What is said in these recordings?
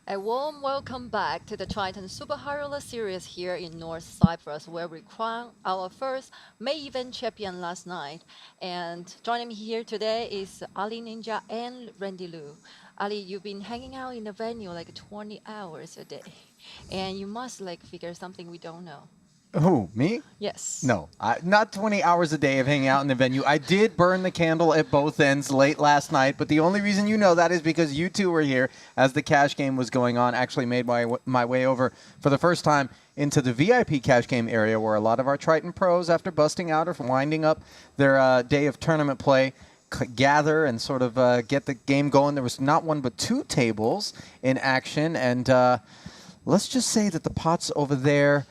A warm welcome back to the Triton Super Hurler series here in North Cyprus, where we crowned our first May event champion last night. And joining me here today is Ali Ninja and Randy Lu. Ali, you've been hanging out in the venue like 20 hours a day, and you must like figure something we don't know. Who, me? Yes. No, not 20 hours a day of hanging out in the venue. I did burn the candle at both ends late last night, but the only reason you know that is because you two were here as the cash game was going on. Actually made my way over for the first time into the VIP cash game area where a lot of our Triton pros, after busting out or winding up their day of tournament play, gather and sort of get the game going. There was not one but two tables in action, and let's just say that the pots over there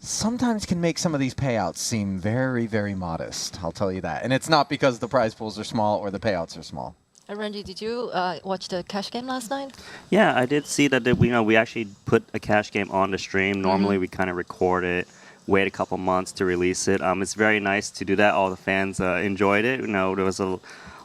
sometimes can make some of these payouts seem very, very modest. I'll tell you that. And it's not because the prize pools are small or the payouts are small. Randy, did you watch the cash game last night? Yeah, I did see that we actually put a cash game on the stream. Normally, we kind of record it, wait a couple months to release it. It's very nice to do that. All the fans enjoyed it. There was a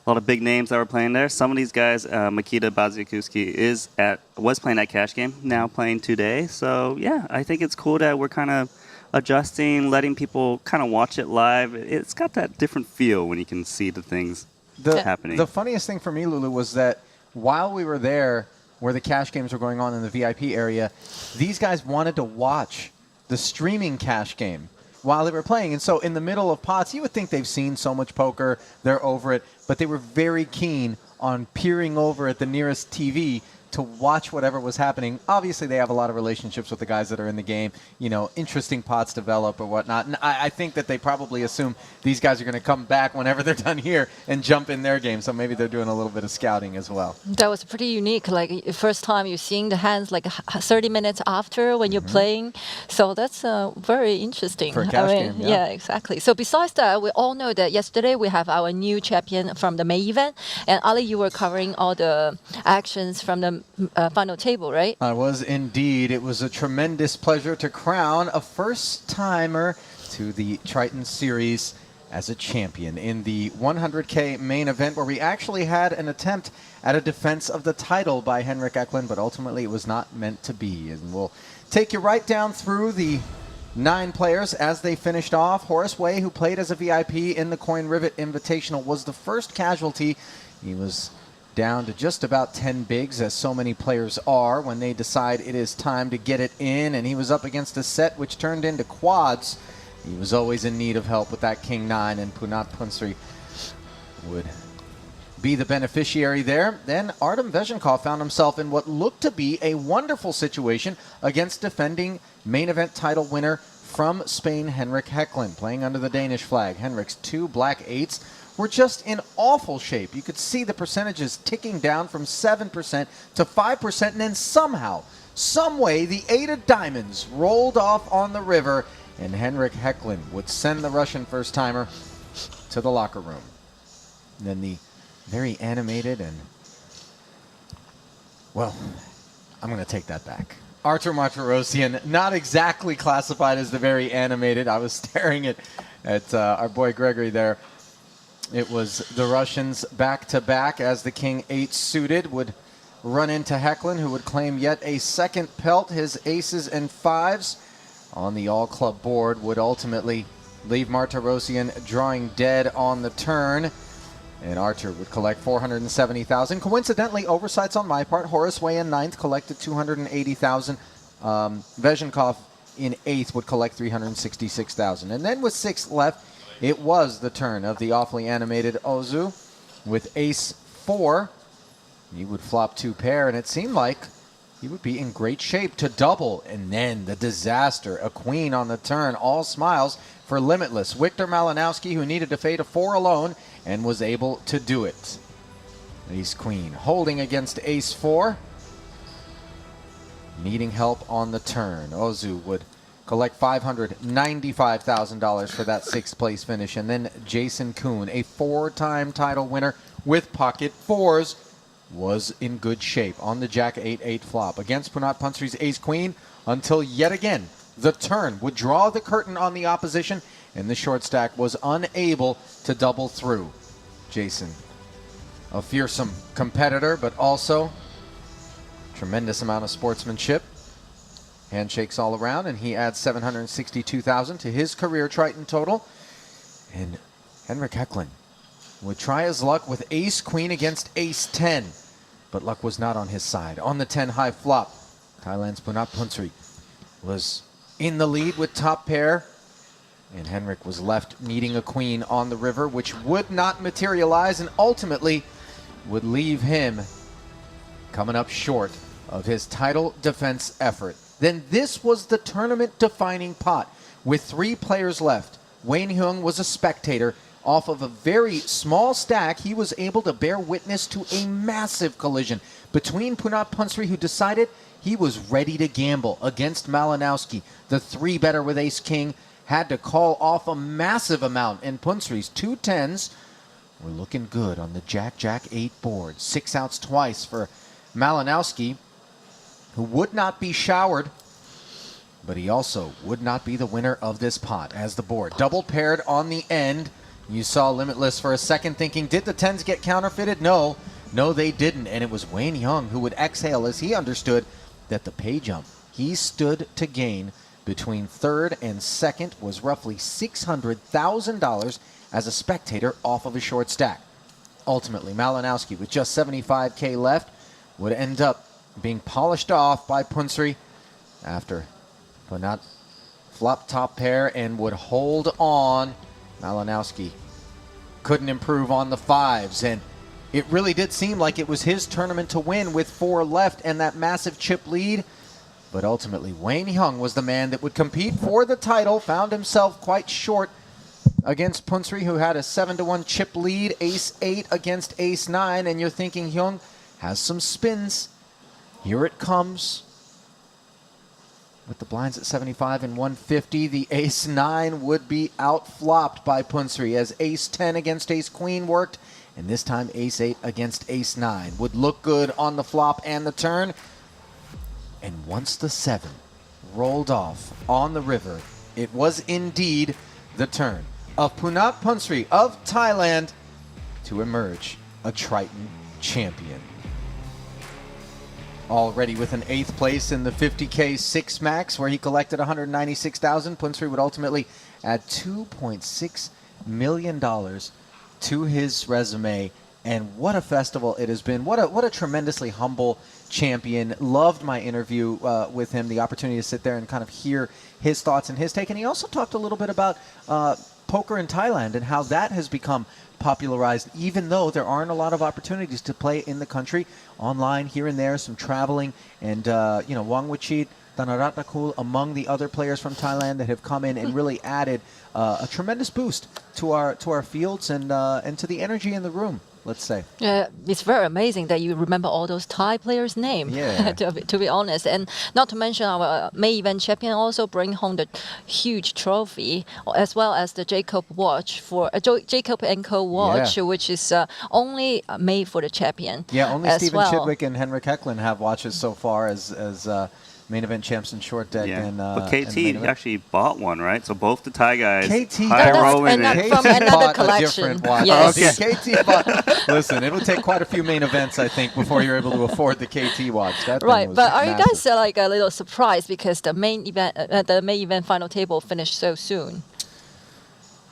lot of big names that were playing there. Some of these guys, Makita Baziakuski was playing that cash game, now playing today. So yeah, I think it's cool that we're kind of adjusting, letting people kind of watch it live. It's got that different feel when you can see the things happening. The funniest thing for me, Lulu, was that while we were there where the cash games were going on in the VIP area, these guys wanted to watch the streaming cash game while they were playing. And so in the middle of pots, you would think they've seen so much poker, they're over it, but they were very keen on peering over at the nearest TV to watch whatever was happening. Obviously, they have a lot of relationships with the guys that are in the game. Interesting pots develop or whatnot. And I think that they probably assume these guys are going to come back whenever they're done here and jump in their game. So maybe they're doing a little bit of scouting as well. That was pretty unique. Like first time you're seeing the hands like 30 minutes after when you're playing. So that's very interesting. For a cash game, yeah. Yeah, exactly. So besides that, we all know that yesterday we have our new champion from the May event. And Ali, you were covering all the actions from the final table, right? I was indeed. It was a tremendous pleasure to crown a first-timer to the Triton Series as a champion in the 100K main event, where we actually had an attempt at a defense of the title by Henrik Eklund, but ultimately it was not meant to be. And we'll take you right down through the 9 players as they finished off. Horace Way, who played as a VIP in the Coin Rivet Invitational, was the first casualty. He was down to just about 10 bigs, as so many players are when they decide it is time to get it in, and he was up against a set which turned into quads. He was always in need of help with that King 9, and Punat Punsri would be the beneficiary there. Then Artem Vezenkov found himself in what looked to be a wonderful situation against defending main event title winner from Spain, Henrik Eklund, playing under the Danish flag. Henrik's 2 black 8s were just in awful shape. You could see the percentages ticking down from 7% to 5%, and then somehow, some way, the 8 of diamonds rolled off on the river, and Henrik Eklund would send the Russian first-timer to the locker room. And then the very animated and, well, I'm going to take that back. Artur Martirosyan, not exactly classified as the very animated. I was staring at our boy Gregory there. It was the Russians back-to-back as the King 8 suited would run into Eklund, who would claim yet a second pelt. His aces and 5s on the all-club board would ultimately leave Martirosyan drawing dead on the turn. And Artur would collect 470,000. Coincidentally, oversights on my part. Horace Way in 9th collected 280,000. Vezenkov in 8th would collect 366,000. And then with 6th left, it was the turn of the awfully animated Ozu with ace 4. He would flop 2 pair, and it seemed like he would be in great shape to double. And then the disaster, a queen on the turn, all smiles for Limitless. Victor Malinowski, who needed to fade a 4 alone, and was able to do it. Ace queen holding against ace 4, needing help on the turn. Ozu would collect $595,000 for that 6th place finish. And then Jason Kuhn, a 4-time title winner with pocket 4s, was in good shape on the Jack 8-8 flop against Punat Punsri's ace queen, until yet again the turn would draw the curtain on the opposition, and the short stack was unable to double through. Jason, a fearsome competitor, but also Tremendous amount of sportsmanship. Handshakes all around, and he adds 762,000 to his career Triton total. And Henrik Hecklin would try his luck with ace-queen against ace-10, but luck was not on his side. On the 10-high flop, Thailand's Punat Punsri was in the lead with top pair, and Henrik was left needing a queen on the river, which would not materialize and ultimately would leave him coming up short of his title defense effort. Then this was the tournament-defining pot. With 3 players left, Wayne Hyung was a spectator. Off of a very small stack, he was able to bear witness to a massive collision between Punat Punsri, who decided he was ready to gamble against Malinowski. The 3-better with ace-king had to call off a massive amount, and Punsri's 2 10s were looking good on the Jack-Jack-8 board. 6 outs twice for Malinowski, who would not be showered, but he also would not be the winner of this pot, as the board double paired on the end. You saw Limitless for a second thinking, did the 10s get counterfeited? No, they didn't, and it was Wayne Hyung who would exhale as he understood that the pay jump he stood to gain between third and second was roughly $600,000 as a spectator off of a short stack. Ultimately, Malinowski, with just 75K left, would end up being polished off by Punsri after Punat flopped top pair and would hold on. Malinowski couldn't improve on the 5s, and it really did seem like it was his tournament to win with 4 left and that massive chip lead. But ultimately, Wayne Hyung was the man that would compete for the title, found himself quite short against Punsri, who had a 7-1 chip lead, ace-8 against ace-9, and you're thinking Hyung has some spins. Here it comes. With the blinds at 75 and 150, the ace-9 would be outflopped by Punsri as ace-10 against ace-queen worked, and this time ace-8 against ace-9 would look good on the flop and the turn. And once the 7 rolled off on the river, it was indeed the turn of Punat Punsri of Thailand to emerge a Triton champion. Already with an 8th place in the 50K 6 max, where he collected 196,000. Punsri would ultimately add $2.6 million to his resume. And what a festival it has been. What a tremendously humble champion. Loved my interview with him, the opportunity to sit there and kind of hear his thoughts and his take. And he also talked a little bit about poker in Thailand and how that has become popularized, even though there aren't a lot of opportunities to play in the country, online here and there, some traveling, and Wang Wichit, Thanaratnakul, among the other players from Thailand that have come in and really added a tremendous boost to our fields and to the energy in the room, let's say. Yeah, it's very amazing that you remember all those Thai players' names, Yeah. to be honest. And not to mention our main event champion also bring home the huge trophy, as well as the Jacob watch for Jacob & Co. watch, Yeah. which is only made for the champion. Yeah, only as Stephen well. Chidwick and Henrik Hecklin have watches so far as main event champs in short deck. Yeah. And, but and KT main event. actually bought one, right? So both the Thai guys. KT high bought- rolling And it. that's from another bought collection. a different watch. Yes. Yeah, KT bought. Listen, it would take quite a few main events, I think, before you're able to afford the KT watch. That thing Right, was but are you massive. guys like a little surprised because the main event final table finished so soon?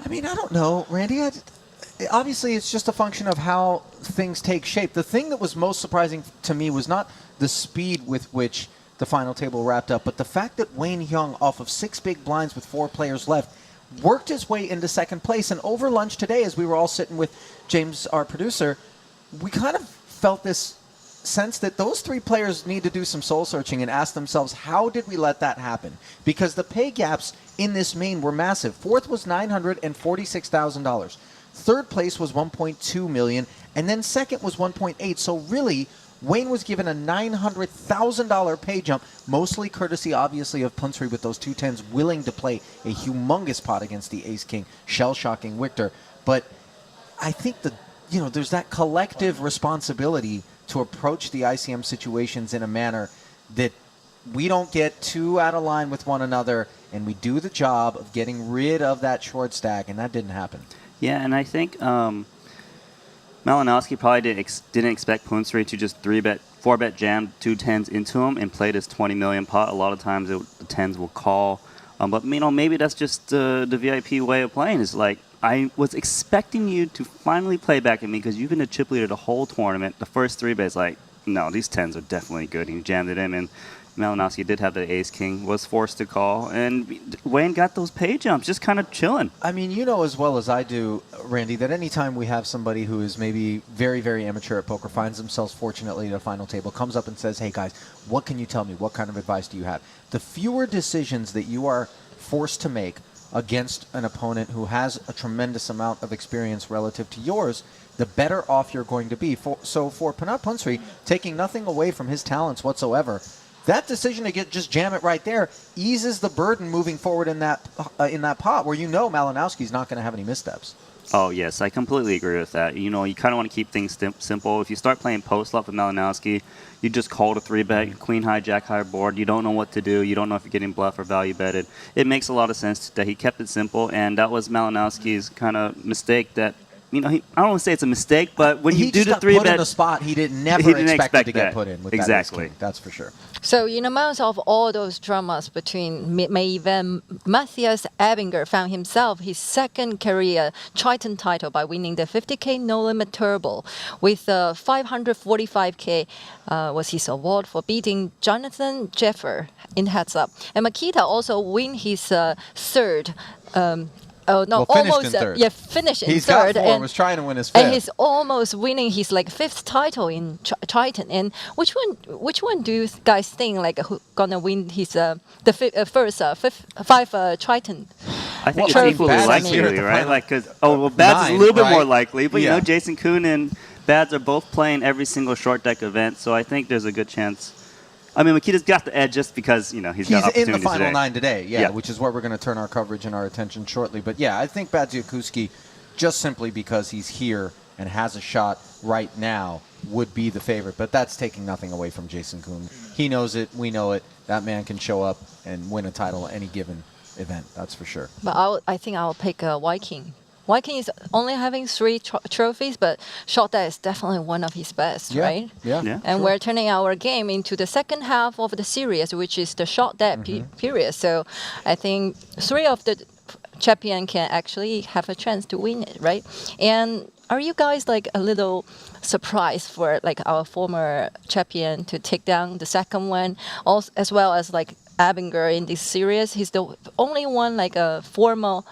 I mean, I don't know, Randy. Obviously, it's just a function of how things take shape. The thing that was most surprising to me was not the speed with which the final table wrapped up, but the fact that Wayne Hyung, off of 6 big blinds with 4 players left, worked his way into second place. And over lunch today, as we were all sitting with James, our producer, we kind of felt this sense that those 3 players need to do some soul searching and ask themselves, how did we let that happen? Because the pay gaps in this main were massive. 4th was $946,000. 3rd place was $1.2 million, and then 2nd was $1.8. So really, Wayne was given a $900,000 pay jump, mostly courtesy, obviously, of Punsri with those 2 10s willing to play a humongous pot against the ace-king, shell-shocking Victor. But I think there's that collective responsibility to approach the ICM situations in a manner that we don't get too out of line with one another, and we do the job of getting rid of that short stack, and that didn't happen. Yeah, and I think Malinowski probably didn't expect Punsri to just 3-bet 4-bet jammed 2 tens into him and played his 20 million pot. A lot of times the tens will call. But maybe that's just the VIP way of playing. Is like, I was expecting you to finally play back at me because you've been a chip leader the whole tournament. The first 3-bets, like, no, these tens are definitely good. He jammed it in, and Malinowski did have the ace-king, was forced to call, and Wayne got those pay jumps, just kind of chilling. I mean, you know as well as I do, Randy, that anytime we have somebody who is maybe very, very amateur at poker, finds themselves fortunately at a final table, comes up and says, hey guys, what can you tell me? What kind of advice do you have? The fewer decisions that you are forced to make against an opponent who has a tremendous amount of experience relative to yours, the better off you're going to be. So for Panat Punsri, taking nothing away from his talents whatsoever, that decision to just jam it right there eases the burden moving forward in that pot where you know Malinowski's not going to have any missteps. Oh, yes, I completely agree with that. You know, you kind of want to keep things simple. If you start playing post-flop with Malinowski, you just call it a 3-bet, queen high, jack high board. You don't know what to do. You don't know if you're getting bluff or value betted. It makes a lot of sense that he kept it simple, and that was Malinowski's kind of mistake that, you know, I don't want to say it's a mistake, but when you do the 3-bet, he put in a spot he didn't expect to get put in with exactly. That that's for sure. So in amongst of all those dramas between May event, Matthias Ebinger found himself his second career Triton title by winning the 50K No Limit Turbo with 545K was his award for beating Jonathan Jeffer in heads up. And Makita also win his third. Finished in third. Finished in He's third. got 4, was trying to win his 5th. And he's almost winning his 5th title in Triton. And which one do you guys think who gonna win his first 5 Triton? I think Well, it's equally Bad's likely, here at the right? final. Bad's is a little bit more right? likely, but Yeah. you know, Jason Kuhn and Bads are both playing every single short deck event, so I think there's a good chance. I mean, Makita's got the edge just because, you know, he's got in opportunities the final today. 9 today, which is where we're going to turn our coverage and our attention shortly. But yeah, I think Badziakuski, just simply because he's here and has a shot right now, would be the favorite. But that's taking nothing away from Jason Kuhn. He knows it. We know it. That man can show up and win a title at any given event. That's for sure. But I think I'll pick Viking. Viking is only having 3 trophies, but short deck is definitely one of his best, right? Yeah. And we're turning our game into the second half of the series, which is the short deck period. So I think 3 of the champion can actually have a chance to win it, right? And are you guys a little surprised for our former champion to take down the second one, also, as well as Ebinger in this series? He's the only one a former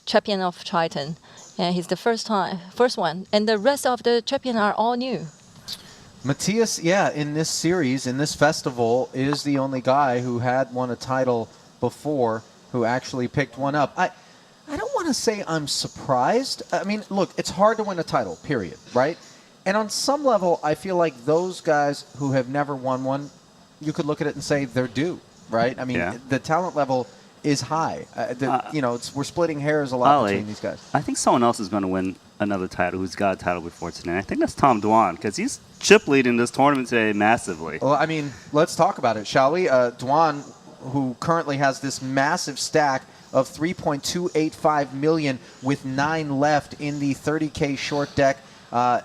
champion of Triton, and he's the first one, and the rest of the champion are all new. Matthias, in this series, in this festival, is the only guy who had won a title before who actually picked one up. I don't want to say I'm surprised. I mean, look, it's hard to win a title, period, right? And on some level, I feel like those guys who have never won one, you could look at it and say they're due, right? I mean, the talent level is high. We're splitting hairs a lot between these guys. I think someone else is going to win another title who's got a title before today. I think that's Tom Dwan, because he's chip leading this tournament today massively. Well, I mean, let's talk about it, shall we? Dwan, who currently has this massive stack of 3.285 million with 9 left in the 30K short deck,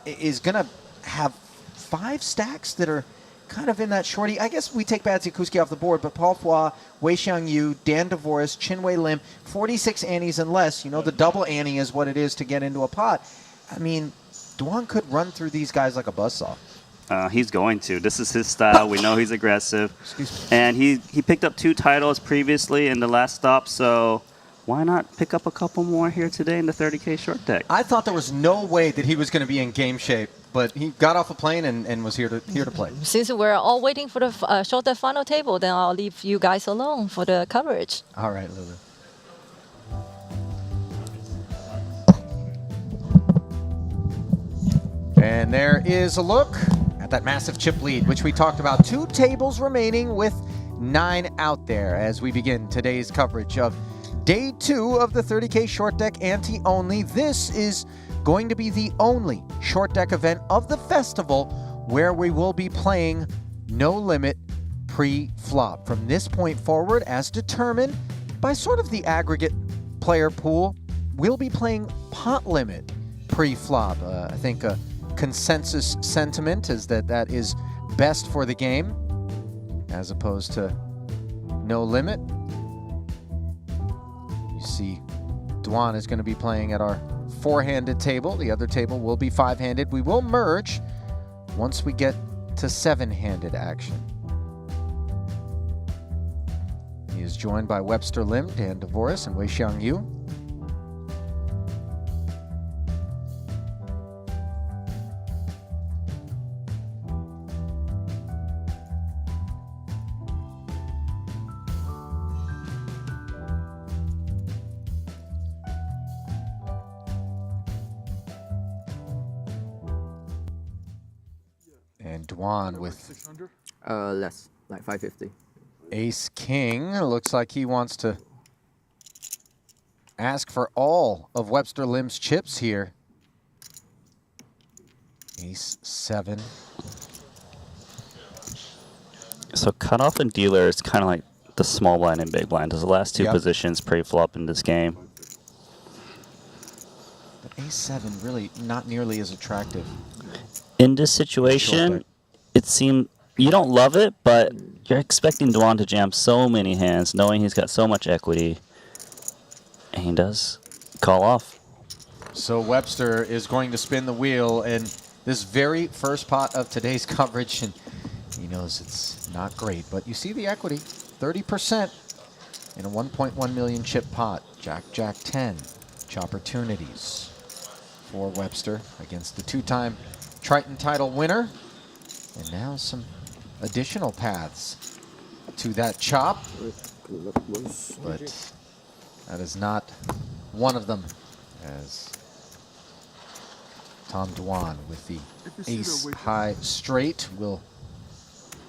is going to have 5 stacks that are kind of in that shorty. I guess we take Badziakuski off the board, but Paul Fwa, Wei Xiang Yu, Dan DeVoris, Chinwei Lim, 46 annies and less. You know, the double ante is what it is to get into a pot. I mean, Dwan could run through these guys like a buzzsaw. He's going to. This is his style. We know he's aggressive. Excuse me. And he picked up 2 titles previously in the last stop, so why not pick up a couple more here today in the 30K short deck? I thought there was no way that he was going to be in game shape, but he got off a plane and was here to play. Since we're all waiting for the short deck final table, then I'll leave you guys alone for the coverage. All right, Lulu. And there is a look at that massive chip lead, which we talked about. 2 tables remaining with 9 out there as we begin today's coverage of Day 2 of the 30K Short Deck Ante-Only. This is going to be the only short deck event of the festival where we will be playing No Limit pre-flop. From this point forward, as determined by sort of the aggregate player pool, we'll be playing pot limit pre-flop. I think consensus sentiment is that that is best for the game, as opposed to no limit. You see, Dwan is going to be playing at our 4-handed table. The other table will be 5-handed. We will merge once we get to 7-handed action. He is joined by Webster Lim, Dan DeVoris, and Wei-Xiang Yu. And Dwan with 600. Less, like 550. Ace King. Looks like he wants to ask for all of Webster Lim's chips here. Ace 7. So cutoff and dealer is kind of like the small blind and big blind. Those are the last two Yep. positions pre-flop in this game. But Ace 7 really not nearly as attractive. In this situation, bet. it seemed you don't love it, but you're expecting Dwan to jam so many hands, knowing he's got so much equity, and he does call off. So Webster is going to spin the wheel in this very first pot of today's coverage, and he knows it's not great, but you see the equity, 30% in a 1.1 million chip pot. Jack, Jack 10, opportunities for Webster against the 2-time Triton title winner. And now some additional paths to that chop, but that is not one of them, as Tom Dwan with the ace high straight will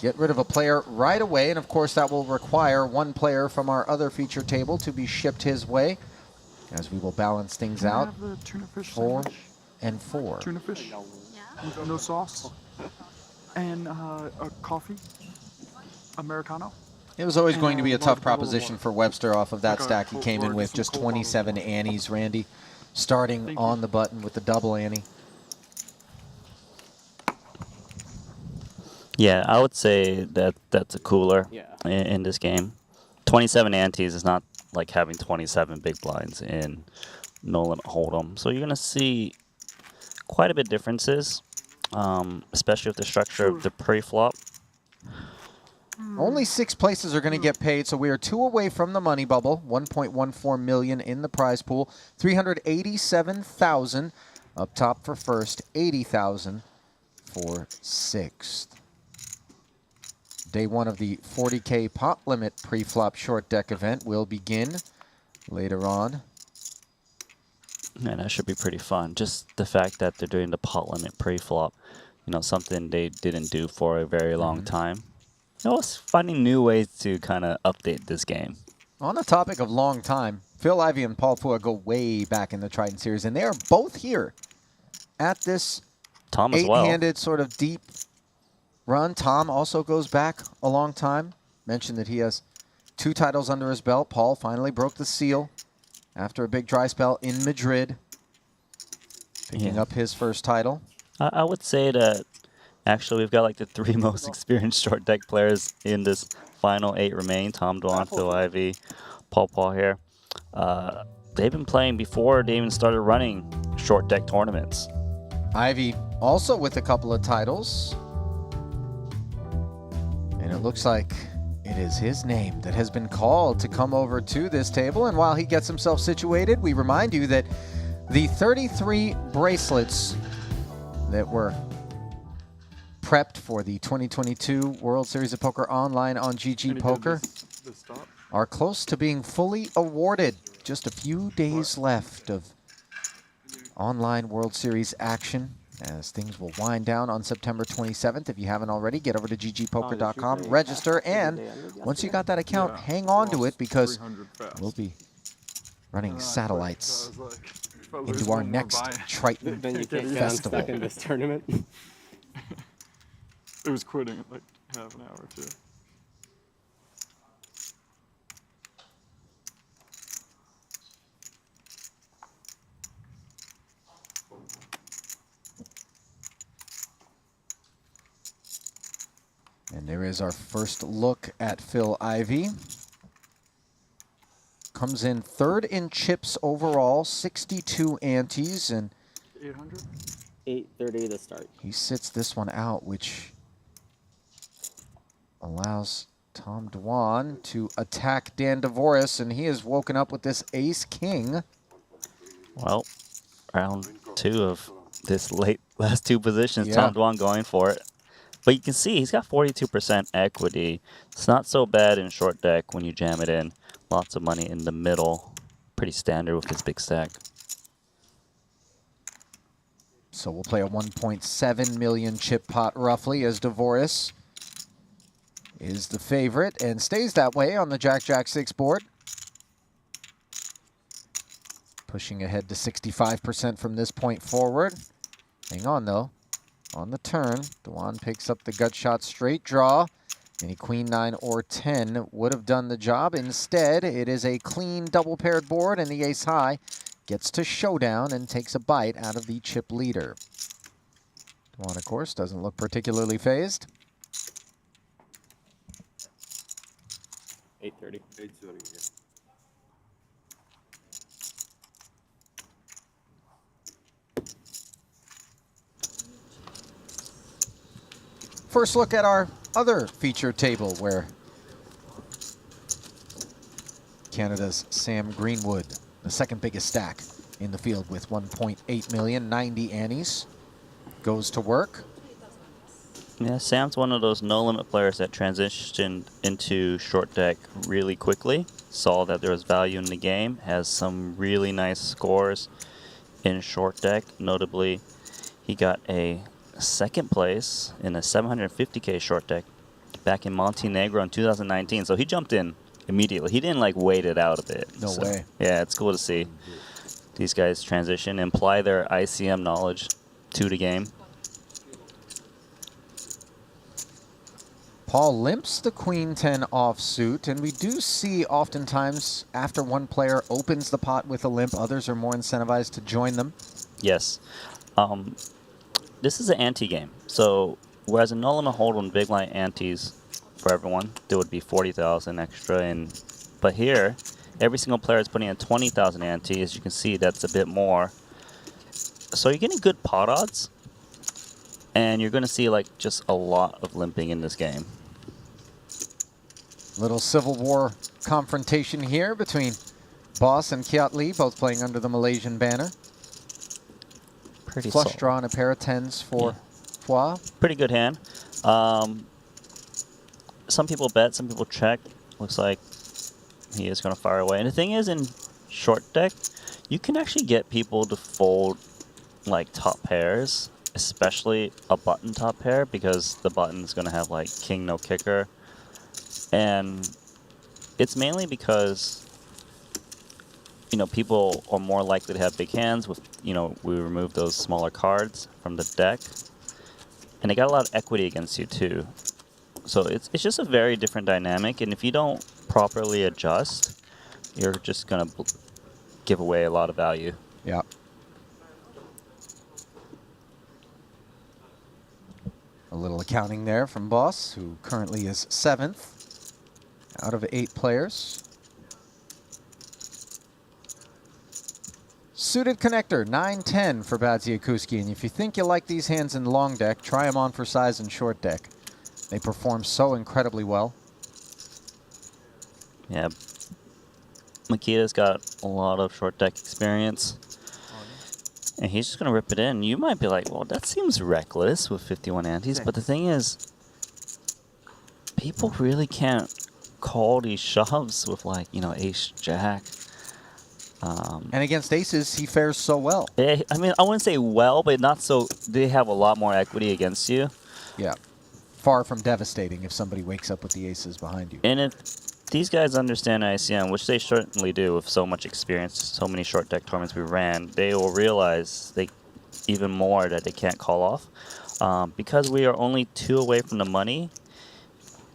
get rid of a player right away, and of course that will require one player from our other feature table to be shipped his way, as we will balance things Can I out. have the tuna fish 4 sandwich? and 4. Tuna fish with no sauce. And a coffee. Americano. It was always And going to be a a tough large bottle of proposition water. for Webster off of that Like a stack he cold- came in or with. some Just cold bottle of 27 water. antes, Randy, starting Thank on you. the button with the double ante. Yeah, I would say that that's a cooler in this game. 27 antes is not like having 27 big blinds in no limit hold'em. So you're gonna see quite a bit differences, especially with the structure of the pre-flop. Only 6 places are going to get paid, so we are 2 away from the money bubble. 1.14 million in the prize pool. 387,000 up top for first. 80,000 for sixth. Day 1 of the 40K pot limit pre-flop short deck event will begin later on. And that should be pretty fun. Just the fact that they're doing the pot limit pre-flop, you know, something they didn't do for a very long time. You know, it's finding new ways to kind of update this game. On the topic of long time, Phil Ivey and Paul Pua go way back in the Triton series, and they are both here at this Tom as well. 8-handed sort of deep run. Tom also goes back a long time. Mentioned that he has 2 titles under his belt. Paul finally broke the seal after a big dry spell in Madrid, picking up his first title. I would say that actually we've got like the 3 most experienced short deck players in this final 8 remain. Tom Dwan, Phil Ivey, Paul here. They've been playing before they even started running short deck tournaments. Ivy also with a couple of titles. And it looks like it is his name that has been called to come over to this table. And while he gets himself situated, we remind you that the 33 bracelets that were prepped for the 2022 World Series of Poker Online on GG Poker are close to being fully awarded. Just a few days left of online World Series action, as things will wind down on September 27th. If you haven't already, get over to ggpoker.com, register, and once you got that account, hang on to it, because we'll be running satellites into our next Triton Then you can't get festival. unstuck in this tournament. It was quitting at like half an hour too. And there is our first look at Phil Ivey. Comes in third in chips overall, 62 antes, and 800. 8:30 to start. he sits this one out, which allows Tom Dwan to attack Dan Dvoris, and he has woken up with this ace-king. Well, round 2 of this last 2 positions, Yeah. Tom Dwan going for it. But you can see he's got 42% equity. It's not so bad in short deck when you jam it in. Lots of money in the middle. Pretty standard with his big stack. So we'll play a 1.7 million chip pot roughly as Dvoris is the favorite and stays that way on the Jack-Jack-6 board. Pushing ahead to 65% from this point forward. Hang on though. On the turn, Dwan picks up the gut shot straight draw. Any queen 9 or 10 would have done the job. Instead, it is a clean double paired board, and the ace high gets to showdown and takes a bite out of the chip leader. Dwan, of course, doesn't look particularly phased. 8:30. 8:30, yeah. First look at our other feature table where Canada's Sam Greenwood, the second biggest stack in the field with 1.8 million, 90 annies, goes to work. Yeah, Sam's one of those no-limit players that transitioned into short deck really quickly. Saw that there was value in the game. Has some really nice scores in short deck. Notably, he got a second place in a 750k short deck back in Montenegro in 2019. So he jumped in immediately. He didn't like wait it out a bit. No So, way. yeah, it's cool to see these guys transition and apply their ICM knowledge to the game. Paul limps the queen 10 offsuit, and we do see oftentimes after one player opens the pot with a limp, others are more incentivized to join them. Yes. This is an ante game. So whereas a no limit hold'em big line antes for everyone, there would be 40,000 extra. But here, every single player is putting in 20,000 ante. As you can see, that's a bit more. So you're getting good pot odds, and you're going to see like just a lot of limping in this game. Little Civil War confrontation here between Boss and Kiat Lee, both playing under the Malaysian banner. Pretty Flush solid. draw and a pair of 10s for Hua. Pretty good hand. Some people bet, some people check. Looks like he is going to fire away. And the thing is, in short deck, you can actually get people to fold like top pairs, especially a button top pair, because the button is going to have like king no kicker. And it's mainly because, you know, people are more likely to have big hands with, you know, we remove those smaller cards from the deck. And they got a lot of equity against you too. So it's just a very different dynamic, and if you don't properly adjust, you're just going to give away a lot of value. Yeah. A little accounting there from Boss, who currently is 7th out of 8 players. Suited connector, 9-10 for Badziakuski. And if you think you like these hands in long deck, try them on for size in short deck. They perform so incredibly well. Yeah. Makita's got a lot of short deck experience. And he's just going to rip it in. You might be like, well, that seems reckless with 51 antes. But the thing is, people really can't call these shoves with, like, you know, ace-jack. And against aces, he fares so well. I mean, I wouldn't say well, but not so. They have a lot more equity against you. Yeah. Far from devastating if somebody wakes up with the aces behind you. And if these guys understand ICM, which they certainly do with so much experience, so many short deck tournaments we ran, they will realize even more that they can't call off. Because we are only 2 away from the money,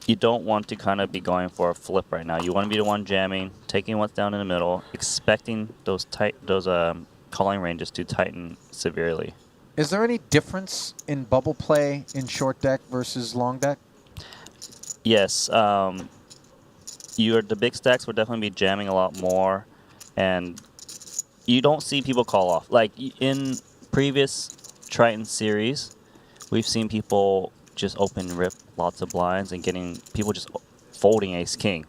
you don't want to kind of be going for a flip right now. You want to be the one jamming, taking what's down in the middle, expecting those calling ranges to tighten severely. Is there any difference in bubble play in short deck versus long deck? Yes, the big stacks will definitely be jamming a lot more, and you don't see people call off. Like in previous Triton series, we've seen people just open rip lots of blinds and getting people just folding ace king.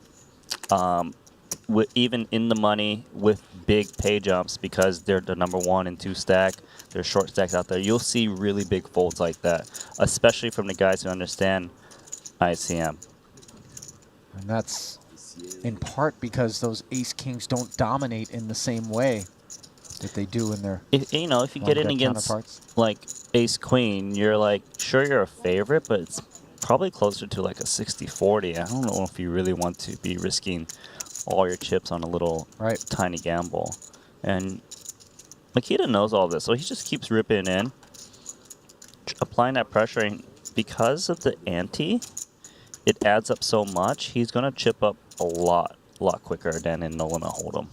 Even in the money with big pay jumps because they're the number 1 and 2 stack, there's short stacks out there. You'll see really big folds like that, especially from the guys who understand ICM. And that's in part because those ace kings don't dominate in the same way that they do in their If you get in deck against counterparts. like ace queen, you're like, sure, you're a favorite, but it's probably closer to like a 60-40. I don't know if you really want to be risking all your chips on a little tiny gamble. And Makita knows all this, so he just keeps ripping in, applying that pressure. And because of the ante, it adds up so much, he's going to chip up a lot quicker than in No Limit Hold'em.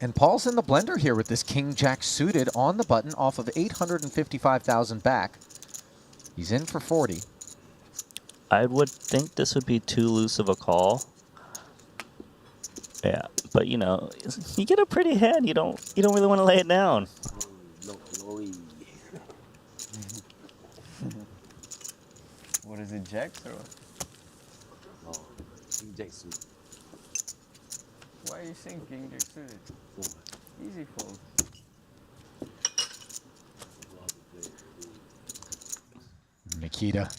And Paul's in the blender here with this king-jack suited on the button off of 855,000 back. He's in for 40. I would think this would be too loose of a call. Yeah, but you get a pretty hand. You don't really want to lay it down. What is it, jacks or what? Why are you saying king jack suited? Easy fold. Makita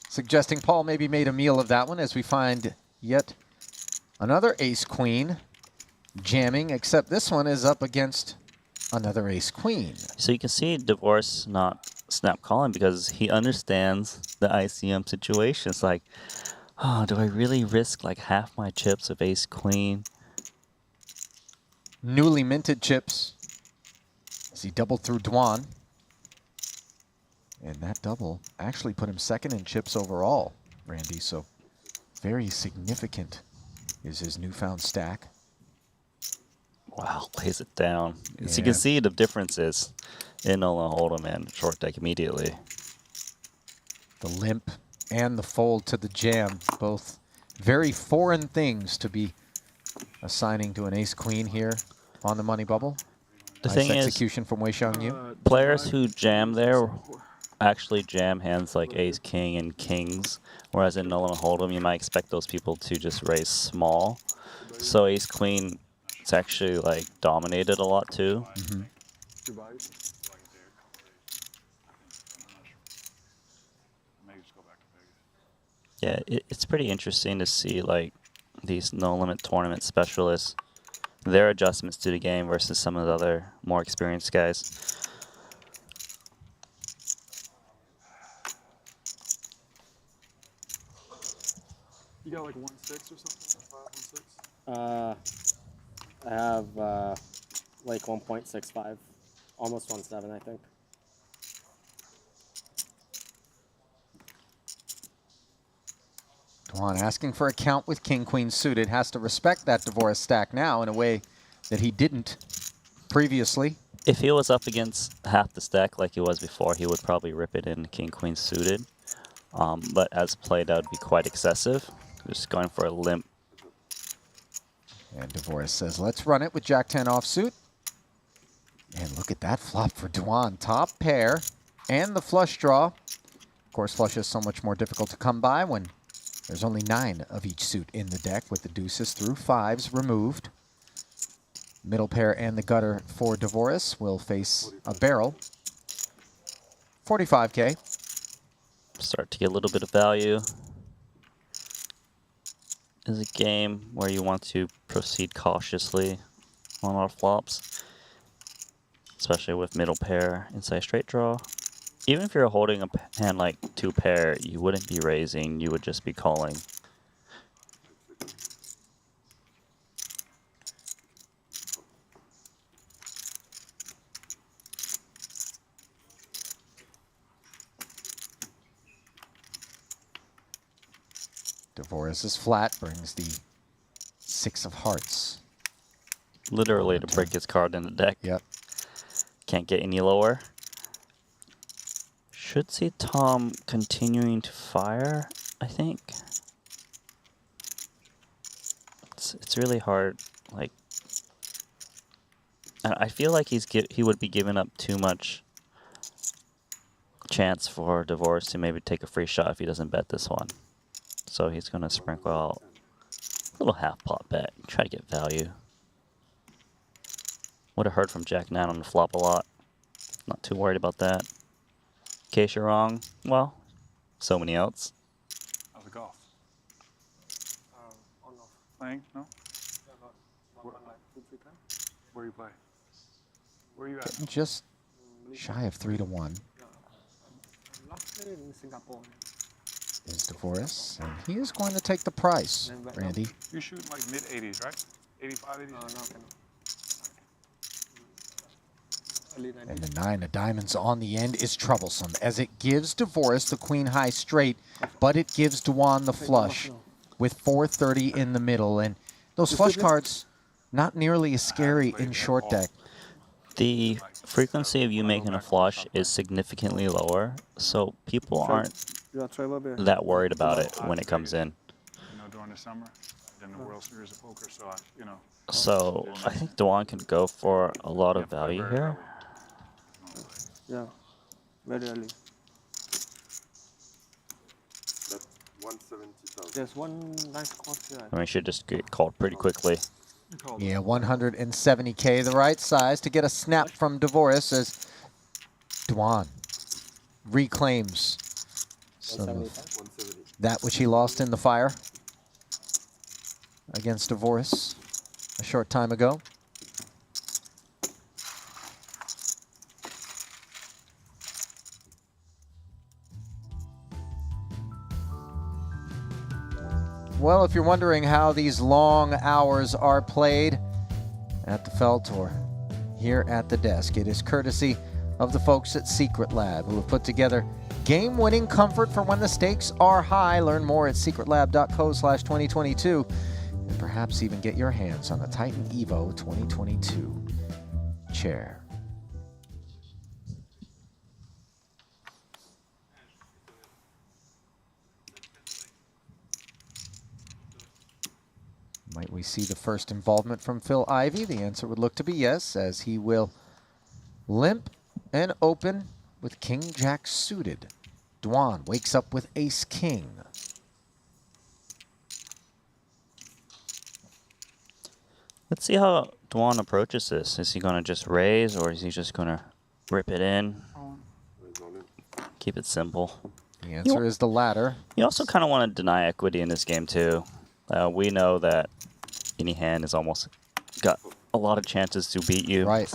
suggesting Paul maybe made a meal of that one as we find yet another ace-queen jamming, except this one is up against another ace-queen. So you can see Divorce not snap calling because he understands the ICM situation. It's like, oh, do I really risk like half my chips of ace-queen? Newly minted chips as he doubled through Dwan. And that double actually put him second in chips overall, Randy. So very significant is his newfound stack. Wow, lays it down. So you can see the differences in Nolan Hold'em and short deck immediately. The limp and the fold to the jam, both very foreign things to be assigning to an ace-queen here on the money bubble. The Nice thing execution from Wei Xiangyu. Players who jam there actually jam hands like ace king and kings, whereas in Nolan Hold'em you might expect those people to just raise small. So ace queen, it's actually like dominated a lot too. Yeah, it's pretty interesting to see like these no limit tournament specialists, their adjustments to the game versus some of the other more experienced guys. You got like 1-6 or something? 5-1-6? I have like 1.65, almost 1.7, I think. Dwan asking for a count with king-queen suited. Has to respect that Dvorak stack now in a way that he didn't previously. If he was up against half the stack like he was before, he would probably rip it in king-queen suited. But as played, that would be quite excessive. Just going for a limp. And Dvorak says, let's run it with Jack-10 offsuit. And look at that flop for Dwan. Top pair and the flush draw. Of course, flush is so much more difficult to come by when there's only 9 of each suit in the deck with the deuces through 5s removed. Middle pair and the gutter for Dvorak will face a barrel. 45K. Start to get a little bit of value. Is a game where you want to proceed cautiously on our flops, especially with middle pair inside straight draw. Even if you're holding a hand like 2 pair, you wouldn't be raising, you would just be calling. Dvorak is flat, brings the 6 of hearts. Literally to break his card in the deck. Yep. Can't get any lower. Should see Tom continuing to fire, I think. it's really hard. Like, I feel like he would be giving up too much chance for Divorce to maybe take a free shot if he doesn't bet this one. So he's gonna sprinkle out a little half pot bet, try to get value. Would have heard from Jack 9 on the flop a lot. Not too worried about that. In case you're wrong, well, so many outs. How's it golf? On off. Playing? No? Yeah, got 2, 3 times. Where you play? Where you at? Just shy of 3-1 Last play in Singapore. is DeVoris, and he is going to take the price, Randy. You shooting like mid 80s, right? 85, 80s? No, cannot. Early 90s. And the 9 of diamonds on the end is troublesome, as it gives DeVoris the queen high straight, but it gives Duan the flush with 430 in the middle. And those flush cards, not nearly as scary in short deck. The frequency of you making a flush is significantly lower, so people aren't Yeah, Trevor Bear. that worried about it when it comes in. You know, during the summer, then the World Series of Poker, so I, you know. So I think Duan can go for a lot of value here. Yeah, very early. That's 170,000. There's one nice course here. I mean, should just get called pretty quickly. Yeah, 170K, the right size to get a snap from DeVoris as Duan reclaims some of 170. that which he lost in the fire against DeVoris a short time ago. Well, if you're wondering how these long hours are played at the felt or here at the desk, it is courtesy of the folks at Secret Lab, who have put together game-winning comfort for when the stakes are high. Learn more at secretlab.co/2022 and perhaps even get your hands on the Titan Evo 2022 chair. Might we see the first involvement from Phil Ivey? The answer would look to be yes, as he will limp and open with King Jack suited. Duan wakes up with Ace King. Let's see how Duan approaches this. Is he going to just raise, or is he just going to rip it in? Keep it simple. The answer is the latter. You also kind of want to deny equity in this game, too. We know that any hand has almost got a lot of chances to beat you. Right.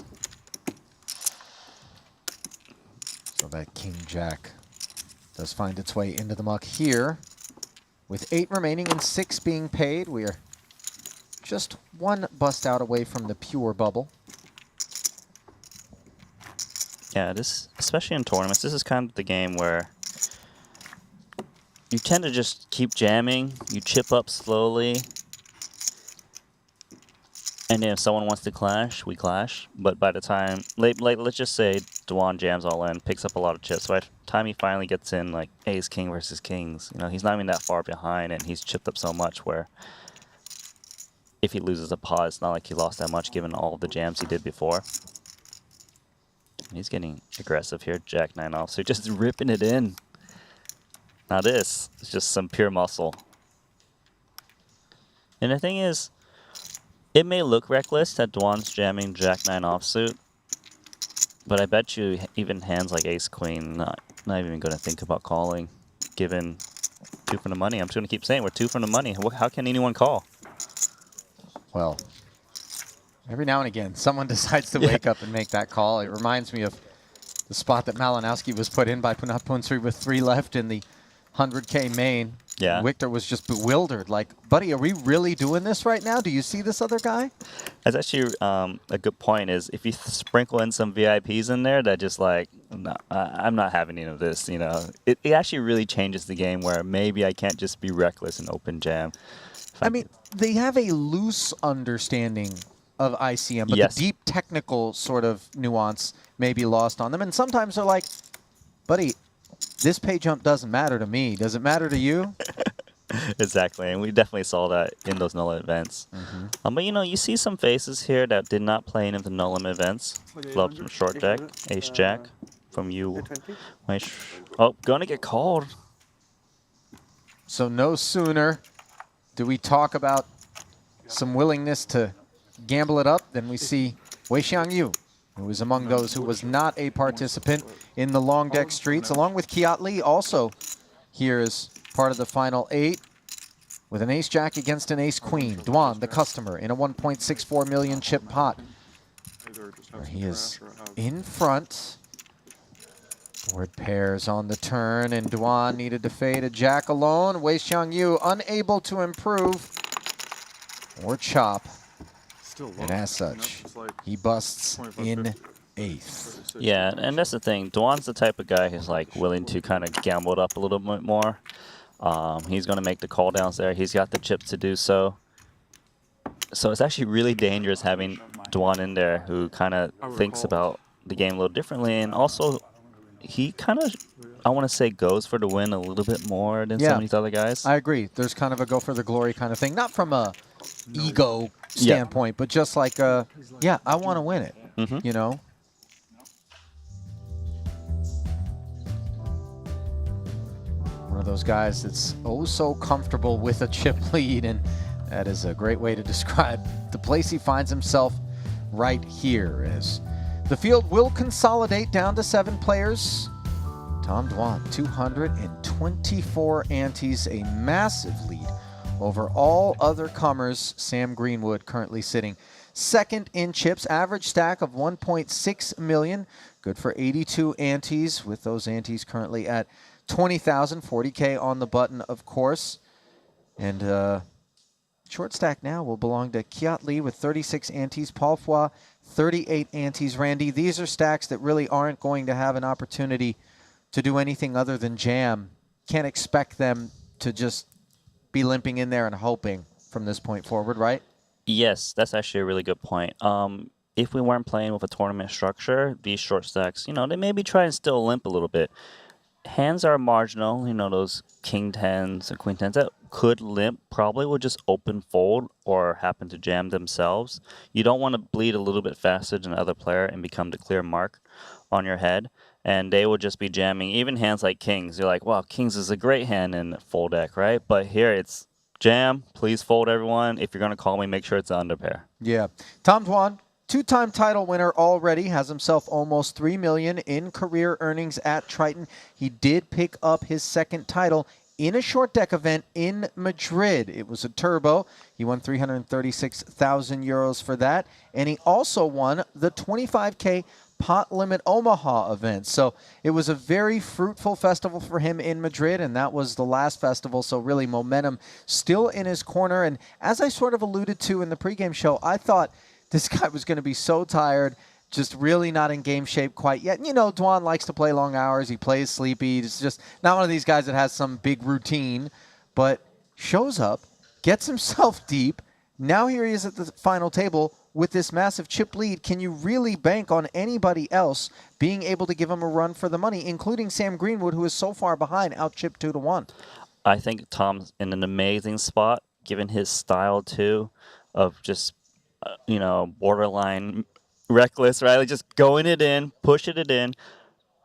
So that King Jack does find its way into the muck here. With 8 remaining and 6 being paid, we are just one bust out away from the pure bubble. Yeah, this, especially in tournaments, this is kind of the game where you tend to just keep jamming, you chip up slowly, and then if someone wants to clash, we clash. But by the time, like let's just say Duan jams all in, picks up a lot of chips. By the time he finally gets in, like Ace King versus Kings, you know, he's not even that far behind, and he's chipped up so much where if he loses a pot, it's not like he lost that much given all of the jams he did before. He's getting aggressive here, Jack 9 off, so just ripping it in. Now this is just some pure muscle. And the thing is, it may look reckless that Duan's jamming Jack 9 offsuit, but I bet you even hands like Ace Queen, not even going to think about calling, given 2 from the money. I'm just going to keep saying we're 2 from the money. How can anyone call? Well, every now and again, someone decides to wake up and make that call. It reminds me of the spot that Malinowski was put in by Punat Punsri with 3 left in the 100K main. Yeah. Victor was just bewildered. Like, buddy, are we really doing this right now? Do you see this other guy? That's actually a good point. Is if you sprinkle in some VIPs in there, that just like, no, I'm not having any of this. You know, it actually really changes the game where maybe I can't just be reckless and open jam. I mean, they have a loose understanding of ICM, but Yes. the deep technical sort of nuance may be lost on them. And sometimes they're like, buddy, this pay jump doesn't matter to me. Does it matter to you? Exactly, and we definitely saw that in those no limit events. But you see some faces here that did not play any of the no limit events. Like Flubs from 800? short deck, ace jack from you. 820? Wait, oh, gonna get called. So no sooner do we talk about some willingness to gamble it up than we see Wei Xiangyu, who was among those who was not a participant in the long deck streets, along with Kiat Lee, also here as part of the final 8. With an ace-jack against an ace-queen. Duan, the customer, in a 1.64 million chip pot. Either just have Where some he is trash or have in front. Board pairs on the turn, and Duan needed to fade a jack alone. Wei Xiangyu unable to improve or chop. still low. And as I mean, such, that's just like he busts 25, in 50, 8th. 36, Yeah, 50. and that's the thing. Duan's the type of guy who's like willing to kind of gamble it up a little bit more. He's going to make the call downs there. He's got the chips to do so. So it's actually really dangerous having Duan in there who kind of thinks about the game a little differently. And also, he kind of, I want to say, goes for the win a little bit more than some of these other guys. I agree. There's kind of a go for the glory kind of thing. Not from a ego standpoint, but just like, yeah, I want to win it, you know? One of those guys that's oh so comfortable with a chip lead, and that is a great way to describe the place he finds himself right here. As the field will consolidate down to 7 players. Tom Duan, 224 antes, a massive lead over all other comers. Sam Greenwood currently sitting second in chips, average stack of 1.6 million, good for 82 antes, with those antes currently at 20,000, 40K on the button, of course. And short stack now will belong to Kiat Lee with 36 antes, Paul Foy, 38 antes. Randy, these are stacks that really aren't going to have an opportunity to do anything other than jam. Can't expect them to just be limping in there and hoping from this point forward, right? Yes, that's actually a really good point. If we weren't playing with a tournament structure, these short stacks, they maybe try and still limp a little bit. Hands are marginal, those king 10s and queen 10s that could limp probably will just open fold or happen to jam themselves. You don't want to bleed a little bit faster than the other player and become the clear mark on your head. And they will just be jamming. Even hands like kings, you're like, wow, kings is a great hand in full deck, right? But here it's jam, please fold everyone. If you're going to call me, make sure it's an underpair. Yeah. Tom Duan, 2-time title winner already, has himself almost $3 million in career earnings at Triton. He did pick up his second title in a short deck event in Madrid. It was a turbo. He won 336,000 euros for that. And he also won the 25K Pot Limit Omaha event. So it was a very fruitful festival for him in Madrid, and that was the last festival, so really momentum still in his corner. And as I sort of alluded to in the pregame show, I thought this guy was going to be so tired, just really not in game shape quite yet. Duan likes to play long hours. He plays sleepy. He's just not one of these guys that has some big routine, but shows up, gets himself deep. Now here he is at the final table with this massive chip lead. Can you really bank on anybody else being able to give him a run for the money, including Sam Greenwood, who is so far behind, out chip 2-1? I think Tom's in an amazing spot, given his style, too, of just, borderline reckless, right? Like just going it in, pushing it in,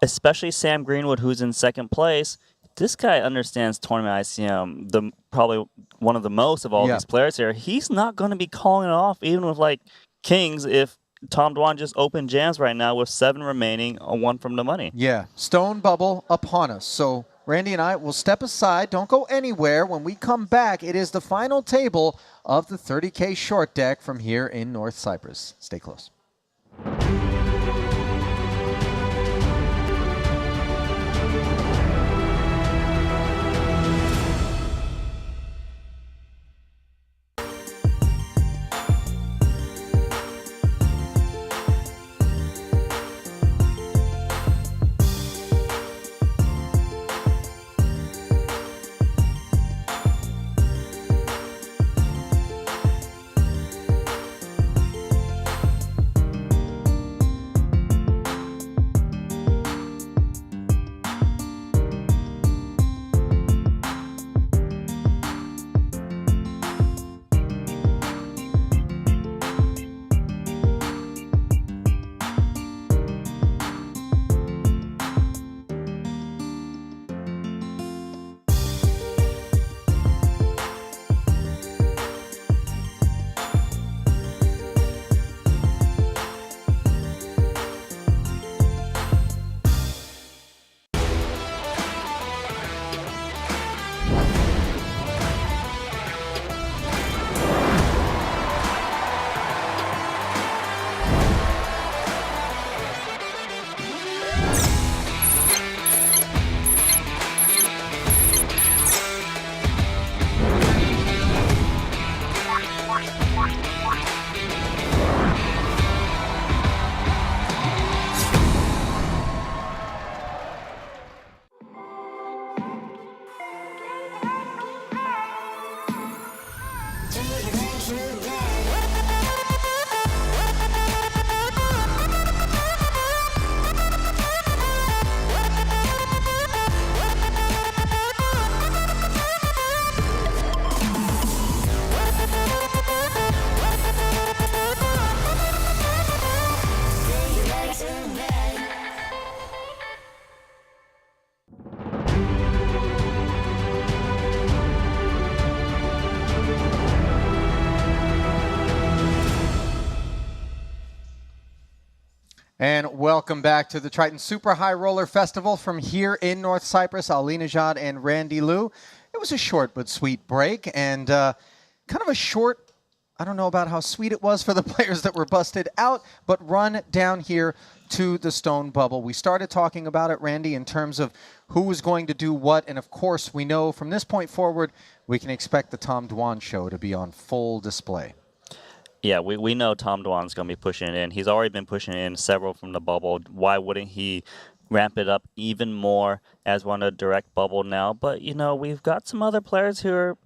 especially Sam Greenwood, who's in second place. This guy understands tournament ICM, probably one of the most of all these players here. He's not going to be calling it off, even with like kings, if Tom Duan just opened jams right now with 7 remaining, 1 from the money. Yeah, stone bubble upon us. So Randy and I will step aside. Don't go anywhere. When we come back, it is the final table of the 30K short deck from here in North Cyprus. Stay close. And welcome back to the Triton Super High Roller Festival from here in North Cyprus. Ali Najad and Randy Liu. It was a short but sweet break, and kind of a short, I don't know about how sweet it was for the players that were busted out, but run down here to the stone bubble. We started talking about it, Randy, in terms of who was going to do what, and of course we know from this point forward we can expect the Tom Dwan show to be on full display. Yeah, we know Tom Dwan's going to be pushing it in. He's already been pushing it in several from the bubble. Why wouldn't he ramp it up even more as we're on a direct bubble now? But, you know, we've got some other players who are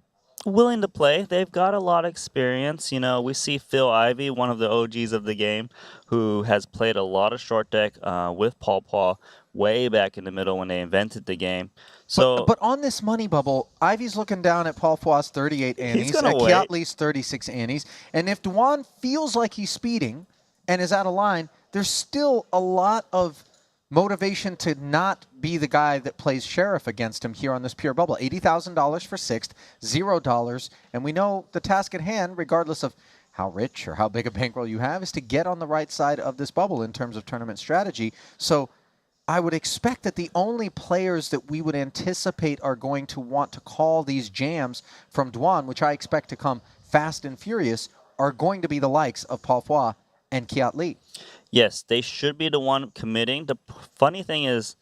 willing to play. They've got a lot of experience. You know, we see Phil Ivey, one of the OGs of the game, who has played a lot of short deck with Paul way back in the middle when they invented the game. So, but on this money bubble, Ivy's looking down at Paul Foy's 38 annies, at Kiatli's 36 annies, and if Dwan feels like he's speeding and is out of line, there's still a lot of motivation to not be the guy that plays sheriff against him here on this pure bubble. $80,000 for sixth, $0, and we know the task at hand, regardless of how rich or how big a bankroll you have, is to get on the right side of this bubble in terms of tournament strategy. So I would expect that the only players that we would anticipate are going to want to call these jams from Dwan, which I expect to come fast and furious, are going to be the likes of Paul Foy and Kiatli. Yes, they should be the one committing. The funny thing is,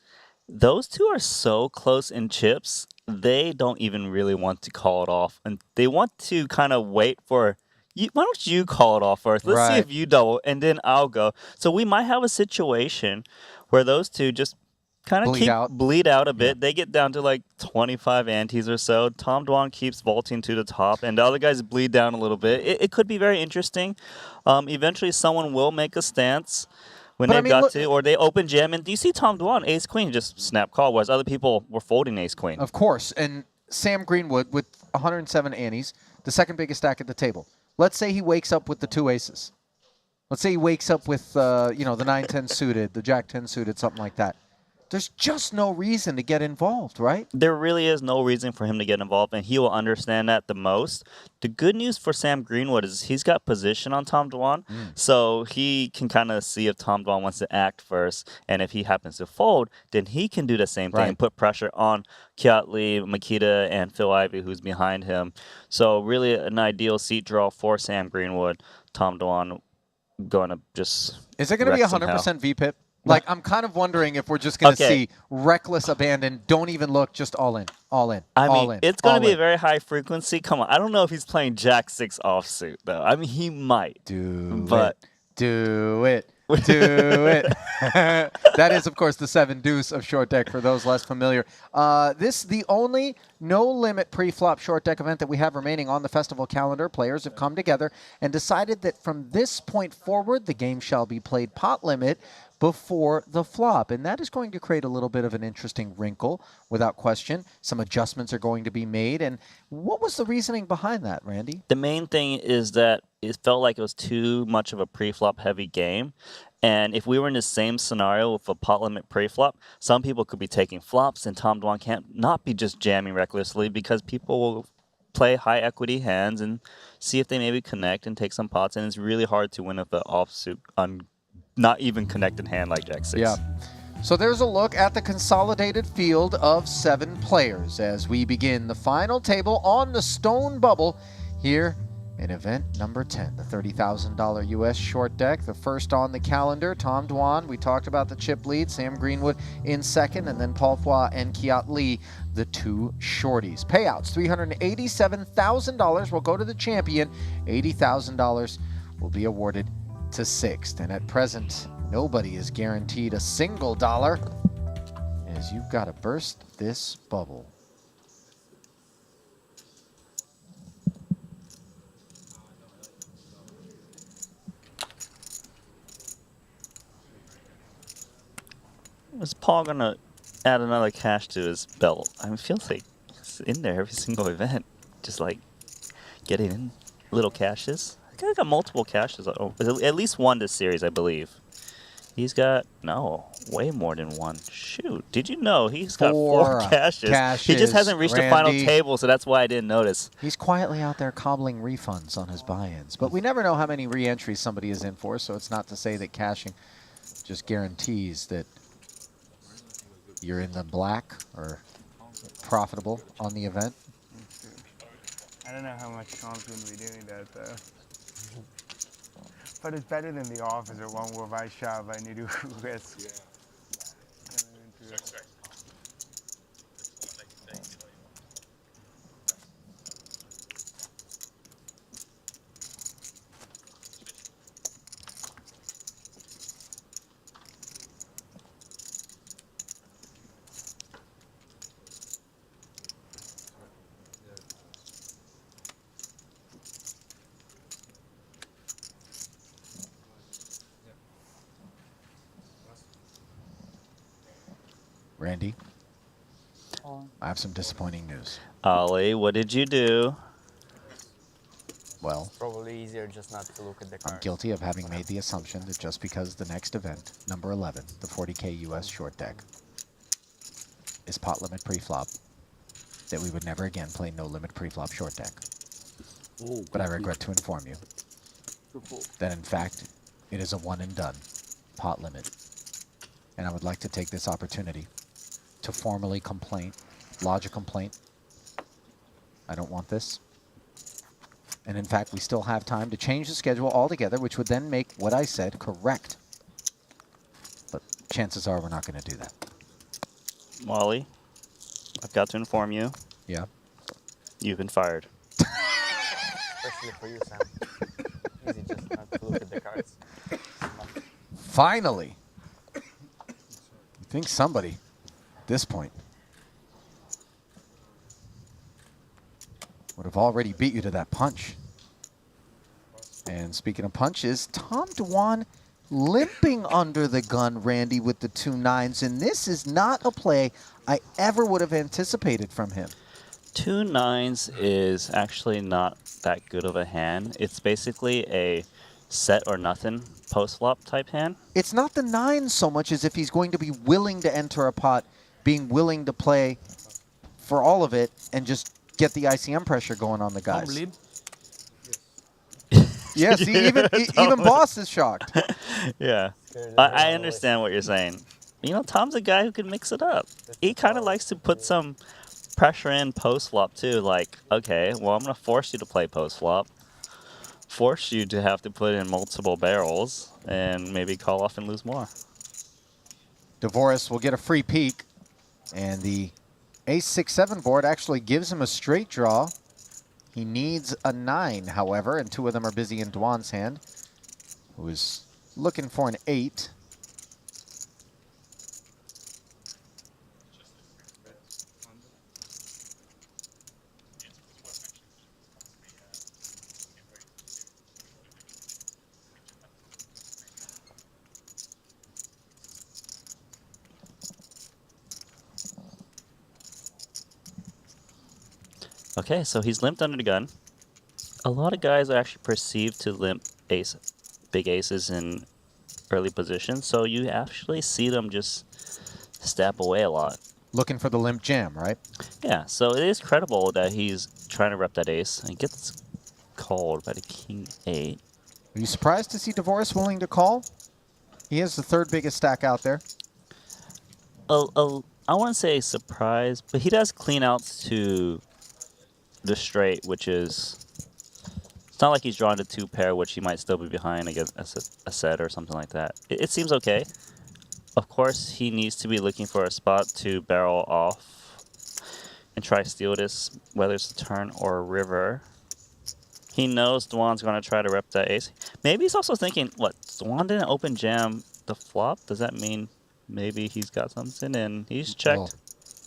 those two are so close in chips, they don't even really want to call it off. And they want to kind of wait for, why don't you call it off first? Let's see if you double, and then I'll go. So we might have a situation where those two just kind of bleed out a bit. Yeah. They get down to like 25 antes or so. Tom Dwan keeps vaulting to the top, and the other guys bleed down a little bit. It could be very interesting. Eventually, someone will make a stance when they've got to, or they open jam. And do you see Tom Dwan, ace-queen, just snap call, whereas other people were folding ace-queen? Of course, and Sam Greenwood with 107 antes, the second biggest stack at the table. Let's say he wakes up with the two aces. Let's say he wakes up with, the 9-10 suited, the Jack-10 suited, something like that. There's just no reason to get involved, right? There really is no reason for him to get involved, and he will understand that the most. The good news for Sam Greenwood is he's got position on Tom Dwan, so he can kind of see if Tom Dwan wants to act first, and if he happens to fold, then he can do the same thing and put pressure on Kiatli, Makita, and Phil Ivey, who's behind him. So really an ideal seat draw for Sam Greenwood. Tom Dwan going to just Is it going to be 100% VPIP? Like, I'm kind of wondering if we're just going to see reckless abandon, don't even look, just all in, all in, all in. It's going to be a very high frequency. Come on. I don't know if he's playing Jack-6 offsuit, though. I mean, he might. Do it. Do it. That is, of course, the 7-deuce of short deck for those less familiar. This the only no-limit pre-flop short deck event that we have remaining on the festival calendar. Players have come together and decided that from this point forward, the game shall be played pot limit before the flop. And that is going to create a little bit of an interesting wrinkle, without question. Some adjustments are going to be made. And what was the reasoning behind that, Randy? The main thing is that it felt like it was too much of a pre-flop heavy game. And if we were in the same scenario with a pot limit pre-flop, some people could be taking flops, and Tom Dwan can't not be just jamming recklessly, because people will play high equity hands and see if they maybe connect and take some pots. And it's really hard to win with an offsuit not even connected hand like Jack-6. Yeah. So there's a look at the consolidated field of 7 players as we begin the final table on the stone bubble here in event number 10, the $30,000 U.S. short deck. The first on the calendar, Tom Dwan. We talked about the chip lead. Sam Greenwood in second, and then Paul Foy and Kiatli, the two shorties. Payouts, $387,000 will go to the champion. $80,000 will be awarded to sixth. And at present, nobody is guaranteed a single dollar, as you've got to burst this bubble. Is Paul going to add another cash to his belt? I mean, it feels like it's in there every single event. Just like getting in little cashes. I think I got multiple caches. At least one this series, I believe. He's got, way more than one. Shoot, did you know he's got 4 caches? He just hasn't reached the final table, so that's why I didn't notice. He's quietly out there cobbling refunds on his buy-ins. But we never know how many re-entries somebody is in for, so it's not to say that cashing just guarantees that you're in the black or profitable on the event. I don't know how much Sean's going to be doing that though. But it's better than the officer one where I shove, I need to risk. Randy, I have some disappointing news. Ollie, what did you do? Well, Probably easier just not to look at the I'm cards. guilty of having made the assumption that just because the next event, number 11, the 40K US short deck, is pot limit pre-flop, that we would never again play no limit pre-flop short deck. But I regret to inform you that in fact, it is a one and done pot limit. And I would like to take this opportunity to formally lodge a complaint. I don't want this. And in fact, we still have time to change the schedule altogether, which would then make what I said correct. But chances are we're not going to do that. Molly, I've got to inform you, Yeah? you've been fired. Especially for you, Sam. Easy just not to look at the cards. Finally! You think somebody, at this point, would have already beat you to that punch. And speaking of punches, Tom Dwan limping under the gun, Randy, with the 2 9s. And this is not a play I ever would have anticipated from him. 2 9s is actually not that good of a hand. It's basically a set or nothing post-flop type hand. It's not the 9s so much as if he's going to be willing to enter a pot, being willing to play for all of it, and just get the ICM pressure going on the guys. Yes, even Boss is shocked. Yeah, I understand what you're saying. You know, Tom's a guy who can mix it up. He kind of likes to put some pressure in post-flop too. Like, okay, well, I'm going to force you to play post-flop. Force you to have to put in multiple barrels and maybe call off and lose more. Dvoris will get a free peek, and the ace-6-7 board actually gives him a straight draw. He needs a 9, however, and 2 of them are busy in Dwan's hand, who is looking for an 8. Okay, so he's limped under the gun. A lot of guys are actually perceived to limp big aces in early positions, so you actually see them just step away a lot. Looking for the limp jam, right? Yeah, so it is credible that he's trying to rep that ace and gets called by the king 8. Are you surprised to see Dvoris willing to call? He has the 3rd biggest stack out there. I wouldn't say surprise, but he does clean outs to the straight, which is... It's not like he's drawn to 2 pair, which he might still be behind against a set or something like that. It seems okay. Of course, he needs to be looking for a spot to barrel off and try to steal this, whether it's a turn or a river. He knows Dwan's going to try to rep that ace. Maybe he's also thinking, what, Dwan didn't open jam the flop? Does that mean maybe he's got something and he's checked? Well,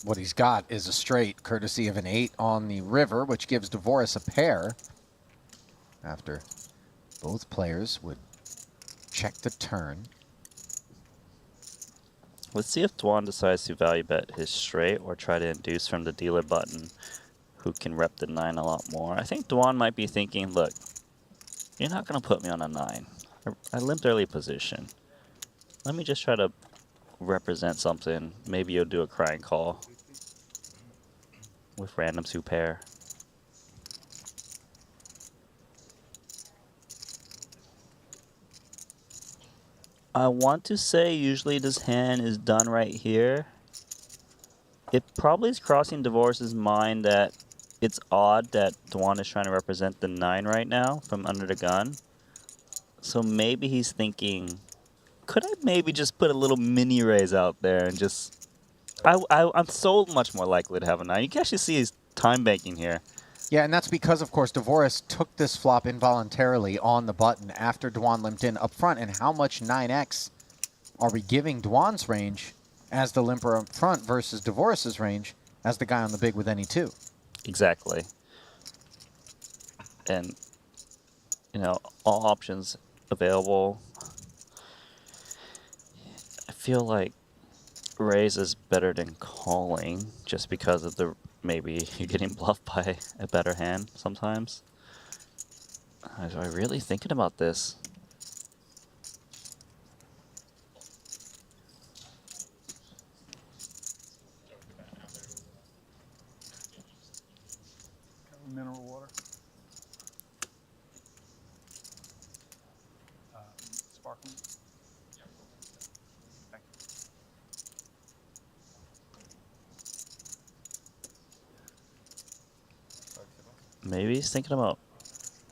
what he's got is a straight, courtesy of an 8 on the river, which gives Dvoris a pair. After both players would check the turn. Let's see if Dwan decides to value bet his straight or try to induce from the dealer button, who can rep the 9 a lot more. I think Dwan might be thinking, look, you're not going to put me on a 9. I limped early position. Let me just try to represent something. Maybe you'll do a crying call with random 2 pair. I want to say usually this hand is done right here. It probably is crossing Divorce's mind that it's odd that Dwan is trying to represent the 9 right now from under the gun. So maybe he's thinking, could I maybe just put a little mini raise out there and just... I'm so much more likely to have a 9. You can actually see he's time banking here. Yeah, and that's because, of course, Dvoris took this flop involuntarily on the button after Dwan limped in up front. And how much 9x are we giving Dwan's range as the limper up front versus Dvoris's range as the guy on the big with any 2? Exactly. And, you know, all options available. I feel like raise is better than calling just because of the maybe you're getting bluffed by a better hand sometimes. Was I really thinking about this? Mineral water. Sparkling. Thank you. Maybe he's thinking about...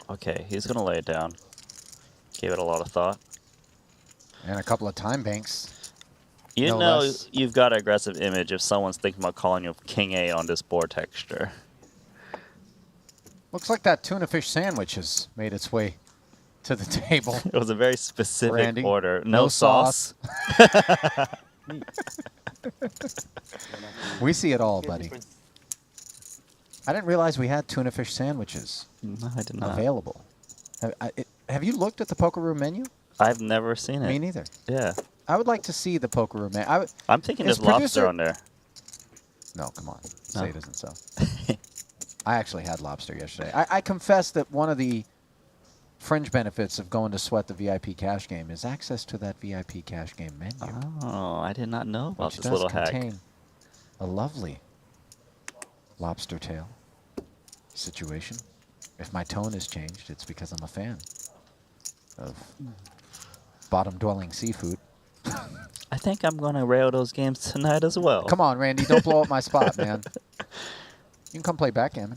Okay, he's going to lay it down. Gave it a lot of thought. And a couple of time banks. You No know less. you've got an aggressive image if someone's thinking about calling you King 8 on this board texture. Looks like that tuna fish sandwich has made its way to the table. It was a very specific Randy, order. no No sauce. We see it all, buddy. I didn't realize we had tuna fish sandwiches No, I did not. available. Have you looked at the poker room menu? I've never seen it. Me neither. Yeah. I would like to see the poker room menu. I'm thinking Is there's lobster producer- on there. No, come on. No. Say it isn't so. I actually had lobster yesterday. I confess that one of the fringe benefits of going to sweat the VIP cash game is access to that VIP cash game menu. Oh, I did not know about which this does little hack. contain a lovely lobster tail situation. If my tone has changed, it's because I'm a fan of bottom-dwelling seafood. I think I'm going to rail those games tonight as well. Come on, Randy, don't blow up my spot, man. You can come play backgammon.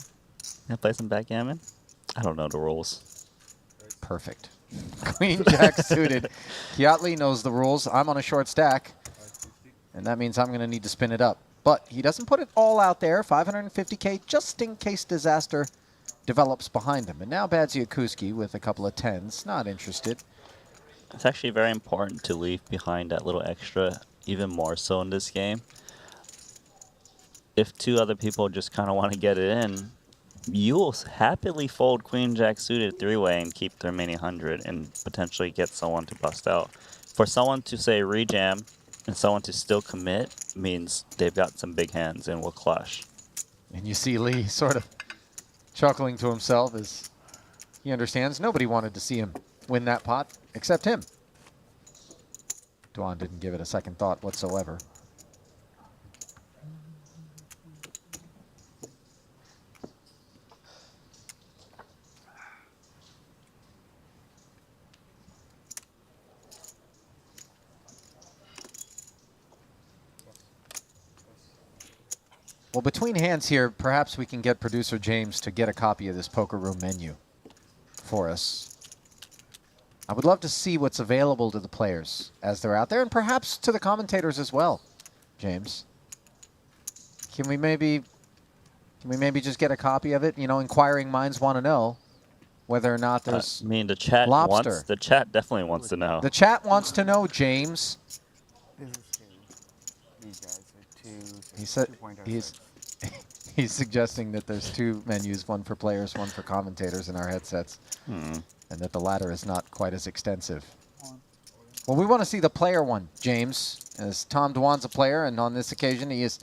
Can I play some backgammon? I don't know the rules. Perfect. Queen Jack suited. Kiatley knows the rules. I'm on a short stack, and that means I'm going to need to spin it up. But he doesn't put it all out there. 550K just in case disaster develops behind him. And now Badziakuski with a couple of 10s. Not interested. It's actually very important to leave behind that little extra, even more so in this game. If 2 other people just kind of want to get it in, you'll happily fold Queen Jack suited 3-way and keep the remaining 100 and potentially get someone to bust out. For someone to say rejam and someone to still commit means they've got some big hands and will clutch. And you see Lee sort of chuckling to himself as he understands nobody wanted to see him win that pot except him. Dwan didn't give it a second thought whatsoever. Well, between hands here, perhaps we can get producer James to get a copy of this poker room menu for us. I would love to see what's available to the players as they're out there, and perhaps to the commentators as well. James, can we maybe just get a copy of it? You know, inquiring minds want to know whether or not there's I mean, the chat lobster. wants. The chat definitely wants to know. The chat wants to know, James. This is two. These guys are two. So He said 2.06. he's suggesting that there's 2 menus, one for players, one for commentators in our headsets, and that the latter is not quite as extensive. Well, we want to see the player one, James, as Tom Dwan's a player, and on this occasion he is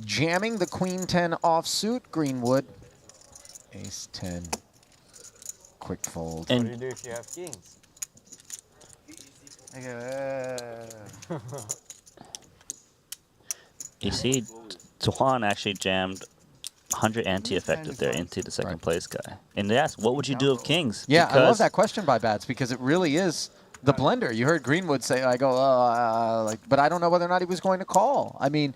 jamming the Queen 10 offsuit, Greenwood, Ace 10, quick fold. What And do you do if you have kings? I go, you see, Tuan actually jammed 100 anti-effective there into the second Right. place guy. And they asked, what would you do of kings? Yeah, I love Because that question by Bats because it really is the blender. You heard Greenwood say, I go, but I don't know whether or not he was going to call. I mean,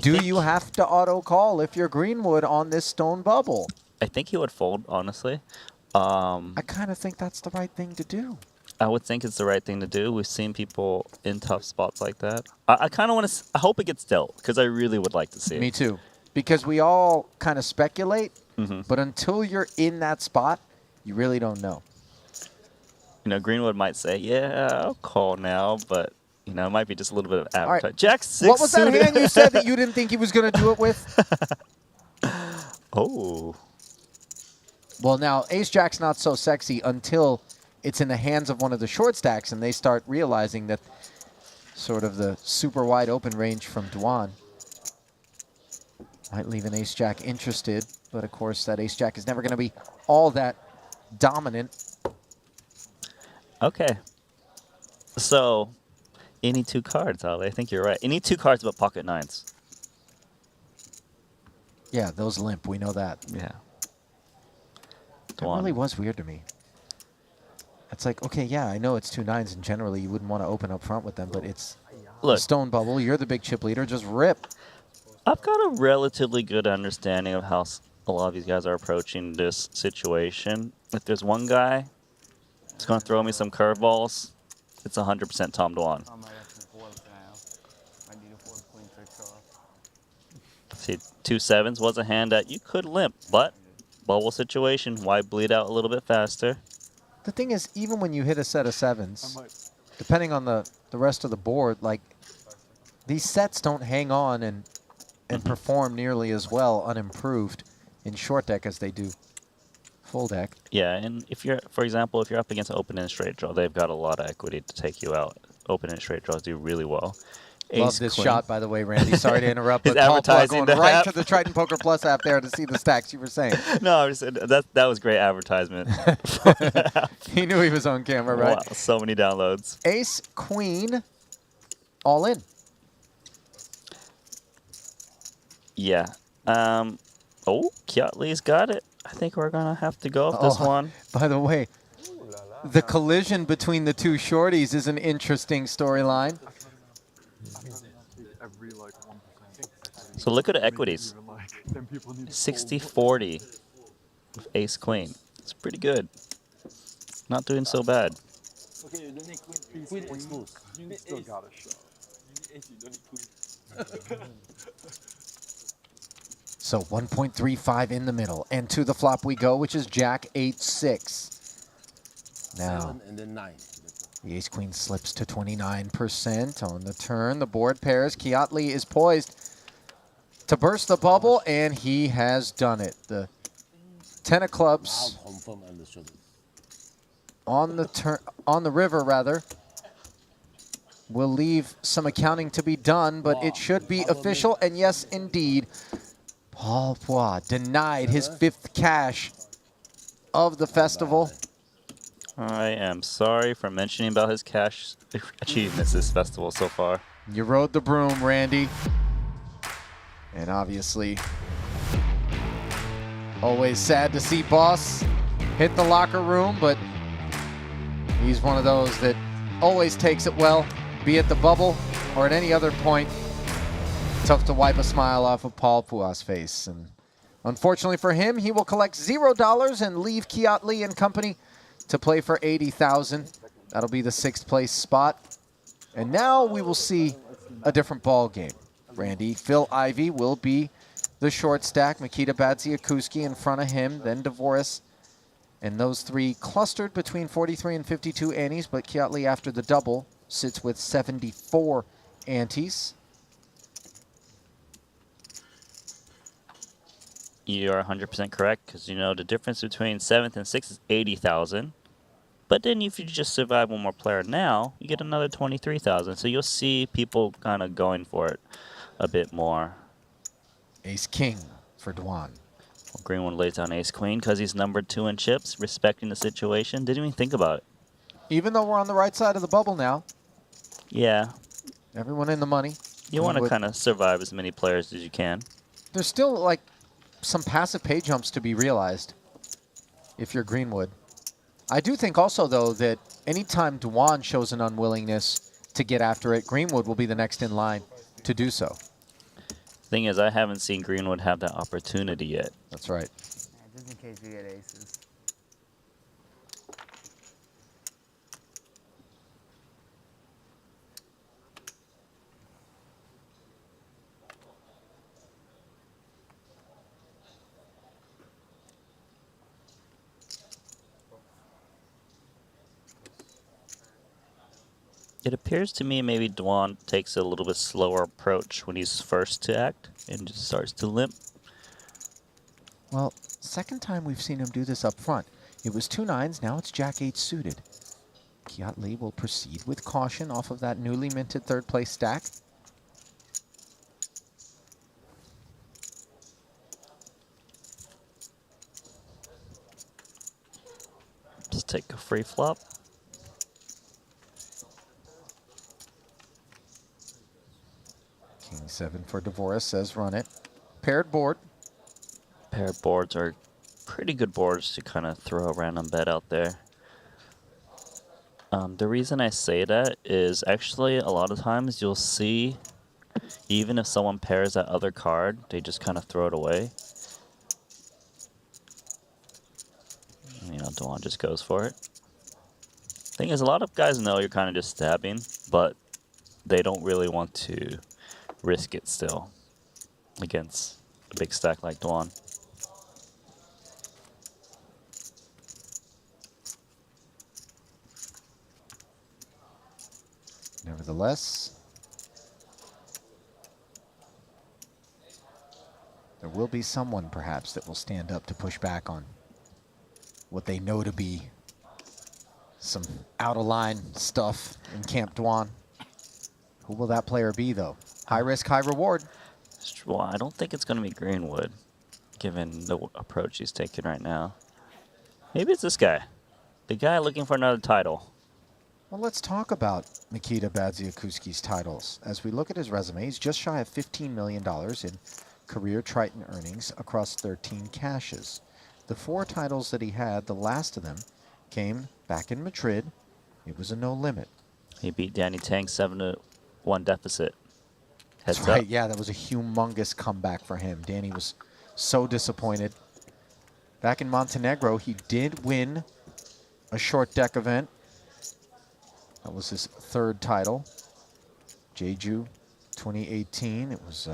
do you have to auto call if you're Greenwood on this stone bubble? I think he would fold, honestly. I kind of think that's the right thing to do. I would think it's the right thing to do. We've seen people in tough spots like that. I kind of want to. I hope it gets dealt because I really would like to see it. Me too. Because we all kind of speculate, but until you're in that spot, you really don't know. You know, Greenwood might say, "Yeah, I'll call now," but you know, it might be just a little bit of All advertising. right. Jack 6 What was that suited. hand you said that you didn't think he was going to do it with? Oh. Well, now, Ace-Jack's not so sexy until it's in the hands of one of the short stacks and they start realizing that sort of the super wide open range from Dwan might leave an Ace-Jack interested. But, of course, that Ace-Jack is never going to be all that dominant. Okay. So, you need 2 cards, Ali. I think you're right. You need 2 cards but pocket 9s. Yeah, those limp. We know that. Yeah. That really was weird to me. It's like, okay, yeah, I know it's 2 9s, and generally you wouldn't want to open up front with them, but it's a stone bubble. You're the big chip leader. Just rip. I've got a relatively good understanding of how a lot of these guys are approaching this situation. If there's one guy who's going to throw me some curveballs, it's 100% Tom Dwan. See, 2 7s was a hand that you could limp, but bubble situation, why bleed out a little bit faster? The thing is, even when you hit a set of 7s, depending on the rest of the board, like, these sets don't hang on and perform nearly as well unimproved in short deck as they do full deck. Yeah, and if you're, for example, if you're up against open and straight draw, they've got a lot of equity to take you out. Open and straight draws do really well. Love this shot, by the way, Randy. Sorry to interrupt, He's but Paul Plug advertising going the right app. to the Triton Poker Plus app there to see the stacks you were saying. No, I just said that was great advertisement. He knew he was on camera, right? Wow, so many downloads. Ace, Queen, all in. Yeah. Oh, Kiatli's got it. I think we're going to have to go off this one. By the way, the collision between the 2 shorties is an interesting storyline. So look at the equities. 60-40 with Ace Queen. It's pretty good. Not doing so bad. Okay, you don't need queen. Queen exposed. You still got a shot. You need ace, you don't need queen. So 1.35 in the middle. And to the flop we go, which is Jack 8-6. Now, 7 and then 9. the ace-queen slips to 29% on the turn. The board pairs. Kiatli is poised to burst the bubble, and he has done it. The 10 of clubs on the river, rather, will leave some accounting to be done, but it should be official. And yes, indeed, Paul Poix denied his 5th cash of the festival. I am sorry for mentioning about his cash achievements this festival so far. You rode the broom, Randy. And obviously, always sad to see Boss hit the locker room, but he's one of those that always takes it well, be it the bubble or at any other point. Tough to wipe a smile off of Paul Poix's face. And unfortunately for him, he will collect $0 and leave Kiatli and company to play for $80,000. That'll be the 6th place spot. And now we will see a different ball game. Randy, Phil Ivey will be the short stack. Mikita Badziakuski in front of him, then Dvoris. And those 3 clustered between 43 and 52 antes, but Kiatli after the double sits with 74 antes. You're 100% correct, because you know the difference between 7th and 6th is 80,000. But then if you just survive one more player now, you get another 23,000. So you'll see people kind of going for it a bit more. Ace-King for Dwan. Well, Greenwood lays down Ace-Queen because he's number 2 in chips, respecting the situation. Didn't even think about it. Even though we're on the right side of the bubble now. Yeah. Everyone in the money. You want to kind of survive as many players as you can. There's still, like, some passive pay jumps to be realized if you're Greenwood. I do think also, though, that anytime Dwan shows an unwillingness to get after it, Greenwood will be the next in line to do so. Thing is, I haven't seen Greenwood have that opportunity yet. That's right. Yeah, just in case you get aces. It appears to me maybe Dwan takes a little bit slower approach when he's first to act and just starts to limp. Well, second time we've seen him do this up front. It was 2 9s, now it's Jack 8 suited. Kiatley will proceed with caution off of that newly minted third place stack. Just take a free flop. King 7 for Dvorak says run it. Paired board. Paired boards are pretty good boards to kind of throw a random bet out there. The reason I say that is actually a lot of times you'll see, even if someone pairs that other card, they just kind of throw it away. You know, Dwan just goes for it. Thing is, a lot of guys know you're kind of just stabbing, but they don't really want to risk it still against a big stack like Dwan. Nevertheless, there will be someone perhaps that will stand up to push back on what they know to be some out-of-line stuff in Camp Dwan. Who will that player be, though? High risk, high reward. Well, I don't think it's going to be Greenwood, given the approach he's taking right now. Maybe it's this guy. The guy looking for another title. Well, let's talk about Nikita Badziakuski's titles. As we look at his resume, he's just shy of $15 million in career Triton earnings across 13 caches. The 4 titles that he had, the last of them, came back in Madrid. It was a no limit. He beat Danny Tang 7-1 deficit. Heads That's right, up. yeah, that was a humongous comeback for him. Danny was so disappointed. Back in Montenegro, he did win a short deck event. That was his 3rd title. Jeju 2018, it was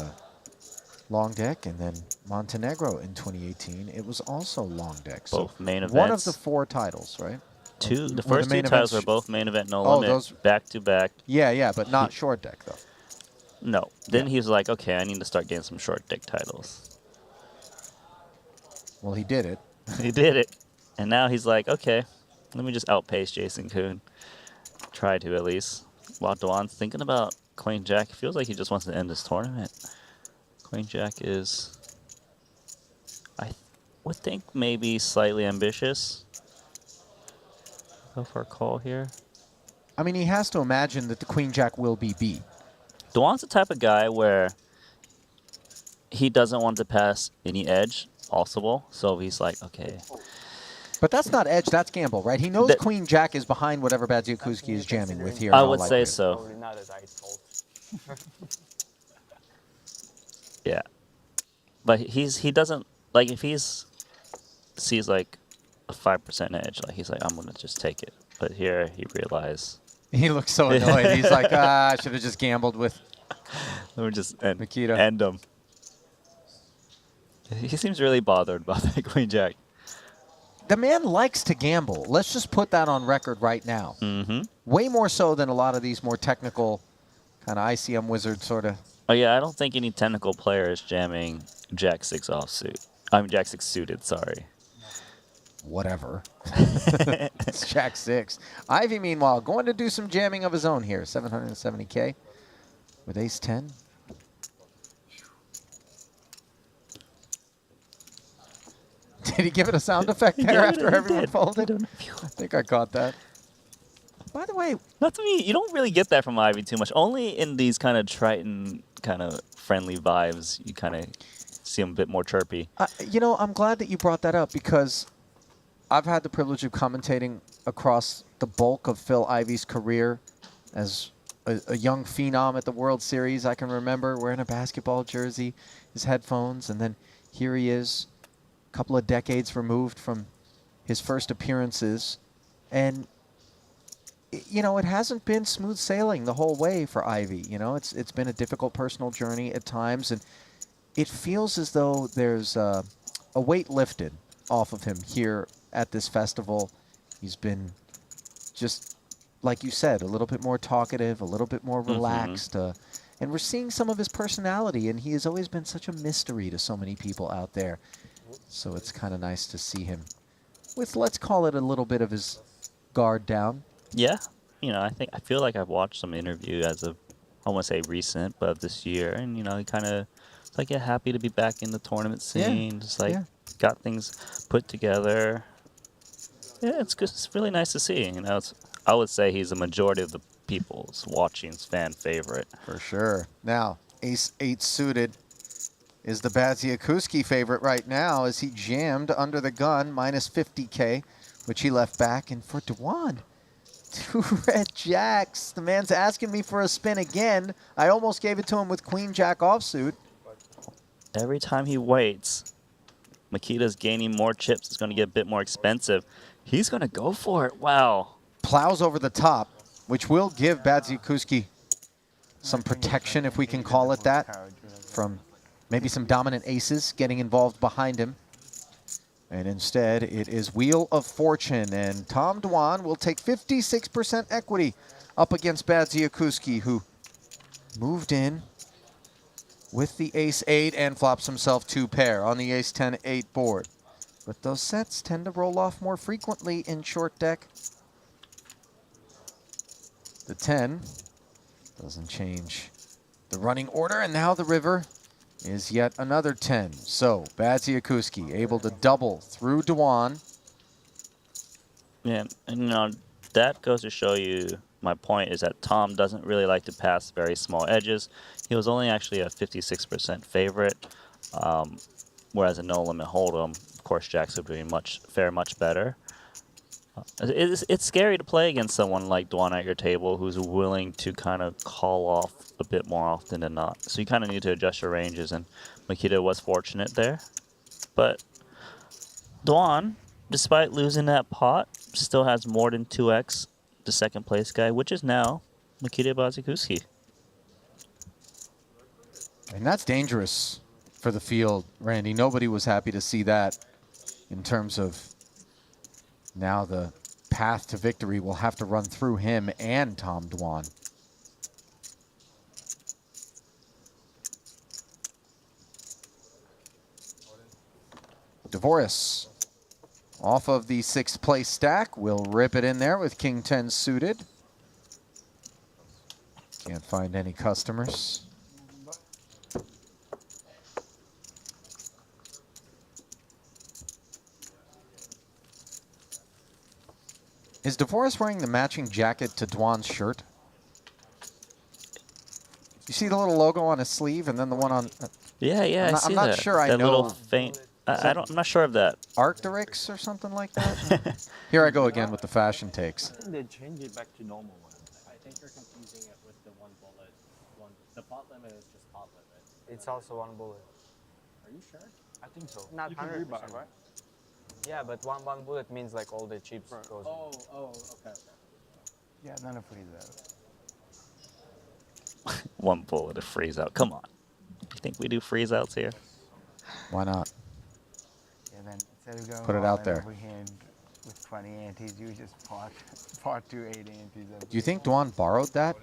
long deck, and then Montenegro in 2018, it was also long deck. Both so main events. One of the 4 titles, right? The first 2 titles were both main event, no limit, those back to back. Yeah, but not short deck though. No. Then he was like, okay, I need to start getting some short deck titles. Well, he did it. He did it. And now he's like, okay, let me just outpace Jason Kuhn. Try to, at least. While Dwan's thinking about Queen Jack, it feels like he just wants to end this tournament. Queen Jack is, I would think, maybe slightly ambitious. Go for a call here. I mean, he has to imagine that the Queen Jack will be beat. Dwan's the type of guy where he doesn't want to pass any edge possible, so he's like, okay. But that's not edge, that's gamble, right? He knows Queen Jack is behind whatever Badziakuski is jamming with here. I would say so. Probably not as I told. Yeah. But he doesn't, like, if he's sees like a 5% edge, like he's like, I'm gonna just take it. But here he realized He looks so annoyed. He's like, I should have just gambled with we're just Nikita. end him. He seems really bothered about that Queen Jack. The man likes to gamble. Let's just put that on record right now. Mm-hmm. Way more so than a lot of these more technical kind of ICM wizard sort of. Oh yeah, I don't think any technical player is jamming Jack 6 offsuit. I mean Jack 6 suited, sorry. Whatever. It's Jack 6. Ivy, meanwhile, going to do some jamming of his own here. 770K with ace 10. Did he give it a sound effect there after everyone folded? I think I caught that. By the way, not to me, you don't really get that from Ivy too much. Only in these kind of Triton kind of friendly vibes, you kind of see him a bit more chirpy. you know, I'm glad that you brought that up because I've had the privilege of commentating across the bulk of Phil Ivey's career as a young phenom at the World Series. I can remember wearing a basketball jersey, his headphones, and then here he is, a couple of decades removed from his first appearances. And, you know, it hasn't been smooth sailing the whole way for Ivey. You know, it's been a difficult personal journey at times, and it feels as though there's a weight lifted off of him here at this festival. He's been just, like you said, a little bit more talkative, a little bit more relaxed. And we're seeing some of his personality, and he has always been such a mystery to so many people out there. So it's kind of nice to see him with, let's call it, a little bit of his guard down. Yeah. You know, I feel like I've watched some interview as of, I won't say recent, but of this year. And, you know, he kind of, it's like, yeah, happy to be back in the tournament scene. Just like, got things put together. Yeah, it's good. It's really nice to see. You know, I would say he's the majority of the people's watching's fan favorite. For sure. Now, ace-8 suited is the Badziakuski favorite right now as he jammed under the gun, minus 50K, which he left back. And for Dwan, 2 red jacks. The man's asking me for a spin again. I almost gave it to him with queen jack offsuit. Every time he waits, Makita's gaining more chips. It's going to get a bit more expensive. He's going to go for it. Wow. Plows over the top, which will give Badziakuski some protection, if we can call it that, from maybe some dominant aces getting involved behind him. And instead, it is Wheel of Fortune, and Tom Dwan will take 56% equity up against Badziakuski, who moved in with the ace-8 and flops himself 2 pair on the ace-10-8 board. But those sets tend to roll off more frequently in short deck. The 10 doesn't change the running order, and now the river is yet another 10. So Badziakuski able to double through Dwan. Yeah, and you know, that goes to show you my point is that Tom doesn't really like to pass very small edges. He was only actually a 56% favorite, whereas a no limit hold'em, of course, Jacks would be fare much better. It's scary to play against someone like Dwan at your table who's willing to kind of call off a bit more often than not. So you kind of need to adjust your ranges, and Makita was fortunate there. But Dwan, despite losing that pot, still has more than 2x the second place guy, which is now Makita Badziakuski. And that's dangerous for the field, Randy. Nobody was happy to see that in terms of now the path to victory will have to run through him and Tom Dwan. Dvoris off of the 6th place stack will rip it in there with King 10 suited. Can't find any customers. Is Dvoris wearing the matching jacket to Dwan's shirt? You see the little logo on his sleeve and then the one on... Yeah, I'm I see not that. sure I that know. Little faint. I'm not sure of that. Arcturix or something like that? Here I go again with the fashion takes. I think they changed it back to normal one. I think you're confusing it with the 1 bullet. The pot limit is just pot limit. It's also 1 bullet. Are you sure? I think so. Not you can 100%. rebuy, right? Yeah, but one bullet means like all the chips goes. Okay. Yeah, none of freeze out. 1 bullet to freeze out. Come on. You think we do freeze outs here? Why not? Yeah, then instead of going Put it all out in there. overhand with 20 antes, you just pot 2 8 antes. Do you think Dwan borrowed that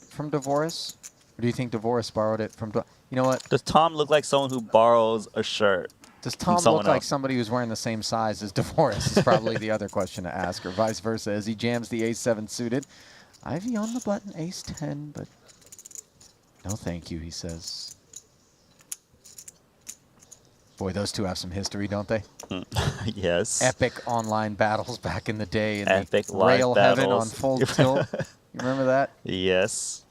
from Dvoris? Or do you think Dvoris borrowed it from Dwan? You know what? Does Tom look like someone who borrows a shirt? Does Tom someone look like else? somebody who's wearing the same size as Dvoris is probably the other question to ask, or vice versa, as he jams the ace-7 suited. Ivy on the button, ace-10, but no thank you, he says. Boy, those two have some history, don't they? Yes. Epic online battles back in the day in Epic the live rail heaven on battles. full tilt. You remember that? Yes.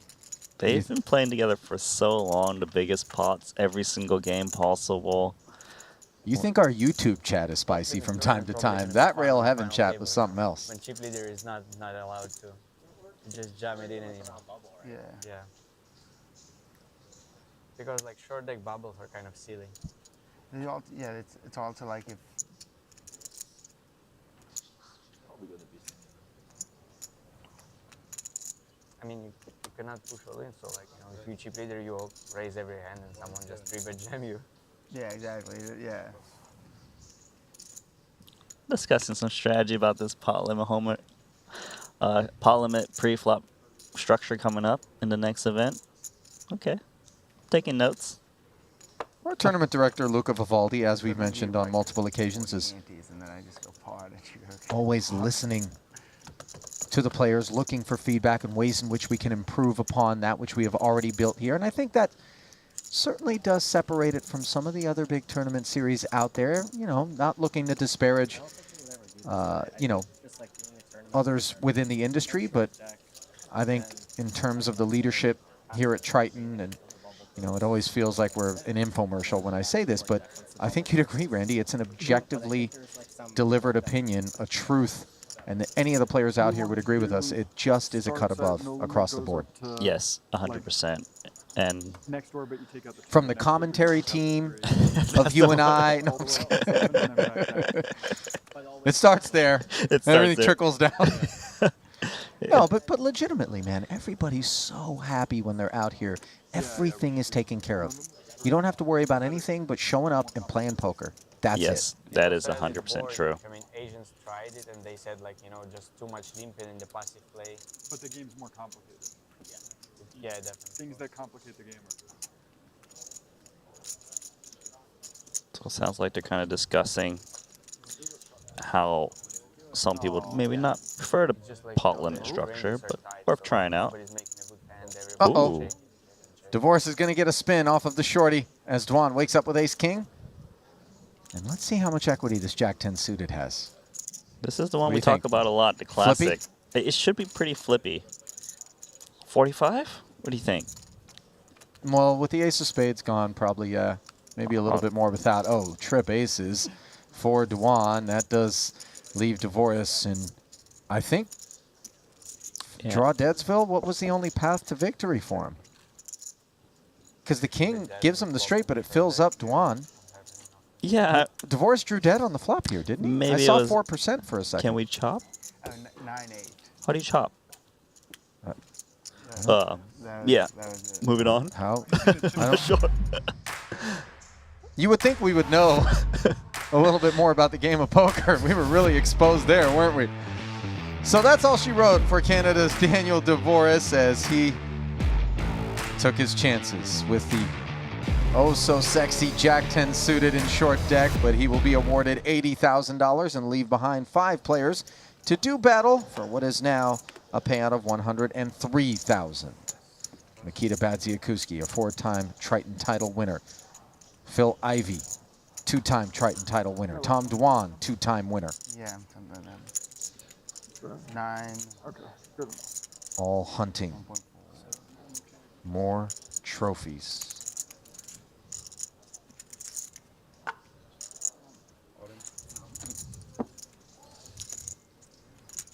They've been playing together for so long, the biggest pots, every single game possible. You think our YouTube chat is spicy from time to time. That Rail Heaven chat was something else. When chip leader is not allowed to, you just jam it in and Yeah. yeah. Because like short deck bubbles are kind of silly. Yeah, it's also like if I mean, you cannot push all in, so like, you know, if you chip leader, you raise every hand and someone just 3-bet jam you. yeah, exactly. Yeah. Discussing some strategy about this pot limit pre-flop structure coming up in the next event. Okay, taking notes. Our tournament director, Luca Vivaldi, as we've mentioned on multiple occasions, is Antes, and then I just go part at you. Okay. always listening to the players, looking for feedback and ways in which we can improve upon that which we have already built here. And I think that certainly does separate it from some of the other big tournament series out there. You know, not looking to disparage, you know, others within the industry, but I think in terms of the leadership here at Triton, and you know, it always feels like we're an infomercial when I say this, but I think you'd agree, Randy, it's an objectively delivered opinion, a truth, and that any of the players out here would agree with us. It just is a cut above across the board. Yes, 100%. And Next door, but you take out the From the commentary team of you and I. No, I'm just kidding. It starts there. It starts Everything there. trickles down. No, but legitimately, man, everybody's so happy when they're out here. Everything is taken care of. You don't have to worry about anything but showing up and playing poker. That's yes, it. that is Said it 100% before, true. I mean, Asians tried it and they said like, you know, just too much limping in the passive play. But the game's more complicated. Yeah, definitely. Things that complicate the game are good. So it sounds like they're kind of discussing how some people maybe not prefer the Just like, pot you know, limit the structure, ranges are but tight, worth so trying out. everybody's making a good hand, everybody's Uh-oh. checking. Divorce is going to get a spin off of the shorty as Dwan wakes up with ace-king. And let's see how much equity this Jack-10 suited has. This is the What one do we you talk think? about a lot, the classic. It should be pretty flippy. 45? What do you think? Well, with the ace of spades gone, probably maybe a little bit more without. Oh, trip aces for Dwan. That does leave Divorce. And I think draw Deadsville, what was the only path to victory for him? Because the king gives him the straight, but it fills up Dwan. Yeah. Divorce drew dead on the flop here, didn't he? Maybe I it saw was- 4% for a second. Can we chop? 9-8. How do you chop? That was- Yeah. That was it. Moving on. How? I don't, Sure. you would think we would know a little bit more about the game of poker. We were really exposed there, weren't we? So that's all she wrote for Canada's Daniel Divorce as he took his chances with the oh-so-sexy Jack-10 suited in short deck, but he will be awarded $80,000 and leave behind 5 players to do battle for what is now a payout of $103,000. Nikita Badziakuski, a 4-time Triton title winner. Phil Ivey, 2-time Triton title winner. Tom Dwan, 2-time winner. Yeah, something like that. 9. Okay, good enough. All hunting 1.4. more trophies.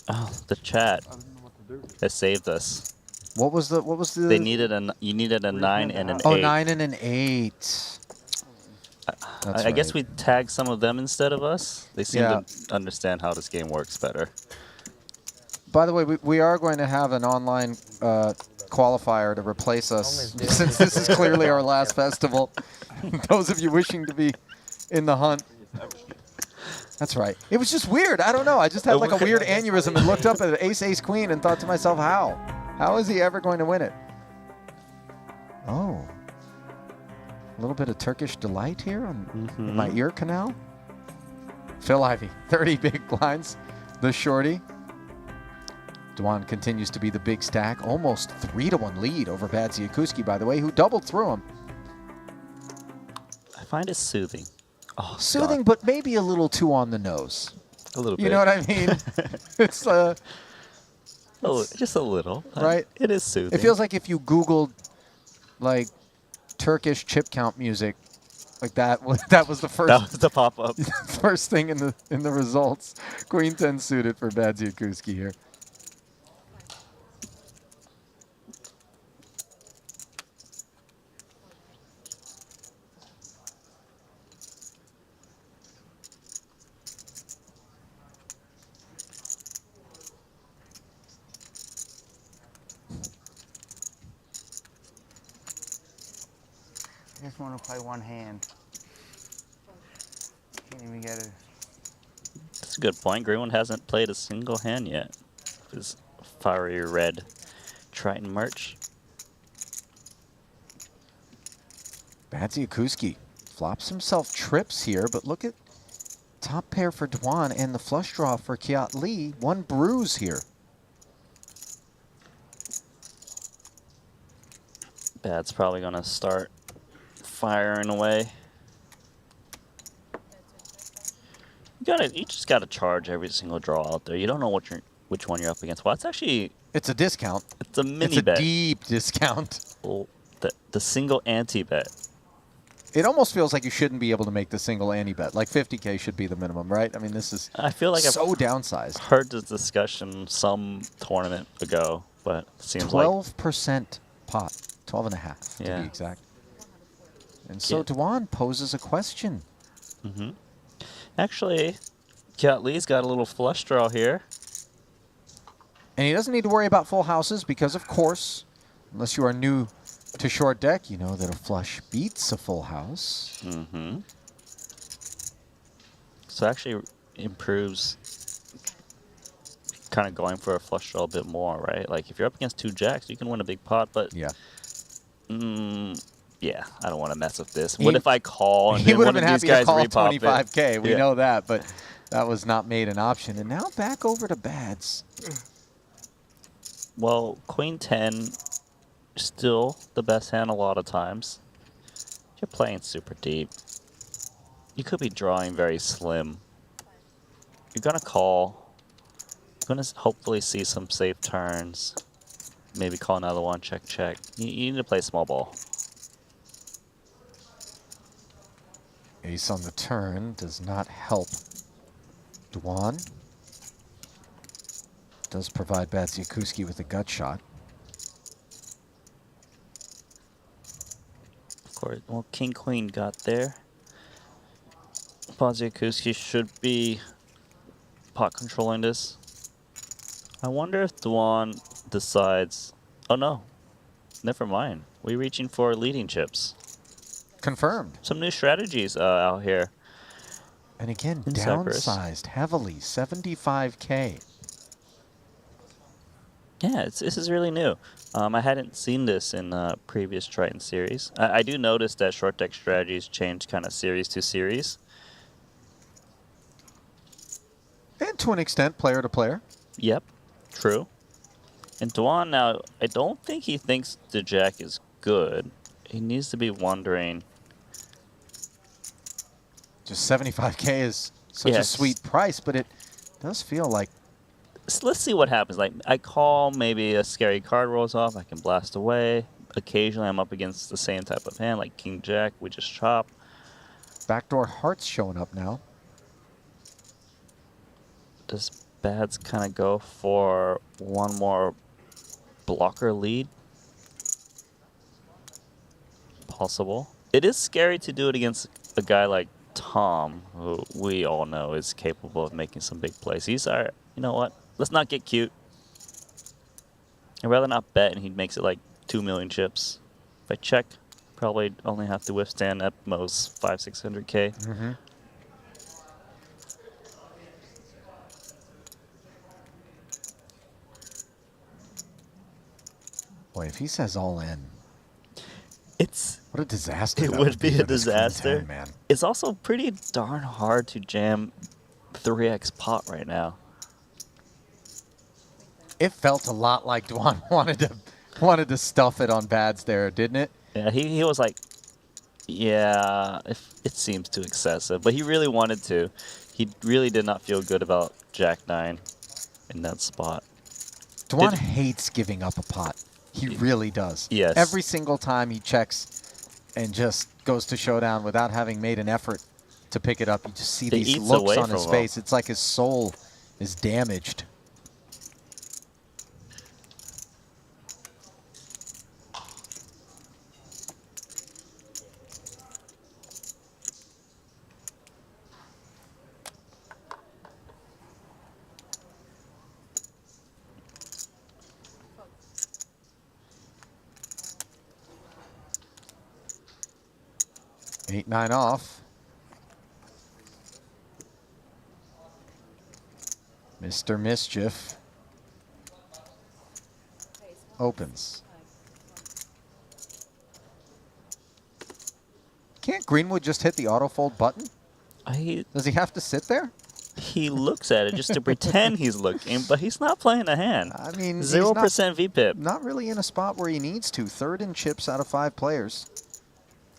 Oh, the chat I didn't know what to do. has saved us. What was the They needed you needed a 9 and an 8. Oh, 9 and an 8. That's I guess right. we tagged some of them instead of us. They seem Yeah. to understand how this game works better. By the way, we are going to have an online qualifier to replace us since this is clearly our last festival. Those of you wishing to be in the hunt. That's right. It was just weird. I don't know. I just had like a weird aneurysm and looked up at ace, ace, queen and thought to myself, how? How is he ever going to win it? Oh. A little bit of Turkish delight here in my ear canal. Phil Ivey, 30 big blinds. The shorty. Dwan continues to be the big stack. Almost 3-1 lead over Badziakuski, by the way, who doubled through him. I find it soothing. Oh, Soothing, God. but maybe a little too on the nose. A little bit. You know what I mean? It's just a little. Right? It is soothing. It feels like if you Googled like Turkish chip count music, Like that was the first That was the pop-up. first thing in the results. Queen 10 suited for Badziakuski here. I just want to play one hand. Can't even get it. That's a good point. Greenwood hasn't played a single hand yet. His fiery red Triton merch. Badziakuski flops himself trips here, but look at top pair for Dwan and the flush draw for Kiat Lee. One bruise here. Bad's probably going to start firing away. You just gotta charge every single draw out there. You don't know which one you're up against. Well, it's actually It's a discount. it's a mini It's a bet. deep discount. Well, the single anti bet. It almost feels like you shouldn't be able to make the single anti-bet. Like 50K should be the minimum, right? I mean, this is I feel like so I've downsized. heard this discussion some tournament ago, but it seems like 12% pot. 12 and a half, to Yeah. be exact. And so Yeah. Dwan poses a question. actually Kiat Lee's got a little flush draw here. And he doesn't need to worry about full houses because, of course, unless you are new to short deck, you know that a flush beats a full house. So actually improves kind of going for a flush draw a bit more, right? Like if you're up against two jacks, you can win a big pot, but Yeah. yeah, I don't want to mess with this. What if I call and He then would have one been of these happy to guys call repop it? 25K. We Yeah. know that, but that was not made an option. And now back over to Bads. Well, Queen 10 still the best hand a lot of times. You're playing super deep. You could be drawing very slim. You're gonna call. You're gonna hopefully see some safe turns. Maybe call another one, check, check. You need to play small ball. Ace on the turn does not help Dwan. Does provide Badziakuski with a gut shot. Of course, well, King Queen got there. Badziakuski should be pot controlling this. I wonder if Dwan decides. Oh no, never mind. We're reaching for leading chips. Confirmed. Some new strategies out here. And again, In Cyprus. downsized heavily, 75K. Yeah, this is really new. I hadn't seen this in previous Triton series. I do notice that short deck strategies change kind of series to series. And to an extent, player to player. Yep, true. And Dwan now, I don't think he thinks the jack is good. He needs to be wondering. Just 75K is such a Yes. sweet price, but it does feel like Let's see what happens. Like, I call, maybe a scary card rolls off, I can blast away. Occasionally I'm up against the same type of hand, like King Jack, we just chop. backdoor hearts showing up now. Does Bads kind of go for one more blocker lead? Possible. It is scary to do it against a guy like Tom, who we all know is capable of making some big plays. He's our, you know what? Let's not get cute. I'd rather not bet and he makes it like 2 million chips. If I check, probably only have to withstand at most 500-600K. Boy, if he says all in, It's what a disaster. It that would be for a this Queen disaster. 10, man. It's also pretty darn hard to jam 3x pot right now. It felt a lot like Dwan wanted to stuff it on Bads there, didn't it? Yeah, he was like, yeah, it seems too excessive, but he really wanted to. He really did not feel good about Jack 9 in that spot. Dwan Did- hates giving up a pot. He really does. Yes. Every single time he checks and just goes to showdown without having made an effort to pick it up. You just see It these eats looks away on his from him. face. It's like his soul is damaged. Eight, 9 off. Mr. Mischief opens. Can't Greenwood just hit the autofold button? Does he have to sit there? He looks at it just to pretend he's looking, but he's not playing the hand. I mean, 0% VPIP. Not really in a spot where he needs to. Third in chips out of 5 players.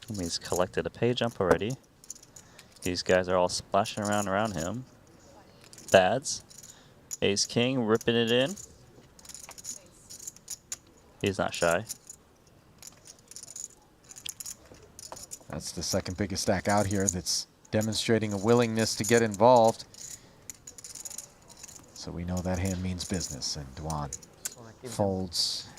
I mean, he's collected a pay jump already. These guys are all splashing around him. Bads. Ace King ripping it in. He's not shy. That's the second biggest stack out here that's demonstrating a willingness to get involved. So we know that hand means business, and Duan folds.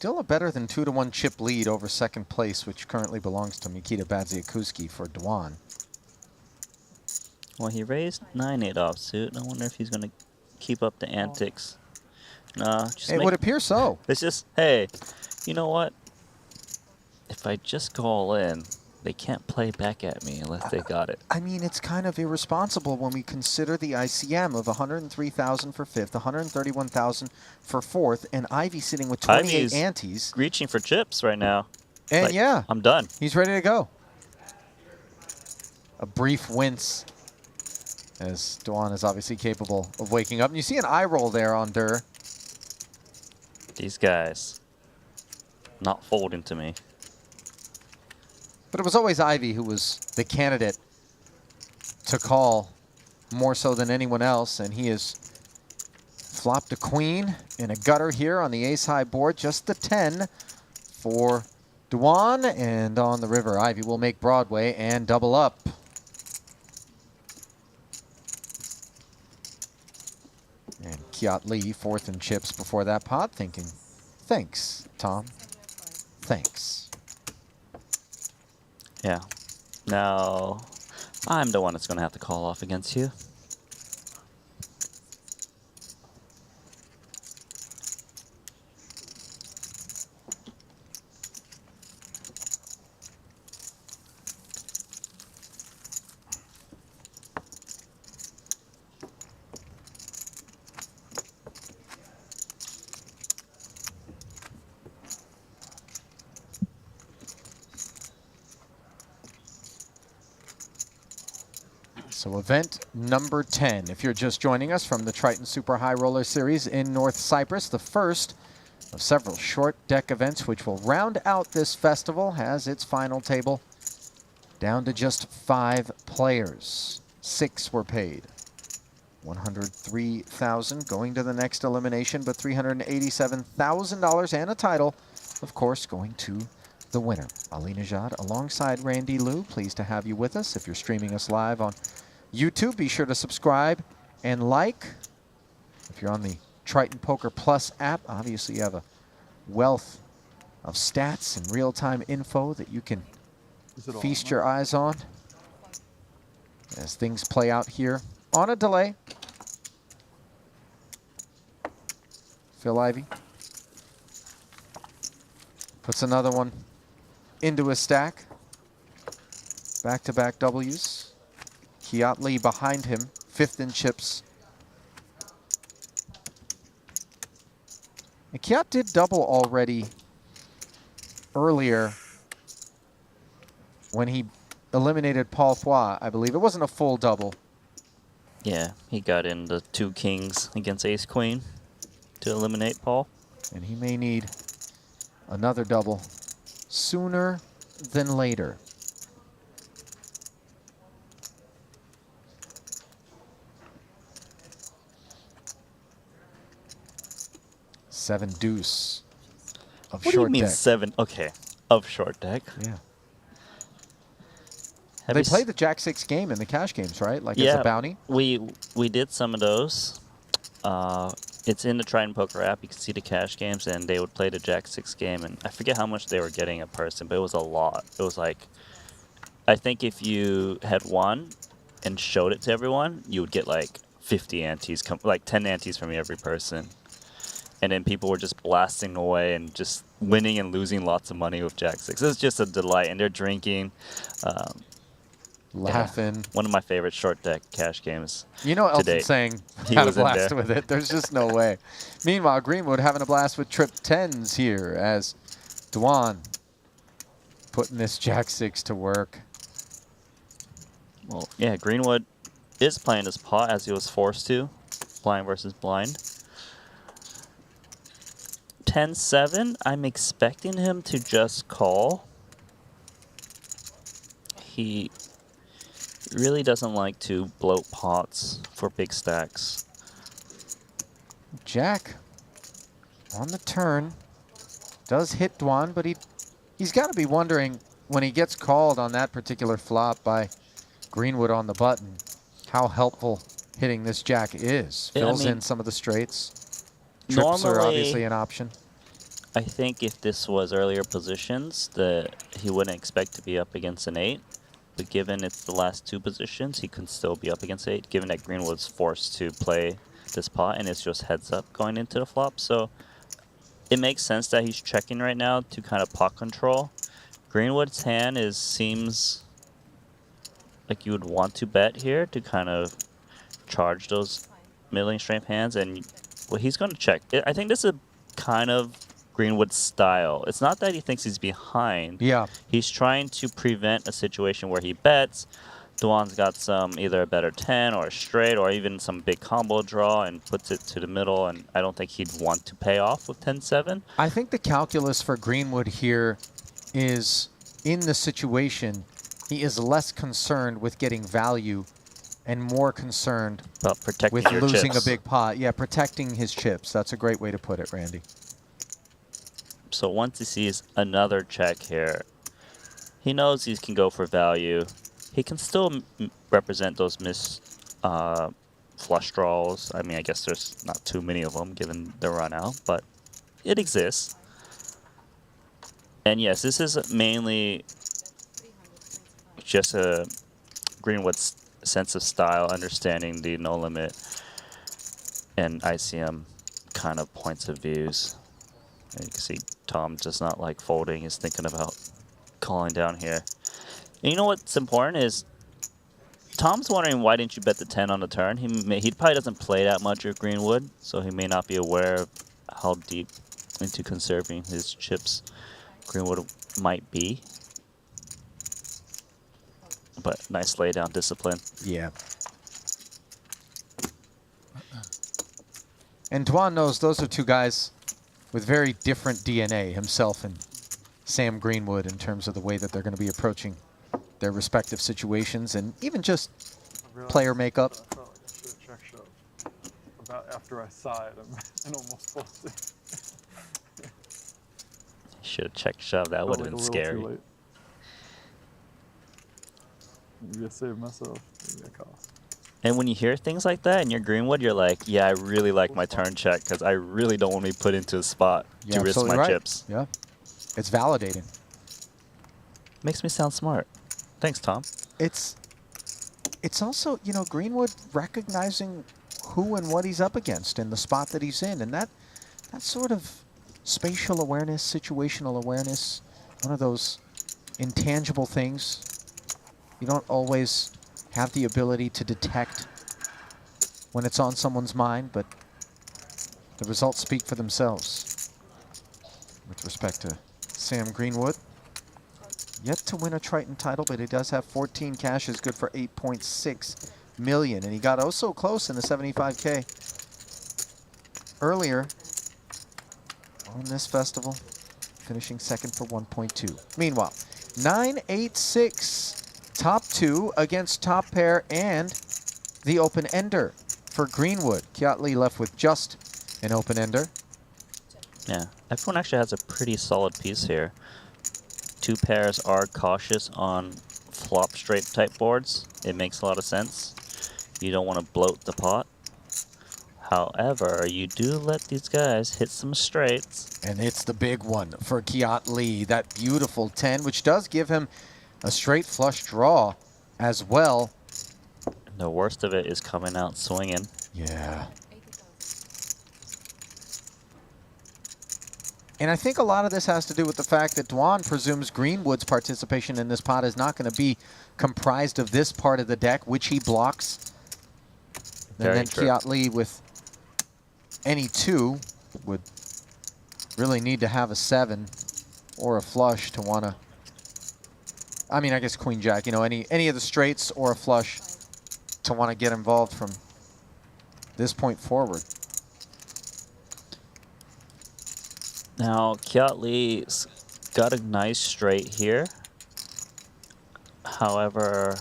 Still a better than 2-1 chip lead over second place, which currently belongs to Mikita Badziakuski for Duan. Well, he raised 9-8 offsuit. I wonder if he's going to keep up the antics. Nah, just It would appear so. It's just, hey, you know what? If I just go all in, they can't play back at me unless they got it. I mean, it's kind of irresponsible when we consider the ICM of 103,000 for fifth, 131,000 for fourth, and Ivy sitting with 28 Ivy's antes. reaching for chips right now. And Like, yeah, I'm done. he's ready to go. A brief wince, as Duan is obviously capable of waking up. And you see an eye roll there on Durr. These guys not folding to me. But it was always Ivy who was the candidate to call more so than anyone else, and he has flopped a queen and a gutter here on the ace-high board, just the 10 for Duan, and on the river, Ivy will make Broadway and double up. And Kiat Lee, fourth in chips before that pot, thinking, thanks, Tom, thanks. Yeah. Now, I'm the one that's going to have to call off against you. So event number 10, if you're just joining us from the Triton Super High Roller Series in North Cyprus, the first of several short deck events which will round out this festival, has its final table down to just 5 players. 6 were paid. 103,000 going to the next elimination, but $387,000 and a title, of course, going to the winner. Ali Najad alongside Randy Liu. Pleased to have you with us. If you're streaming us live on YouTube, be sure to subscribe and like. If you're on the Triton Poker Plus app, obviously you have a wealth of stats and real-time info that you can feast your eyes on as things play out here on a delay. Phil Ivey puts another one into his stack. Back-to-back W's. Kiat Lee behind him, fifth in chips. And Kiat did double already earlier when he eliminated Paul Foy, I believe. It wasn't a full double. Yeah, he got in the 2 kings against ace queen to eliminate Paul. And he may need another double sooner than later. Seven deuce of What do you short mean deck. 7? Okay, of short deck. Yeah. Have They you play the Jack-6 game in the cash games, right? Like as yeah, a bounty? we did some of those. It's in the Triton Poker app. You can see the cash games, and they would play the Jack-6 game, and I forget how much they were getting a person, but it was a lot. It was like, I think if you had won and showed it to everyone, you would get like 50 antes, like 10 antes from every person. And then people were just blasting away and just winning and losing lots of money with Jack-6. It was just a delight, and they're drinking. Laughing. Yeah, one of my favorite short deck cash games. You know, to Elton date. saying He had a was in blast there. with it. There's just no way. Meanwhile, Greenwood having a blast with trip 10s here as Dwan putting this Jack-6 to work. Well, yeah, Greenwood is playing his pot as he was forced to. Blind versus blind. 10-7, I'm expecting him to just call. He really doesn't like to bloat pots for big stacks. Jack on the turn does hit Dwan, but he's got to be wondering when he gets called on that particular flop by Greenwood on the button how helpful hitting this Jack is. Yeah, I Fills mean, in some of the straights. Trips are obviously an option. I think if this was earlier positions, he wouldn't expect to be up against an 8. But given it's the last 2 positions, he can still be up against 8, given that Greenwood's forced to play this pot and it's just heads up going into the flop. So it makes sense that he's checking right now to kind of pot control. Greenwood's hand seems like you would want to bet here to kind of charge those middling strength hands, and well, he's going to check. I think this is kind of Greenwood's style. It's not that he thinks he's behind. Yeah. He's trying to prevent a situation where he bets. Dwan's got either a better 10 or a straight or even some big combo draw and puts it to the middle, and I don't think he'd want to pay off with 10-7. I think the calculus for Greenwood here is in the situation, he is less concerned with getting value and more concerned about protecting with your losing chips. a big pot. Yeah, protecting his chips. That's a great way to put it, Randy. So once he sees another check here, he knows he can go for value. He can still represent those flush draws. I mean, I guess there's not too many of them given the run out, but it exists. And yes, this is mainly just a Greenwood's sense of style, understanding the no limit and ICM kind of points of views. And you can see Tom just not like folding. He's thinking about calling down here. And you know what's important is Tom's wondering why didn't you bet the 10 on the turn. He probably doesn't play that much with Greenwood, so he may not be aware of how deep into conserving his chips Greenwood might be. But nice laydown discipline. Yeah. And Dwan knows those are 2 guys with very different DNA, himself and Sam Greenwood, in terms of the way that they're going to be approaching their respective situations and even just player makeup. I felt like I should have check shoved. About after I sighed and almost folded. Should have checked shove. That would have been scary. Maybe I saved myself. Maybe I cost. And when you hear things like that and you're Greenwood, you're like, yeah, I really like my turn check because I really don't want to be put into a spot to risk my chips. Yeah, it's validating. Makes me sound smart. Thanks, Tom. It's also, you know, Greenwood recognizing who and what he's up against in the spot that he's in, and that sort of spatial awareness, situational awareness, one of those intangible things you don't always have the ability to detect when it's on someone's mind, but the results speak for themselves with respect to Sam Greenwood. Yet to win a Triton title, but he does have 14 cashes, good for 8.6 million. And he got oh so close in the 75K earlier on this festival, finishing second for 1.2. Meanwhile, 986, top 2 against top pair and the open ender for Greenwood. Kiat Lee left with just an open ender. Yeah, everyone actually has a pretty solid piece here. Two pairs are cautious on flop straight type boards. It makes a lot of sense. You don't want to bloat the pot. However, you do let these guys hit some straights. And it's the big one for Kiat Lee, that beautiful 10, which does give him a straight flush draw as well. The worst of it is coming out swinging. Yeah. And I think a lot of this has to do with the fact that Dwan presumes Greenwood's participation in this pot is not going to be comprised of this part of the deck, which he blocks. And then Kiat Lee with any 2 would really need to have a 7 or a flush to want to, I mean, I guess Queen Jack, you know, any of the straights or a flush to want to get involved from this point forward. Now, Kiat Lee's got a nice straight here. However,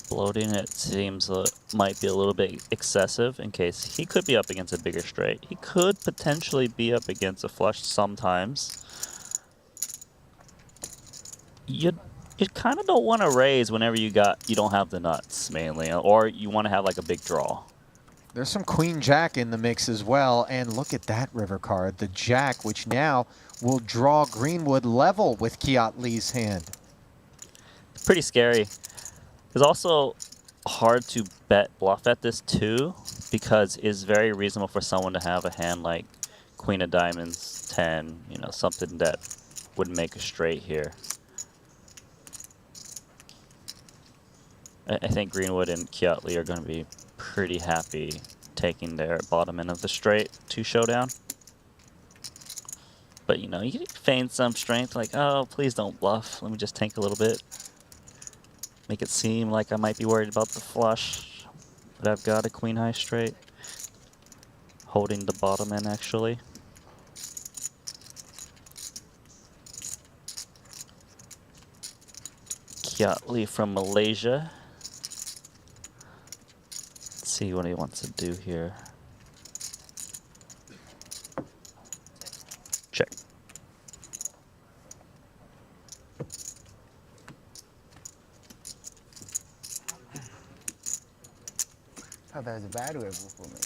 bloating it seems might be a little bit excessive in case he could be up against a bigger straight. He could potentially be up against a flush sometimes. You kind of don't want to raise whenever you don't have the nuts mainly, or you want to have like a big draw. There's some Queen Jack in the mix as well, and look at that river card, the Jack, which now will draw Greenwood level with Kiat Lee's hand. Pretty scary. It's also hard to bet bluff at this too, because it's very reasonable for someone to have a hand like Queen of Diamonds, 10, you know, something that would make a straight here. I think Greenwood and Kiat Lee are going to be pretty happy taking their bottom end of the straight to showdown. But, you know, you can feign some strength, like, oh, please don't bluff. Let me just tank a little bit. Make it seem like I might be worried about the flush. But I've got a queen high straight. Holding the bottom end, actually. Kiat Lee from Malaysia. See what he wants to do here. Check. Oh, that was a bad wave for me.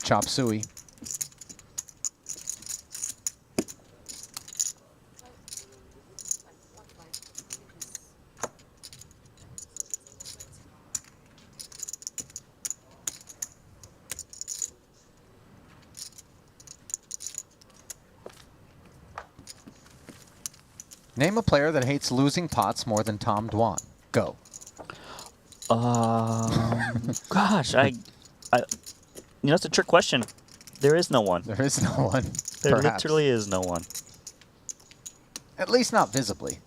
Chop suey. Name a player that hates losing pots more than Tom Dwan. Go. Gosh, you know, it's a trick question. There is no one. There is no one. There perhaps. literally is no one. At least not visibly.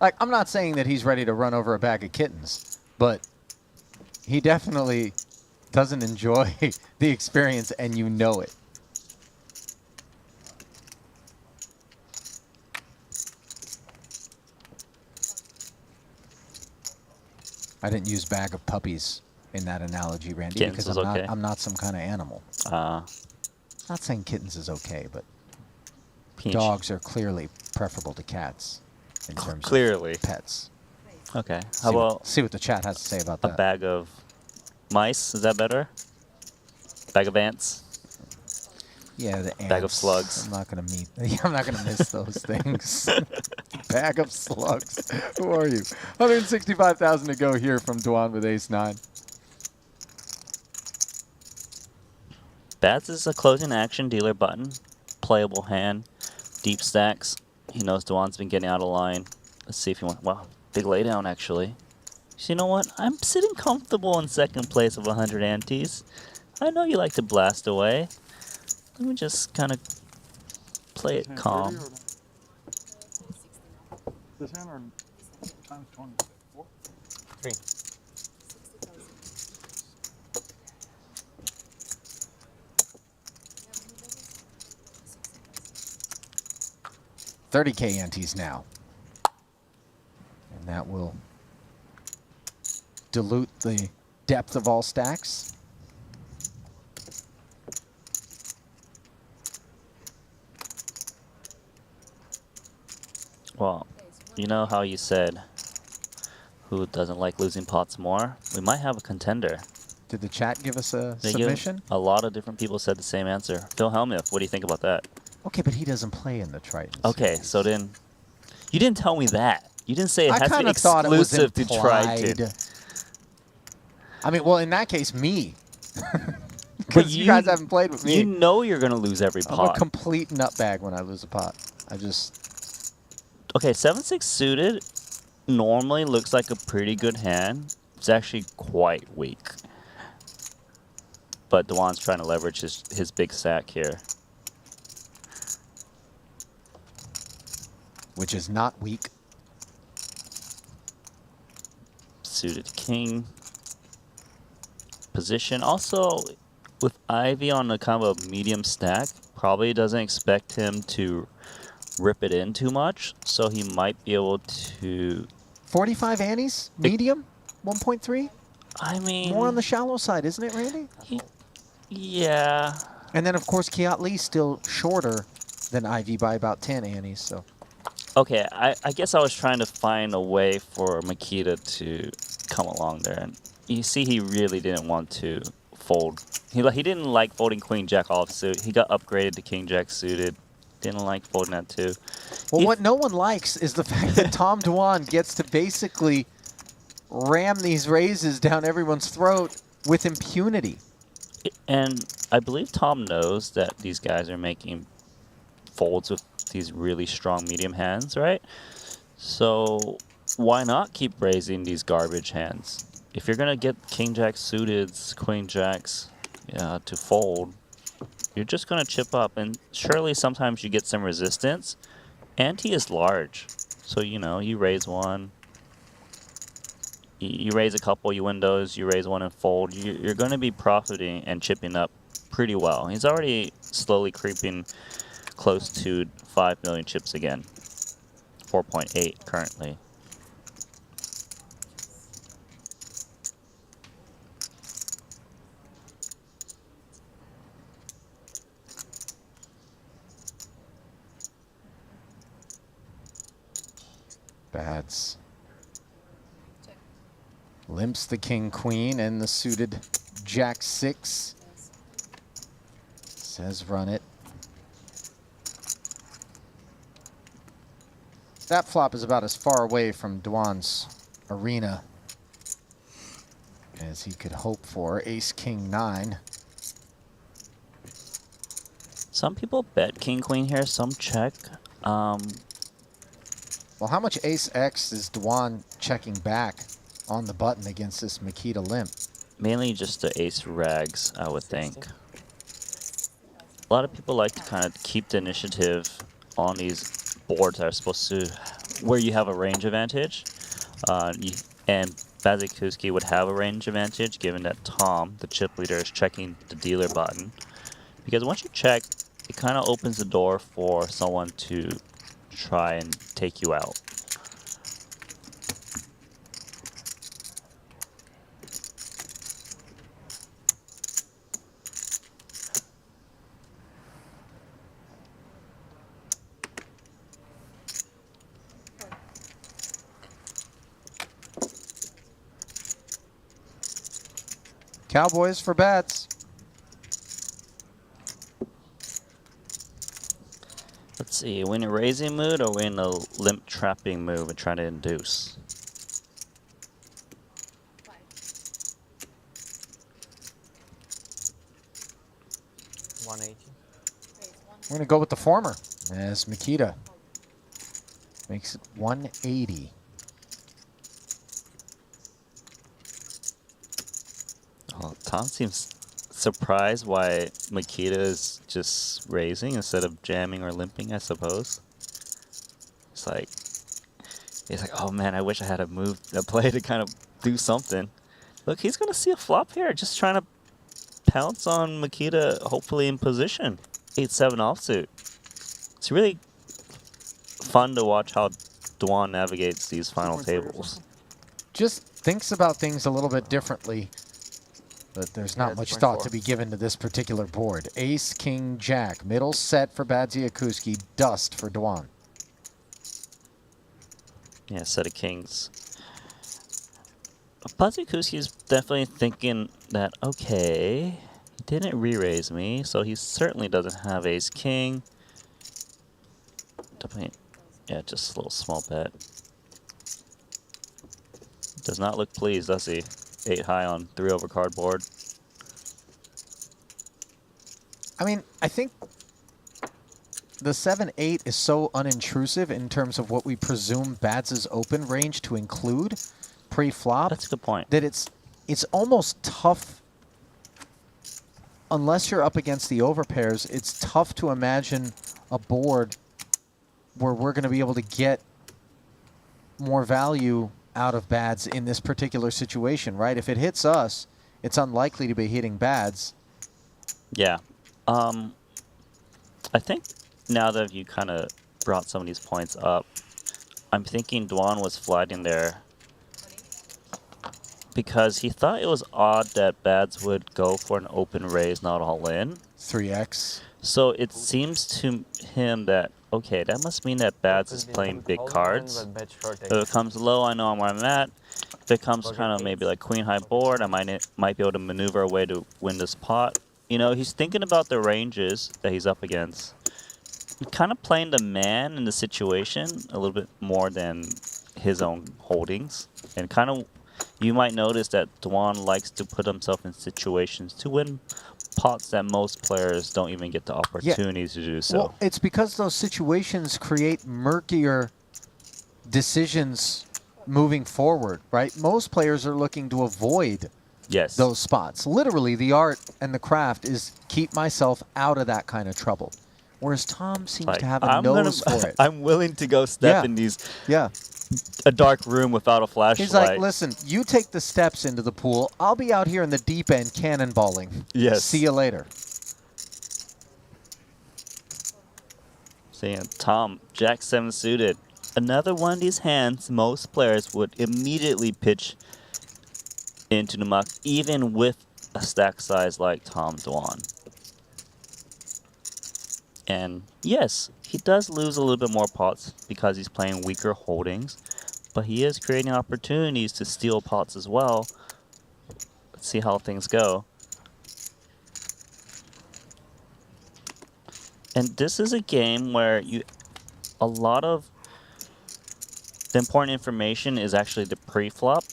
Like, I'm not saying that he's ready to run over a bag of kittens, but he definitely doesn't enjoy the experience, and you know it. I didn't use bag of puppies in that analogy, Randy, Kittens because is okay. I'm not some kind of animal. Not saying kittens is okay, but dogs are clearly preferable to cats in terms of pets. Okay. How about see what the chat has to say about that? A bag of mice? Is that better? Bag of ants? Yeah, the ants. Bag of slugs. I'm not gonna miss those things. Bag of slugs. Who are you? 165,000 to go here from Dwan with ace-9. Bats is a closing action dealer button. Playable hand. Deep stacks. He knows Dwan's been getting out of line. Let's see if he wants. Wow, big laydown actually. So you know what? I'm sitting comfortable in second place of 100 antes. I know you like to blast away. Let me just kind of play it calm. This hand or times 20? 3. 30K antes now. And that will dilute the depth of all stacks. Well, you know how you said who doesn't like losing pots more? We might have a contender. Did the chat give us a They submission? A lot of different people said the same answer. Phil Hellmuth, what do you think about that? Okay, but he doesn't play in the Triton Okay, series. so then you didn't tell me that. You didn't say it I has to kind be of thought it was exclusive to implied. Triton. I mean, well, in that case, me. But Because you guys haven't played with me. You know you're going to lose every I'm a pot. complete nutbag when I lose a pot. I just... Okay, 7-6 suited normally looks like a pretty good hand. It's actually quite weak. But Dwan's trying to leverage his big stack here. Which is not weak. Suited king. Position. Also, with Ivy on a kind of a medium stack, probably doesn't expect him to rip it in too much. So he might be able to... 45 antes? Medium? 1.3? I mean... More on the shallow side, isn't it, Randy? Yeah. And then, of course, Kiat Lee's still shorter than Ivy by about 10 antes, so... Okay, I guess I was trying to find a way for Makita to come along there. And you see he really didn't want to fold. He didn't like folding Queen Jack offsuit. He got upgraded to King Jack suited. Didn't like folding that too. Well, what no one likes is the fact that Tom Dwan gets to basically ram these raises down everyone's throat with impunity. And I believe Tom knows that these guys are making folds with these really strong medium hands, right? So why not keep raising these garbage hands? If you're gonna get King Jack suiteds, Queen Jacks, to fold, you're just gonna chip up, and surely sometimes you get some resistance. Ante is large, so you raise one, you raise a couple, you win those, you raise one and fold. You're gonna be profiting and chipping up pretty well. He's already slowly creeping close to 5 million chips again. 4.8 currently. Bats. Limps the king queen and the suited jack 6. Says run it. That flop is about as far away from Dwan's arena as he could hope for. Ace king 9. Some people bet king queen here, some check. Well, how much ace X is Dwan checking back on the button against this Makita limp? Mainly just the ace rags, I would think. A lot of people like to kind of keep the initiative on these boards that are supposed to, where you have a range advantage. And Bazikuski would have a range advantage given that Tom, the chip leader, is checking the dealer button. Because once you check, it kind of opens the door for someone to try and take you out. Cowboys for bets. Let's see, are we in a raising mood or are we in a limp trapping move and trying to induce? We're going to go with the former as Makita makes it 180. Tom seems surprised why Makita is just raising instead of jamming or limping, I suppose. It's like, he's like, oh man, I wish I had a play to kind of do something. Look, he's going to see a flop here, just trying to pounce on Makita, hopefully in position. 8-7 offsuit. It's really fun to watch how Dwan navigates these final tables. Just thinks about things a little bit differently, but there's not much thought to be given to this particular board. Ace, King, Jack. Middle set for Badziakuski. Dust for Dwan. Yeah, set of kings. Badziakuski is definitely thinking that, okay, he didn't re-raise me, so he certainly doesn't have ace-king. Definitely, yeah, just a little small bet. Does not look pleased, does he? 8 high on 3 over cardboard. I mean, I think the 7-8 is so unintrusive in terms of what we presume Bads' open range to include pre-flop. That's a good point. That it's almost tough, unless you're up against the overpairs, it's tough to imagine a board where we're going to be able to get more value out of Bads in this particular situation, right? If it hits us, it's unlikely to be hitting Bads. Yeah. I think now that you kind of brought some of these points up, I'm thinking Dwan was flagging there because he thought it was odd that Bads would go for an open raise, not all in. 3x. So it seems to him that, okay, that must mean that Bads is playing big cards. If it comes low, I know where I'm at. If it comes kind of maybe like queen high board, I might be able to maneuver a way to win this pot. You know, he's thinking about the ranges that he's up against. Kind of playing the man in the situation a little bit more than his own holdings. And kind of, you might notice that Dwan likes to put himself in situations to win pots that most players don't even get the opportunities to do so. Well, it's because those situations create murkier decisions moving forward, right? Most players are looking to avoid those spots. Literally, the art and the craft is keep myself out of that kind of trouble. Whereas Tom seems to have a nose for it. I'm willing to go step in these a dark room without a flashlight. He's like, listen, you take the steps into the pool. I'll be out here in the deep end cannonballing. Yes. See you later. Seeing Tom, Jack 7 suited. Another one of these hands most players would immediately pitch into the muck, even with a stack size like Tom Dwan. And yes, he does lose a little bit more pots because he's playing weaker holdings, but he is creating opportunities to steal pots as well. Let's see how things go. And this is a game where a lot of the important information is actually the pre-flop.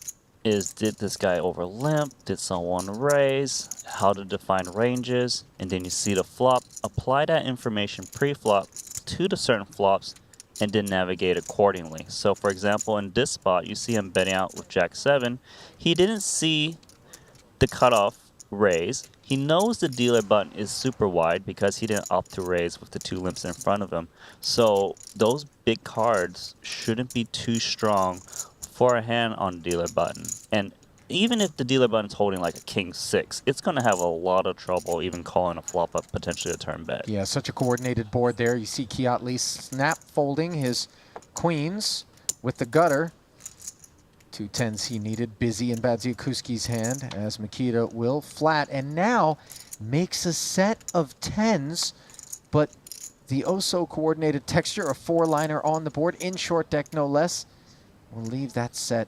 Did this guy over limp? Did someone raise? How to define ranges? And then you see the flop. Apply that information pre-flop to the certain flops and then navigate accordingly. So for example, in this spot, you see him betting out with Jack 7. He didn't see the cutoff raise. He knows the dealer button is super wide because he didn't opt to raise with the 2 limps in front of him. So those big cards shouldn't be too strong for a hand on the dealer button. And even if the dealer button is holding like a king 6, it's going to have a lot of trouble even calling a flop up, potentially a turn bet. Yeah, such a coordinated board there. You see Kiatley snap folding his queens with the gutter. 2 10s he needed, busy in Badziakuski's hand as Makita will flat and now makes a set of 10s, but the oh-so coordinated texture, a 4-liner on the board in short deck no less, will leave that set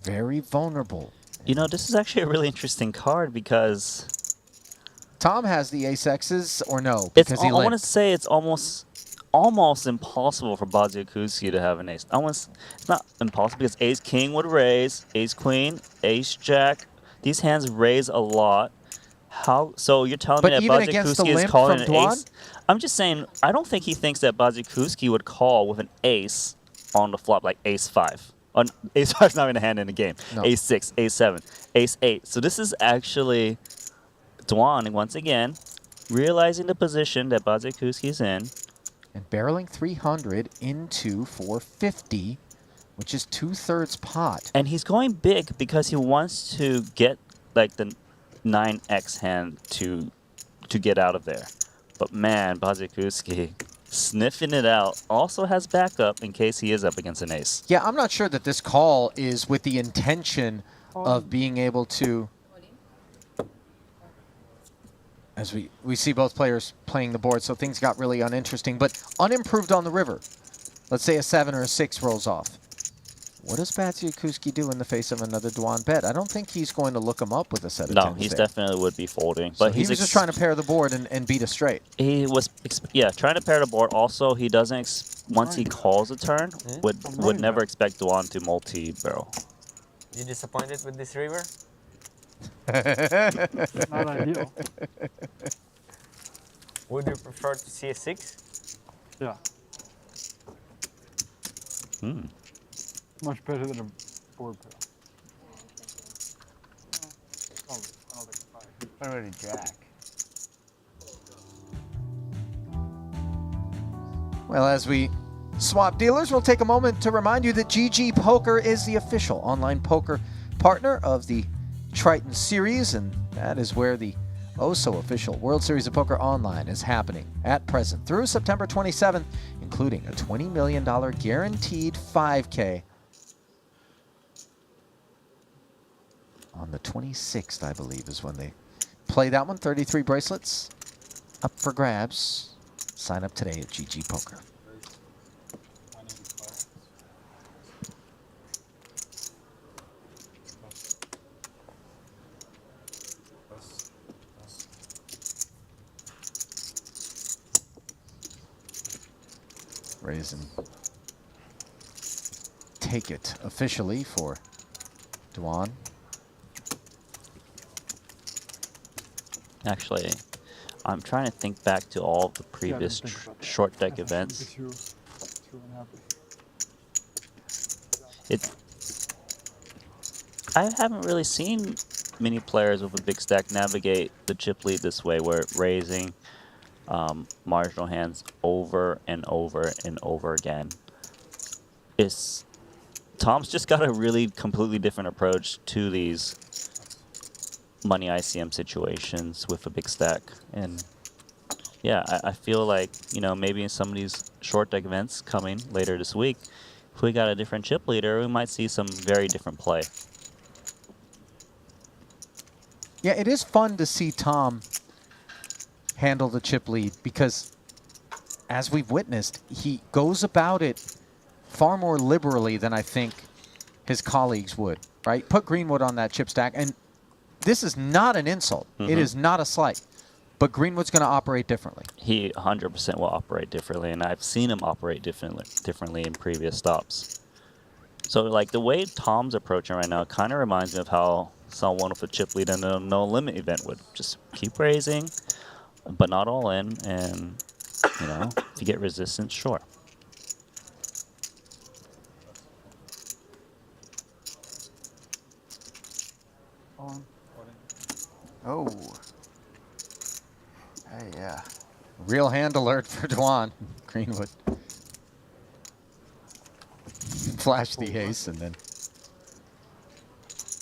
very vulnerable. You know, this is actually a really interesting card because Tom has the ace-X's or no? I Because he want to limped. say it's almost impossible for Badziakuski to have an ace. It's not impossible because ace king would raise, ace queen, ace jack. These hands raise a lot. So you're telling me that Badziakuski is calling an ace? I'm just saying, I don't think he thinks that Badziakuski would call with an ace on the flop, like ace 5. Ace 5 is not even a hand in the game. No. Ace 6, ace 7, ace 8. So this is actually Dwan, once again, realizing the position that Bazikuski's in. And barreling 300 into 450, which is 2/3 pot. And he's going big because he wants to get like the 9x hand to get out of there. But man, Bazikuski sniffing it out, also has backup in case he is up against an ace. Yeah, I'm not sure that this call is with the intention of being able to, as we see both players playing the board, so things got really uninteresting, but unimproved on the river. Let's say a 7 or a 6 rolls off. What does Bazikuski do in the face of another Dwan bet? I don't think he's going to look him up with a set of 10s. No, he's definitely would be folding. So But he was just trying to pair the board and beat a straight. He was, yeah, trying to pair the board. Also, he doesn't, once he calls a turn, would never expect Dwan to multi-barrel. You disappointed with this river? Not ideal. Would you prefer to see a 6? Yeah. Hmm. Much better than a board pair. What about a jack? Well, as we swap dealers, we'll take a moment to remind you that GG Poker is the official online poker partner of the Triton series, and that is where the oh-so-official World Series of Poker Online is happening at present through September 27th, including a $20 million guaranteed 5K on the 26th, I believe, is when they play that one. 33 bracelets up for grabs. Sign up today at GG Poker. Raise and take it officially for Dwan. Actually, I'm trying to think back to all of the previous short deck events. I haven't really seen many players with a big stack navigate the chip lead this way, where raising marginal hands over and over and over again. Tom's just got a really completely different approach to these money ICM situations with a big stack. And yeah, I feel like, you know, maybe in some of these short deck events coming later this week, if we got a different chip leader, we might see some very different play. Yeah, it is fun to see Tom handle the chip lead because, as we've witnessed, he goes about it far more liberally than I think his colleagues would, right? Put Greenwood on that chip stack, and this is not an insult. It is not a slight. But Greenwood's going to operate differently. He 100% will operate differently, and I've seen him operate differently in previous stops. So, like, the way Tom's approaching right now kind of reminds me of how someone with a chip lead in a no-limit event would just keep raising, but not all in, and, you know, if you get resistance, sure. Oh. Hey, yeah. Real hand alert for Dwan. Greenwood. Flash the ace, and then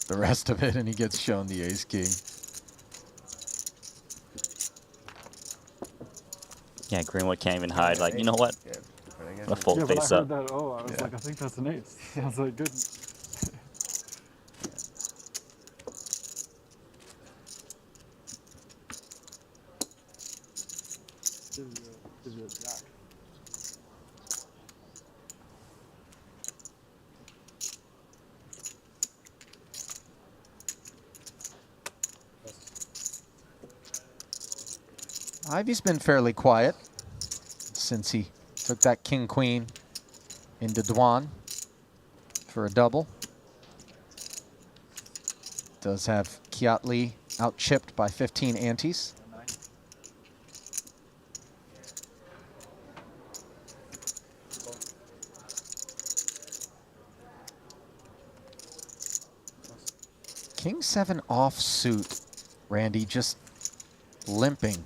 the rest of it, and he gets shown the ace-king. Yeah, Greenwood can't even hide. Like, you know what? A full but face I up. heard that, I was like, I think that's an ace. I was like, good. Gives you a jack. Ivy's been fairly quiet since he took that king-queen into Dwan for a double. Does have Kiatli out-chipped by 15 antes. King 7 offsuit, Randy, just limping.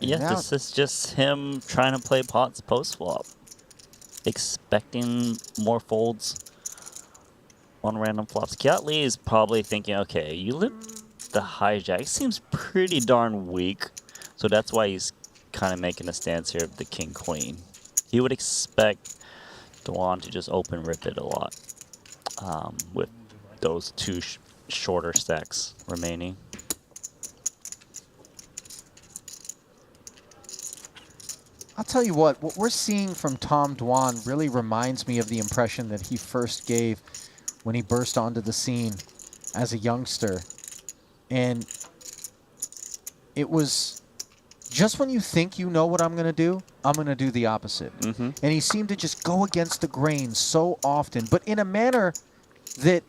Yeah, Now- this is just him trying to play pots post-flop. Expecting more folds on random flops. Kiat Lee is probably thinking, okay, you limp the hijack. It seems pretty darn weak. So that's why he's kind of making a stance here of the king-queen. He would expect Duan to just open rip it a lot with those two shorter stacks remaining. I'll tell you what we're seeing from Tom Dwan really reminds me of the impression that he first gave when he burst onto the scene as a youngster. And it was just when you think you know what I'm going to do, I'm going to do the opposite. Mm-hmm. And he seemed to just go against the grain so often, but in a manner that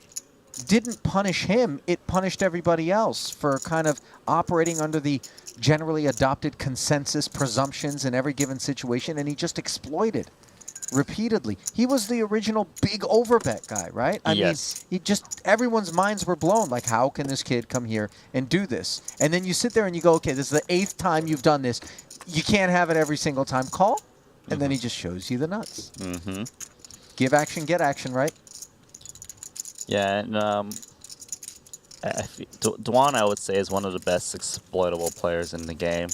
didn't punish him, it punished everybody else for kind of operating under the generally adopted consensus presumptions in every given situation, and he just exploited repeatedly. He was the original big overbet guy, right? I mean, he just, everyone's minds were blown, like, how can this kid come here and do this? And then you sit there and you go, okay, this is the 8th time you've done this. You can't have it every single time. Call, and then he just shows you the nuts. Mm-hmm. Give action, get action, right? Yeah, and Duan, I would say, is one of the best exploitable players in the game.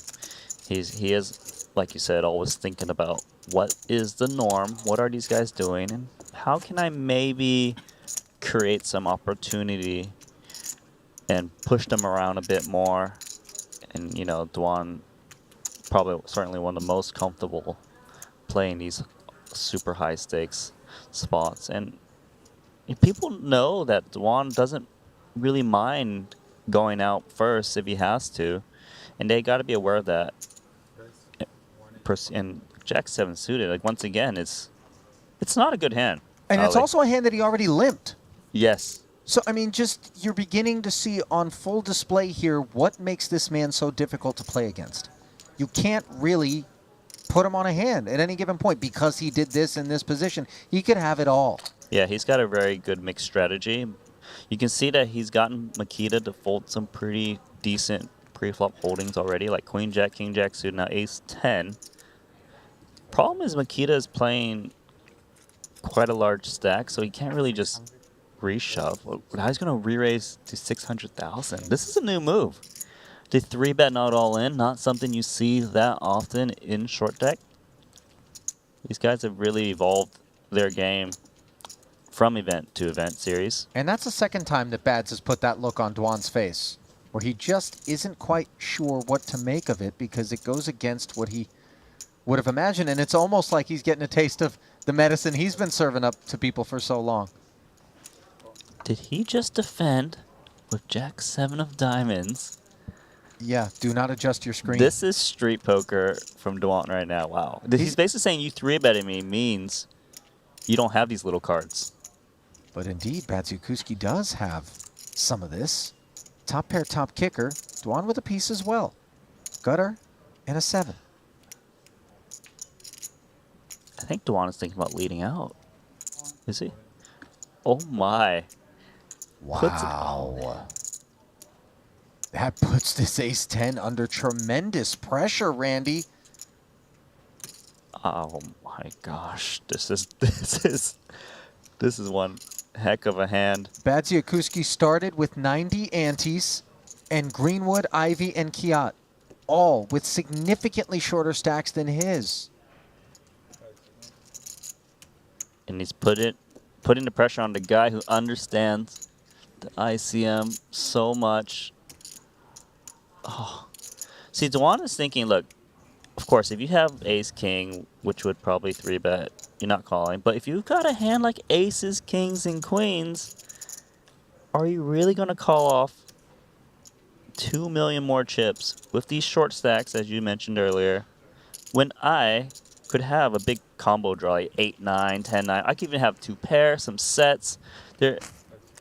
He is, like you said, always thinking about what is the norm, what are these guys doing, and how can I maybe create some opportunity and push them around a bit more. And, you know, Duan probably certainly one of the most comfortable playing these super high stakes spots. And people know that Duan doesn't really mind going out first if he has to, and they got to be aware of that. And Jack 7 suited, like, once again, it's not a good hand. And it's also a hand that he already limped. Yes. So, I mean, just you're beginning to see on full display here what makes this man so difficult to play against. You can't really put him on a hand at any given point because he did this in this position. He could have it all. Yeah, he's got a very good mixed strategy. You can see that he's gotten Makita to fold some pretty decent pre-flop holdings already, like Queen Jack, King Jack suited, now Ace 10. Problem is Makita is playing quite a large stack, so he can't really just reshove. Now he's going to re-raise to 600,000. This is a new move. The 3-bet not all in, not something you see that often in short deck. These guys have really evolved their game from event to event series. And that's the second time that Bads has put that look on Duan's face, where he just isn't quite sure what to make of it because it goes against what he would have imagined. And it's almost like he's getting a taste of the medicine he's been serving up to people for so long. Did he just defend with Jack 7 of diamonds? Yeah, do not adjust your screen. This is street poker from Duan right now. Wow. He's basically saying you 3-betting me means you don't have these little cards. But indeed, Badziukuski does have some of this. Top pair, top kicker. Duan with a piece as well. Gutter and a 7. I think Duan is thinking about leading out. Is he? Oh my. Wow. That puts this Ace 10 under tremendous pressure, Randy. Oh my gosh. This is one heck of a hand. Badziukuski started with 90 antes, and Greenwood, Ivy, and Kiat, all with significantly shorter stacks than his. And he's putting the pressure on the guy who understands the ICM so much. Oh. See, Duan is thinking, look, of course, if you have ace-king, which would probably 3-bet, you're not calling. But if you've got a hand like aces, kings, and queens, are you really going to call off 2 million more chips with these short stacks, as you mentioned earlier, when I could have a big combo draw, like 8-9, 10-9. I could even have 2 pairs, some sets.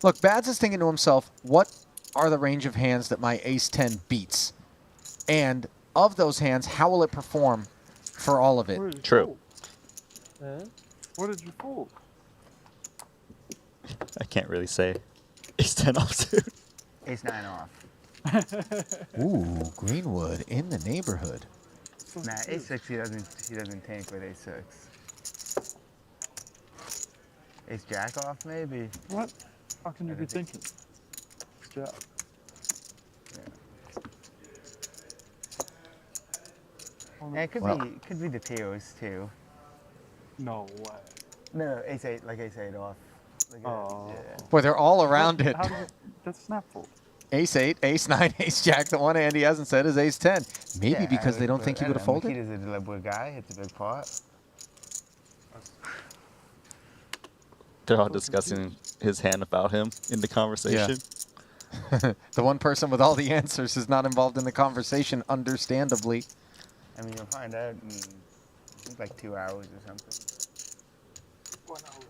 Look, Bads is thinking to himself, what are the range of hands that my ace-10 beats? And of those hands, how will it perform for all of it? True. What did you fold? I can't really say. Ace 10 offsuit. Ace 9 off. Ooh, Greenwood in the neighborhood. Nah, A6 he doesn't tank with A6. Ace Jack off maybe. What? How can you be thinking? Yeah. Yeah, it could be the Payouts too. No way. No, Ace 8 like Ace 8 off. Like yeah. Boy, they're all around it. How does it? That's snap fold. Ace 8, Ace 9, Ace Jack. The one Andy hasn't said is Ace 10. Maybe Yeah, because they don't think he would have folded. Makita's a deliberate guy. It's a big part. They're all discussing his hand about him in the conversation. The one person with all the answers is not involved in the conversation, understandably. I mean, you'll find out in I think like 2 hours or something. 1 hour.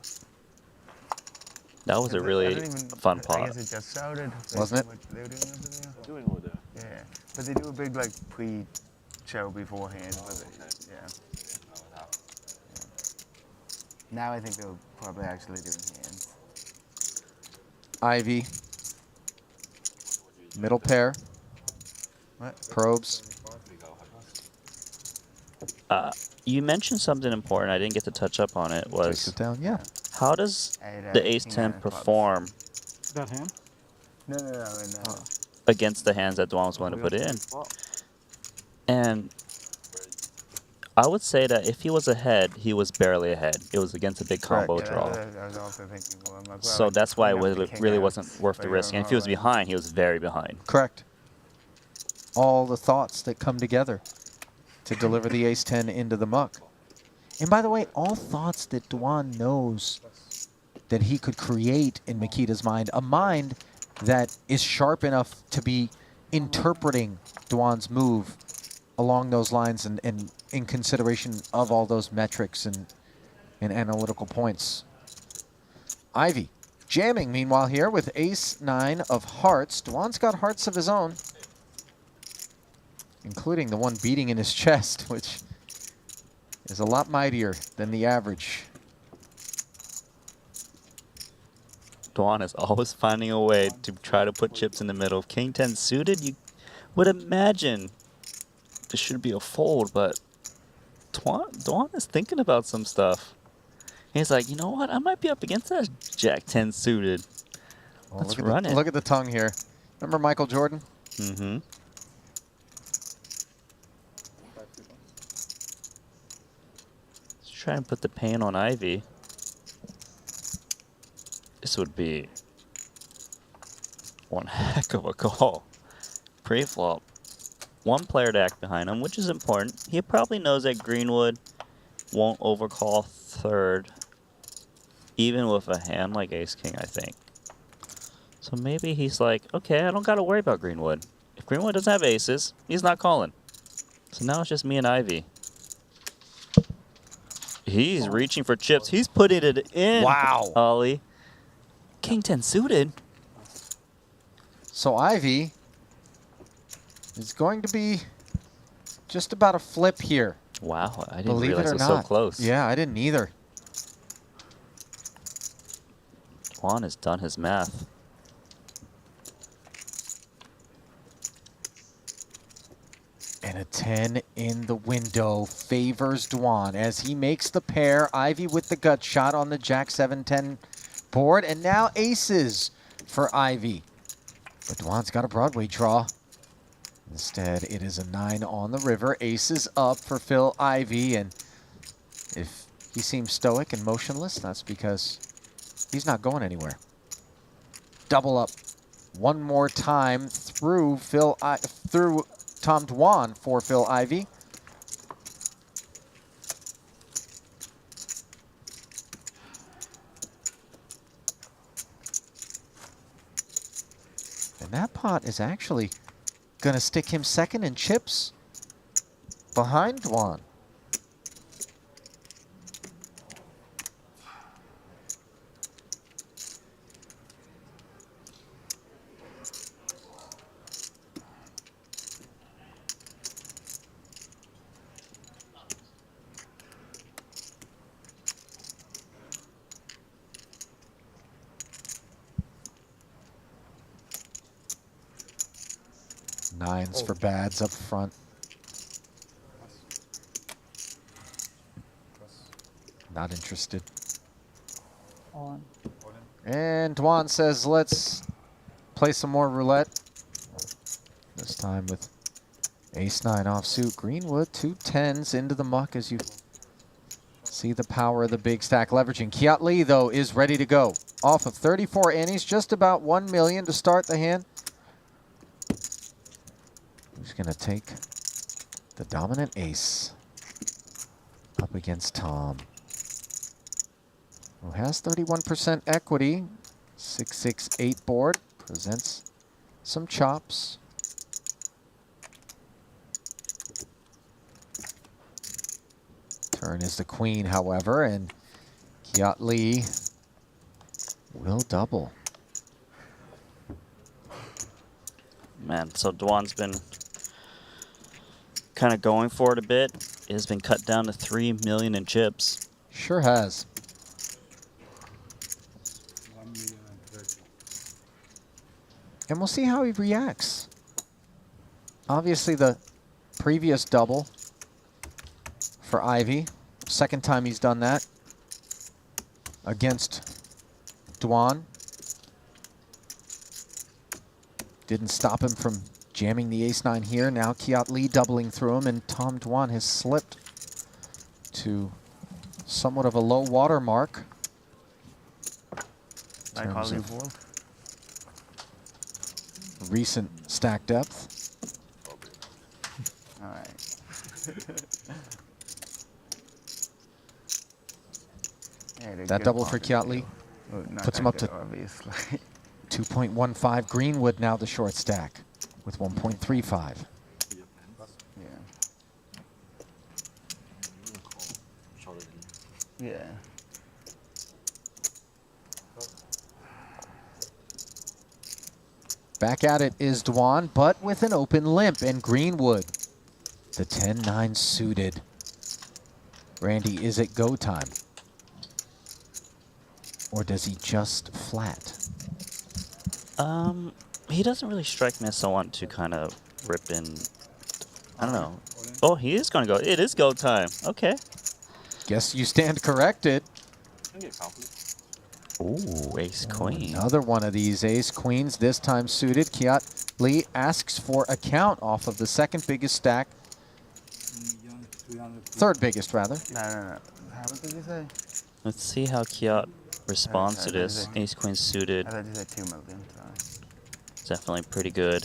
That was a really fun pot. I guess it just started. Wasn't it? What they were doing over there? Doing over there. Yeah, but they do a big like pre-show beforehand. Yeah. Now I think they're probably actually doing hands. Ivy. Middle pair. What? Probes. You mentioned something important. I didn't get to touch up on it. Takes Was it down, yeah. how does the Ace 10 perform That hand? No. And, against the hands that Dwan was going to put in? And I would say that if he was ahead, he was barely ahead. It was against a big combo Correct. draw. I was also thinking, well, I'm like, So well, that's why clean up it the really king wasn't outs, worth the but risk. And if he was behind, he was very behind. Correct. All the thoughts that come together to deliver the Ace 10 into the muck. And by the way, all thoughts that Dwan knows that he could create in Makita's mind, a mind that is sharp enough to be interpreting Dwan's move along those lines and in consideration of all those metrics and analytical points. Ivy jamming, meanwhile, here with Ace 9 of hearts. Dwan's got hearts of his own, including the one beating in his chest, which is a lot mightier than the average. Dwan is always finding a way to try to put chips in the middle. King 10 suited, you would imagine this should be a fold, but Dwan is thinking about some stuff. He's like, you know what? I might be up against that Jack 10 suited. Well, Let's run it. Look at the tongue here. Remember Michael Jordan? Mm-hmm. Let's try and put the pain on Ivy. This would be one heck of a call. Pre-flop. One player to act behind him, which is important. He probably knows that Greenwood won't overcall third, even with a hand like Ace-King, I think. So maybe he's like, okay, I don't got to worry about Greenwood. If Greenwood doesn't have aces, he's not calling. So now it's just me and Ivy. He's reaching for chips. He's putting it in. Wow. Ollie. King 10 suited. So Ivy is going to be just about a flip here. Wow, I didn't Believe realize it it or was not. so close. Yeah, I didn't either. Juan has done his math. And a 10 in the window favors Dwan as he makes the pair. Ivy with the gut shot on the Jack 7-10 board. And now aces for Ivy. But Dwan's got a Broadway draw. Instead, it is a 9 on the river. Aces up for Phil Ivy. And if he seems stoic and motionless, that's because he's not going anywhere. Double up one more time through Tom Dwan for Phil Ivy. And that pot is actually going to stick him second in chips behind Dwan. Nines for bads up front. Not interested. On. And Dwan says, let's play some more roulette. This time with ace-9 offsuit. Greenwood, 2 10s into the muck as you see the power of the big stack leveraging. Kiat Lee, though, is ready to go. Off of 34 antes, just about 1 million to start the hand. Who's going to take the dominant ace up against Tom, who has 31% equity. 6-6-8 board presents some chops. Turn is the queen, however, and Kiat Lee will double. Man, so Dwan's been kind of going for it a bit. It has been cut down to 3 million in chips. Sure has. And we'll see how he reacts. Obviously, the previous double for Ivy, second time he's done that against Dwan. Didn't stop him from jamming the ace-9 here. Now Kiat Lee doubling through him, and Tom Dwan has slipped to somewhat of a low water mark. Like Hollywood. Recent stack depth. All right. Yeah, That double for Kiat Lee puts him up to obviously. 2.15. Greenwood now the short stack with 1.35. Yeah. Yeah. Back at it is Dwan, but with an open limp, and Greenwood, the 10-9 suited. Randy, is it go time? Or does he just flat? He doesn't really strike me as I want to kind of rip in. I don't know. Oh, he is going to go. It is go time. Okay. Guess you stand corrected. Ooh, ace queen. Another one of these ace queens, this time suited. Kiat Lee asks for a count off of the second biggest stack. Third biggest, rather. No. How did you say? Let's see how Kiat responds to this. Ace queen suited. I thought you said 2 million. Sorry. Definitely pretty good.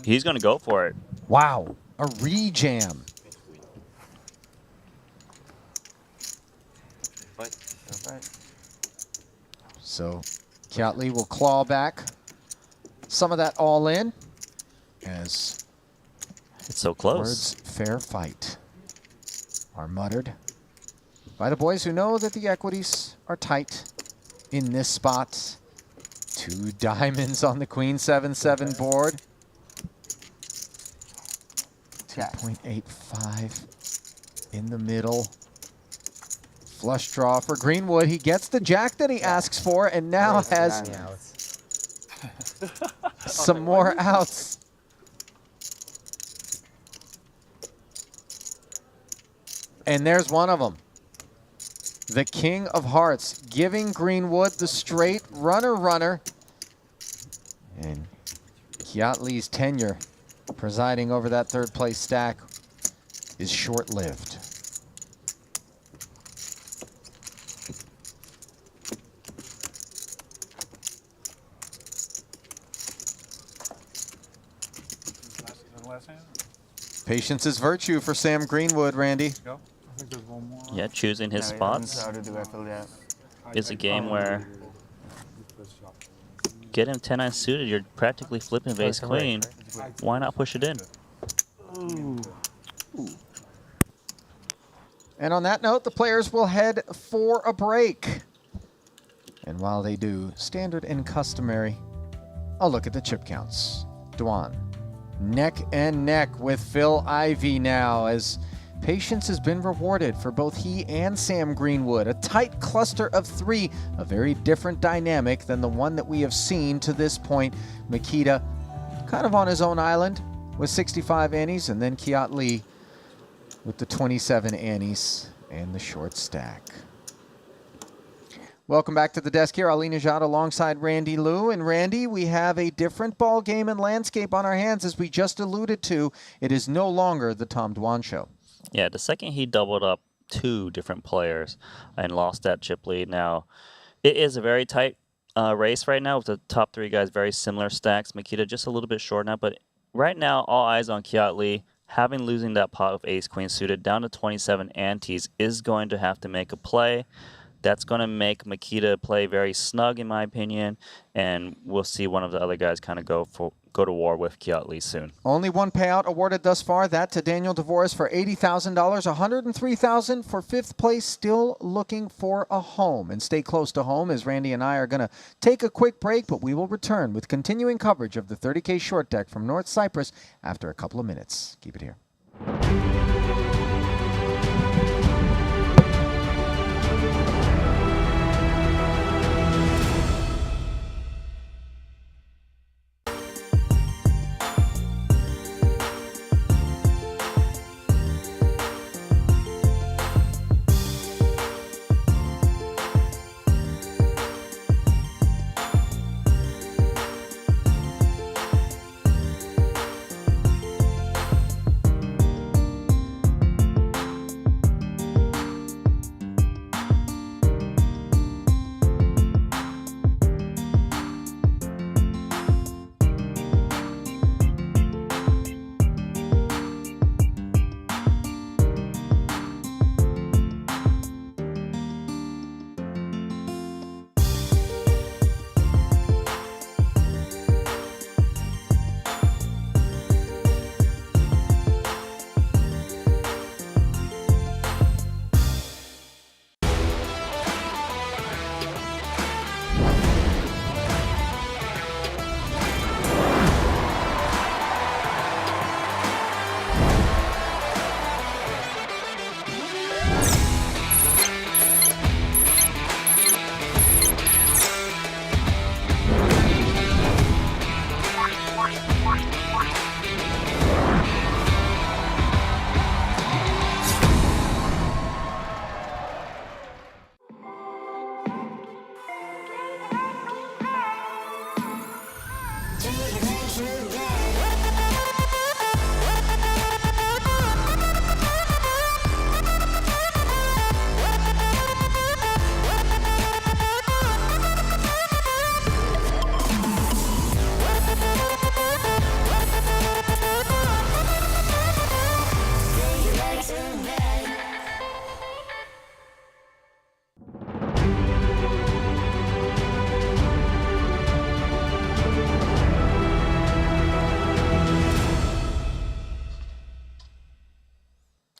He's going to go for it. Wow, a rejam. So Kiat Lee will claw back some of that all in as it's so close. Words fair fight are muttered by the boys who know that the equities are tight in this spot. 2 diamonds on the Queen 7-7 board. 2.85 in the middle. Flush draw for Greenwood. He gets the jack that he asks for, and now has some more outs. And there's one of them. The King of Hearts giving Greenwood the straight runner. And Kiat Lee's tenure presiding over that third place stack is short-lived. Patience is virtue for Sam Greenwood, Randy. Yeah, choosing his spots. It's a game where get him 10-9 suited, you're practically flipping ace queen. Why not push it in? And on that note, the players will head for a break. And while they do, standard and customary, a look at the chip counts. Dwan, neck and neck with Phil Ivey now, as patience has been rewarded for both he and Sam Greenwood. A tight cluster of 3, a very different dynamic than the one that we have seen to this point. Makita kind of on his own island, with 65 antes, and then Kiat-Lee with the 27 antes and the short stack. Welcome back to the desk here. Ali Nejad alongside Randy Liu. And Randy, we have a different ball game and landscape on our hands. As we just alluded to, it is no longer the Tom Dwan show. Yeah, the second he doubled up 2 different players and lost that chip lead. Now, it is a very tight race right now with the top 3 guys, very similar stacks. Makita just a little bit short now, but right now, all eyes on Kiat-Lee. Having losing that pot with ace-queen suited down to 27 antes is going to have to make a play. That's going to make Makita play very snug, in my opinion, and we'll see one of the other guys kind of go to war with Kiat-Lee soon. Only one payout awarded thus far, that to Daniel DeVoris for $80,000, $103,000 for 5th place, still looking for a home. And stay close to home, as Randy and I are going to take a quick break, but we will return with continuing coverage of the 30K short deck from North Cyprus after a couple of minutes. Keep it here.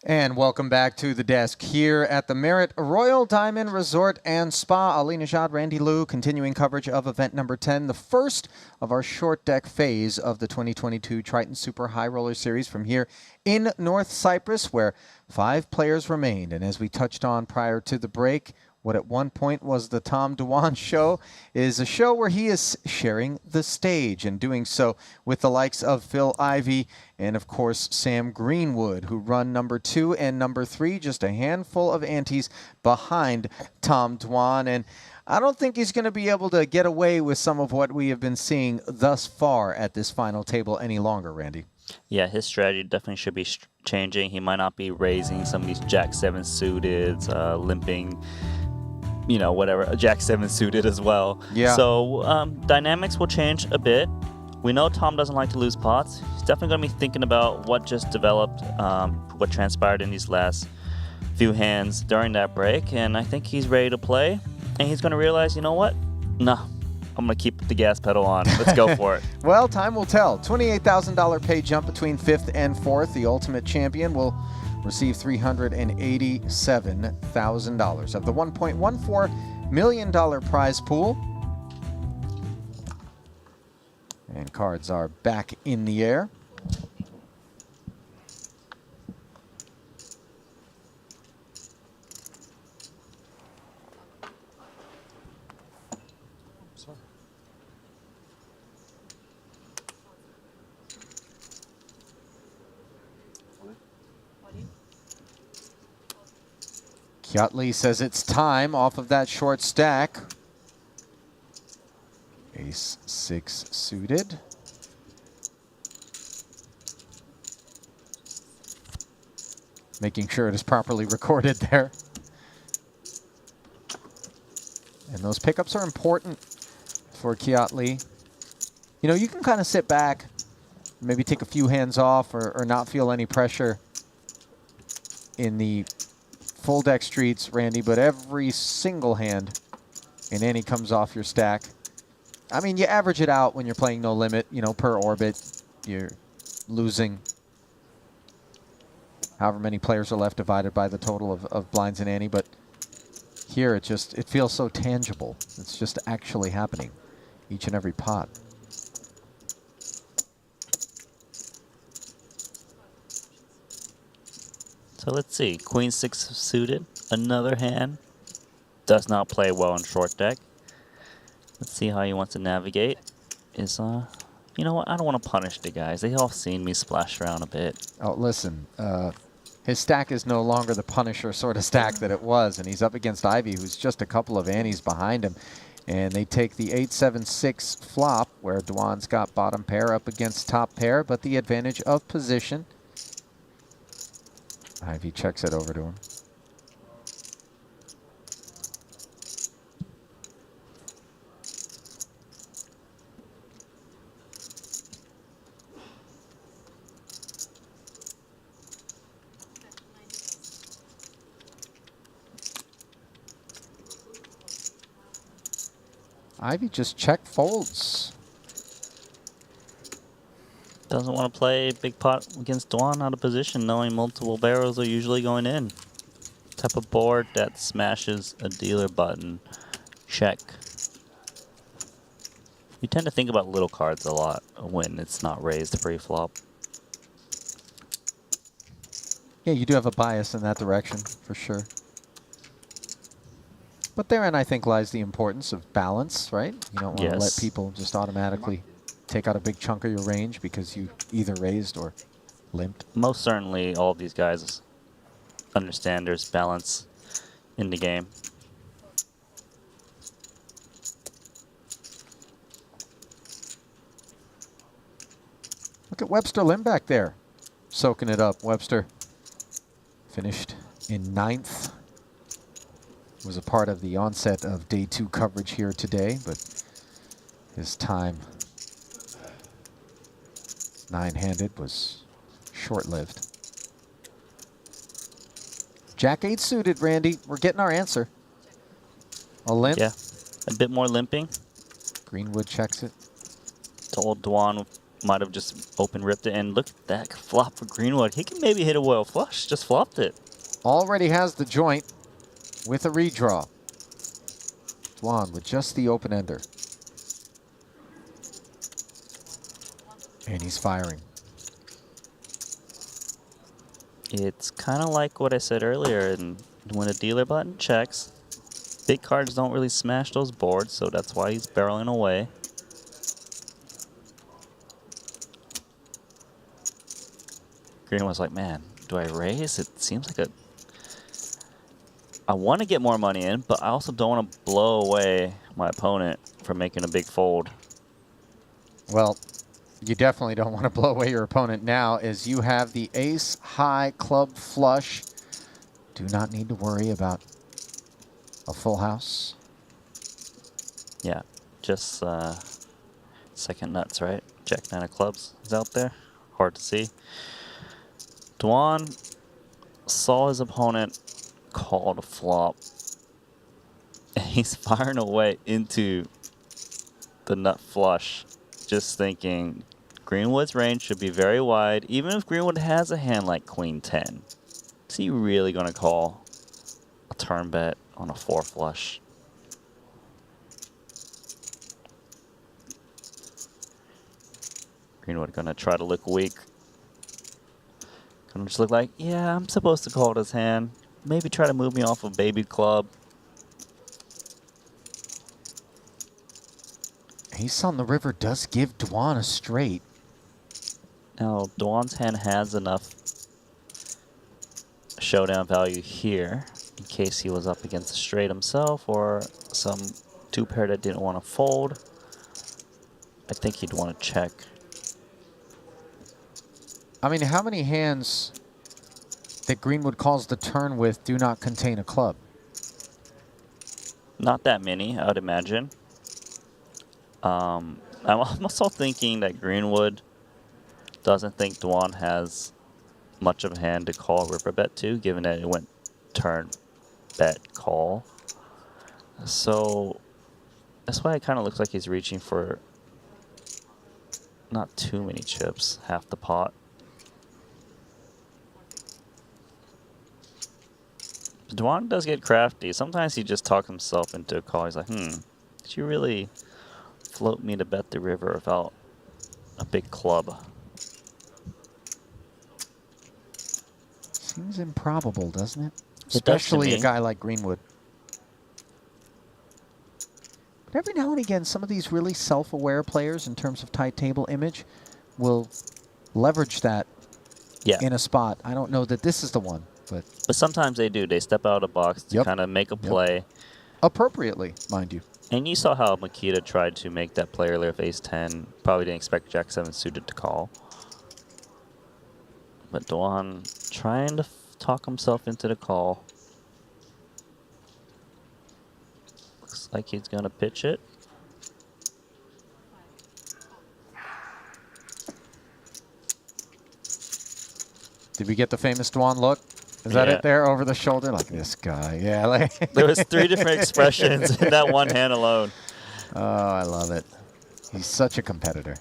And welcome back to the desk here at the Merit Royal Diamond Resort and Spa. Ali Nejad, Randy Liu, continuing coverage of event number 10, the first of our short deck phase of the 2022 Triton Super High Roller Series from here in North Cyprus, where 5 players remained. And as we touched on prior to the break, what at one point was the Tom Dwan show is a show where he is sharing the stage and doing so with the likes of Phil Ivey and, of course, Sam Greenwood, who run number 2 and number 3, just a handful of antes behind Tom Dwan. And I don't think he's going to be able to get away with some of what we have been seeing thus far at this final table any longer, Randy. Yeah, his strategy definitely should be changing. He might not be raising some of these Jack 7 suited, limping, you know, whatever, a Jack 7 suited as well. Yeah. So dynamics will change a bit. We know Tom doesn't like to lose pots. He's definitely going to be thinking about what just developed, what transpired in these last few hands during that break. And I think he's ready to play. And he's going to realize, you know what? No, I'm going to keep the gas pedal on. Let's go for it. Well, time will tell. $28,000 pay jump between 5th and 4th. The ultimate champion will receive $387,000 of the $1.14 million prize pool. And cards are back in the air. Kyatley says it's time off of that short stack. Ace 6 suited. Making sure it is properly recorded there. And those pickups are important for Kyatley. You know, you can kind of sit back, maybe take a few hands off or not feel any pressure in the full deck streets, Randy, but every single hand in any comes off your stack. I mean, you average it out when you're playing no limit, you know, per orbit. You're losing however many players are left divided by the total of blinds in ante, but here it feels so tangible. It's just actually happening each and every pot. So let's see. Queen 6 suited. Another hand. Does not play well in short deck. Let's see how he wants to navigate. You know what? I don't want to punish the guys. They all seen me splash around a bit. Oh, listen. His stack is no longer the Punisher sort of stack that it was, and he's up against Ivy, who's just a couple of antes behind him. And they take the 8-7-6 flop, where Dwan's got bottom pair up against top pair, but the advantage of position. Ivy checks it over to him. Ivy just check folds. Doesn't want to play big pot against Dwan out of position, knowing multiple barrels are usually going in. Type of board that smashes a dealer button. Check. You tend to think about little cards a lot when it's not raised pre-flop. Yeah, you do have a bias in that direction, for sure. But therein, I think, lies the importance of balance, right? You don't want to let people just automatically take out a big chunk of your range because you either raised or limped. Most certainly, all of these guys understand there's balance in the game. Look at Webster Lim back there, soaking it up. Webster finished in 9th. Was a part of the onset of day 2 coverage here today, but his time 9-handed was short-lived. Jack 8 suited, Randy. We're getting our answer. A limp. Yeah, a bit more limping. Greenwood checks it. Told Dwan might have just open ripped it, and look at that flop for Greenwood. He can maybe hit a royal flush. Just flopped it. Already has the joint with a redraw. Dwan with just the open ender. And he's firing. It's kind of like what I said earlier, and when a dealer button checks, big cards don't really smash those boards, so that's why he's barreling away. Green was like, man, do I raise? It seems like I want to get more money in, but I also don't want to blow away my opponent for making a big fold. Well, you definitely don't want to blow away your opponent now, as you have the ace high club flush. Do not need to worry about a full house. Yeah, just second nuts, right? Jack 9 of clubs is out there. Hard to see. Dwan saw his opponent call the flop. And he's firing away into the nut flush, just thinking Greenwood's range should be very wide, even if Greenwood has a hand like Queen 10. Is he really going to call a turn bet on a 4 flush? Greenwood going to try to look weak. Going to just look like, yeah, I'm supposed to call this hand. Maybe try to move me off of baby club. Ace on the river does give Dwan a straight. Now, Dwan's hand has enough showdown value here. He case he was up against a straight himself or some two pair that didn't want to fold. I think he'd want to check. I mean, how many hands that Greenwood calls the turn with do not contain a club? Not that many, I would imagine. I'm also thinking that Greenwood doesn't think Dwan has much of a hand to call river bet to, given that it went turn bet call. So that's why it kind of looks like he's reaching for not too many chips, half the pot. Dwan does get crafty. Sometimes he just talks himself into a call. He's like, did you really float me to bet the river without a big club? Seems improbable, doesn't it? It does to Especially a me. guy like Greenwood. But every now and again, some of these really self-aware players in terms of tight table image will leverage that in a spot. I don't know that this is the one, but sometimes they do. They step out of the box to kind of make a play. Appropriately, mind you. And you saw how Makita tried to make that play earlier with ace-10. Probably didn't expect jack-7 suited to call. But Dwan trying to talk himself into the call. Looks like he's going to pitch it. Did we get the famous Dwan look? Is that it there over the shoulder? Like this guy. Yeah. Like there was 3 different expressions in that one hand alone. Oh, I love it. He's such a competitor.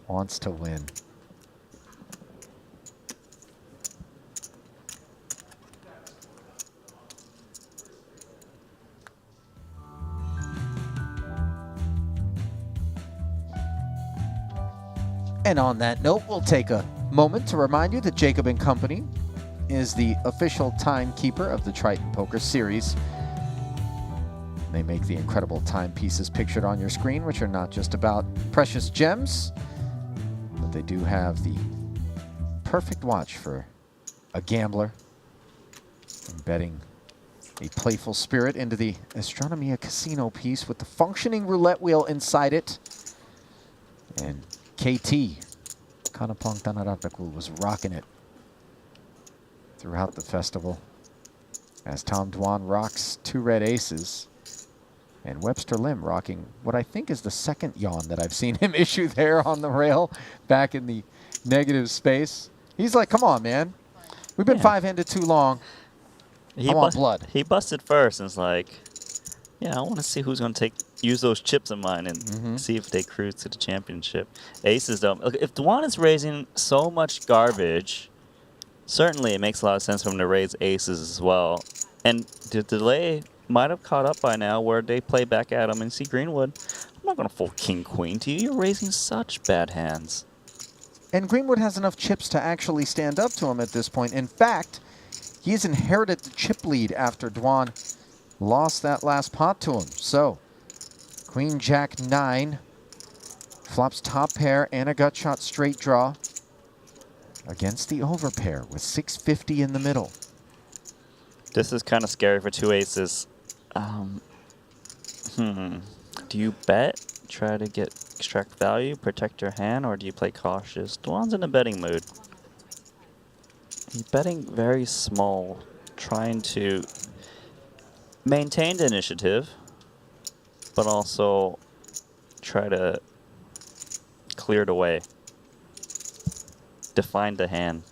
Wants to win. And on that note, we'll take a moment to remind you that Jacob & Company is the official timekeeper of the Triton Poker Series. They make the incredible timepieces pictured on your screen, which are not just about precious gems, but they do have the perfect watch for a gambler embedding a playful spirit into the Astronomia Casino piece with the functioning roulette wheel inside it. And KT, Kanapong Tanarapakul, was rocking it throughout the festival as Tom Dwan rocks 2 red aces and Webster Lim rocking what I think is the second yawn that I've seen him issue there on the rail back in the negative space. He's like, come on, man. We've been 5-handed too long. I want blood. He busted first and was like, yeah, I want to see who's going to use those chips of mine and see if they cruise to the championship. Aces, though. Look, if Dwan is raising so much garbage, certainly it makes a lot of sense for him to raise aces as well. And the delay might have caught up by now where they play back at him and see Greenwood. I'm not going to fold king-queen to you. You're raising such bad hands. And Greenwood has enough chips to actually stand up to him at this point. In fact, he's inherited the chip lead after Dwan lost that last pot to him. So, Queen Jack 9 flops top pair and a gut shot straight draw against the overpair with 650 in the middle. This is kind of scary for 2 aces. Do you bet, try to extract value, protect your hand, or do you play cautious? Dwan's in a betting mood. He's betting very small, trying to maintain the initiative, but also try to clear it away. Define the hand.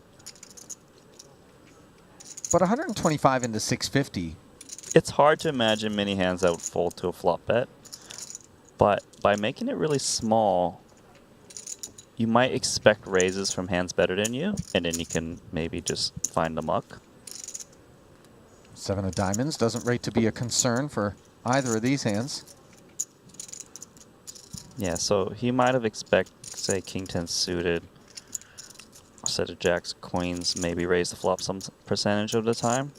But 125 into 650. It's hard to imagine many hands that would fold to a flop bet, but by making it really small, you might expect raises from hands better than you, and then you can maybe just find the muck. 7 of diamonds doesn't rate to be a concern for either of these hands. Yeah, so he might have expected, say, king 10 suited, a set of jacks, queens, maybe raise the flop some percentage of the time.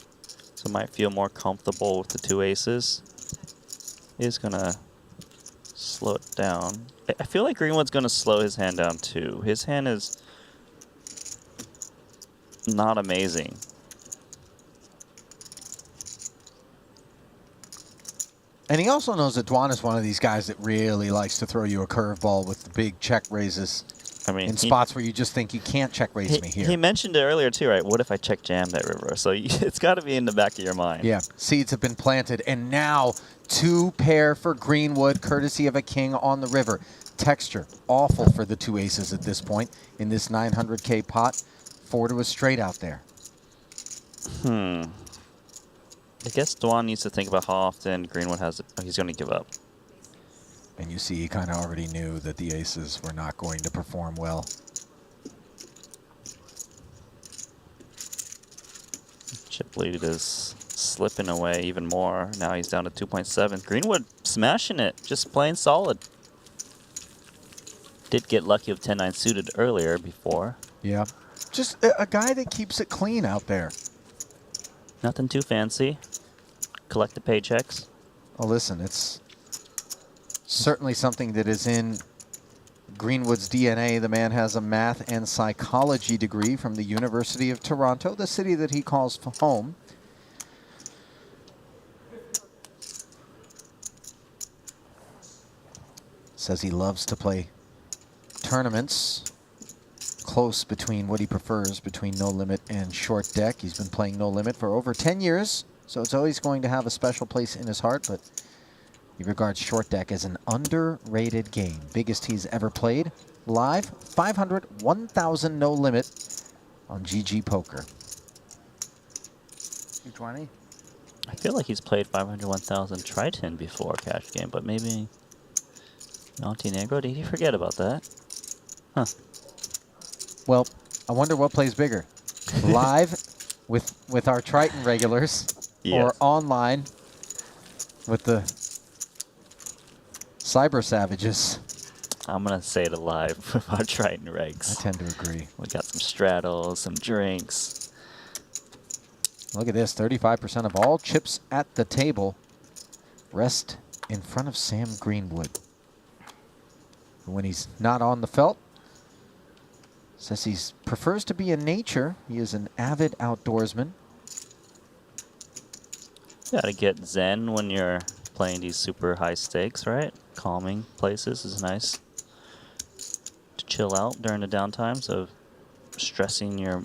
So might feel more comfortable with the 2 aces. He's gonna slow it down. I feel like Greenwood's gonna slow his hand down too. His hand is not amazing. And he also knows that Dwan is one of these guys that really likes to throw you a curveball with the big check raises. I mean, in spots where you just think you can't check raise me here. He mentioned it earlier too, right? What if I check jam that river? So it's got to be in the back of your mind. Yeah, seeds have been planted, and now 2 pair for Greenwood, courtesy of a king on the river. Texture, awful for the 2 aces at this point in this 900K pot. 4 to a straight out there. I guess Dwan needs to think about how often Greenwood he's going to give up. And you see he kind of already knew that the aces were not going to perform well. Chip lead is slipping away even more. Now he's down to 2.7. Greenwood smashing it, just playing solid. Did get lucky with 10-9 suited earlier before. Yeah, just a guy that keeps it clean out there. Nothing too fancy. Collect the paychecks. Well, listen, it's certainly something that is in Greenwood's DNA. The man has a math and psychology degree from the University of Toronto, the city that he calls home. Says he loves to play tournaments close between what he prefers between No Limit and Short Deck. He's been playing No Limit for over 10 years, so it's always going to have a special place in his heart, but he regards Short Deck as an underrated game. Biggest he's ever played live, 500, 1,000 No Limit on GG Poker. 220? I feel like he's played 500, 1,000 Triton before cash game, but maybe Montenegro, did he forget about that? Huh. Well, I wonder what plays bigger. Live with our Triton regulars, or online with the Cyber Savages. I'm going to say it live with our Triton regs. I tend to agree. We got some straddles, some drinks. Look at this, 35% of all chips at the table rest in front of Sam Greenwood. When he's not on the felt, says he prefers to be in nature. He is an avid outdoorsman. You gotta get zen when you're playing these super high stakes, right? Calming places is nice to chill out during the downtimes of stressing your,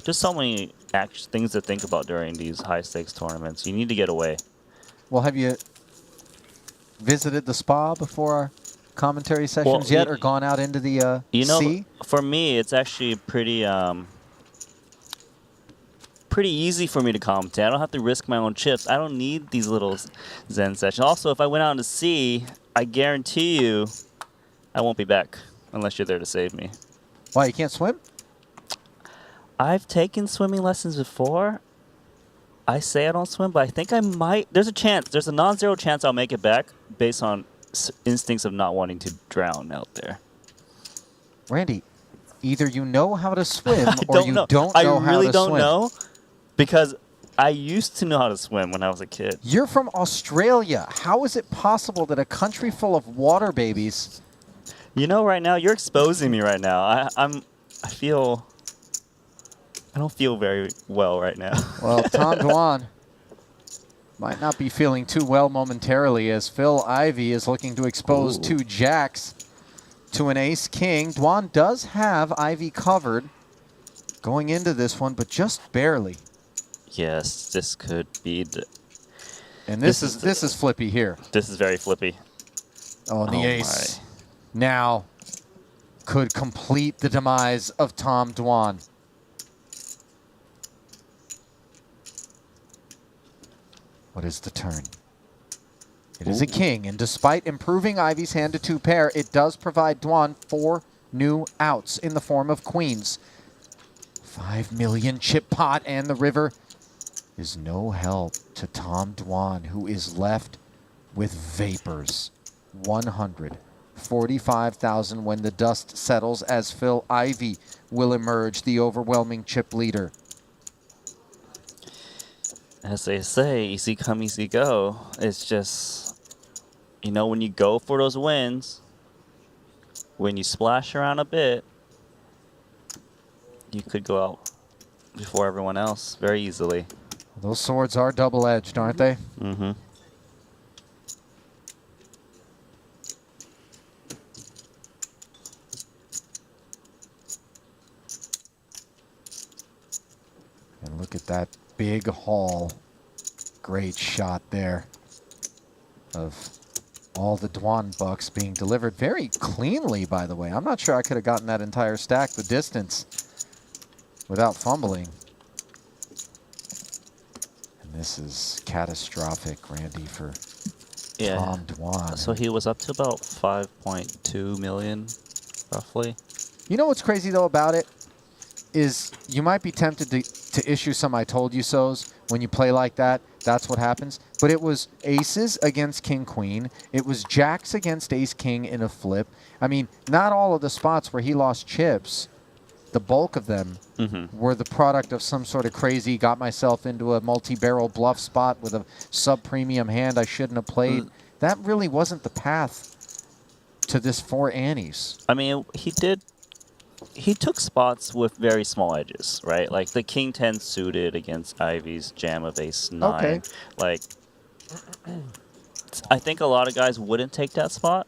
just so many things to think about during these high stakes tournaments. You need to get away. Well, have you visited the spa before our commentary sessions yet, or gone out into the sea? For me, it's actually pretty easy for me to commentate. I don't have to risk my own chips. I don't need these little zen sessions. Also, if I went out in the sea, I guarantee you I won't be back unless you're there to save me. Why, you can't swim? I've taken swimming lessons before. I say I don't swim, but I think I might. There's a chance. There's a non-zero chance I'll make it back based on instincts of not wanting to drown out there. Randy, either you know how to swim or you don't know I how to swim. really don't know, because I used to know how to swim when I was a kid. You're from Australia. How is it possible that a country full of water babies... Right now, you're exposing me right now. I don't feel very well right now. Well, Tom Dwan might not be feeling too well momentarily, as Phil Ivey is looking to expose 2 jacks to an ace-king. Dwan does have Ivey covered going into this one, but just barely. Yes, this could be the... And this is flippy here. This is very flippy. Oh, and the ace now could complete the demise of Tom Dwan. What is the turn? It is a king, and despite improving Ivey's hand to 2 pair, it does provide Dwan 4 new outs in the form of queens. 5 million chip pot, and the river is no help to Tom Dwan, who is left with vapors. 145,000 when the dust settles, as Phil Ivey will emerge the overwhelming chip leader. As they say, easy come, easy go. It's just, when you go for those wins, when you splash around a bit, you could go out before everyone else very easily. Those swords are double-edged, aren't they? Mm-hmm. And look at that big haul. Great shot there of all the Dwan bucks being delivered very cleanly, by the way. I'm not sure I could have gotten that entire stack the distance without fumbling. And this is catastrophic, Randy, for Tom Dwan. So he was up to about 5.2 million, roughly. You know what's crazy, though, about it? Is you might be tempted to issue some I told you so's when you play like that. That's what happens. But it was aces against king queen. It was jacks against ace king in a flip. I mean, not all of the spots where he lost chips, the bulk of them were the product of some sort of crazy, got myself into a multi-barrel bluff spot with a sub-premium hand I shouldn't have played. That really wasn't the path to this 4 antes. I mean, he took spots with very small edges, right? Like the king 10 suited against Ivy's jam of ace 9. Okay. Like, I think a lot of guys wouldn't take that spot.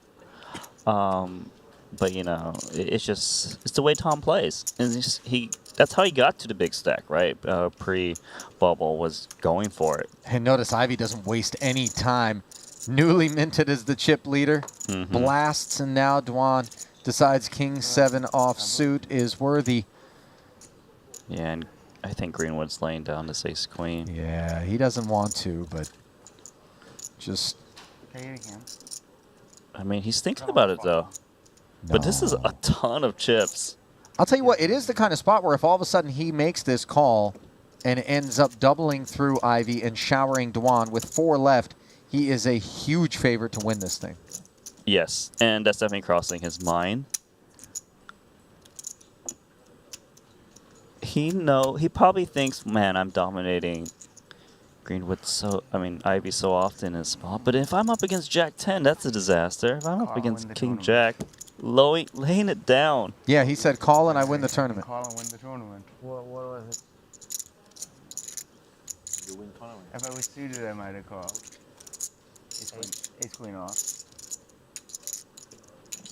But, you know, it's the way Tom plays. And that's how he got to the big stack, right? Pre-bubble was going for it. And notice Ivy doesn't waste any time. Newly minted as the chip leader. Blasts, and now Dwan decides king 7 offsuit is worthy. Yeah, and I think Greenwood's laying down this ace queen. Yeah, he doesn't want to, but just... Take it again. I mean, he's thinking about it, though. No. But this is a ton of chips. I'll tell you what, it is the kind of spot where if all of a sudden he makes this call and ends up doubling through Ivy and showering Dwan with 4 left, he is a huge favorite to win this thing. Yes, and that's definitely crossing his mind. He probably thinks, man, I'm dominating Greenwood Ivy so often in his spot. But if I'm up against Jack 10, that's a disaster. If I'm up against King Jack, laying it down. Yeah, he said call and I win the tournament. Call and win the tournament. What was it? You win tournament. If I was suited, I might have called. Ace queen off.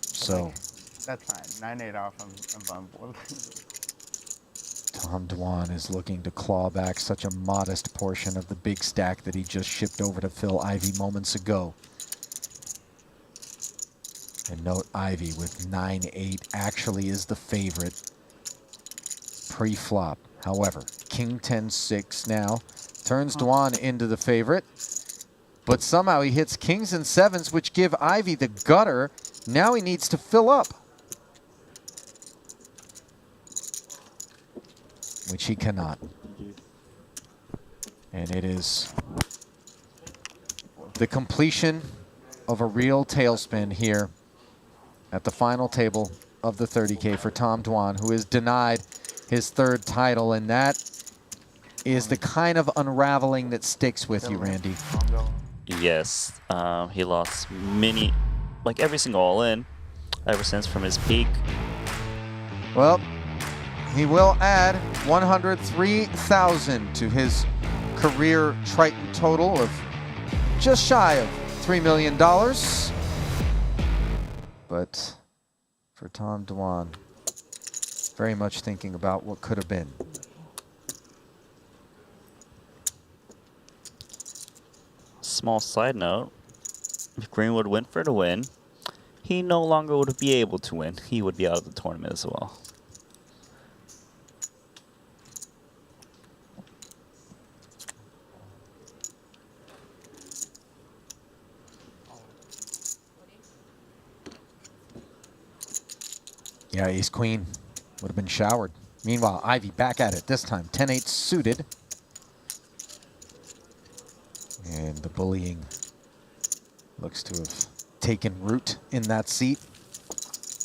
So that's fine. 9-8 off. I'm on board. Tom Dwan is looking to claw back such a modest portion of the big stack that he just shipped over to Phil Ivy moments ago. And note Ivy with 9-8 actually is the favorite pre-flop. However, king 10-6 now turns Dwan into the favorite. But somehow he hits kings and 7s, which give Ivy the gutter. Now he needs to fill up, which he cannot. And it is the completion of a real tailspin here at the final table of the 30K for Tom Dwan, who is denied his 3rd title. And that is the kind of unraveling that sticks with you, Randy. Yes, he lost every single all-in ever since from his peak. Well, he will add 103,000 to his career Triton total of just shy of $3 million. But for Tom Dwan, very much thinking about what could have been. Small side note, if Greenwood went for the win, he no longer would be able to win. He would be out of the tournament as well. Yeah, ace queen would have been showered. Meanwhile, Ivy back at it this time. 10-8 suited. And the bullying looks to have taken root in that seat.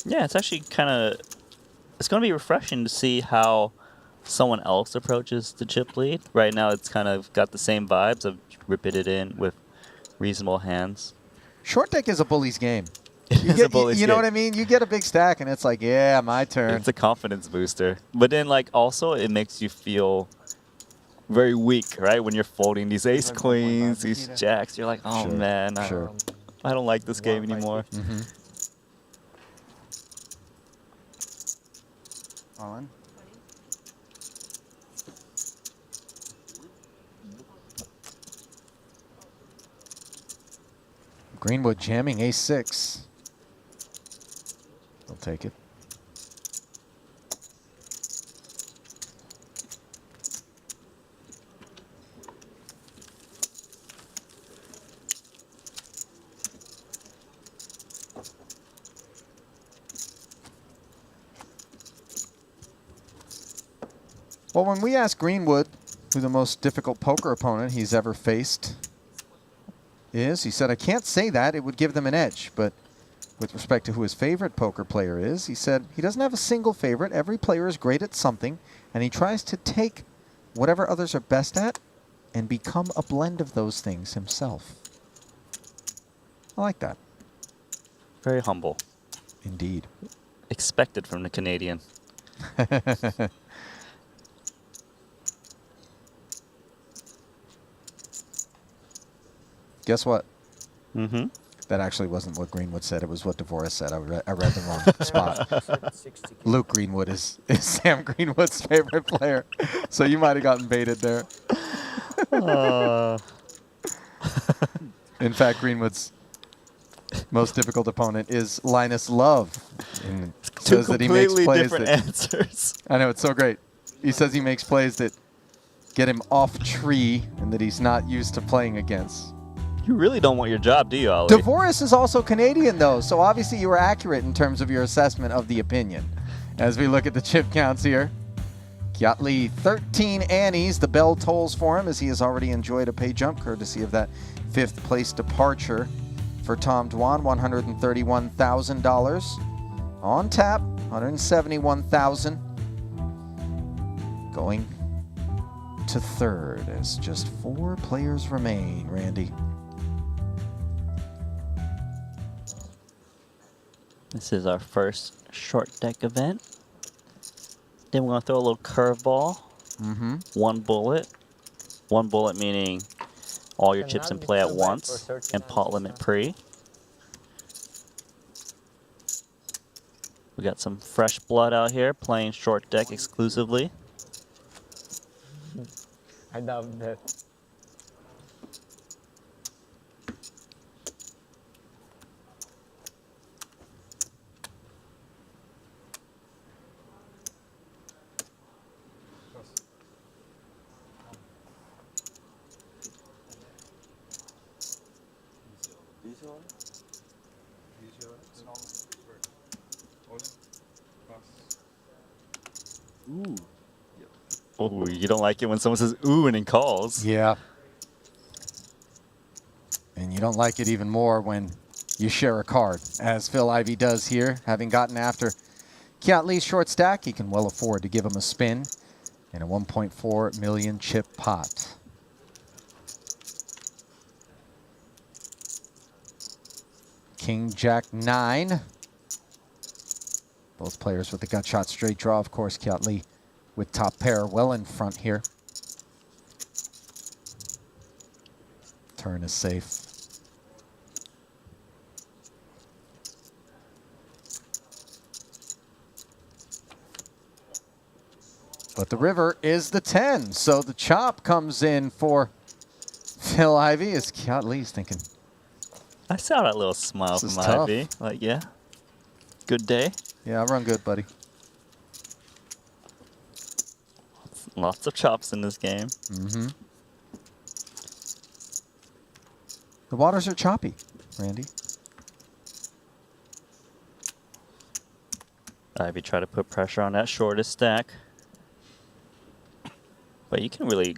Yeah, it's actually it's going to be refreshing to see how someone else approaches the chip lead. Right now, it's kind of got the same vibes of ripping it in with reasonable hands. Short deck is a bully's game. You know what I mean? You get a big stack and it's like, yeah, my turn. It's a confidence booster. But then, also, it makes you feel very weak, right? When you're folding these ace queens, these jacks, you're like, oh man, I don't like this game anymore. All in. Greenwood jamming ace-6. He'll take it. Well, when we asked Greenwood who the most difficult poker opponent he's ever faced is, he said, I can't say that. It would give them an edge. But with respect to who his favorite poker player is, he said he doesn't have a single favorite. Every player is great at something, and he tries to take whatever others are best at and become a blend of those things himself. I like that. Very humble. Indeed. Expected from the Canadian. Guess what? Mm-hmm. That actually wasn't what Greenwood said. It was what Dvorak said. I read the wrong spot. Luke Greenwood is Sam Greenwood's favorite player. So you might have gotten baited there. In fact, Greenwood's most difficult opponent is Linus Love. And says that he makes plays different that, answers. I know, it's so great. He says he makes plays that get him off tree and that he's not used to playing against. You really don't want your job, do you, Ollie? Dvorak is also Canadian, though, so obviously you were accurate in terms of your assessment of the opinion. As we look at the chip counts here, Kiatley 13 annies. The bell tolls for him as he has already enjoyed a pay jump courtesy of that 5th place departure for Tom Dwan, $131,000. On tap, $171,000. Going to third as just 4 players remain, Randy. This is our first short deck event. Then we're going to throw a little curveball. Mm-hmm. One bullet. One bullet meaning all your chips in play at once and pot limit pre. We got some fresh blood out here playing short deck exclusively. I doubt that. Ooh. Oh, you don't like it when someone says ooh and then calls. Yeah. And you don't like it even more when you share a card, as Phil Ivey does here. Having gotten after Kiatley's short stack, he can well afford to give him a spin in a 1.4 million chip pot. King, Jack, 9. Both players with the gut shot straight draw. Of course, Kiatley with top pair well in front here. Turn is safe. But the river is the 10, so the chop comes in for Phil Ivey as Kiatley's thinking. I saw that little smile This is from tough. Ivy. Like, yeah, good day. Yeah, I run good, buddy. Lots of chops in this game. Mm-hmm. The waters are choppy, Randy. Ivy try to put pressure on that shortest stack. But you can really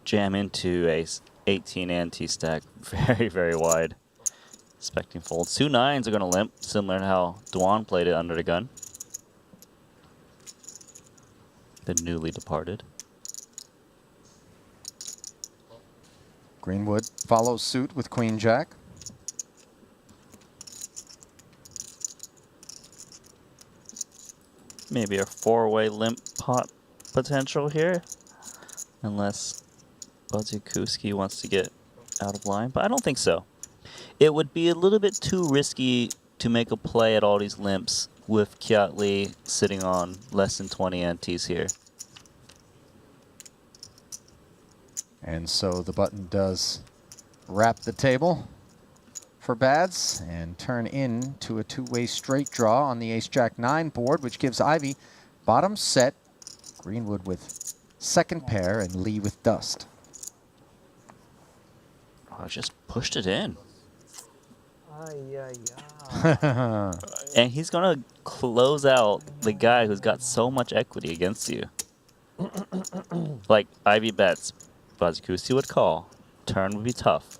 jam into a 18 ante stack very, very wide. Expecting folds. 2 9s are going to limp, similar to how Dwan played it under the gun. The newly departed. Greenwood follows suit with Queen Jack. Maybe a 4-way limp pot potential here. Unless Budziakowski wants to get out of line. But I don't think so. It would be a little bit too risky to make a play at all these limps with Kiatley sitting on less than 20 antes here. And so the button does wrap the table. for Bads and turn into a two-way straight draw on the Ace-Jack-9 board, which gives Ivy bottom set, Greenwood with second pair, and Lee with dust. I just pushed it in. And he's going to close out the guy who's got so much equity against you. Like Ivy bets, Bazikusi would call. Turn would be tough.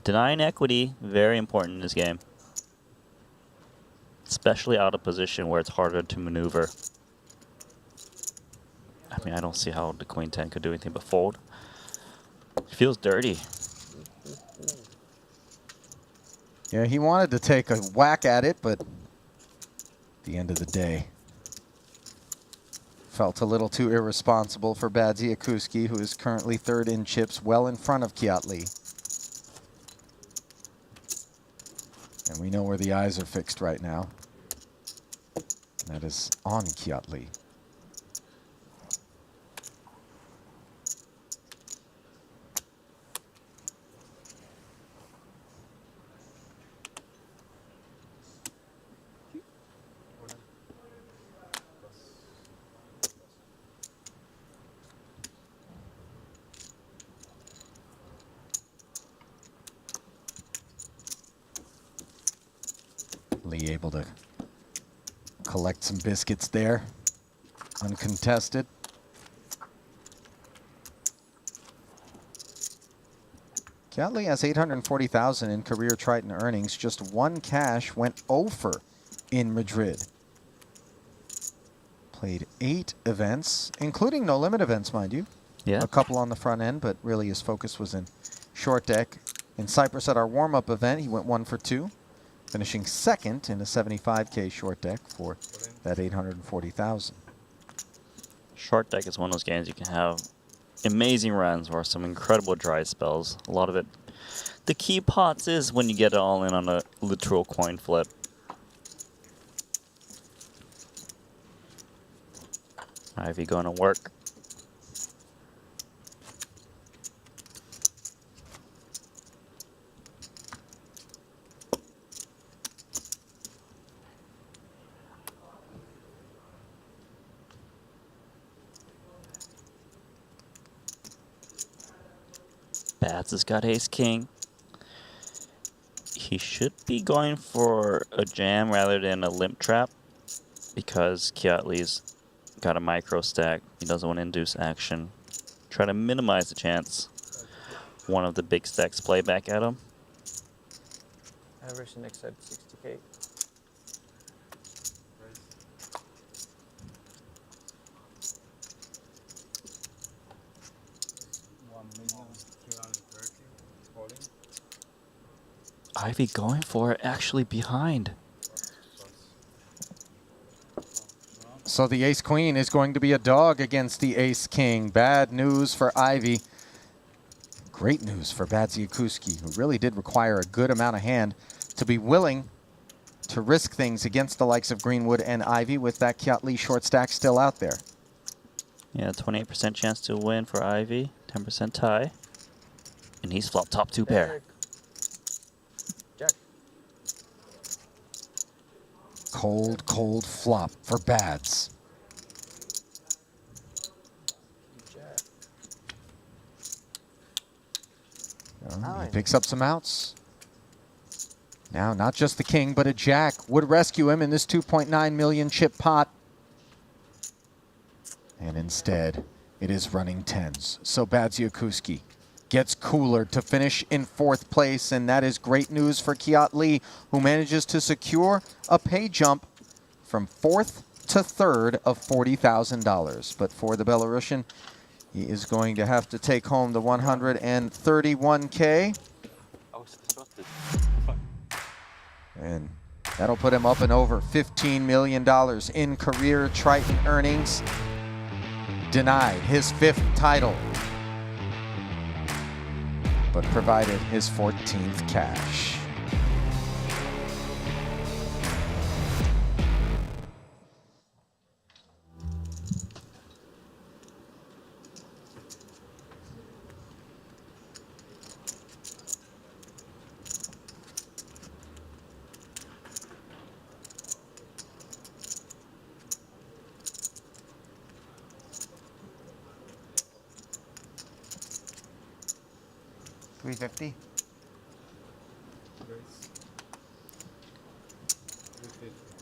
Denying equity, very important in this game. Especially out of position where it's harder to maneuver. I mean, I don't see how the Queen 10 could do anything but fold. It feels dirty. Yeah, he wanted to take a whack at it, but at the end of the day, felt a little too irresponsible for Badziakuski, who is currently third in chips, well in front of Kiatli. And we know where the eyes are fixed right now. And that is on Kiatli. Lee able to collect some biscuits there, uncontested. Kiatli has 840,000 in career Triton earnings. Just one cash, went over in Madrid. Played 8 events, including no limit events, mind you. Yeah. A couple on the front end, but really his focus was in short deck. In Cyprus at our warm-up event, he went 1 for 2. Finishing second in a 75K short deck for that 840,000. Short deck is one of those games you can have amazing runs or some incredible dry spells. A lot of it. The key pots is when you get it all in on a literal coin flip. Ivy going to work. Bats has got ace king. He should be going for a jam rather than a limp trap because Kiatli's got a micro stack. He doesn't want to induce action. Try to minimize the chance one of the big stacks play back at him. Average next side 60K. Ivy going for it, actually behind. So the ace-queen is going to be a dog against the ace-king. Bad news for Ivy. Great news for Badziakuski, who really did require a good amount of hand to be willing to risk things against the likes of Greenwood and Ivy with that Kiatli short stack still out there. Yeah, 28% chance to win for Ivy, 10% tie. And he's flopped top 2 pair. Jack. Cold, cold flop for Bads. Jack. He picks up some outs. Now, not just the king, but a jack would rescue him in this 2.9 million chip pot. And instead, it is running tens. So Badziakuski gets cooler to finish in 4th place, and that is great news for Kiatli, who manages to secure a pay jump from 4th to 3rd of $40,000. But for the Belarusian, he is going to have to take home the 131K. I was disgusted. And that'll put him up and over $15 million in career Triton earnings. Denied his 5th title, but provided his 14th cash. 350.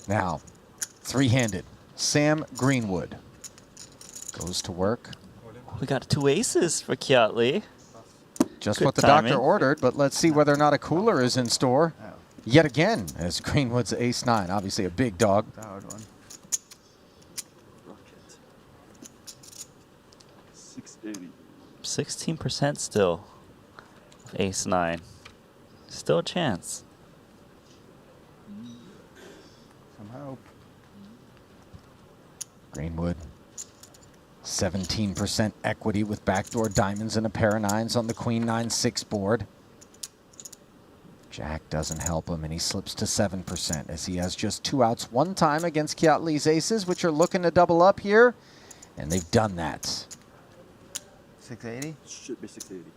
Now, three-handed. Sam Greenwood goes to work. We got 2 aces for Kiat Lee. Just Good what the timing. doctor ordered, but let's see whether or not a cooler is in store. Yet again, as Greenwood's ace-9, obviously a big dog. The hard one. Rocket. 680. 16% still. Ace-9. Still a chance. Some hope. Greenwood, 17% equity with backdoor diamonds and a pair of 9s on the Queen 9-6 board. Jack doesn't help him, and he slips to 7% as he has just 2 outs one time against Kiat Lee's aces, which are looking to double up here, and they've done that. 680. Should be 680.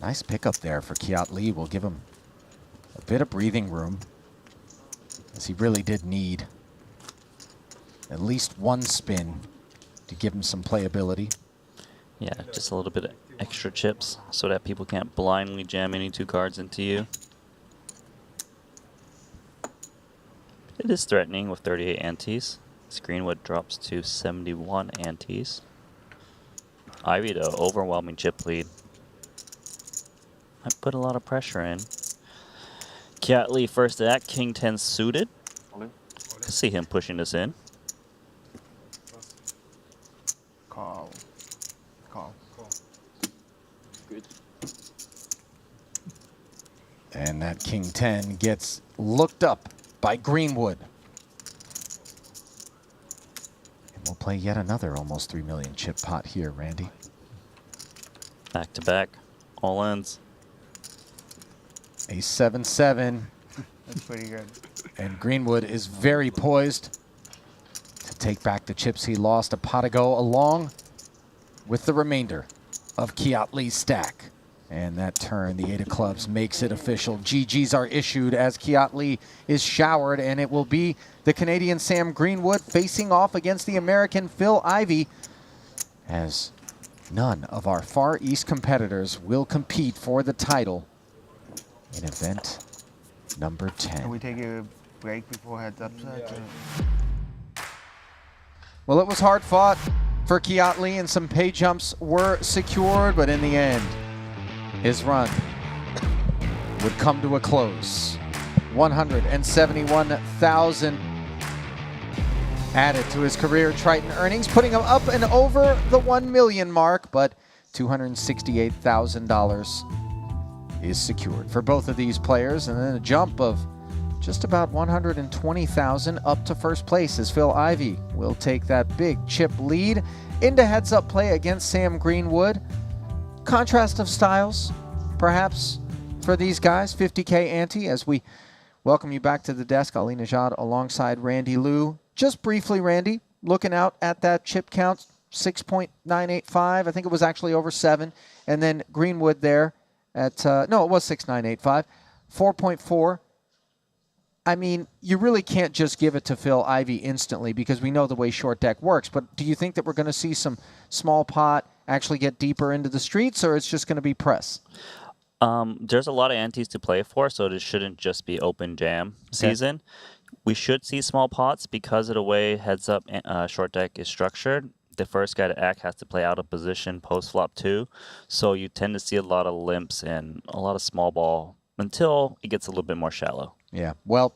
Nice pickup there for Kiat Lee. Will give him a bit of breathing room, as he really did need at least one spin to give him some playability. Yeah, just a little bit of extra chips so that people can't blindly jam any 2 cards into you. It is threatening with 38 antes. Greenwood drops to 71 antes. Ivy, though, overwhelming chip lead. Might put a lot of pressure in. Kiat Lee first act, King 10 suited. Could see him pushing this in. Call. Call. Good. And that King 10 gets looked up by Greenwood. And we'll play yet another almost 3 million chip pot here, Randy. Back to back, all ends. A 7-7. That's pretty good. And Greenwood is very poised to take back the chips he lost a pot ago, along with the remainder of Kiat Lee's stack. And that turn, the 8 of clubs, makes it official. GGs are issued as Kiat Lee is showered, and it will be the Canadian Sam Greenwood facing off against the American Phil Ivey, as none of our Far East competitors will compete for the title in event number 10. Can we take a break before heads up set? Well, it was hard fought for Kiat Lee, and some pay jumps were secured, but in the end, his run would come to a close. 171,000 added to his career Triton earnings, putting him up and over the 1 million mark, but $268,000 is secured for both of these players, and then a jump of just about 120,000 up to first place as Phil Ivey will take that big chip lead into heads-up play against Sam Greenwood. Contrast of styles, perhaps, for these guys. 50K ante as we welcome you back to the desk. Ali Najad alongside Randy Liu. Just briefly, Randy, looking out at that chip count, 6.985. I think it was actually over 7. And then Greenwood there at, no, it was 6.985. 4.4. I mean, you really can't just give it to Phil Ivey instantly because we know the way short deck works. But do you think that we're going to see some small pot actually get deeper into the streets, or it's just going to be press? There's a lot of antes to play for, so it shouldn't just be open jam season. We should see small pots because of the way heads up short deck is structured. The first guy to act has to play out of position post flop too, so you tend to see a lot of limps and a lot of small ball until it gets a little bit more shallow. Yeah, well,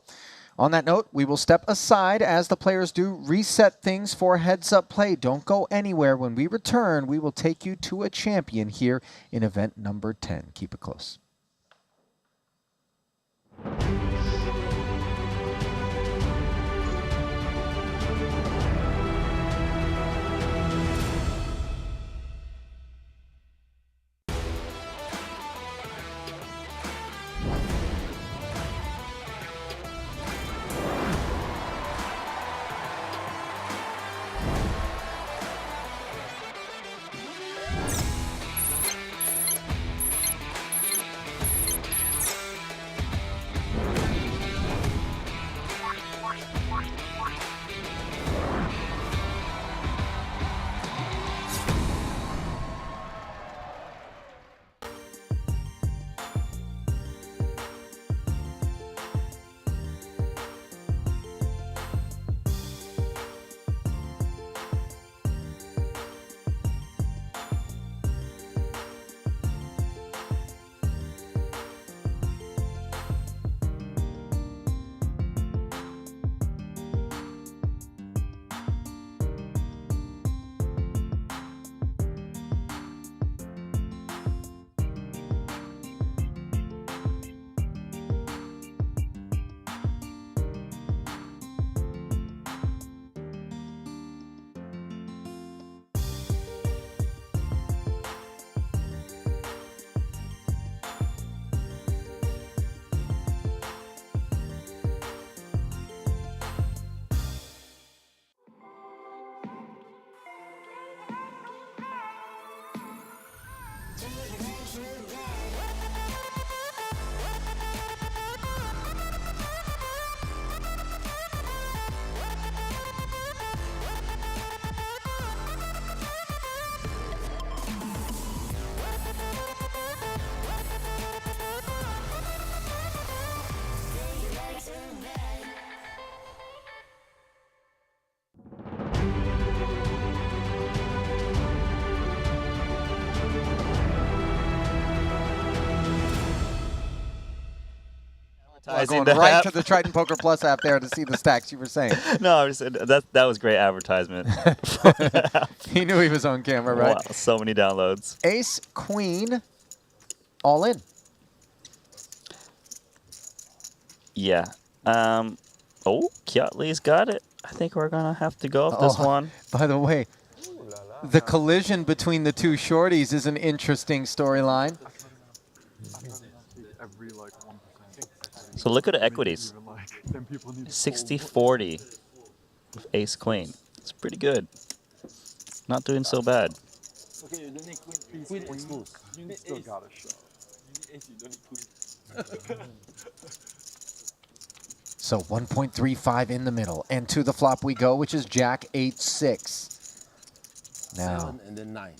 on that note, we will step aside as the players do reset things for heads-up play. Don't go anywhere. When we return, we will take you to a champion here in event number 10. Keep it close. advertising Going right app. to the Triton Poker Plus app there to see the stacks you were saying. No, I just said that was great advertisement. He knew he was on camera, right? Wow, so many downloads. Ace, Queen, all in. Yeah. Oh, Kiatli's got it. I think we're gonna have to go with this one. By the way, the collision between the two shorties is an interesting storyline. Every like 1%. So look at the equities. Even, like, then people need to 60-40 with Ace Queen. It's pretty good. Not doing so bad. Okay, you don't need queen expose. You need still ace. got a shot. You need ace, you don't need queen. So 1.35 in the middle. And to the flop we go, which is Jack 8-6. Now, 7 and then 9.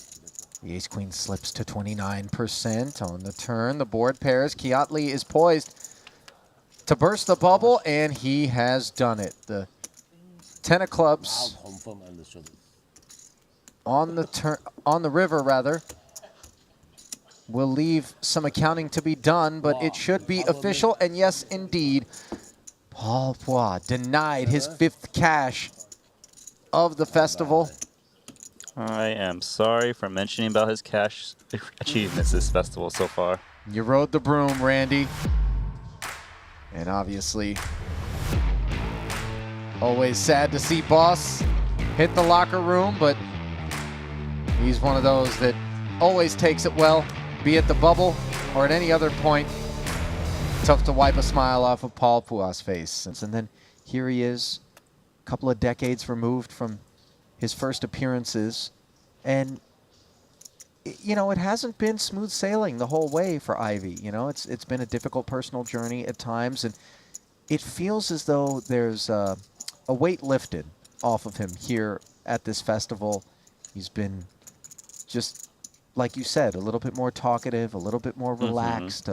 the Ace Queen slips to 29% on the turn. The board pairs. Kiatli is poised to burst the bubble, and he has done it. The 10 of clubs on the river rather. Will leave some accounting to be done, but it should be official. And yes, indeed, Paul Poix denied his 5th cash of the festival. I am sorry for mentioning about his cash achievements this festival so far. You rode the broom, Randy. And obviously, always sad to see Boss hit the locker room, but he's one of those that always takes it well, be it the bubble or at any other point. Tough to wipe a smile off of Paul Poix's face. And then here he is, a couple of decades removed from his first appearances. And, you know, it hasn't been smooth sailing the whole way for Ivy. You know, it's been a difficult personal journey at times. And it feels as though there's a weight lifted off of him here at this festival. He's been just, like you said, a little bit more talkative, a little bit more relaxed.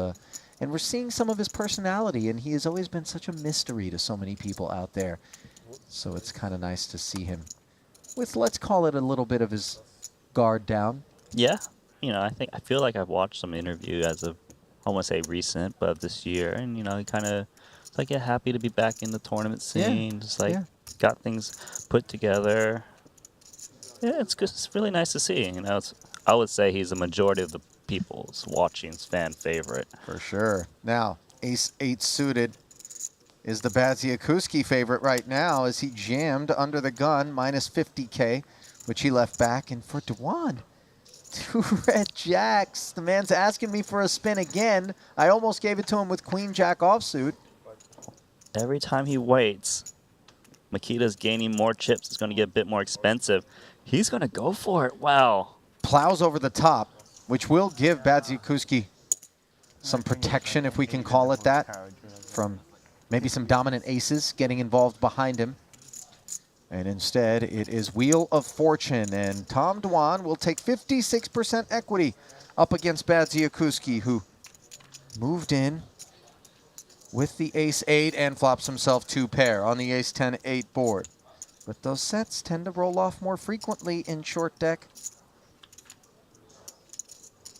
And we're seeing some of his personality, and he has always been such a mystery to so many people out there. So it's kind of nice to see him with, let's call it, a little bit of his guard down. Yeah, you know, I feel like I've watched some interview as of, I won't say recent, but this year, and you know, he kind of like, yeah, happy to be back in the tournament scene. Just like got things put together. Yeah, it's good. It's really nice to see. You know, I would say he's the majority of the people's watching's fan favorite. For sure. Now, Ace 8 suited is the Badziakuski favorite right now as he jammed under the gun, minus 50K, which he left back. And for Dewan, 2 red jacks. The man's asking me for a spin again. I almost gave it to him with Queen Jack offsuit. Every time he waits, Makita's gaining more chips. It's going to get a bit more expensive. He's going to go for it. Wow. Plows over the top, which will give Badziakuski some protection, if we can call it that, from maybe some dominant aces getting involved behind him. And instead, it is Wheel of Fortune, and Tom Dwan will take 56% equity up against Badziakuski, who moved in with the Ace-8 and flops himself 2 pair on the Ace-10-8 board. But those sets tend to roll off more frequently in short deck.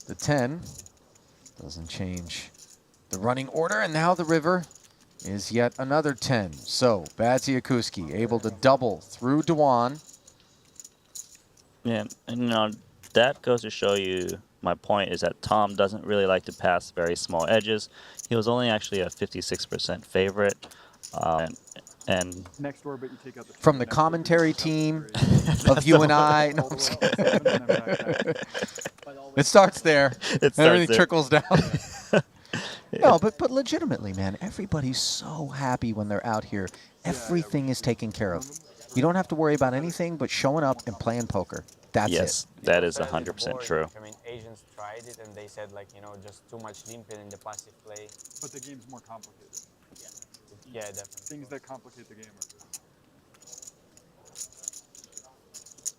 The 10 doesn't change the running order, and now the river is yet another 10. So Badziakuski able to double through Dewan. Yeah, and you know, that goes to show you my point is that Tom doesn't really like to pass very small edges. He was only actually a 56% favorite. And next door, but you take out the from the commentary team of you and I. No, I'm just it starts there. It starts everything there. trickles down. No, but legitimately, man, everybody's so happy when they're out here. Everything is taken care of. You don't have to worry about anything but showing up and playing poker. That's yes, it. that is 100% true. I mean, Asians tried it and they said, like, you know, just too much limping in the passive play. But the game's more complicated. Yeah, definitely. Things that complicate the game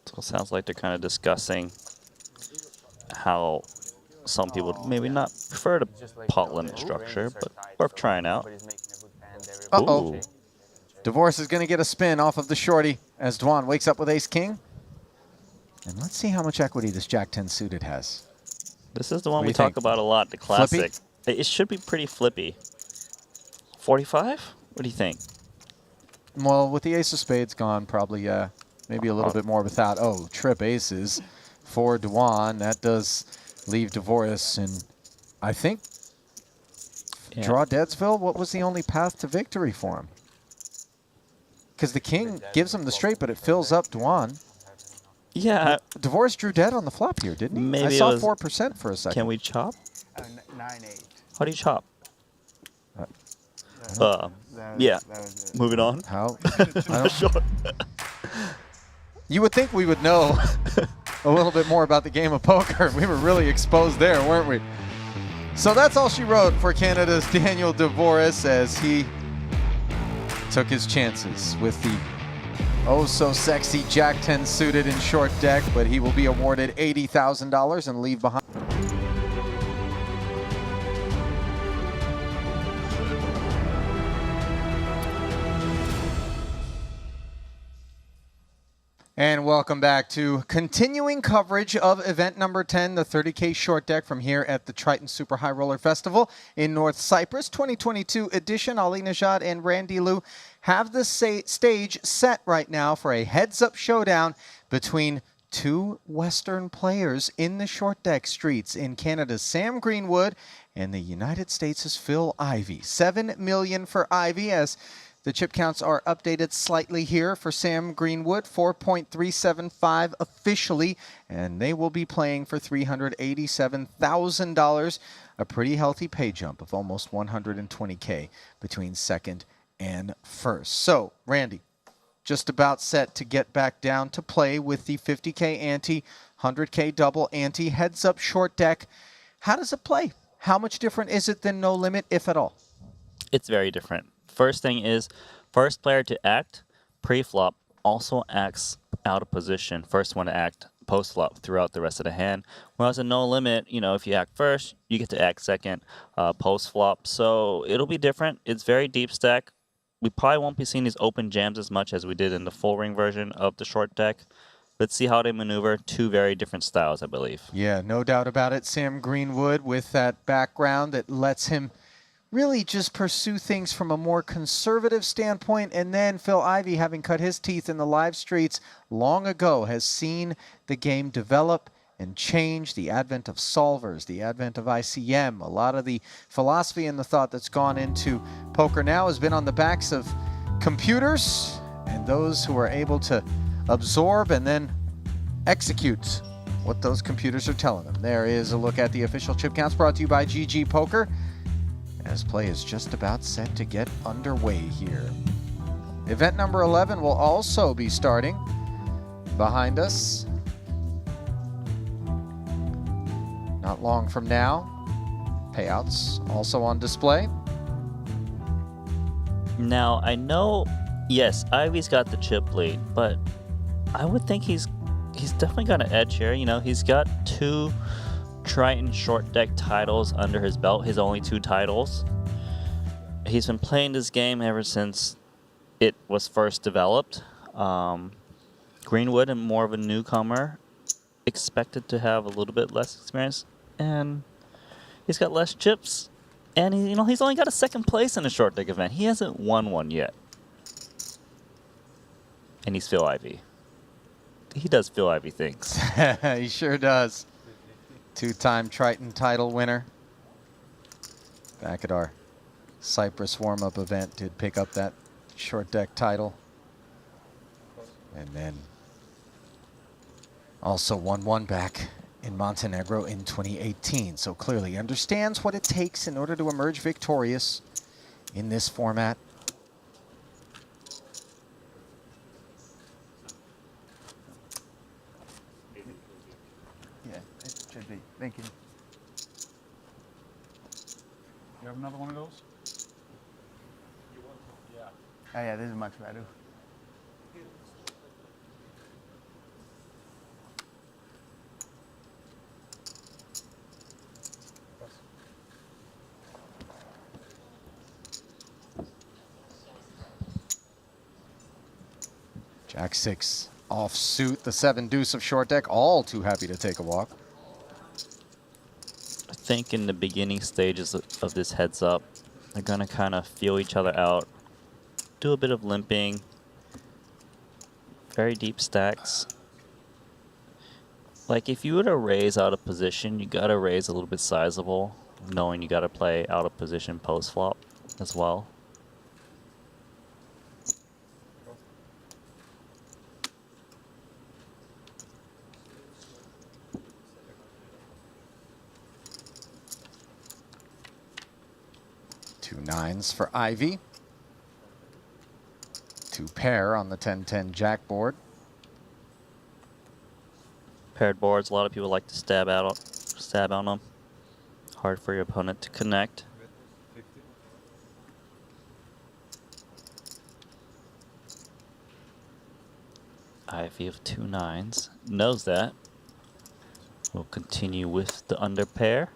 So it sounds like they're kind of discussing how some people maybe not prefer the pot limit structure, but worth trying out. Uh-oh. Divorce is going to get a spin off of the shorty as Dwan wakes up with Ace-King. And let's see how much equity this Jack-10 suited has. This is the one What do we you talk think? about a lot, the classic. It should be pretty flippy. 45? What do you think? Well, with the ace of spades gone, probably maybe a little bit more without. Oh, trip aces for Dwan. That does leave Dvoris, and I think draw Deadsville. What was the only path to victory for him? Because the king gives him the straight, but it fills up Dwan. Yeah. Dvoris drew dead on the flop here, didn't he? Maybe I saw 4% for a second. Can we chop? 9-8. How do you chop? That Yeah. was it. Moving on. How? I don't, Sure. you would think we would know a little bit more about the game of poker. We were really exposed there, weren't we? So that's all she wrote for Canada's Daniel Dvoris as he took his chances with the oh-so-sexy Jack 10 suited in short deck, but he will be awarded $80,000 and leave behind. And welcome back to continuing coverage of event number 10, the 30K short deck from here at the Triton Super High Roller Festival in North Cyprus 2022 edition. Ali Najad and Randy Liu have the stage set right now for a heads-up showdown between two Western players in the short deck streets. In Canada's Sam Greenwood and the United States' Phil Ivey. $7 million for Ivey as the chip counts are updated slightly here for Sam Greenwood, 4.375 officially, and they will be playing for $387,000, a pretty healthy pay jump of almost 120K between second and first. So, Randy, just about set to get back down to play with the 50K ante, 100K double ante, heads up short deck. How does it play? How much different is it than No Limit, if at all? It's very different. First thing is, first player to act pre-flop also acts out of position. First one to act post-flop throughout the rest of the hand. Whereas in No Limit, you know, if you act first, you get to act second post-flop. So it'll be different. It's very deep stack. We probably won't be seeing these open jams as much as we did in the full ring version of the short deck. Let's see how they maneuver. Two very different styles, I believe. Yeah, no doubt about it. Sam Greenwood with that background that lets him really just pursue things from a more conservative standpoint. And then Phil Ivey, having cut his teeth in the live streets long ago, has seen the game develop and change. The advent of solvers, the advent of ICM, a lot of the philosophy and the thought that's gone into poker now has been on the backs of computers and those who are able to absorb and then execute what those computers are telling them. There is a look at the official chip counts brought to you by GG Poker, as play is just about set to get underway here. Event number 11 will also be starting behind us not long from now. Payouts also on display. Now, I know, yes, Ivey's got the chip lead, but I would think he's definitely got an edge here. You know, he's got two Triton short deck titles under his belt, his only two titles. He's been playing this game ever since it was first developed. Greenwood, and more of a newcomer, expected to have a little bit less experience, and he's got less chips, and he's only got a second place in a short deck event. He hasn't won one yet, and he's Phil Ivey. He does Phil Ivey things. He sure does. Two-time Triton title winner. Back at our Cyprus warm-up event, did pick up that short deck title. And then also won one back in Montenegro in 2018. So clearly understands what it takes in order to emerge victorious in this format. Yeah, it should be. Thank you. You have another one of those? Oh yeah, this is much better. Jack 6 off suit, the 7 deuce of short deck, all too happy to take a walk. I think in the beginning stages of this heads up, They're going to kind of feel each other out, do a bit of limping, very deep stacks. Like if you were to raise out of position, you got to raise a little bit sizable, knowing you got to play out of position post flop as well. Two nines for Ivy. Two pair on the 10-10 jack board. Paired boards, a lot of people like to stab on them. Hard for your opponent to connect. Ivy of two nines knows that. We'll continue with the under pair.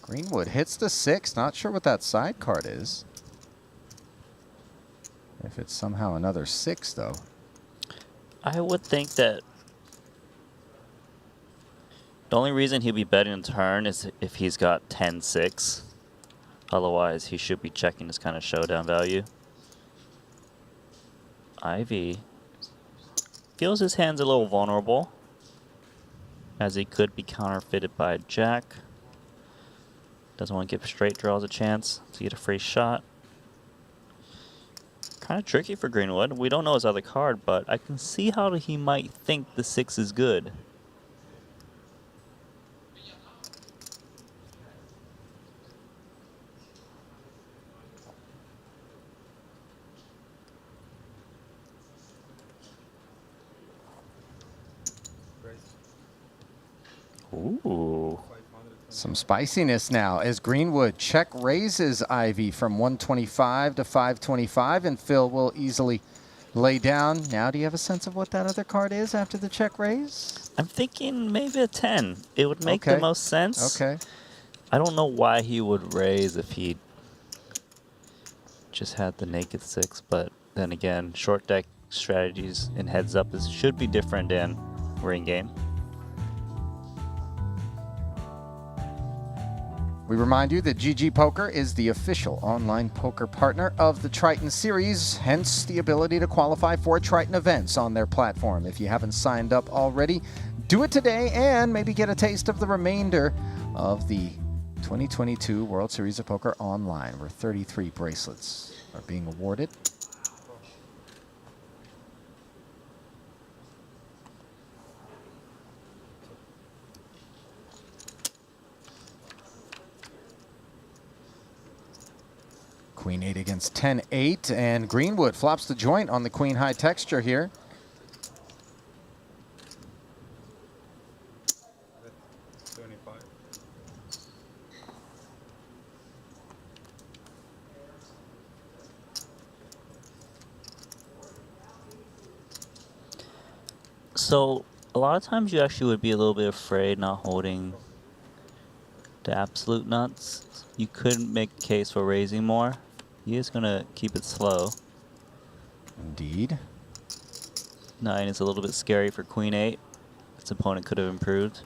Greenwood hits the 6. Not sure what that side card is. If it's somehow another 6, though. I would think that the only reason he'll be betting a turn is if he's got 10-6. Otherwise, he should be checking this kind of showdown value. Ivy feels his hand's a little vulnerable, as he could be counterfeited by a jack. Doesn't want to give straight draws a chance to get a free shot. Kind of tricky for Greenwood. We don't know his other card, but I can see how he might think the 6 is good. Ooh. Some spiciness now as Greenwood check raises Ivy from 125 to 525, and Phil will easily lay down. Now, do you have a sense of what that other card is after the check raise? I'm thinking maybe a 10. It would make the most sense. Okay. I don't know why he would raise if he just had the naked 6, but then again, short deck strategies and heads up should be different in ring game. We remind you that GG Poker is the official online poker partner of the Triton series, hence the ability to qualify for Triton events on their platform. If you haven't signed up already, do it today and maybe get a taste of the remainder of the 2022 World Series of Poker Online, where 33 bracelets are being awarded. Queen 8 against 10-8, and Greenwood flops the joint on the queen high texture here. So a lot of times you actually would be a little bit afraid not holding the absolute nuts. You could make a case for raising more. He is going to keep it slow. Indeed. 9 is a little bit scary for Queen 8. Its opponent could have improved.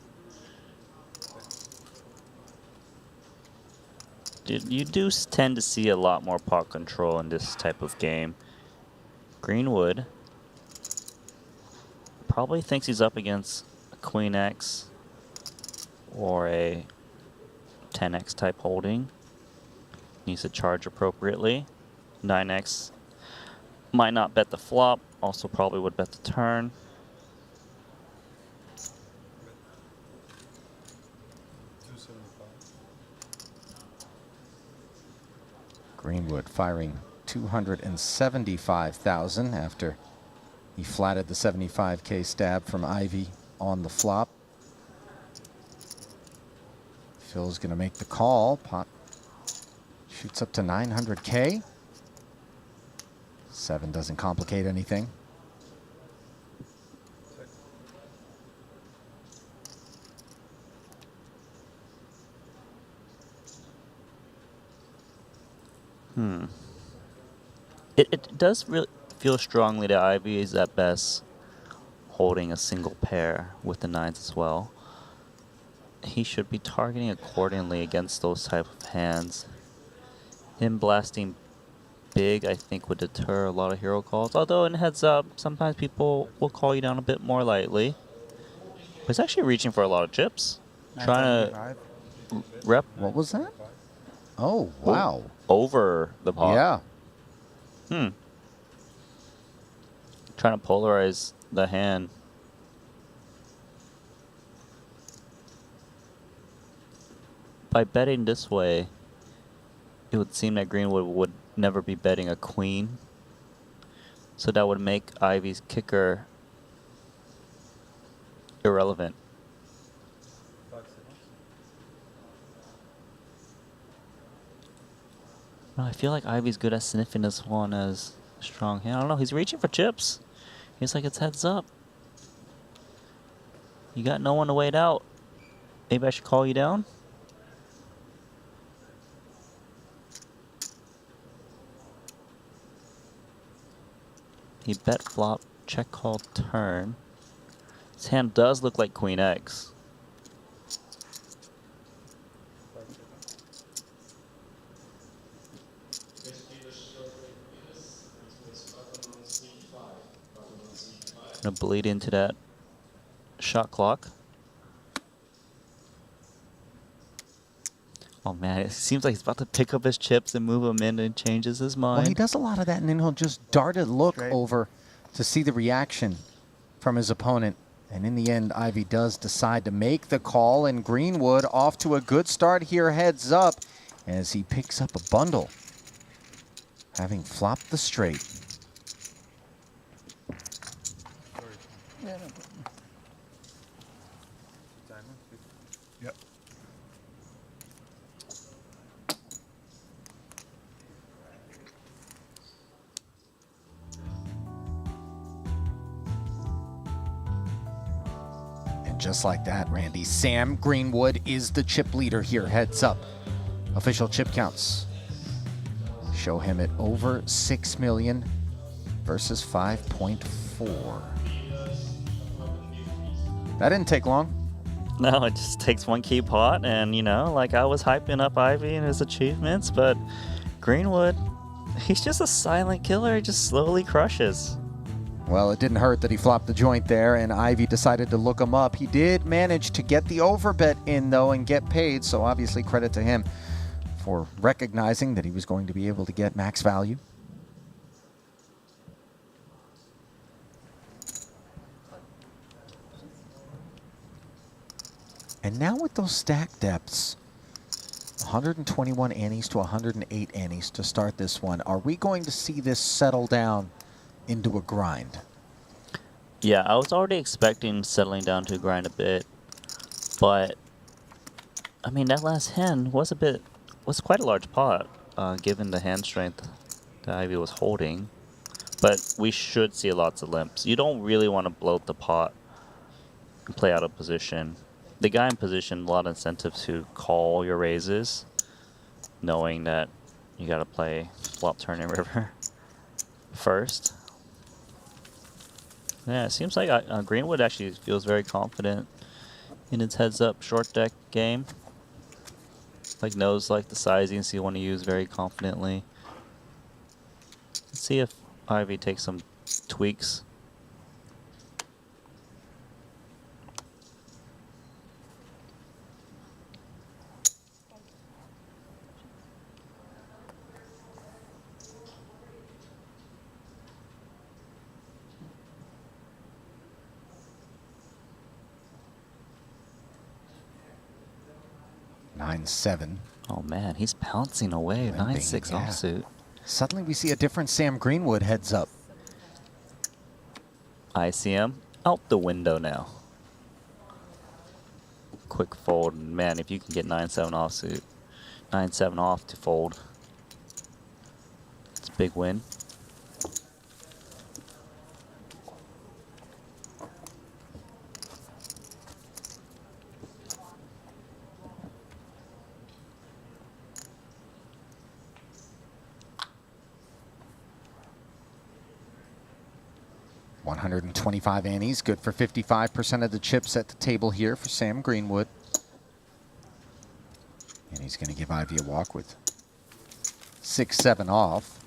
You do tend to see a lot more pot control in this type of game. Greenwood probably thinks he's up against a Queen X or a 10X type holding. Needs to charge appropriately. 9X might not bet the flop, also probably would bet the turn. Greenwood firing 275,000 after he flatted the 75K stab from Ivy on the flop. Phil's going to make the call. Pot shoots up to 900K. 7 doesn't complicate anything. It does really feel strongly that Ivy is at best holding a single pair with the 9s as well. he should be targeting accordingly against those type of hands. Him blasting big, I think, would deter a lot of hero calls. Although in heads up, sometimes people will call you down a bit more lightly. But he's actually reaching for a lot of chips. Trying to 975. rep What was that? Oh, wow. over the pot. Yeah. Trying to polarize the hand. By betting this way, it would seem that Greenwood would never be betting a queen. So that would make Ivy's kicker irrelevant. No, I feel like Ivy's good at sniffing this one as a strong hand. I don't know, he's reaching for chips. He's like, it's heads up. You got no one to wait out. Maybe I should call you down? He bet flop, check call turn. His hand does look like Queen X. Gonna bleed into that shot clock. Oh man, it seems like he's about to pick up his chips and move them in and changes his mind. Well, he does a lot of that, and then he'll just dart a look Straight. over to see the reaction from his opponent. And in the end, Ivy does decide to make the call, and Greenwood off to a good start here, heads up, as he picks up a bundle, having flopped the straight. Yep. And just like that, Randy, Sam Greenwood is the chip leader here, heads up. Official chip counts show him at over 6 million versus 5.4. That didn't take long. No, it just takes one key pot, and you know, like I was hyping up Ivy and his achievements, but Greenwood, he's just a silent killer. He just slowly crushes. Well, it didn't hurt that he flopped the joint there, and Ivy decided to look him up. He did manage to get the overbet in, though, and get paid, so obviously credit to him for recognizing that he was going to be able to get max value. And now with those stack depths, 121 antes to 108 antes to start this one, are we going to see this settle down into a grind? Yeah, I was already expecting settling down to grind a bit, but I mean that last hand was quite a large pot, given the hand strength that Ivy was holding. But we should see lots of limps. You don't really want to bloat the pot and play out of position. The guy in position, a lot of incentive to call your raises, knowing that you got to play flop, turn, and river first. Yeah, it seems like Greenwood actually feels very confident in its heads-up short deck game. Like knows like the sizings you want to use very confidently. Let's see if Ivy takes some tweaks. Nine seven. Oh man, he's pouncing away. 9-6 yeah. offsuit. Suddenly we see a different Sam Greenwood heads up. I see him out the window now. Quick fold. Man, if you can get 9-7 offsuit, 9-7 off to fold, it's a big win. $125 antes, good for 55% of the chips at the table here for Sam Greenwood. And he's going to give Ivy a walk with 6-7 off.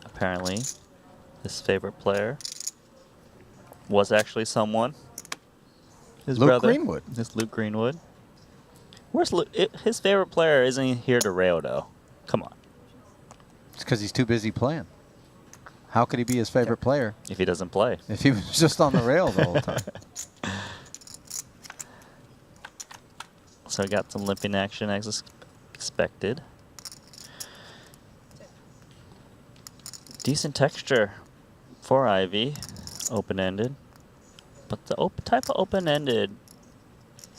Apparently, his favorite player was actually someone. His Luke brother. Greenwood. This Luke Greenwood. Where's Luke? His favorite player isn't here to rail, though. Come on. It's because he's too busy playing. How could he be his favorite player If he doesn't play. if he was just on the rail the whole time? So I got some limping action as expected. Decent texture for Ivy, open-ended. But the type of open-ended,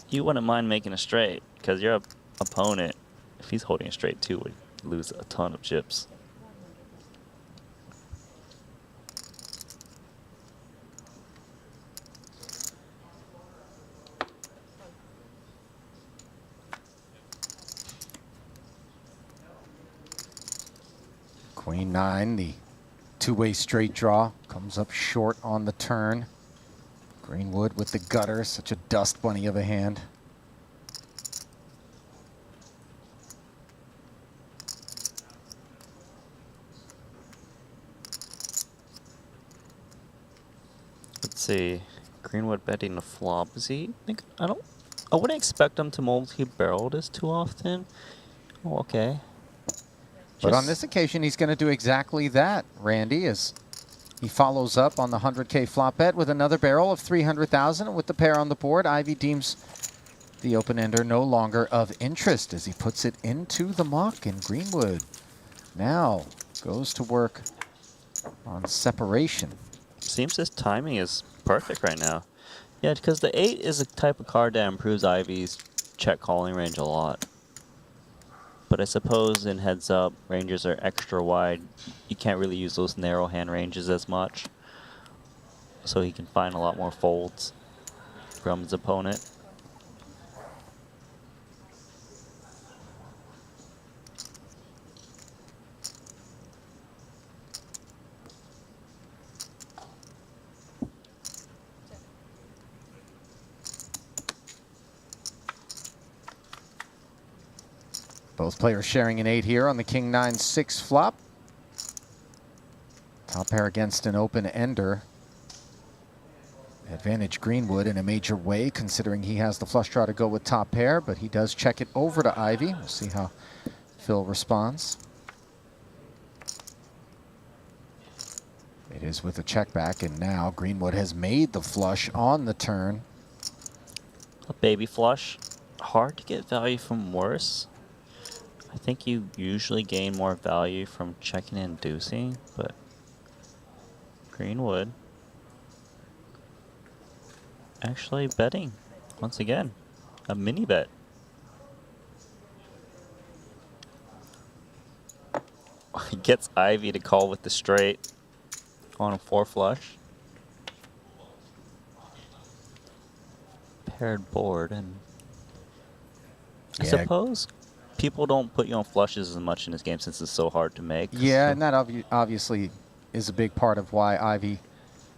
you wouldn't mind making a straight, because your opponent, if he's holding a straight too, would lose a ton of chips. Queen 9, the two-way straight draw, comes up short on the turn. Greenwood with the gutter, such a dust bunny of a hand. Let's see. Greenwood betting the flop. Is he? I wouldn't expect him to multi-barrel this too often. Oh, okay. But on this occasion, he's going to do exactly that, Randy, as he follows up on the 100K flop bet with another barrel of 300,000. With the pair on the board, Ivy deems the open-ender no longer of interest as he puts it into the muck, and Greenwood now goes to work on separation. Seems his timing is perfect right now. Yeah, because the 8 is a type of card that improves Ivy's check calling range a lot. But I suppose in heads up, ranges are extra wide. You can't really use those narrow hand ranges as much. So he can find a lot more folds from his opponent. Both players sharing an 8 here on the King 9-6 flop. Top pair against an open ender. Advantage Greenwood in a major way, considering he has the flush draw to go with top pair, but he does check it over to Ivy. We'll see how Phil responds. It is with a check back, and now Greenwood has made the flush on the turn. A baby flush. Hard to get value from worse. I think you usually gain more value from checking and deucing, but Greenwood actually betting once again. A mini bet. He gets Ivy to call with the straight on a 4 flush. Paired board, and I suppose people don't put you on flushes as much in this game since it's so hard to make. Yeah, so. and that obviously is a big part of why Ivy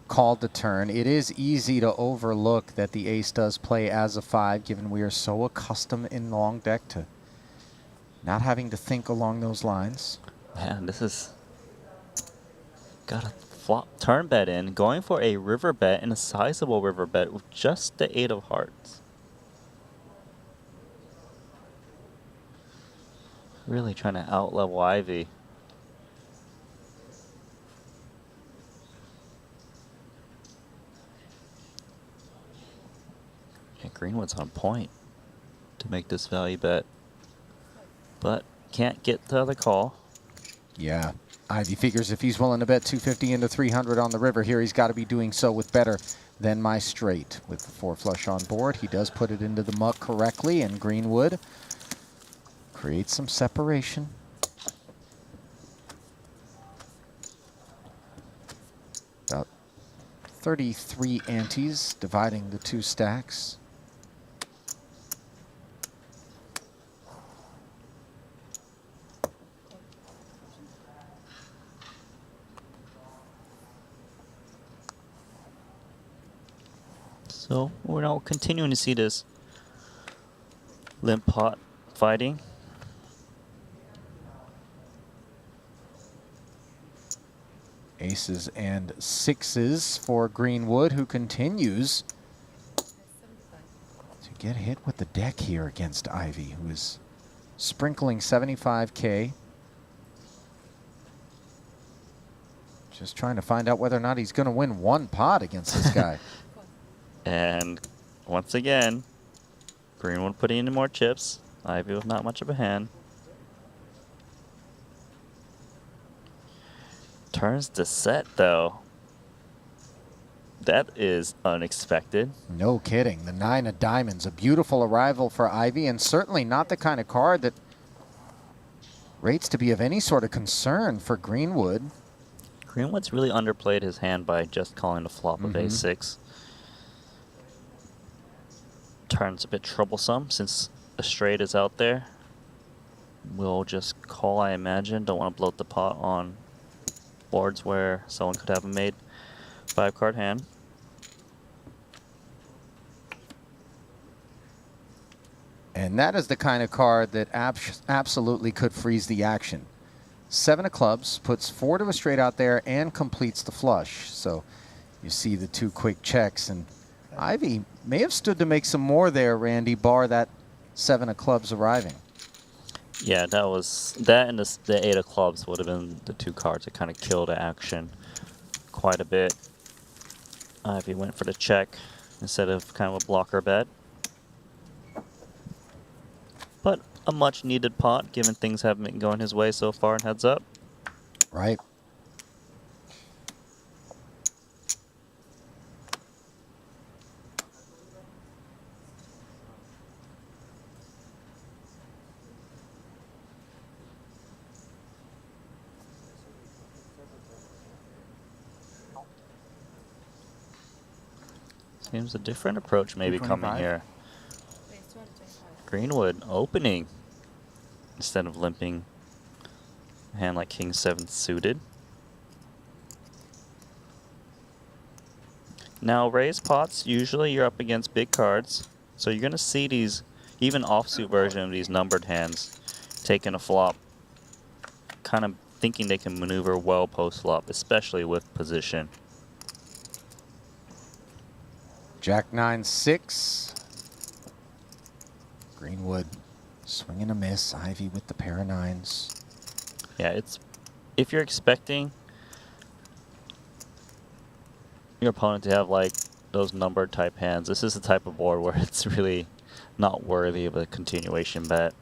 called the turn. It is easy to overlook that the ace does play as a 5, given we are so accustomed in long deck to not having to think along those lines. Man, this is... Got a flop turn bet in, going for a river bet, and a sizable river bet with just the 8 of hearts. Really trying to outlevel Ivy. Yeah, Greenwood's on point to make this value bet, but can't get the other call. Yeah, Ivy figures if he's willing to bet 250 into 300 on the river here, he's got to be doing so with better than my straight. With the 4 flush on board, he does put it into the muck correctly, and Greenwood creates some separation. About 33 antes dividing the 2 stacks. So we're now continuing to see this limp pot fighting. Aces and sixes for Greenwood, who continues to get hit with the deck here against Ivy, who is sprinkling 75K. Just trying to find out whether or not he's going to win one pot against this guy. And once again, Greenwood putting in more chips. Ivy with not much of a hand. Turns to set, though. That is unexpected. No kidding. The 9 of diamonds, a beautiful arrival for Ivy, and certainly not the kind of card that rates to be of any sort of concern for Greenwood. Greenwood's really underplayed his hand by just calling the flop of a6. Turns a bit troublesome since a straight is out there. We'll just call, I imagine. Don't want to bloat the pot on boards where someone could have a made 5-card hand. And that is the kind of card that absolutely could freeze the action. 7 of clubs, puts 4 to a straight out there, and completes the flush. So you see the 2 quick checks, and Ivy may have stood to make some more there, Randy, bar that 7 of clubs arriving. Yeah, that and the 8 of clubs would have been the 2 cards that kind of killed the action quite a bit. Ivy went for the check instead of kind of a blocker bet. But a much needed pot, given things haven't been going his way so far in heads up. Right. Seems a different approach may be coming here. Greenwood opening instead of limping. A hand like King 7 suited. Now raise pots, usually you're up against big cards. So you're going to see these, even offsuit version of these numbered hands, taking a flop. Kind of thinking they can maneuver well post-flop, especially with position. Jack 9-6. Greenwood swing and a miss. Ivy with the pair of 9s. Yeah, it's if you're expecting your opponent to have like those numbered type hands, this is the type of board where it's really not worthy of a continuation bet.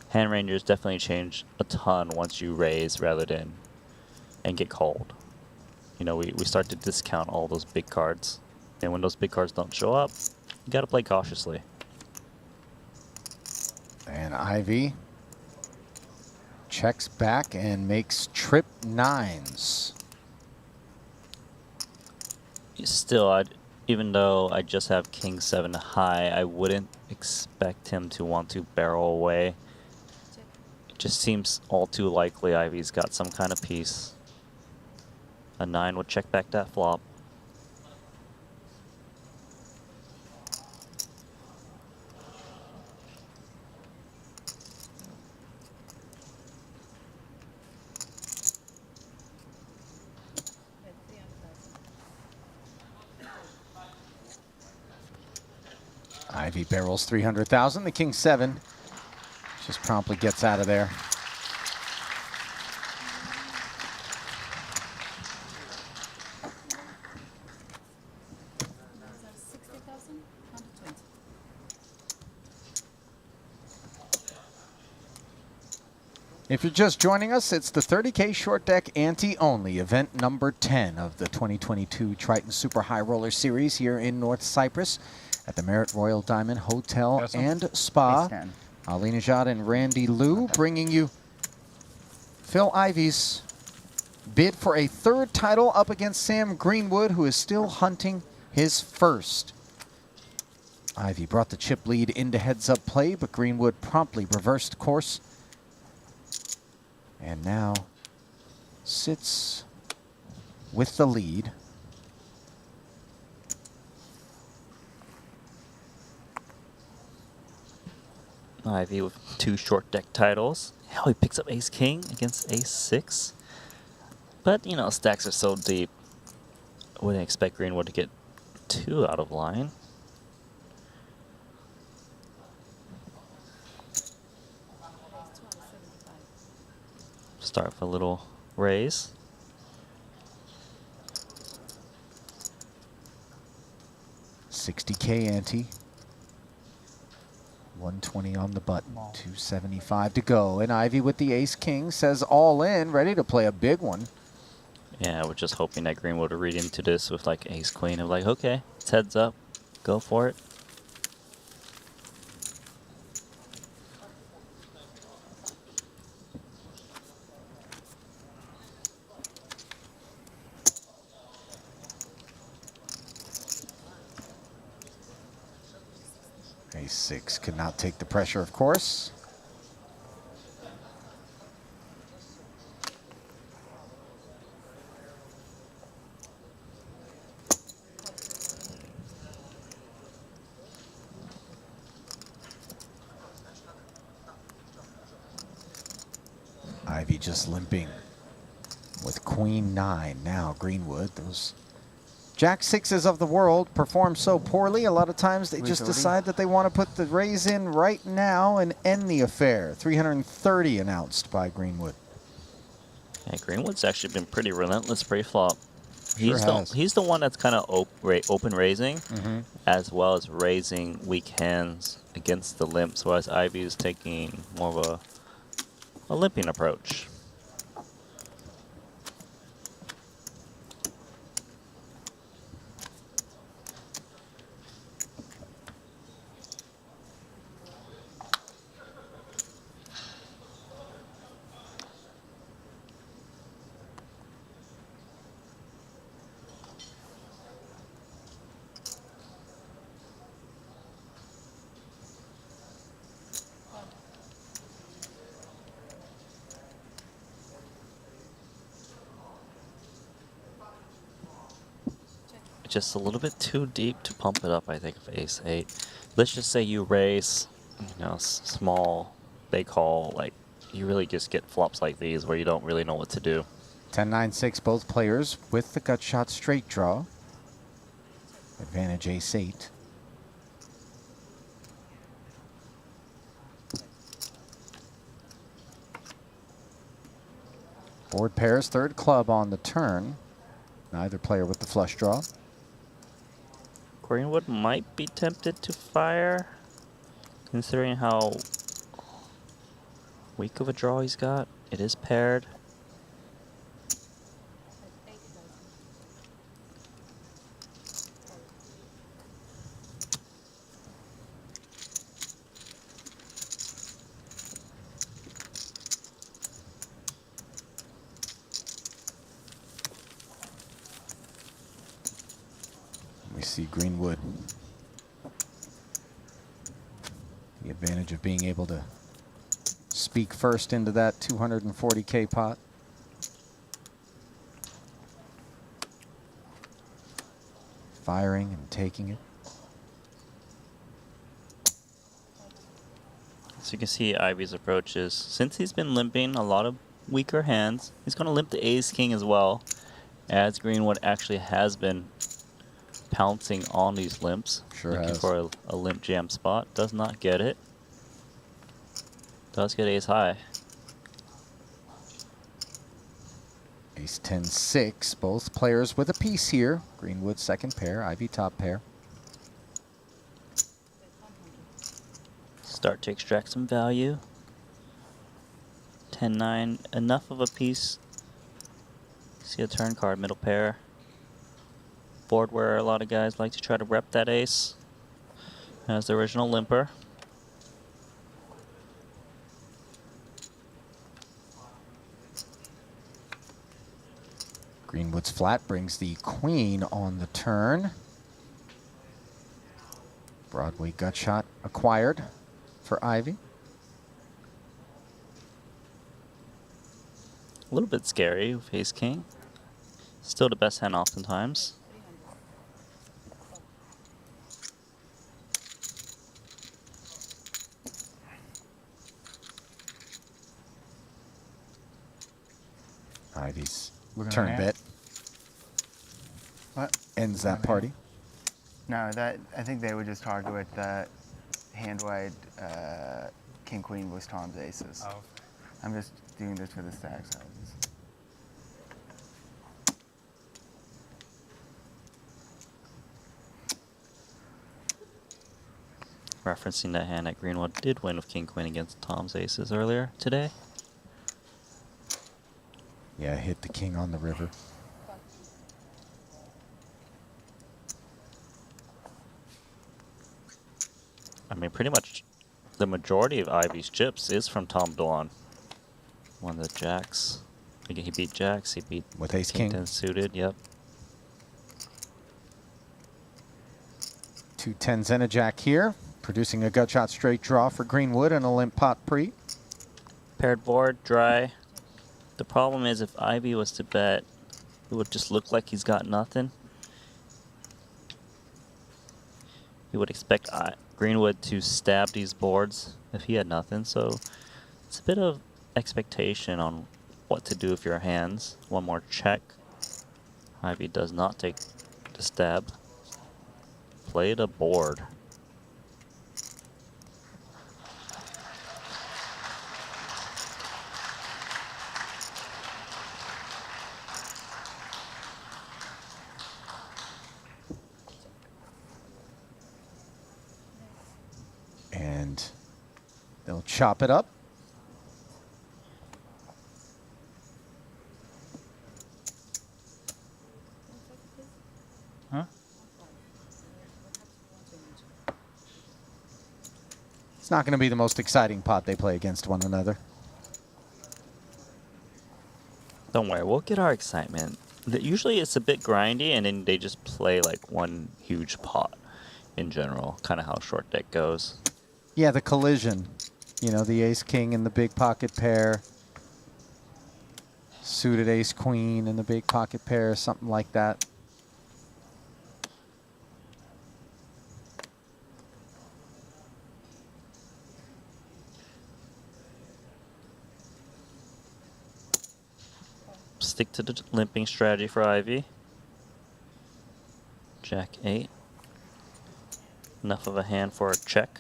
Hand rangers definitely change a ton once you raise rather than and get called. You know, we start to discount all those big cards. And when those big cards don't show up, you gotta play cautiously. And Ivy checks back and makes trip 9s. Still, even though I just have King 7 high, I wouldn't expect him to want to barrel away. It just seems all too likely Ivy's got some kind of piece. A 9 would check back that flop. Ivy barrels 300,000. The King 7 just promptly gets out of there. If you're just joining us, it's the 30K Short Deck Ante-Only, event number 10 of the 2022 Triton Super High Roller Series here in North Cyprus at the Marriott Royal Diamond Hotel and Spa. Ali Najad and Randy Liu bringing you Phil Ivy's bid for a 3rd title up against Sam Greenwood, who is still hunting his 1st. Ivy brought the chip lead into heads-up play, but Greenwood promptly reversed course. And now sits with the lead. Ivy with 2 short deck titles. How he picks up ace king against ace 6. But, you know, stacks are so deep. I wouldn't expect Greenwood to get too out of line. Start with a little raise. $60K ante. 120 on the button. 275 to go. And Ivy with the ace king says all in, ready to play a big one. Yeah, we're just hoping that Greenwood would read into this with like ace queen of like, okay, it's heads up, go for it. Ace 6 could not take the pressure, of course. Ivy just limping with queen 9 now. Greenwood, those jack 6s of the world perform so poorly. A lot of times they just decide that they want to put the raise in right now and end the affair. 330 announced by Greenwood. Yeah, Greenwood's actually been pretty relentless pre-flop. Sure has. He's the one that's kind of open raising, as well as raising weak hands against the limps, whereas Ivy is taking more of a limping approach. Just a little bit too deep to pump it up, I think, of ace 8. Let's just say you raise, you know, small, they call, like, you really just get flops like these where you don't really know what to do. 10-9-6, both players with the gut shot straight draw. Advantage ace 8. Board pairs, third club on the turn. Neither player with the flush draw. Greenwood might be tempted to fire, considering how weak of a draw he's got. It is paired. We see Greenwood. The advantage of being able to speak first into that 240K pot. Firing and taking it. So you can see Ivy's approach is, since he's been limping a lot of weaker hands, he's going to limp the ace king as well, as Greenwood actually has been pouncing on these limps, looking for a limp jam spot. Does not get it. Does get ace high. Ace 10-6, both players with a piece here. Greenwood second pair, Ivy top pair. Start to extract some value. 10-9, enough of a piece. See a turn card, middle pair. Board where a lot of guys like to try to rep that ace as the original limper. Greenwood's flat brings the queen on the turn. Broadway gut shot acquired for Ivy. A little bit scary with ace king. Still the best hand oftentimes. Ivy's Looking turn at bet What? ends that Okay. party. No, that I think they would just target with the hand wide king queen was Tom's aces. Oh. I'm just doing this for the stack sizes. Referencing that hand that Greenwood did win with King Queen against Tom's aces earlier today. Yeah, hit the king on the river. I mean, pretty much the majority of Ivy's chips is from Tom Dwan. One of the jacks. Again, he beat jacks. He beat With ace King king. 10 suited. Yep. 2 10s and a jack here, producing a gut shot straight draw for Greenwood and a limp pot pre. Paired board, dry. The problem is if Ivy was to bet, it would just look like he's got nothing. You would expect Greenwood to stab these boards if he had nothing, so it's a bit of expectation on what to do with your hands. One more check. Ivy does not take the stab. Play the board. And they'll chop it up. Huh? It's not going to be the most exciting pot they play against one another. Don't worry, we'll get our excitement. Usually it's a bit grindy, and then they just play like one huge pot in general, kind of how short deck goes. Yeah, the collision. You know, the ace king and the big pocket pair. Suited ace queen and the big pocket pair, something like that. Stick to the limping strategy for Ivy. Jack 8. Enough of a hand for a check.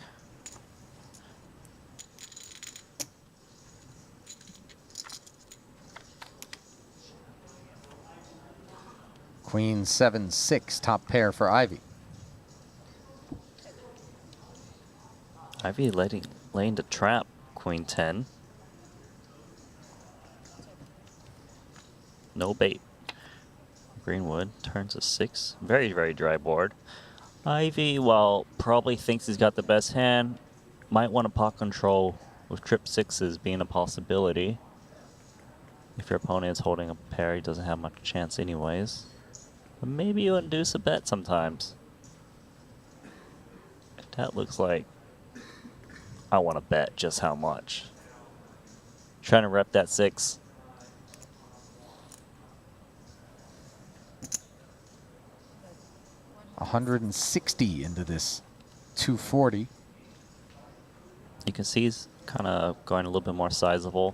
Queen 7-6, top pair for Ivy. Ivy laying the trap, Queen 10. No bait. Greenwood turns a 6. Very, very dry board. Ivy, while probably thinks he's got the best hand, might want to pot control with trip 6s being a possibility. If your opponent is holding a pair, he doesn't have much chance anyways. But maybe you induce a bet sometimes. That looks like I want to bet just how much. Trying to rep that 6. $160 into this 240. You can see he's kind of going a little bit more sizable,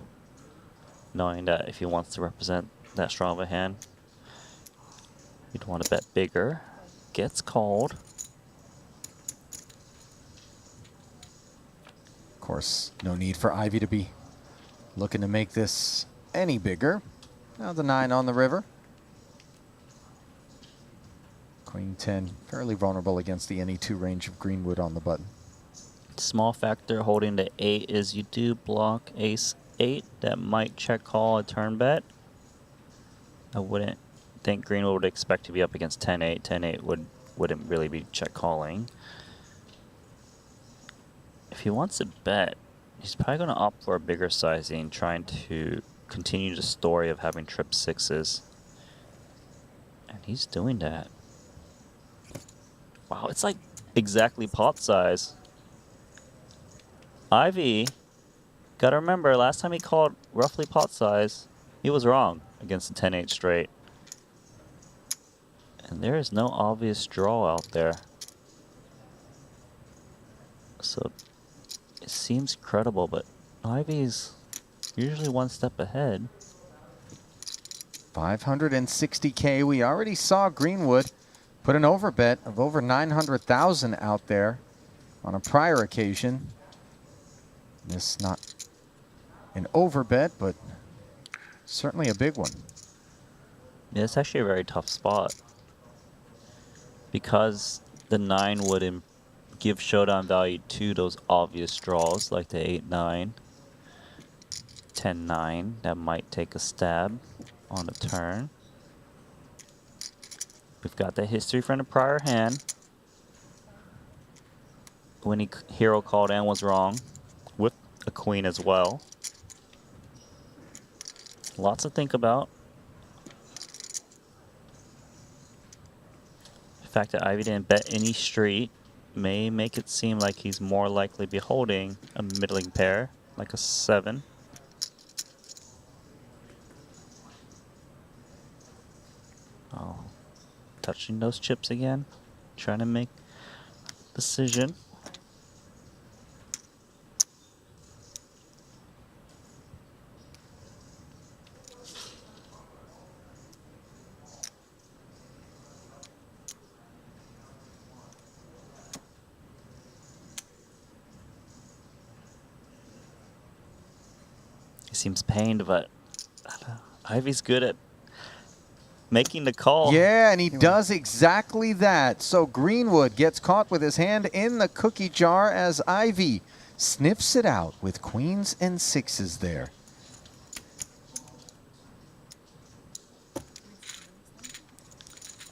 knowing that if he wants to represent that strong of a hand, you'd want to bet bigger. Gets called. Of course, no need for Ivy to be looking to make this any bigger. Now the 9 on the river. Queen 10, fairly vulnerable against the any 2 range of Greenwood on the button. Small factor holding the 8 is you do block ace 8. That might check call a turn bet. I wouldn't think Greenwood would expect to be up against 10-8. 10-8 wouldn't really be check calling. If he wants to bet, he's probably going to opt for a bigger sizing, trying to continue the story of having trip 6s. And he's doing that. Wow, it's like exactly pot size. Ivy, gotta remember, last time he called roughly pot size, he was wrong against the 10-8 straight. And there is no obvious draw out there. So it seems credible, but Ivy's usually one step ahead. 560K. We already saw Greenwood put an overbet of over 900,000 out there on a prior occasion. This not an overbet, but certainly a big one. Yeah, it's actually a very tough spot because the 9 would give showdown value to those obvious draws like the 8-9, 10-9 that might take a stab on the turn. We've got the history from the prior hand. When hero called in was wrong with a queen as well. Lots to think about. The fact that Ivy didn't bet any street may make it seem like he's more likely to be holding a middling pair, like a 7. Oh, touching those chips again, trying to make a decision. He seems pained, but Ivy's good at making the call. Yeah, and he does exactly that. So Greenwood gets caught with his hand in the cookie jar as Ivy sniffs it out with queens and 6s there.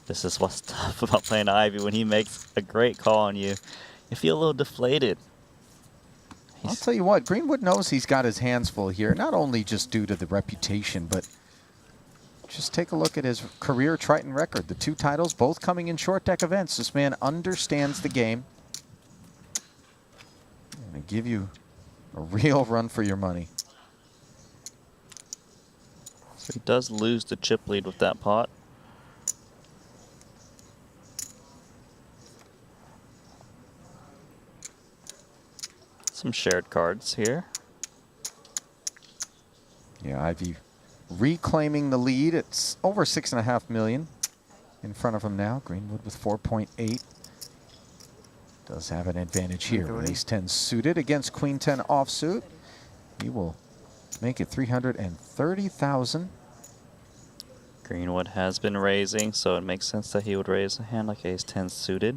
This is what's tough about playing Ivy. When he makes a great call on you, you feel a little deflated. I'll tell you what, Greenwood knows he's got his hands full here, not only just due to the reputation, but just take a look at his career Triton record. The 2 titles, both coming in short deck events. This man understands the game. Going to give you a real run for your money. So he does lose the chip lead with that pot. Some shared cards here. Yeah, Ivy reclaiming the lead. It's over 6.5 million in front of him now. Greenwood with 4.8. Does have an advantage here with ace 10 suited against queen 10 offsuit. He will make it 330,000. Greenwood has been raising, so it makes sense that he would raise a hand like ace 10 suited.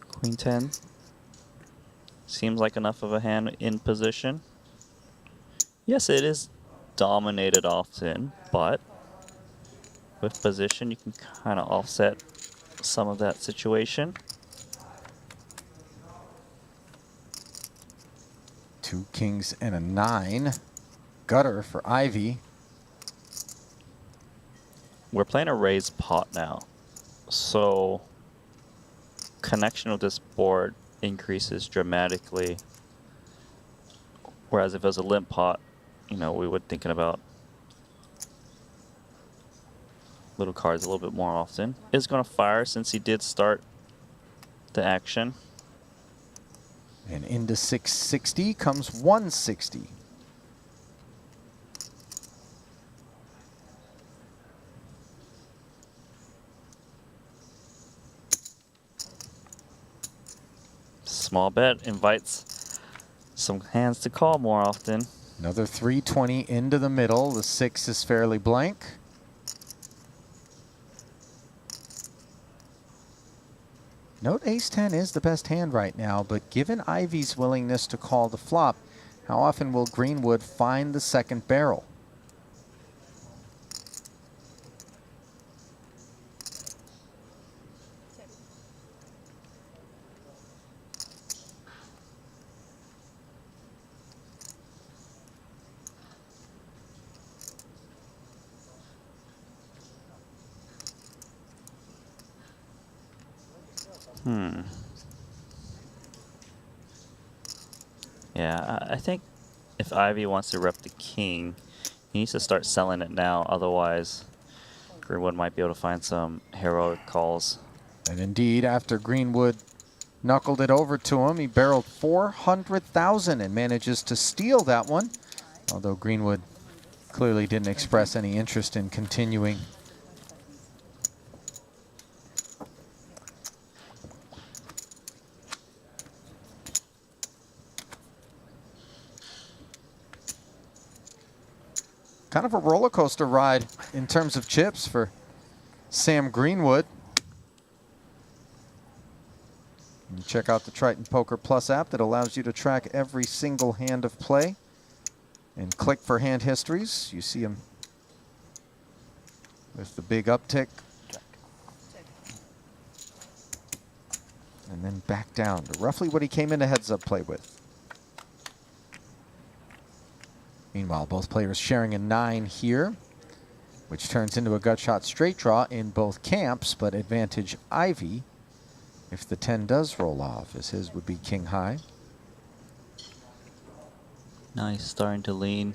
Queen 10. Seems like enough of a hand in position. Yes, it is dominated often, but with position, you can kind of offset some of that situation. 2 kings and a 9. Gutter for Ivy. We're playing a raised pot now, so connection with this board increases dramatically. Whereas if it was a limp pot, you know, we would thinking about little cards a little bit more often. Is going to fire since he did start the action. And into 660 comes 160. Small bet invites some hands to call more often. Another 320 into the middle. The 6 is fairly blank. Note ace 10 is the best hand right now, but given Ivy's willingness to call the flop, how often will Greenwood find the second barrel? Yeah, I think if Ivy wants to rep the king, he needs to start selling it now. Otherwise, Greenwood might be able to find some heroic calls. And indeed, after Greenwood knuckled it over to him, he barreled 400,000 and manages to steal that one. Although Greenwood clearly didn't express any interest in continuing. Kind of a roller coaster ride in terms of chips for Sam Greenwood. And check out the Triton Poker Plus app that allows you to track every single hand of play and click for hand histories. You see him with the big uptick. And then back down to roughly what he came into heads-up play with. Meanwhile, both players sharing a 9 here, which turns into a gut shot straight draw in both camps, but advantage Ivy if the 10 does roll off, as his would be king high. Now he's starting to lean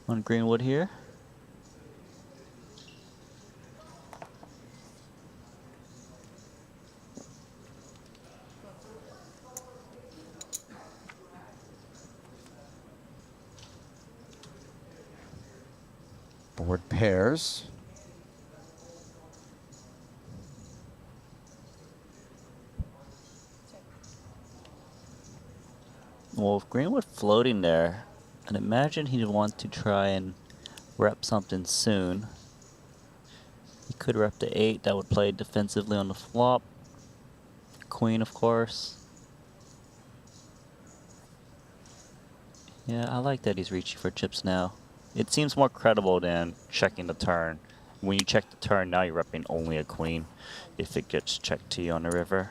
on Greenwood here. Board pairs. Well, with Greenwood floating there, I'd imagine he'd want to try and rep something soon. He could rep the 8, that would play defensively on the flop. Queen, of course. Yeah, I like that he's reaching for chips now. It seems more credible than checking the turn. When you check the turn, now you're repping only a queen if it gets checked to you on the river.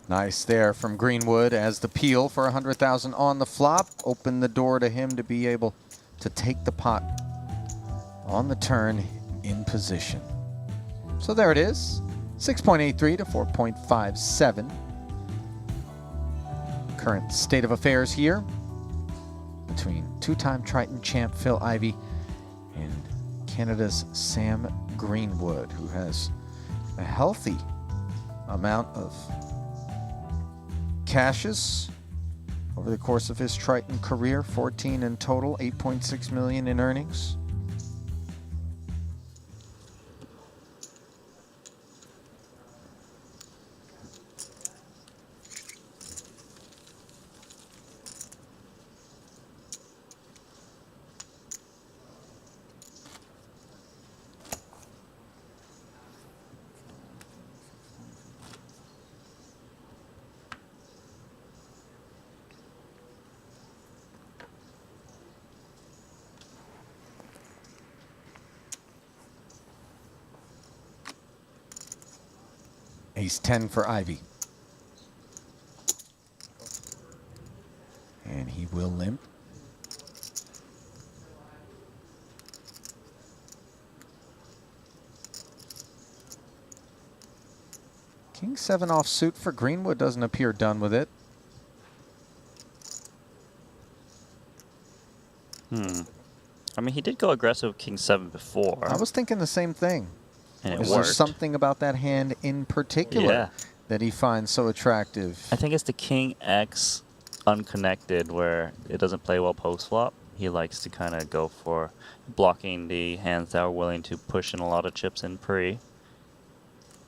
Nice there from Greenwood as the peel for 100,000 on the flop opened the door to him to be able to take the pot on the turn in position. So there it is, 6.83 to 4.57. Current state of affairs here between two-time Triton champ Phil Ivey and Canada's Sam Greenwood, who has a healthy amount of cashes over the course of his Triton career, 14 in total, 8.6 million in earnings. Ace 10 for Ivy. And he will limp. King 7 off suit for Greenwood doesn't appear done with it. I mean, he did go aggressive with King 7 before. I was thinking the same thing. And it Is worked. there something about that hand in particular that he finds so attractive? I think it's the King X unconnected where it doesn't play well post flop. He likes to kind of go for blocking the hands that are willing to push in a lot of chips in pre.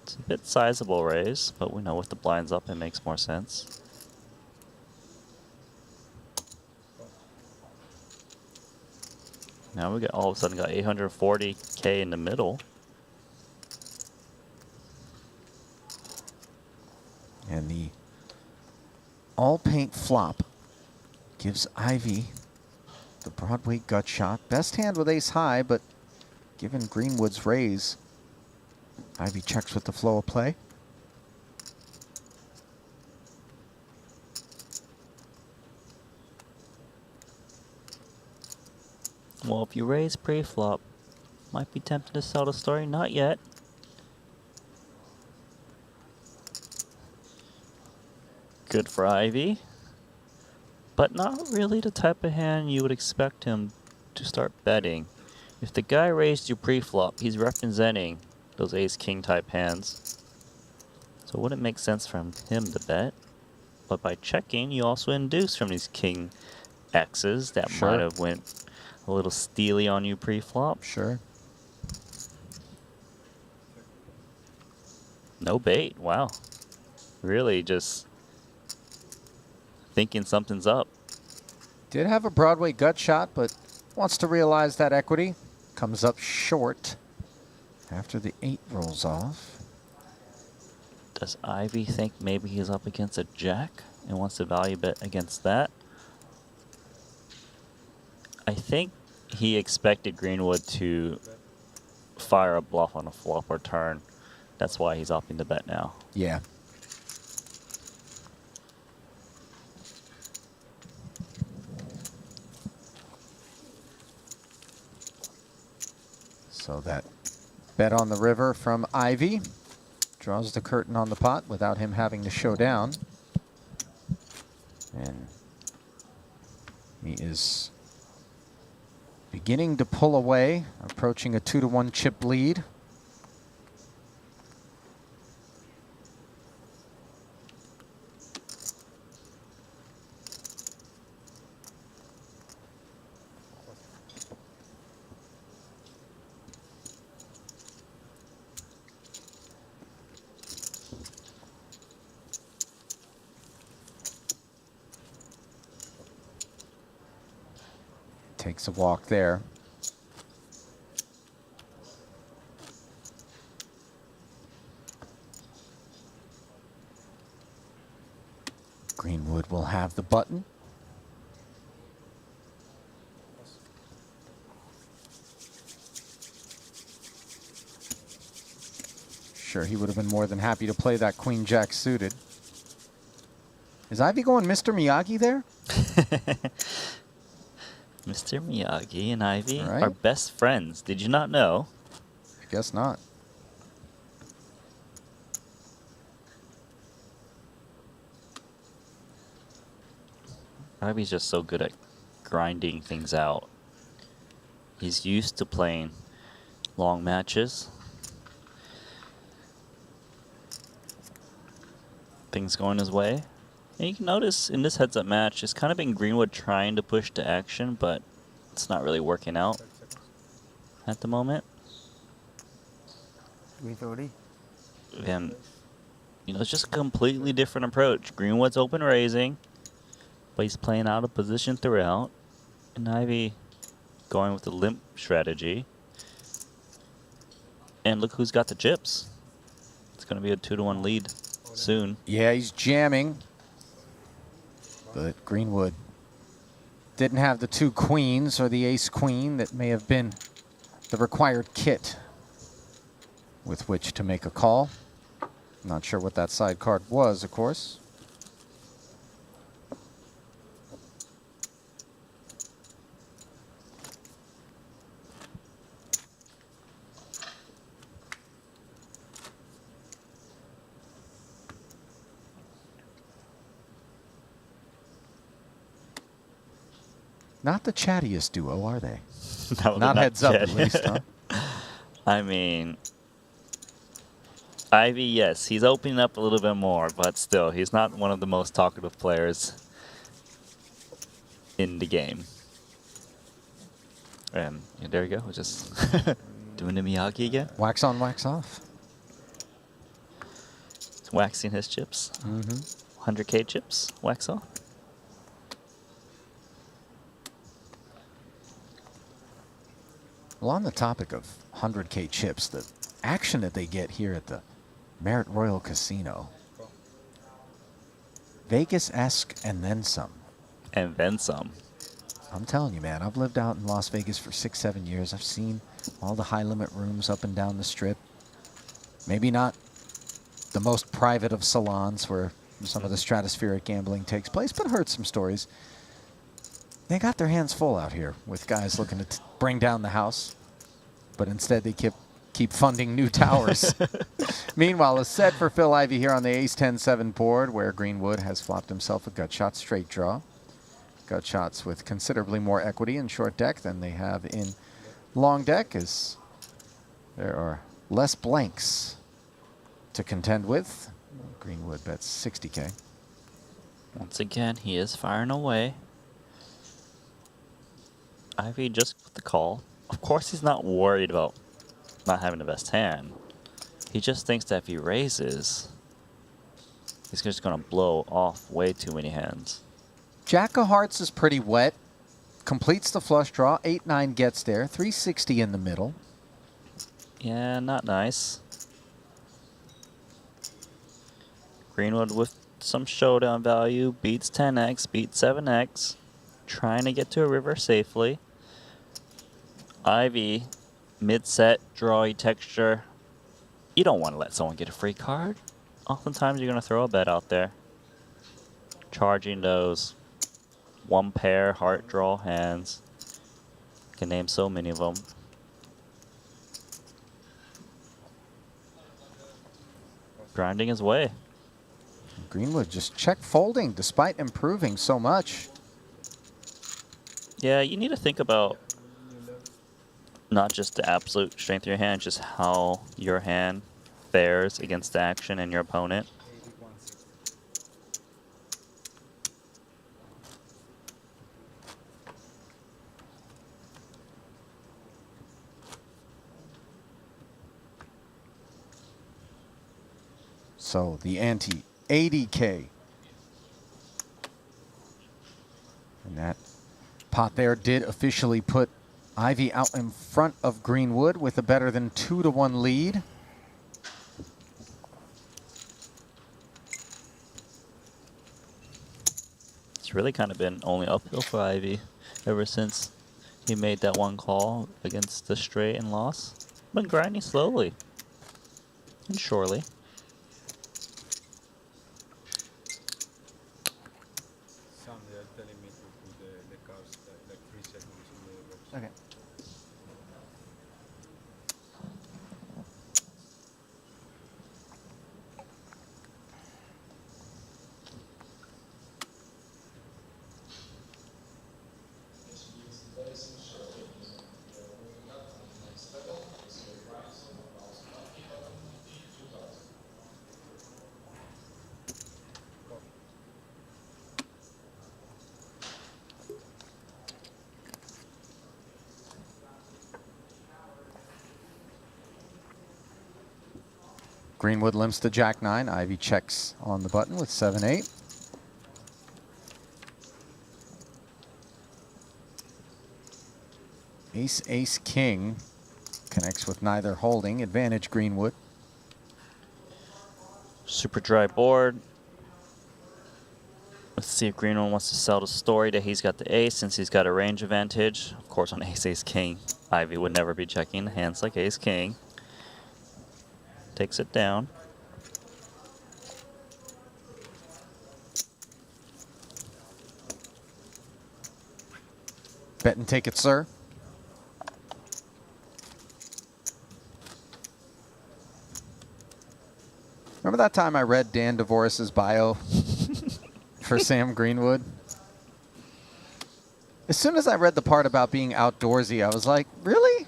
It's a bit sizable raise, but we know with the blinds up it makes more sense. Now we got all of a sudden got 840K in the middle. And the all paint flop gives Ivy the Broadway gut shot. Best hand with ace high, but given Greenwood's raise, Ivy checks with the flow of play. Well, if you raise pre-flop, might be tempted to sell the story. Not yet. Good for Ivy. but not really the type of hand you would expect him to start betting. If the guy raised you pre-flop, he's representing those ace-king type hands. So it wouldn't make sense for him to bet. But by checking, you also induce from these king X's that Sure. might have went a little steely on you pre-flop. Sure. No bait. Wow. Really just thinking something's up. Did have a Broadway gut shot, but wants to realize that equity. Comes up short after the 8 rolls off. Does Ivy think maybe he's up against a jack and wants to value bet against that? I think he expected Greenwood to fire a bluff on a flop or turn. That's why he's opting to bet now. Yeah. So that bet on the river from Ivy draws the curtain on the pot without him having to show down. And he is beginning to pull away, approaching a 2-1 chip lead. Takes a walk there. Greenwood will have the button. Sure, he would have been more than happy to play that Queen Jack suited. Is Ivy going Mr. Miyagi there? Mr. Miyagi and Ivy Right. are best friends. Did you not know? I guess not. Ivy's just so good at grinding things out. He's used to playing long matches. Things going his way. And you can notice in this heads-up match, it's kind of been Greenwood trying to push to action, but it's not really working out at the moment. 330. And, you know, it's just a completely different approach. Greenwood's open raising, but he's playing out of position throughout. And Ivy going with the limp strategy. And look who's got the chips. It's going to be a 2-1 lead soon. Yeah, he's jamming. But Greenwood didn't have the 2 queens or the ace queen that may have been the required kit with which to make a call. Not sure what that side card was, of course. Not the chattiest duo, are they? No, Not they're heads up, at chatty. least, huh? I mean, Ivy, yes, he's opening up a little bit more, but still, he's not one of the most talkative players in the game. And yeah, there you go, just doing the Miyagi again. Wax on, wax off. He's waxing his chips. 100K chips, wax off. Well, on the topic of 100K chips, the action that they get here at the Marriott Royal Casino, Vegas-esque and then some. And then some. I'm telling you, man, I've lived out in Las Vegas for 6-7 years. I've seen all the high-limit rooms up and down the Strip. Maybe not the most private of salons where some of the stratospheric gambling takes place, but heard some stories. They got their hands full out here with guys looking to bring down the house, but instead they keep funding new towers. Meanwhile, a set for Phil Ivey here on the ace-10-7 board, where Greenwood has flopped himself a gut shot straight draw. got shots with considerably more equity in short deck than they have in long deck, as there are less blanks to contend with. Greenwood bets 60K. Once again, he is firing away. Ivy just with the call. Of course, he's not worried about not having the best hand. He just thinks that if he raises, he's just going to blow off way too many hands. Jack of Hearts is pretty wet. Completes the flush draw. 8-9 gets there. 360 in the middle. Yeah, not nice. Greenwood with some showdown value. Beats 10x, beats 7x. Trying to get to a river safely. Ivy, mid-set, drawy texture. You don't want to let someone get a free card. Oftentimes you're going to throw a bet out there. Charging those one pair heart draw hands. Can name so many of them. Grinding his way. Greenwood just check folding despite improving so much. Yeah, you need to think about not just the absolute strength of your hand, just how your hand fares against the action and your opponent. So the ante, 80K. And that pot there did officially put Ivy out in front of Greenwood with a better than 2-1 lead. It's really kind of been only uphill for Ivy ever since he made that one call against the straight and lost. Been grinding slowly and surely. Okay. Greenwood limps to Jack 9. Ivy checks on the button with 7-8. Ace, ace, king connects with neither holding. Advantage Greenwood. Super dry board. Let's see if Greenwood wants to sell the story that he's got the ace since he's got a range advantage. Of course, on ace, ace, king, Ivy would never be checking hands like ace, king. Takes it down. Bet and take it, sir. Remember that time I read Dan DeVoris's bio for Sam Greenwood? As soon as I read the part about being outdoorsy, I was like, really?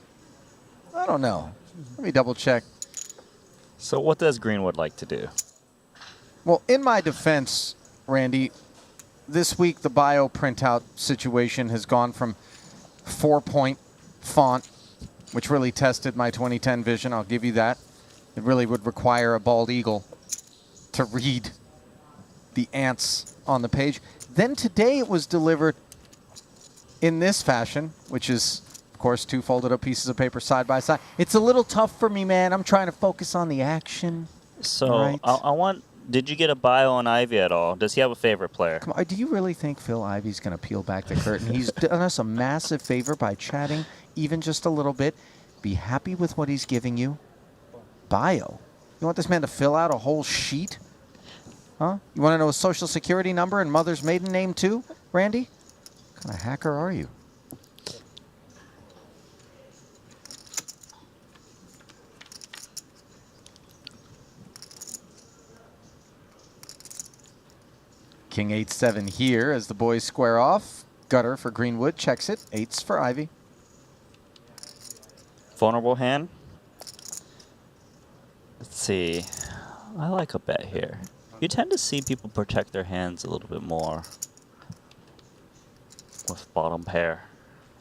I don't know. Let me double check. So what does Greenwood like to do? Well, in my defense, Randy, this week the bio printout situation has gone from 4-point font, which really tested my 2010 vision. I'll give you that. It really would require a bald eagle to read the ants on the page. Then today it was delivered in this fashion, which is, of course, 2 folded up pieces of paper side by side. It's a little tough for me, man. I'm trying to focus on the action. So Right. I want. Did you get a bio on Ivy at all? Does he have a favorite player? Come on, do you really think Phil Ivy's going to peel back the curtain? He's done us a massive favor by chatting even just a little bit. Be happy with what he's giving you. Bio. You want this man to fill out a whole sheet? Huh? You want to know his social security number and mother's maiden name too, Randy? What kind of hacker are you? King 8-7 here as the boys square off. gutter for Greenwood. Checks it. 8s for Ivy. Vulnerable hand. Let's see. I like a bet here. You tend to see people protect their hands a little bit more with bottom pair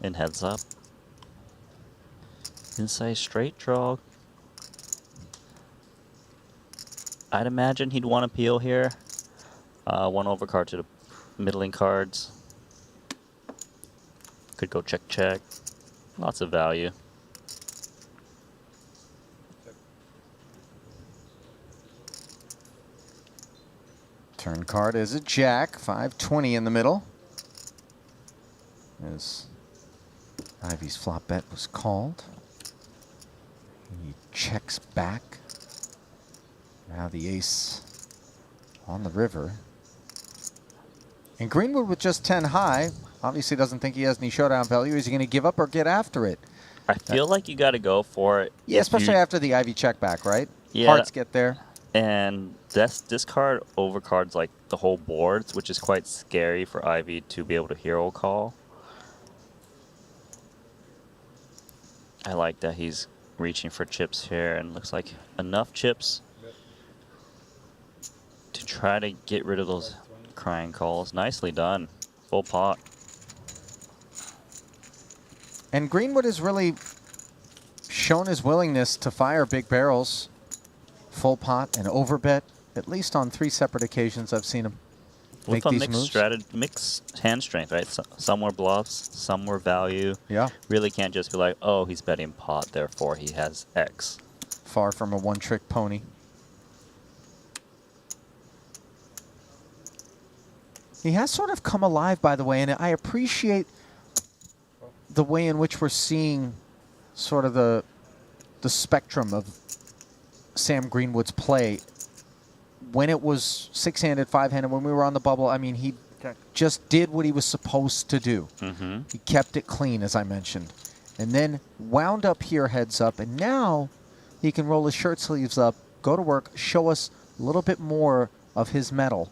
in heads up. Inside straight draw. I'd imagine he'd want to peel here. One overcard to the middling cards. Could go check, check. Lots of value. Turn card is a jack. 520 in the middle. As Ivy's flop bet was called. He checks back. Now the ace on the river. And Greenwood with just 10 high, obviously doesn't think he has any showdown value. Is he going to give up or get after it? I feel like you got to go for it. Yeah, especially after the Ivy check back, right? Yeah. Hearts get there. And this card overcards like the whole boards, which is quite scary for Ivy to be able to hero call. I like that he's reaching for chips here, and looks like enough chips to try to get rid of those crying calls. Nicely done. Full pot. And Greenwood has really shown his willingness to fire big barrels, full pot and overbet, at least on 3 separate occasions I've seen him make With a these moves. mixed hand strength, right? Some were bluffs, some were value. Yeah. Really can't just be like, oh, he's betting pot, therefore he has X. Far from a one-trick pony. He has sort of come alive, by the way, and I appreciate the way in which we're seeing sort of the spectrum of Sam Greenwood's play. When it was 6-handed, 5-handed, when we were on the bubble, I mean, he just did what he was supposed to do. He kept it clean, as I mentioned. And then wound up here heads up, and now he can roll his shirt sleeves up, go to work, show us a little bit more of his mettle.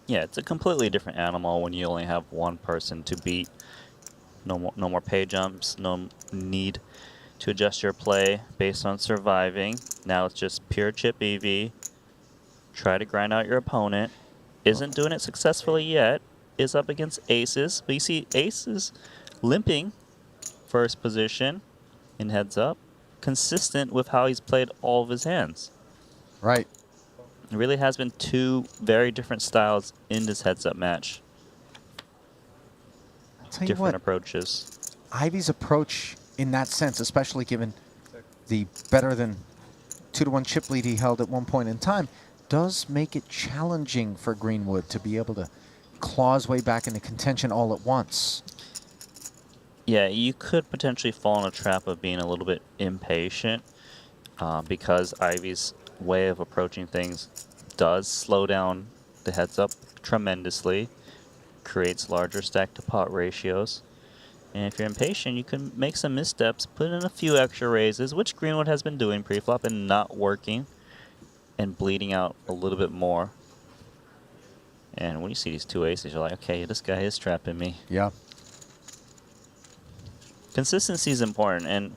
Yeah, it's a completely different animal when you only have one person to beat. No more pay jumps, no need to adjust your play based on surviving. Now it's just pure chip EV. Try to grind out your opponent. Isn't doing it successfully yet. Is up against aces. But you see aces limping first position in heads up. Consistent with how he's played all of his hands. Right. It really has been 2 very different styles in this heads up match. I'll tell you Different what, approaches. Ivy's approach in that sense, especially given the better than 2-1 chip lead he held at one point in time, does make it challenging for Greenwood to be able to claw his way back into contention all at once. Yeah, you could potentially fall in a trap of being a little bit impatient because Ivy's way of approaching things does slow down the heads up tremendously, creates larger stack to pot ratios. And if you're impatient, you can make some missteps, put in a few extra raises, which Greenwood has been doing pre-flop and not working, and bleeding out a little bit more. And when you see these 2 aces, you're like, okay, this guy is trapping me. Yeah. Consistency is important, and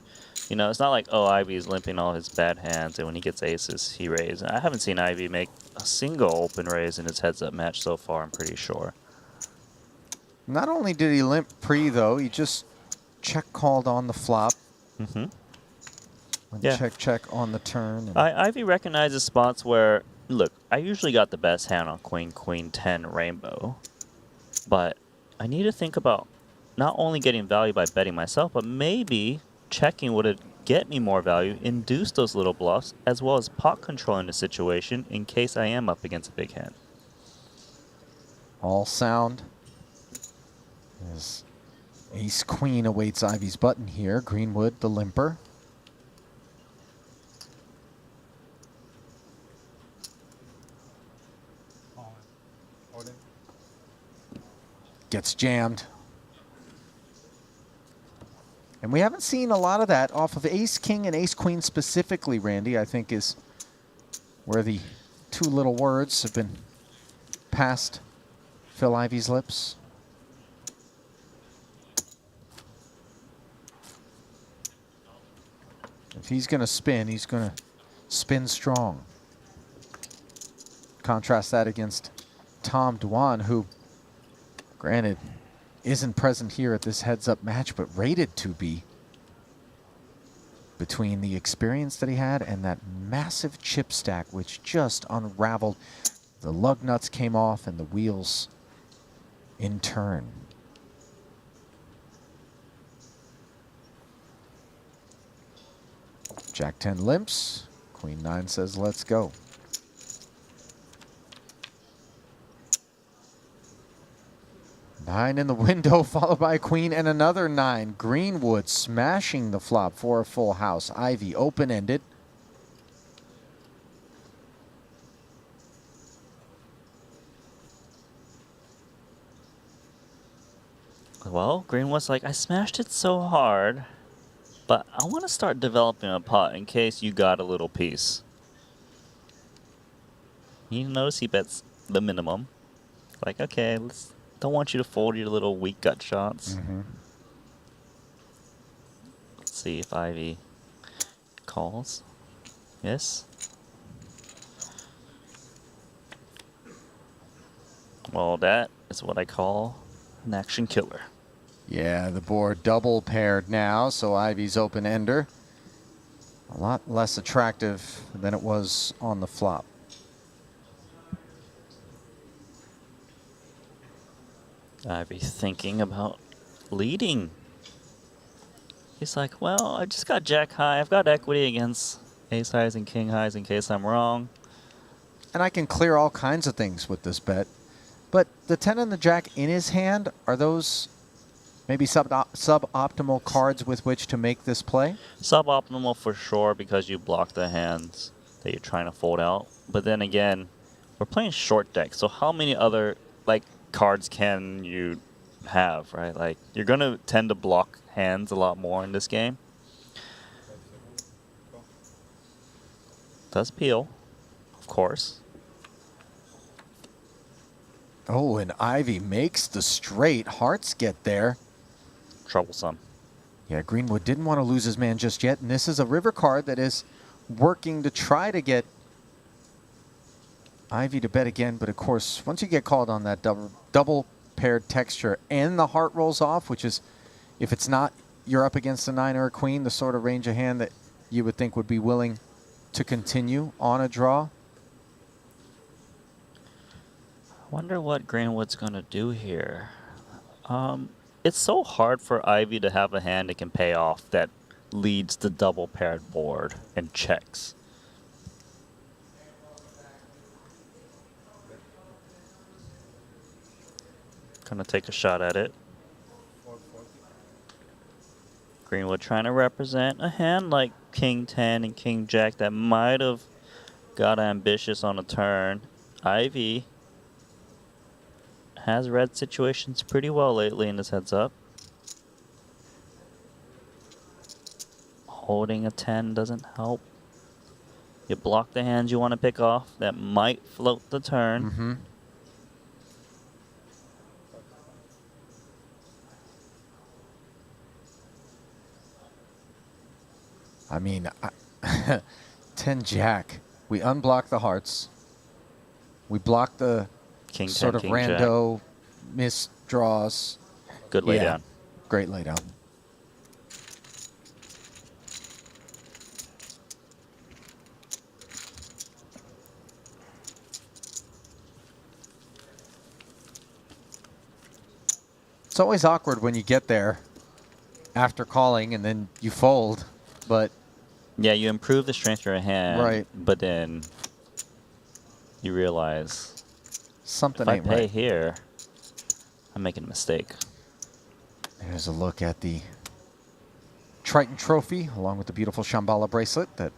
you know, it's not like, oh, Ivy's limping all his bad hands, and when he gets aces, he raises. I haven't seen Ivy make a single open raise in his heads-up match so far, I'm pretty sure. Not only did he limp pre, though, he just check-called on the flop. Yeah. Check on the turn. And Ivy recognizes spots where, look, I usually got the best hand on Queen, Queen 10 Rainbow, but I need to think about not only getting value by betting myself, but maybe checking would get me more value, induce those little bluffs, as well as pot controlling the situation in case I am up against a big hand. all sound. As Ace-Queen awaits Ivy's button here. Greenwood, the limper. Gets jammed. And we haven't seen a lot of that off of Ace-King and Ace-Queen specifically, Randy, I think is where the 2 little words have been past Phil Ivy's lips. If he's going to spin, he's going to spin strong. Contrast that against Tom Dwan, who, granted, isn't present here at this heads-up match, but rated to be. Between the experience that he had and that massive chip stack, which just unraveled. The lug nuts came off and the wheels in turn. Jack 10 limps. Queen 9 says, let's go. Nine in the window, followed by Queen and another 9. Greenwood smashing the flop for a full house. Ivy open-ended. Well, Greenwood's like, I smashed it so hard, but I want to start developing a pot in case you got a little piece. You notice he bets the minimum. Like, okay, don't want you to fold your little weak gut shots. Let's see if Ivy calls. Yes. Well, that is what I call an action killer. Yeah, the board double paired now, so Ivy's open ender. A lot less attractive than it was on the flop. Ivy thinking about leading. He's like, well, I just got jack high. I've got equity against ace highs and king highs in case I'm wrong. And I can clear all kinds of things with this bet. But the 10 and the jack in his hand, are those maybe suboptimal cards with which to make this play? Suboptimal for sure because you block the hands that you're trying to fold out. But then again, we're playing short deck, so how many other cards can you have, right? Like, you're going to tend to block hands a lot more in this game. Does peel, of course. Oh, and Ivy makes the straight. Hearts get there. Troublesome. Yeah, Greenwood didn't want to lose his man just yet, and this is a river card that is working to try to get Ivy to bet again, but of course, once you get called on that double paired texture and the heart rolls off, which is, if it's not, you're up against a 9 or a queen, the sort of range of hand that you would think would be willing to continue on a draw. I wonder what Greenwood's going to do here. It's so hard for Ivy to have a hand that can pay off that leads the double paired board and checks. Gonna take a shot at it. Greenwood trying to represent a hand like King 10 and King Jack that might have got ambitious on a turn. Ivy has read situations pretty well lately in this heads up. Holding a 10 doesn't help. You block the hands you want to pick off that might float the turn. I mean, 10 jack. We unblock the hearts. We block the King 10, sort of King rando missed draws. Good lay down. Great lay down. It's always awkward when you get there after calling and then you fold, but yeah, you improve the strength of your hand, right? But then you realize something if ain't I pay right here, I'm making a mistake. There's a look at the Triton trophy along with the beautiful Shambhala bracelet that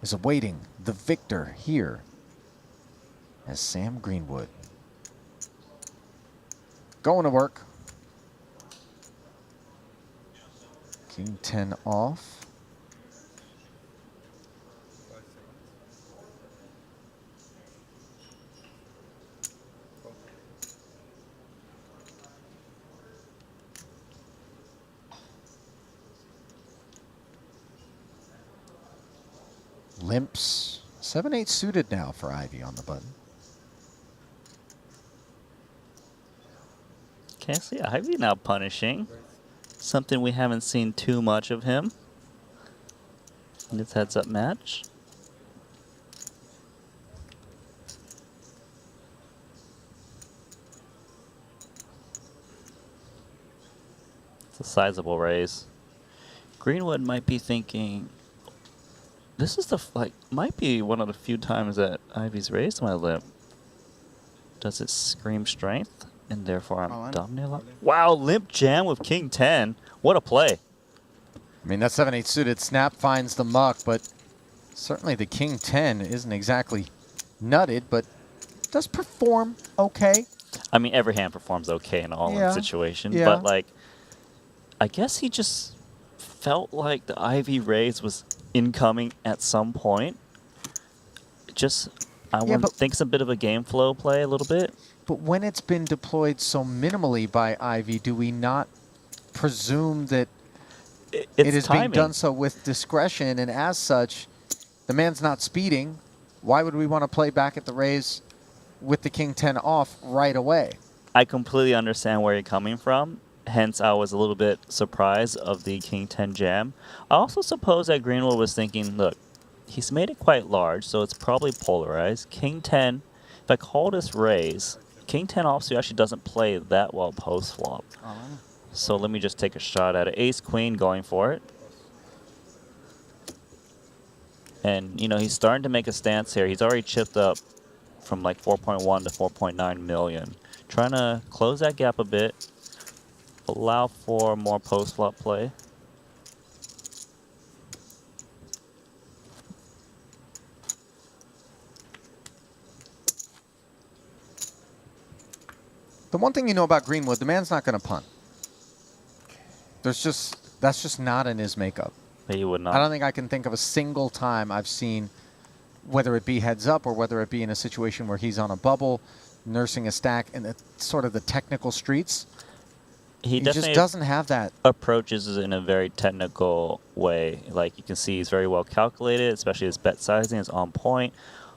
is awaiting the victor here as Sam Greenwood. Going to work. King 10 off. Limps 7-8 suited now for Ivy on the button. Can't see Ivy now punishing. Something we haven't seen too much of him in this heads-up match. It's a sizable raise. Greenwood might be thinking, this is might be one of the few times that Ivy's raised my limp. Does it scream strength? And therefore I'm dominating. Wow, limp jam with King 10. What a play. I mean, that 7-8 suited snap finds the muck, but certainly the King 10 isn't exactly nutted, but does perform okay. I mean, every hand performs okay in all in situation, yeah. but like, I guess he just felt like the Ivy raise was incoming at some point. I think it's a bit of a game flow play a little bit. But when it's been deployed so minimally by Ivy, do we not presume that it is being done so with discretion, and as such, the man's not speeding? Why would we want to play back at the raise with the King 10 off right away? I completely understand where you're coming from. Hence, I was a little bit surprised of the King 10 jam. I also suppose that Greenwood was thinking, look, he's made it quite large, so it's probably polarized. King 10, if I call this raise, King 10 offsuit actually doesn't play that well post-flop. So let me just take a shot at it. Ace-Queen going for it. And, you know, he's starting to make a stance here. He's already chipped up from like 4.1 to 4.9 million. Trying to close that gap a bit. Allow for more post-flop play. The one thing you know about Greenwood, the man's not going to punt. That's just not in his makeup. He would not. I don't think I can think of a single time I've seen, whether it be heads up or whether it be in a situation where he's on a bubble, nursing a stack in the sort of the technical streets. He just doesn't have that. Approaches in a very technical way. Like you can see, he's very well calculated, especially his bet sizing is on point.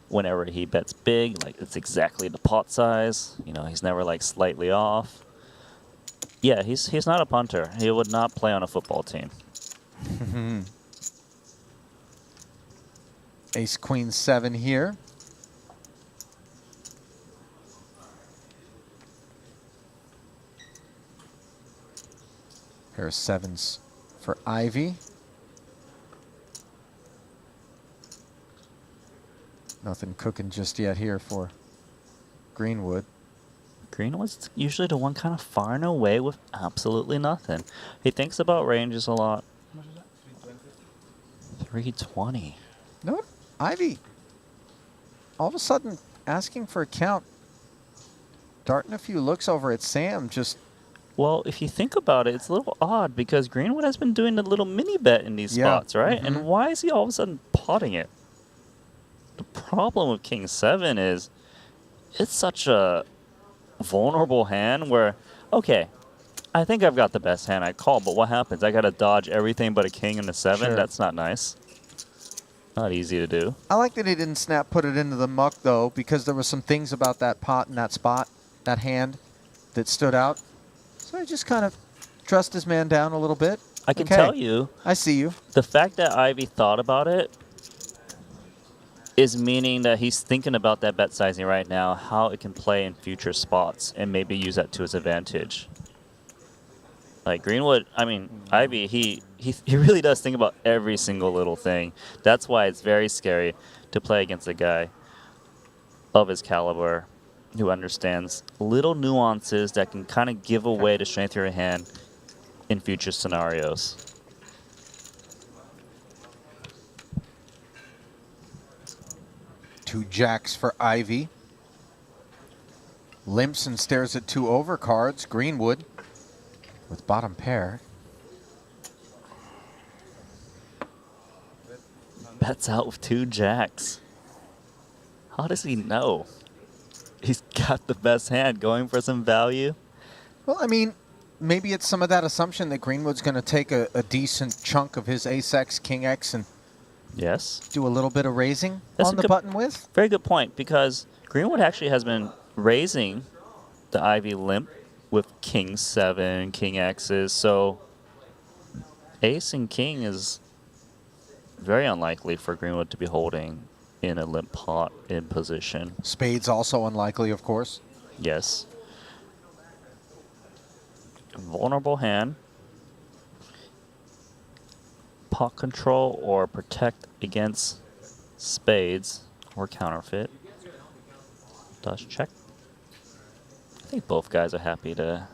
Whenever he bets big, like it's exactly the pot size. You know, he's never like slightly off. Yeah, he's not a punter. He would not play on a football team. Ace Queen 7 here. Pair of sevens for Ivy. Nothing cooking just yet here for Greenwood. Greenwood's usually the one kind of far and away with absolutely nothing. He thinks about ranges a lot. 320. No, Ivy. All of a sudden asking for a count. Darting a few looks over at Sam. Just. Well, if you think about it, it's a little odd because Greenwood has been doing the little mini bet in these spots, right? And why is he all of a sudden potting it? The problem with King 7 is it's such a vulnerable hand where, okay, I think I've got the best hand I call, but what happens? I got to dodge everything but a king and a 7? Sure. That's not nice. Not easy to do. I like that he didn't snap put it into the muck, though, because there were some things about that pot and that spot, that hand, that stood out. So he just kind of dressed his man down a little bit. I can tell you. I see you. The fact that Ivy thought about it is meaning that he's thinking about that bet sizing right now, how it can play in future spots, and maybe use that to his advantage. Like Greenwood, I mean, Ivy, he really does think about every single little thing. That's why it's very scary to play against a guy of his caliber who understands little nuances that can kind of give away the strength of your hand in future scenarios. Two jacks for Ivy. Limps and stares at two overcards. Greenwood with bottom pair. Bets out with two jacks. How does he know? He's got the best hand, going for some value. Well, I mean, maybe it's some of that assumption that Greenwood's going to take a decent chunk of his ace-x, king-x, and Yes. do a little bit of raising That's on a the good- button with? Very good point, because Greenwood actually has been raising the Ivy limp with King 7, King X's, so Ace and King is very unlikely for Greenwood to be holding in a limp pot in position. Spades also unlikely, of course. Yes. Vulnerable hand. Pot control or protect against spades or counterfeit. Does check. I think both guys are happy to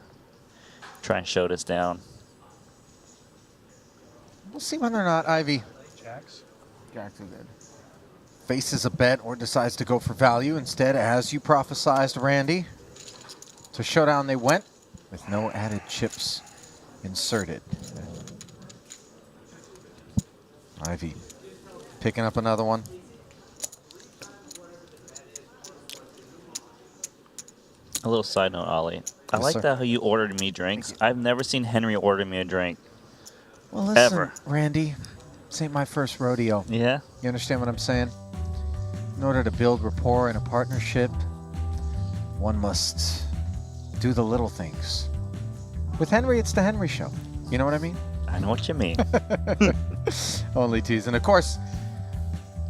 try and show this down. We'll see whether or not Ivy Jacks. Jacks are good. faces a bet or decides to go for value. Instead, as you prophesized, Randy, to showdown they went with no added chips inserted. Ivy picking up another one. A little side note, Ollie. I Yes, like sir. that how you ordered me drinks. I've never seen Henry order me a drink. Well, listen, Ever. Randy, this ain't my first rodeo. Yeah? You understand what I'm saying? In order to build rapport in a partnership, one must do the little things. With Henry, it's the Henry Show. You know what I mean? I know what you mean. Only teasing. Of course,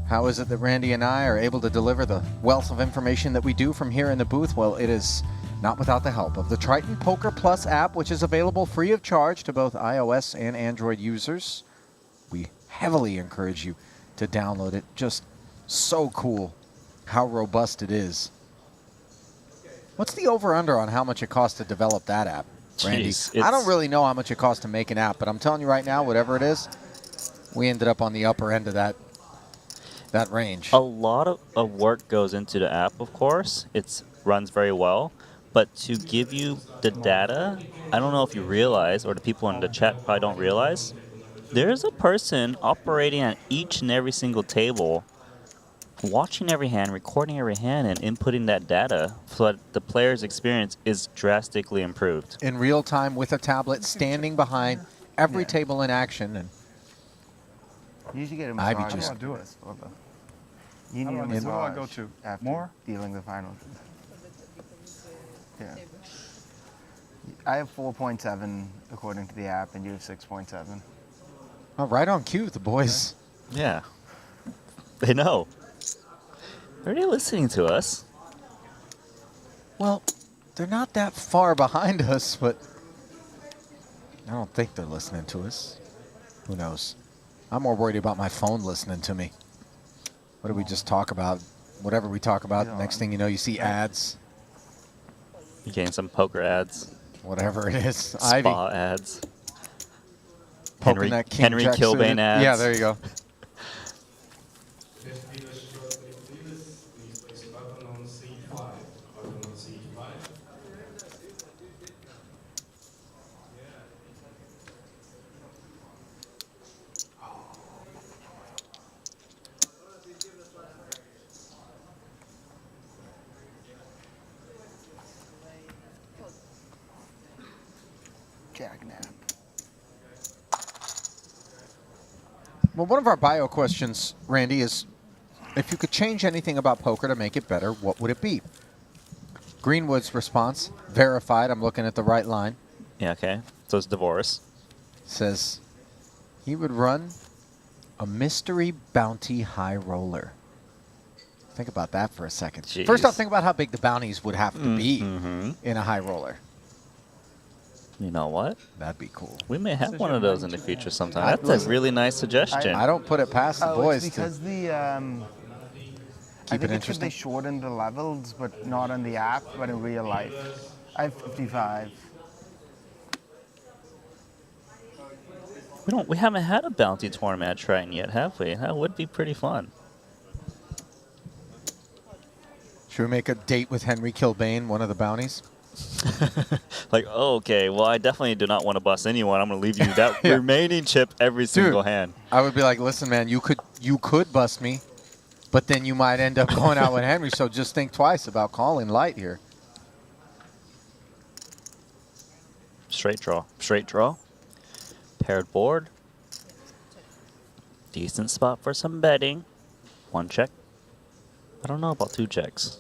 how is it that Randy and I are able to deliver the wealth of information that we do from here in the booth? Well, it is not without the help of the Triton Poker Plus app, which is available free of charge to both iOS and Android users. We heavily encourage you to download it. Just so cool how robust it is. What's the over-under on how much it costs to develop that app, Randy? Jeez, I don't really know how much it costs to make an app, but I'm telling you right now, whatever it is, we ended up on the upper end of that range. A lot of work goes into the app, of course. It runs very well. But to give you the data, I don't know if you realize, or the people in the chat probably don't realize, there's a person operating at each and every single table, watching every hand, recording every hand, and inputting that data so that the player's experience is drastically improved. In real time with a tablet standing behind every table in action. And You usually get a Ivy massage. just- after this, You How need a do I- where do I massage go to? after More? dealing the finals. Yeah. I have 4.7 according to the app, and you have 6.7. oh, right on cue, the boys. Yeah. They know. Are they listening to us? Well, they're not that far behind us, but I don't think they're listening to us. Who knows? I'm more worried about my phone listening to me. What did we just talk about? Whatever we talk about, Yeah. next thing you know, you see ads, You're getting some poker ads, whatever it is. Ivy, spa ads. poking that King Henry Jack Kilbane suited. ads. Yeah, there you go. Jackknap. Well, one of our bio questions, Randy, is if you could change anything about poker to make it better, what would it be? Greenwood's response, verified, I'm looking at the right line, Yeah, okay. So it's divorce. says he would run a mystery bounty high roller. Think about that for a second. Jeez. First off, think about how big the bounties would have to be Mm-hmm. in a high roller. You know what? That'd be cool. We may have one of those in the future sometime. I- That's a really nice suggestion. I don't put it past the boys It's to because the I keep think it it's because they interesting. shortened the levels, but not on the app, but in real life. I have 55. We haven't had a bounty tournament at Triton yet, have we? That would be pretty fun. Should we make a date with Henry Kilbane, one of the bounties? Like, oh, okay, well, I definitely do not want to bust anyone. I'm going to leave you that Yeah. remaining chip every single hand. I would be like, listen, man, you could bust me, but then you might end up going out with Henry, so just think twice about calling light here. Straight draw. Straight draw. Paired board. Decent spot for some betting. 1 check. I don't know about 2 checks.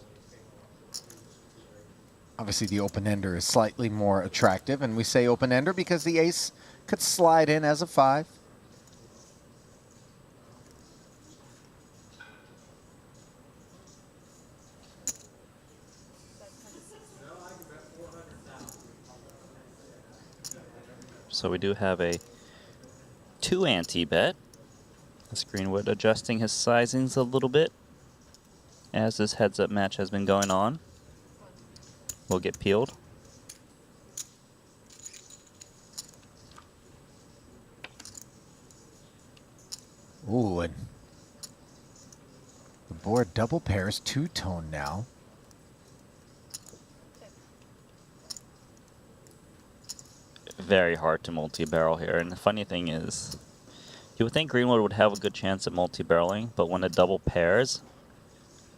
Obviously, the open-ender is slightly more attractive, and we say open-ender because the ace could slide in as a 5. So we do have a 2 ante bet. As Greenwood adjusting his sizings a little bit as this heads-up match has been going on. Will get peeled. Ooh, and the board double pairs two-tone now. Very hard to multi-barrel here, and the funny thing is, you would think Greenwood would have a good chance at multi-barreling, but when it double pairs,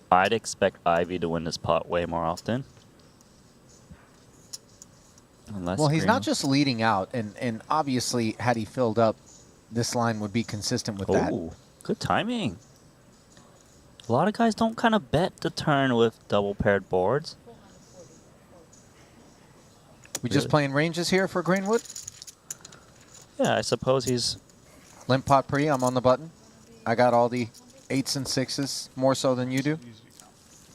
I'd expect Ivy to win this pot way more often. Well, he's not just leading out, and obviously, had he filled up, this line would be consistent with that. Oh, good timing. A lot of guys don't kind of bet the turn with double paired boards. We just playing ranges here for Greenwood? Yeah, I suppose he's... Limp pot pre, I'm on the button. I got all the 8s and 6s, more so than you do.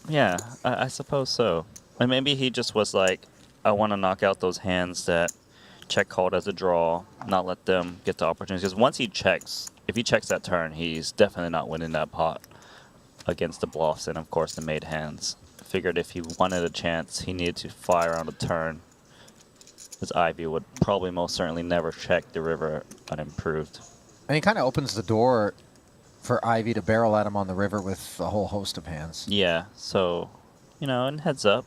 Yeah, I suppose so. And maybe he just was like, I want to knock out those hands that check called as a draw, not let them get the opportunities. Because once he checks, if he checks that turn, he's definitely not winning that pot against the bluffs and, of course, the made hands. Figured if he wanted a chance, he needed to fire on a turn. Because Ivy would probably most certainly never check the river unimproved. And he kind of opens the door for Ivy to barrel at him on the river with a whole host of hands. Yeah, so, you know, and heads up,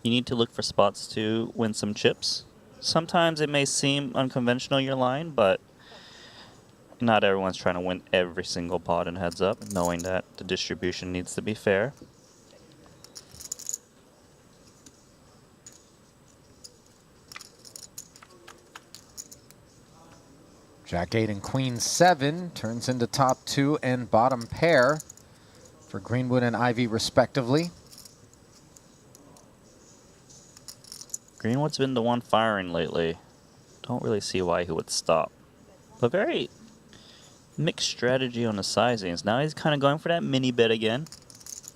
you need to look for spots to win some chips. Sometimes it may seem unconventional, your line, but not everyone's trying to win every single pot in heads up, knowing that the distribution needs to be fair. Jack 8 and Queen 7 turns into top 2 and bottom pair for Greenwood and Ivy respectively. Greenwood's been the one firing lately. Don't really see why he would stop. But very mixed strategy on the sizings. Now he's kind of going for that mini bet again.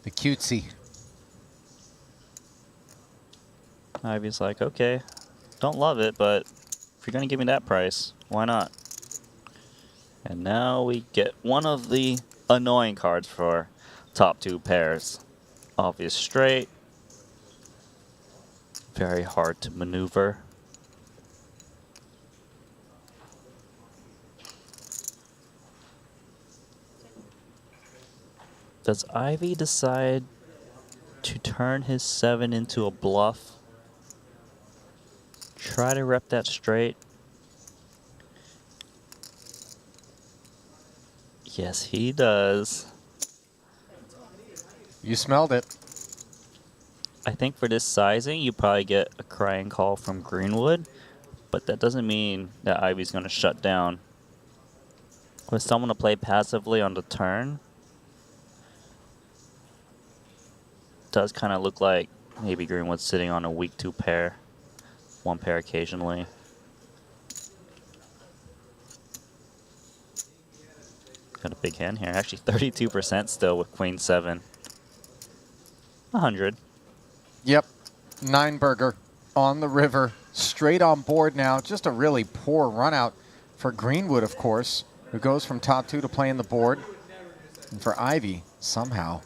The cutesy. Ivy's like, okay, don't love it, but if you're going to give me that price, why not? And now we get one of the annoying cards for top 2 pairs. Obvious straight. Very hard to maneuver. Does Ivy decide to turn his 7 into a bluff? Try to rep that straight. Yes, he does. You smelled it. I think for this sizing, you probably get a crying call from Greenwood, but that doesn't mean that Ivy's going to shut down. With someone to play passively on the turn, does kind of look like maybe Greenwood's sitting on a weak 2 pair, 1 pair occasionally. Got a big hand here. Actually, 32% still with Queen 7. 100. Yep. 9 burger on the river. Straight on board now. Just a really poor run out for Greenwood, of course, who goes from top 2 to playing the board. And for Ivy, somehow,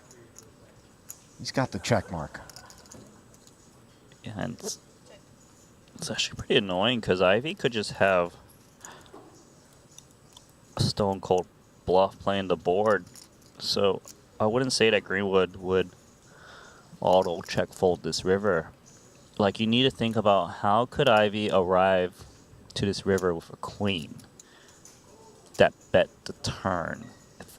he's got the check mark. Yeah, and it's actually pretty annoying because Ivy could just have a stone cold bluff playing the board. So I wouldn't say that Greenwood would auto check fold this river. Like, you need to think about how could Ivy arrive to this river with a queen that bet the turn.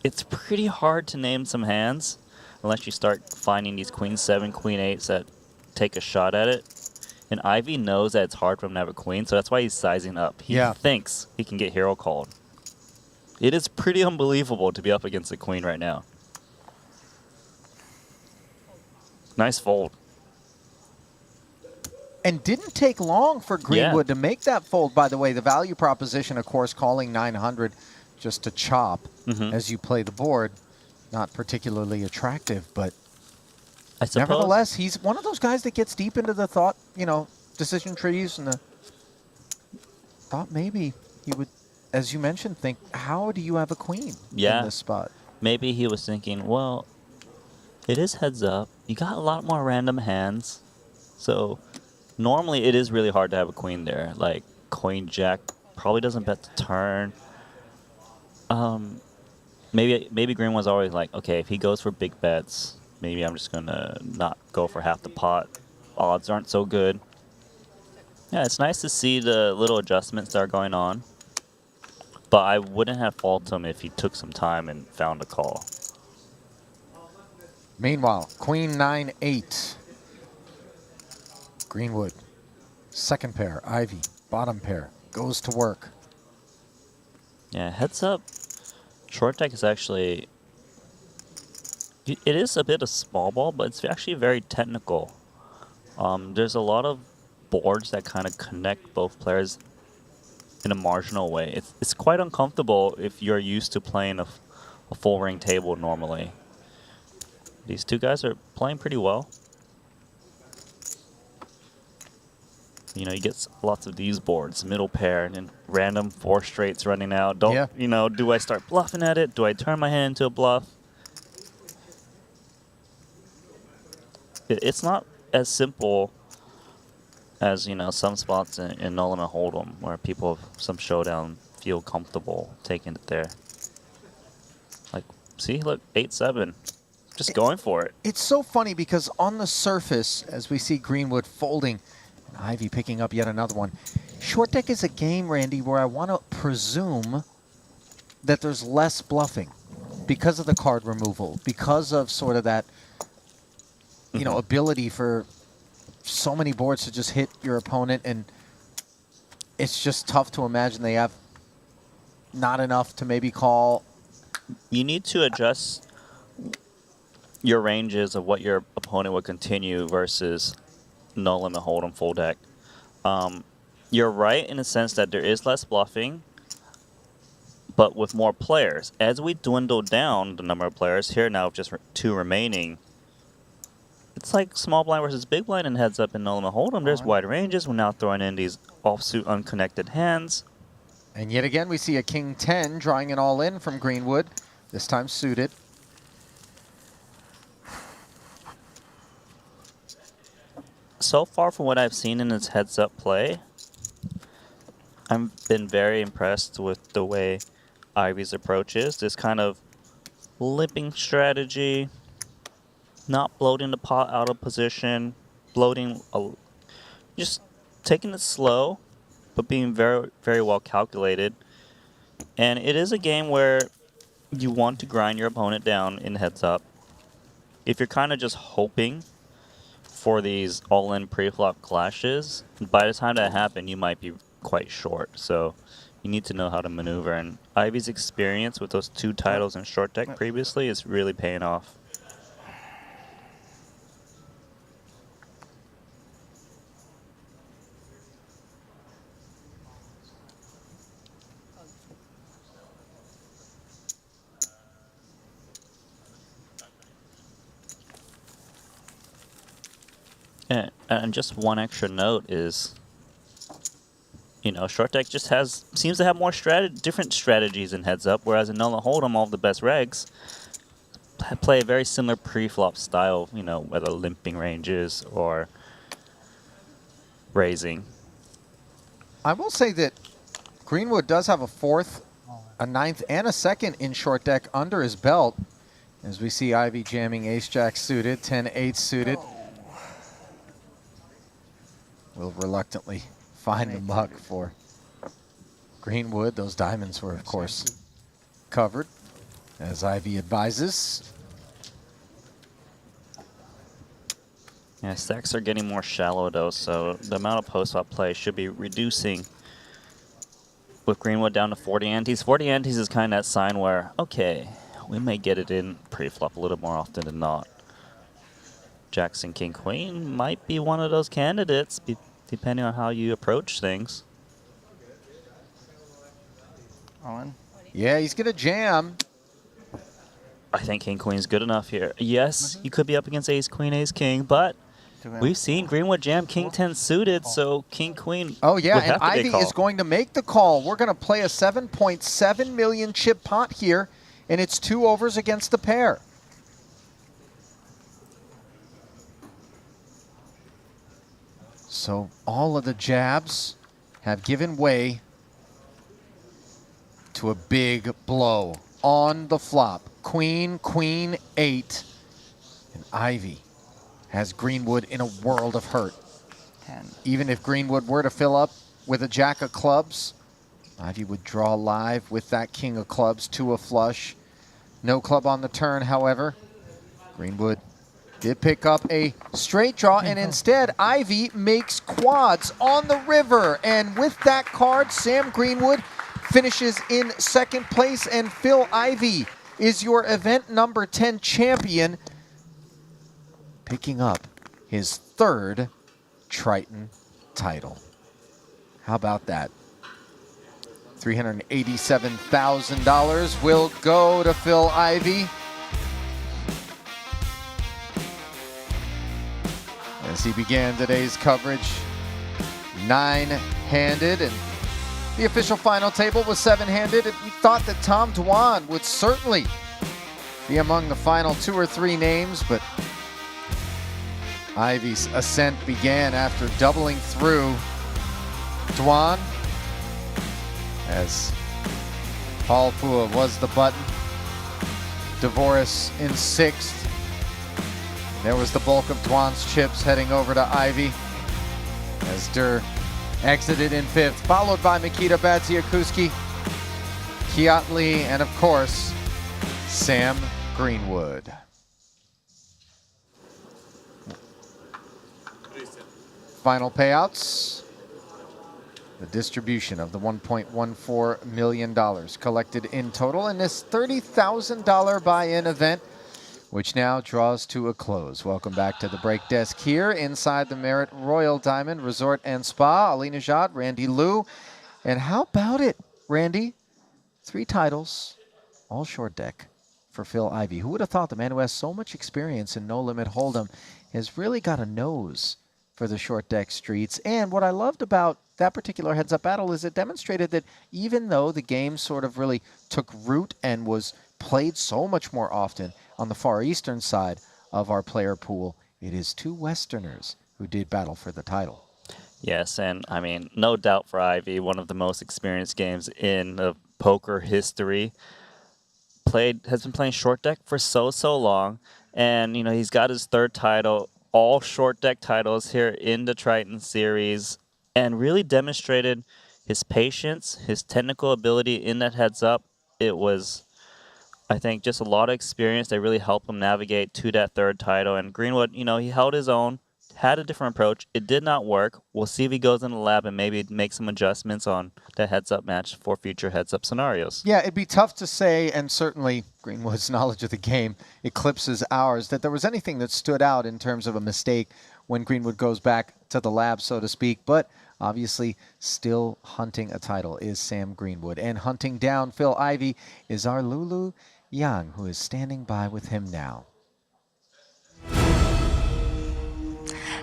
It's pretty hard to name some hands unless you start finding these Queen 7, Queen 8s that take a shot at it. And Ivy knows that it's hard for him to have a queen, so that's why he's sizing up. He thinks he can get hero called. It is pretty unbelievable to be up against the queen right now. Nice fold. And didn't take long for Greenwood to make that fold, by the way. The value proposition, of course, calling 900 just to chop as you play the board. Not particularly attractive, but I suppose, nevertheless, he's one of those guys that gets deep into the thought, decision trees, and thought maybe he would, as you mentioned, think, how do you have a queen in this spot? Maybe he was thinking, well, it is heads up. You got a lot more random hands. So normally it is really hard to have a queen there. Like queen jack probably doesn't bet the turn. Maybe Green was always like, okay, if he goes for big bets, maybe I'm just gonna not go for half the pot. Odds aren't so good. Yeah, it's nice to see the little adjustments that are going on. But I wouldn't have faulted him if he took some time and found a call. Meanwhile, queen 9-8. Greenwood, second pair. Ivy, bottom pair, goes to work. Yeah, heads up. Short deck is actually... It is a bit of small ball, but it's actually very technical. There's a lot of boards that kind of connect both players in a marginal way. It's quite uncomfortable if you're used to playing a full ring table normally. These two guys are playing pretty well. You get lots of these boards, middle pair, and then random 4 straights running out. Do I start bluffing at it? Do I turn my hand into a bluff? It's not as simple as, some spots in No Limit Hold'em where people of some showdown feel comfortable taking it there. Like, see, look, 8-7. Just going for it. It's so funny because on the surface, as we see Greenwood folding, and Ivy picking up yet another one, short deck is a game, Randy, where I want to presume that there's less bluffing because of the card removal, because of sort of that, ability for so many boards to just hit your opponent, and it's just tough to imagine they have not enough to maybe call. You need to adjust your ranges of what your opponent would continue versus No Limit Hold'em full deck. You're right in the sense that there is less bluffing, but with more players. As we dwindle down the number of players, here now with just 2 remaining, it's like small blind versus big blind and heads up in No Limit Hold'em. There's wide ranges. We're now throwing in these offsuit unconnected hands. And yet again, we see a king 10 drawing an all in from Greenwood, this time suited. So far from what I've seen in his heads up play, I've been very impressed with the way Ivy's approach is. This kind of limping strategy, not bloating the pot out of position, just taking it slow, but being very, very well calculated. And it is a game where you want to grind your opponent down in heads up. If you're kind of just hoping for these all-in pre-flop clashes, by the time that happen, you might be quite short. So you need to know how to maneuver. And Ivy's experience with those 2 titles in short deck previously is really paying off. And just one extra note is, short deck just seems to have more different strategies in heads up, whereas in No Limit Hold'em, all of the best regs play a very similar pre-flop style, whether limping ranges or raising. I will say that Greenwood does have a 4th, a 9th, and a 2nd in short deck under his belt, as we see Ivy jamming ace-jack suited, 10-8 suited. Will reluctantly find the muck for Greenwood. Those diamonds were, of course, covered, as Ivy advises. Yeah, stacks are getting more shallow, though, so the amount of post-flop play should be reducing. with Greenwood down to 40 antes. 40 antes is kind of that sign where, okay, we may get it in pre-flop a little more often than not. Jackson King Queen might be one of those candidates, depending on how you approach things. All in? Yeah, he's going to jam. I think King Queen's good enough here. Yes, you could be up against Ace Queen, Ace King, but we've seen Greenwood jam King 10 suited, so King Queen. Oh, yeah, would and have to be a Ivy call. is going to make the call. We're going to play a 7.7 million chip pot here, and it's 2 overs against the pair. So all of the jabs have given way to a big blow on the flop. Queen, Queen, 8. And Ivy has Greenwood in a world of hurt. 10. Even if Greenwood were to fill up with a jack of clubs, Ivy would draw live with that king of clubs to a flush. No club on the turn, however. Greenwood did pick up a straight draw, and instead Ivy makes quads on the river. And with that card, Sam Greenwood finishes in second place, and Phil Ivey is your event number 10 champion, picking up his 3rd Triton title. How about that? $387,000 will go to Phil Ivey as he began today's coverage 9-handed, and the official final table was 7-handed. And we thought that Tom Dwan would certainly be among the final 2 or 3 names, but Ivy's ascent began after doubling through Dwan, as Paul Pua was the button. DeVoris in 6th. There was the bulk of Dwan's chips heading over to Ivy, as Durr exited in 5th, followed by Mikita Badziakuski, Kiat Lee, and of course, Sam Greenwood. Final payouts. The distribution of the $1.14 million collected in total in this $30,000 buy-in event, which now draws to a close. Welcome back to the break desk here inside the Marriott Royal Diamond Resort and Spa. Ali Najad, Randy Liu. And how about it, Randy? 3 titles, all short deck for Phil Ivey. Who would have thought the man who has so much experience in No Limit Hold'em has really got a nose for the short deck streets? And what I loved about that particular heads-up battle is it demonstrated that even though the game sort of really took root and was played so much more often on the Far Eastern side of our player pool, it is 2 Westerners who did battle for the title. Yes, and I mean, no doubt for Ivy, one of the most experienced games in the poker history. Has been playing short deck for so long, and you know he's got his 3rd title, all short deck titles here in the Triton series, and really demonstrated his patience, his technical ability in that heads up. It was, I think, just a lot of experience that really helped him navigate to that 3rd title. And Greenwood, you know, he held his own, had a different approach. It did not work. We'll see if he goes in the lab and maybe make some adjustments on the heads-up match for future heads-up scenarios. Yeah, it'd be tough to say, and certainly Greenwood's knowledge of the game eclipses ours, that there was anything that stood out in terms of a mistake when Greenwood goes back to the lab, so to speak. But obviously, still hunting a title is Sam Greenwood. And hunting down Phil Ivey is our Lulu Yang, who is standing by with him now.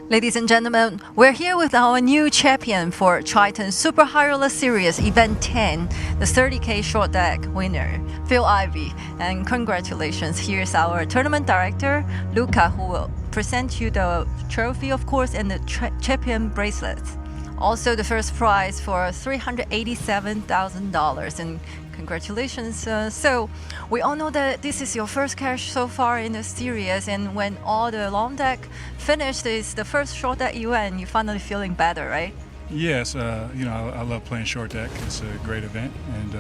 Ladies and gentlemen, we're here with our new champion for Triton Super High Roller Series Event 10, the 30K short deck winner, Phil Ivey. And congratulations, here's our tournament director, Luca, who will present you the trophy, of course, and the champion bracelets. Also, the first prize for $387,000. And congratulations. So we all know that this is your first cash so far in the series, and when all the long deck finished, is the first short deck you win, you're finally feeling better, right? Yes, you know, I love playing short deck. It's a great event, and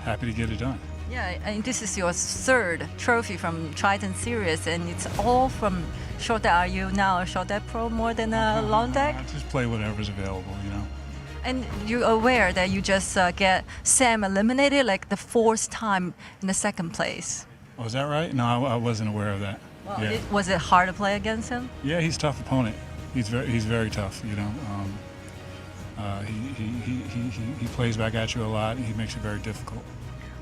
happy to get it done. Yeah, and this is your 3rd trophy from Triton series, and it's all from short deck. Are you now a short deck pro more than a long deck? I just play whatever's available, you know. And you're aware that you just get Sam eliminated like the 4th time in the 2nd place. Oh, is that right? No, I wasn't aware of that. Well, Yeah. was it hard to play against him? Yeah, he's a tough opponent. He's very tough. You know, he plays back at you a lot, and he makes it very difficult.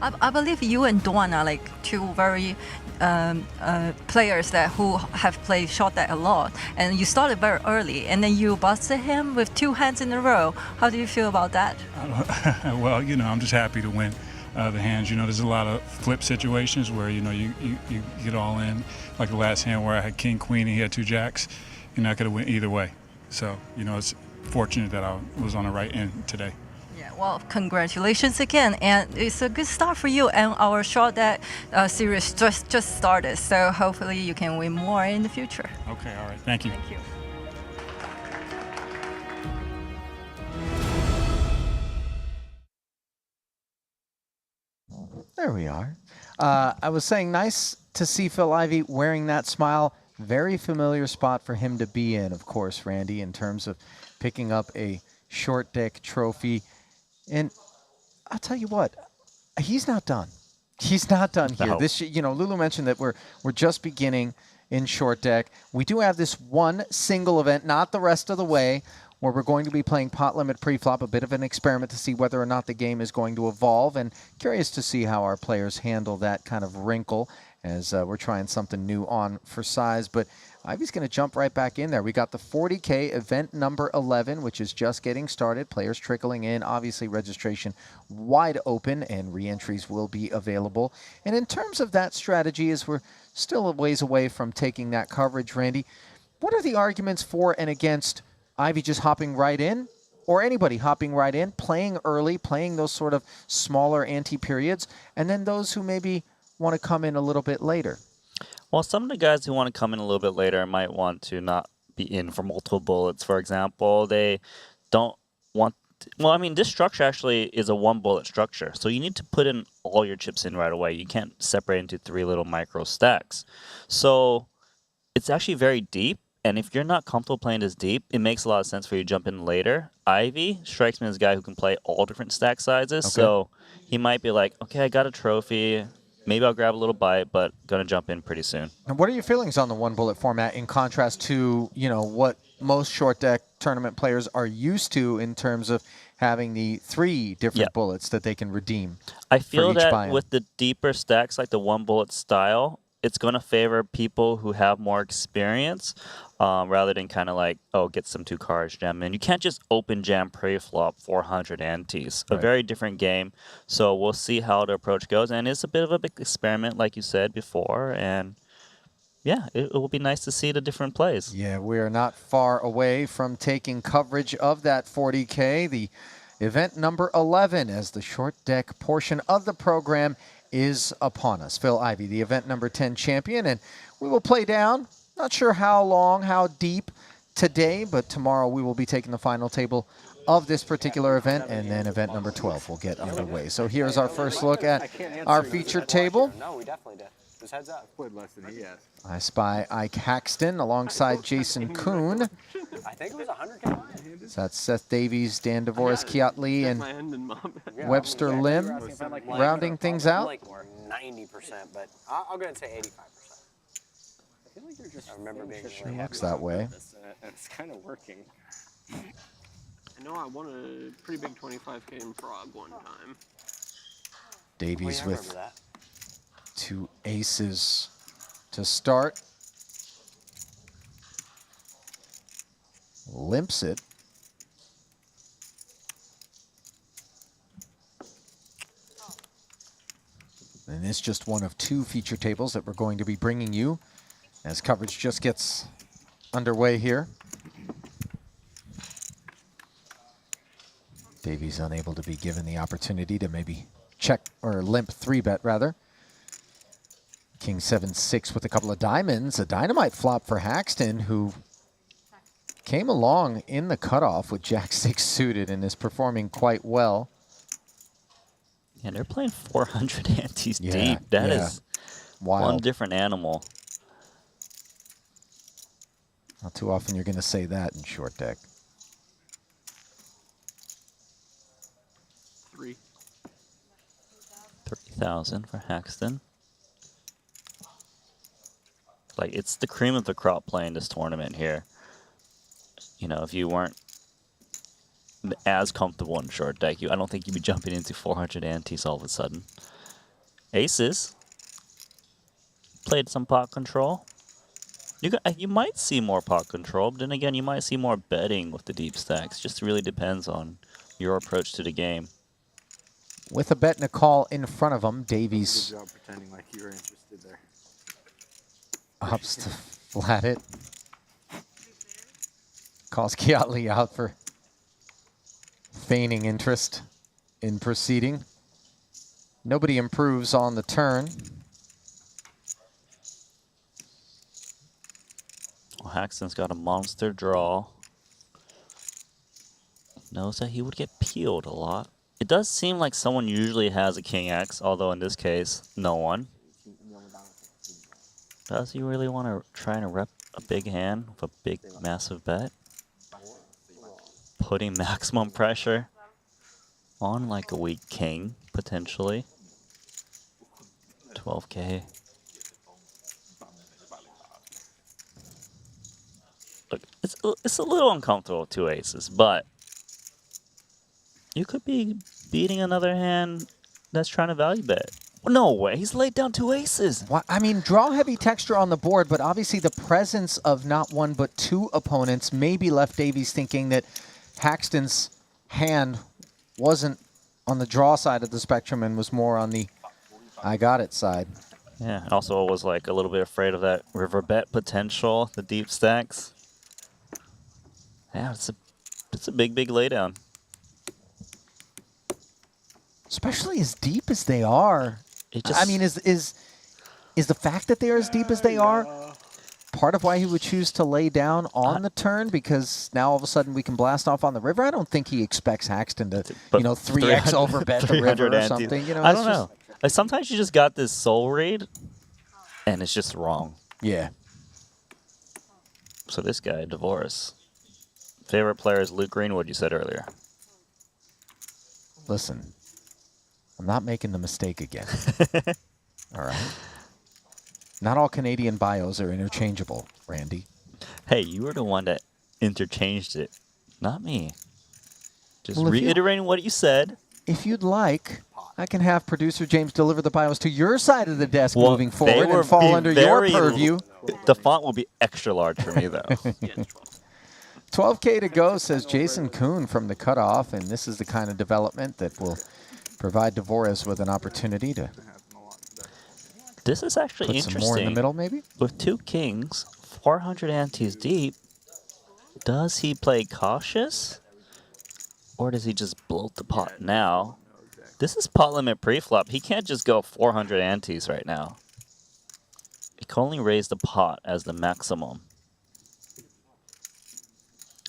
I believe you and Duan are like two very players who have played short deck a lot, and you started very early, and then you busted him with 2 hands in a row. How do you feel about that? Well, you know, I'm just happy to win the hands. You know, there's a lot of flip situations where, you know, you get all in. Like the last hand where I had king, queen, and he had 2 jacks. You know, I could have went either way. So, you know, it's fortunate that I was on the right end today. Yeah, well, congratulations again, and it's a good start for you. And our short deck series just started, so hopefully you can win more in the future. Okay, all right. Thank you. Thank you. There we are. I was saying, nice to see Phil Ivey wearing that smile. Very familiar spot for him to be in, of course, Randy, in terms of picking up a short deck trophy. And I'll tell you what, he's not done. He's not done here. No. This, you know, Lulu mentioned that we're just beginning in short deck. We do have this one single event, not the rest of the way, where we're going to be playing pot limit pre-flop, a bit of an experiment to see whether or not the game is going to evolve, and curious to see how our players handle that kind of wrinkle as we're trying something new on for size. But Ivy's going to jump right back in there. We got the 40K event number 11, which is just getting started. Players trickling in. Obviously, registration wide open, and re-entries will be available. And in terms of that strategy, as we're still a ways away from taking that coverage, Randy, what are the arguments for and against Ivy just hopping right in, or anybody hopping right in, playing early, playing those sort of smaller ante-periods, and then those who maybe want to come in a little bit later? Well, some of the guys who want to come in a little bit later might want to not be in for multiple bullets. For example, they don't want... Well, I mean, this structure actually is a 1-bullet structure, so you need to put in all your chips in right away. You can't separate into 3 little micro stacks. So it's actually very deep, and if you're not comfortable playing this deep, it makes a lot of sense for you to jump in later. Ivy strikes me as a guy who can play all different stack sizes, so he might be like, okay, I got a trophy, maybe I'll grab a little bite, but gonna jump in pretty soon. And what are your feelings on the 1-bullet format in contrast to, you know, what most short deck tournament players are used to in terms of having the 3 different bullets that they can redeem? I feel that buy-in? with the deeper stacks, like the 1-bullet style, it's going to favor people who have more experience rather than kind of like, oh, get some 2 cards, jam in. You can't just open jam pre-flop 400 antes. A very different game. So we'll see how the approach goes. And it's a bit of a big experiment, like you said before. And yeah, it will be nice to see the different plays. Yeah, we are not far away from taking coverage of that 40K, the event number 11, as the short deck portion of the program is upon us. Phil Ivey, the event number 10 champion, and we will play down. Not sure how long, how deep today, but tomorrow we will be taking the final table of this particular event, and then event number 12 will get underway. So here's our first look at our featured table. No, we definitely did. Just heads up. Played less than he has. I spy Ike Haxton alongside Jason Kuhn. I think it was 100K. So that's Seth Davies, Dan DeVoris, Kiat Lee, and Webster Lim rounding things out. Like 90%, but I'll go ahead and say 85%. I feel like you're just. I remember being Sure really looks happy that way. And it's kind of working. I know I won a pretty big 25K in Prague one time. Davies I remember with that. 2 aces to start. Limps it. And it's just one of 2 feature tables that we're going to be bringing you as coverage just gets underway here. Davies unable to be given the opportunity to maybe check or limp 3-bet rather. King 7-6 with a couple of diamonds. A dynamite flop for Haxton, who came along in the cutoff with Jack 6 suited and is performing quite well. And they're playing 400 antes deep. That is wild. one different animal. Not too often you're going to say that in short deck. 30,000 for Haxton. Like, it's the cream of the crop playing this tournament here. You know, if you weren't as comfortable in short deck, I don't think you'd be jumping into 400 antes all of a sudden. Aces. Played some pot control. You might see more pot control, but then again, you might see more betting with the deep stacks. Just really depends on your approach to the game. With a bet and a call in front of him, Davies Good job pretending like you were interested there. opts to flat it. Calls Kiatley out for feigning interest in proceeding. Nobody improves on the turn. Well, Haxton's got a monster draw. Knows that he would get peeled a lot. It does seem like someone usually has a King X, although in this case, no one. Does he really want to try and rep a big hand with a big, massive bet? Putting maximum pressure on like a weak king, potentially. 12K. Look, it's a little uncomfortable with 2 aces, but you could be beating another hand that's trying to value bet. No way, he's laid down 2 aces. Well, I mean, draw heavy texture on the board, but obviously the presence of not one but 2 opponents maybe left Davies thinking that Haxton's hand wasn't on the draw side of the spectrum and was more on the I got it side. Yeah, also was like a little bit afraid of that river bet potential, the deep stacks. Yeah, it's a big, big laydown. Especially as deep as they are. I mean, is the fact that they are as deep as they are part of why he would choose to lay down on the turn? Because now all of a sudden we can blast off on the river? I don't think he expects Haxton to, 3x overbet the river or something. You know, I don't know. Like, sometimes you just got this soul read, and it's just wrong. Yeah. So this guy, Divorce. Favorite player is Luke Greenwood, you said earlier. Listen, I'm not making the mistake again. All right. Not all Canadian bios are interchangeable, Randy. Hey, you were the one that interchanged it, not me. Just Well, reiterating what you said. If you'd like, I can have producer James deliver the bios to your side of the desk moving forward and fall under your purview. The font will be extra large for me, though. 12K to go, says Jason Kuhn from the cutoff, and this is the kind of development that will provide Dvorak with an opportunity to This is actually put interesting. some more in the middle, maybe? With 2 kings, 400 antes deep, does he play cautious? Or does he just bloat the pot now? This is pot limit pre-flop. He can't just go 400 antes right now. He can only raise the pot as the maximum.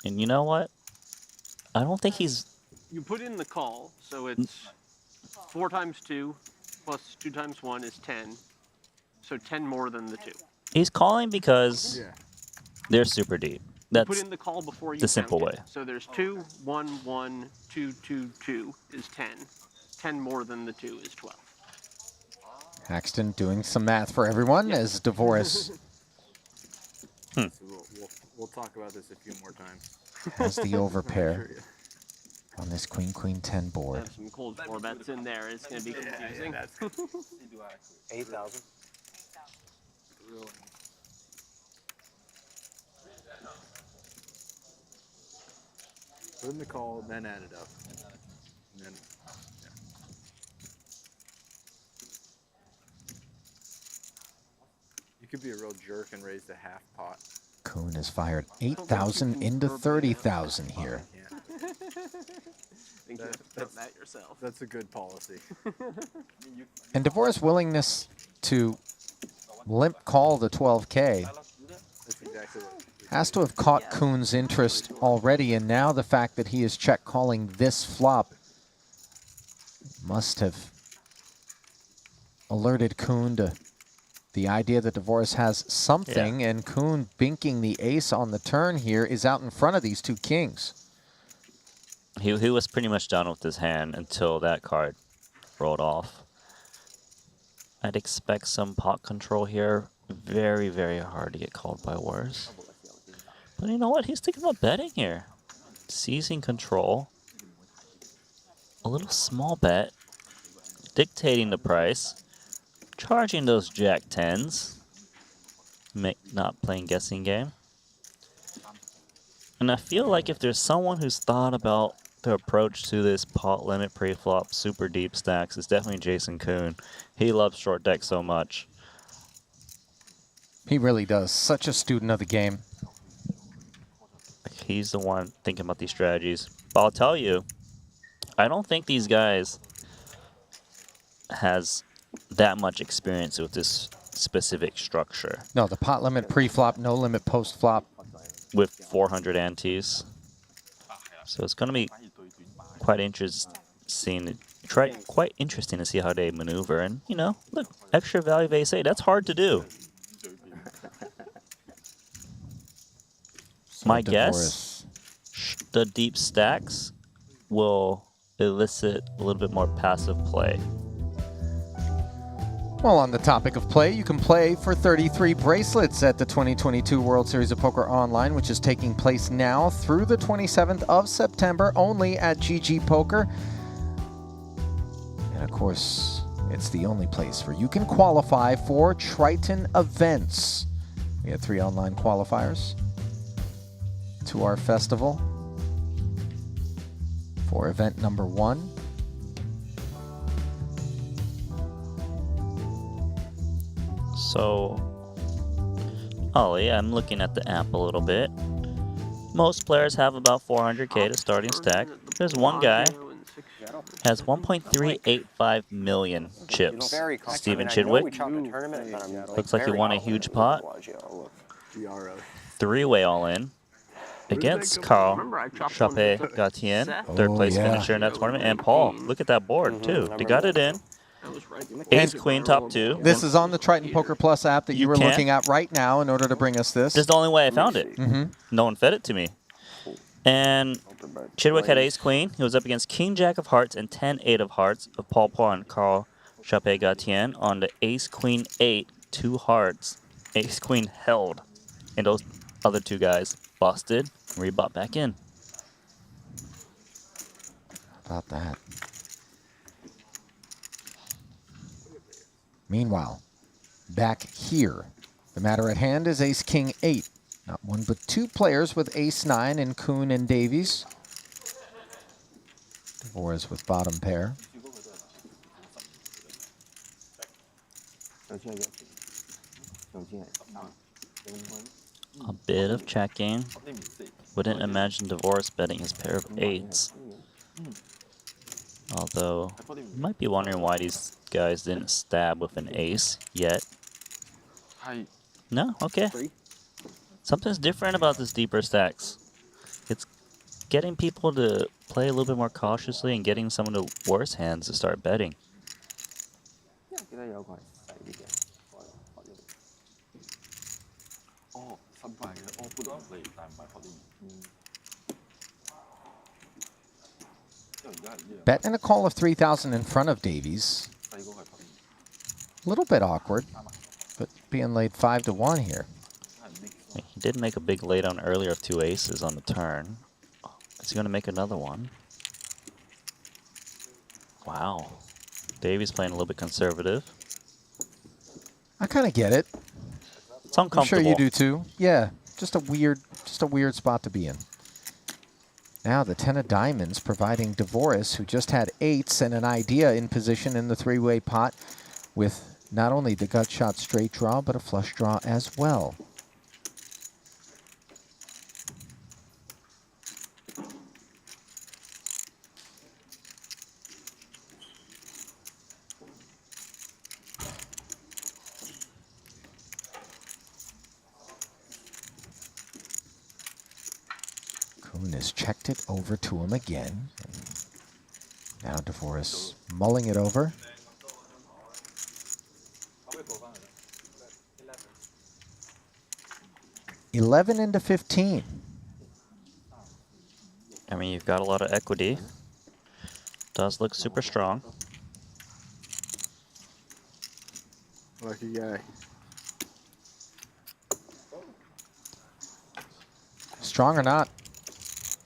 And you know what? I don't think he's... You put in the call, so it's 4 times 2 plus 2 times 1 is 10. So 10 more than the 2. He's calling because they're super deep. That's put in the call before you the simple way. So there's 2, 1, 1, 2, 2, 2 is 10. 10 more than the 2 is 12. Haxton doing some math for everyone as Dvorak So we'll talk about this a few more times. has the overpair on this Queen-Queen-10 board. Have some cold 4 bets in there. It's going to be confusing. 8,000. Put in the call, then add it up. And then, You could be a real jerk and raise the half pot. Kuhn has fired 8,000 into 30,000 here. Think you've done that yourself. That's a good policy. And Dvorak's willingness to limp call the 12K That's exactly what. has to have caught Kuhn's interest already, and now the fact that he is check calling this flop must have alerted Kuhn to the idea that Dvorak has something, and Kuhn binking the ace on the turn here is out in front of these 2 kings. He was pretty much done with his hand until that card rolled off. I'd expect some pot control here. Very, very hard to get called by worse. But you know what? He's thinking about betting here. Seizing control. A little small bet. Dictating the price. Charging those jack tens. Not playing guessing game. And I feel like if there's someone who's thought about their approach to this pot limit pre-flop super deep stacks, it's definitely Jason Kuhn. He loves short deck so much. He really does. Such a student of the game. He's the one thinking about these strategies. But I'll tell you, I don't think these guys has that much experience with this specific structure. No, the pot limit pre-flop, no limit post-flop. With 400 antes. So it's going to be quite interesting to see how they maneuver. And, you know, look, extra value of ace-8, that's hard to do. My guess, the deep stacks will elicit a little bit more passive play. Well, on the topic of play, you can play for 33 bracelets at the 2022 World Series of Poker Online, which is taking place now through the 27th of September, only at GG Poker. And of course, it's the only place where you can qualify for Triton events. We had 3 online qualifiers to our festival for event number 1. So, Ollie, I'm looking at the app a little bit. Most players have about 400k to starting stack. There's one guy has 1.385 million chips. Stephen Chidwick. Looks like he won a huge pot. 3-way all in against Carl Chappé-Gatien, third place finisher in that tournament. And Paul, look at that board too. They got it in. Ace Queen top 2. This is on the Triton Poker Plus app that you were looking at right now in order to bring us this. This is the only way I found it. No one fed it to me. And Chidwick had Ace Queen. He was up against King Jack of Hearts and 10-8 of Hearts of Paul Paul and Carl Chappé-Gatien on the Ace Queen 8, 2 hearts. Ace Queen held. And those other 2 guys busted, rebought back in. About that. Meanwhile, back here, the matter at hand is Ace King 8. Not one but 2 players with Ace 9 in Kuhn and Davies. Dvorak with bottom pair. A bit of checking. Wouldn't imagine Dvorak betting his pair of 8s. Although, you might be wondering why these guys didn't stab with an ace yet. No? Okay. Something's different about this deeper stacks. It's getting people to play a little bit more cautiously and getting some of the worse hands to start betting. Bet and a call of 3,000 in front of Davies. A little bit awkward, but being laid 5-1 here. He did make a big laydown earlier of 2 aces on the turn. Is he going to make another one? Wow. Davies playing a little bit conservative. I kind of get it. It's uncomfortable. I'm sure you do too. Yeah, just a weird spot to be in. Now the 10 of diamonds providing Dvorak, who just had 8s and an idea in position in the 3-way pot with not only the gut shot straight draw, but a flush draw as well. Kuhn has checked it over to him again. Now Dvorak mulling it over. $11 into 15. I mean, you've got a lot of equity. Does look super strong. Lucky guy. Strong or not,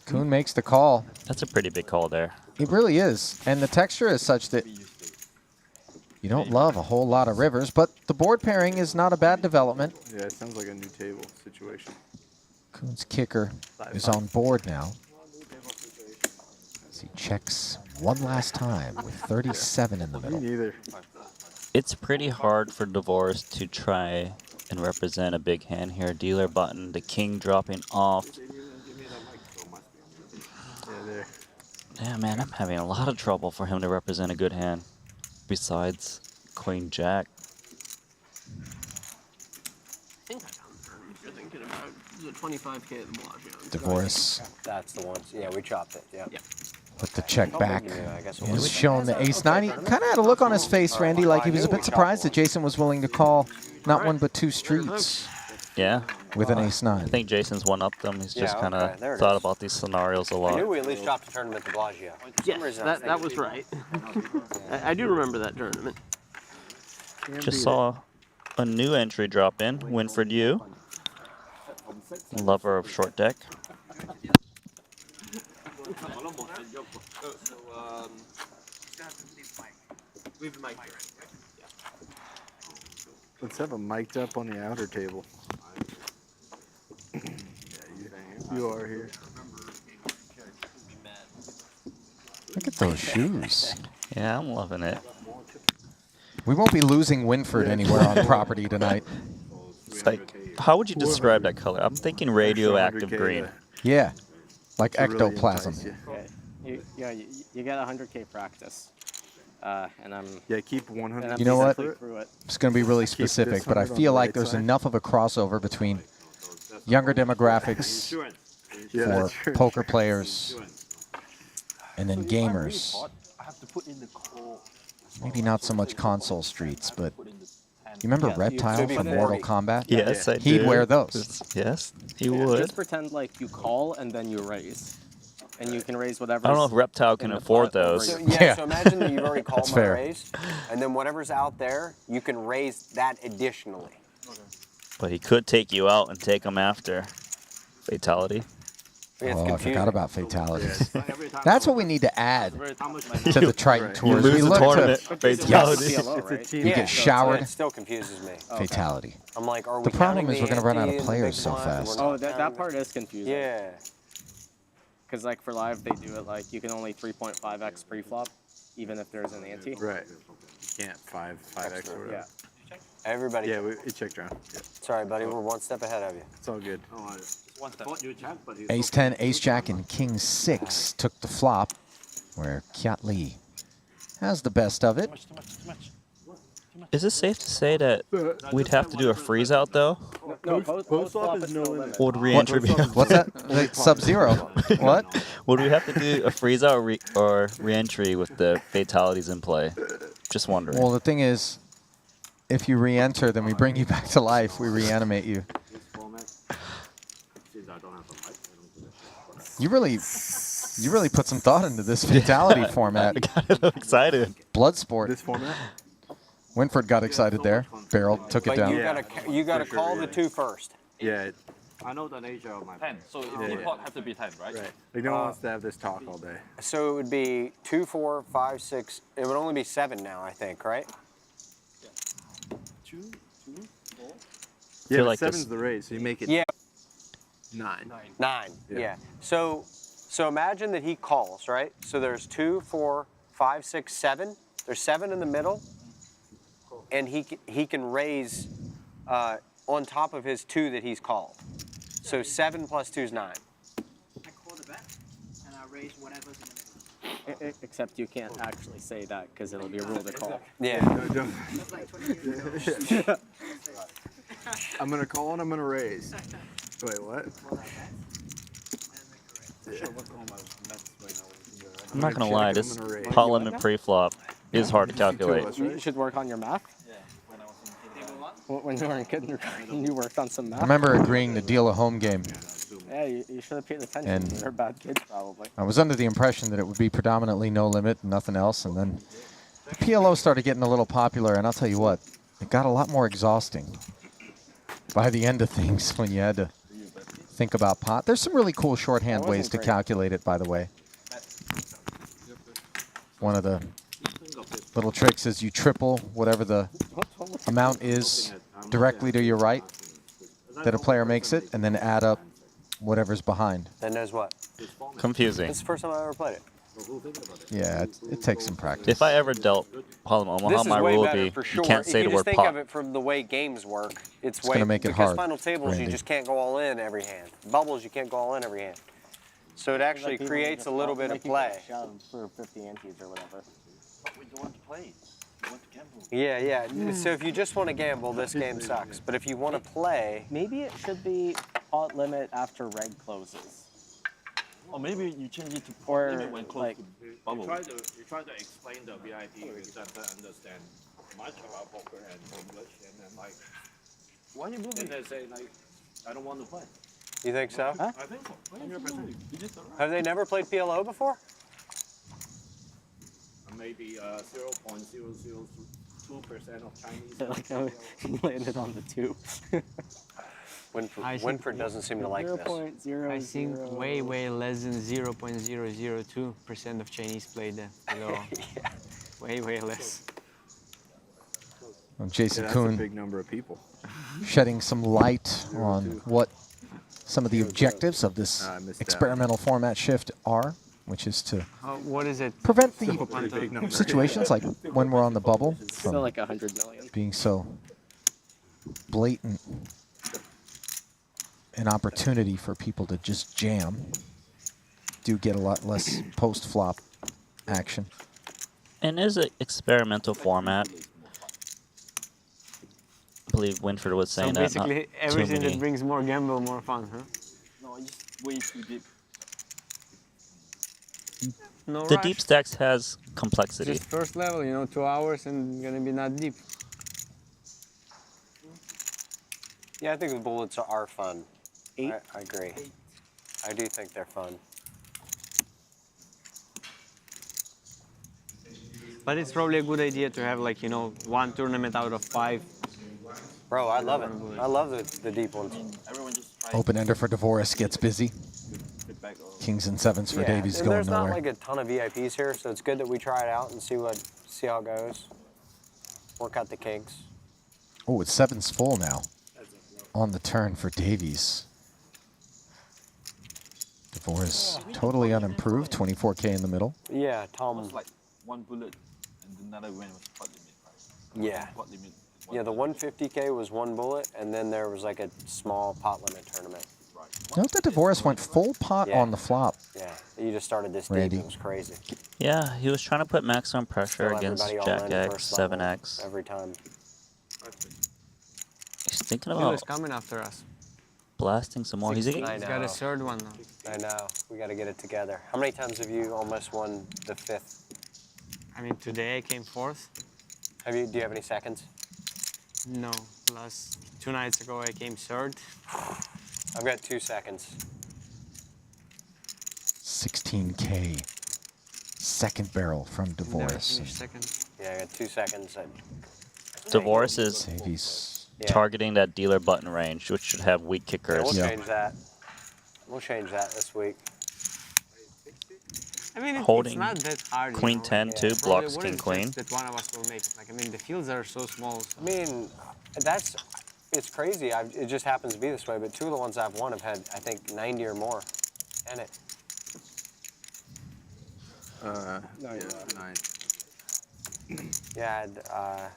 Kuhn makes the call. That's a pretty big call there. It really is. And the texture is such that you don't love a whole lot of rivers, but the board pairing is not a bad development. Yeah, it sounds like a new table situation. Kuhn's kicker is on board now. As he checks one last time with 37 in the Me middle. neither. It's pretty hard for Divorce to try and represent a big hand here. Dealer button, the king dropping off. Yeah, there. Yeah, man, I'm having a lot of trouble for him to represent a good hand. Besides Queen Jack. I think I found you're thinking about the 25K at the Bellagio. Divorce That's the one. Yeah, we chopped it. Yeah. with the check back. Yeah, I guess it He's was. shown the ace-9. He kind of had a look on his face, Randy, like he was a bit surprised that Jason was willing to call not one but two streets Yeah. with an I ace-9. think Jason's one-upped them. He's just Yeah, kind okay, of there it thought is. about these scenarios a I lot. knew we at least chopped the tournament at Bellagio. For some Yes, reason, I that was was right. I do remember that tournament. Just saw a new entry drop in. Winford Yu, lover of short deck. Let's have a mic'd up on the outer table. Yeah, you are here. Look at those shoes. Yeah, I'm loving it. We won't be losing Winford anywhere on property tonight. It's like, how would you describe that color? I'm thinking radioactive 100K green. there. Yeah, like To really ectoplasm. entice you. You get 100K practice. And I'm Yeah, keep 100. and I'm You know what? basically through it. It's going to be really Keep specific, this but I 100 on feel the like right there's side. enough of a crossover between younger demographics Yeah, for that's true. poker players and then gamers. Maybe not so much console streets, but you remember Reptile it'd be from 40. Mortal Kombat? Yes, I He'd do. wear those. Yes, he would. Just pretend like you call and then you raise. And you can raise whatever. I don't know if Reptile can afford those. So, Yeah. so imagine that you've already called That's my fair. raise, and then whatever's out there, you can raise that additionally. But he could take you out and take him after. Fatality. It's Oh, I confusing. forgot about fatalities. That's what we need to add to the Triton Right. You tours. lose we the look tournament. to Fatality. CLO, It's a right? team. You get so showered. It still confuses me. fatality. I'm like, are we The problem counting is we're gonna run out of ante and the players big so blinds, and fast. we're Oh, not that counting- part is confusing. Yeah. Because like for live, they do it like you can only 3.5x pre-flop, even if there's an ante. Right. You can't 5x or whatever. Yeah. Everybody. Yeah, it checked around. Yeah, Sorry, buddy. We're one step ahead of you. it's all good. Ace 10, Ace Jack, and King 6 took the flop, where Kiat Lee has the best of it. Is it safe to say that we'd have to do a freeze out though? No, post-flop is no limit. Would re-entry be? What's that? Sub-Zero. What? Would we have to do a freeze out or re-entry with the fatalities in play? Just wondering. Well, the thing is, if you re-enter, then we bring you back to life. We reanimate you. You really put some thought into this fatality format. I got a little excited. Bloodsport. This format? Winford got excited there. Barrel took it But down. you gotta For call sure, the yeah. two first. Yeah. I know the nature of my 10. So Yeah, deep yeah. pot have to be 10, right? Right. Like, no one wants to have this talk all day. So it would be 2, 4, 5, 6. It would only be 7 now, I think, right? Yeah, feel but like this- 7's the raise, so you make it Yeah. 9. 9. Yeah. Yeah. So imagine that he calls, right? So there's 2, 4, 5, 6, 7. There's 7 in the middle, and he can raise on top of his 2 that he's called. So 7 plus 2 is 9. I call the bet, and I raise whatever's in the middle. Except you can't actually say that because it'll be a rule to call. Yeah. Don't. That's like 20 years ago. I'm going to call and I'm going to raise. Wait, what? I'm not gonna check lie, and this I'm gonna raise. pot limit pre-flop is hard to calculate. You should work on your math. When you were in kindergarten, you worked on some math. I remember agreeing to deal a home game. Yeah, you should have paid attention. And- You're bad kids, probably. I was under the impression that it would be predominantly no limit and nothing else, and then PLO started getting a little popular, and I'll tell you what, it got a lot more exhausting by the end of things when you had to think about pot. There's some really cool shorthand ways to calculate it, by the way. One of the little tricks is you triple whatever the amount is directly to your right that a player makes it, and then add up whatever's behind. That knows what? Confusing. It's the first time I ever played it. Yeah, it takes some practice. If I ever dealt Harlem Omaha, This is my way rule would better be for you sure. can't say if the you word just think pot. of it from the way games work, it's way gonna make it because hard, final tables Randy. you just can't go all in every hand. Bubbles you can't go all in every hand. So it actually creates a little bit of play. For 50 antes or whatever. But we don't want to play. We want to gamble. Yeah, yeah. So if you just want to gamble, this game sucks. But if you want to play, Maybe it should be pot limit after reg closes. Or maybe you change it to Or, limit when close like, to You bubble. try to explain the VIP that they understand much about poker and English, and then like, Why are you and moving? they say like, I don't want to play. you think so? I think so. 100%. You just don't Have they never played PLO before? Maybe 0.0002% of Chinese. Like how he landed on the 2. Winford doesn't seem to like this. 0.0. I think way less than 0.002% of Chinese play the below. Yeah. Way less. Well, Jason That's a Kuhn big number of people. shedding some light on what some of the objectives of this I missed that. experimental format shift are, which is to What is it? prevent Still a the pretty big number. situations like when we're on the bubble Still from like 100 million. being so blatant an opportunity for people to just jam. Do get a lot less post-flop action. And it is an experimental format. I believe Winford was So saying that. Not basically, too everything many. that brings more gamble, more fun, huh? No, it's way too deep. No The rush. deep stacks has complexity. Just first level, 2 hours and gonna be not deep. Yeah, I think the bullets are fun. I agree. I do think they're fun. But it's probably a good idea to have like, one tournament out of 5. Bro, I love it. I love the deep ones. Everyone just try Open ender for Dvoris gets busy. feedback. Or Kings and sevens for Yeah, Davies and going there's nowhere. not like a ton of VIPs here, so it's good that we try it out and see how it goes. Work out the kinks. Oh, it's sevens full now. On the turn for Davies. Dvoris totally unimproved, 24K in the middle. Yeah, Tom. Almost like one bullet, and another one was pot limit, right? Yeah. Pot limit. Yeah, the 150K was one bullet, and then there was like a small pot limit tournament. Note that Dvoris went full pot Yeah. on the flop. Yeah, you just started this Randy. deep. It was crazy. Yeah, he was trying to put maximum pressure Still against everybody all Jack in X, first level 7X. every time. He's thinking He about was coming after us. blasting some more. He's I He's got know. a third one now. I know. We got to get it together. How many times have you almost won the fifth? I mean, today I came 4th. Do you have any seconds? No, last 2 nights ago I came 3rd. I've got 2 seconds. 16K. Second barrel from Never Dvoris. finished second. Yeah, I got 2 seconds. Dvoris is Davies. targeting that dealer button range, which should have weak Yeah, kickers. we'll change that. We'll change that this week. I mean, it's Holding not that hard. Queen 10 too, Probably blocks wouldn't king queen. just that one of us will make it. Like, I mean, the fields are so small. So. I mean, it's crazy. It just happens to be this way, but 2 of the ones I've won have had, I think, 90 or more in it. Yeah, 9. Yeah, I had,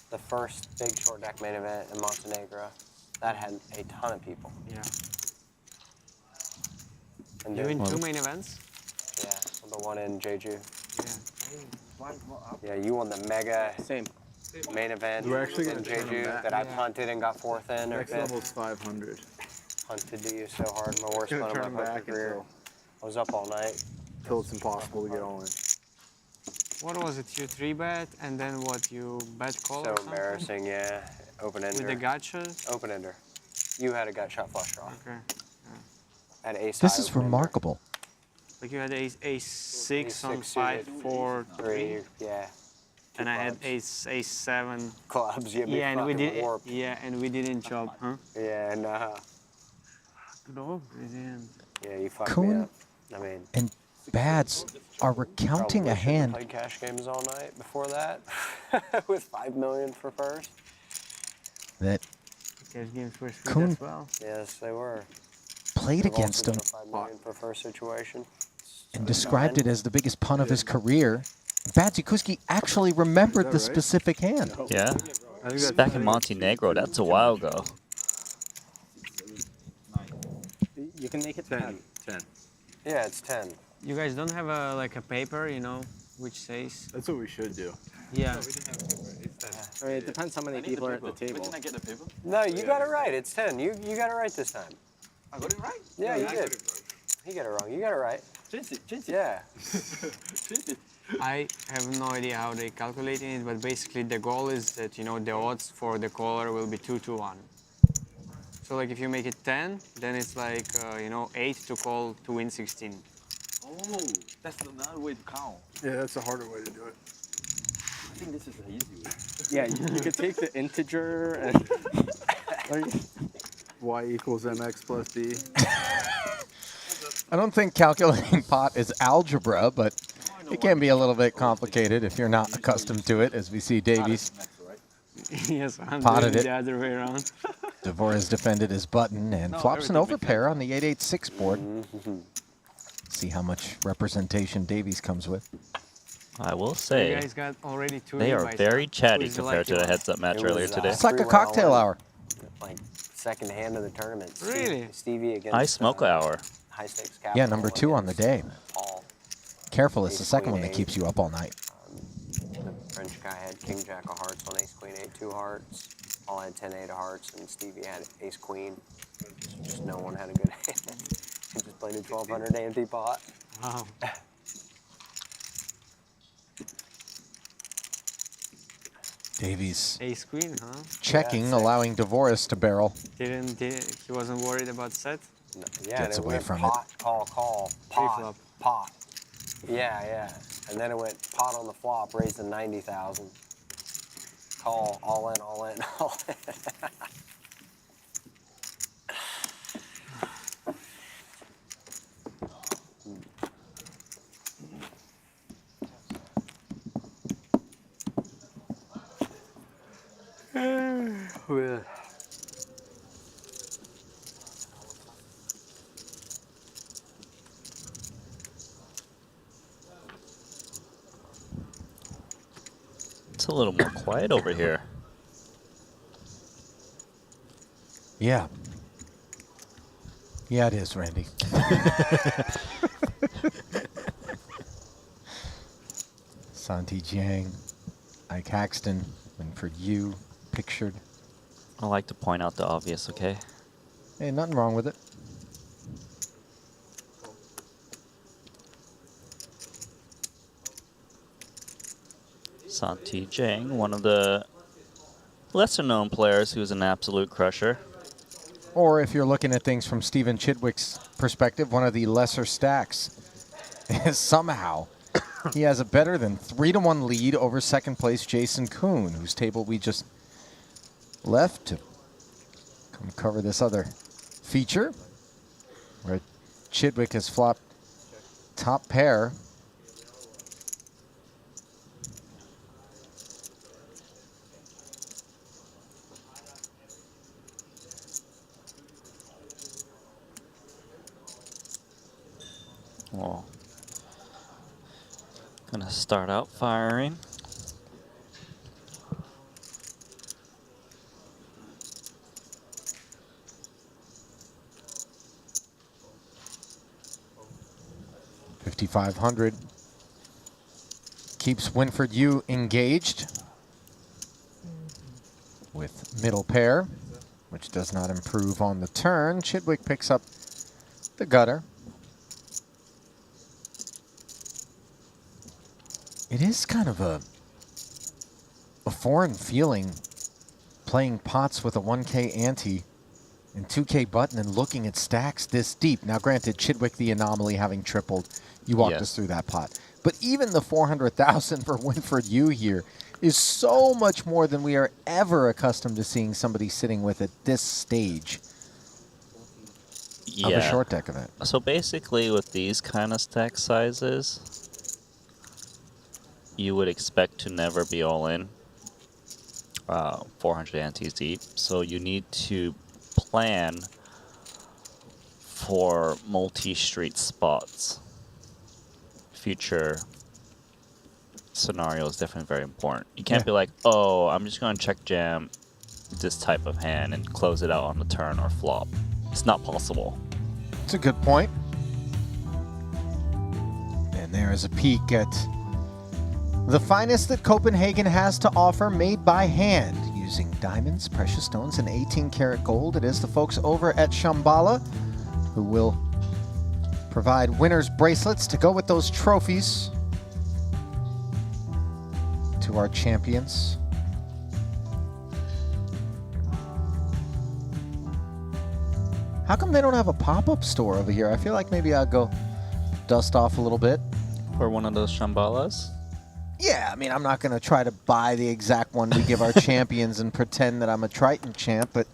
the first big short deck main event in Montenegro. That had a ton of people. Yeah. And You then- win 2 main events? Yeah, the one in Jeju. Yeah. Yeah, you won the mega main event We're actually in gonna turn 'em Jeju back. that I punted and got 4th in or Next 5th. level's 500. Punted to you so hard, my worst Gonna one turn of 'em my poker back career. until- I was up all night. Until it's impossible to get all in. What was it? You 3-bet and then what? You bet call So or something? embarrassing, yeah. Open ender. With the gotchas? Open ender. You had a gut shot flush draw. Okay. Had ace This high is open ender. remarkable. Like you had ace 6 on Ace-6 5, suited. 4, 3. 3, yeah. and I had ace 7 clubs. You yeah, and we did warped. yeah, and we didn't chop, huh? Yeah, nah. No, we didn't. Yeah, you fucked me Kuhn up. I mean, and Bads are recounting probably a shouldn't have hand. played cash games all night before that with 5 million for first. That Cash games were sweet Kuhn as well. Yes, they were. played They've against also him done a 5 million for first situation. and described it as the biggest punt of his career. Badzikuski actually remembered the specific hand. Yeah. It's back in Montenegro. That's a while ago. You can make it 10. 10. Yeah, it's 10. You guys don't have a like a paper, you know, which says. That's what we should do. Yeah. I mean, it depends how many people are at the table. Didn't I get the paper? No, you got it right. It's 10. You got it right this time. I got it right? Yeah, you did. He got it wrong. You got it right. Yeah. I have no idea how they calculating it, but basically the goal is that, you know, the odds for the caller will be 2 to 1. So like if you make it 10, then it's like, you know, 8 to call to win 16. Oh, that's another way to count. Yeah, that's a harder way to do it. I think this is the easy way. Yeah, you could take the integer and Y equals mx plus b. I don't think calculating pot is algebra, but it can be a little bit complicated if you're not accustomed to it, as we see Davies Yes, I'm potted doing it. the other way around. Dvorak defended his button and flops an overpair on the 8-8-6 board. See how much representation Davies comes with. I will You say, guys got already 2 they are invites, very huh? chatty Who's the compared to lucky the one? heads-up match It earlier was, today. It's like a 3-1 cocktail all-in. hour. Like second hand of the tournament. Really? Stevie against High smoke hour. high stakes capital. Yeah, number 2 on the day. Paul. Careful, it's the Ace, second queen, one that eight. keeps you up all night. The French guy had king jack of hearts on ace queen 8 2 hearts. Paul had 10 8 of hearts, and Stevie had ace queen. Just no one had a good hand. He just played a 1200 empty pot. Wow. Davies Ace queen, huh? checking, allowing Dvorak to barrel. He wasn't worried about set? No, yeah, Gets and it away went from pot, call, pot, Pre-flop. pot. Yeah. And then it went pot on the flop, raised to 90,000. Call, all in, all in, all in. Well, 'It's a little more quiet over here. Yeah. Yeah, it is, Randy. Santi Jiang, Ike Haxton, Winford Yu, pictured. I like to point out the obvious, okay? Hey, nothing wrong with it. Santi Jiang, one of the lesser-known players who's an absolute crusher. Or if you're looking at things from Stephen Chidwick's perspective, one of the lesser stacks. Somehow, he has a better than 3-1 lead over second place Jason Kuhn, whose table we just left to come cover this other feature, where Chidwick has flopped top pair. Well, gonna start out firing. $5,500 keeps Winford Yu engaged with middle pair, which does not improve on the turn. Chidwick picks up the gutter. It is kind of a foreign feeling playing pots with a 1K ante and 2K button and looking at stacks this deep. Now, granted, Chidwick the anomaly having tripled. You walked us through that pot. But even the 400,000 for Winford Yu here is so much more than we are ever accustomed to seeing somebody sitting with at this stage of a short deck event. So basically with these kind of stack sizes, you would expect to never be all in 400 antes deep. So you need to plan for multi-street spots. Future scenario is definitely very important. You can't be like, oh, I'm just going to check jam this type of hand and close it out on the turn or flop. It's not possible. It's a good point. And there is a peek at the finest that Copenhagen has to offer, made by hand, using diamonds, precious stones, and 18-karat gold. It is the folks over at Shambhala who will provide winners' bracelets to go with those trophies to our champions. How come they don't have a pop-up store over here? I feel like maybe I'll go dust off a little bit. For one of those Shambalas? Yeah, I mean, I'm not going to try to buy the exact one we give our champions and pretend that I'm a Triton champ, but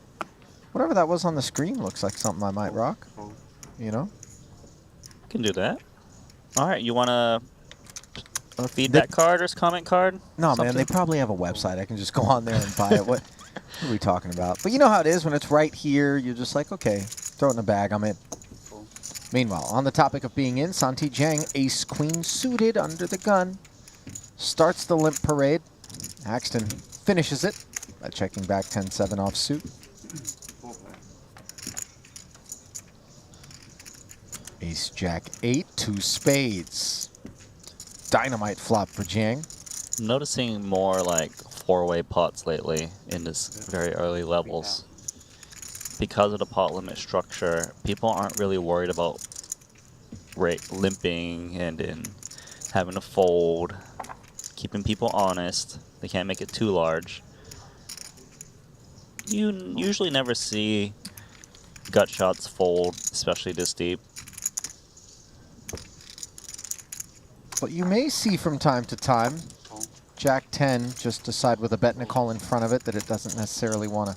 whatever that was on the screen looks like something I might rock. You know? Can do that. All right, you want a feedback card or comment card? No, Something? man, they probably have a website. I can just go on there and buy it. What are we talking about? But you know how it is when it's right here. You're just like, okay, throw it in a bag. I'm in. Meanwhile, on the topic of being in, Santi Jang, ace-queen suited under the gun, starts the limp parade. Axton finishes it by checking back 10-7 off suit. Ace-jack 8, 2 spades. Dynamite flop for Jang. I'm noticing more like four-way pots lately in this very early levels. Because of the pot limit structure, people aren't really worried about limping and in having to fold, keeping people honest. They can't make it too large. You usually never see gut shots fold, especially this deep. But you may see from time to time Jack 10 just decide with a bet and a call in front of it that it doesn't necessarily want to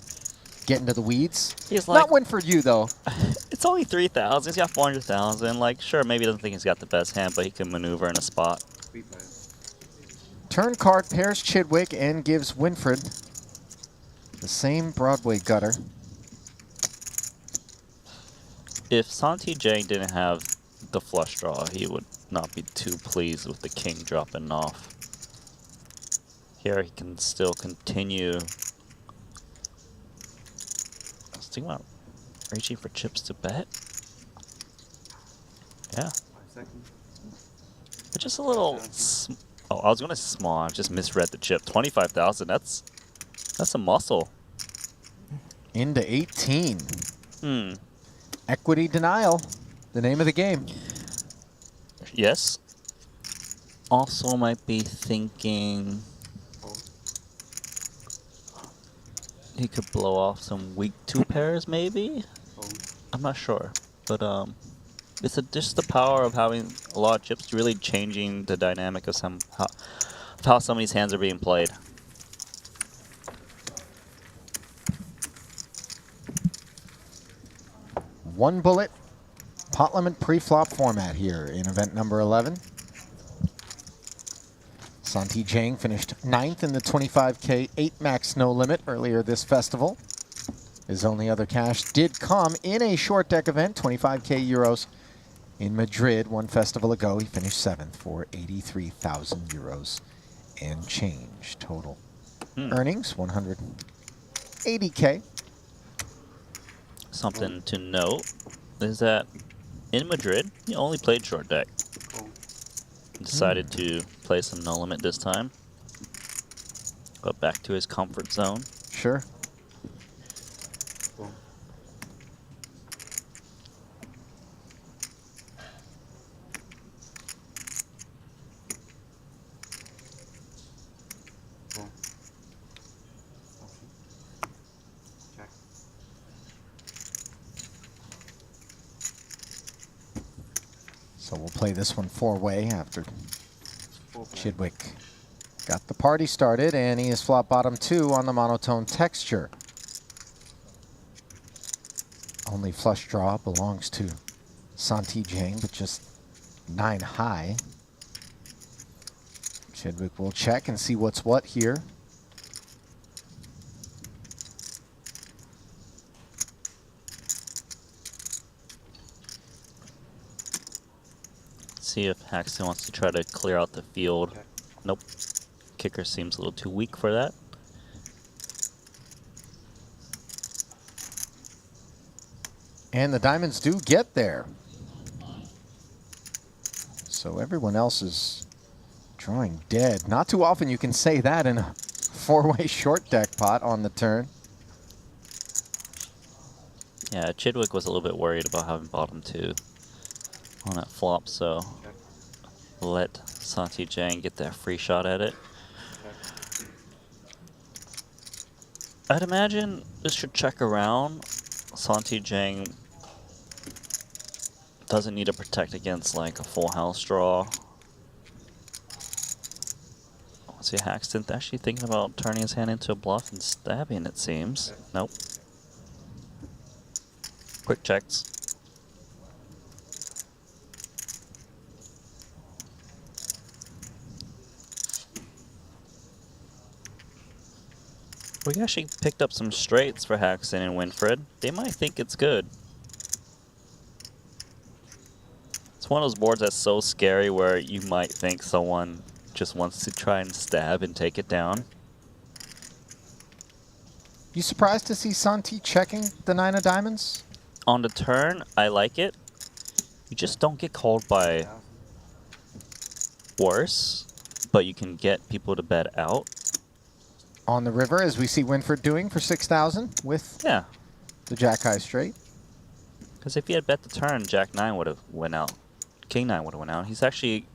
get into the weeds. He's like, not win for you, though. It's only 3,000. He's got 400,000. Like, sure, maybe he doesn't think he's got the best hand, but he can maneuver in a spot. Turn card pairs Chidwick and gives Winfred the same Broadway gutter. If Santi Jang didn't have the flush draw, he would not be too pleased with the king dropping off. Here he can still continue. I was thinking about reaching for chips to bet. Yeah. But just a little. Oh, I was gonna small. I just misread the chip. 25,000. That's a muscle. Into 18. Hmm. Equity denial. The name of the game. Yes. Also might be thinking he could blow off some weak 2 pairs maybe? I'm not sure. But it's just the power of having a lot of chips really changing the dynamic of how some of these hands are being played. One bullet. Pot limit pre-flop format here in event number 11. Santi Jang finished 9th in the 25K 8 max no limit earlier this festival. His only other cash did come in a short deck event, 25K euros in Madrid one festival ago. He finished 7th for 83,000 euros and change total. Earnings 180K. Something to note is that in Madrid, he only played short deck. Decided to play some no limit this time. Go back to his comfort zone. Sure. So we'll play this one 4-way after Chidwick Got the party started, and he is flop bottom 2 on the monotone texture. Only flush draw belongs to Santi Jang, but just 9 high. Chidwick will check and see what's what here. See if Haxton wants to try to clear out the field. Nope. Kicker seems a little too weak for that. And the diamonds do get there. So everyone else is drawing dead. Not too often you can say that in a 4-way short deck pot on the turn. Yeah, Chidwick was a little bit worried about having bottom 2 on that flop, so let Santi Jang get that free shot at it. I'd imagine this should check around. Santi Jang doesn't need to protect against like a full house draw. See, Haxton actually thinking about turning his hand into a bluff and stabbing, it seems. Nope. Quick checks. We actually picked up some straights for Haxton and Winfred. They might think it's good. It's one of those boards that's so scary where you might think someone just wants to try and stab and take it down. You surprised to see Santi checking the 9 of diamonds? On the turn, I like it. You just don't get called by worse, but you can get people to bet out. On the river, as we see Winfred doing for 6,000 with the Jack High straight. Because if he had bet the turn, Jack 9 would have went out. King 9 would have went out. He's actually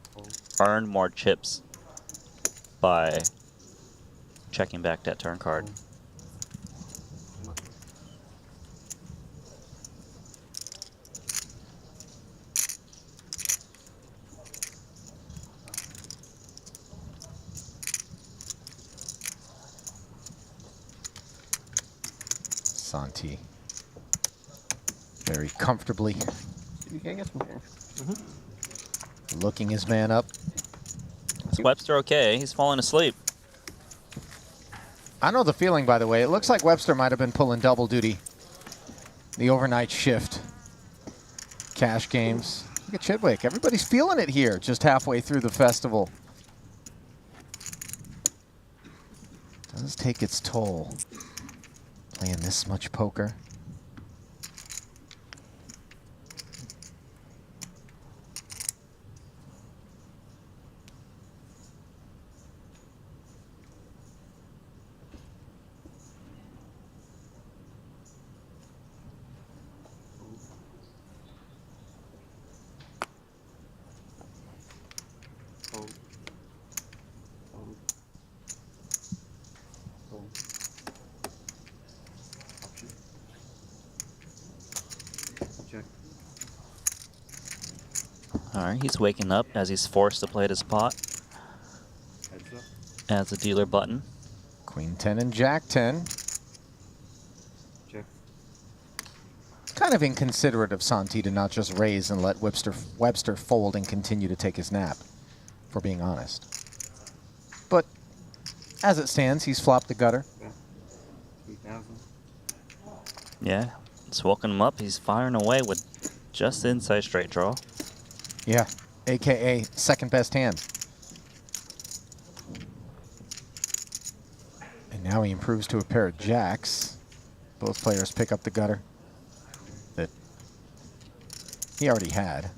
earned more chips by checking back that turn card. Santi very comfortably looking his man up. Is Webster okay? He's falling asleep. I know the feeling, by the way. It looks like Webster might have been pulling double duty. The overnight shift. Cash games. Look at Chidwick. Everybody's feeling it here just halfway through the festival. Does take its toll. Playing this much poker. Alright, he's waking up as he's forced to play this pot. As the dealer button. Queen 10 and Jack 10. Check. Kind of inconsiderate of Santi to not just raise and let Webster fold and continue to take his nap, for being honest. But as it stands, he's flopped the gutter. 3,000. Yeah, it's woken him up. He's firing away with just inside straight draw. Yeah, AKA second best hand. And now he improves to a pair of jacks. Both players pick up the gutter that he already had.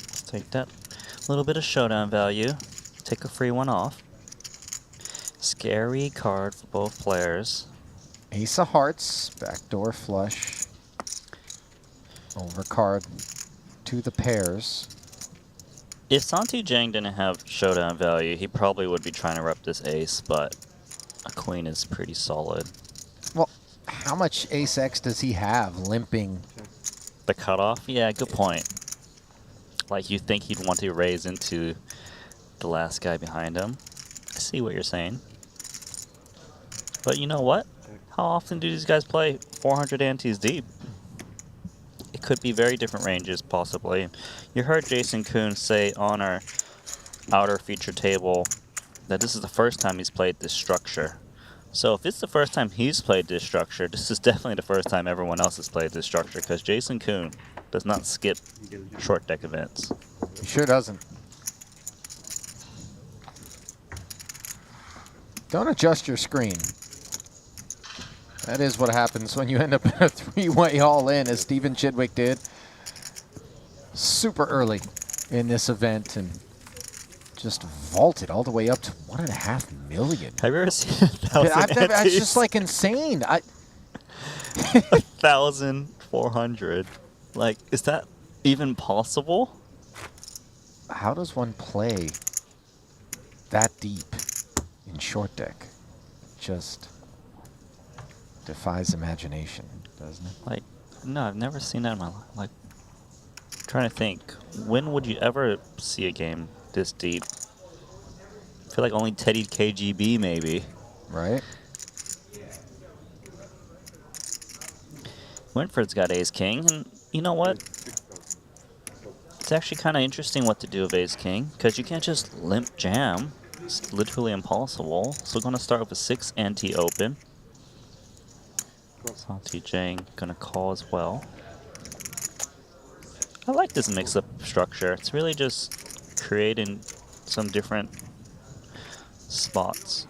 Let's take that little bit of showdown value. Take a free one off. Scary card for both players. Ace of hearts, backdoor flush. Overcard to the pairs. If Santi Jang didn't have showdown value, he probably would be trying to rep this ace, but a queen is pretty solid. Well, how much ace X does he have limping? The cutoff? Yeah, good point. Like, you think he'd want to raise into the last guy behind him. I see what you're saying. But you know what? How often do these guys play 400 antes deep? It could be very different ranges, possibly. You heard Jason Kuhn say on our outer feature table that this is the first time he's played this structure. So if it's the first time he's played this structure, this is definitely the first time everyone else has played this structure, because Jason Kuhn does not skip short deck events. He sure doesn't. Don't adjust your screen. That is what happens when you end up in a three-way all-in, as Stephen Chidwick did super early in this event and just vaulted all the way up to 1.5 million. Have you ever seen 1,000 It's just like insane. 1,400. Like, is that even possible? How does one play that deep in short deck? Just defies imagination, doesn't it? Like, no, I've never seen that in my life. Like, I'm trying to think, when would you ever see a game this deep? I feel like only Teddy KGB, maybe. Right. Winford's got ace king, and you know what? It's actually kind of interesting what to do with ace king, because you can't just limp jam. It's literally impossible. So we're going to start with a 6 ante open. Santi Jang going to call as well. I like this mix-up structure. It's really just creating some different spots.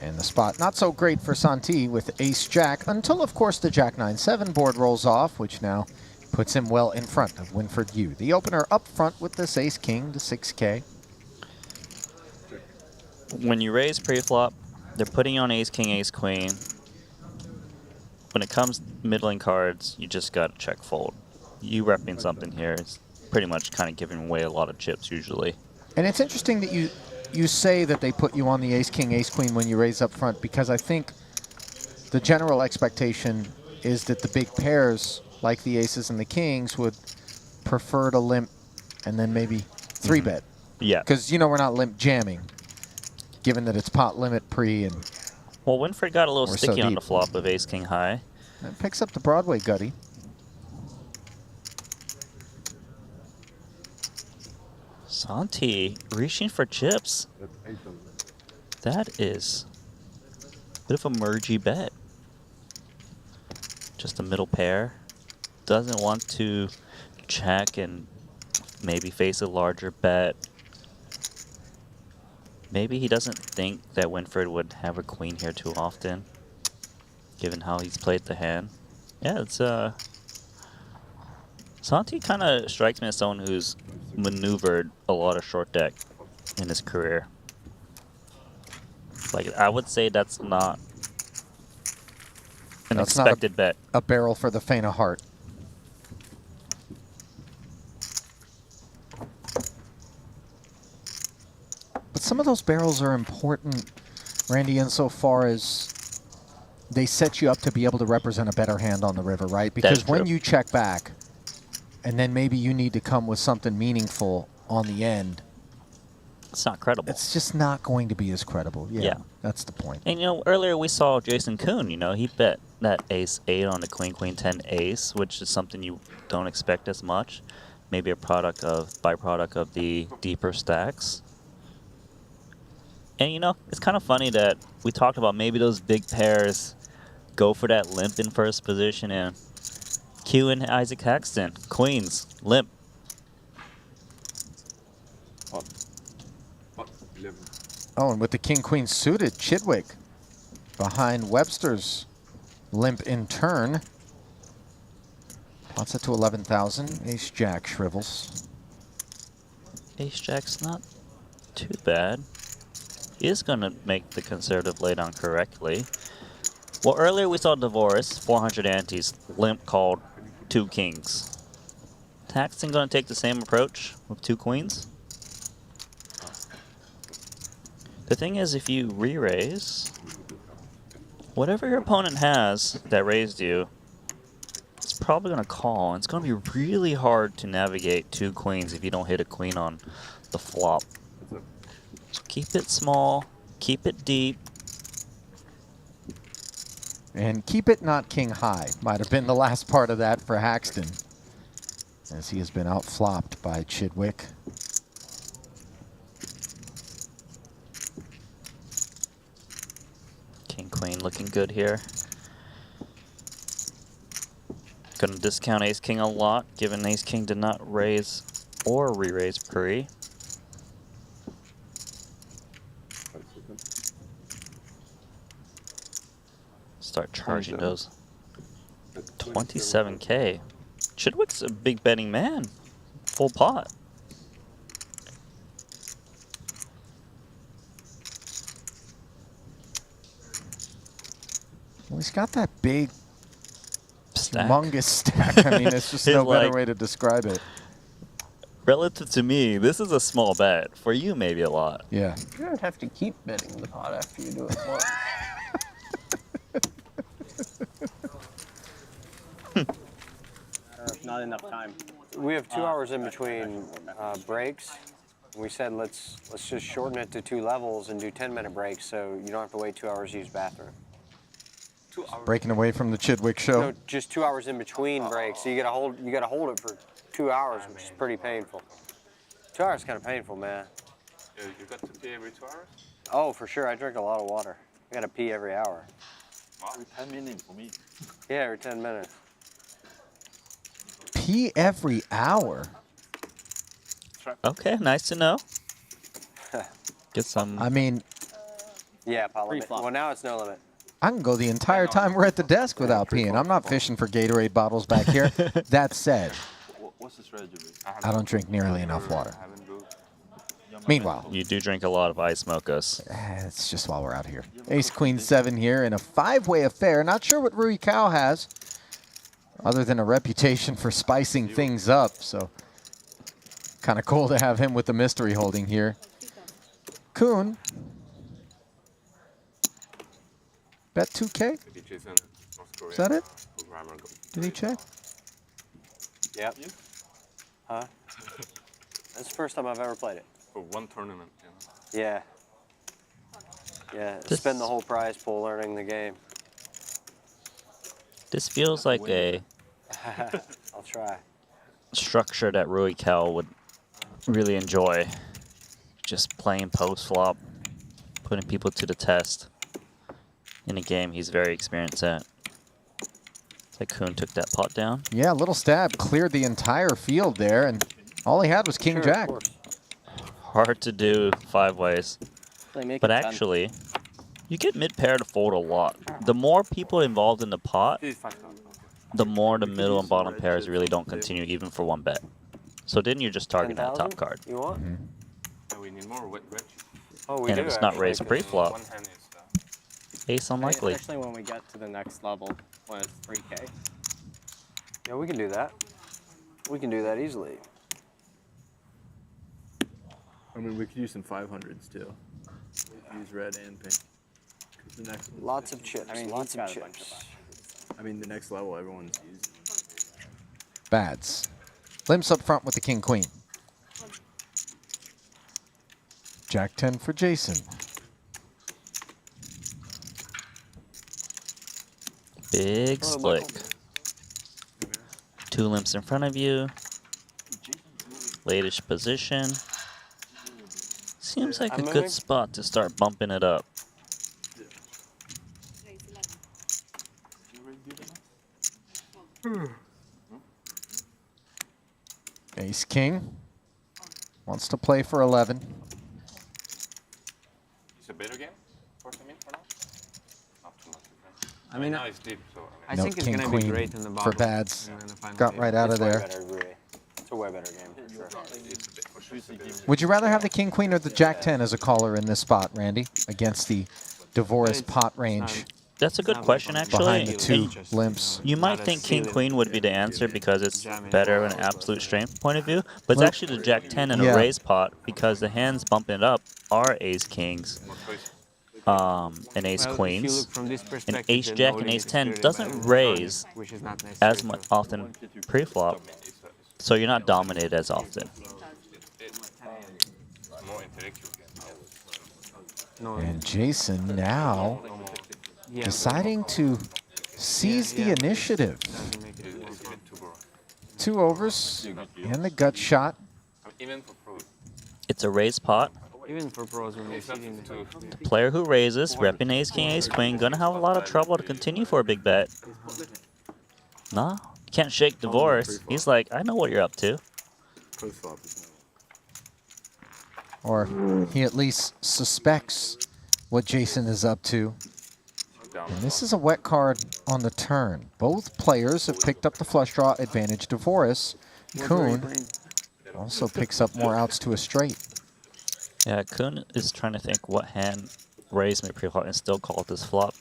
And the spot not so great for Santi with ace-jack, until, of course, the jack-9-7 board rolls off, which now puts him well in front of Winford Yu. The opener up front with this ace-king to 6K. When you raise pre-flop, they're putting you on ace-king, ace-queen. When it comes middling cards, you just got to check fold. You repping something here is pretty much kind of giving away a lot of chips usually. And it's interesting that you say that they put you on the ace-king, ace-queen when you raise up front, because I think the general expectation is that the big pairs, like the aces and the kings, would prefer to limp and then maybe 3-bet. Yeah. Because, you know, we're not limp jamming, given that it's pot limit pre and well, Winford got a little we're sticky so on deep. the flop of ace-king high. That picks up the Broadway gutty. Santi reaching for chips. That is a bit of a mergey bet. Just a middle pair. Doesn't want to check and maybe face a larger bet. Maybe he doesn't think that Winford would have a queen here too often, given how he's played the hand. Yeah, it's Santi kind of strikes me as someone who's maneuvered a lot of short deck in his career. Like, I would say that's not an That's not expected bet. a barrel for the faint of heart. But some of those barrels are important, Randy, insofar as they set you up to be able to represent a better hand on the river, right? Because when you check back, and then maybe you need to come with something meaningful on the end, it's not credible. It's just not going to be as credible. Yeah, that's the point. And, you know, earlier we saw Jason Kuhn, you know, he bet that ace-8 on the queen-queen-10 ace, which is something you don't expect as much. Maybe a byproduct of the deeper stacks. And, you know, it's kind of funny that we talked about maybe those big pairs go for that limp in first position, and Q and Isaac Haxton, queens, limp. Oh, and with the king-queen suited, Chidwick behind Webster's limp in turn. Pots it to 11,000. Ace-jack shrivels. Ace-jack's not too bad. He is going to make the conservative laydown correctly. Well, earlier we saw divorce, 400 antes, limp called 2 kings. Haxton going to take the same approach with 2 queens. The thing is, if you re-raise, whatever your opponent has that raised you, it's probably going to call. And it's going to be really hard to navigate 2 queens if you don't hit a queen on the flop. So keep it small, keep it deep. And keep it not king high might have been the last part of that for Haxton, as he has been outflopped by Chidwick. King queen looking good here. Gonna discount ace king a lot, given ace king did not raise or re-raise pre. Start charging those. 27K. Chidwick's a big betting man. Full pot. Well, he's got that big, Stack. humongous stack. I mean, it's just no better Like, way to describe it. relative to me, this is a small bet. For you, maybe a lot. Yeah. You don't have to keep betting the pot after you do it once. Not enough time. We have 2 hours in between breaks. We said let's just shorten it to 2 levels and do 10-minute breaks, so you don't have to wait 2 hours to use bathroom. 2 hours. Breaking away from the Chidwick show. No, just 2 hours in between breaks. So you gotta hold it for 2 hours, which is pretty painful. 2 hours is kind of painful, man. You got to pee every 2 hours? Oh, for sure. I drink a lot of water. I gotta pee every hour. Every 10 minutes for me. Yeah, every 10 minutes. Pee every hour. Okay, nice to know. Get some. I mean, Yeah, pot limit. Well, now it's no limit. I can go the entire time we're at the desk without peeing. I'm not fishing for Gatorade bottles back here. That said, What's the strategy? I don't drink nearly enough water. Meanwhile, You do drink a lot of ice mochas. it's just while we're out here. Ace Queen 7 here in a 5-way affair. Not sure what Rui Cow has, other than a reputation for spicing things up. So kind of cool to have him with the mystery holding here. Kuhn. Bet 2K? Is that it? Did he check? Yep. Huh? That's the first time I've ever played it. For one tournament, Yeah. Yeah, spend the whole prize pool learning the game. This feels like a I'll try. structure that Rui Cal would really enjoy. Just playing post flop, putting people to the test in a game he's very experienced at. Kuhn took that pot down. Yeah, little stab cleared the entire field there, and all he had was King Jack. Hard to do 5 ways. They make But it 10. actually, you get mid pair to fold a lot. The more people involved in the pot, the more the middle and bottom pairs really don't continue even for 1 bet. So didn't you just target that top card? You want? Yeah, we need more red. Oh, we And do. it was not actually. raised pre-flop. One hand is Ace unlikely. Especially when we get to the next level, when it's 3K. Yeah, we can do that. We can do that easily. I mean, we could use some 500s too. We could use red and pink. 'Cause the next one's Lots of chips. I mean, lots he's of got a bunch chips. of I mean, the next level everyone's using. Bads. Limps up front with the King Queen. Jack 10 for Jason. Big Oh, split. 2 limps in front of you. Latish position. Seems like I'm a moving. good spot to start bumping it up. Ace King wants to play for 11. It's a better game for me for now. Not too much. Okay. I mean, now it's deep, so I No, think it's King going to be Queen great in the for bottom. Bads. and then the final Got game. right out of It's way there. better, really. It's a way better game, for sure. Would you rather have the King Queen or the Jack 10 as a caller in this spot, Randy, against the Devoris pot range That's a good question, actually. Behind the two And limps. you might think King Queen would be the answer because it's better in an absolute strength point of view, but it's Well, actually the Jack 10 and a yeah. raise pot because the hands bumping it up are Ace Kings, and Ace Well, if you Queens, look from this and perspective, Ace then Jack no and limit Ace is 10 clearly doesn't better, raise which is not as necessary much true. often pre-flop, so you're not dominated as often. And Jason now deciding to seize the initiative. 2 overs and the gut shot. It's a raise pot. Even for pros, when they see it in the Player who raises, repping Ace King, Ace Queen, gonna have a lot of trouble to continue for a big bet. Nah, you can't shake Divorce. He's like, I know what you're up to. Or he at least suspects what Jason is up to. And this is a wet card on the turn. Both players have picked up the flush draw advantage. Divorce, Kuhn also picks up more outs to a straight. Yeah, Kuhn is trying to think what hand raised me pre-flop and still called this flop.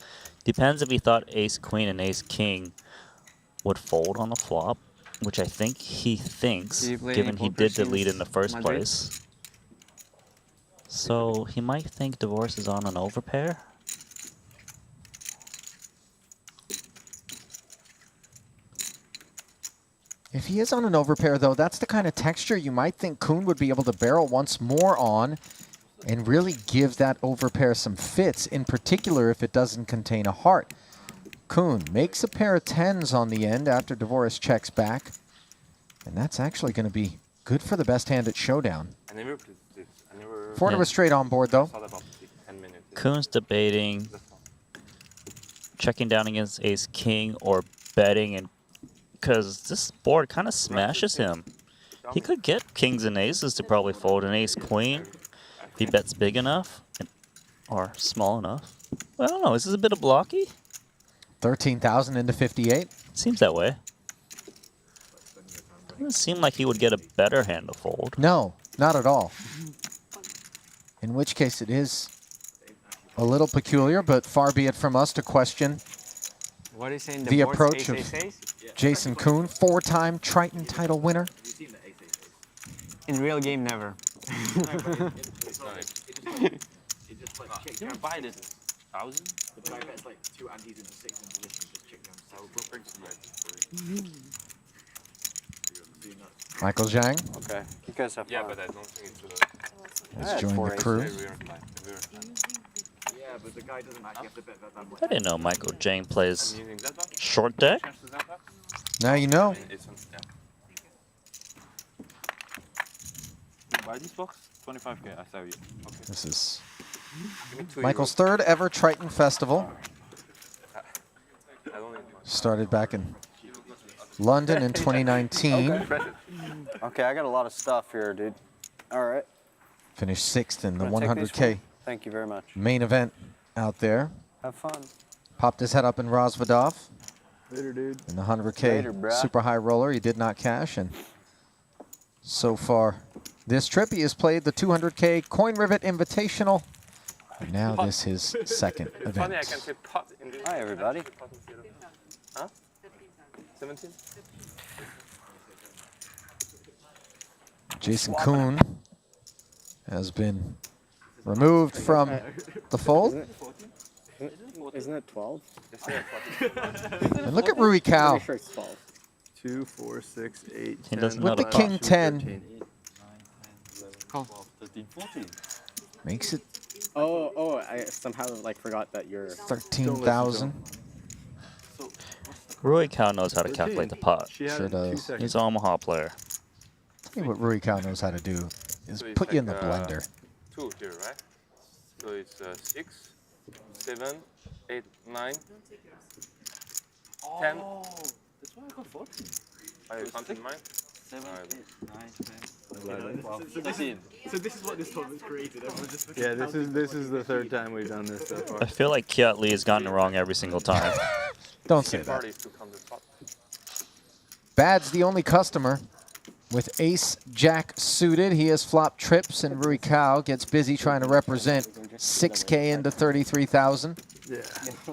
Depends if he thought Ace Queen and Ace King would fold on the flop, which I think he thinks, Did you play given any he poker did delete since in the first Madrid? place. So he might think Divorce is on an overpair. If he is on an overpair, though, that's the kind of texture you might think Kuhn would be able to barrel once more on and really give that overpair some fits, in particular if it doesn't contain a heart. Kuhn makes a pair of 10s on the end after Divorce checks back, and that's actually going to be good for the best hand at Showdown. 4 to a straight on board, though. Kuhn's debating checking down against Ace King or betting, and because this board kind of smashes him. He could get kings and aces to probably fold an Ace Queen if he bets big enough or small enough. Well, I don't know. Is this a bit of blocky? 13,000 into 58. Seems that way. Doesn't seem like he would get a better hand to fold. No, not at all. In which case it is a little peculiar, but far be it from us to question What is saying? the Divorce, approach ace, of ace, ace? Jason Kuhn, 4-time Triton title winner. In real game, never. You buy this 1,000? The guy bets like 2 antes into 6 in position, just check down. Michael Zhang Okay. You guys have fun. Yeah, but I don't think it's has joined the crew. Yeah, but the guy doesn't actually have to bet that much. I didn't know Michael Jang plays short deck. Now you know. Buy this box? 25k, I sell you. Okay. This is Give me 2 Michael's euros. 3rd ever Triton Festival. Started back in London in 2019. Okay, I got a lot of stuff here, dude. All right. Finished 6th in the I'm gonna take these 100K from- Thank you very much. main event out there. Have fun. Popped his head up in Rosvadov. Later, dude. In the 100K Later, brah. super high roller, he did not cash. And so far this trip, he has played the 200K Coin Rivet Invitational. And now this is his 2nd It's funny, I event. can say pot in this. Hi, everybody. Huh? 17? Jason Kuhn has been removed from the fold. Isn't it 12? And look at Rui Cao. Pretty sure it's 12. 2, 4, 6, 8, He 10, doesn't With the 11, king 12, 10. 13. Call. 13, 14. Makes it Oh, I somehow like forgot that you're 13,000. Rui Cao knows how to calculate the pot. She had Sure it in 2 does. seconds. He's an Omaha player. Tell you what Rui Cao knows how to do is So it's put you in the like, blender. 2 here, right? So it's 6, 7, 8, 9, 10. Oh, that's why I got 14. Are you counting mine? 7, Alright. 8, 9, 10, 11. 12, So this is what this tournament's created. Everyone just Yeah, this is the 3rd time we've done this so far. I feel like Kiat Lee has gotten it wrong every single time. Don't say that. Party is to count the pot. Bad's the only customer. With ace jack suited, he has flopped trips, and Rui Cao gets busy trying to represent 6K into 33,000. Yeah.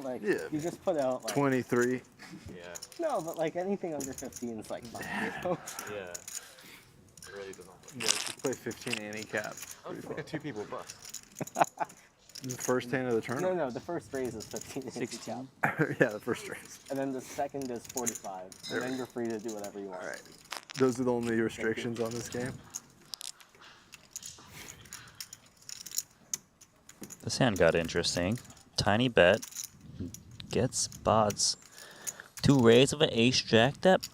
Like, Yeah. you just put out like 23. Yeah. No, but like anything under 15 is like fine. You know? Yeah. It really does not work. Yeah, just play 15 handicap. Oh, 2 people plus. The first hand of the tournament? No, the first raise is 15 16. handicap. Yeah, the first raise. And then the second is 45. And then you're free to do whatever you want. All right. Those are the only restrictions on this game? This hand got interesting. Tiny bet. Gets Bods to raise of an ace jack that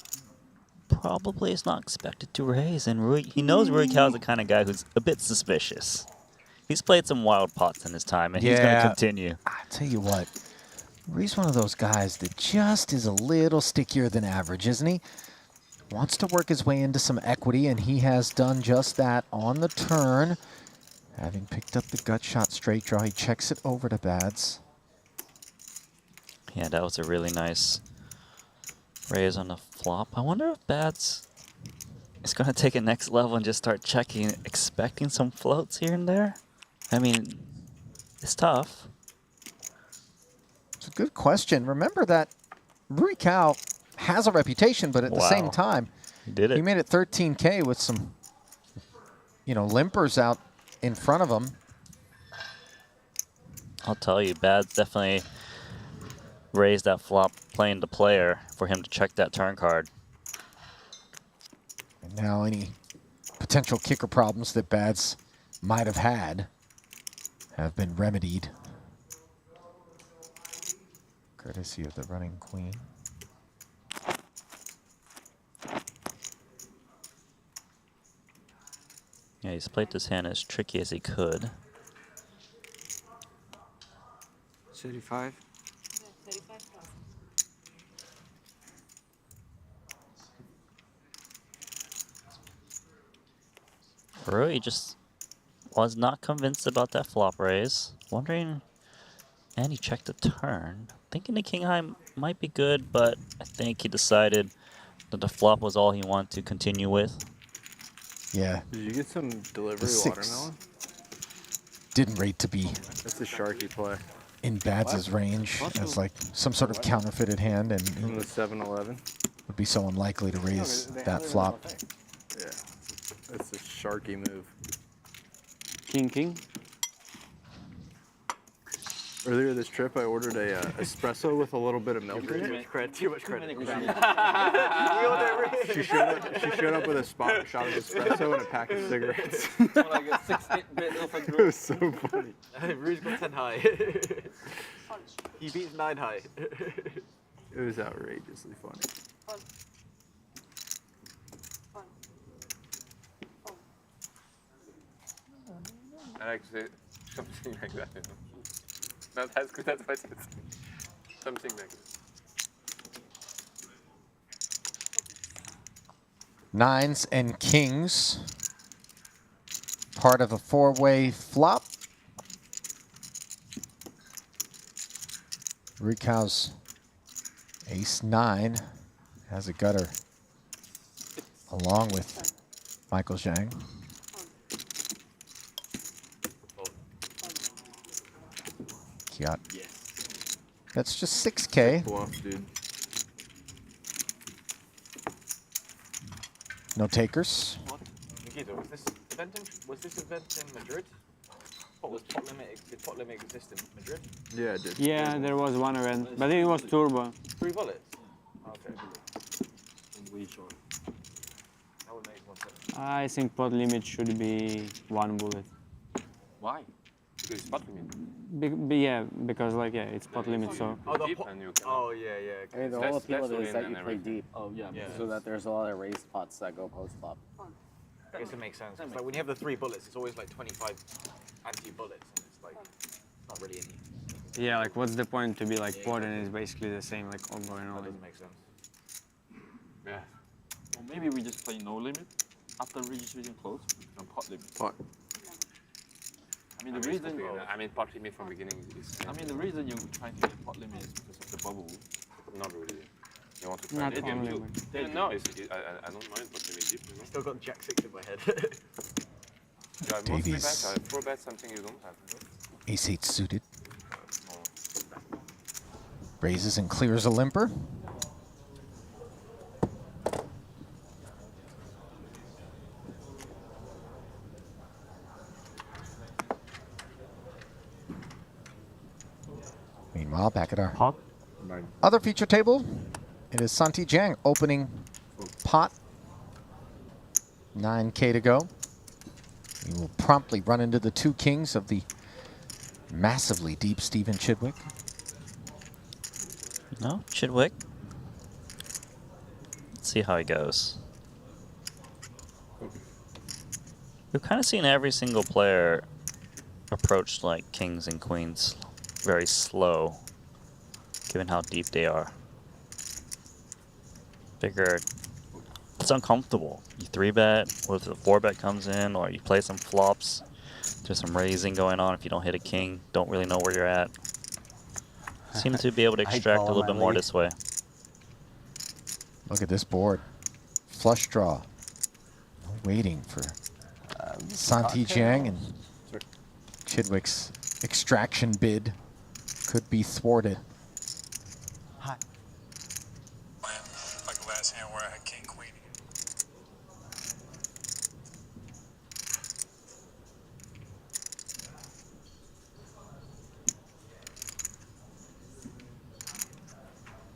probably is not expected to raise. And he knows Rui Kao is the kind of guy who's a bit suspicious. He's played some wild pots in his time, and he's going to continue. I tell you what, Rui's one of those guys that just is a little stickier than average, isn't he? Wants to work his way into some equity, and he has done just that on the turn. Having picked up the gut shot straight draw, he checks it over to Bads. Yeah, that was a really nice raise on the flop. I wonder if Bads is going to take it next level and just start checking, expecting some floats here and there. I mean, it's tough. It's a good question. Remember that Rui Kao has a reputation, but at the same time, he did it. He made it 13K with some, limpers out in front of him. I'll tell you, Bads definitely raised that flop playing the player for him to check that turn card. And now any potential kicker problems that Bads might have had have been remedied. Courtesy of the running queen. Yeah, he's played this hand as tricky as he could. 35. Rui just was not convinced about that flop raise. Wondering, and he checked the turn. Thinking the king high might be good, but I think he decided that the flop was all he wanted to continue with. Yeah. Did you get some delivery The watermelon? Didn't rate to be That's a sharky play. in Bads' range as like some sort of counterfeited hand, and From the 7-Eleven? would be so unlikely to raise that flop. Yeah. That's a sharky move. King. Earlier this trip, I ordered a espresso with a little bit of milk in it. Too much credit. She showed up with a shot of espresso and a pack of cigarettes. Like a 6-bit alpha group. It was so funny. Rui's got 10 high. He beats 9 high. It was outrageously funny. Actually, something like that. No, that's good. That's what it is. Something like that. Nines and kings. Part of a four-way flop. Rui Kao's ace-9 has a gutter along with Michael Zhang. Kiat. Yes. That's just 6K. Bluff, dude. No takers. What? Nikita, was this event in Madrid? What was pot limit? Did pot limit exist in Madrid? Yeah, it did. Yeah, there was one event, but it was turbo. 3 bullets? Okay. That would make more sense. I think pot limit should be 1 bullet. Why? Because it's pot limit. Yeah, because it's pot limit, so. Oh, yeah. I mean, the whole appeal of it is that you play deep. Oh, yeah. So that there's a lot of raised pots that go post flop. I guess it makes sense. It's like when you have the 3 bullets, it's always like 25 anti-bullets, and it's like not really any. Yeah, like what's the point to be like pot and it's basically the same, like all going That on. doesn't make sense. Yeah. Or maybe we just play no limit after registration close and pot limit. Pot. I mean, the reason. I mean, pot limit from beginning is. I mean, the reason you're trying to get pot limit is because of the bubble. Not really. You want to try Not it? only. Yeah, no, I don't mind pot limit deep. Still got Jack 6 in my head. You have mostly Davies. bets. I have 4 bets, something you don't have. Ace-8 suited. Raises and clears a limper. Meanwhile, back at our other feature table, it is Santi Jiang opening pot. 9K to go. He will promptly run into the 2 kings of the massively deep Stephen Chidwick. No, Chidwick. Let's see how he goes. We've kind of seen every single player approach like kings and queens very slow, given how deep they are. Figured it's uncomfortable. You 3-bet, what if the 4-bet comes in, or you play some flops. There's some raising going on if you don't hit a king, don't really know where you're at. Seem to be able to extract a little bit more this way. Look at this board. Flush draw. Waiting for Santi Jiang, and Chidwick's extraction bid could be thwarted. Like the last hand where I had king queen.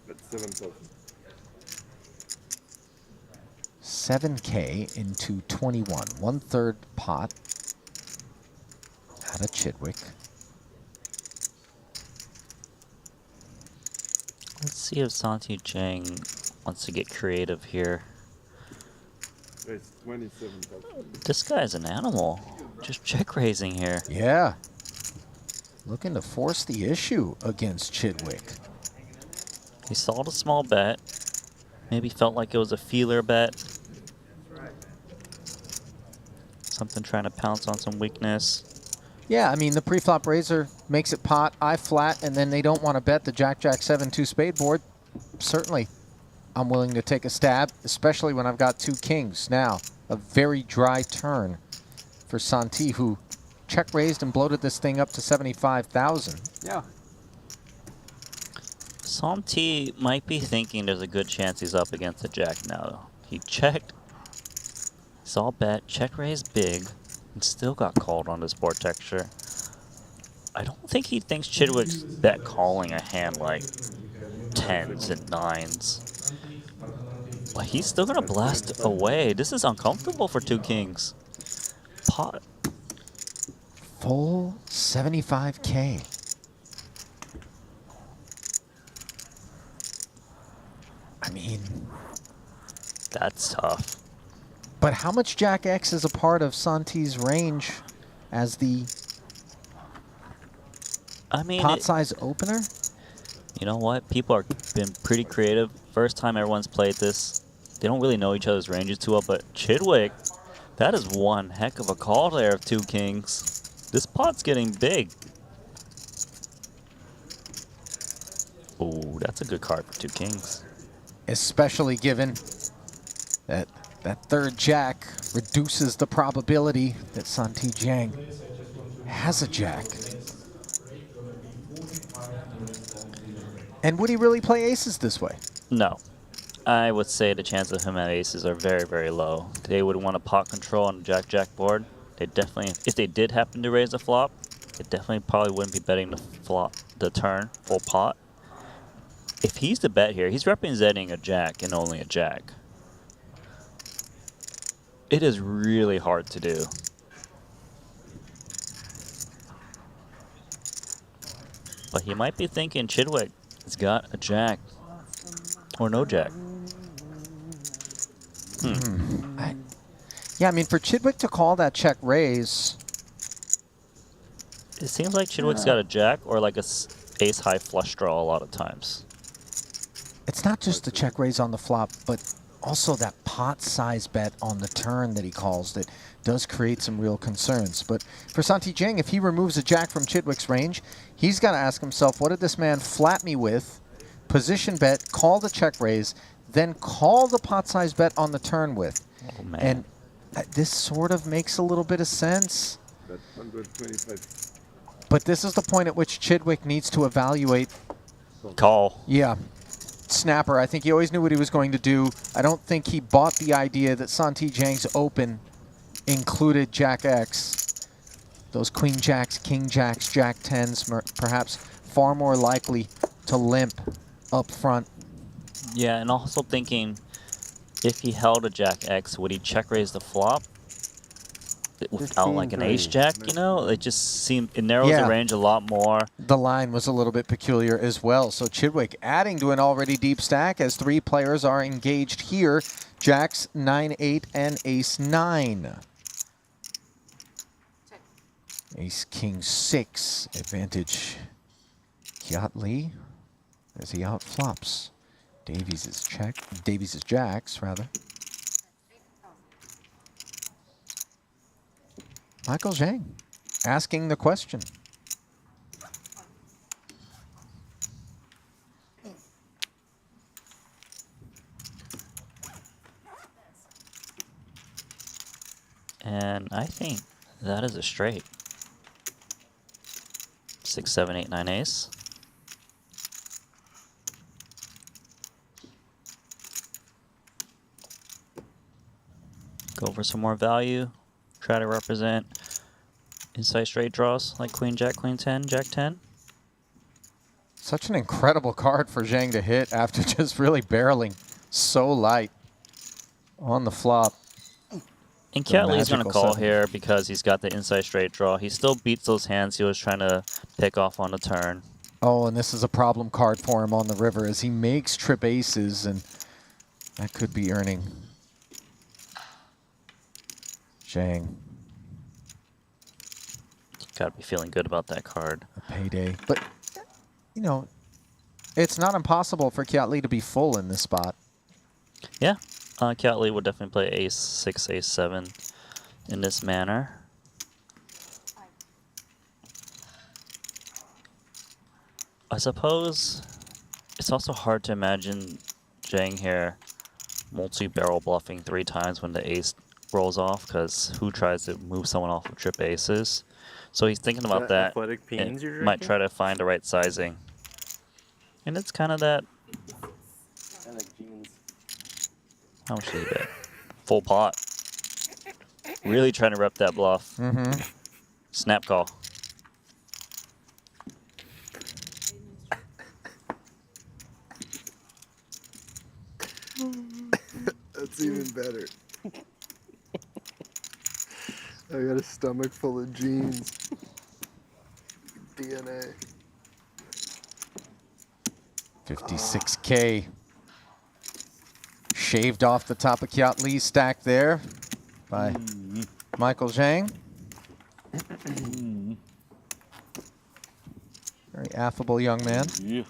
That's 7,000. 7K into 21. 1/3 pot out of Chidwick. Let's see if Santi Jiang wants to get creative here. It's 27,000. This guy's an animal. Just check raising here. Yeah. Looking to force the issue against Chidwick. He saw the small bet. Maybe felt like it was a feeler bet. Something trying to pounce on some weakness. Yeah, I mean, the pre-flop raiser makes it pot, I flat, and then they don't want to bet the Jack-Jack 7-2 spade board. Certainly, I'm willing to take a stab, especially when I've got 2 kings. Now, a very dry turn for Santi, who check raised and bloated this thing up to 75,000. Yeah. Santi might be thinking there's a good chance he's up against the jack now. He checked, saw bet, check raised big, and still got called on this board texture. I don't think he thinks Chidwick's bet calling a hand like 10s and 9s. But he's still gonna blast away. This is uncomfortable for 2 kings. Pot. Full 75K. I mean, that's tough. But how much Jack X is a part of Santi's range as the pot size opener? You know what? People are been pretty creative. First time everyone's played this. They don't really know each other's ranges too well, but Chidwick, that is one heck of a call there of 2 kings. This pot's getting big. Ooh, that's a good card for 2 kings. Especially given that that 3rd jack reduces the probability that Santi Jiang has a jack. And would he really play aces this way? No. I would say the chances of him at aces are very, very low. They would want a pot control on the jack-jack board. They definitely, if they did happen to raise a flop, they definitely probably wouldn't be betting the flop, the turn, full pot. If he's the bet here, he's representing a jack and only a jack. It is really hard to do. But he might be thinking Chidwick has got a jack or no jack. Yeah, I mean, for Chidwick to call that check raise, it seems like Chidwick's got a jack or like a ace high flush draw a lot of times. it's not just the check raise on the flop, but also that pot size bet on the turn that he calls that does create some real concerns. But for Santi Jiang, if he removes a jack from Chidwick's range, he's got to ask himself, what did this man flat me with? Position bet, call the check raise, then call the pot size bet on the turn with. Oh, man. And this sort of makes a little bit of sense. That's 125. But this is the point at which Chidwick needs to evaluate Call. Yeah. Snapper, I think he always knew what he was going to do. I don't think he bought the idea that Santi Zhang's open included Jack X. Those Queen Jacks, King Jacks, Jack 10s, perhaps far more likely to limp up front. Yeah, and also thinking if he held a Jack X, would he check raise the flop without like an ace jack? You know, it just seemed it narrows the range a lot more. The line was a little bit peculiar as well. So Chidwick adding to an already deep stack as 3 players are engaged here. Jacks 9-8 and ace 9. Ace king 6 advantage. Kiat Lee as he outflops. Davies is check. Davies is jacks rather. Michael Zhang asking the question. And I think that is a straight. 6, 7, 8, 9 ace. Go for some more value. Try to represent inside straight draws like Queen Jack, Queen 10, Jack 10. Such an incredible card for Zhang to hit after just really barreling so light on the flop. And Kiat Lee's going to call here because he's got the inside straight draw. He still beats those hands he was trying to pick off on the turn. Oh, and this is a problem card for him on the river as he makes trip aces, and that could be earning Zhang Got to be feeling good about that card. a payday. But, you know, it's not impossible for Kiat Lee to be full in this spot. Yeah, Kiat Lee would definitely play ace 6, ace 7 in this manner. I suppose it's also hard to imagine Zhang here multi-barrel bluffing 3 times when the ace rolls off, because who tries to move someone off of trip aces? So he's thinking about that athletic and peens you're might drinking? try to find the right sizing. And it's kind of that. I like jeans. How much did he bet? Full pot. Really trying to rep that bluff. Mm-hmm. Snap call. That's even better. I got a stomach full of jeans. DNA. 56K. Shaved off the top of Kiat Lee's stack there by Michael Zhang. Very affable young man. Yeah.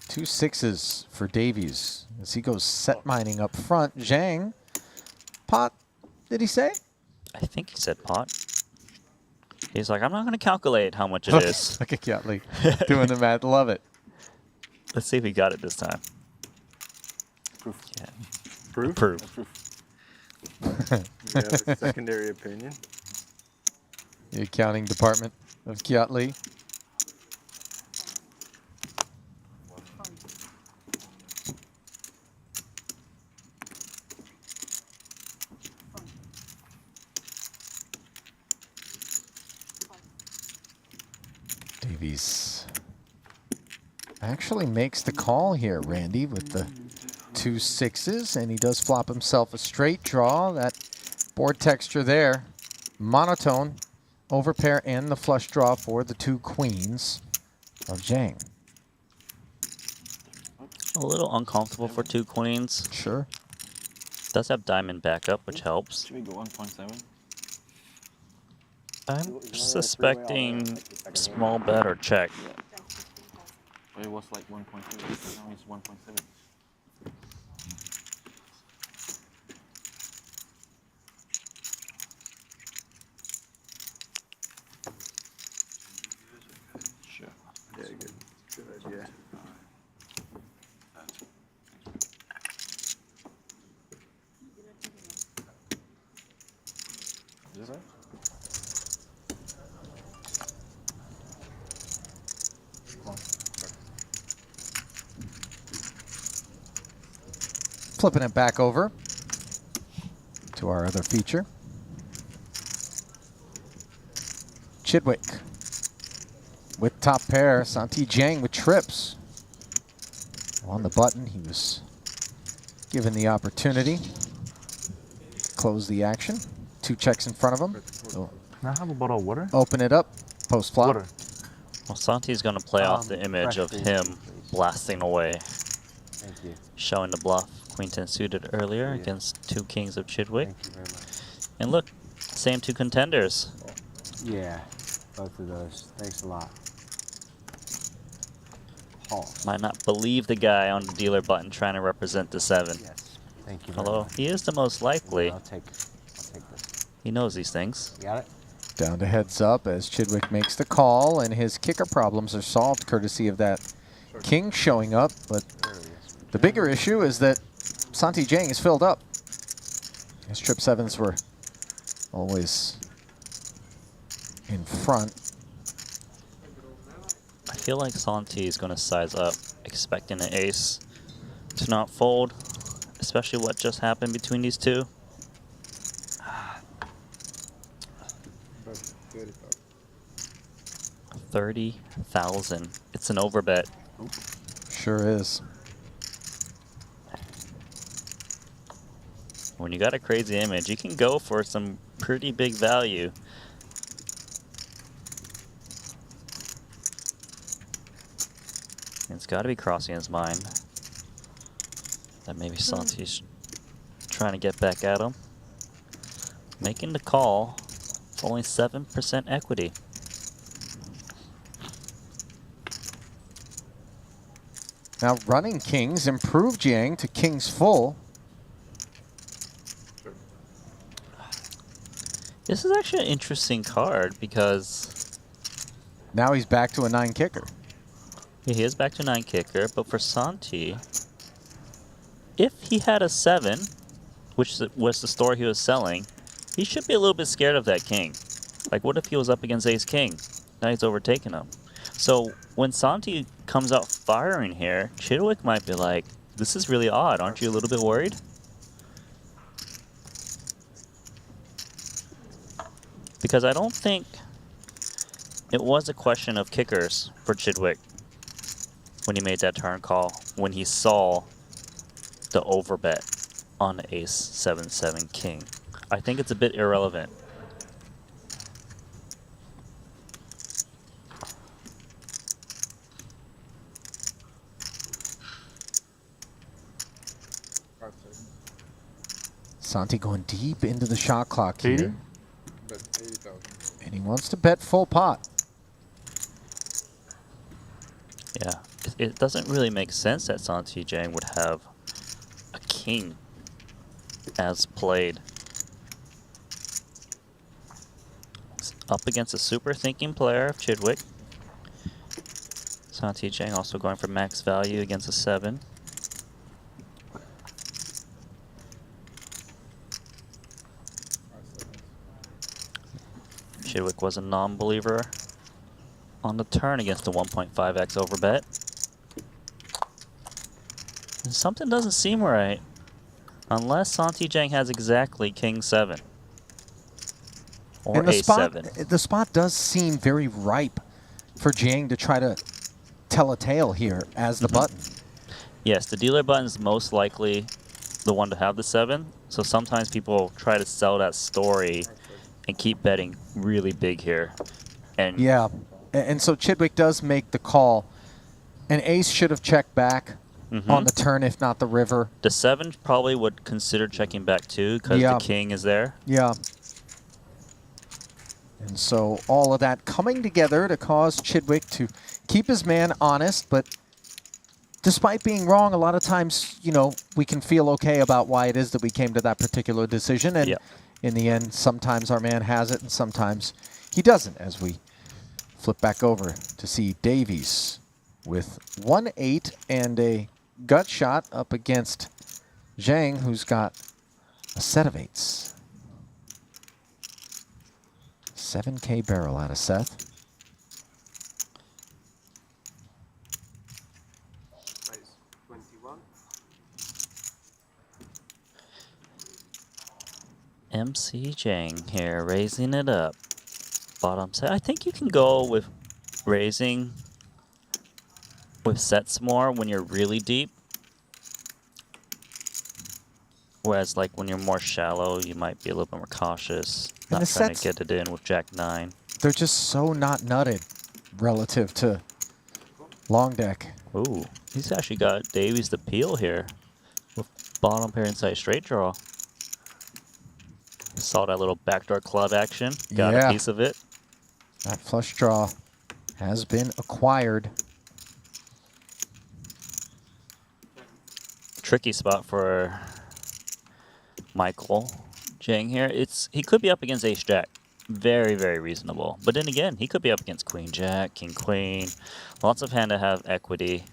2 6s for Davies as he goes set mining up front. Zhang, pot, did he say? I think he said pot. He's like, I'm not going to calculate how much it is. Look at Kiat Lee doing the math. Love it. Let's see if he got it this time. Proof. Yeah. Proof? Proof. Proof. You have a secondary opinion? The accounting department of Kiat Lee. Davies actually makes the call here, Randy, with the 2 6s, and he does flop himself a straight draw. That board texture there, monotone, overpair, and the flush draw for the 2 queens of Zhang. A little uncomfortable for 2 queens. Sure. Does have diamond backup, which helps. Should we go 1.7? I'm suspecting small bet or check. But it was like 1.2. Now it's 1.7. Sure. Yeah, good. Is it? Flipping it back over to our other feature. Chidwick with top pair. Santi Jiang with trips. On the button, he was given the opportunity to close the action. 2 checks in front of him. So Can I have a bottle of water? open it up, post flop. Water. Well, Santi's going to play off the image fresh of green him tea, please. blasting away, Thank you. showing the bluff. Queen 10 suited earlier Yeah. against 2 kings of Chidwick. Thank you very much. And look, same 2 contenders. Yeah, both of those. Thanks a lot. Paul. Might not believe the guy on the dealer button trying to represent the 7. Yes. Thank you very Although much. he is the most likely. I'll take this. He knows these things. You got it? Down to heads up as Chidwick makes the call, and his kicker problems are solved courtesy of that king showing up. But the bigger issue is that Santi Jiang is filled up. His trip 7s were always in front. I feel like Santi is going to size up, expecting an ace to not fold, especially what just happened between these 2. 30,000. It's an overbet. Sure is. When you got a crazy image, you can go for some pretty big value. It's got to be crossing his mind that maybe Santi's trying to get back at him. Making the call for only 7% equity. Now running kings improve Jiang to kings full. This is actually an interesting card because now he's back to a 9 kicker. He is back to 9 kicker, but for Santi, if he had a 7, which was the store he was selling, he should be a little bit scared of that king. Like, what if he was up against ace king? Now he's overtaken him. So when Santi comes out firing here, Chidwick might be like, this is really odd. Aren't you a little bit worried? Because I don't think it was a question of kickers for Chidwick when he made that turn call, when he saw the overbet on the ace 7-7 king. I think it's a bit irrelevant. Santi going deep into the shot clock here. 80,000. And he wants to bet full pot. Yeah, it doesn't really make sense that Santi Jiang would have a king as played. Up against a super thinking player of Chidwick. Santi Jiang also going for max value against a 7. Chidwick was a non-believer on the turn against the 1.5x overbet. And something doesn't seem right unless Santi Jiang has exactly king 7 or And the ace spot, 7. the spot does seem very ripe for Jiang to try to tell a tale here as the button. Yes, the dealer button is most likely the one to have the 7. So sometimes people try to sell that story and keep betting really big here. And Yeah, and so Chidwick does make the call. An ace should have checked back on the turn, if not the river. the 7 probably would consider checking back too because Yeah. the king is there. Yeah. And so all of that coming together to cause Chidwick to keep his man honest, but despite being wrong, a lot of times, you know, we can feel okay about why it is that we came to that particular decision. And in the end, sometimes our man has it and sometimes he doesn't, as we flip back over to see Davies with 1-8 and a gut shot up against Jiang, who's got a set of 8s. 7K barrel out of Seth. Raise 21. MC Jang here, raising it up. Bottom set. I think you can go with raising with sets more when you're really deep. Whereas like when you're more shallow, you might be a little bit more cautious. And Not the trying to sets, get it in with Jack 9. they're just so not nutted relative to long deck. Ooh, he's actually got Davies to peel here with bottom pair inside straight draw. Saw that little backdoor club action. Got a piece of it. That flush draw has been acquired. Tricky spot for Michael Jang here. He could be up against Ace Jack. Very, very reasonable. But then again, he could be up against Queen Jack, King Queen. Lots of hand to have equity.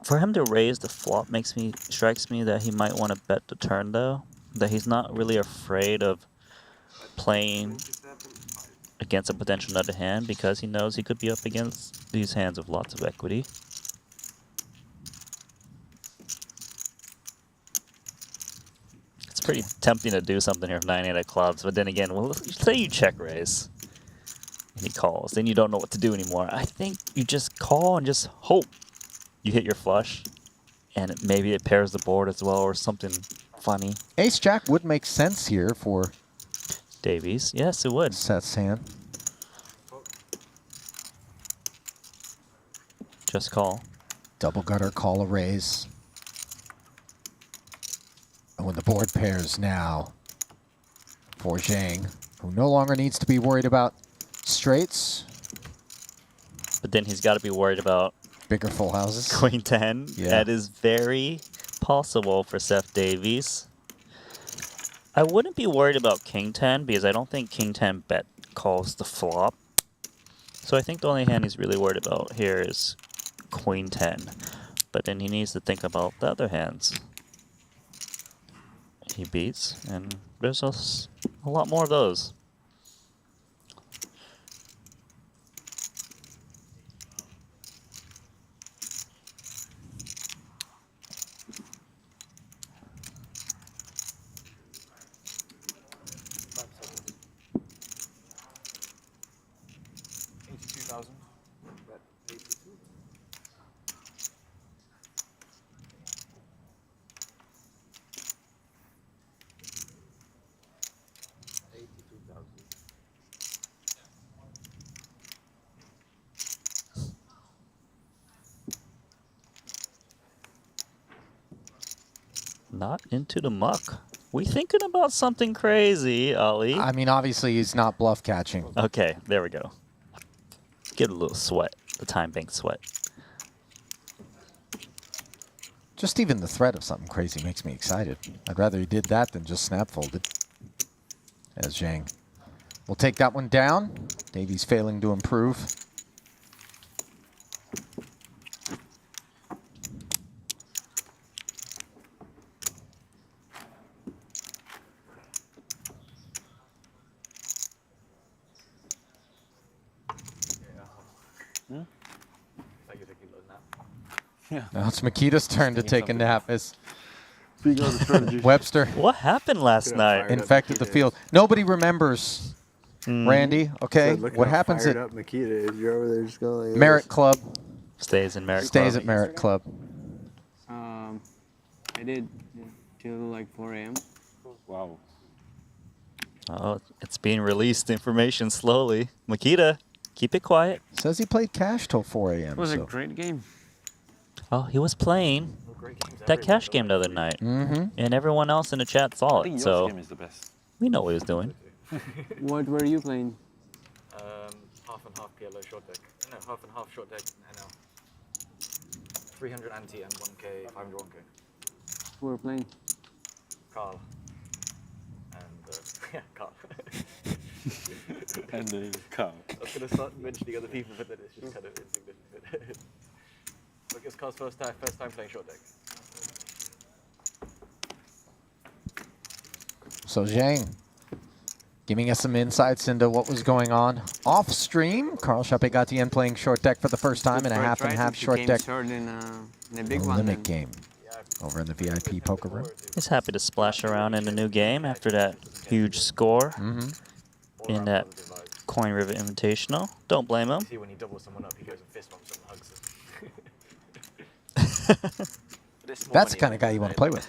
For him to raise the flop strikes me that he might want to bet the turn though. That he's not really afraid of playing against a potential nutted hand because he knows he could be up against these hands with lots of equity. It's pretty tempting to do something here with 9-8 of clubs, but then again, well, say you check raise and he calls, then you don't know what to do anymore. I think you just call and just hope you hit your flush, and maybe it pairs the board as well or something funny. Ace Jack would make sense here for Davies. Yes, it would. Seth's hand. Just call. Double gutter, call a raise. And when the board pairs now for Zhang, who no longer needs to be worried about straights. But then he's got to be worried about bigger full houses. Queen 10. Yeah. That is very possible for Seth Davies. I wouldn't be worried about King 10 because I don't think King 10 bet calls the flop. So I think the only hand he's really worried about here is Queen 10. But then he needs to think about the other hands he beats, and there's a lot more of those. Not into the muck. We thinking about something crazy, Ali? I mean, obviously he's not bluff catching. Okay, there we go. Get a little sweat, the time bank sweat. Just even the threat of something crazy makes me excited. I'd rather he did that than just snap folded. As Zhang will take that one down. Davies failing to improve. Now it's Makita's turn to take a nap as Webster. What happened last night? Infected the field. Nobody remembers, Randy, okay? What happens at Makita is you're over there just going like Merit Club? Stays in Merit Club. Stays at Merit Club. I did till like 4 a.m. Wow. Oh, it's being released information slowly. Makita, keep it quiet. Says he played cash till 4 a.m. It was a great game. Oh, he was playing that cash game the other night. And everyone else in the chat saw it, so game is the best. we know what he was doing. What were you playing? Half and half PLO short deck. No, half and half short deck NL. 300 ante and 1k, 500 1k. Who were playing? Carl. And, yeah, Carl. And Carl. I was going to start mentioning other people, but then it's just kind of insignificant. Look, it's Carl's first time playing short deck. So Zhang giving us some insights into what was going on off stream. Carl Chapegatien playing short deck for the first time in a half and half short deck in a big one. limit game over in the VIP poker room. He's happy to splash around in a new game after that huge score in that Coin River Invitational. Don't blame him. See, when he doubles someone up, he goes and fist bumps them and hugs them. That's the kind of guy you want to play with.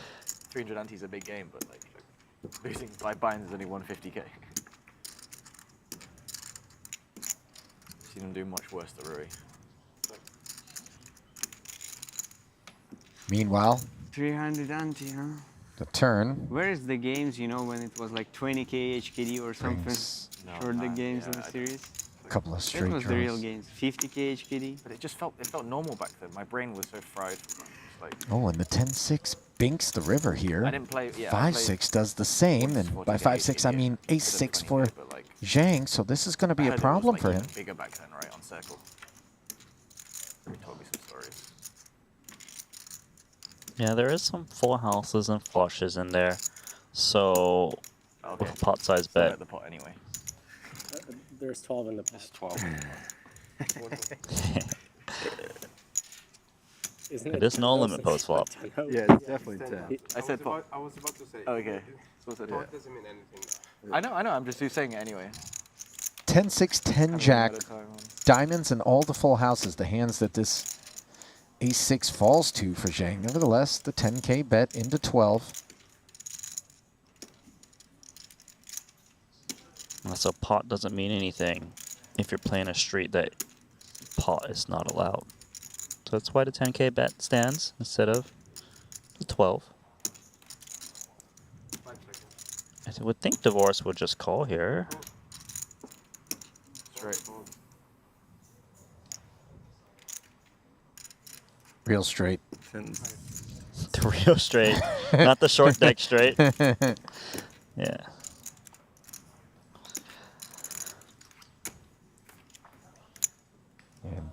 300 anti's a big game, but like losing 5 binds is only 150k. Seen him do much worse to Rui. Meanwhile, 300 ante, huh? the turn. Where is the games, you know, when it was like 20k HKD or something? Short the games in the series? A couple of straight That was the real draws. games. 50k HKD. But it felt normal back then. My brain was so fried. It's like, Oh, and the 10-6 binks the river here. I didn't play- yeah, I 5-6 does the same, and by 5-6 I mean ace-6 for Zhang, so this is going to be a problem for him. bigger back then, right, on Circle. He told me some stories. Yeah, there is some full houses and flushes in there. So, with a pot size Still bet. at the pot anyway. There's 12 in the pot. 12. It is no limit post flop. Yeah, it's definitely 10. I said pot. I was about to say. Okay. So what's it? Pot doesn't mean anything. I know. I'm just saying it anyway. 10-6, 10-jack, diamonds, and all the full houses, the hands that this ace-6 falls to for Zhang. Nevertheless, the 10K bet into 12. So pot doesn't mean anything if you're playing a street that pot is not allowed. So that's why the 10K bet stands instead of the 12. I would think divorce would just call here. Straight. Real straight. The real straight, not the short deck straight. Yeah. And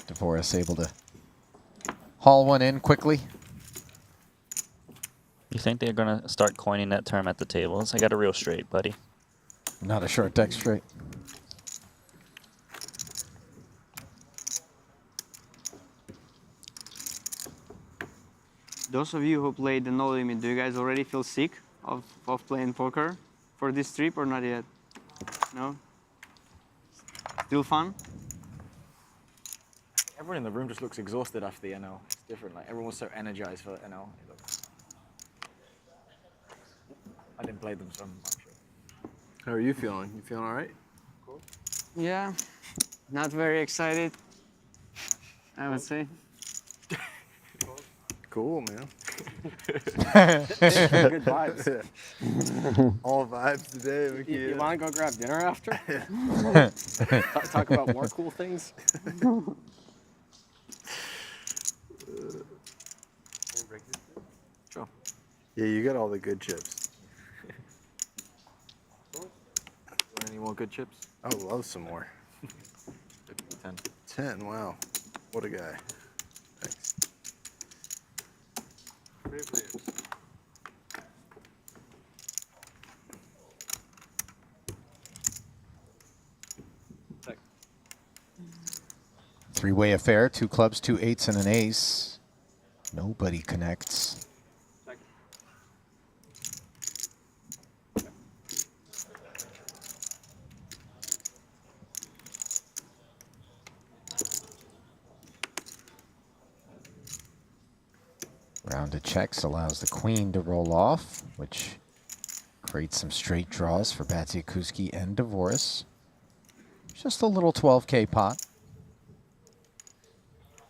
DeVoris able to haul one in quickly. You think they're going to start coining that term at the tables? I got a real straight, buddy. Not a short deck straight. Those of you who played the No Limit, do you guys already feel sick of playing poker for this trip or not yet? No? Still fun? Everyone in the room just looks exhausted after the NL. It's different. Like everyone was so energized for NL. I didn't play them, so I'm sure. How are you feeling? You feeling all right? Yeah, not very excited, I would say. Cool, man. Good vibes. All vibes today, Mickey. You want to go grab dinner after? Talk about more cool things? Sure. Yeah, you got all the good chips. Want any more good chips? I would love some more. 10. 10, wow. What a guy. Thanks. Three-way affair, 2 clubs, 2 8s, and an ace. Nobody connects. Round of checks allows the queen to roll off, which creates some straight draws for Batsiakuski and Dvoris. Just a little 12K pot.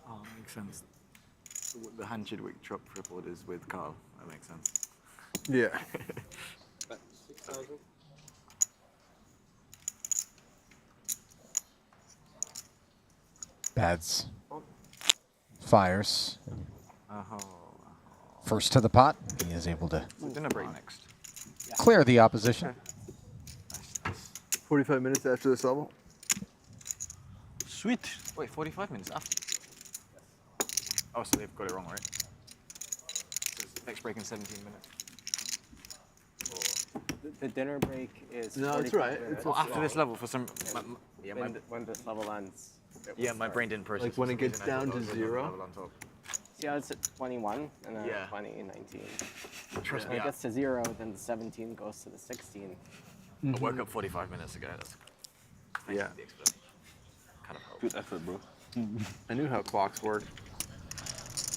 Oh, makes sense. The hand Chidwick tripled is with Carl. That makes sense. Yeah. 6,000. Bads fires. Oh. First to the pot. He is able to Dinner break next. clear the opposition. 45 minutes after this level. Sweet. Wait, 45 minutes after? Oh, so they've got it wrong, right? Next break in 17 minutes. the dinner break is. No, it's 45 right. minutes. Well, after this level, for some, When this level ends. yeah, my brain didn't process. Like when it gets down to zero. zero. See how it's at 21 and then Yeah. 20, 19. Trust When me, it gets to 0, then the 17 goes to the 16. I woke up 45 minutes ago. That's Yeah. the explanation. Kind of hope. Good effort, bro. I knew how clocks work.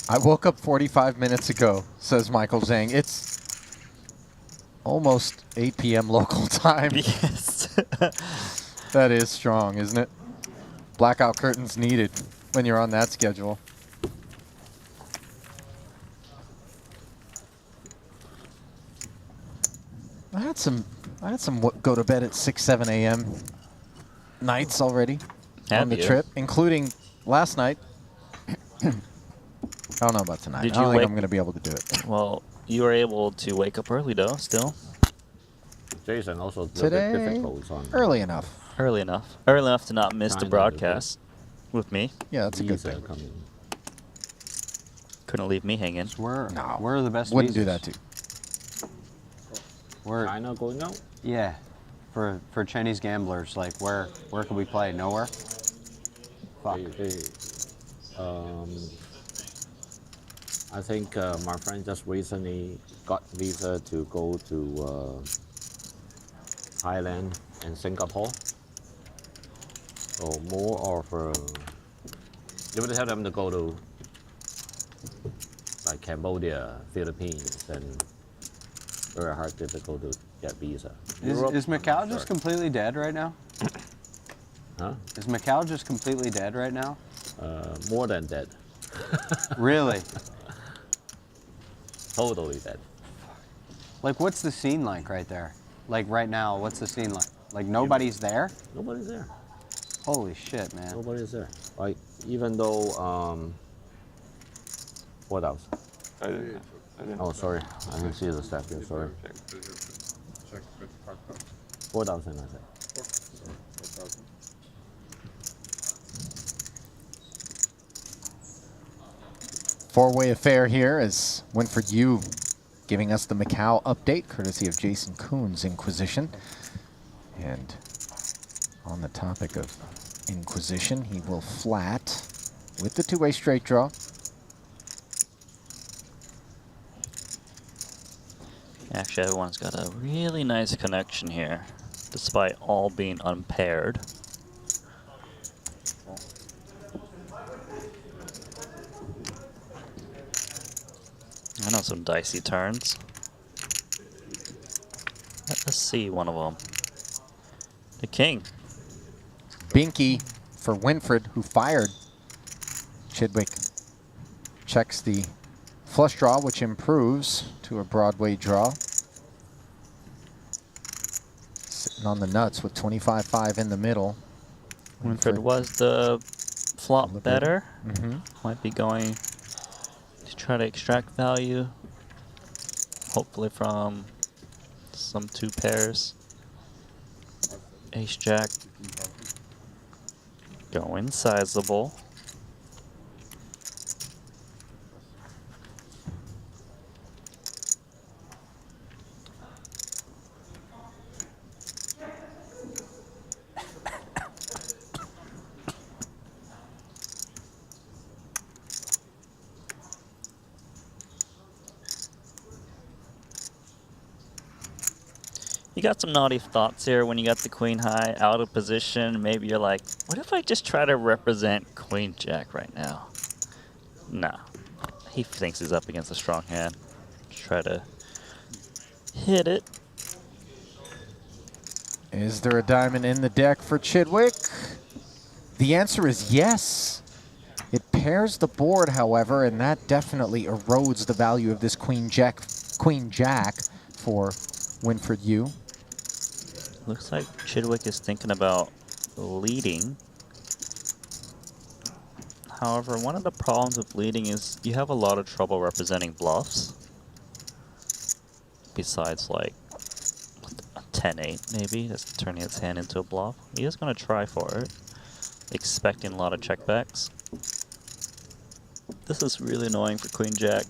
I woke up 45 minutes ago, says Michael Zhang. It's almost 8 p.m. local time. Yes. That is strong, isn't it? Blackout curtains needed when you're on that schedule. I had some go to bed at 6, 7 a.m. nights already on the Have you? trip, including last night. I don't know about tonight. Did I don't you think wake- I'm going to be able to do it. Well, you were able to wake up early though, still. Jason also a little Today, bit difficult on early enough. Early enough. Early enough to not miss the China, broadcast with me. Yeah, that's a good visa thing. coming. Couldn't leave me hanging. Where No, where are the best wouldn't do visas? that too. Where, China going out? yeah, for Chinese gamblers, like where can we play? Nowhere. Fuck. I think my friend just recently got visa to go to Thailand and Singapore. So more of you would tell them to go to like Cambodia, Philippines, and very hard, difficult to get visa. Is Macau I'm just sure. completely dead right now? Huh? Is Macau just completely dead right now? More than that. Really? Totally dead. Like, what's the scene like right there? Like right now, what's the scene like? Like nobody's there? Nobody's there. Holy shit, man. Nobody's there. Like even though what else? I didn't. Oh, sorry, I didn't see the staff here. Sorry. 4,000, I said. Four-way affair here as Winford Yu giving us the Macau update, courtesy of Jason Kuhn's Inquisition. And on the topic of Inquisition, he will flat with the two-way straight draw. Actually, everyone's got a really nice connection here, despite all being unpaired. I know some dicey turns. Let's see one of them. The king. Binky for Winfred, who fired. Chidwick checks the flush draw, which improves to a Broadway draw. Sitting on the nuts with 25-5 in the middle. Winfred was the flop better. Mhm. Might be going to try to extract value, hopefully from some two pairs. Ace Jack going sizable. You got some naughty thoughts here when you got the queen high out of position. Maybe you're like, what if I just try to represent queen jack right now? Nah. He thinks he's up against a strong hand. Just try to hit it. Is there a diamond in the deck for Chidwick? The answer is yes. It pairs the board, however, and that definitely erodes the value of this queen jack for Winfred Yu. Looks like Chidwick is thinking about leading. However, one of the problems with leading is you have a lot of trouble representing bluffs. Besides, like, a 10-8 maybe, that's turning its hand into a bluff. He is going to try for it, expecting a lot of checkbacks. This is really annoying for queen jack.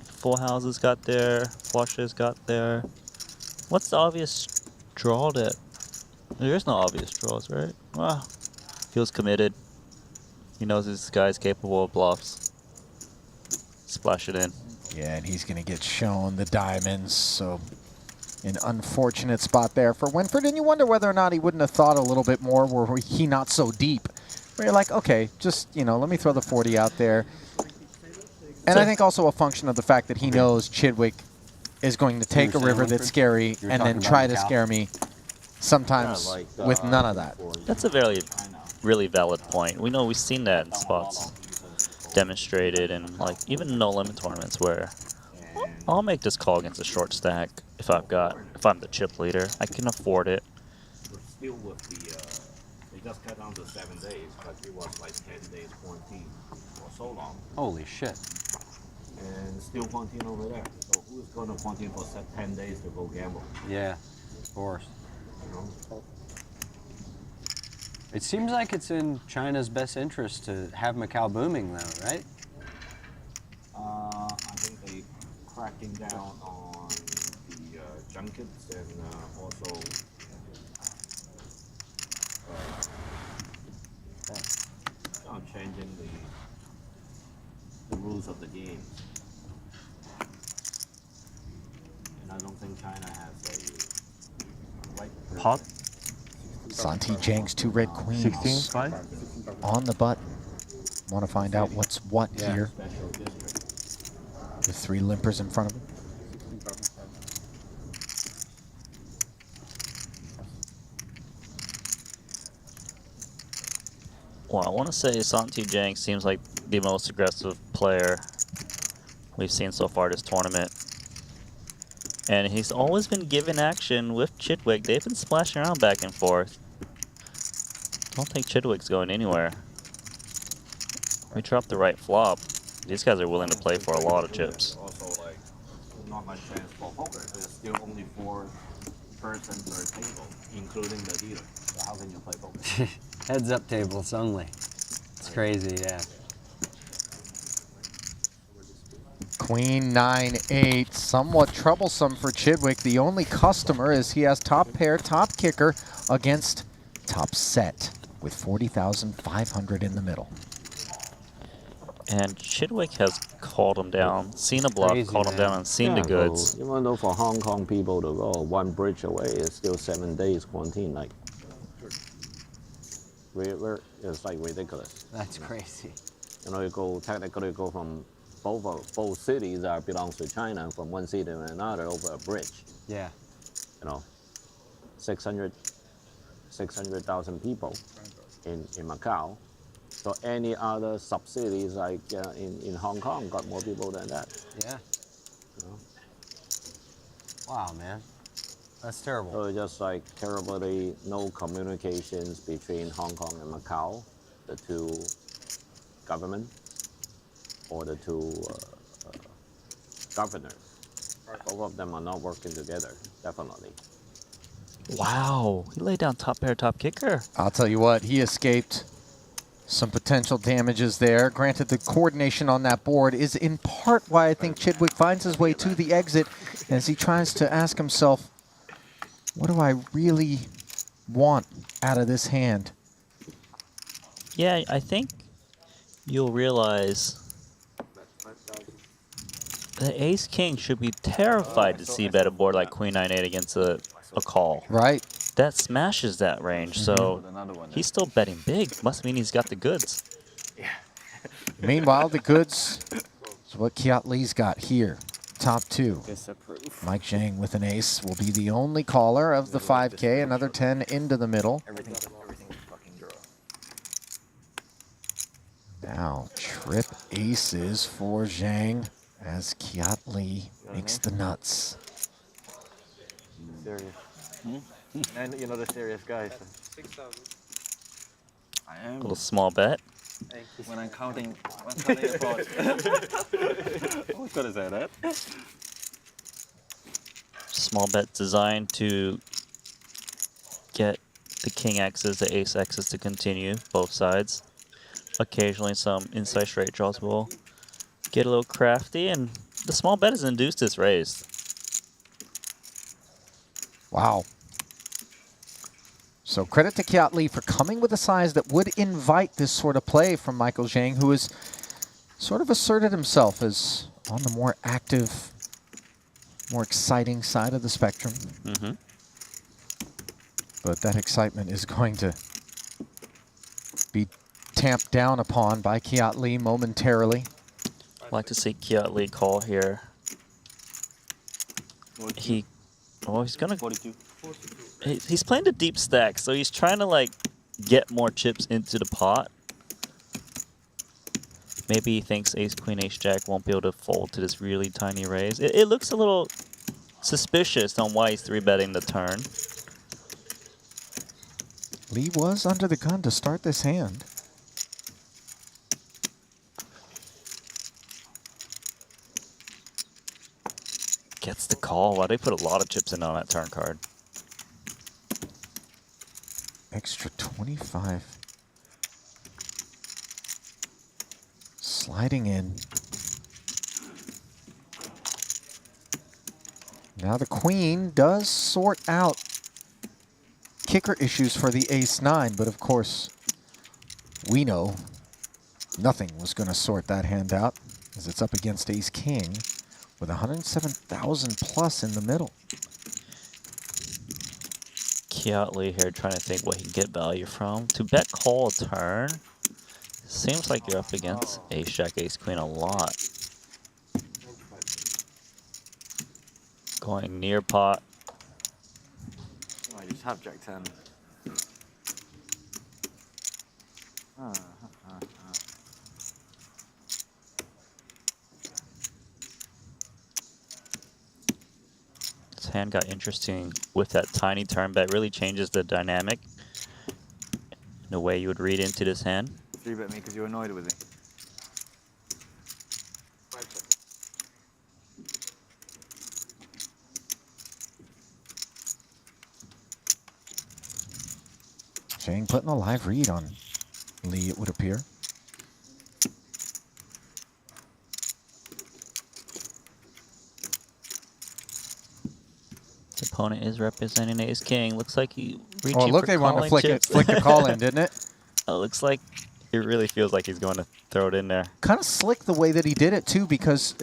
Full houses got there, flushes got there. What's the obvious draw that. There's no obvious draws, right? Well, feels committed. He knows this guy's capable of bluffs. Splash it in. Yeah, and he's going to get shown the diamonds, so an unfortunate spot there for Winford, and you wonder whether or not he wouldn't have thought a little bit more were he not so deep. Where you're like, okay, just, let me throw the 40 out there. And I think also a function of the fact that he knows Chidwick is going to take a river that's scary and then try to scare me sometimes with none of that. That's a really valid point. We know we've seen that in spots demonstrated and like even no limit tournaments where I'll make this call against a short stack if I'm the chip leader. I can afford it. Still with they just cut down to 7 days, but it was like 10 days quarantine for so long. Holy shit. And still quarantine over there. So who's going to quarantine for 10 days to go gamble? Yeah, of course. You know? It seems like it's in China's best interest to have Macau booming, though, right? I think they cracking down on the junkets and also changing the rules of the game. And I don't think China has a right Pot. Santi Zhang's 2 red queens 16-5 on the button. Want to find out what's what here. The 3 limpers in front of him. Well, I want to say Santi Zhang seems like the most aggressive player we've seen so far this tournament. And he's always been given action with Chidwick. They've been splashing around back and forth. Don't think Chidwick's going anywhere. We dropped the right flop. These guys are willing to play for a lot of chips. Also, like, not much chance for poker. There's still only 4 persons per table, including the dealer. So how can you play poker? Heads up tables only. It's crazy, yeah. Queen 9-8, somewhat troublesome for Chidwick. The only customer is he has top pair, top kicker against top set with 40,500 in the middle. And Chidwick has called him down, seen a bluff, called him down, and seen the goods. So even though for Hong Kong people to go 1 bridge away, it's still 7 days quarantine. Like, it's like ridiculous. That's crazy. You know, you technically go from both cities that belongs to China from one city to another over a bridge. Yeah. You know, 600,000 people in Macau. So any other sub-cities like in Hong Kong got more people than that. Yeah. You know? Wow, man. That's terrible. So just like terribly no communications between Hong Kong and Macau, the 2 government or the 2 governors. Both of them are not working together, definitely. Wow, he laid down top pair, top kicker. I'll tell you what, he escaped some potential damages there. Granted, the coordination on that board is in part why I think Chidwick finds his way to the exit as he tries to ask himself, what do I really want out of this hand? Yeah, I think you'll realize the ace-king should be terrified to see bet a board like queen 9-8 against a call. Right. That smashes that range, so he's still betting big. Must mean he's got the goods. Meanwhile, the goods is what Kiat Lee's got here. Top 2. Disapprove. Mike Zhang with an ace will be the only caller of the 5K. Another 10 into the middle. Everything's fucking draw. Now, trip aces for Zhang as Kiat Lee makes the nuts. Serious. And you know the serious guys. 6,000. I am. A little small bet. When I'm counting a pot. I was gonna say that. Small bet designed to get the king X's, the ace X's to continue, both sides. Occasionally some inside straight draws will get a little crafty, and the small bet is induced as raised. Wow. So credit to Kiat Lee for coming with a size that would invite this sort of play from Michael Zhang, who has sort of asserted himself as on the more active, more exciting side of the spectrum. But that excitement is going to be tamped down upon by Kiat Lee momentarily. I'd like to see Kiat Lee call here. He's gonna. 42. He's playing the deep stack, so he's trying to like get more chips into the pot. Maybe he thinks Ace Queen Ace Jack won't be able to fold to this really tiny raise. It looks a little suspicious on why he's 3-betting the turn. Lee was under the gun to start this hand. Gets the call. Wow, they put a lot of chips in on that turn card. Extra 25. Sliding in. Now the queen does sort out kicker issues for the ace-9, but of course, we know nothing was going to sort that hand out as it's up against ace-king with 107,000 plus in the middle. Kiat Lee here trying to think what he can get value from. To bet call a turn, seems like you're up against ace jack, ace queen a lot. Going near pot. Oh, you just have Jack 10. This hand got interesting with that tiny turn bet. Really changes the dynamic in the way you would read into this hand. 3-bet me because you're annoyed with it. Zhang putting a live read on Lee, it would appear. His opponent is representing ace king. Looks like he reaching Oh, look, for they want to calling flick the call in, didn't it? Oh, looks like it really feels like he's going to throw it in there. Kind of slick the way that he did it, too, because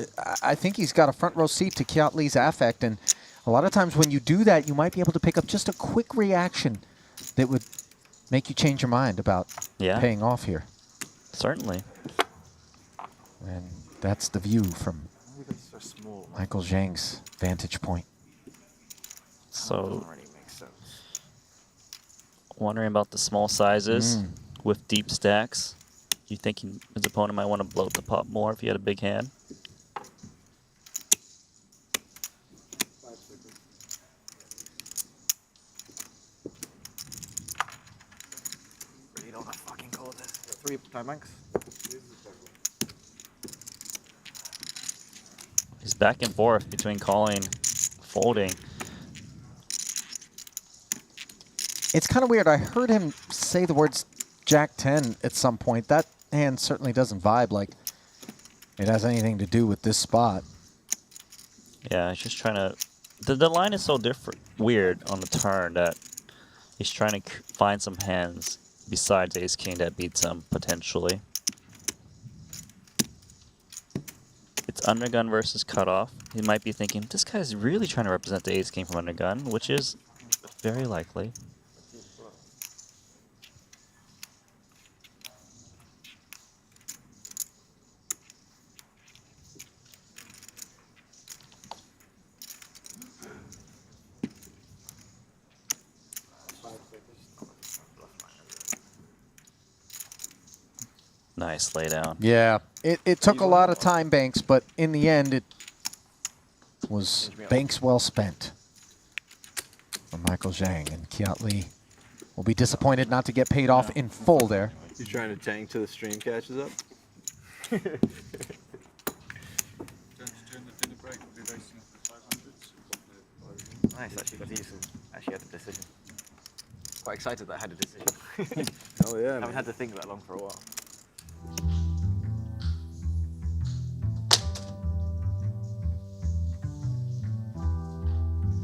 I think he's got a front row seat to Kiat Lee's affect. And a lot of times when you do that, you might be able to pick up just a quick reaction that would make you change your mind about paying off here. Certainly. And that's the view from Michael Zhang's vantage point. So, wondering about the small sizes with deep stacks. You think his opponent might want to bloat the pot more if he had a big hand? Really don't have fucking call this. 3 time banks. He's back and forth between calling, folding. It's kind of weird. I heard him say the words Jack 10 at some point. That hand certainly doesn't vibe like it has anything to do with this spot. Yeah, he's just trying to... The line is so different, weird on the turn that he's trying to find some hands besides ace king that beats him, potentially. It's undergun versus cutoff. He might be thinking, this guy's really trying to represent the ace king from undergun, which is very likely. Nice lay down. Yeah, it took a lot of time, Banks, but in the end, it was Banks well spent for Michael Zhang. And Kiat Lee will be disappointed not to get paid off in full there. You trying to tank till the stream catches up? Nice, actually got to use some. Actually had a decision. Quite excited that I had a decision. Oh yeah. Haven't had to think that long for a while.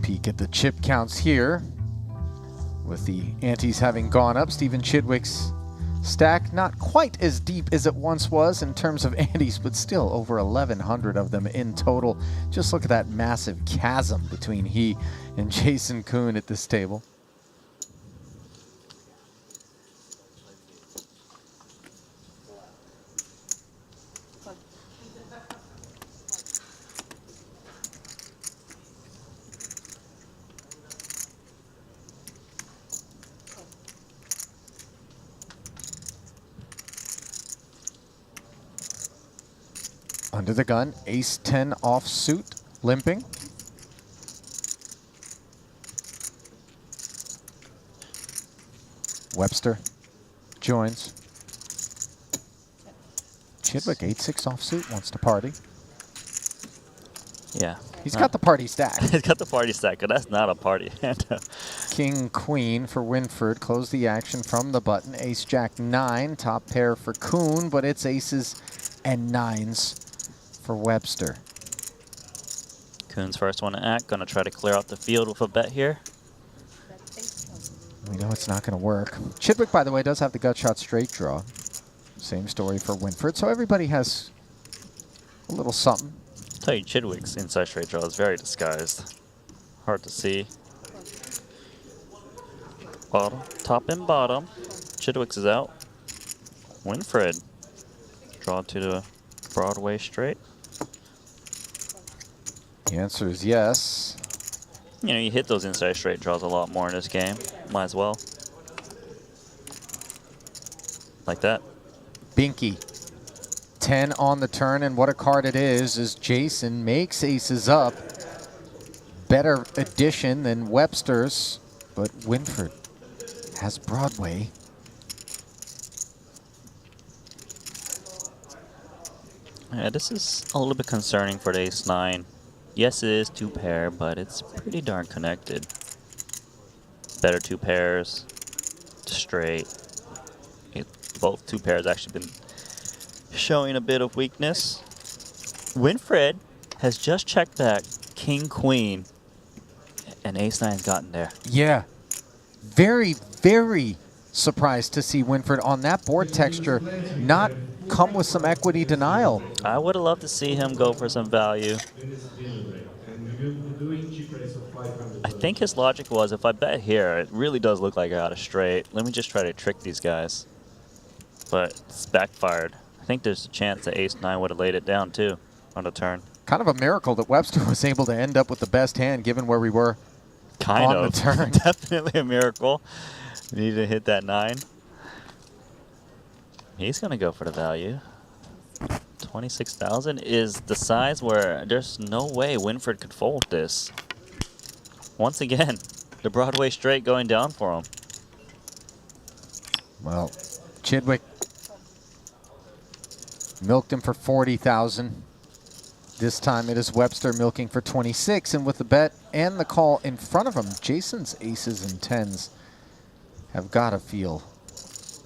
Peek at the chip counts here With the antes having gone up, Stephen Chidwick's stack not quite as deep as it once was in terms of antes, but still over 1,100 of them in total. Just look at that massive chasm between he and Jason Kuhn at this table. Under the gun, ace-10 offsuit, limping. Webster joins. Chidwick, 8-6 offsuit, wants to party. Yeah. He's got the party stack. He's got the party stack, but that's not a party hand. King, queen for Winford. Close the action from the button. Ace, jack, 9. Top pair for Kuhn, but it's aces and 9s for Webster. Kuhn's first one to act. Going to try to clear out the field with a bet here. We know it's not going to work. Chidwick, by the way, does have the gut shot straight draw. Same story for Winford. So everybody has a little something. I'll tell you, Chidwick's inside straight draw is very disguised. Hard to see. Bottom, top and bottom. Chidwick's is out. Winfred. Draw to the Broadway straight. The answer is yes. You know, you hit those inside straight draws a lot more in this game. Might as well. Like that. Binky. 10 on the turn, and what a card it is as Jason makes aces up. Better addition than Webster's, but Winford has Broadway. Yeah, this is a little bit concerning for the ace-9. Yes, it is 2 pair, but it's pretty darn connected. Better 2 pairs, straight. Both 2 pairs actually been showing a bit of weakness. Winfred has just checked back king, queen, and ace-9's gotten there. Yeah. Very, very surprised to see Winford on that board texture not come with some equity denial. I would have loved to see him go for some value. I think his logic was, if I bet here, it really does look like I got a straight. Let me just try to trick these guys. But it's backfired. I think there's a chance that ace-9 would have laid it down too on the turn. Kind of a miracle that Webster was able to end up with the best hand given where we were on the turn. Definitely a miracle. Need to hit that 9. He's going to go for the value. 26,000 is the size where there's no way Winford could fold this. Once again, the Broadway straight going down for him. Well, Chidwick milked him for 40,000. This time it is Webster milking for 26, and with the bet and the call in front of him, Jason's aces and 10s have got to feel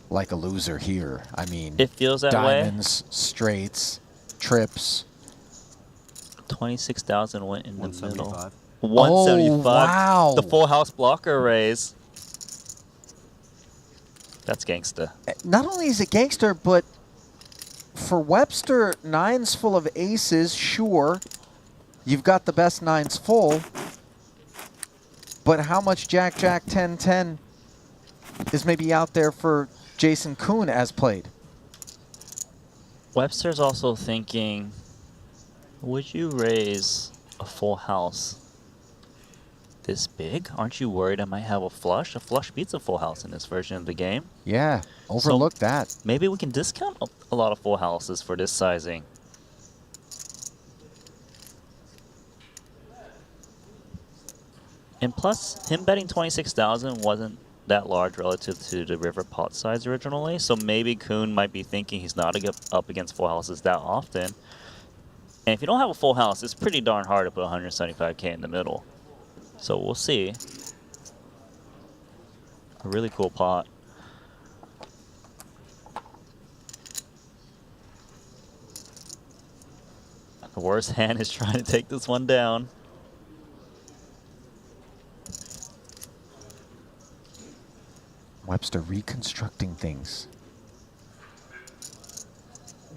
like a loser here. I mean, it feels that diamonds, straights, trips. 26,000 went in the middle. 175. Oh, wow. The full house blocker raise. That's gangsta. Not only is it gangster, but for Webster, 9s full of aces, sure. You've got the best 9s full. But how much Jack, Jack, 10, 10 is maybe out there for Jason Kuhn as played? Webster's also thinking, would you raise a full house this big? Aren't you worried I might have a flush? A flush beats a full house in this version of the game. Yeah, overlook that. Maybe we can discount a lot of full houses for this sizing. And plus, him betting 26,000 wasn't that large relative to the river pot size originally, so maybe Kuhn might be thinking he's not up against full houses that often. And if you don't have a full house, it's pretty darn hard to put 175K in the middle. So we'll see. A really cool pot. The worst hand is trying to take this one down. Webster reconstructing things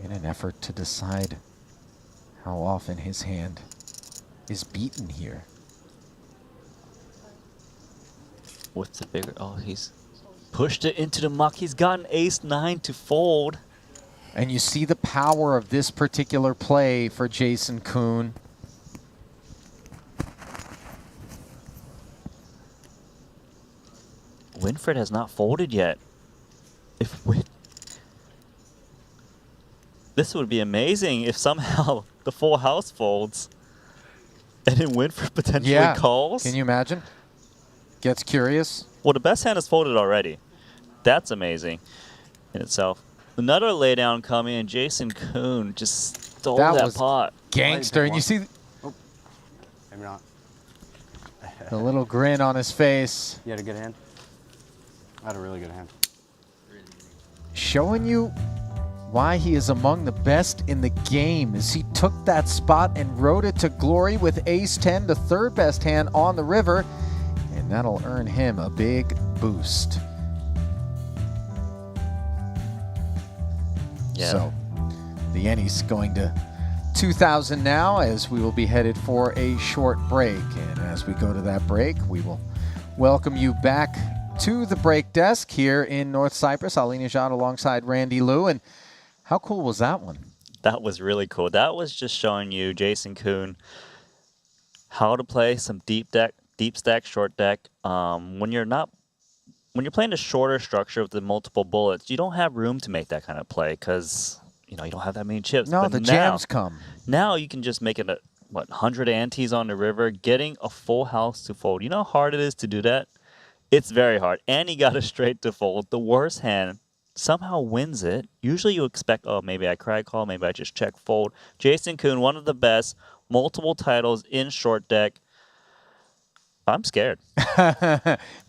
in an effort to decide how often his hand is beaten here. With the bigger, oh, he's pushed it into the muck. He's got an ace-9 to fold. And you see the power of this particular play for Jason Koon. Winfred has not folded yet. This would be amazing if somehow the full house folds and then Winfred potentially calls. Can you imagine? Gets curious. Well, the best hand is folded already. That's amazing in itself. Another laydown coming, and Jason Koon just stole that pot. Gangster, and you see Oh, maybe not. the little grin on his face. You had a good hand? I had a really good hand. Showing you why he is among the best in the game as he took that spot and rode it to glory with ace-10, the third best hand on the river, and that'll earn him a big boost. Yeah. So the Yenny's going to 2,000 now as we will be headed for a short break. And as we go to that break, we will welcome you back to the break desk here in North Cyprus. Ali Nejad alongside Randy Liu. And how cool was that one? That was really cool. That was just showing you, Jason Koon, how to play some deep stack, short deck. When you're playing a shorter structure with the multiple bullets, you don't have room to make that kind of play because you don't have that many chips. No, but the jams come. Now you can just make it 100 antes on the river, getting a full house to fold. You know how hard it is to do that? It's very hard. And he got a straight to fold. The worst hand somehow wins it. Usually you expect, oh, maybe I cry call, maybe I just check fold. Jason Koon, one of the best, multiple titles in short deck. I'm scared.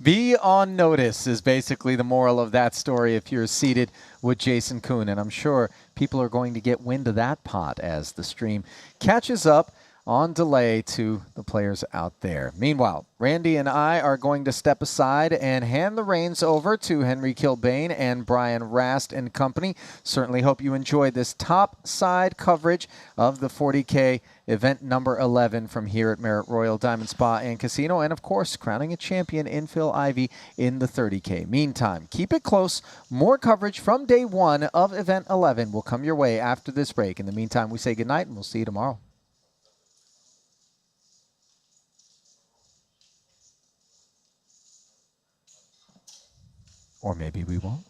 Be on notice is basically the moral of that story if you're seated with Jason Koon. And I'm sure people are going to get wind of that pot as the stream catches up on delay to the players out there. Meanwhile, Randy and I are going to step aside and hand the reins over to Henry Kilbane and Brian Rast and company. Certainly hope you enjoyed this top side coverage of the 40K event number 11 from here at Marriott Royal Diamond Spa and Casino, and of course, crowning a champion in Phil Ivey in the 30K. Meantime, keep it close. More coverage from day one of event 11 will come your way after this break. In the meantime, we say goodnight and we'll see you tomorrow. Or maybe we won't.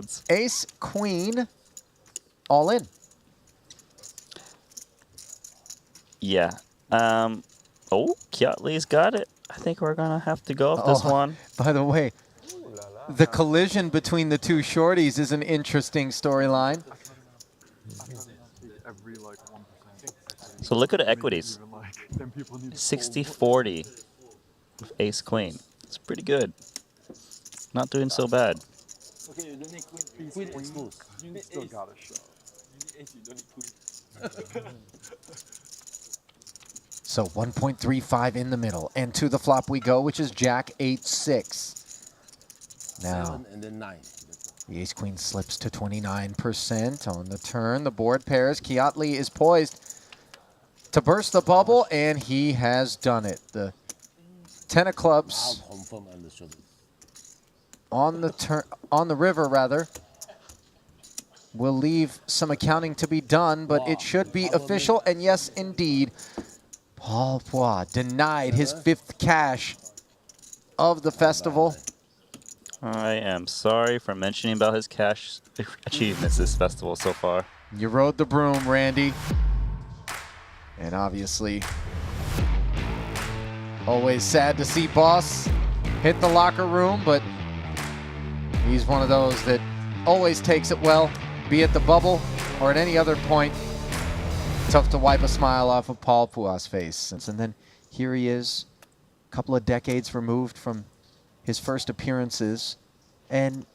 episodes. Ace, queen, all in. Yeah. Oh, Kiatli's got it. I think we're gonna have to go with this one. By the way, the collision between the two shorties is an interesting storyline. So look at the equities. 60-40 with Ace Queen. It's pretty good. Not doing so bad. Okay, you don't need queen exposed. You still got a shot. You need ace, you don't need queen. So 1.35 in the middle. And to the flop we go, which is Jack 8-6. Now, 7 and then 9. the ace-queen slips to 29% on the turn. The board pairs. Kiatli is poised to burst the bubble, and he has done it. The 10 of clubs on the river, rather, will leave some accounting to be done, but it should be official. And yes, indeed, Paul Poix denied his 5th cash of the festival. I am sorry for mentioning about his cash achievements this festival so far. You rode the broom, Randy. And obviously, always sad to see Boss hit the locker room, but he's one of those that always takes it well, be it the bubble or at any other point. Tough to wipe a smile off of Paul Poix's face. And then here he is, a couple of decades removed from his first appearances. And,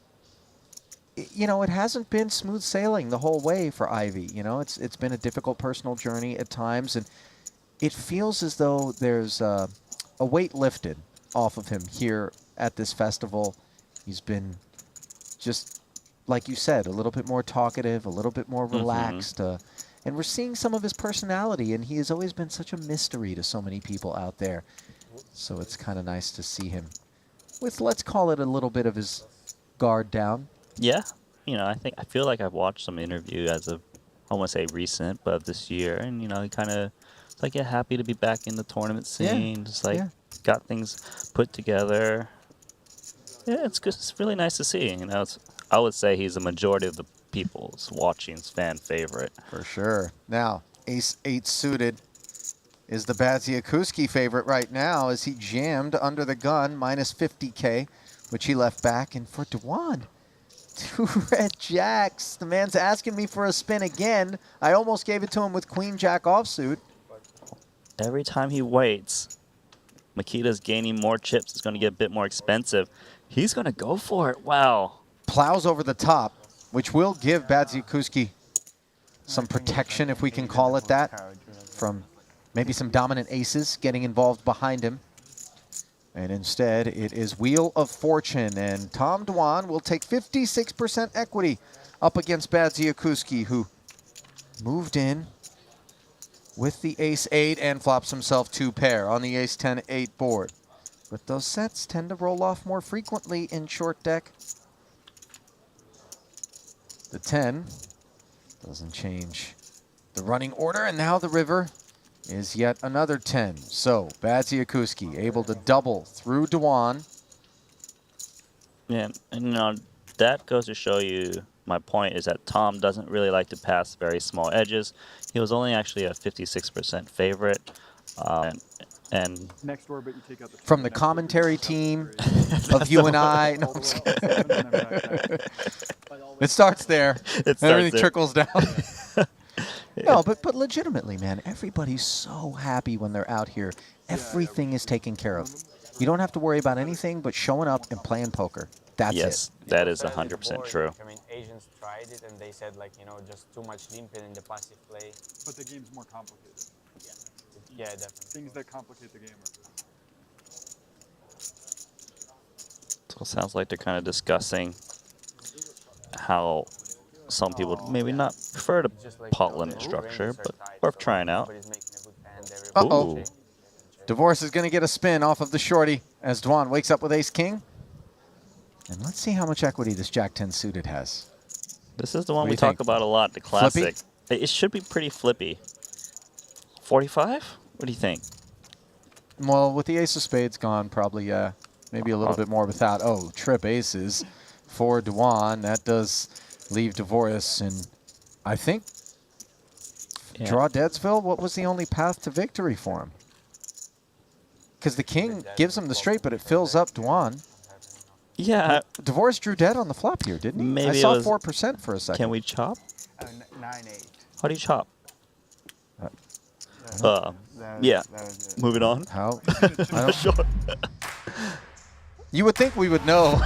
you know, it hasn't been smooth sailing the whole way for Ivy. You know, it's been a difficult personal journey at times. And it feels as though there's a weight lifted off of him here at this festival. He's been just, like you said, a little bit more talkative, a little bit more relaxed. And we're seeing some of his personality, and he has always been such a mystery to so many people out there. So it's kind of nice to see him with, let's call it, a little bit of his guard down. Yeah, you know, I feel like I've watched some interview as of, I won't say recent, but this year, and you know, he kind of like, yeah, happy to be back in the tournament scene. Just like got things put together. Yeah, it's good. It's really nice to see. You know, I would say he's a majority of the people's watching's fan favorite. For sure. Now, ace-8 suited is the Badziakuski favorite right now as he jammed under the gun, minus 50K, which he left back. And for Dewan, 2 red jacks. The man's asking me for a spin again. I almost gave it to him with queen jack offsuit. Every time he waits, Makita's gaining more chips. It's going to get a bit more expensive. He's going to go for it. Wow. Plows over the top, which will give Badziakuski some protection, if we can call it that, from maybe some dominant aces getting involved behind him. And instead, it is Wheel of Fortune, and Tom Dwan will take 56% equity up against Badziakuski, who moved in with the ace-8 and flops himself 2 pair on the ace-10-8 board. But those sets tend to roll off more frequently in short deck. The 10 doesn't change the running order, and now the river is yet another 10. So Badziakuski able to double through Dewan. Yeah, and you know, that goes to show you my point is that Tom doesn't really like to pass very small edges. He was only actually a 56% favorite. And next door, but you take out the from the commentary team of you and I. No, I'm just kidding. It starts there. Everything trickles down. No, but legitimately, man, everybody's so happy when they're out here. Everything is taken care of. You don't have to worry about anything but showing up and playing poker. That's it. Yes, that is 100% true. I mean, Asians tried it and they said, like, you know, just too much limping in the passive play. But the game's more complicated. Yeah, definitely. Things that complicate the game So it sounds like they're kind of discussing how some people maybe not prefer the pot limit structure, but worth trying out. Uh-oh. Divorce is going to get a spin off of the shorty as Dwan wakes up with ace-king. And let's see how much equity this Jack-10 suited has. This is the one we talk about a lot, the classic. Flippy? It should be pretty flippy. 45? What do you think? Well, with the ace of spades gone, probably maybe a little bit more without. Oh, trip aces. for Duan. That does leave Dvoris, and I think draw Deadsville. What was the only path to victory for him? Because the king gives him the straight, but it fills up Duan. Yeah. Dvoris drew dead on the flop here, didn't he? Maybe I it saw was- 4% for a second. Can we chop? 9-8. How do you chop? That Yeah. was it. Moving on. How? I don't, you would think we would know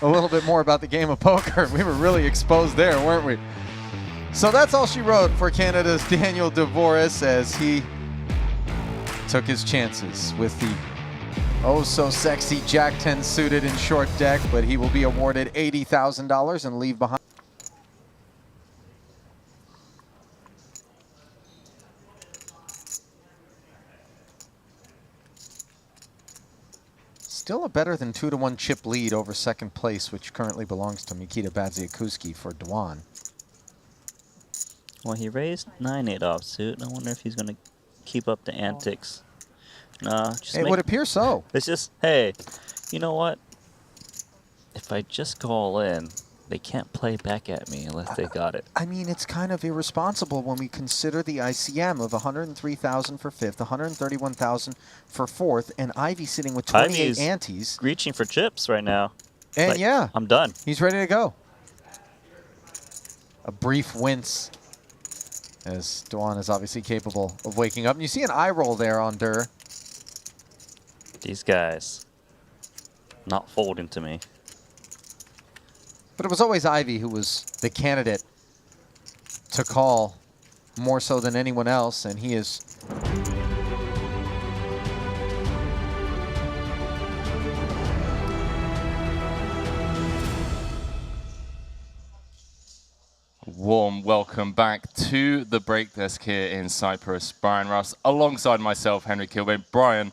a little bit more about the game of poker. We were really exposed there, weren't we? So that's all she wrote for Canada's Daniel Dvoris as he took his chances with the oh-so-sexy Jack 10 suited in short deck, but he will be awarded $80,000 and leave behind. Still a better than 2-1 chip lead over second place, which currently belongs to Mikita Badziakuski for Duan. Well, he raised 9-8 offsuit. I wonder if he's going to keep up the antics. Nah, just It would appear so. It's just, hey, you know what? If I just go all in, they can't play back at me unless they got it. I mean, it's kind of irresponsible when we consider the ICM of 103,000 for fifth, 131,000 for fourth, and Ivy sitting with 28 Ivy's antes. reaching for chips right now. And Like, yeah, I'm done. he's ready to go. A brief wince, as Duan is obviously capable of waking up. And you see an eye roll there on Durr. These guys not folding to me. But it was always Ivy who was the candidate to call more so than anyone else, and he is Warm welcome back to the break desk here in Cyprus. Brian Russ alongside myself, Henry Kilbane. Brian,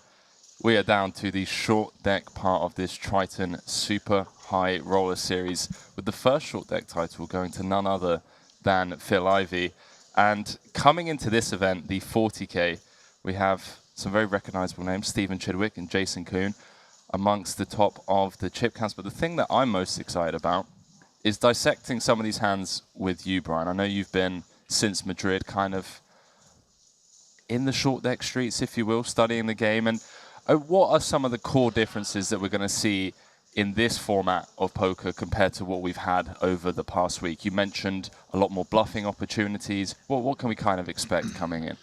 we are down to the short deck part of this Triton Super High Roller Series, with the first short deck title going to none other than Phil Ivey. And coming into this event, the 40K, we have some very recognizable names, Stephen Chidwick and Jason Kuhn, amongst the top of the chip counts. But the thing that I'm most excited about is dissecting some of these hands with you, Brian. I know you've been, since Madrid, kind of in the short deck streets, if you will, studying the game. And what are some of the core differences that we're going to see in this format of poker compared to what we've had over the past week? You mentioned a lot more bluffing opportunities. What can we kind of expect coming in?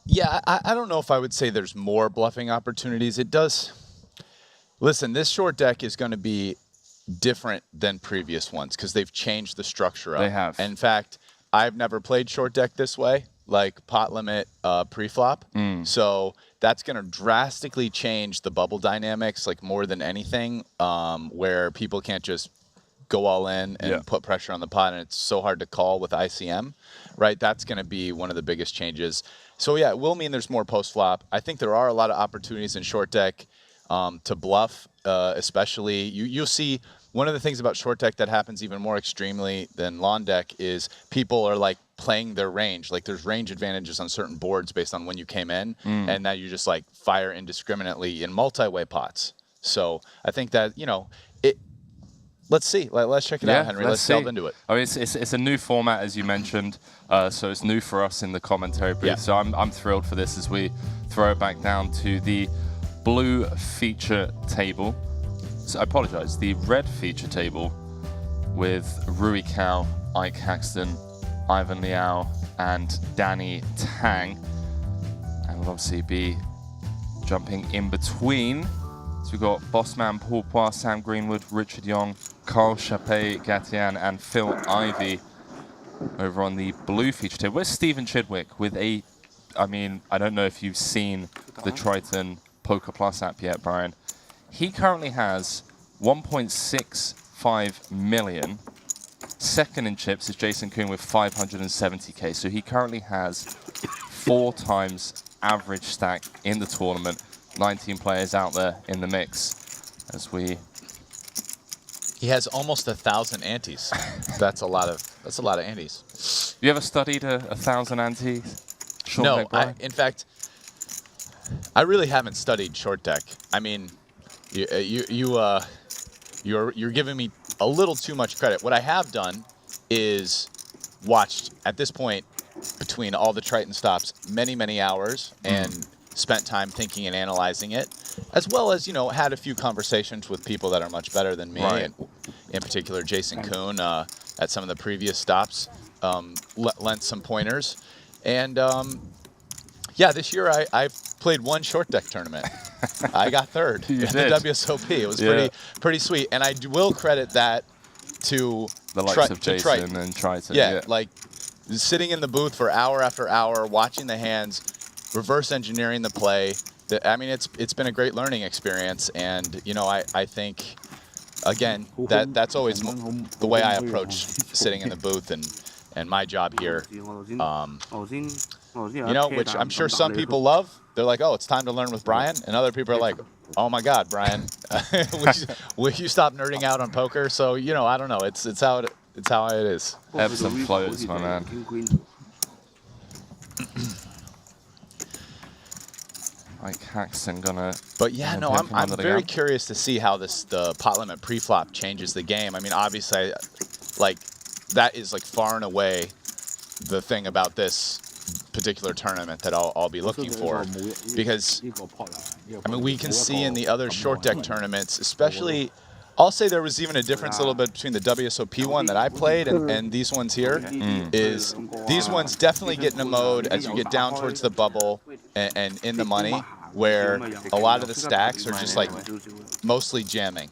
Yeah, I don't know if I would say there's more bluffing opportunities. It does. Listen, this short deck is going to be different than previous ones because they've changed the structure up. They have. In fact, I've never played short deck this way, like pot limit pre-flop. So that's going to drastically change the bubble dynamics, like more than anything, where people can't just go all in and put pressure on the pot, and it's so hard to call with ICM, right? That's going to be one of the biggest changes. So yeah, it will mean there's more post-flop. I think there are a lot of opportunities in short deck to bluff, especially. You'll see one of the things about short deck that happens even more extremely than lawn deck is people are like playing their range. Like there's range advantages on certain boards based on when you came in, and now you just like fire indiscriminately in multi-way pots. So I think that, you know, let's see. Let's check it out, Henry. Let's delve into it. I mean, it's a new format, as you mentioned, so it's new for us in the commentary booth. So I'm thrilled for this as we throw it back down to the blue feature table. So I apologize, the red feature table with Rui Cao, Ike Haxton, Ivan Liao, and Danny Tang. And we'll obviously be jumping in between. So we've got Bossman Paul Poir, Sam Greenwood, Richard Young, Carl Chappé, Gatian, and Phil Ivey over on the blue feature table. Where's Stephen Chidwick with a, I mean, I don't know if you've seen the Triton Poker Plus app yet, Brian. He currently has 1.65 million. Second in chips is Jason Kuhn with 570k. So he currently has 4 times average stack in the tournament. 19 players out there in the mix as we. He has almost 1,000 antes. That's a lot of antes. You ever studied 1,000 antes? No, in fact, I really haven't studied short deck. I mean, you're giving me a little too much credit. What I have done is watched at this point between all the Triton stops many hours and spent time thinking and analyzing it, as well as had a few conversations with people that are much better than me, Right. and in particular Jason Kuhn at some of the previous stops lent some pointers, and yeah, this year I've played one short deck tournament. I got third in the WSOP. It was pretty sweet, and I will credit that to the likes of to Jason and Triton. Yeah, like sitting in the booth for hour after hour, watching the hands, reverse engineering the play. I mean, it's been a great learning experience, and I think again that's always the way I approach sitting in the booth and my job here. Which I'm sure some people love. They're like, oh, it's time to learn with Brian, and other people are like, oh my God, Brian, will you stop nerding out on poker? So I don't know. It's how it is. Ebbs and flows, my man. Like Haxton gonna. But yeah, no, I'm very curious to see how the pot limit pre-flop changes the game. I mean, obviously, like that is like far and away the thing about this particular tournament that I'll be looking for, because I mean we can see in the other short deck tournaments, especially. I'll say there was even a difference a little bit between the WSOP one that I played and these ones here. Is these ones definitely get in a mode as you get down towards the bubble and in the money, where a lot of the stacks are just like mostly jamming,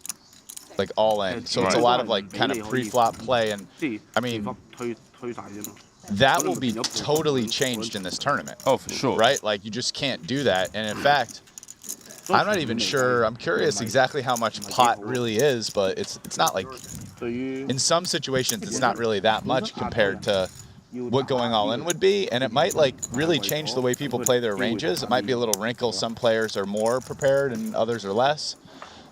like all in. So it's a lot of like kind of pre-flop play, and I mean that will be totally changed in this tournament. Oh, for sure. Right? Like you just can't do that, and in fact. I'm not even sure. I'm curious exactly how much pot really is, but it's not like, in some situations, it's not really that much compared to what going all in would be, and it might like really change the way people play their ranges. It might be a little wrinkle. Some players are more prepared and others are less.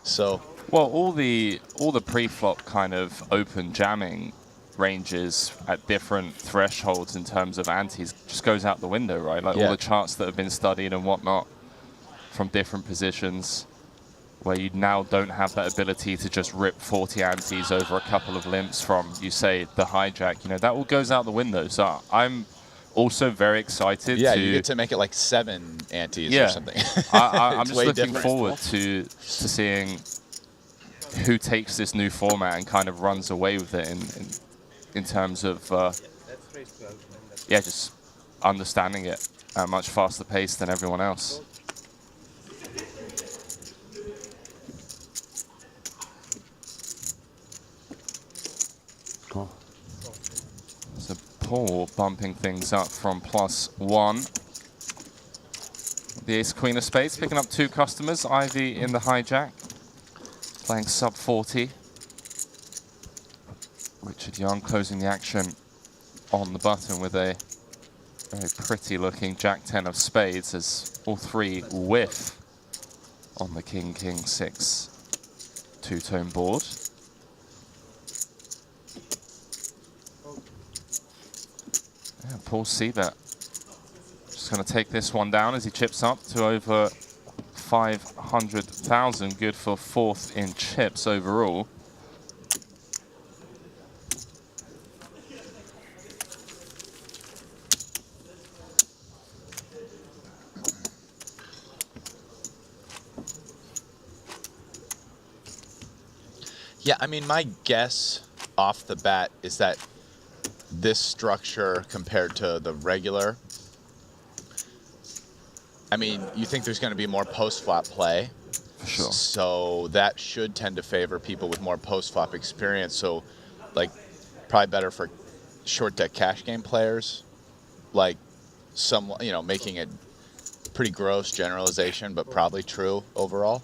So, well, all the pre-flop kind of open jamming ranges at different thresholds in terms of antes just goes out the window, right? Like all the charts that have been studied and whatnot from different positions, where you now don't have that ability to just rip 40 antes over a couple of limps from, you say, the hijack. That all goes out the window. So I'm also very excited. Yeah, you get to make it like 7 antes or something. I'm just looking forward to seeing who takes this new format and kind of runs away with it in terms of just understanding it at a much faster pace than everyone else. So Paul bumping things up from +1. The ace queen of spades picking up 2 customers. Ivy in the hijack, playing sub 40. Richard Young closing the action on the button with a very pretty looking Jack-10 of spades, as all 3 whiff on the King-6 two-tone board. Yeah, Paul Siebert just going to take this one down as he chips up to over 500,000. Good for 4th in chips overall. Yeah, I mean, my guess off the bat is that this structure compared to the regular, I mean, you think there's going to be more post-flop play. For sure. So that should tend to favor people with more post-flop experience. So, like, probably better for short deck cash game players. Like, making it pretty gross generalization, but probably true overall.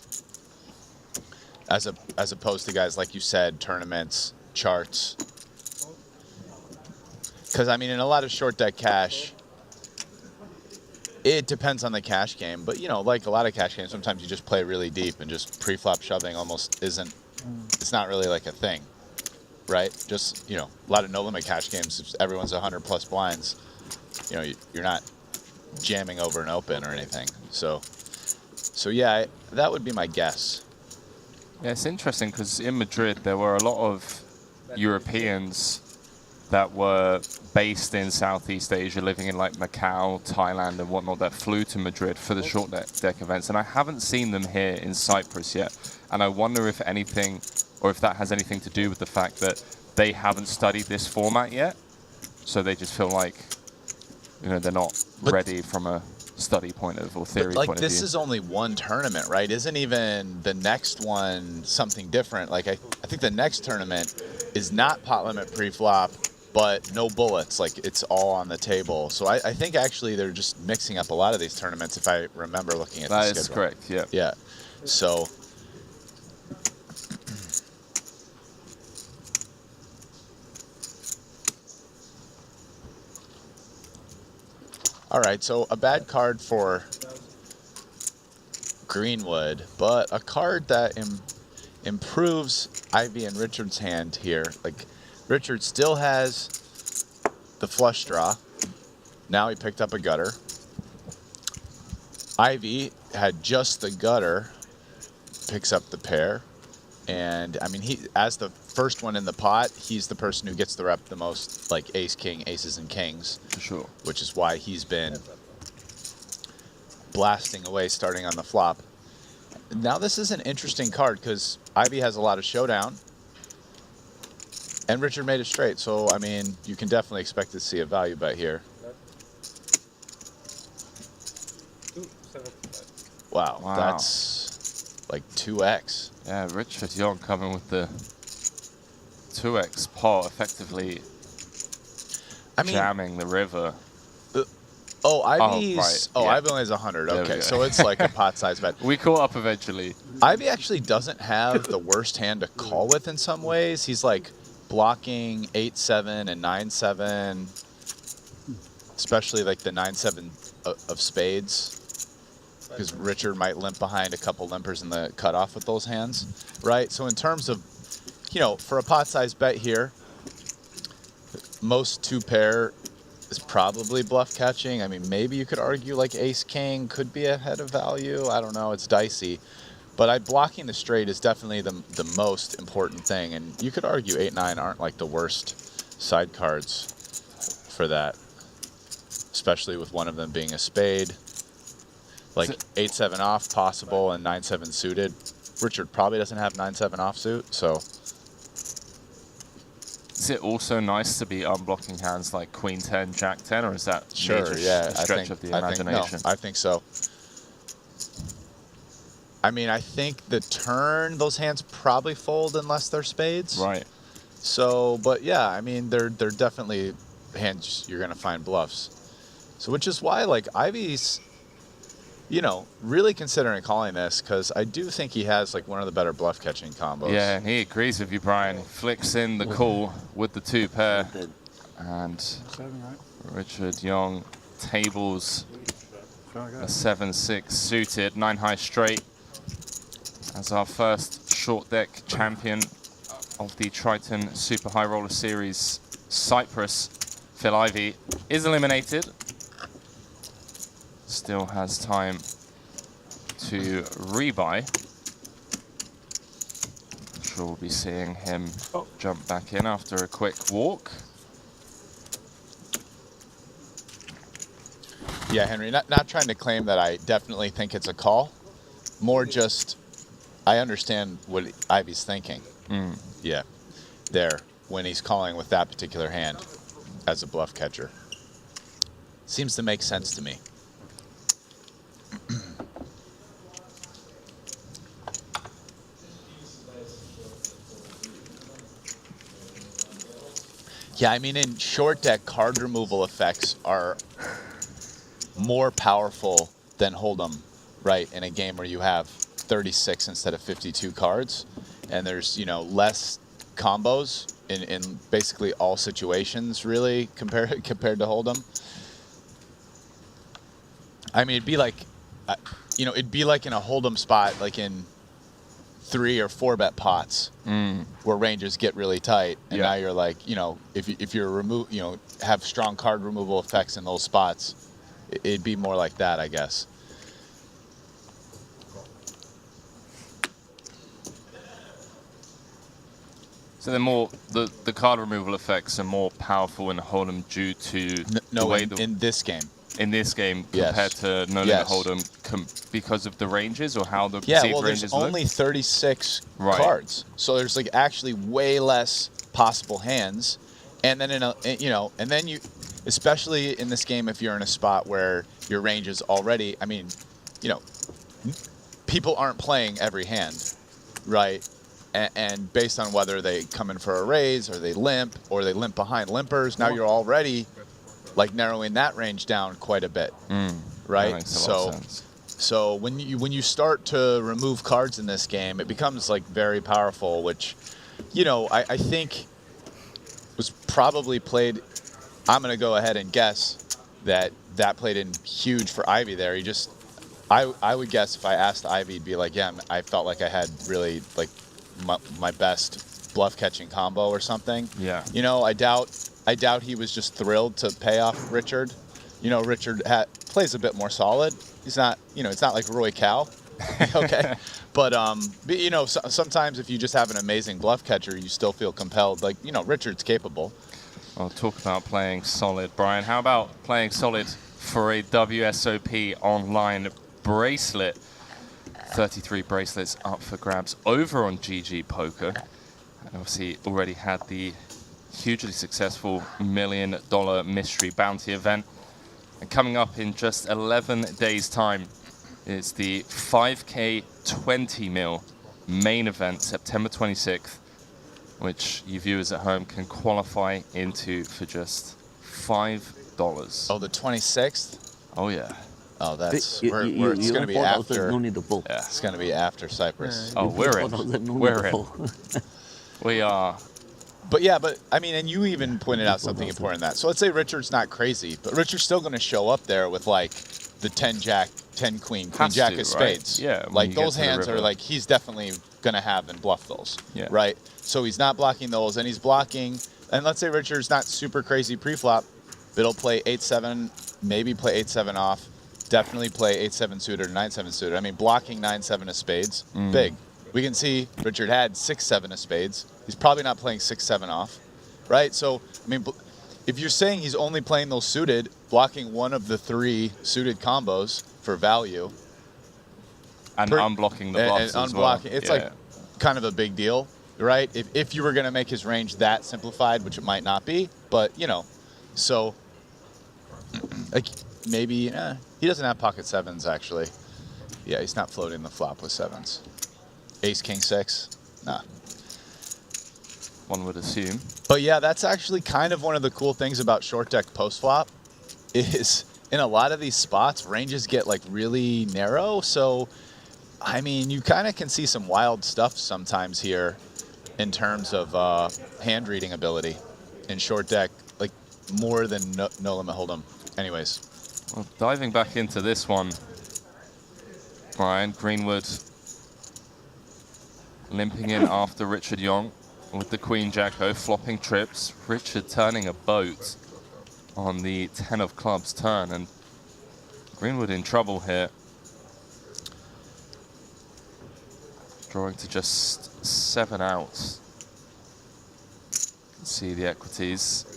As opposed to guys, like you said, tournaments, charts. Because, I mean, in a lot of short deck cash, it depends on the cash game. But, like a lot of cash games, sometimes you just play really deep and just pre-flop shoving almost isn't, it's not really like a thing, right? Just, a lot of no-limit cash games, everyone's 100+ blinds. You're not jamming over an open or anything. So yeah, that would be my guess. Yeah, it's interesting because in Madrid there were a lot of Europeans that were based in Southeast Asia, living in like Macau, Thailand, and whatnot, that flew to Madrid for the short deck events, and I haven't seen them here in Cyprus yet. And I wonder if anything, or if that has anything to do with the fact that they haven't studied this format yet, so they just feel like, you know, they're not ready from a study point of or theory But like point of view. this is only one tournament, right? Isn't even the next one something different? Like I think the next tournament is not pot limit pre-flop, but no bullets. Like it's all on the table. So I think actually they're just mixing up a lot of these tournaments. If I remember looking at the schedule. That is correct. Yeah. Yeah. So. All right, so a bad card for Greenwood, but a card that improves Ivy and Richard's hand here. Like, Richard still has the flush draw. Now he picked up a gutter. Ivy had just the gutter, picks up the pair. And, I mean, he as the first one in the pot, he's the person who gets the rep the most, like ace, king, aces, and kings. For sure. Which is why he's been blasting away starting on the flop. Now this is an interesting card because Ivy has a lot of showdown. And Richard made it straight. So, I mean, you can definitely expect to see a value bet here. Wow, that's like 2x. Yeah, Richard Young coming with the 2x pot, effectively jamming the river. Oh, Ivy's. right, Oh, yeah. Ivy only has 100. There we Okay, go. so it's like a pot size bet. We caught up eventually. Ivy actually doesn't have the worst hand to call with in some ways. He's like blocking 8-7 and 9-7, especially like the 9-7 of spades. Because Richard might limp behind a couple limpers in the cutoff with those hands, right? So in terms of, you know, for a pot size bet here, most two pair is probably bluff catching. I mean, maybe you could argue like ace king could be ahead of value. I don't know. It's dicey. But blocking the straight is definitely the most important thing. And you could argue 8-9 aren't like the worst side cards for that, especially with one of them being a spade. Like 8-7 off possible and 9-7 suited. Richard probably doesn't have 9-7 offsuit, so. Is it also nice to be unblocking hands like Queen 10, Jack 10, or is that Sure, major yeah, a stretch of the imagination? I think so. I mean, I think the turn, those hands probably fold unless they're spades. Right. So, but yeah, I mean, they're definitely hands you're going to find bluffs. So, which is why, like, Ivy's, you know, really considering calling this because I do think he has like one of the better bluff catching combos. Yeah, he agrees with you, Brian. He flicks in the call with the two pair. And Richard Young tables a 7-6 suited, 9 high straight as our first short deck champion of the Triton Super High Roller Series Cyprus. Phil Ivey is eliminated. Still has time to rebuy. I'm sure we'll be seeing him jump back in after a quick walk. Yeah, Henry, not trying to claim that I definitely think it's a call. More just, I understand what Ivy's thinking. Yeah, there, when he's calling with that particular hand as a bluff catcher. Seems to make sense to me. Yeah, I mean, in short deck, card removal effects are more powerful than Hold'em, right? In a game where you have 36 instead of 52 cards, and there's, you know, less combos in basically all situations, really, compared to Hold'em. I mean, it'd be like, you know, it'd be like in a Hold'em spot, like in 3 or 4 bet pots where ranges get really tight, and now you're like, you know, if you're you know, have strong card removal effects in those spots, it'd be more like that, I guess. So they're more the card removal effects are more powerful in Hold'em due to the way in this game. In this game, Yes. compared to No Limit Yes. Hold'em, because of the ranges or how the Yeah, perceived well, there's ranges look? only 36 Right. cards, so there's like actually way less possible hands. And then and then you, especially in this game, if you're in a spot where your range is already, I mean, people aren't playing every hand, right? And based on whether they come in for a raise or they limp behind limpers, now you're already like narrowing that range down quite a bit, right? That makes a lot of sense. So when you start to remove cards in this game, it becomes like very powerful, which, I think was probably played. I'm gonna go ahead and guess that played in huge for Ivy there. I would guess if I asked Ivy, he'd be like, yeah, I felt like I had really like my best bluff catching combo or something. Yeah. I doubt he was just thrilled to pay off Richard. Richard plays a bit more solid. He's not, it's not like Roy Cal. Okay. But sometimes if you just have an amazing bluff catcher, you still feel compelled. Like, Richard's capable. I'll talk about playing solid. Brian, how about playing solid for a WSOP online bracelet? 33 bracelets up for grabs over on GG Poker. And obviously already had the hugely successful $1 million mystery bounty event. And coming up in just 11 days' time is the 5K 20 mil main event, September 26th, which you viewers at home can qualify into for just $5. Oh, the 26th? Oh, yeah. Oh, that's it's going to be after. Yeah, it's going to be after Cyprus. Oh, we're in. We're in. We are. But yeah, I mean, and you even pointed out something important in that. So let's say Richard's not crazy, but Richard's still going to show up there with like the 10 jack, 10 queen, queen jack of spades. Right? Yeah. Like those hands are like he's definitely going to have and bluff those. Yeah. Right. So he's not blocking those, and he's blocking. And let's say Richard's not super crazy pre-flop, but he'll play 8-7, maybe play 8-7 off. Definitely play 8-7 suited or 9-7 suited. I mean, blocking 9-7 of spades, big. We can see Richard had 6-7 of spades. He's probably not playing 6-7 off, right? So, I mean, if you're saying he's only playing those suited, blocking one of the 3 suited combos for value. And unblocking the bluffs and as well. It's like kind of a big deal, right? If you were going to make his range that simplified, which it might not be, but, so, like, maybe, he doesn't have pocket 7s, actually. Yeah, he's not floating the flop with 7s. Ace, king, 6? Nah. One would assume. But yeah, that's actually kind of one of the cool things about short deck post flop is in a lot of these spots, ranges get like really narrow. So, I mean, you kind of can see some wild stuff sometimes here in terms of hand reading ability in short deck, like more than no limit hold'em. Anyways. Well, diving back into this one, Brian, Greenwood limping in after Richard Young with the Queen Jacko, flopping trips. Richard turning a boat on the 10 of clubs turn, and Greenwood in trouble here. Drawing to just 7 outs. See the equities.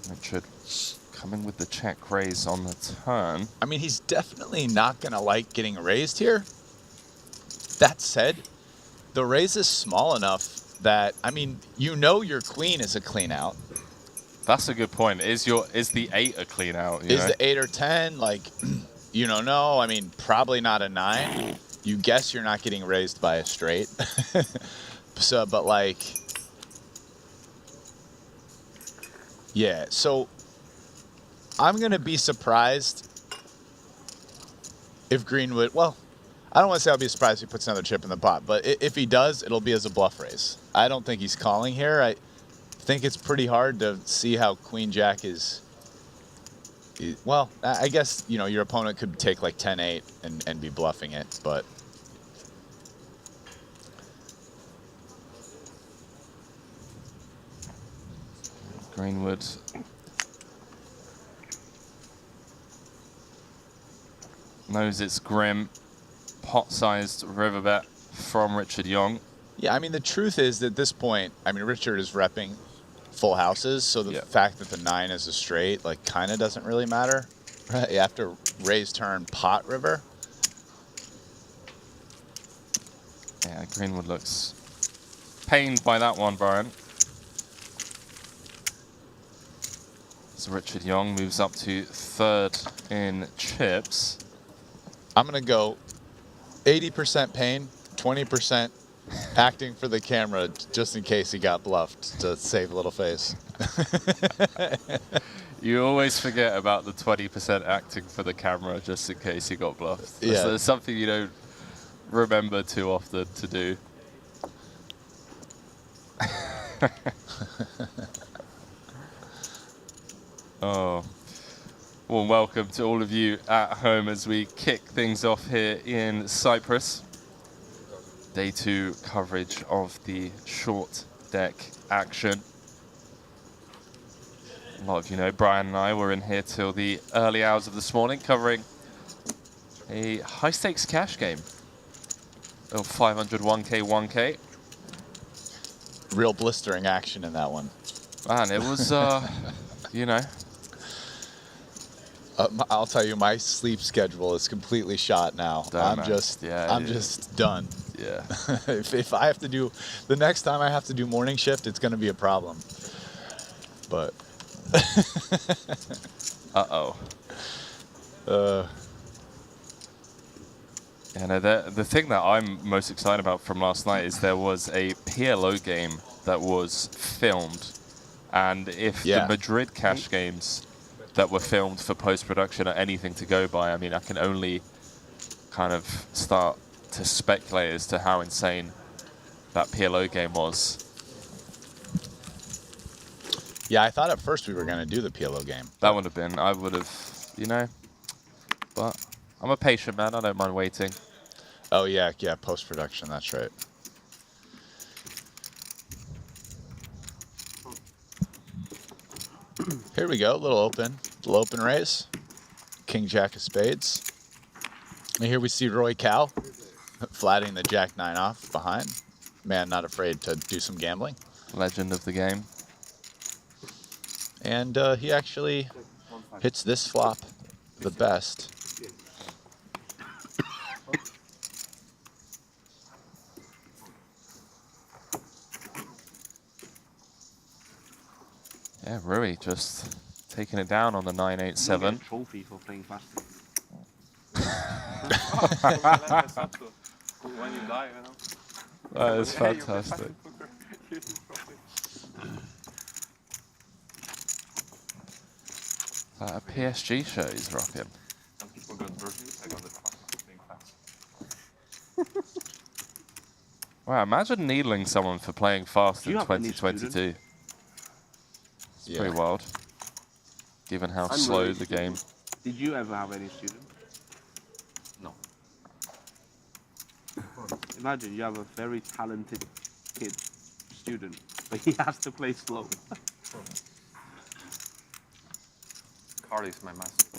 Richard coming with the check raise on the turn. I mean, he's definitely not going to like getting raised here. That said, the raise is small enough that, I mean, your queen is a clean out. That's a good point. Is the 8 a clean out? Is the 8 or 10, like, no, I mean, probably not a 9. You guess you're not getting raised by a straight. So, but like, yeah, so I'm going to be surprised if Greenwood, well, I don't want to say I'll be surprised if he puts another chip in the pot, but if he does, it'll be as a bluff raise. I don't think he's calling here. I think it's pretty hard to see how Queen Jack is. Well, I guess, your opponent could take like 10-8 and be bluffing it, but. Greenwood knows it's grim, pot-sized river bet from Richard Young. Yeah, I mean, the truth is that at this point, I mean, Richard is repping full houses, so the fact that the 9 is a straight, like, kind of doesn't really matter. Right? You have to raise turn pot river. Yeah, Greenwood looks pained by that one, Brian. So Richard Young moves up to 3rd in chips. I'm going to go 80% pain, 20% acting for the camera, just in case he got bluffed, to save a little face. You always forget about the 20% acting for the camera, just in case you got bluffed. Yeah. That's something you don't remember too often to do. Oh. Well, welcome to all of you at home as we kick things off here in Cyprus. Day 2 coverage of the short deck action. A lot of you know Brian and I were in here till the early hours of this morning covering a high stakes cash game of 500 1K 1K. Real blistering action in that one. Man, it was, you know. I'll tell you, my sleep schedule is completely shot now. I'm just done. Yeah. if I have to do, the next time I have to do morning shift, it's going to be a problem. But. Uh-oh. Yeah, no, the thing that I'm most excited about from last night is there was a PLO game that was filmed. And if the Madrid cash games that were filmed for post-production are anything to go by, I mean, I can only kind of start to speculate as to how insane that PLO game was. Yeah, I thought at first we were going to do the PLO game. That would have been, I would have, you know, but I'm a patient man, I don't mind waiting. Oh, yeah, post-production, that's right. Here we go, little open raise. King Jack of spades. And here we see Roy Cal flatting the Jack 9 off behind. Man not afraid to do some gambling. Legend of the game. And he actually hits this flop the best. Yeah, Rui just taking it down on the 987. Trophy for playing faster. When you die, you know. That is fantastic. A PSG shirt he's rocking. Some people got birthdays, I got the fuck playing fast. Wow, imagine needling someone for playing fast Do in you have any 2022. It's Yeah. pretty wild, given how I'm slow really the student. game. Did you ever have any student? No. Imagine you have a very talented kid, student, but he has to play slow. Carly is my master.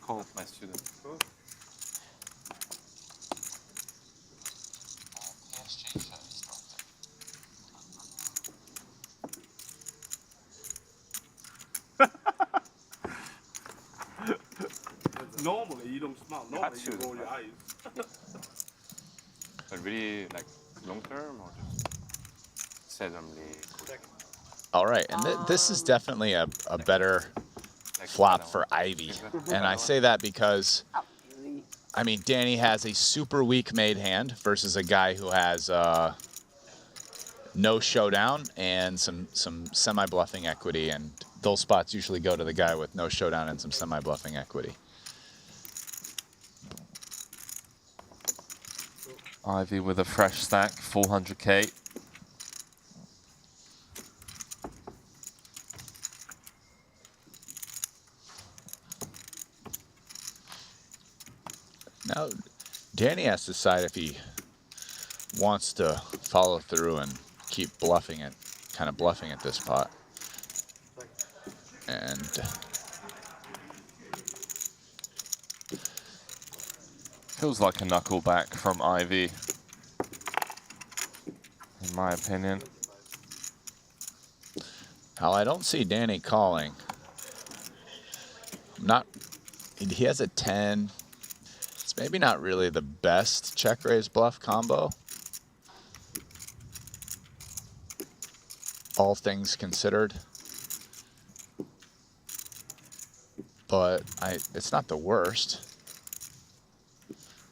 Call my student. Normally you don't smile. Normally you roll your eyes. But really, like, long term or just seldomly? All right, and this is definitely a better flop for Ivy. And I say that because, I mean, Danny has a super weak made hand versus a guy who has no showdown and some semi-bluffing equity, and those spots usually go to the guy with no showdown and some semi-bluffing equity. Ivy with a fresh stack, 400k. Now, Danny has to decide if he wants to follow through and keep bluffing it, kind of bluffing at this pot. And Feels like a knuckleback from Ivy, in my opinion. Now, I don't see Danny calling. Not, he has a 10. It's maybe not really the best check raise bluff combo, all things considered. But it's not the worst.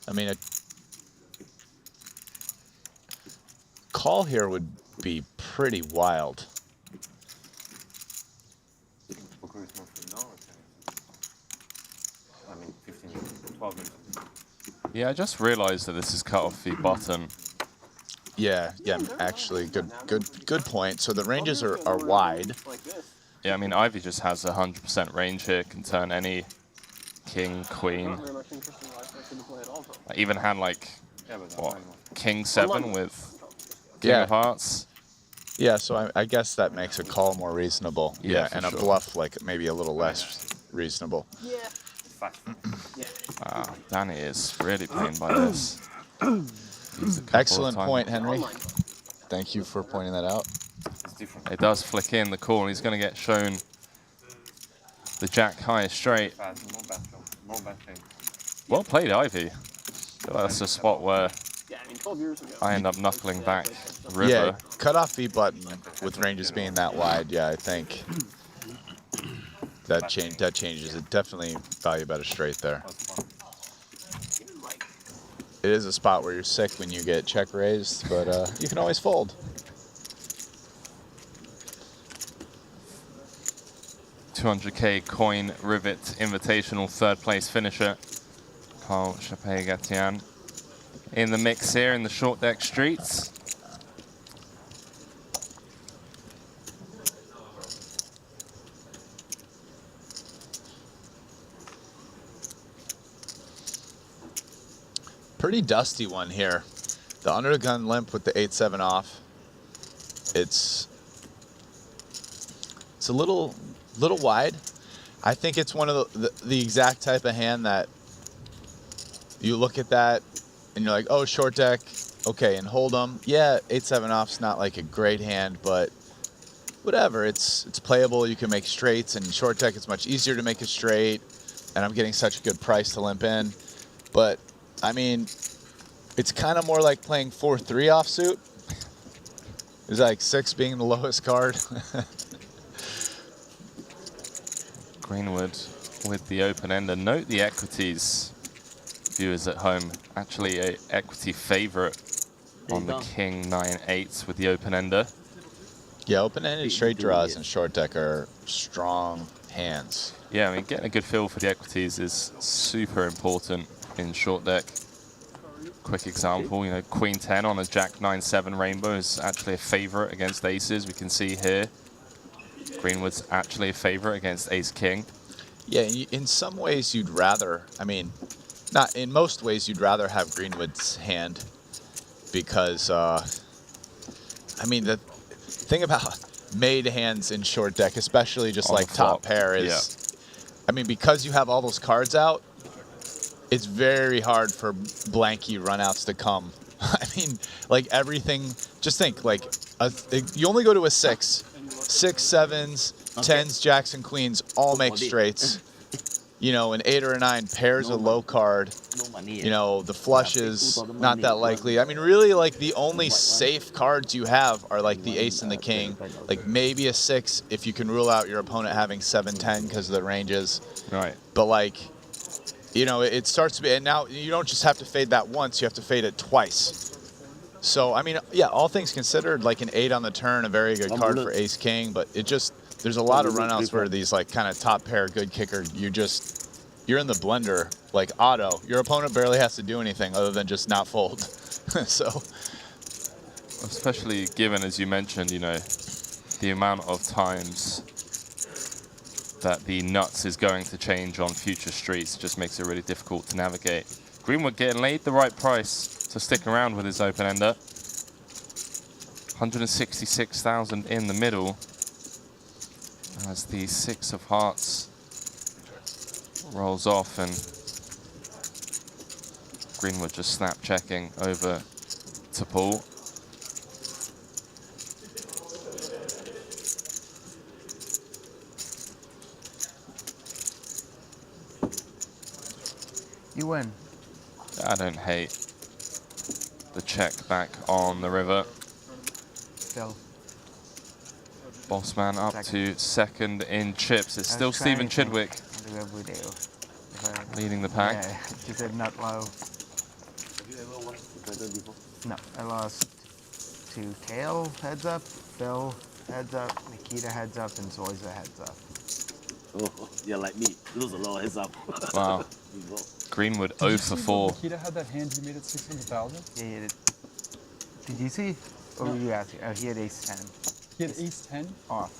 I mean, a call here would be pretty wild. I mean, 12 minutes. Yeah, I just realized that this is cut off the button. Yeah, actually, good point. So the ranges are wide. Yeah, I mean, Ivy just has 100% range here, can turn any king, queen. I even had like, what, king 7 with king of hearts. Yeah, so I guess that makes a call more reasonable. Yeah, and for a sure. bluff like maybe a little less reasonable. Wow, Danny is really pained by this. Excellent point, Henry. Thank you for pointing that out. It does flick in the call, and he's going to get shown the jack high straight. Well played, Ivy. That's a spot where Yeah, I mean, 12 years ago. I end up knuckling back river. Yeah, cut off V button with ranges being that wide. Yeah, I think that changes it. Definitely value better straight there. It is a spot where you're sick when you get check raised, but you can always fold. $200K coin rivet invitational third place finisher. Carl Chappé-Gatian in the mix here in the short deck streets. Pretty dusty one here. The under the gun limp with the 8-7 off. It's a little wide. I think it's one of the exact type of hand that you look at that and you're like, oh, short deck, okay, and hold 'em. Yeah, 8-7 off's not like a great hand, but whatever. It's playable. You can make straights, and short deck it's much easier to make a straight. And I'm getting such a good price to limp in, but I mean, it's kind of more like playing 4-3 offsuit. It's like 6 being the lowest card. Greenwood with the open ender. Note the equities, viewers at home. Actually, a equity favorite on the king 9-8 with the open ender. Yeah, open-ended straight draws and short deck are strong hands. Yeah, I mean, getting a good feel for the equities is super important in short deck. Quick example, you know, queen 10 on a jack 9-7 rainbow is actually a favorite against aces. We can see here Greenwood's actually a favorite against ace king. Yeah, in some ways you'd rather, I mean, not in most ways you'd rather have Greenwood's hand because, I mean, the thing about made hands in short deck, especially just like top pair, is, I mean, because you have all those cards out, it's very hard for blanky runouts to come. I mean, like everything, just think, like, you only go to a 6. 6, 7s, 10s, jacks, and queens all make straights. You know, an 8 or a 9 pairs a low card. You know, the flushes, not that likely. I mean, really, like, the only safe cards you have are, like, the ace and the king. Like, maybe a 6 if you can rule out your opponent having 7-10 because of the ranges. Right. But, like, you know, it starts to be, and now you don't just have to fade that once, you have to fade it twice. So, I mean, yeah, all things considered, like an 8 on the turn, a very good card for ace king, but it just, there's a lot of runouts where these like kind of top pair good kicker, you're in the blender, like auto. Your opponent barely has to do anything other than just not fold. So, especially given, as you mentioned, you know, the amount of times that the nuts is going to change on future streets just makes it really difficult to navigate. Greenwood getting laid the right price to stick around with his open ender. 166,000 in the middle as the 6 of hearts rolls off, and Greenwood just snap checking over to Paul. You win. I don't hate the check back on the river. Still. Bossman up to second in chips. It's still Stephen Chidwick leading the pack. Yeah, just said not low. No, I lost to Tail heads up, Phil heads up, Nikita heads up, and Zoyza heads up. Oh, yeah, like me. Lose a lot heads up. Wow. Greenwood 0 for 4. Nikita had that hand he made at 600,000? Yeah, he did. Did you see? Or were you asking? Oh, he had ace 10. He had ace 10? Off.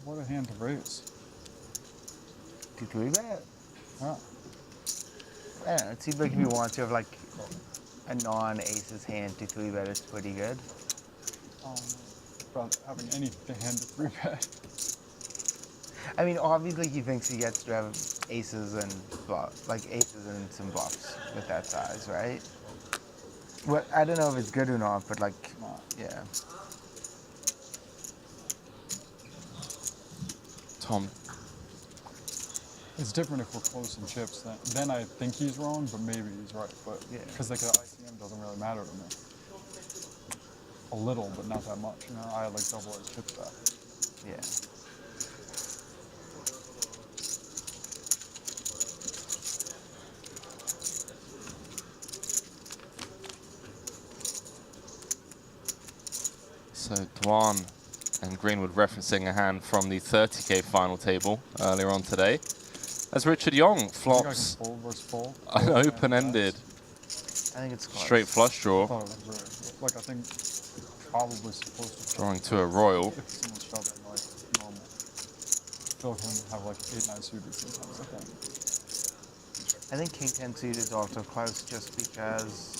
What a hand to raise. To 3-bet? Huh. I don't know, it seems like if you want to have like a non-aces hand to 3-bet, it's pretty good. About having any hand to 3-bet. I mean, obviously he thinks he gets to have aces and aces and some bluffs with that size, right? Well, I don't know if it's good or not, but like, yeah. Tom. It's different if we're close in chips. Then I think he's wrong, but maybe he's right. But because like the ICM doesn't really matter to me. A little, but not that much. You know, I had like double his chips back. Yeah. So Dwan and Greenwood referencing a hand from the 30k final table earlier on today. As Richard Young flops an open-ended straight flush draw. Like I think probably supposed to drawing to a royal. If someone's shoving like normal. Phil can have like 8-9 suited sometimes, I think. I think King 10 suited is also close just because.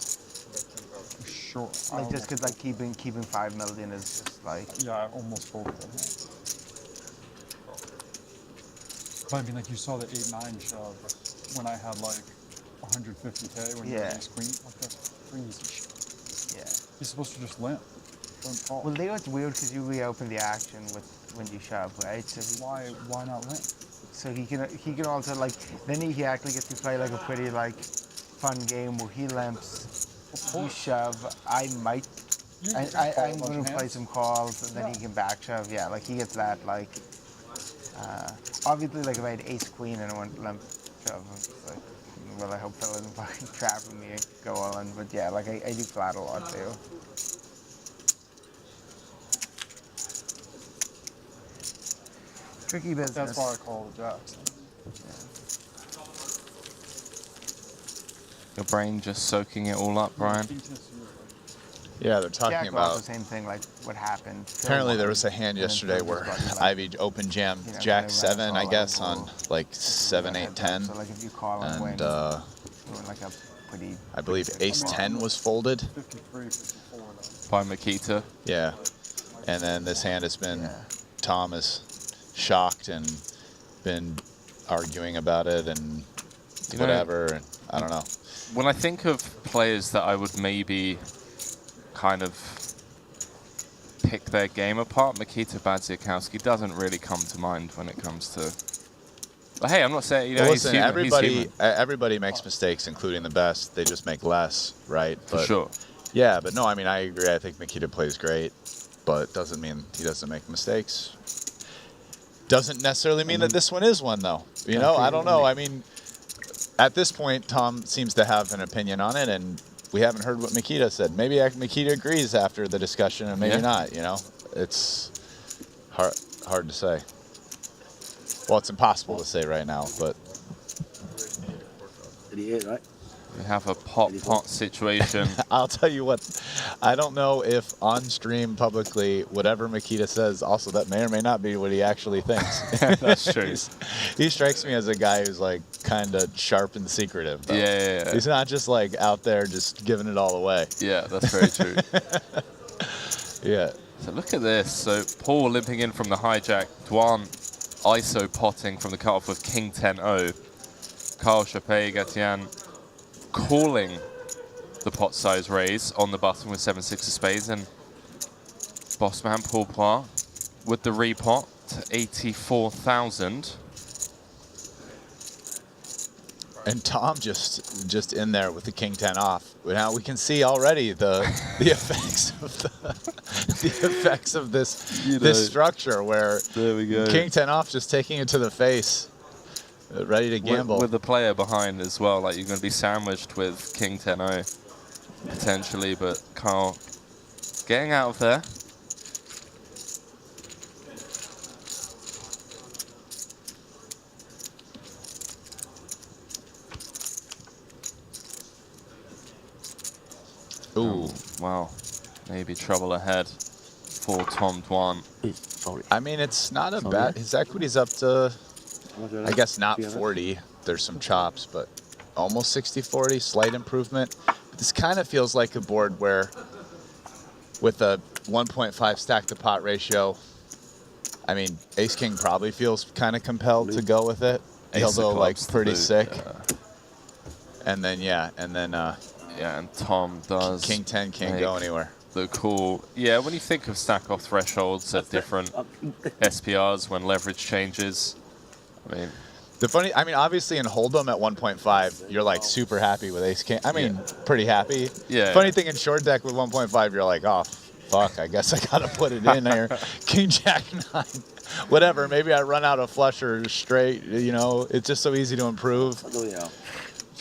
Sure. Like just because like keeping 5 million is just like. Yeah, I almost folded that hand. But I mean, like you saw the 8-9 shove when I had like 150k when you had ace queen. Like that's crazy shit. Yeah. He's supposed to just limp. Don't call. Well, they know it's weird because you reopen the action when you shove, right? So why not limp? So he can also like then he actually gets to play like a pretty like fun game where he limps, you shove. I'm going to play some calls and then he can back shove. Yeah, like he gets that like. Obviously, like if I had ace queen and I went limp shove, I'm just like, well, I hope Phil isn't fucking trapping me and go all in. But yeah, like I do flat a lot too. Tricky business. That's why I call the jacks. Your brain just soaking it all up, Brian. Yeah, they're talking Jack about. the same thing, like what happened. Apparently, there was a hand yesterday where Ivy open jammed Jack 7, I guess, on like 7, 8, 10, So like if you call and win, and like a pretty. I believe Ace 10 was folded by Makita. Yeah, and then this hand has been. Tom is shocked and been arguing about it and whatever. And I don't know. When I think of players that I would maybe kind of pick their game apart, Makita Badziakowski doesn't really come to mind when it comes to. But hey, I'm not saying, you know, Well, he's listen, human. everybody makes mistakes, including the best. They just make less, right? For sure. Yeah, but no, I mean, I agree. I think Makita plays great, but doesn't mean he doesn't make mistakes. Doesn't necessarily mean that this one is one, though. You know, I don't know. I mean, at this point, Tom seems to have an opinion on it, and we haven't heard what Makita said. Maybe Makita agrees after the discussion, and maybe not. You know, it's hard to say. Well, it's impossible to say right now, but. Did he hit, right? We have a pot situation. I'll tell you what, I don't know if on stream publicly, whatever Makita says, also that may or may not be what he actually thinks. That's true. He strikes me as a guy who's like kind of sharp and secretive. Though. Yeah. He's not just like out there just giving it all away. Yeah, that's very true. Yeah. So look at this. So Paul limping in from the hijack. Dwan ISO potting from the cutoff with King 10-0. Carl Chappé Gatian calling the pot size raise on the button with 7-6 of spades, and Bossman Paul Poir with the repot to 84,000. And Tom just in there with the King 10 off. Now we can see already the effects of the effects of this structure where there we go. King 10 off just taking it to the face, ready to gamble. With the player behind as well, like you're going to be sandwiched with King 10-0 potentially, but Carl getting out of there. Ooh. Wow. Maybe trouble ahead for Tom Dwan. I mean, it's not a bad. His equity's up to, I guess, not 40. There's some chops, but almost 60-40, slight improvement. But this kind of feels like a board where, with a 1.5 stack to pot ratio, I mean, Ace King probably feels kind of compelled to go with it. He'll go like pretty sick. And then, yeah, and Tom does. King 10 can't go anywhere. The call. Yeah, when you think of stack off thresholds at different SPRs when leverage changes, I mean. I mean, obviously in Hold'em at 1.5, you're like super happy with Ace King. I mean, pretty happy. Yeah. Funny thing in short deck with 1.5, you're like, oh, fuck, I guess I gotta put it in there. King Jack 9. Whatever, maybe I run out of flush or straight, you know, it's just so easy to improve.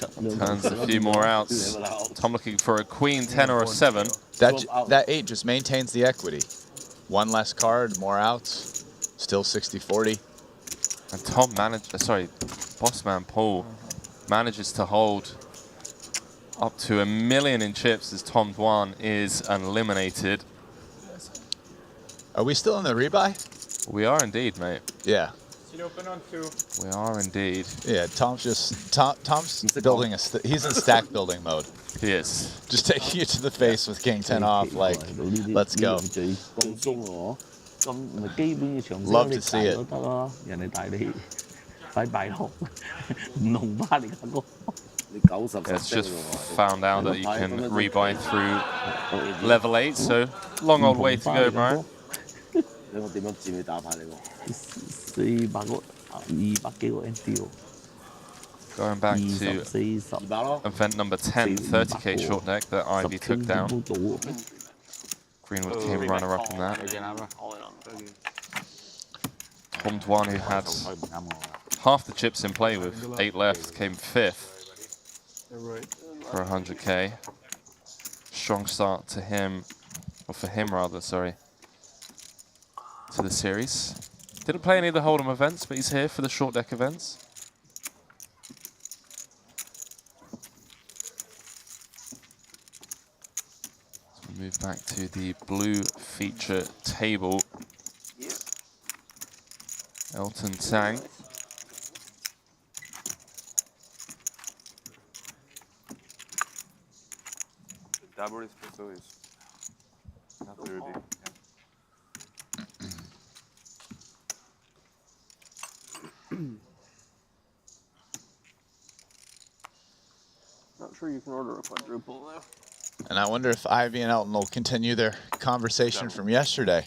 Turns a few more outs. Tom looking for a Queen 10 or a 7. That 8 just maintains the equity. One less card, more outs, still 60-40. And Tom Bossman Paul manages to hold up to $1 million in chips as Tom Dwan is eliminated. Are we still in the rebuy? We are indeed, mate. Yeah. Open on 2. We are indeed. Yeah, Tom's building he's in stack building mode. He is. Just taking you to the face with King 10 off, like, let's go. Love to see it. It's just found out that you can rebuy through level 8, so long old way to go, Brian. Going back to event number 10, 30k short deck that Ivy took down. Greenwood came runner-up in that. Tom Dwan, who had half the chips in play with 8 left, came 5th for 100k. Strong start to him, or for him rather, sorry, to the series. Didn't play any of the Hold'em events, but he's here for the short deck events. So we move back to the blue feature table. Elton Tang. Double espresso is not very big. Not sure you can order a quadruple though. And I wonder if Ivy and Elton will continue their conversation from yesterday.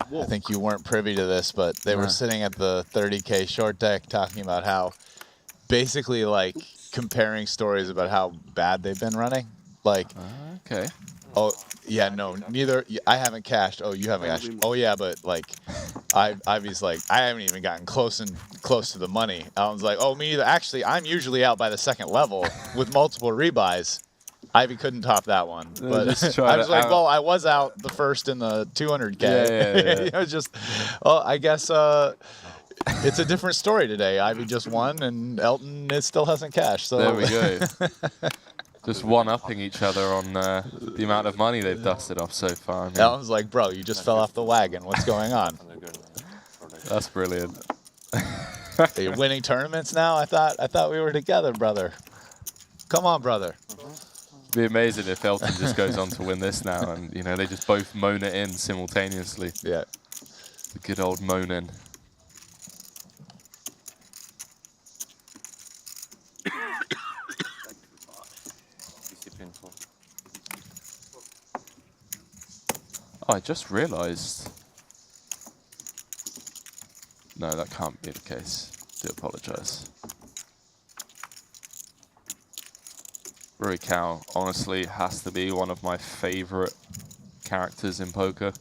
I think you weren't privy to this, but they were sitting at the 30k short deck talking about how, basically like comparing stories about how bad they've been running. Like, okay. Oh, yeah, no, neither. I haven't cashed. Oh, you haven't cashed. Oh, yeah, but like, Ivy's like, I haven't even gotten close to the money. Elton's like, oh, me neither. Actually, I'm usually out by the second level with multiple rebuys. Ivy couldn't top that one. But I was like, well, I was out the first in the 200K. Yeah. It was just, well, I guess it's a different story today. Ivy just won, and Elton still hasn't cashed. So there we go. Just one-upping each other on the amount of money they've dusted off so far. I mean, Elton's like, bro, you just fell off the wagon. What's going on? That's brilliant. Are you winning tournaments now? I thought we were together, brother. Come on, brother. It'd be amazing if Elton just goes on to win this now, and you know they just both moan it in simultaneously. Yeah. The good old moaning. Oh, I just realized. No, that can't be the case. Do apologize. Rui Cao, honestly, has to be one of my favorite characters in poker.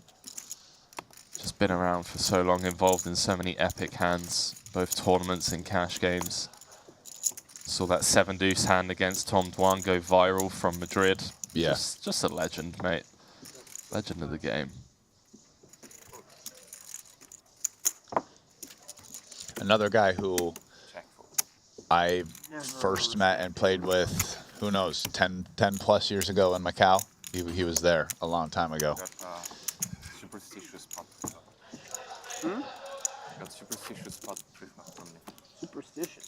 Just been around for so long, involved in so many epic hands, both tournaments and cash games. Saw that 7-deuce hand against Tom Dwan go viral from Madrid. Yeah. Just a legend, mate. Legend of the game. Another guy who I first met and played with, who knows, 10 plus years ago in Macau. He was there a long time ago. Superstitious spot. Got superstitious spot pre-flop from me. Superstitious.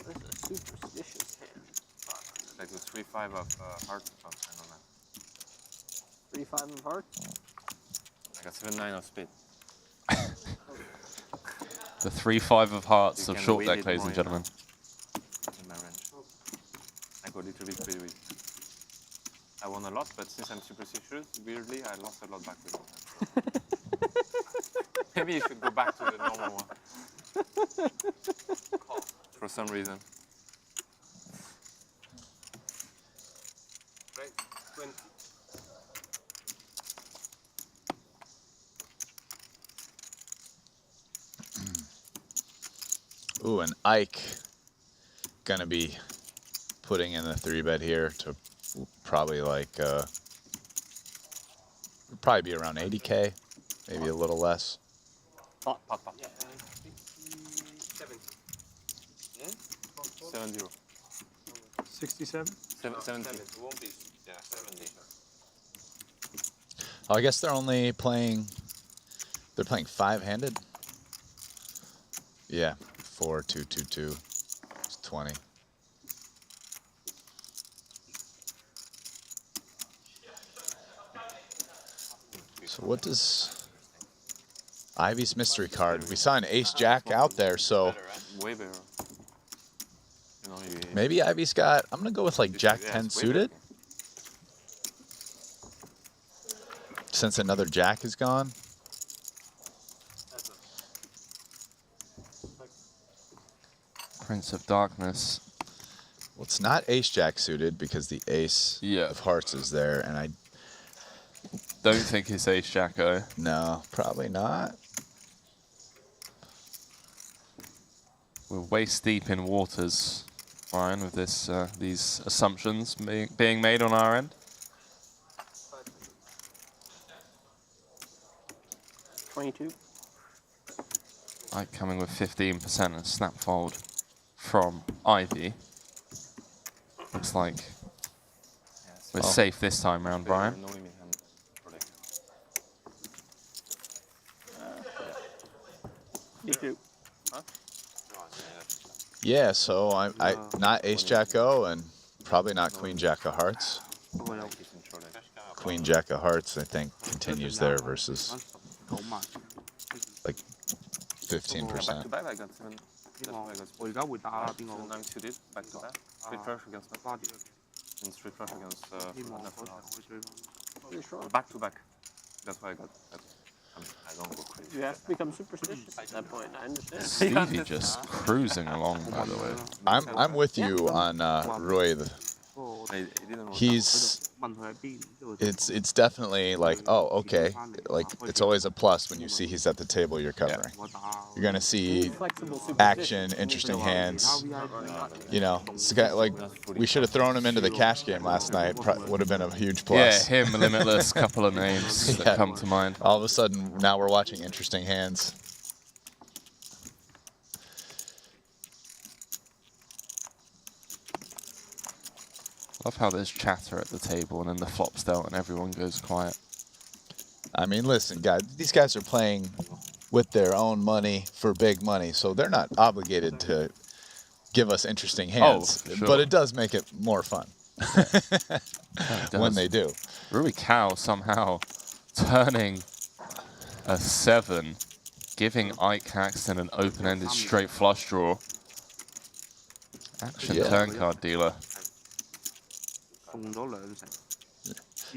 That's a superstitious hand. It's like the 3-5 of hearts. I don't know. 3-5 of hearts? I got 7-9 of spade. The 3-5 of hearts You of can short weight deck, it ladies more and gentlemen. in my range. I got a little bit pretty weak. I won a lot, but since I'm superstitious, weirdly, I lost a lot back to them. Maybe you should go back to the normal one. For some reason. Right, 20. Ooh, and Ike gonna be putting in the 3-bet here to probably like probably be around 80K, maybe a little less. Pot. Yeah, 70. Yeah? 70. 67? 70. It won't be, yeah, 70. Oh, I guess they're only playing. They're playing 5-handed. Yeah, 4, 2, 2, 2. It's 20. So what does Ivy's mystery card? We saw an Ace Jack out there, so Way better. You know, maybe Ivy's got. I'm gonna go with like Jack 10 suited. Since another Jack is gone. Prince of Darkness. Well, it's not Ace Jack suited because the Ace of Hearts is there, and I don't think it's Ace Jacko. No, probably not. We're waist deep in waters, Brian, with this these assumptions being made on our end. 22. Ike coming with 15% and snap fold from Ivy. Looks like we're safe this time round, Brian. Me too. Huh? Yeah, so I not Ace Jack O and probably not Queen Jack of Hearts. Queen Jack of Hearts, I think, continues there versus like 15%. Back-to-back, I got 7. That's why I got 7-9 suited, back-to-back. Straight flush against Nefla. And straight flush against Nefla. Back-to-back. That's why I got that. I mean, I don't go crazy. You have to become superstitious at that point, I understand. Stevie just cruising along, by the way. I'm with you on Roy. It's definitely like, oh, okay, like it's always a plus when you see he's at the table you're covering. You're gonna see action, interesting hands. You know, it's like we should have thrown him into the cash game last night. Would have been a huge plus. Yeah, him, Limitless, couple of names that come to mind. All of a sudden, now we're watching interesting hands. Love how there's chatter at the table and then the flop's dealt and everyone goes quiet. I mean, listen, guys, these guys are playing with their own money for big money, so they're not obligated to give us interesting hands. Oh, sure. But it does make it more fun when they do. Rui Cao somehow turning a 7, giving Ike Caxton an open-ended straight flush draw. Action turn card dealer.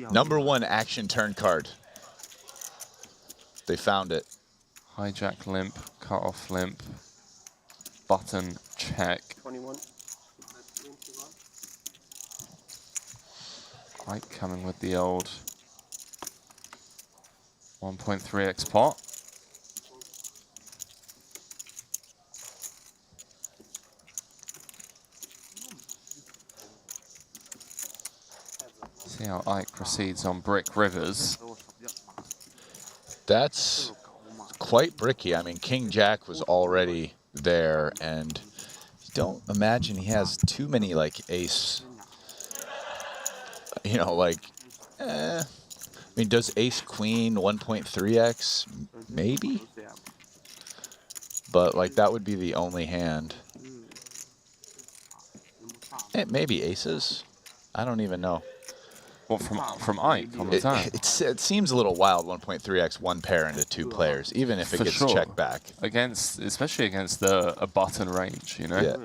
#1 action turn card. They found it. Hijack limp, cut off limp, button check. 21. Ike coming with the old 1.3x pot. See how Ike proceeds on Brick Rivers. That's quite bricky. I mean, King Jack was already there, and don't imagine he has too many like ace. You know, like, I mean, does Ace Queen 1.3x? Maybe. But like that would be the only hand. Maybe aces. I don't even know. Well, from Ike on the time. It seems a little wild, 1.3x, one pair into two players, even if it For gets sure. checked back. Especially against a button range, you know? Yeah.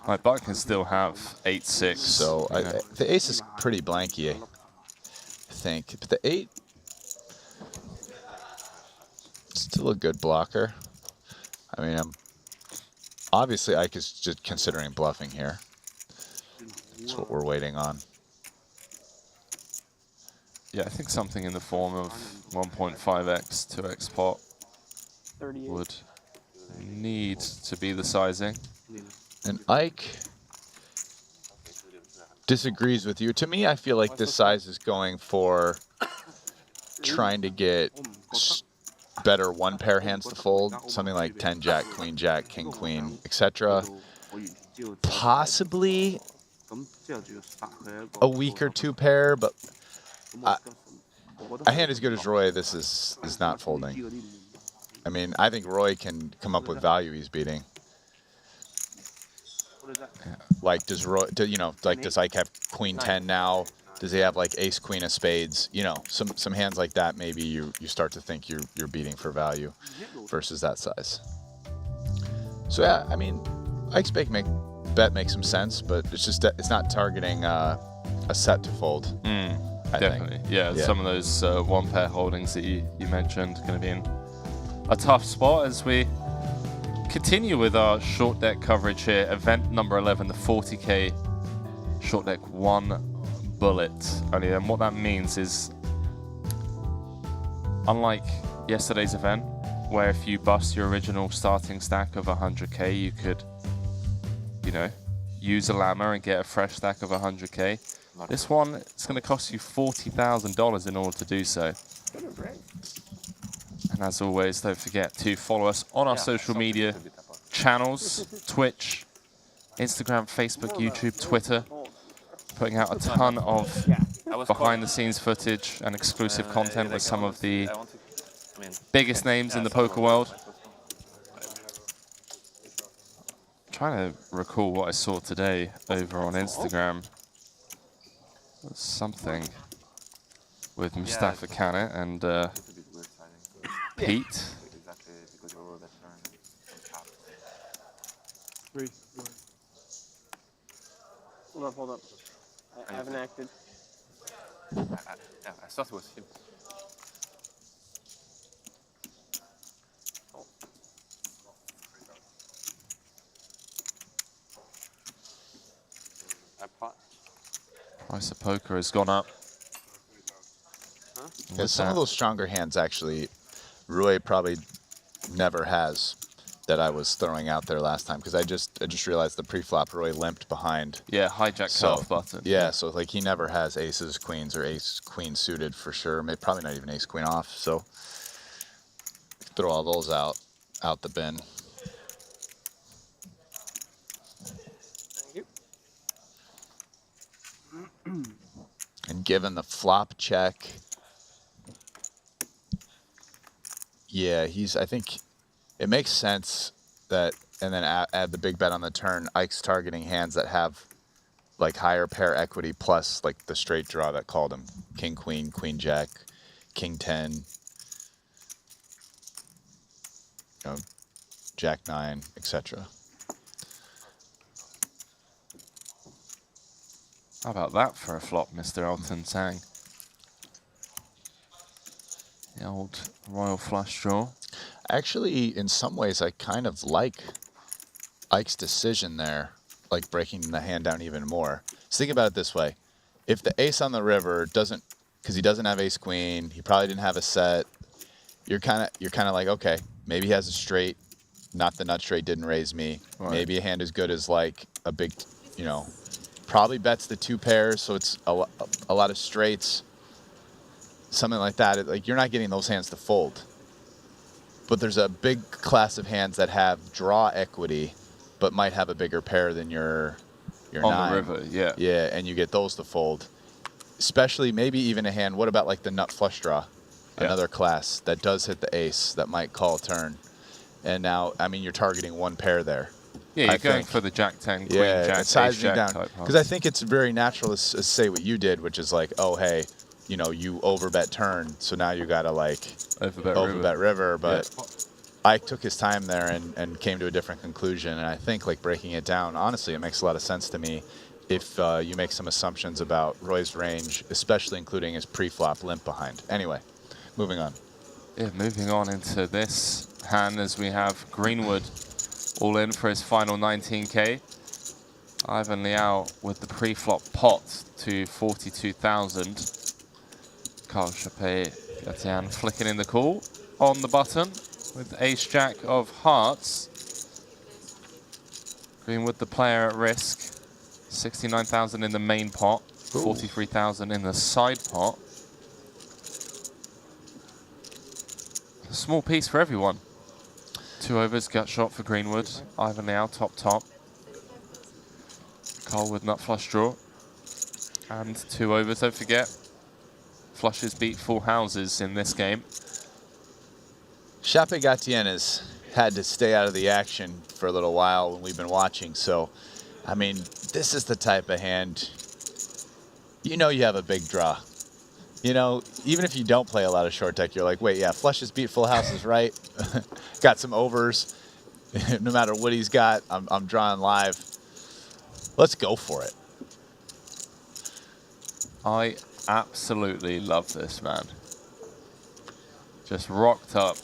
Like, Buck can still have 8-6. So the ace is pretty blanky, I think. But the 8, still a good blocker. I mean, obviously Ike is just considering bluffing here. That's what we're waiting on. Yeah, I think something in the form of 1.5x, 2x pot would need to be the sizing. And Ike disagrees with you. To me, I feel like this size is going for trying to get better one pair hands to fold, something like 10 Jack, Queen Jack, King Queen, etc. Possibly a weaker two pair, but a hand as good as Roy, this is not folding. I mean, I think Roy can come up with value he's beating. Like, does Roy, does Ike have Queen 10 now? Does he have like Ace Queen of Spades? You know, some hands like that. Maybe you start to think you're beating for value versus that size. So yeah, I mean, Ike's bet makes some sense, but it's just that it's not targeting a set to fold. Definitely, yeah. Some of those one pair holdings that you mentioned going to be in a tough spot as we continue with our short deck coverage here. Event number 11, the 40k short deck 1 bullet only. And what that means is, unlike yesterday's event, where if you bust your original starting stack of 100k, you could, use a llama and get a fresh stack of 100k. This one, it's going to cost you $40,000 in order to do so. And as always, don't forget to follow us on our social media channels, Twitch, Instagram, Facebook, YouTube, Twitter. Putting out a ton of behind-the-scenes footage and exclusive content with some of the biggest names in the poker world. Trying to recall what I saw today over on Instagram. Something with Mustafa Kanat and Pete. Hold up. I haven't acted. I thought it was him. Price of poker has gone up. Yeah, some of those stronger hands actually, Rui probably never has that I was throwing out there last time, because I just realized the pre-flop Rui limped behind. Yeah, hijack cutoff button. Yeah, so like he never has aces, queens, or ace queen suited for sure. Maybe probably not even ace queen off. So throw all those out the bin. Thank you. And given the flop check, yeah, I think it makes sense that, and then add the big bet on the turn. Ike's targeting hands that have like higher pair equity plus like the straight draw that called him. King, queen, queen, jack, king 10, jack 9, etc. How about that for a flop, Mr. Elton Sang? The old royal flush draw. Actually, in some ways, I kind of like Ike's decision there, like breaking the hand down even more. So think about it this way. If the ace on the river doesn't, because he doesn't have ace queen, he probably didn't have a set, you're kind of like, okay, maybe he has a straight, not the nut straight didn't raise me. Right. Maybe a hand as good as like a big, you know, probably bets the 2 pairs, so it's a lot of straights, something like that. Like you're not getting those hands to fold. But there's a big class of hands that have draw equity, but might have a bigger pair than your On 9. the river, yeah. Yeah, and you get those to fold. Especially maybe even a hand, what about like the nut flush draw? Yeah. Another class that does hit the ace that might call a turn. And now, I mean, you're targeting 1 pair there. Yeah, you're I going think. for the Jack 10, Queen Yeah, Jack, it Ace sizes you Jack down. type. Because I think it's very natural to say what you did, which is like, oh, hey, you know, you overbet turn, so now you got to like overbet river. But Ike took his time there and came to a different conclusion. And I think like breaking it down, honestly, it makes a lot of sense to me if you make some assumptions about Roy's range, especially including his pre-flop limp behind. Anyway, moving on. Yeah, moving on into this hand as we have Greenwood all in for his final 19K. Ivan Liao with the pre-flop pot to 42,000. Carl Chappé-Gatian flicking in the call on the button with ace-jack of hearts. Greenwood the player at risk. 69,000 in the main pot, 43,000 in the side pot. A small piece for everyone. 2 overs, gut shot for Greenwood. Ivan Liao top. Carl with nut flush draw. And 2 overs, don't forget. Flushes beat full houses in this game. Chappé-Gatian has had to stay out of the action for a little while when we've been watching. So, I mean, this is the type of hand, you know you have a big draw. You know, even if you don't play a lot of short deck, you're like, wait, yeah, flushes beat full houses, right? Got some overs. No matter what he's got, I'm drawing live. Let's go for it. I absolutely love this, man. Just rocked up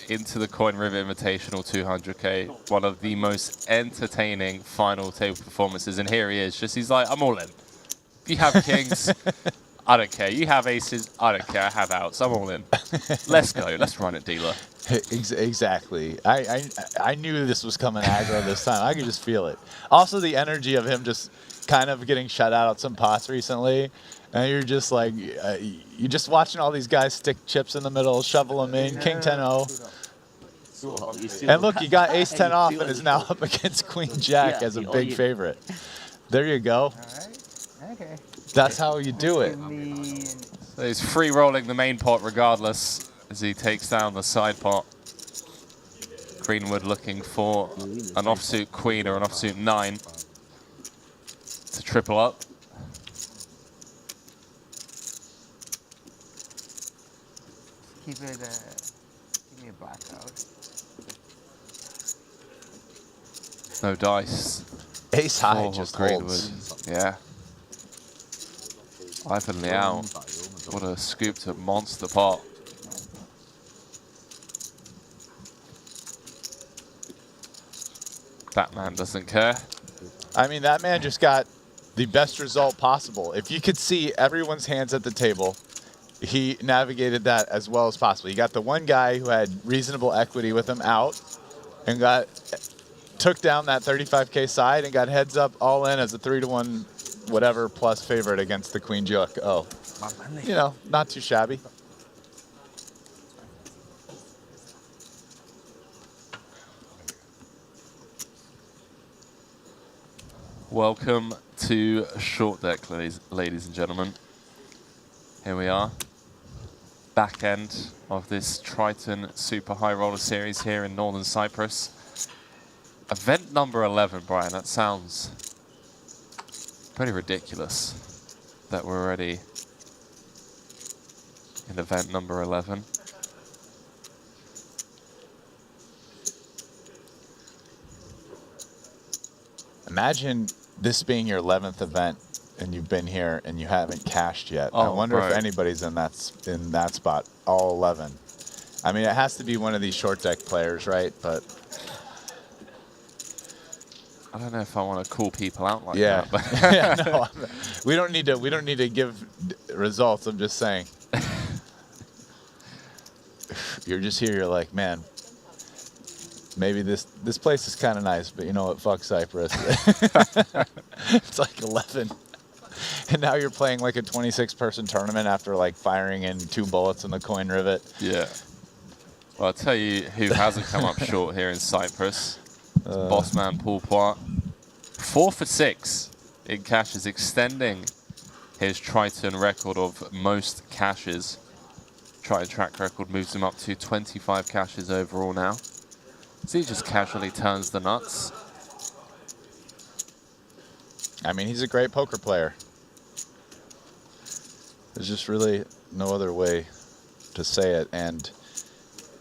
into the Coin River Invitational 200K. One of the most entertaining final table performances. And here he is. Just, he's like, I'm all in. If you have kings, I don't care. You have aces, I don't care. I have outs. I'm all in. Let's go. Let's run it, dealer. Exactly. I knew this was coming aggro this time. I could just feel it. Also, the energy of him just kind of getting shut out at some pots recently. And you're just like, you're just watching all these guys stick chips in the middle, shovel them in, king 10-0. And look, you got ace 10 off and is now up against queen jack as a big favorite. There you go. Okay. That's how you do it. So he's free rolling the main pot regardless as he takes down the side pot. Greenwood looking for an offsuit queen or an offsuit 9 to triple up. Keep it, give me a blackout. No dice. Ace high for just Greenwood. holds. Yeah. Ivan Liao, what a scoop to monster pot. That man doesn't care. I mean, that man just got the best result possible. If you could see everyone's hands at the table, he navigated that as well as possible. He got the one guy who had reasonable equity with him out and took down that 35K side and got heads up all in as a 3-1 whatever plus favorite against the queen jack. Oh, you know, not too shabby. Welcome to Short Deck, ladies and gentlemen. Here we are. Back end of this Triton Super High Roller Series here in Northern Cyprus. Event number 11, Brian, that sounds pretty ridiculous that we're already in event number 11. Imagine this being your 11th event and you've been here and you haven't cashed yet. I Oh, wonder if bro. anybody's in that spot. All 11. I mean, it has to be one of these short deck players, right? But I don't know if I want to call people out like yeah, that. But yeah, no, we don't need to give results. I'm just saying. You're just here. You're like, man, maybe this place is kind of nice, but you know what? Fuck Cyprus. It's like 11, and now you're playing like a 26-person tournament after like firing in 2 bullets in the coin rivet. yeah. Well, I'll tell you who hasn't come up short here in Cyprus. It's Bossman Paul Poit. 4 for 6 in cashes, extending his Triton record of most cashes. Triton track record moves him up to 25 cashes overall now. So he just casually turns the nuts. I mean, he's a great poker player. There's just really no other way to say it. And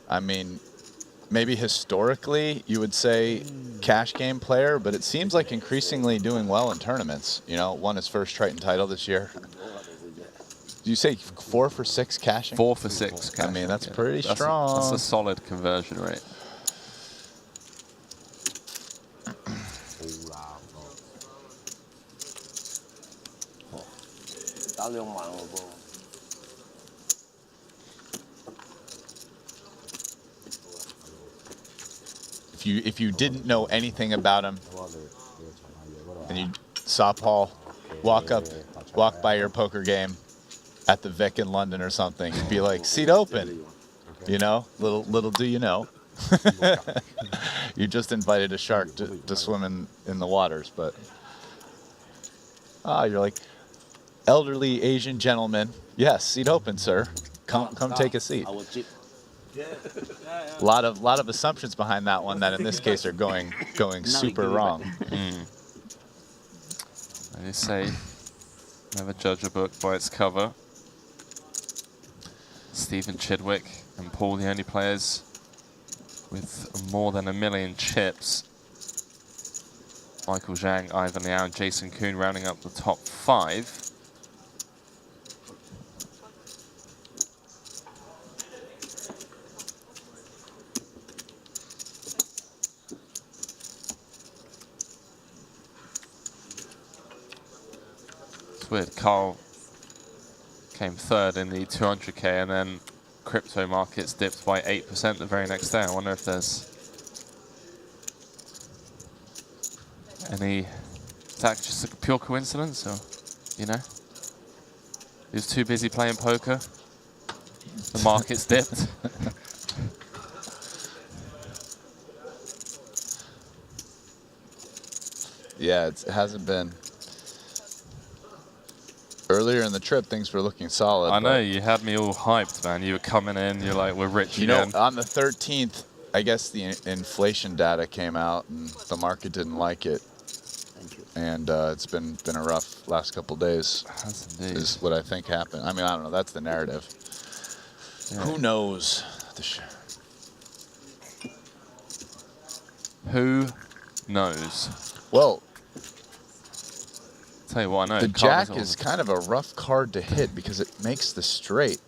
I mean, maybe historically you would say cash game player, but it seems like increasingly doing well in tournaments. You know, won his first Triton title this year. Did you say 4 for 6 cashing? 4 for 6 cashing. I mean, that's pretty strong. That's a solid conversion rate. If you didn't know anything about him and you saw Paul walk by your poker game at the Vic in London or something, you'd be like, seat open. You know, little do you know. You just invited a shark to swim in the waters, but you're like, elderly Asian gentleman, yes, seat open, sir. Come take a seat. A lot of assumptions behind that one that in this case are going super wrong. They say never judge a book by its cover. Stephen Chidwick and Paul, the only players with more than 1 million chips. Michael Zhang, Ivan Liao, and Jason Kuhn rounding up the top 5. It's weird. Carl came 3rd in the 200k, and then crypto markets dipped by 8% the very next day. I wonder if there's any... Is that just a pure coincidence, or, you know? He was too busy playing poker. The markets dipped. Yeah, it hasn't been. Earlier in the trip, things were looking solid. I know, you had me all hyped, man. You were coming in, you're like, we're rich again. You know, on the 13th, I guess the inflation data came out, and the market didn't like it. Thank you. And it's been a rough last couple days. Has indeed. Is what I think happened. I mean, I don't know. That's the narrative. Yeah. Who knows? Who knows? Well, tell you what, I know. The jack is kind of a rough card to hit because it makes the straight.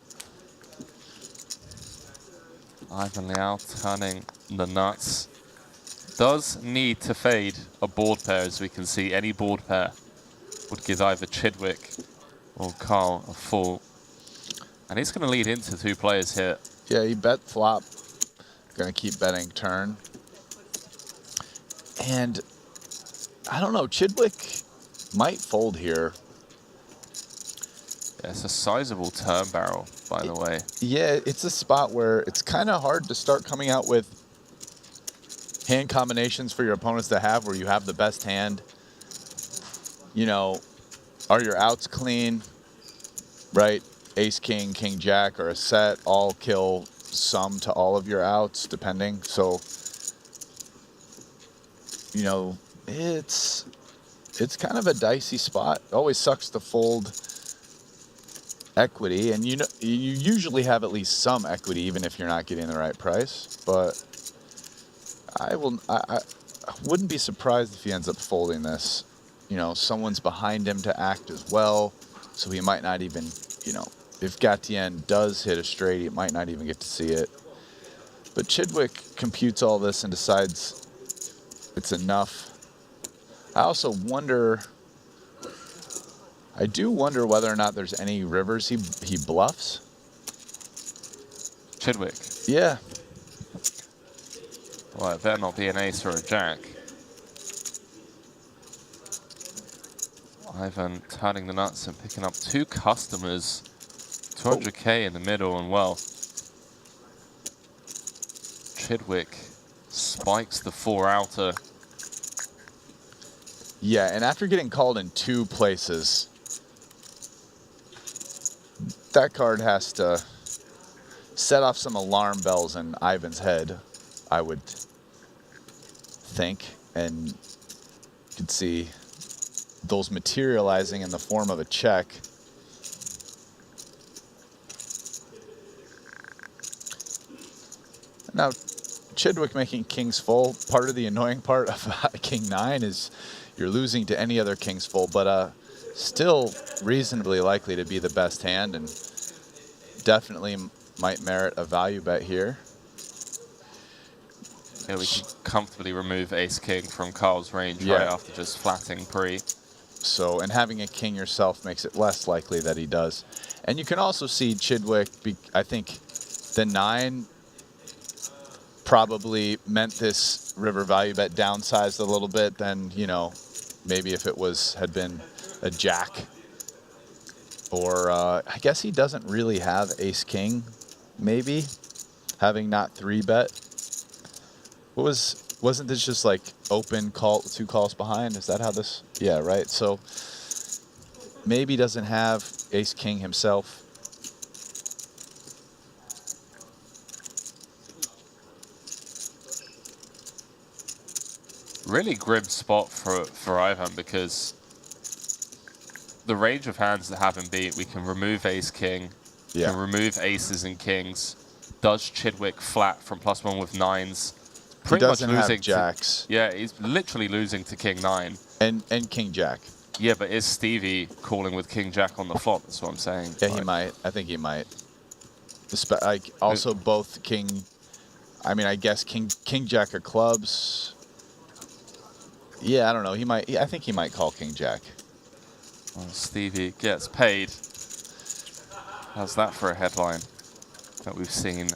Ivan Liao turning the nuts. Does need to fade a board pair, as we can see. Any board pair would give either Chidwick or Carl a full. And he's going to lead into 2 players here. Yeah, he bet flop. Going to keep betting turn. And I don't know, Chidwick might fold here. Yeah, it's a sizable turn barrel, by the way. Yeah, it's a spot where it's kind of hard to start coming out with hand combinations for your opponents to have where you have the best hand. You know, are your outs clean? Right? Ace, king, king, jack are a set. All kill some to all of your outs, depending. So, you know, it's kind of a dicey spot. It always sucks to fold equity, and you know you usually have at least some equity, even if you're not getting the right price. But I wouldn't be surprised if he ends up folding this. you know, someone's behind him to act as well, so he might not even, you know, if Gatien does hit a straight, he might not even get to see it. But Chidwick computes all this and decides it's enough. I also wonder, I do wonder whether or not there's any rivers he bluffs. Chidwick. Yeah. Well, it better not be an ace or a jack. Ivan turning the nuts and picking up 2 customers. 200k in the middle, and well, Chidwick spikes the 4 outer. Yeah, and after getting called in 2 places, that card has to set off some alarm bells in Ivan's head, I would think, and you could see those materializing in the form of a check. Now, Chidwick making kings full, part of the annoying part of king 9 is you're losing to any other kings full, but still reasonably likely to be the best hand, and definitely might merit a value bet here. Yeah, we can comfortably remove ace-king from Carl's range right after just flatting pre. So, and having a king yourself makes it less likely that he does. And you can also see Chidwick, I think the 9 probably meant this river value bet downsized a little bit than, you know, maybe if it had been a jack. Or I guess he doesn't really have ace-king, maybe, having not 3-bet. Wasn't this just like open call, 2 calls behind? Is that how this? Yeah, right. So maybe doesn't have ace-king himself. Really grim spot for Ivan, because the range of hands that have him beat, we can remove ace-king, can remove aces and kings. Does Chidwick flat from +1 with 9s? Pretty much losing have jacks. Yeah, he's literally losing to king 9. And king jack. Yeah, but is Stevie calling with king jack on the flop? That's what I'm saying. Yeah, he might. I think he might. Like also both king. I mean, I guess king jack of clubs. Yeah, I don't know. He might. I think he might call king jack. Well, Stevie gets paid. How's that for a headline that we've seen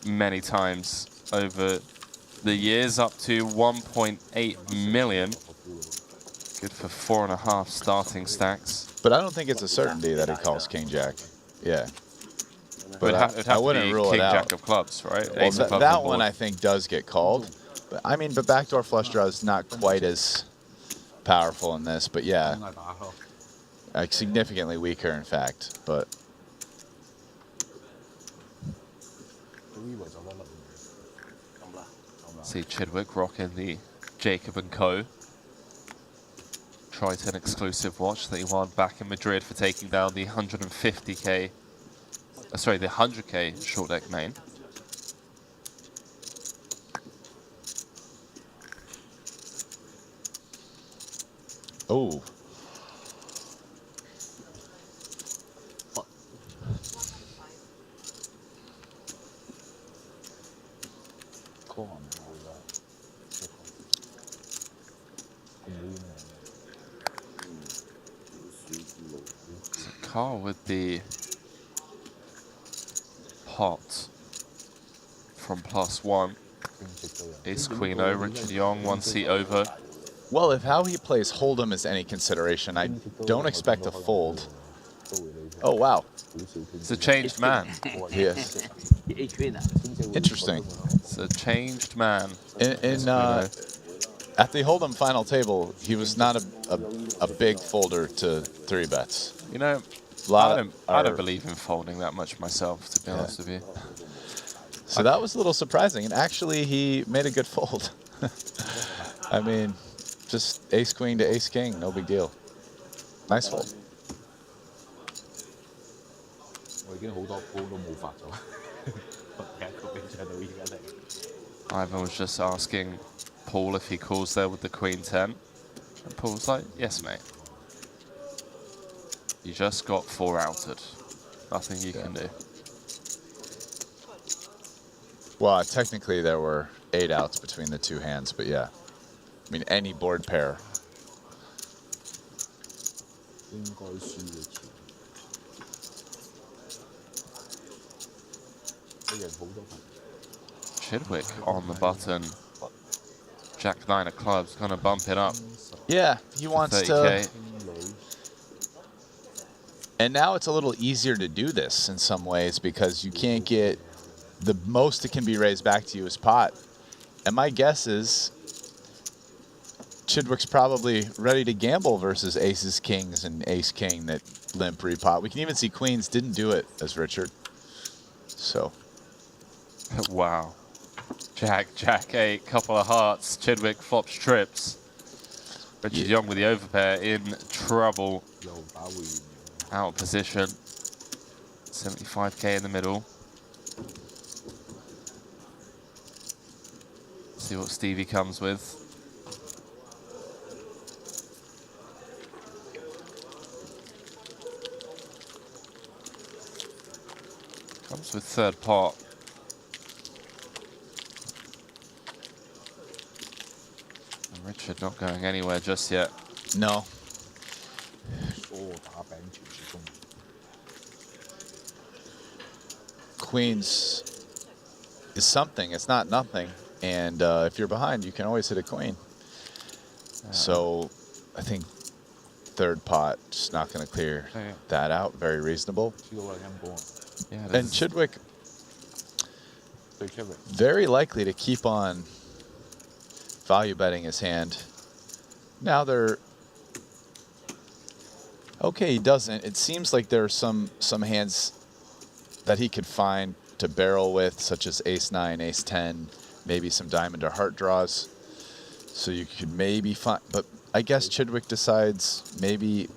many times over the years, up to 1.8 million. Good for 4.5 starting stacks. But I don't think it's a certainty that he calls king jack. Yeah. But it'd have I to wouldn't be rule king it out. jack of clubs, right? Well, Ace of clubs that on one board. I think does get called. But I mean, but backdoor flush draw is not quite as powerful in this. But yeah, like significantly weaker, in fact. But see Chidwick rocking the Jacob & Co. Triton exclusive watch that he won back in Madrid for taking down the 150k, sorry, the 100k short deck main. oh, So Carl with the pot from +1. Ace Queen O, Richard Young, 1 seat over. well, if how he plays Hold'em is any consideration, I don't expect a fold. Oh wow, It's a changed man. Yes. Interesting. It's a changed man. At the Hold'em final table, he was not a big folder to 3-bets. You know, I don't believe in folding that much myself, to be honest with you. So that was a little surprising, and actually he made a good fold. I mean, just ace queen to ace king, no big deal. Nice fold. Ivan was just asking Paul if he calls there with the Queen 10. And Paul's like, yes, mate. You just got 4 outed. Nothing you can do. Well, technically there were 8 outs between the 2 hands, but yeah. I mean, any board pair. Chidwick on the button. Jack 9 of clubs, gonna bump it up. Yeah, he wants 30K. And now it's a little easier to do this in some ways because you can't get the most that can be raised back to you is pot. And my guess is Chidwick's probably ready to gamble versus aces, kings, and ace king that limp repot. We can even see queens didn't do it as Richard. So. Wow. Jack 8, couple of hearts. Chidwick flops trips. Richard Young with the overpair in trouble. Out of position. 75K in the middle. See what Stevie comes with. Comes with third pot. And Richard not going anywhere just yet. No. Queens is something. It's not nothing. And if you're behind, you can always hit a queen. So I think third pot just not going to clear that out. Very reasonable. And Chidwick very likely to keep on value betting his hand. Now they're okay. He doesn't. It seems like there are some hands that he could find to barrel with, such as ace 9, ace 10, maybe some diamond or heart draws. So you could maybe find, but I guess Chidwick decides maybe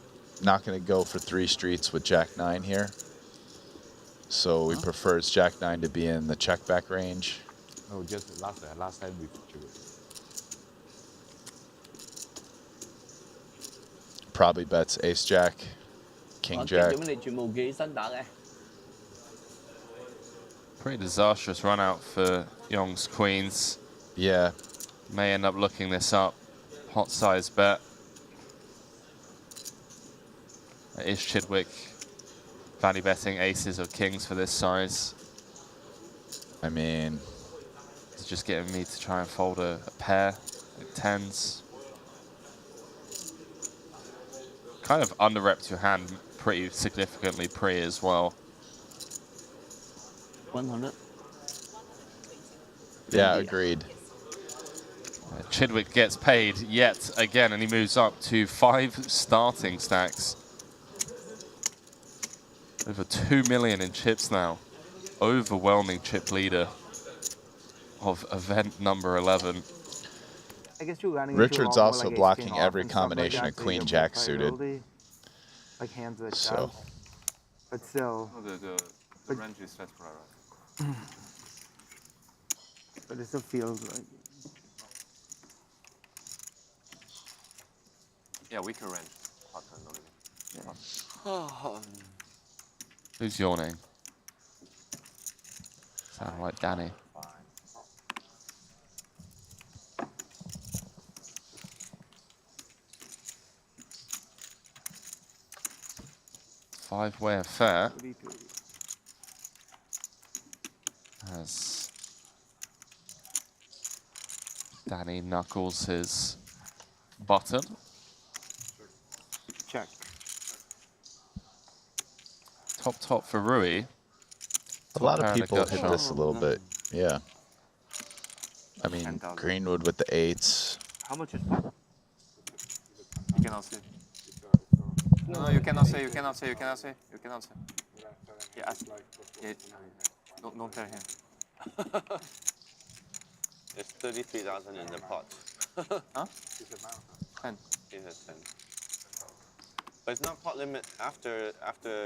not going to go for 3 streets with Jack 9 here. So he prefers Jack 9 to be in the check back range. No, just last time we Chidwick. Probably bets ace jack, king jack. Pretty disastrous run out for Young's queens. Yeah. May end up looking this up. Hot size bet. Is Chidwick value betting aces or kings for this size? I mean, it's just getting me to try and fold a pair, like 10s. Kind of under-repped your hand pretty significantly pre as well. 100. Yeah, agreed. Chidwick gets paid yet again, and he moves up to 5 starting stacks. Over 2 million in chips now. Overwhelming chip leader of event number 11. I guess you're running Richard's into a lot more, also like, blocking ace-king every off and stuff like combination that, of so you queen can jack play suited. priority, like hands that So. shove. But still. No, the range is set for right? But it still feels like. Yeah, weaker range. Yeah. Who's yawning? Sound like Danny. Five-way affair. As Danny knuckles his button. Check. Top for Rui. A lot of Pair and people gut hit shot. this a little bit. Yeah. I mean, Greenwood with the 8s. How much is You cannot see. No, you cannot say, you cannot say, you cannot say, you cannot say. Yeah, yeah. Don't tell him. It's 33,000 in the pot. Huh? 10. It's a 10. But it's not pot limit after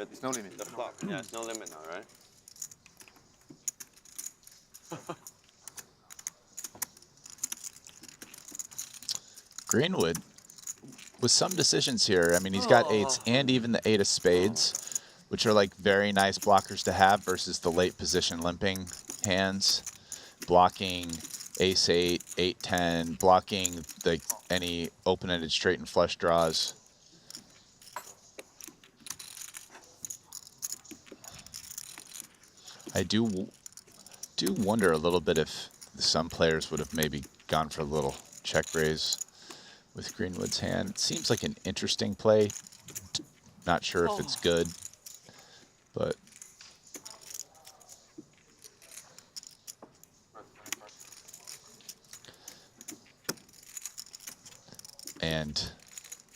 it's no limit. The flop. Yeah, it's no limit now, right? Greenwood with some decisions here. I mean, he's got eights and even the 8 of spades, which are like very nice blockers to have versus the late position limping hands. Blocking ace 8, 8, 10, blocking any open-ended straight and flush draws. I do wonder a little bit if some players would have maybe gone for a little check raise with Greenwood's hand. It seems like an interesting play. Not sure if it's good, but and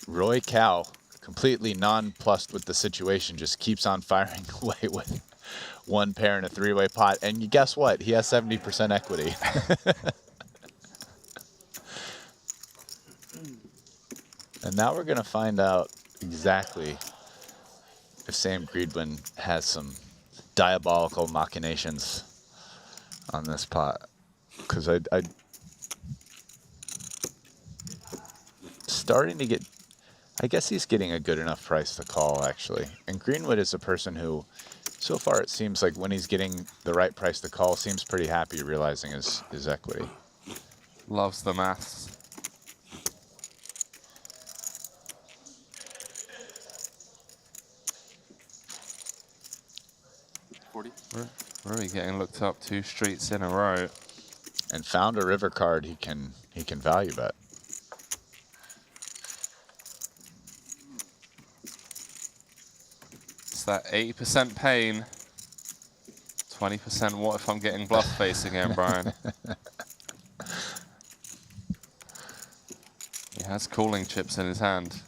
Roy Cal, completely nonplussed with the situation, just keeps on firing away with one pair in a three-way pot. And you guess what? He has 70% equity. And now we're going to find out exactly if Sam Greenwood has some diabolical machinations on this pot. Because I starting to get, I guess he's getting a good enough price to call, actually. And Greenwood is a person who, so far it seems like when he's getting the right price to call, seems pretty happy realizing his equity. Loves the maths. Really getting looked up 2 streets in a row. And found a river card he can value bet. It's that 80% pain, 20% what if I'm getting bluff face again, Brian? He has cooling chips in his hand.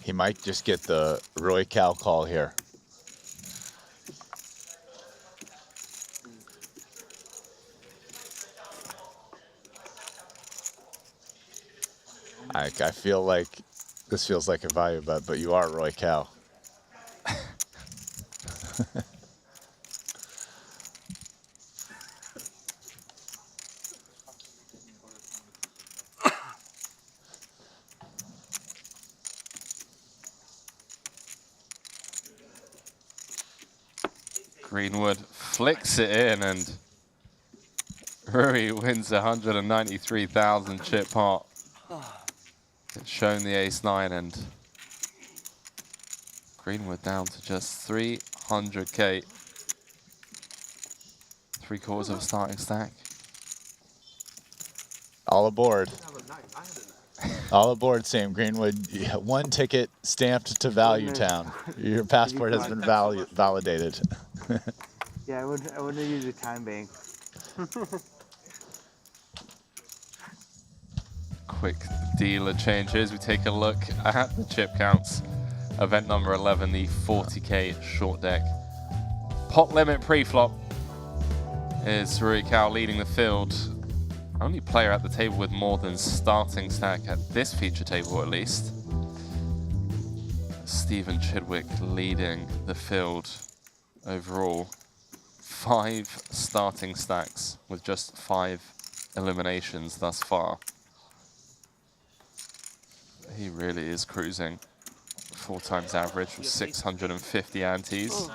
He might just get the Roy Cal call here. I feel like this feels like a value bet, but you are Roy Cal. Greenwood flicks it in and Rui wins 193,000 chip pot. It's shown the ace-9 and Greenwood down to just 300k. 3/4 of a starting stack. All aboard. All aboard, Sam Greenwood. Yeah, 1 ticket stamped to Value Town. Your passport has been validated. Yeah, I wouldn't use a time bank. Quick dealer changes. We take a look at the chip counts. Event number 11, the 40k short deck. Pot limit pre-flop is Rui Cal leading the field. Only player at the table with more than starting stack at this feature table, at least. Stephen Chidwick leading the field overall. 5 starting stacks with just 5 eliminations thus far. He really is cruising. 4 times average with 650 antes.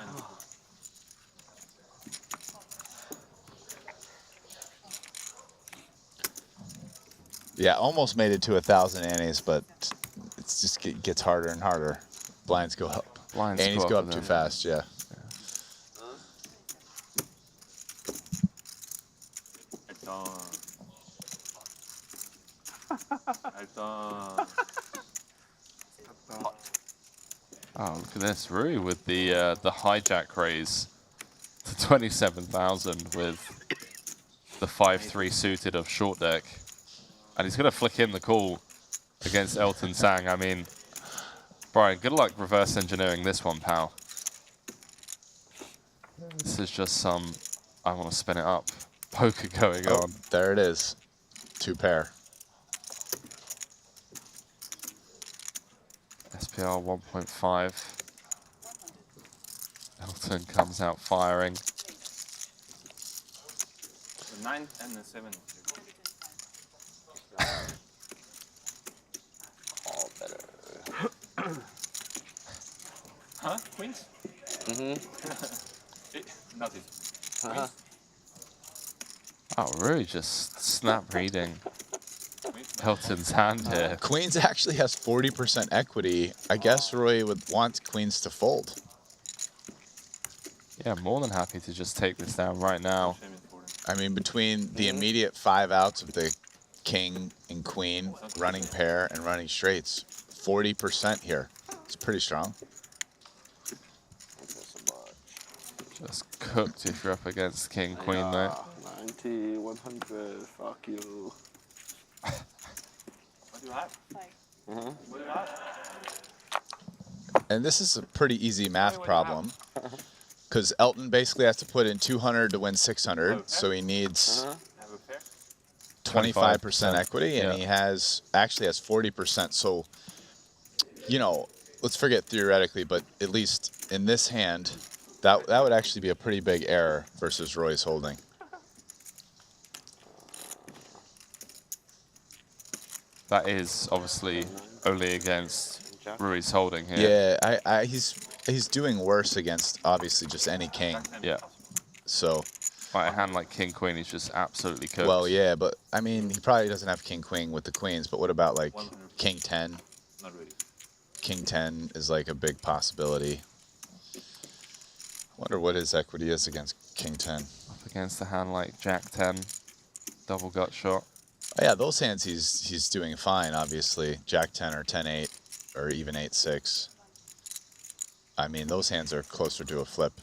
Yeah, almost made it to 1,000 antes, but it's just gets harder and harder. Blinds go up. Antes go up too fast, yeah. Oh, look at this. Rui with the hijack raise to 27,000 with the 5-3 suited of short deck. And he's going to flick in the call against Elton Sang. I mean, Brian, good luck reverse engineering this one, pal. This is just some, I want to spin it up, poker going on. There it is. 2 pair. SPR 1.5. Elton comes out firing. The 9 and the 7. Call better. Huh? Queens? Nothing. Uh-huh. Oh, really just snap reading Elton's hand here. Queens actually has 40% equity. I guess Roy would want queens to fold. Yeah, more than happy to just take this down right now. I mean, between the immediate 5 outs of the king and queen, running pair and running straights, 40% here. It's pretty strong. Just cooked if you're up against king, queen, though. 90, 100, fuck you. What do you have? What do you have? And this is a pretty easy math problem. Because Elton basically has to put in 200 to win 600, so he needs 25% equity, and he actually has 40%. So, you know, let's forget theoretically, but at least in this hand, that would actually be a pretty big error versus Roy's holding. That is obviously only against Rui's holding here. Yeah, he's doing worse against obviously just any king. Yeah. So. Like a hand like king queen, he's just absolutely cooked. Well, yeah, but I mean, he probably doesn't have king queen with the queens. But what about like king 10? Not really. King 10 is like a big possibility. Wonder what his equity is against king 10. Up against a hand like jack 10, double gut shot. Oh, yeah, those hands he's doing fine. Obviously, jack 10 or 10-8 or even 8-6. I mean, those hands are closer to a flip.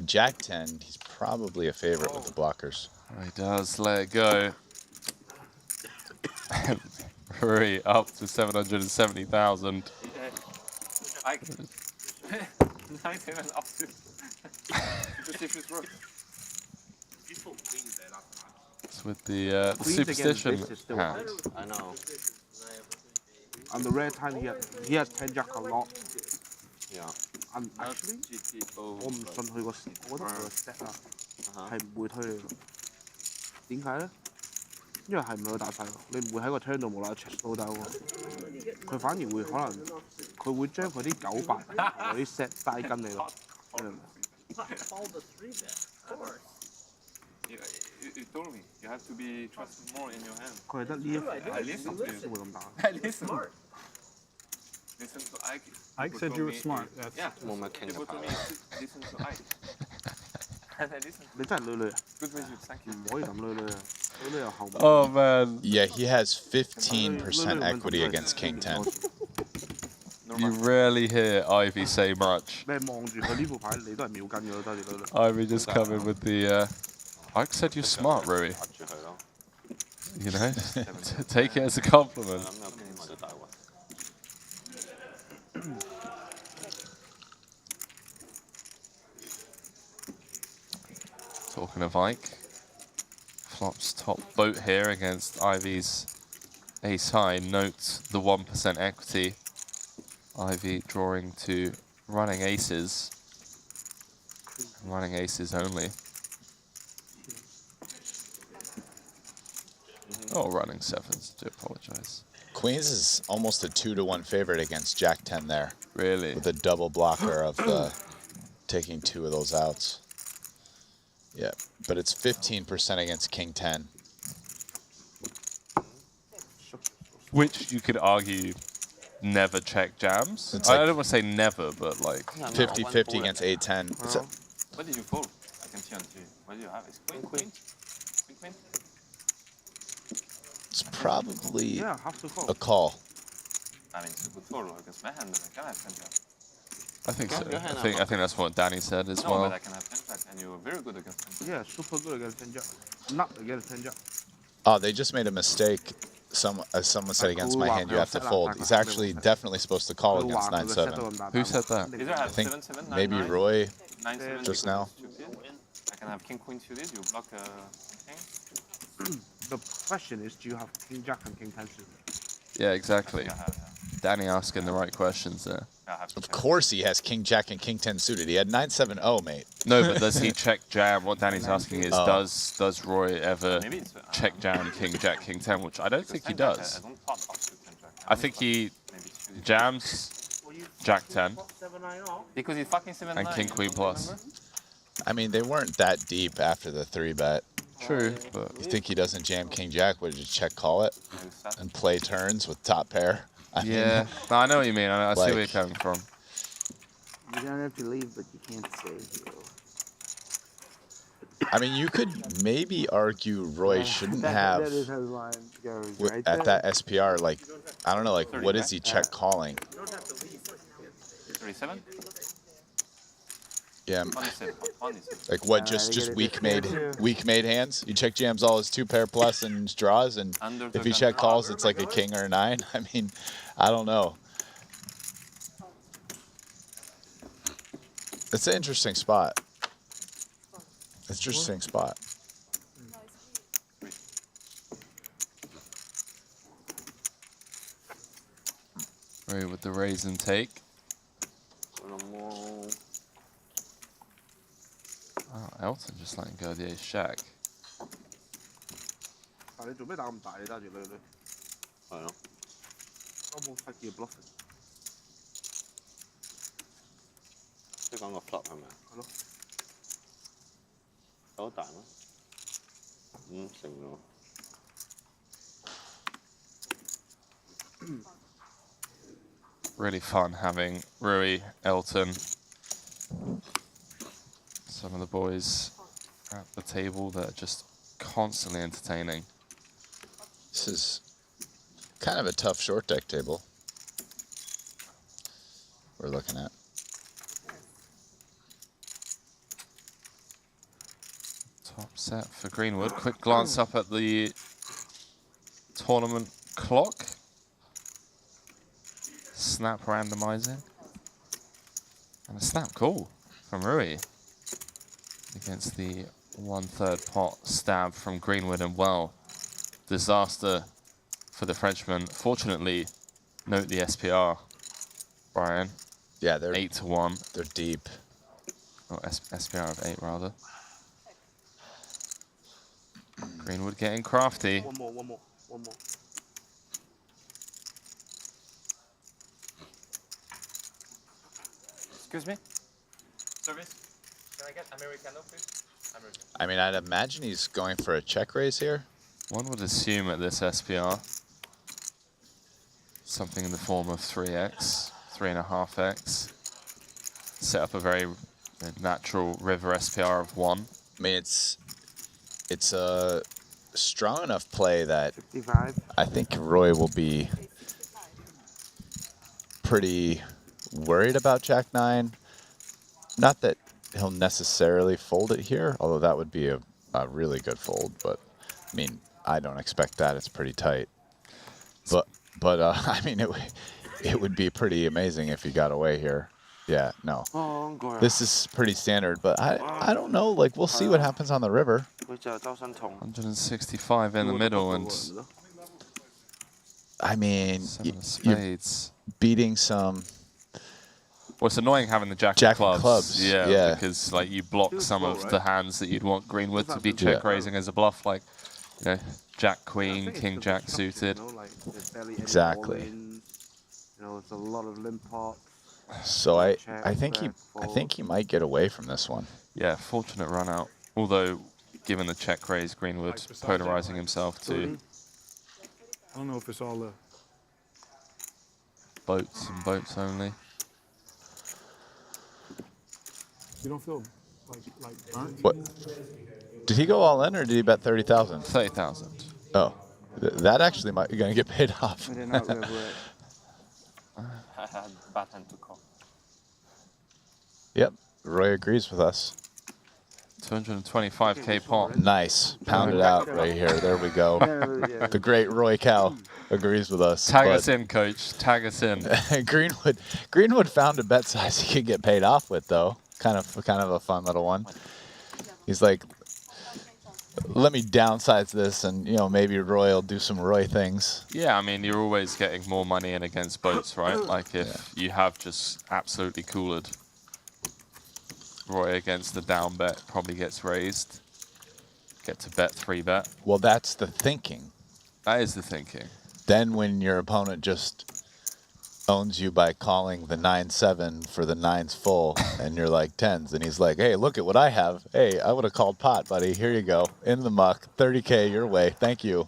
Jack 10, he's probably a favorite with the blockers. Oh, he does let it go. Rui up to 770,000. I 97 up to. It's with the superstition hand. I know. On the rare time, he has 10 jack a lot. Yeah. And actually, 我唔信佢個，我覺得佢個 set 啊係唔會推你嘅。點解咧？因為係唔係佢大細喎，你唔會喺個 turn 度無啦啦 check 到底喎。佢反而會可能佢會將佢啲98嗰啲 set 帶跟你咯。你明唔明？ All the 3-bet, of course. You told me you have to be trusted more in your hand. 佢係得呢一副 I listen to you. 先會咁打。I listen. Listen to Ike. Ike said you were smart. That's Yeah.冇乜傾嘅 People told me listen to Ike. And I listen. 你真係女女啊？ Good music, thank you. 唔可以咁女女啊！女女有後面。 Oh man. Yeah, he has 15% equity against king 10. You rarely hear Ivy say much. 你係望住佢呢副牌，你都係秒跟嘅咯，得你女女。 Ivy just coming with the. Ike said you're smart, Rui. You know, take it as a compliment. Talking of Ike, flops top boat here against Ivy's ace high. Note the 1% equity. Ivy drawing to running aces. Running aces only. Oh, running sevens. Do apologize. Queens is almost a 2-to-1 favorite against jack 10 there. Really? With a double blocker of taking 2 of those outs. Yeah, but it's 15% against king 10. Which you could argue never check jams. It's I like don't want to say never, but like 50-50 against 8-10. What did you fold? I can see on TV. What do you have? Is queen, queen? Queen, queen? It's probably Yeah, have to call. a call. I mean, it's a good fold against my hand, but I can have 10 jack. I think so. Your hand I think that's what Danny said as No, well. but I can have 10 jack, and you're very good against 10 jack. Yeah, super good against 10 jack. Not against 10 jack. Oh, they just made a mistake. As someone said against my hand, you have to fold. He's actually definitely supposed to call against 9-7. Who said that? Either I have think 7, 7, 9, maybe 9, Roy 9, 7 just now. I can have king, queen suited, you block king. The question is, do you have king jack and king 10 suited? Yeah, exactly. Danny asking the right questions there. Of course he has King Jack and King 10 suited. He had 9-7-0, mate. No, but does he check jam? What Danny's asking is, does Roy ever check jam King Jack, King 10? Which I don't think he does. I think he jams Jack 10 Because he's fucking 7-9. and King Queen plus. I mean, they weren't that deep after the 3-bet. True, but you think he doesn't jam King Jack? Would he just check call it and play turns with top pair? I mean, no, I know what you mean. I see like- where you're coming from. You don't have to leave, but you can't stay here. I mean, you could maybe argue Roy shouldn't have That is how the line goes, right at there. that SPR. Like, I don't know, like what is he check calling? 37? Yeah. 27. Like what? Just weak made hands. You check jams all his 2-pair plus and draws, and if he check calls, it's like a king or a 9. I mean, I don't know. It's an interesting spot. Interesting spot. Roy with the raise and take. Oh, Elton just letting go of the ace jack. 但你做咩打咁大？你揸住女女。係咯。我冇發叫 bluff。即係講個 flop 係咪啊？係咯。好大咩？成咯。Really fun having Rui, Elton, some of the boys at the table that are just constantly entertaining. This is kind of a tough short deck table we're looking at. Top set for Greenwood. Quick glance up at the tournament clock. Snap randomizing. And a snap call from Rui against the 1/3 pot stab from Greenwood, and well, disaster for the Frenchman. Fortunately, note the SPR, Brian. Yeah, they're 8-1. They're deep. Oh, SPR of 8 rather. Greenwood getting crafty. One more. Excuse me? Service? Can I get Americano, please? Americano. I mean, I'd imagine he's going for a check raise here. One would assume at this SPR something in the form of 3x, 3.5x. Set up a very natural river SPR of 1. I mean, it's a strong enough play that 55. I think Roy will be pretty worried about Jack 9. Not that he'll necessarily fold it here, although that would be a really good fold. But I mean, I don't expect that. It's pretty tight. But I mean, it would be pretty amazing if he got away here. Yeah, no. This is pretty standard, but I don't know. Like, we'll see what happens on the river. 165 in the middle, and I mean, Seven of you're spades. beating some. Well, it's annoying having the Jack Jack of of clubs. clubs, Yeah, yeah. because like you block some of the hands that you'd want Greenwood to be check raising as a bluff, like Jack Queen, King Jack suited. Exactly. You know, it's a lot of limp pots. So I think he might get away from this one. Yeah, fortunate run out. Although, given the check raise, Greenwood polarizing himself to I don't know if it's all the boats and boats only. you don't feel like burnt. What? Did he go all in, or did he bet 30,000? 30,000. Oh, that actually might be going to get paid off. I didn't know where I had bad hand to call. Yep, Roy agrees with us. 225k pot. Nice, pounded out right here. There we go. The great Roy Cow agrees with us. Tag us in, coach. Tag us in. Greenwood found a bet size he could get paid off with, though. Kind of a fun little one. He's like, let me downsize this, and maybe Roy will do some Roy things. Yeah, I mean, you're always getting more money in against boats, right? Like if you have just absolutely cooled Roy against the down bet, probably gets raised. Get to bet 3-bet. Well, that's the thinking. That is the thinking. Then when your opponent just owns you by calling the 9-7 for the 9s full, and you're like 10s, and he's like, hey, look at what I have. Hey, I would have called pot, buddy. Here you go. In the muck. 30K your way. Thank you.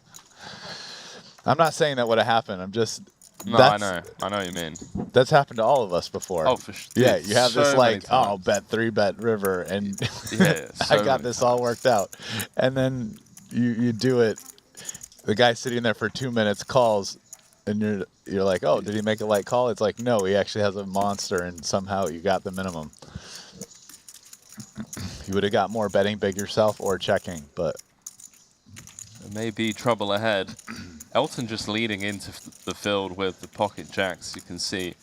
I'm not saying that would have happened. I'm just... No, I know what you mean. That's happened to all of us before. Oh, for sure. Yeah, you have So this many like, oh, bet 3-bet river, and I got this all worked out. And then you do it. The guy sitting there for 2 minutes calls, and you're like, oh, did he make a light call? It's like, no, he actually has a monster, and somehow you got the minimum. You would have got more betting big yourself or checking, but there may be trouble ahead. Elton just leading into the field with the pocket jacks. You can see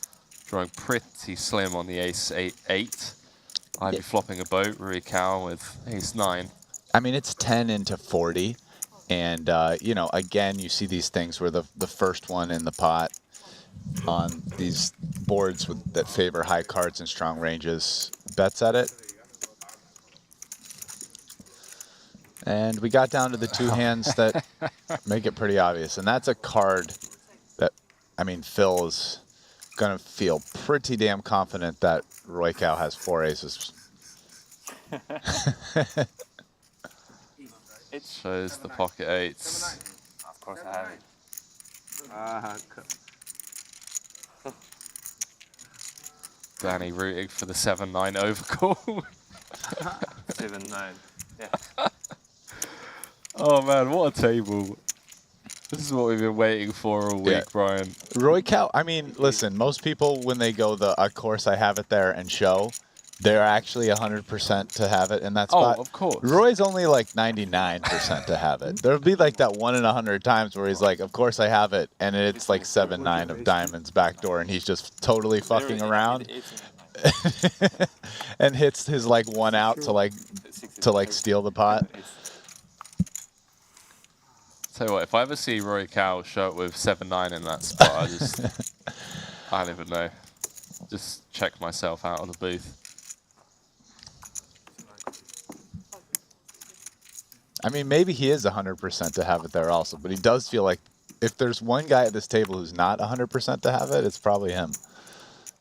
drawing pretty slim on the ace 8. Ivy flopping a boat. Rui Cow with ace 9. I mean, it's 10 into 40. And, again, you see these things where the first one in the pot on these boards that favor high cards and strong ranges bets at it. And we got down to the 2 hands that make it pretty obvious. And that's a card that, I mean, Phil is going to feel pretty damn confident that Roy Cow has 4 aces. It shows the pocket 8s. Of course I have it. Danny rooting for the 7-9 overcall. 7-9. Yeah. Oh man, what a table. This is what we've been waiting for all week, Brian. Roy Cow, I mean, listen, most people, when they go of course I have it there and show, they're actually 100% to have it in that spot. Oh, of course. Roy's only like 99% to have it. There'll be like that 1 in 100 times where he's like, of course I have it, and it's like 7-9 of diamonds backdoor, and he's just totally fucking around. And hits his like 1 out to like steal the pot. Tell you what, if I ever see Roy Cow show up with 7-9 in that spot, I don't even know. Just check myself out of the booth. I mean, maybe he is 100% to have it there also, but he does feel like if there's one guy at this table who's not 100% to have it, it's probably him,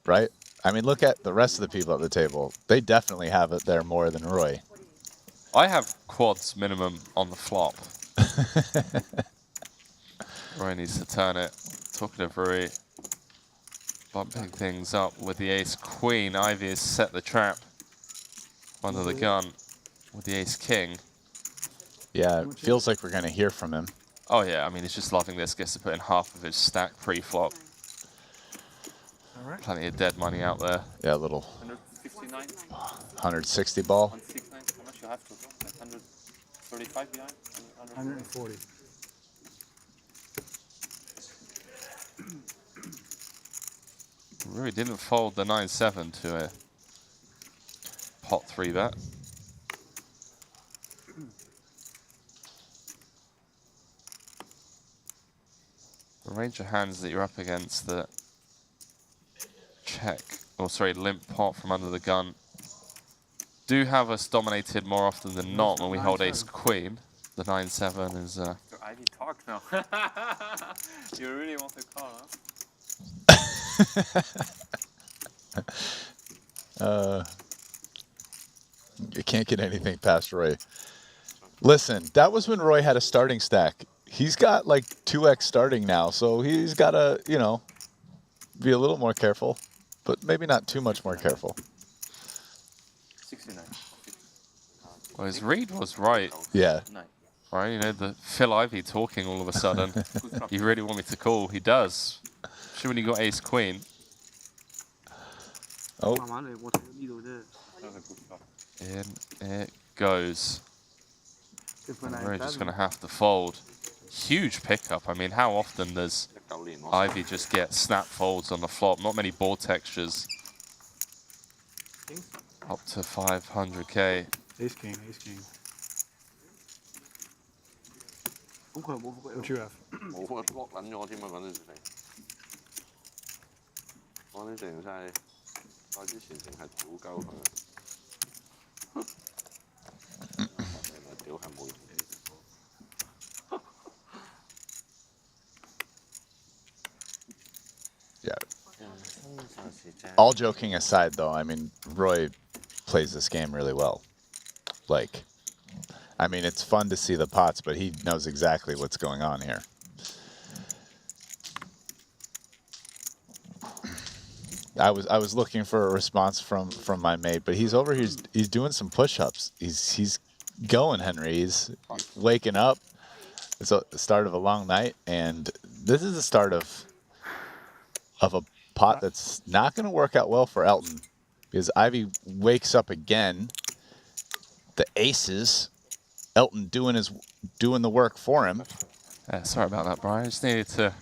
right? I mean, look at the rest of the people at the table. They definitely have it there more than Roy. I have quads minimum on the flop. Roy needs to turn it. Talking of Rui, bumping things up with the ace-queen. Ivy has set the trap under the gun with the ace-king. Yeah, it feels like we're going to hear from him. Oh yeah, I mean, he's just loving this. Gets to put in half of his stack pre-flop. Plenty of dead money out there. Yeah, a little 159. 160 ball. 169. How much you have to go? Like 135 behind? 140. Really didn't fold the 9-7 to a pot 3-bet. The range of hands that you're up against that check, or sorry, limp pot from under the gun do have us dominated more often than not when we hold ace-queen. The 9-7 is... Ivy talk now. You really want to call, huh? You can't get anything past Roy. Listen, that was when Roy had a starting stack. He's got like 2x starting now, so he's got to, be a little more careful, but maybe not too much more careful. 69. Well, his read was right. Yeah. Right, the Phil Ivy talking all of a sudden. You really want me to call? He does. Especially when you got ace-queen. Oh. In it goes. We're just going to have to fold. Huge pickup. I mean, how often does Ivy just get snap folds on the flop? Not many board textures. Up to 500k. Ace king, ace king. 咁佢又冇覆 What you have? 冇啊，lock 撚咗我添啊！嗰陣時嚟，我啲淨晒，我之前淨係屌鳩佢，原來屌係冇用嘅。Yeah. All joking aside, though, I mean, Roy plays this game really well. Like, I mean, it's fun to see the pots, but he knows exactly what's going on here. I was looking for a response from my mate, but he's over here. He's doing some push-ups. He's going, Henry. He's waking up. It's the start of a long night, and this is the start of a pot that's not going to work out well for Elton, because Ivy wakes up again. The aces, Elton doing the work for him. Sorry about that, Brian. I just needed to,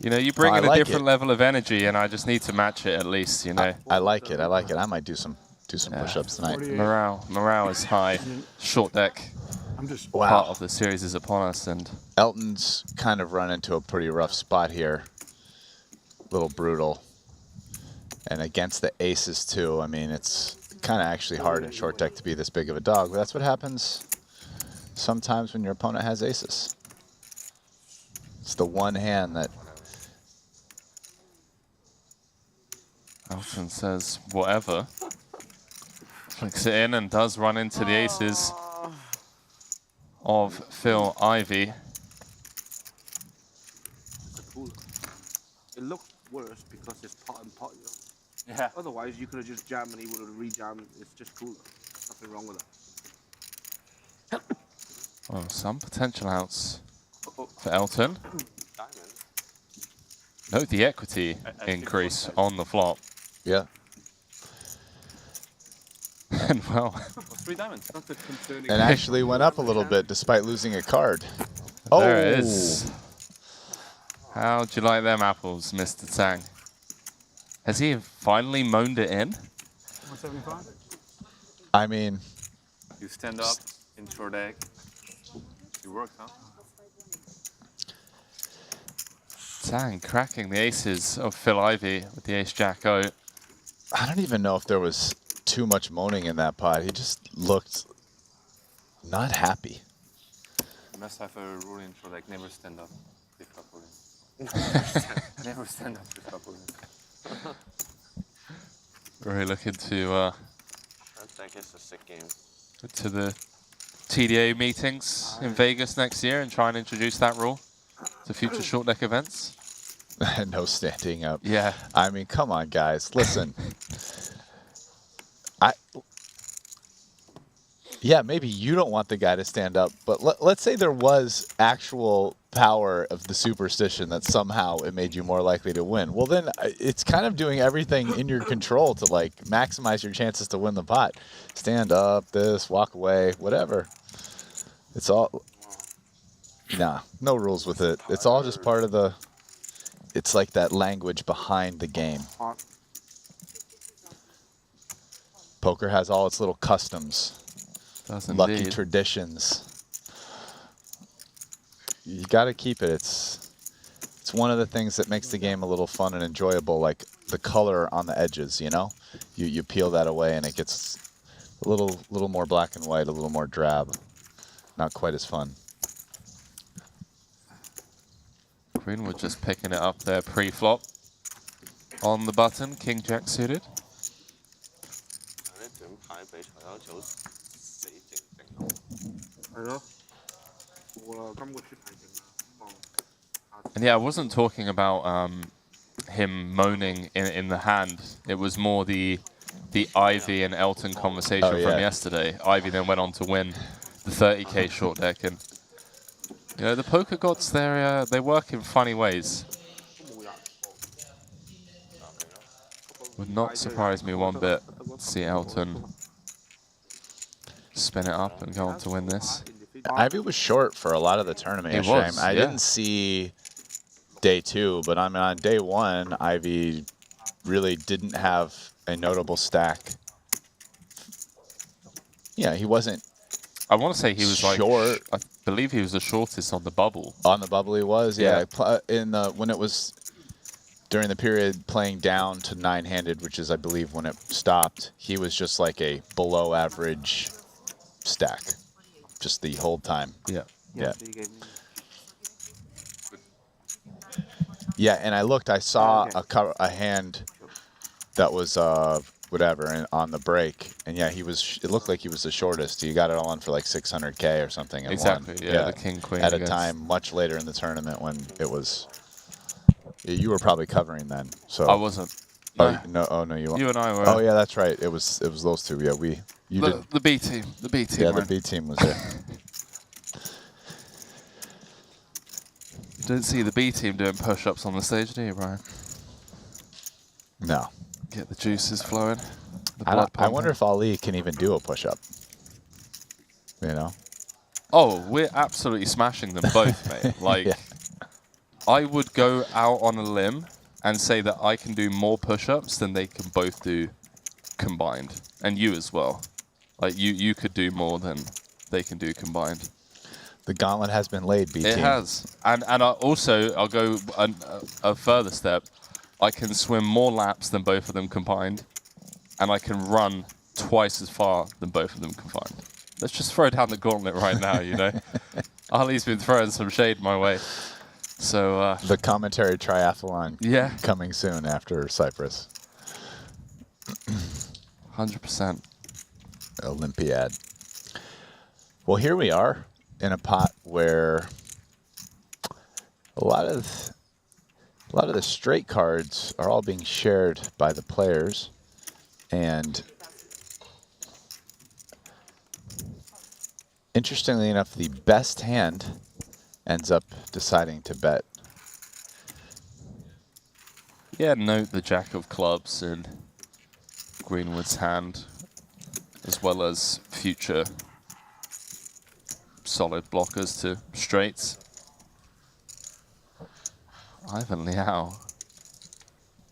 you know, you bring in a like different level of energy, and I just need to match it at least, you know. I like it. I like it. I might do some push-ups tonight. Morale is high. Short deck. Part of the series is upon us, and Elton's kind of run into a pretty rough spot here. A little brutal. And against the aces too. I mean, it's kind of actually hard in short deck to be this big of a dog, but that's what happens sometimes when your opponent has aces. It's the one hand that Elton says whatever. Flicks it in and does run into the aces of Phil Ivy. It looked worse because it's pot and pot, you know. Yeah. Otherwise, you could have just jammed and he would have re-jammed. It's just cooler. Nothing wrong with it. Well, some potential outs for Elton. Note the equity increase on the flop. Yeah. And well, 3 diamonds. Not the concerning. and actually went up a little bit despite losing a card. There it is. How'd you like them apples, Mr. Tang? Has he finally moaned it in? 175. I mean, You stand up in short deck. It works, huh? Tang cracking the aces of Phil Ivy with the ace-jack-o. I don't even know if there was too much moaning in that pot. He just looked not happy. You must have a rule in short deck: never stand up with flop holding. Never stand up with flop holding. Really looking to I think it's a sick game. to the TDA meetings in Vegas next year and try and introduce that rule to future short deck events. No standing up. Yeah. I mean, come on, guys. Listen. Yeah, maybe you don't want the guy to stand up, but let's say there was actual power of the superstition that somehow it made you more likely to win. Well, then it's kind of doing everything in your control to like maximize your chances to win the pot. Stand up, walk away, whatever. It's all, nah, no rules with it. It's all just part of the, it's like that language behind the game. Poker has all its little customs. Lucky traditions. You got to keep it. It's one of the things that makes the game a little fun and enjoyable, like the color on the edges, you know? You peel that away and it gets a little more black and white, a little more drab. Not quite as fun. Greenwood just picking it up there pre-flop. On the button, King Jack suited. And yeah, I wasn't talking about him moaning in the hand. It was more the Ivy and Elton conversation from yesterday. Ivy then went on to win the 30k short deck, and you know the poker gods, they work in funny ways. Would not surprise me one bit to see Elton spin it up and go on to win this. Ivy was short for a lot of the tournament yesterday. I didn't see day 2, but I mean on day 1, Ivy really didn't have a notable stack. Yeah, he wasn't. I want to say he was short. believe he was the shortest on the bubble. On the bubble he was, yeah. In the when it was during the period playing down to 9-handed, which is I believe when it stopped, he was just like a below average stack, just the whole time. Yeah. Yeah. Yeah, and I looked. I saw a hand that was whatever on the break, and yeah, he was. It looked like he was the shortest. He got it all in for like 600K or something. And Exactly. won. Yeah, the king queen at a against- time much later in the tournament when it was. You were probably covering then, so I wasn't. Oh No. no! Oh no! You and I were. Oh yeah, that's right. It was those two. Yeah, you did. The B team. The B team. Yeah, man. the B team was there. Don't see the B team doing push-ups on the stage, do you, Brian? No. Get the juices flowing. The I blood wonder pumping. if Ali can even do a push-up. You know. Oh, we're absolutely smashing them both, mate. Like, Yeah. I would go out on a limb and say that I can do more push-ups than they can both do combined, and you as well. Like, you could do more than they can do combined. The gauntlet has been laid, B team. It has, and I'll go a further step. I can swim more laps than both of them combined, and I can run twice as far than both of them combined. Let's just throw down the gauntlet right now, you know. Ali's been throwing some shade my way. So the commentary triathlon, yeah, coming soon after Cyprus. 100%. Olympiad. Well, here we are in a pot where a lot of the straight cards are all being shared by the players, and interestingly enough, the best hand ends up deciding to bet. Yeah, note the Jack of Clubs in Greenwood's hand, as well as future solid blockers to straights. Ivan Liao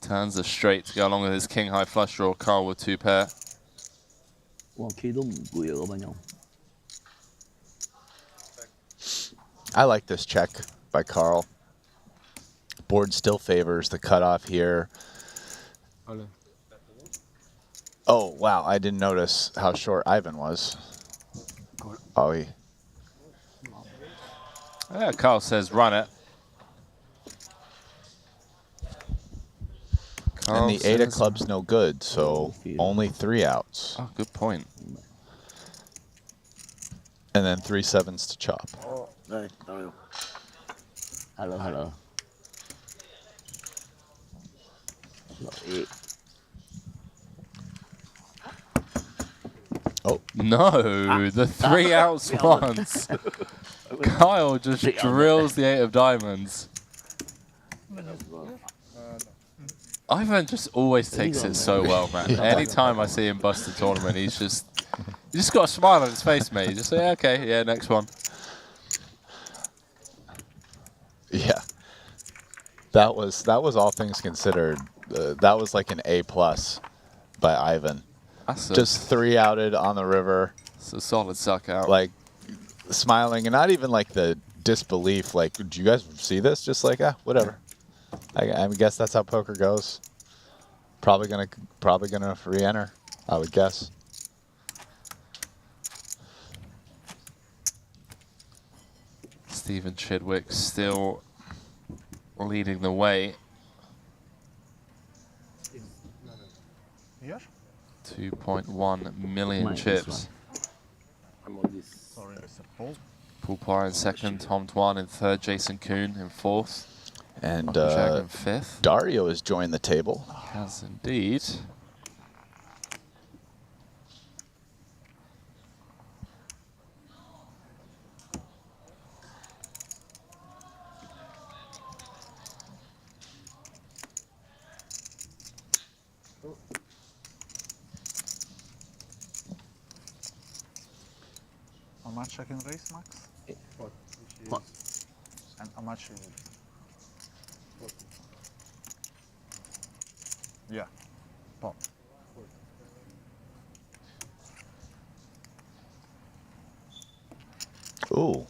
turns the straight to go along with his king high flush draw. Carl with 2 pair. I like this check by Carl. Board still favors the cutoff here. Oh, wow. I didn't notice how short Ivan was. Oh, Yeah, Carl says run it. And the 8 of clubs no good, so only 3 outs. Oh, good point. And then 3 sevens to chop. Hello. Oh. No, the 3 outs once. Kyle just drills the 8 of diamonds. Ivan just always takes it so well, man. Anytime I see him bust a tournament, you just got a smile on his face, mate. You just say, okay, yeah, next one. Yeah. That was all things considered. That was like an A+ by Ivan. Just 3 outed on the river. It's a solid suck out. Like smiling and not even like the disbelief. Like, did you guys see this? Just like, whatever. I guess that's how poker goes. Probably gonna re-enter, I would guess. Stephen Chidwick still leading the way. Yes. 2.1 million chips. I'm on this. Sorry, Mr. Paul. Paul Poir in second, Tom Dwan in third, Jason Kuhn in fourth. And Michael Jagger in fifth. Dario has joined the table. He has indeed. How much I can raise, Max? What? And how much you... Yeah. Pop. Ooh.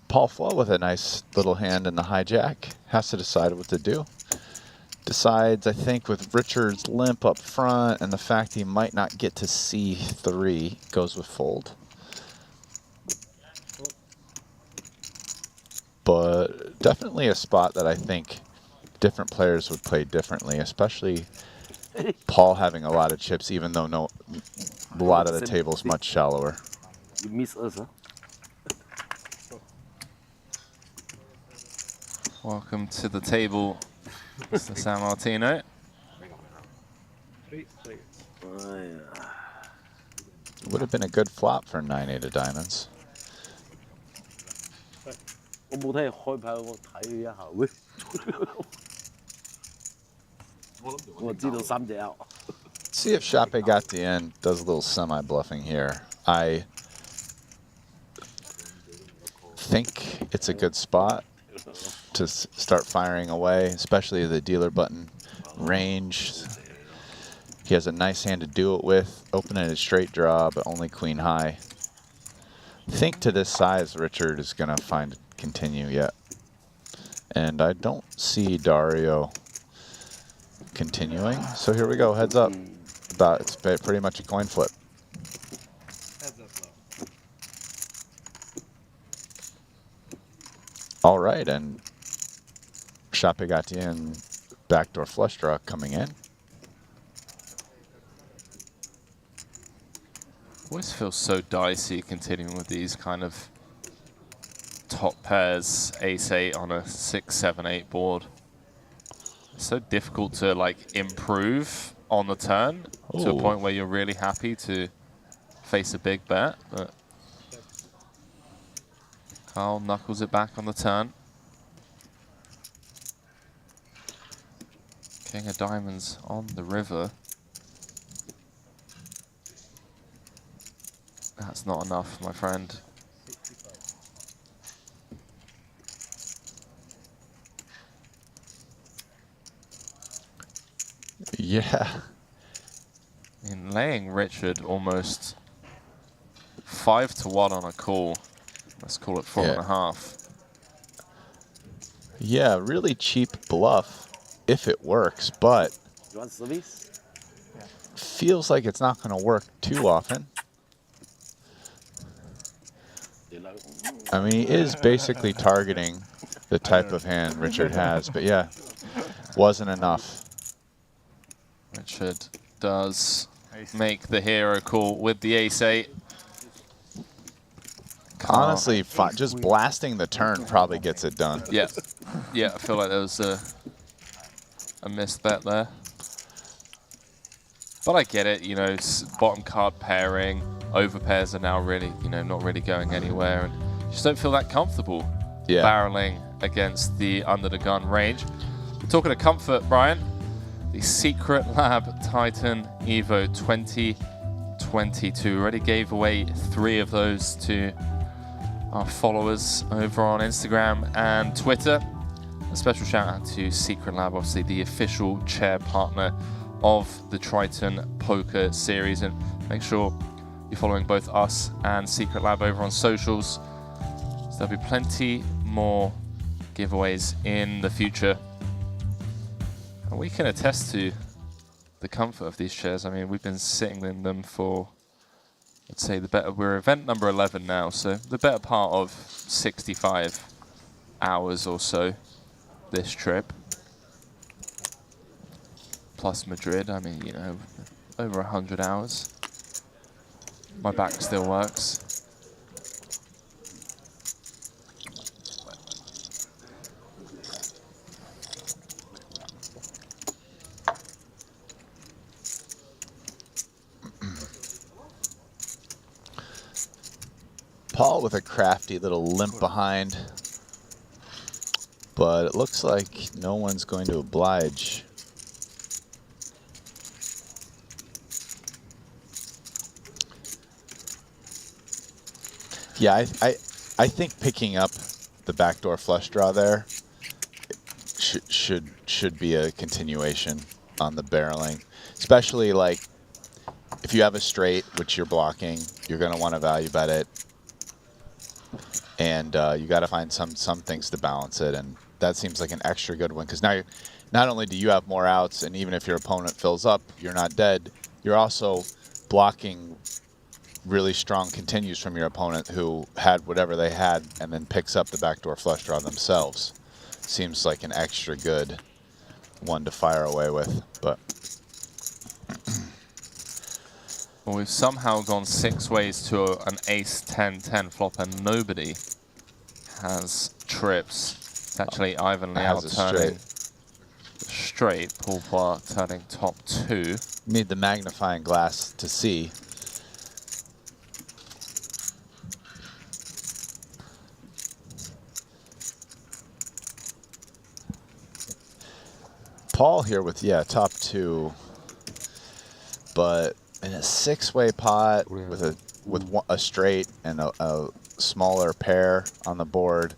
Paul Flo with a nice little hand in the hijack. Has to decide what to do. Decides, I think, with Richard's limp up front and the fact he might not get to C3, goes with fold. But definitely a spot that I think different players would play differently, especially Paul having a lot of chips, even though a lot of the table's much shallower. You miss us, huh? Welcome to the table, Mr. San Martino. Would have been a good flop for 9-8 of diamonds. 我冇睇開牌，我睇一下喂。我知道3隻 out。 See if Chape got the end, does a little semi-bluffing here. I think it's a good spot to start firing away, especially the dealer button range. He has a nice hand to do it with, opening a straight draw, but only queen high. Think to this size, Richard is going to find continue yet. And I don't see Dario continuing. So here we go, heads up. It's pretty much a coin flip. All right, and Chape Gatien backdoor flush draw coming in. Always feels so dicey continuing with these kind of top pairs, ace-8 on a 6-7-8 board. It's so difficult to like improve on the turn to a point where you're really happy to face a big bet, but Carl knuckles it back on the turn. King of diamonds on the river. That's not enough, my friend. Yeah. In laying Richard almost 5-1 on a call. Let's call it 4.5. Yeah, really cheap bluff if it works, but You want service? feels like it's not going to work too often. I mean, he is basically targeting the type of hand Richard has, but yeah, wasn't enough. Richard does make the hero call with the ace-8. Honestly, just blasting the turn probably gets it done. Yeah, yeah, I feel like there was a missed bet there. But I get it, you know, bottom card pairing, over pairs are now really, you know, not really going anywhere, and you just don't feel that comfortable barreling against the under the gun range. We're talking of comfort, Brian. The Secret Lab Titan Evo 2022 already gave away 3 of those to our followers over on Instagram and Twitter. A special shout out to Secret Lab, obviously the official chair partner of the Triton Poker Series, and make sure you're following both us and Secret Lab over on socials. So there'll be plenty more giveaways in the future. And we can attest to the comfort of these chairs. I mean, we've been sitting in them for, let's say, we're event number 11 now, so the better part of 65 hours or so this trip. Plus Madrid, I mean, you know, over 100 hours. My back still works. Paul with a crafty little limp behind, but it looks like no one's going to oblige. Yeah, I think picking up the backdoor flush draw there should be a continuation on the barreling, especially like if you have a straight which you're blocking, you're going to want to value bet it. and you got to find some things to balance it, and that seems like an extra good one because now not only do you have more outs, and even if your opponent fills up, you're not dead. You're also blocking really strong continues from your opponent who had whatever they had and then picks up the backdoor flush draw themselves. Seems like an extra good one to fire away with, but. Well, we've somehow gone 6 ways to an ace 10-10 flop, and nobody has trips. It's actually Ivan Liao turning straight, Paul Poir turning top 2. Need the magnifying glass to see. Paul here with, top 2, but in a 6-way pot with a straight and a smaller pair on the board.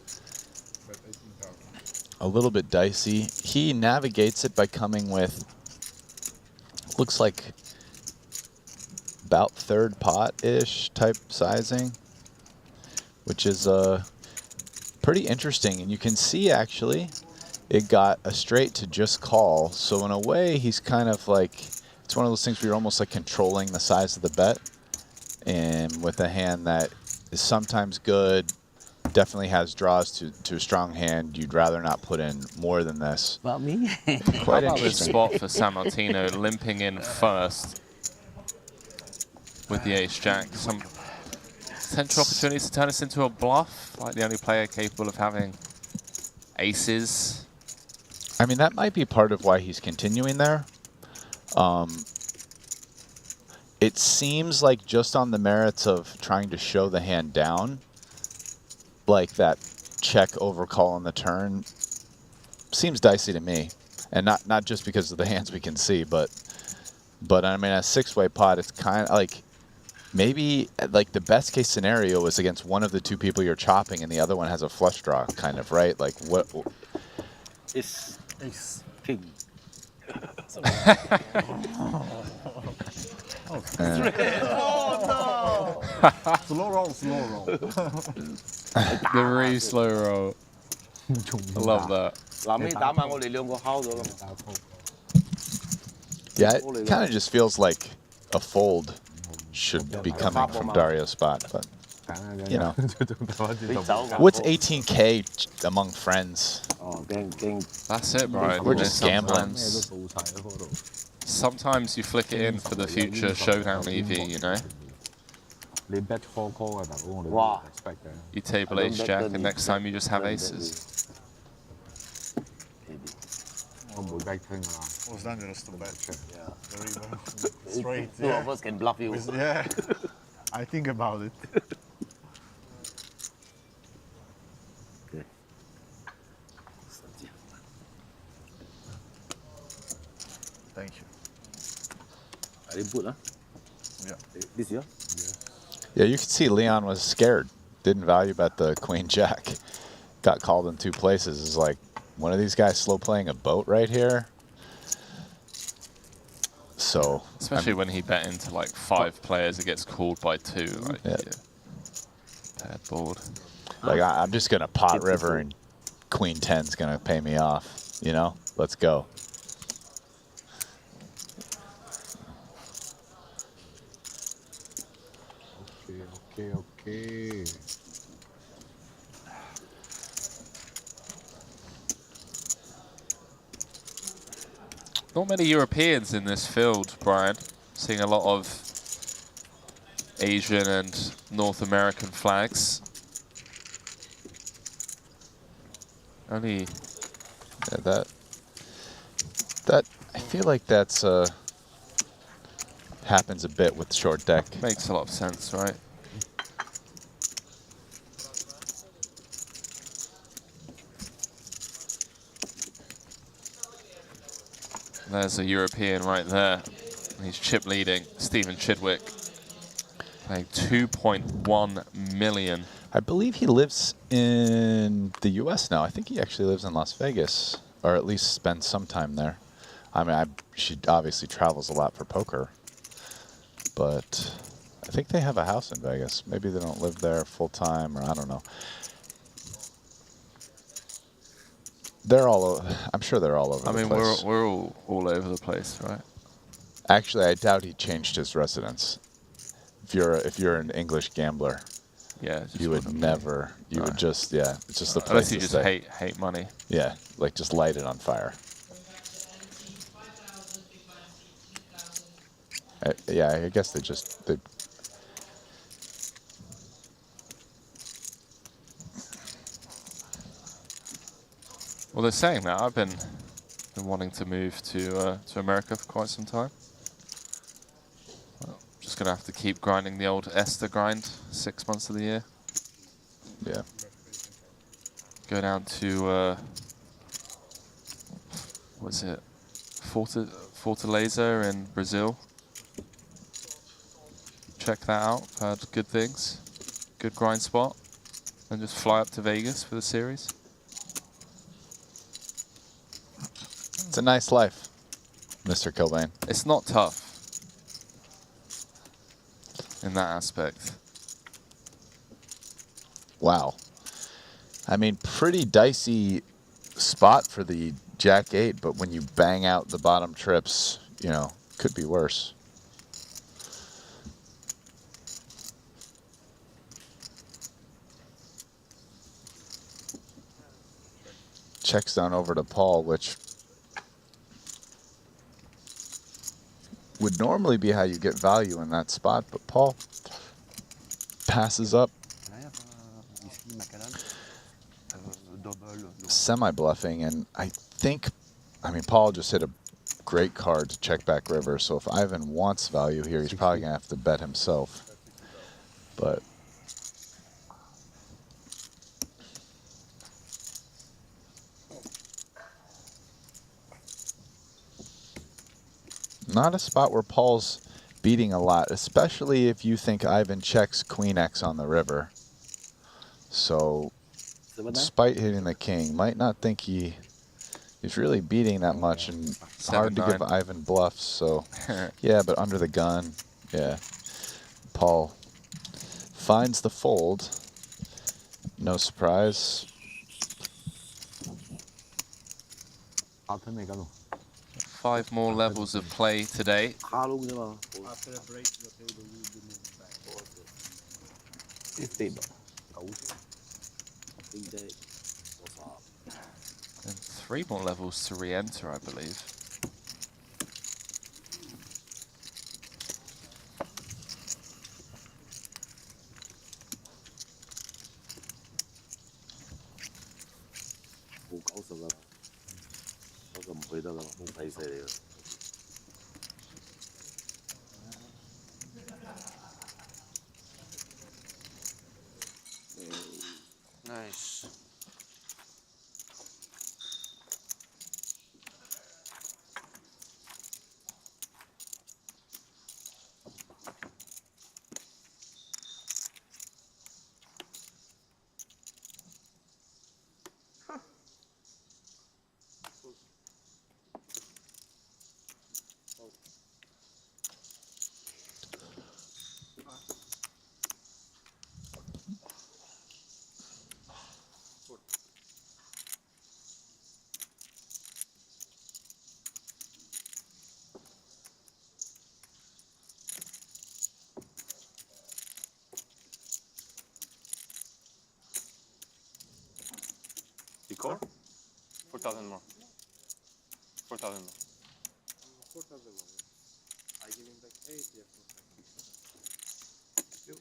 A little bit dicey. He navigates it by coming with, looks like about 3rd pot-ish type sizing, which is pretty interesting. And you can see actually it got a straight to just call. So in a way, he's kind of like, it's one of those things where you're almost like controlling the size of the bet. And with a hand that is sometimes good, definitely has draws to a strong hand, you'd rather not put in more than this. About me? How Quite about this interesting. spot for San Martino, limping in first with the ace-jack? Some potential opportunities to turn this into a bluff, like the only player capable of having aces. I mean, that might be part of why he's continuing there. It seems like just on the merits of trying to show the hand down, like that check overcall on the turn seems dicey to me. And not just because of the hands we can see, but I mean, a 6-way pot, it's kind of like, maybe like the best case scenario is against one of the 2 people you're chopping and the other one has a flush draw, kind of, right? Like what? It's king. Oh no! Slow roll, slow roll. The really slow roll. I love that. Yeah, it kind of just feels like a fold should be coming from Dario's spot, but you know. What's 18K among friends? That's it, Brian. We're just gambling. Sometimes you flick it in for the future showdown EV, you know? You table ace-jack, and next time you just have aces. Was dangerous to bet. Yeah. Straight. Two of us can bluff you. Yeah. I think about it. Thank you. I didn't put, huh? Yeah. This year? Yeah, you can see Leon was scared. Didn't value bet the queen-jack. Got called in 2 places. Is like, one of these guys slow playing a boat right here. So, especially when he bet into like 5 players, it gets called by 2. Like, yeah. Paired board. Like, I'm just gonna pot river and queen 10's gonna pay me off. You know, let's go. Okay. Not many Europeans in this field, Brian. Seeing a lot of Asian and North American flags. Only... Yeah, that I feel like that's happens a bit with short deck. Makes a lot of sense, right? There's a European right there. He's chip leading. Stephen Chidwick playing 2.1 million. I believe he lives in the U.S. now. I think he actually lives in Las Vegas, or at least spends some time there. I mean, she obviously travels a lot for poker, but I think they have a house in Vegas. Maybe they don't live there full time, or I don't know. They're I'm sure they're all over I the mean, place. we're all over the place, right? Actually, I doubt he changed his residence. If you're an English gambler, Yeah, just you would wouldn't be. never. You would just it's just the place Unless you to just stay. hate money. Yeah, like just light it on fire. Yeah, I guess they. Well, they're saying that. I've been wanting to move to America for quite some time. Well, just gonna have to keep grinding the old Esther grind 6 months of the year. Yeah. Go down to what's it, Fortaleza in Brazil. Check that out. Heard good things. Good grind spot. And just fly up to Vegas for the series. It's a nice life, Mr. Kilbane. It's not tough in that aspect. Wow. I mean, pretty dicey spot for the Jack 8, but when you bang out the bottom trips, could be worse. Checks down over to Paul, which would normally be how you get value in that spot, but Paul passes up. Can I have whiskey Macallan? Double. Semi-bluffing, and I mean, Paul just hit a great card to check back river, so if Ivan wants value here, he's probably going to have to bet himself. But not a spot where Paul's beating a lot, especially if you think Ivan checks Queen X on the river. So, despite hitting the king, might not think he's really beating that much, and hard to give Ivan bluffs. So, yeah, but under the gun, yeah. Paul finds the fold. No surprise. 5 more levels of play today. And 3 more levels to re-enter, I believe. Nice. You call? 4,000 more. 4,000 more. 4,000 more. I give him back 8, yeah, 4,000.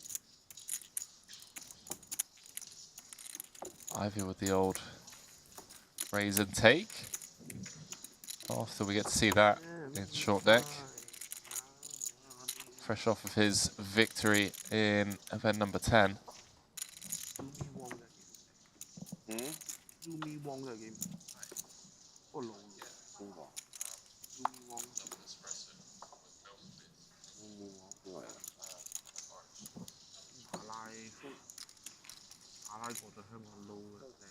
Ivy with the old raise and take. After we get to see that in short deck. Fresh off of his victory in event number 10. Do me wrong again. Oh, long. Do me wrong. 馬拉過咗香港撈嘅靚。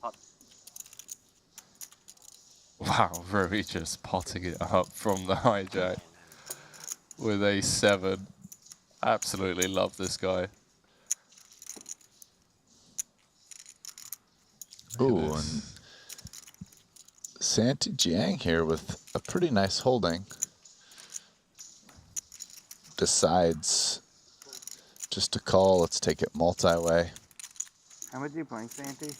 Hot. Wow, Rui just potting it up from the hijack with a7. Absolutely love this guy. Ooh, and Santi Jiang here with a pretty nice holding. Decides just to call. Let's take it multi-way. How much are you playing, Santi?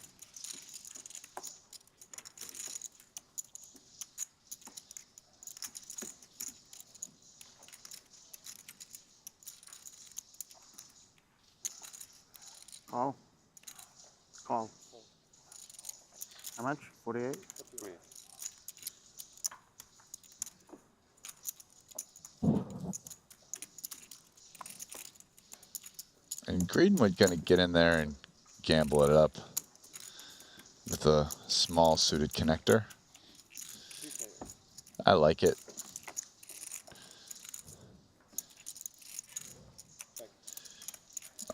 Call. Call. How much? 48? And Greenwood going to get in there and gamble it up with a small suited connector. I like it.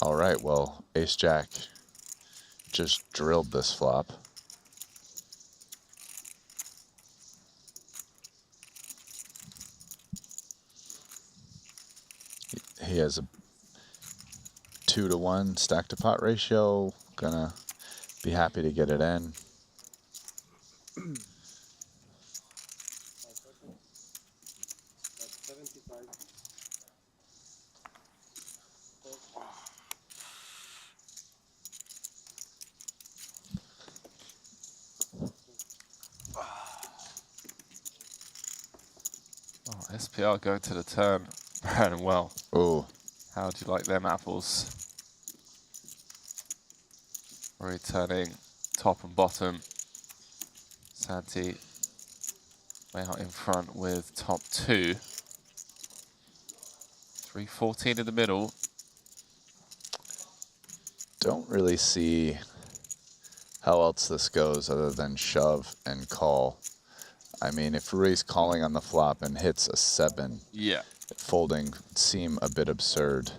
All right, well, Ace-Jack just drilled this flop. He has a 2-to-1 stack to pot ratio. Gonna be happy to get it in. Oh, SPR going to the turn. Brandon, well. Oh. How do you like them apples? Returning top and bottom. Santi way out in front with top 2. 314 in the middle. Don't really see how else this goes other than shove and call. I mean, if Rui's calling on the flop and hits a 7, yeah, folding would seem a bit absurd.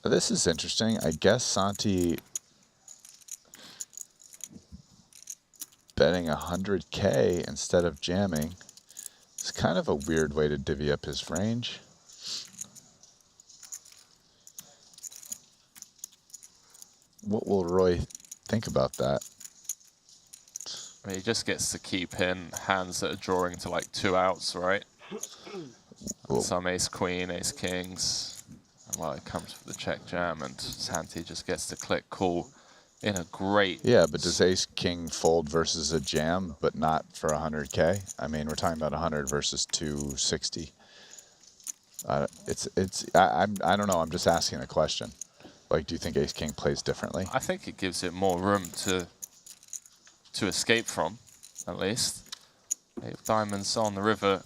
This is interesting. I guess Santi betting 100K instead of jamming. It's kind of a weird way to divvy up his range. What will Roy think about that? I mean, he just gets to keep in hands that are drawing to like 2 outs, right? And some ace queen, ace kings. And well, it comes with the check jam, and Santi just gets to click call in a great. Yeah, but does ace king fold versus a jam, but not for 100K? I mean, we're talking about 100 versus 260. I don't know. I'm just asking a question. Like, do you think ace king plays differently? I think it gives it more room to escape from, at least. 8 of diamonds on the river.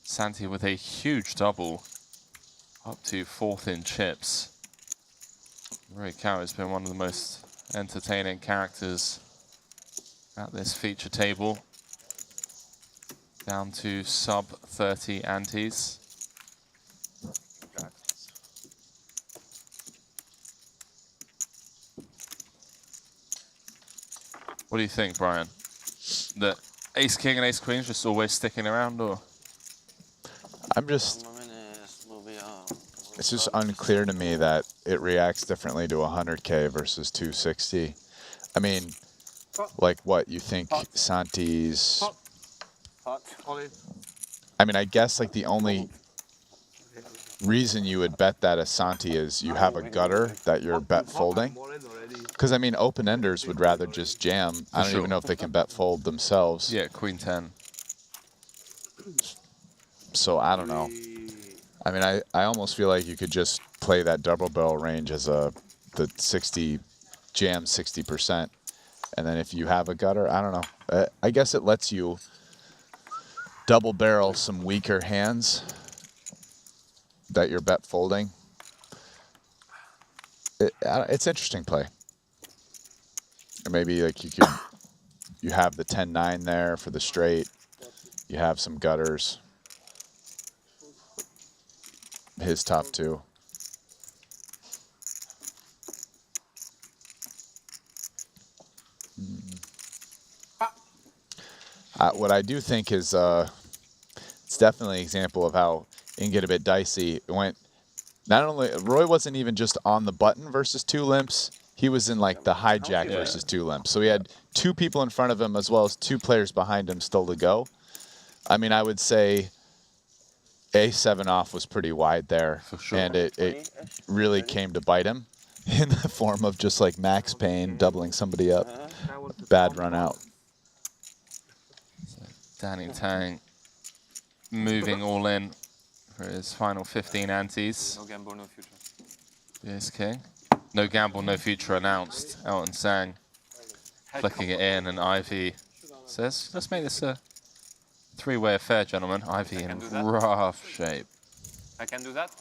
Santi with a huge double, up to 4th in chips. Rui Cao has been one of the most entertaining characters at this feature table. Down to sub 30 antes. What do you think, Brian? That ace king and ace queen is just always sticking around, or? I'm just. It's just unclear to me that it reacts differently to 100K versus 260. I mean, like what you think Santi's. I mean, I guess like the only reason you would bet that as Santi is you have a gutter that you're bet folding. Because I mean, open enders would rather just jam. I don't even know if they can bet fold themselves. Yeah, queen 10. So I don't know. I mean, I almost feel like you could just play that double barrel range as the 60 jam 60%, and then if you have a gutter, I don't know. I guess it lets you double barrel some weaker hands that you're bet folding. It's interesting play. Or maybe like you have the 10-9 there for the straight. You have some gutters. His top 2. What I do think is it's definitely an example of how it can get a bit dicey. It went not only Roy wasn't even just on the button versus 2 limps. He was in like the hijack versus 2 limps. So he had 2 people in front of him as well as 2 players behind him still to go. I mean, I would say A7 off was pretty wide there, for sure. and it really came to bite him in the form of just like max pain, doubling somebody up. Bad run out. So Danny Tang moving all in for his final 15 antes. No gamble, no future. Yes, King. No gamble, no future announced. Elton Sang flicking it in, and Ivy says, let's make this a 3-way affair, gentlemen. Ivy in rough shape. I can do that?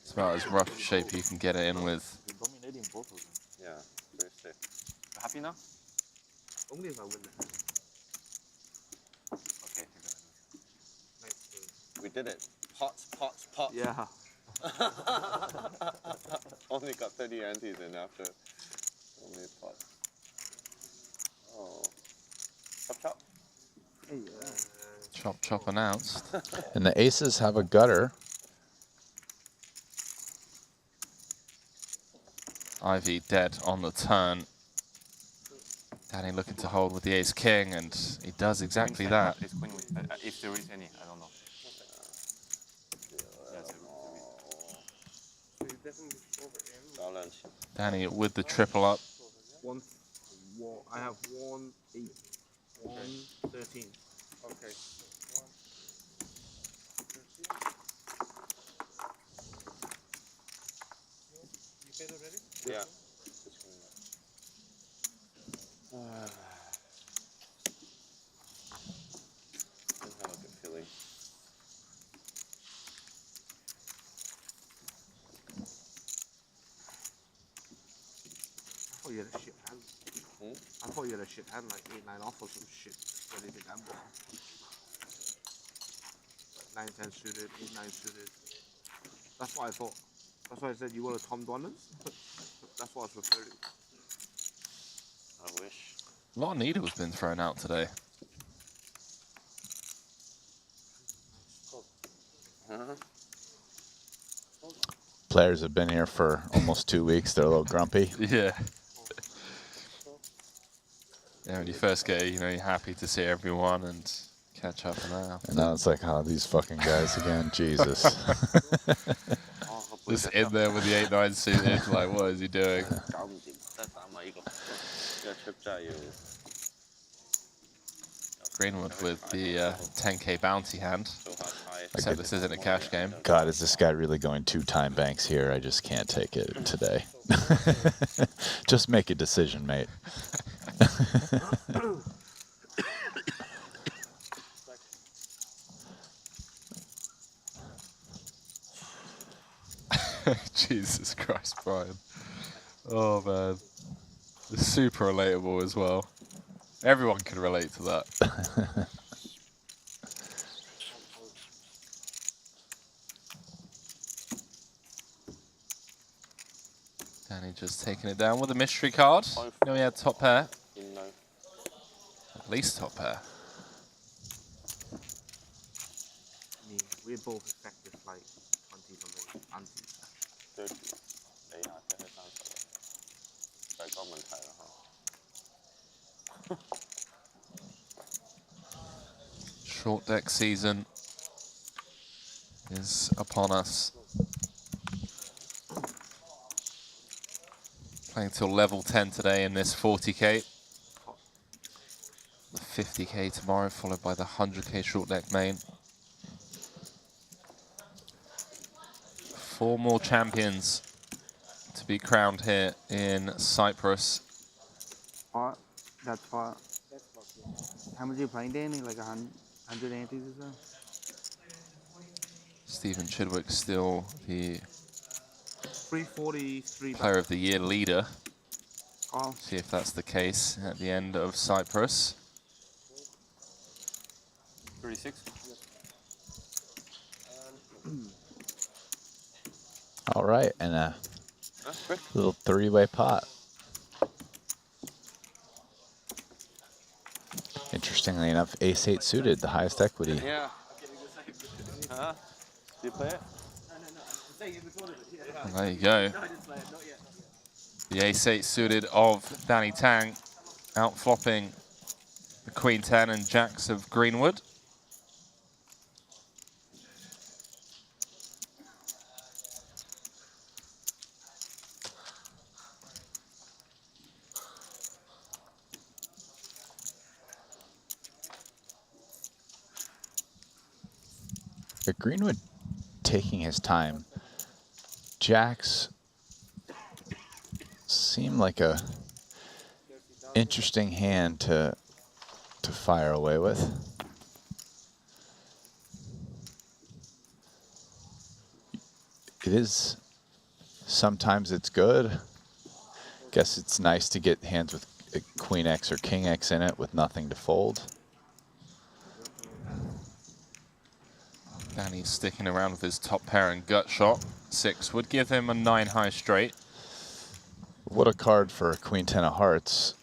It's about as rough shape you can get it in with. Dominating both of them. Yeah, very safe. You happy now? Only if I win the hand. Okay. We did it. Pots, pots, pots. Yeah. Only got 30 antes and after only pots. Oh. Chop, chop. Chop, chop announced. And the aces have a gutter. Ivy dead on the turn. Danny looking to hold with the ace king, and he does exactly that. Ace queen, if there is any, I don't know. Danny with the triple up. I have 1, 8, 1, 13. Okay. You paid already? Yeah. I have a good feeling. I thought you had a shit hand. I thought you had a shit hand, like 8-9 off or some shit, ready to gamble. Like 9-10 suited, 8-9 suited. That's what I thought. That's why I said you were a Tom Donners. That's what I was referring to. I wish. A lot of needles been thrown out today. Players have been here for almost 2 weeks. They're a little grumpy. Yeah. Yeah, when you first get it, you know, you're happy to see everyone and catch up and that. And now it's like, oh, these fucking guys again. Jesus. Just in there with the 8-9 suited, like, what is he doing? Greenwood with the 10k bounty hand. Except this isn't a cash game. God, is this guy really going 2-time banks here? I just can't take it today. Just make a decision, mate. Jesus Christ, Brian. Oh, man. It's super relatable as well. Everyone can relate to that. Danny just taking it down with a mystery card. No, he had top pair. At least top pair. Yeah, we're both effective like 20 something antes. 30. 你下車去30就係個問題啦，嗬。 Short deck season is upon us. Playing till level 10 today in this 40k. The 50k tomorrow, followed by the 100k short deck main. 4 more champions to be crowned here in Cyprus. Pot, that's pot. How much are you playing, Danny? Like 100 antes or so? Stephen Chidwick still the 343 Player of the Year leader. Oh. See if that's the case at the end of Cyprus. 36. All right, and a little 3-way pot. Interestingly enough, ace-8 suited, the highest equity. Yeah. Huh? Do you play it? And there you go. The ace-8 suited of Danny Tang outflopping the Queen 10 and Jacks of Greenwood. But Greenwood taking his time. Jacks seem like a interesting hand to fire away with. It is, sometimes it's good. Guess it's nice to get hands with a Queen X or King X in it with nothing to fold. Danny's sticking around with his top pair and gut shot. 6 would give him a 9 high straight. What a card for a Queen 10 of hearts.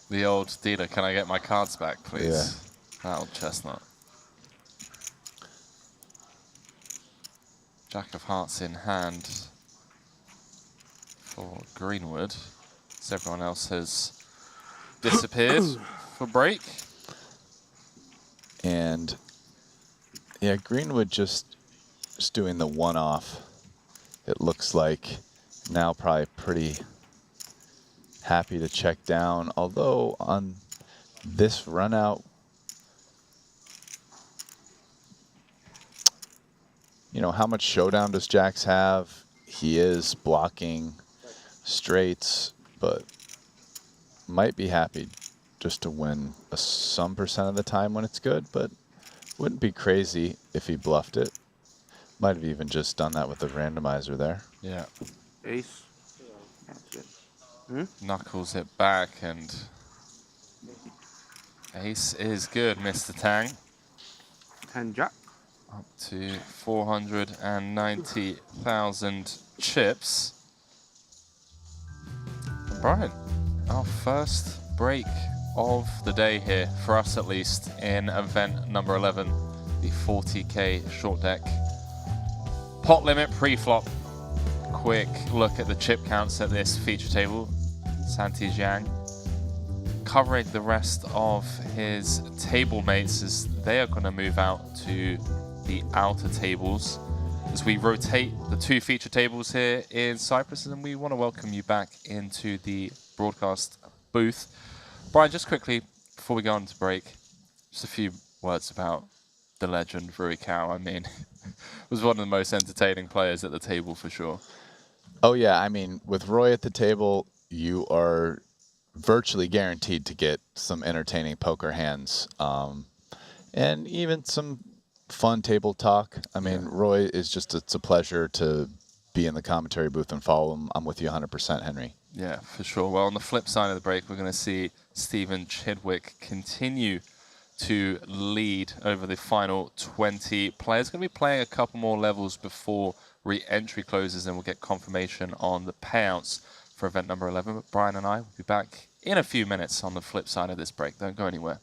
The old dealer, can I get my cards back, please? Yeah. That old chestnut. Jack of hearts in hand for Greenwood. So everyone else has disappeared for break. And yeah, Greenwood just doing the one-off. It looks like now probably pretty happy to check down. Although on this run out, you know, how much showdown does Jacks have? He is blocking straights, but might be happy just to win some percent of the time when it's good, but wouldn't be crazy if he bluffed it. Might have even just done that with the randomizer there. Yeah. Ace. Knuckles it back, and ace is good, Mr. Tang. 10 Jack. Up to 490,000 chips. Brian, our first break of the day here, for us at least, in event number 11, the 40k short deck. Pot limit pre-flop. Quick look at the chip counts at this feature table. Santi Zhang covering the rest of his table mates as they are going to move out to the outer tables as we rotate the 2 feature tables here in Cyprus, and we want to welcome you back into the broadcast booth. Brian, just quickly before we go on to break, just a few words about the legend Rui Cao. I mean, was one of the most entertaining players at the table for sure. Oh yeah, I mean, with Roy at the table, you are virtually guaranteed to get some entertaining poker hands, and even some fun table talk. I mean, Roy is just, it's a pleasure to be in the commentary booth and follow him. I'm with you 100%, Henry. Yeah, for sure. Well, on the flip side of the break, we're going to see Stephen Chidwick continue to lead over the final 20 players. Going to be playing a couple more levels before re-entry closes, and we'll get confirmation on the payouts for event number 11. But Brian and I will be back in a few minutes on the flip side of this break. Don't go anywhere.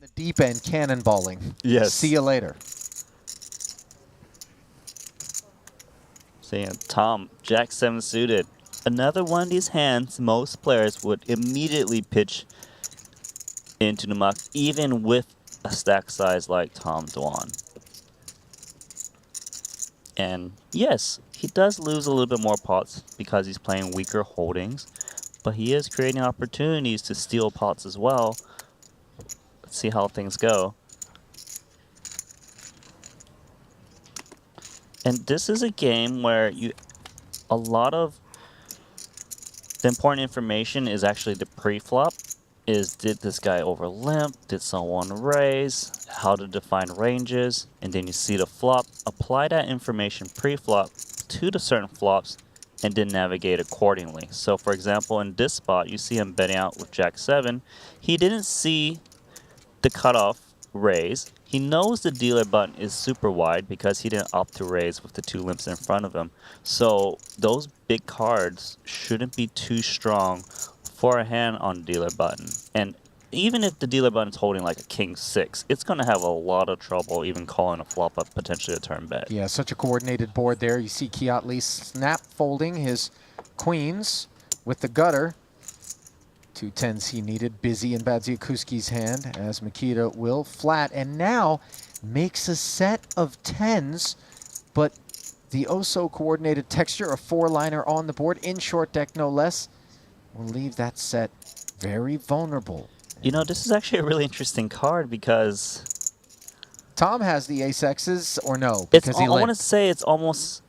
The deep end cannonballing. Yes. See you later. Seeing Tom, Jack 7 suited. Another one of these hands most players would immediately pitch into the muck, even with a stack size like Tom Dwan. And yes, he does lose a little bit more pots because he's playing weaker holdings, but he is creating opportunities to steal pots as well. Let's see how things go. And this is a game where a lot of the important information is actually the pre-flop. Did this guy over limp? Did someone raise? How to define ranges? And then you see the flop. Apply that information pre-flop to the certain flops and then navigate accordingly. So for example, in this spot, you see him betting out with Jack 7. He didn't see the cutoff raise. He knows the dealer button is super wide because he didn't opt to raise with the 2 limps in front of him. So those big cards shouldn't be too strong for a hand on the dealer button. And even if the dealer button's holding like a king 6, it's going to have a lot of trouble even calling a flop up, potentially a turn bet. Yeah, such a coordinated board there. You see Kiatley snap folding his queens with the gutter. 2 tens he needed. Busy in Badziakuski's hand as Makita will flat and now makes a set of 10s, but the oh-so coordinated texture, a 4-liner on the board in short deck no less, will leave that set very vulnerable. You know, this is actually a really interesting card because Tom has the ace-X's or no? Because I want to say it's almost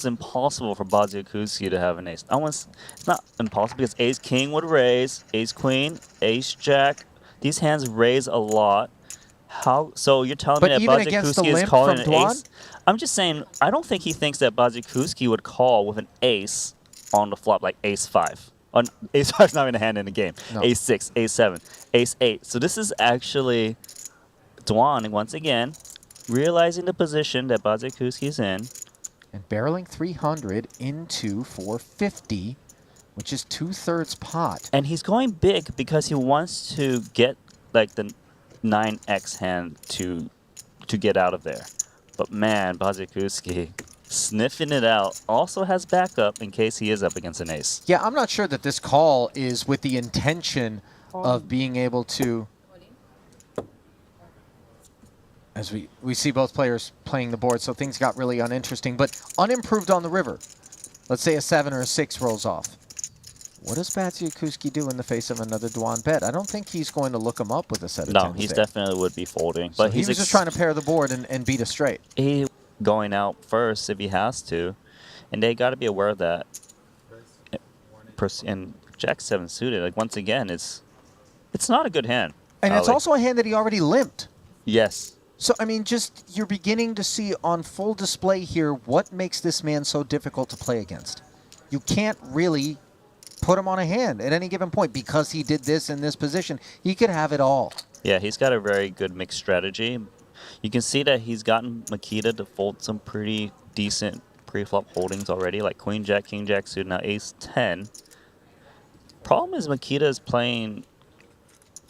impossible for Badziakuski to have an ace. It's not impossible because ace king would raise, ace queen, ace jack. These hands raise a lot. So you're telling me that Badziakuski is calling an ace? I'm just saying, I don't think he thinks that Badziakuski would call with an ace on the flop, like ace 5. Ace 5 is not even a hand in the game. No. Ace 6, ace 7, ace 8. So this is actually Dwan, once again, realizing the position that Badziakuski is in. And barreling 300 into 450, which is 2/3 pot. And he's going big because he wants to get like the 9x hand to get out of there. But man, Badziakuski sniffing it out, also has backup in case he is up against an ace. Yeah, I'm not sure that this call is with the intention of being able to, as we see both players playing the board, so things got really uninteresting, but unimproved on the river. Let's say a 7 or a 6 rolls off. What does Badziakuski do in the face of another Dwan bet? I don't think he's going to look him up with a set of 10s. No, he definitely would be folding. So but he was just trying to pair the board and beat us straight. He going out first if he has to, and they got to be aware of that. And Jack 7 suited, like once again, it's not a good hand. And it's also a hand that he already limped. Yes. So, I mean, just you're beginning to see on full display here what makes this man so difficult to play against. You can't really put him on a hand at any given point because he did this in this position. He could have it all. Yeah, he's got a very good mixed strategy. You can see that he's gotten Makita to fold some pretty decent pre-flop holdings already, like Queen Jack, King Jack suited, now Ace 10. Problem is Makita is playing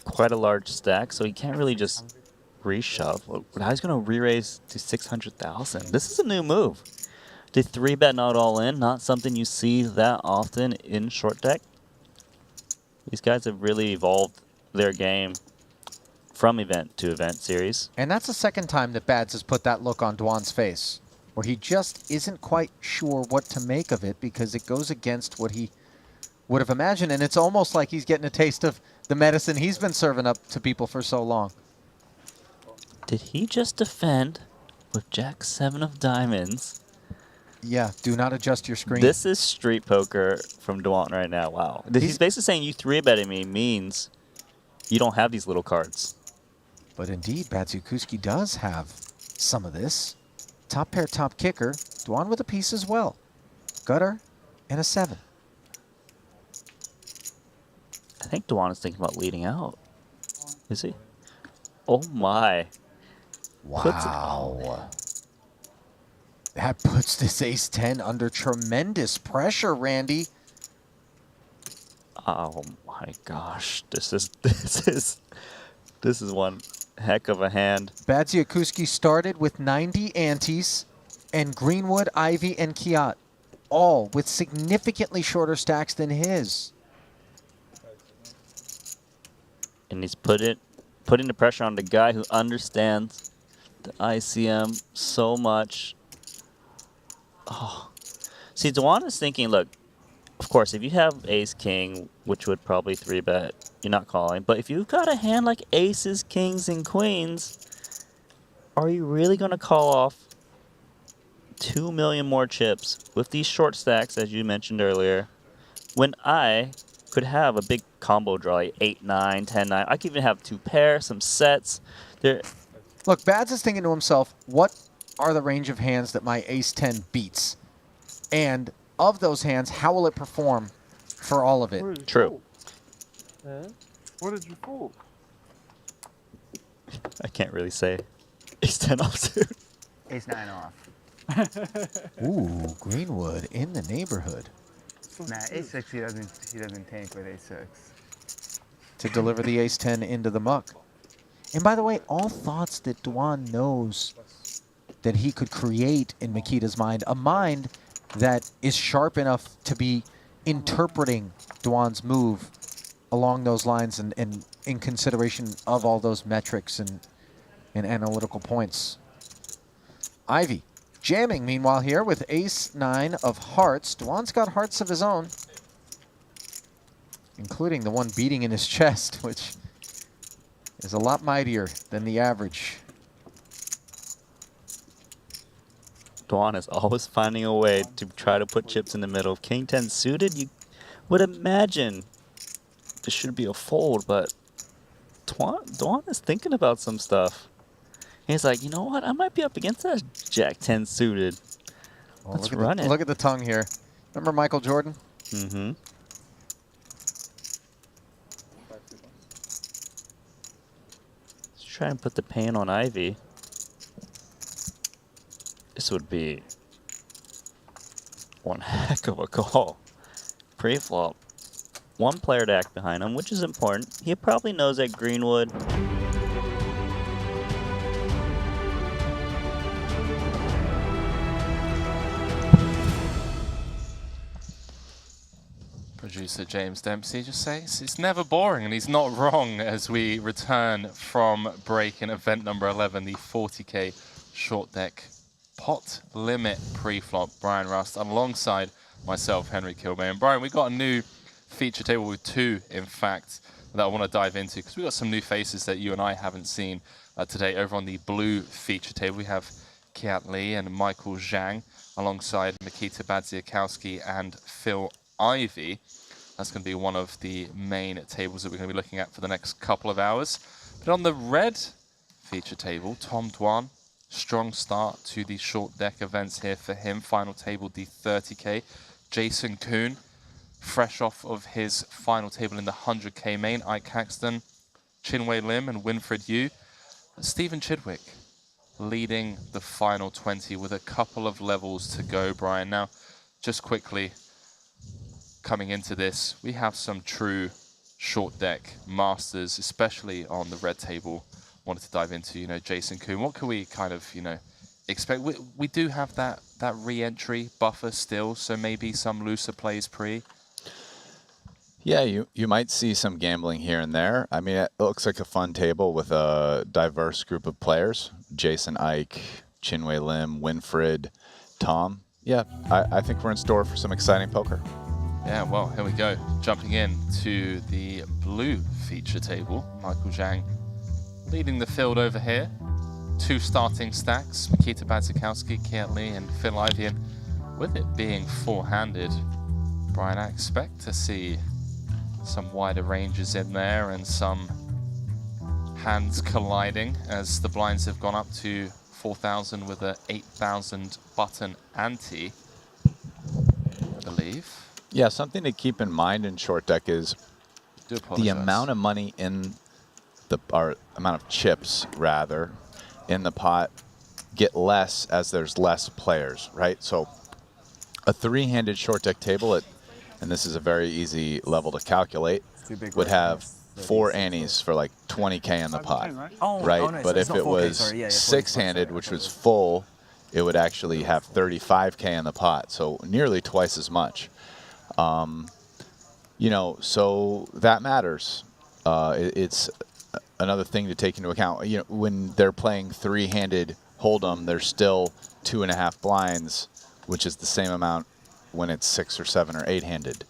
quite a large stack, so he can't really just reshove. Now he's going to re-raise to 600,000. This is a new move. The 3-bet not all in, not something you see that often in short deck. These guys have really evolved their game from event to event series. And that's the second time that Bads has put that look on Dwan's face, where he just isn't quite sure what to make of it because it goes against what he would have imagined. And it's almost like he's getting a taste of the medicine he's been serving up to people for so long. Did he just defend with Jack 7 of diamonds? Yeah, do not adjust your screen. This is street poker from Duan right now. Wow. He's basically saying you 3-betting me means you don't have these little cards. But indeed, Badziukuski does have some of this. Top pair, top kicker. Duan with a piece as well. Gutter and a 7. I think Duan is thinking about leading out. Is he? Oh my. Wow. That puts this ace-10 under tremendous pressure, Randy. Oh my gosh. This is one heck of a hand. Badziukuski started with 90 antes, and Greenwood, Ivy, and Kiat, all with significantly shorter stacks than his. And he's putting the pressure on the guy who understands the ICM so much. Oh. See, Duan is thinking, look, of course, if you have ace-king, which would probably 3-bet, you're not calling. But if you've got a hand like aces, kings, and queens, are you really going to call off 2 million more chips with these short stacks, as you mentioned earlier, when I could have a big combo draw, like 8-9, 10-9. I could even have 2 pairs, some sets. Look, Bads is thinking to himself, what are the range of hands that my ace-10 beats? And of those hands, how will it perform for all of it? True. What did you fold? I can't really say. Ace-10 offsuit. Ace-9 off. Ooh, Greenwood in the neighborhood. Nah, ace-6 he doesn't tank with ace-6. To deliver the ace-10 into the muck. And by the way, all thoughts that Duan knows that he could create in Mikita's mind, a mind that is sharp enough to be interpreting Duan's move along those lines and in consideration of all those metrics and analytical points. Ivy jamming, meanwhile, here with ace-9 of hearts. Duan's got hearts of his own, including the one beating in his chest, which is a lot mightier than the average. Duan is always finding a way to try to put chips in the middle. King 10 suited, you would imagine this should be a fold, but Duan is thinking about some stuff. He's like, you know what? I might be up against that Jack 10 suited. Well, Let's run it. Look at the tongue here. Remember Michael Jordan? Mm-hmm. Let's try and put the pain on Ivy. This would be one heck of a call. Pre-flop. One player to act behind him, which is important. He probably knows that Greenwood... Producer James Dempsey just says it's never boring, and he's not wrong as we return from break in event number 11, the 40k short deck pot limit pre-flop. Brian Rust alongside myself, Henry Kilbane. And Brian, we got a new feature table with 2, in fact, that I want to dive into because we got some new faces that you and I haven't seen today. Over on the blue feature table, we have Kiat Lee and Michael Zhang alongside Mikita Badziakowski and Phil Ivy. That's going to be one of the main tables that we're going to be looking at for the next couple of hours. But on the red feature table, Tom Duan, strong start to the short deck events here for him. Final table, the 30k. Jason Kuhn, fresh off of his final table in the 100k main. Ike Caxton, Chinwei Lim and Winfred Yu. Stephen Chidwick leading the final 20 with a couple of levels to go, Brian. Now, just quickly, coming into this, we have some true short deck masters, especially on the red table. Wanted to dive into, Jason Kuhn. What can we kind of, expect? We do have that re-entry buffer still, so maybe some looser plays pre. Yeah, you might see some gambling here and there. I mean, it looks like a fun table with a diverse group of players. Jason, Ike, Chinwei Lim, Winfred, Tom. Yeah, I think we're in store for some exciting poker. Yeah, well, here we go. Jumping in to the blue feature table. Michael Zhang leading the field over here. 2 starting stacks, Mikita Badziakowski, Kiat Lee, and Phil Ivy. And with it being four-handed, Brian, I expect to see some wider ranges in there and some hands colliding as the blinds have gone up to 4,000 with a 8,000 button ante, I believe. Yeah, something to keep in mind in short deck is the amount of money in the, or amount of chips rather, in the pot get less as there's less players, right? So a three-handed short deck table, and this is a very easy level to calculate, would have 4 antes for like 20K in the pot, right? But if it was six-handed, which was full, it would actually have 35K in the pot, so nearly twice as much. You know, so that matters. It's another thing to take into account. You know, when they're playing three-handed hold'em, there's still 2.5 blinds, which is the same amount when it's 6 or 7 or 8-handed.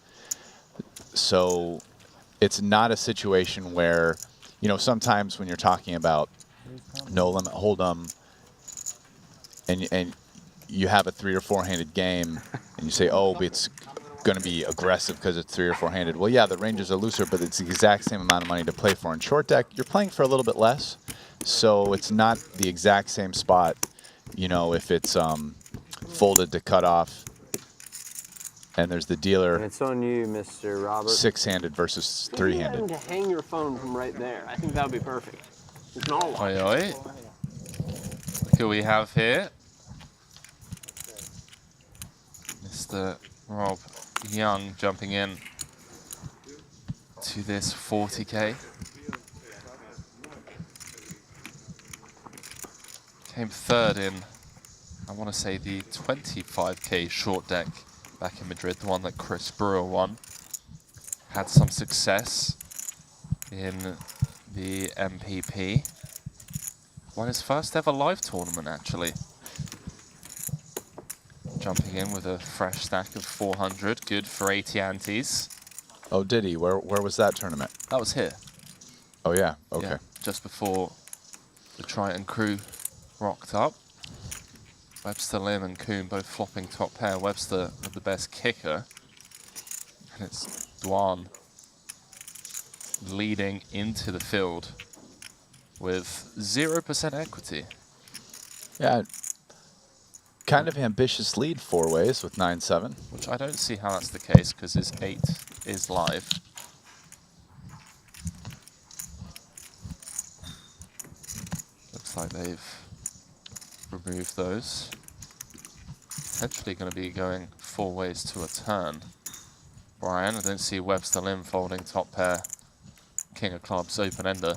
So it's not a situation where, you know, sometimes when you're talking about no limit hold'em and you have a 3 or 4-handed game and you say, oh, it's going to be aggressive because it's 3 or 4-handed. Well, yeah, the ranges are looser, but it's the exact same amount of money to play for. In short deck, you're playing for a little bit less, so it's not the exact same spot. You know, if it's folded to cut off, and there's the dealer. And it's on you, Mr. Robert. 6-handed versus 3-handed. You to hang your phone from right there. I think that would be perfect. We can all watch. Oi, oi. Look who we have here. Mr. Rob Young jumping in to this 40K. Came third in, I want to say, the 25K short deck back in Madrid, the one that Chris Brewer won. Had some success in the MPP. Won his first ever live tournament, actually. Jumping in with a fresh stack of 400, good for 80 antes. Oh, did he? Where was that tournament? That was here. Oh, yeah. Okay. Yeah, just before the Triton crew rocked up. Webster, Lim, and Kuhn both flopping top pair. Webster with the best kicker. And it's Duan leading into the field with 0% equity. Yeah. Kind of ambitious lead 4 ways with 9-7. Which I don't see how that's the case, because his 8 is live. Looks like they've removed those. Potentially going to be going 4 ways to a turn. Brian, I don't see Webster Lim folding top pair. King of clubs, open-ender.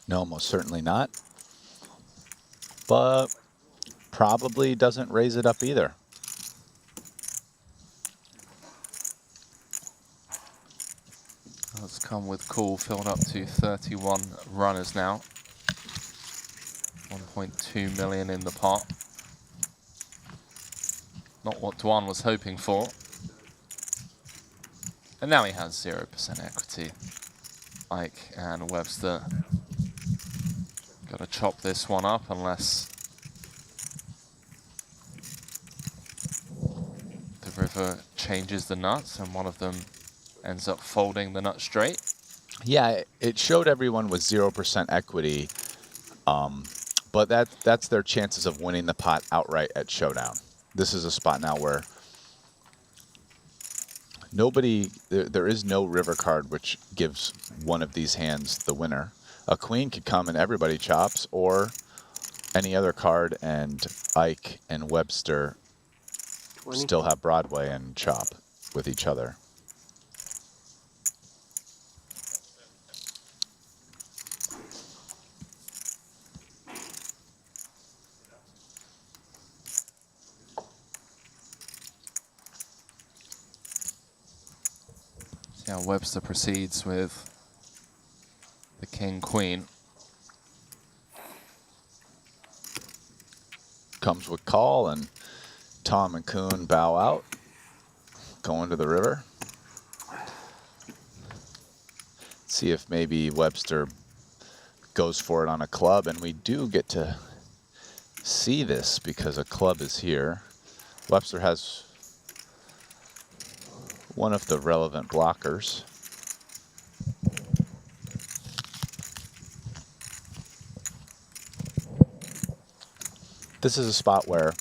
No, most certainly not. But probably doesn't raise it up either. Let's come with cool, filled up to 31 runners now. 1.2 million in the pot. Not what Duan was hoping for. And now he has 0% equity. Ike and Webster got to chop this one up unless the river changes the nuts and one of them ends up folding the nut straight. Yeah, it showed everyone with 0% equity, but that's their chances of winning the pot outright at showdown. This is a spot now where there is no river card which gives one of these hands the winner. A queen could come and everybody chops, or any other card, and Ike and Webster 20. still have Broadway and chop with each other. See how Webster proceeds with the king-queen. Comes with call, and Tom and Kuhn bow out, going to the river. See if maybe Webster goes for it on a club, and we do get to see this because a club is here. Webster has one of the relevant blockers. This is a spot where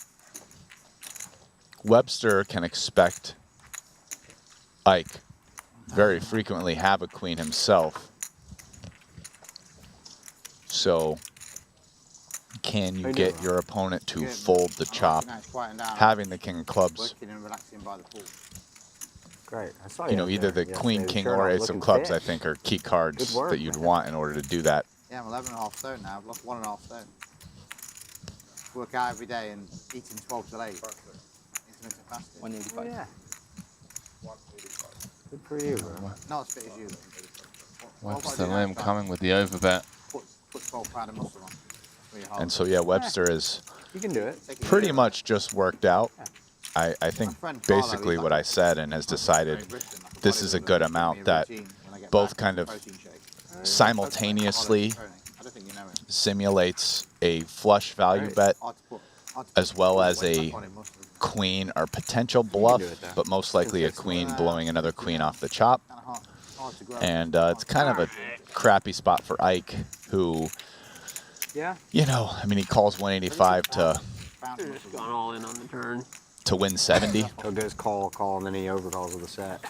Webster can expect Ike very frequently have a queen himself. So can you get your opponent to fold the chop, having the king of clubs? Great. I saw You know, either the queen, king, or ace of clubs, I think, are key cards that you'd want in order to do that. Yeah, I'm 11.5 stone now. I've lost 1.5 stone. Work out every day and eating 12 till 8. Intermittent fasting. 185. Oh, yeah. Good for you, bro. Not as fit as you. Webster Lim coming with the overbet. Put 12 pound of muscle on. And so, yeah, Webster is You can do it. pretty much just worked out. I think basically what I said, and has decided this is a good amount that both kind of simultaneously simulates a flush value bet as well as a queen or potential bluff, but most likely a queen blowing another queen off the chop. And it's kind of a crappy spot for Ike, who, you know, I mean, he calls 185 to Just gone all in on the turn. to win 70. So goes call, and then he overcalls with a set.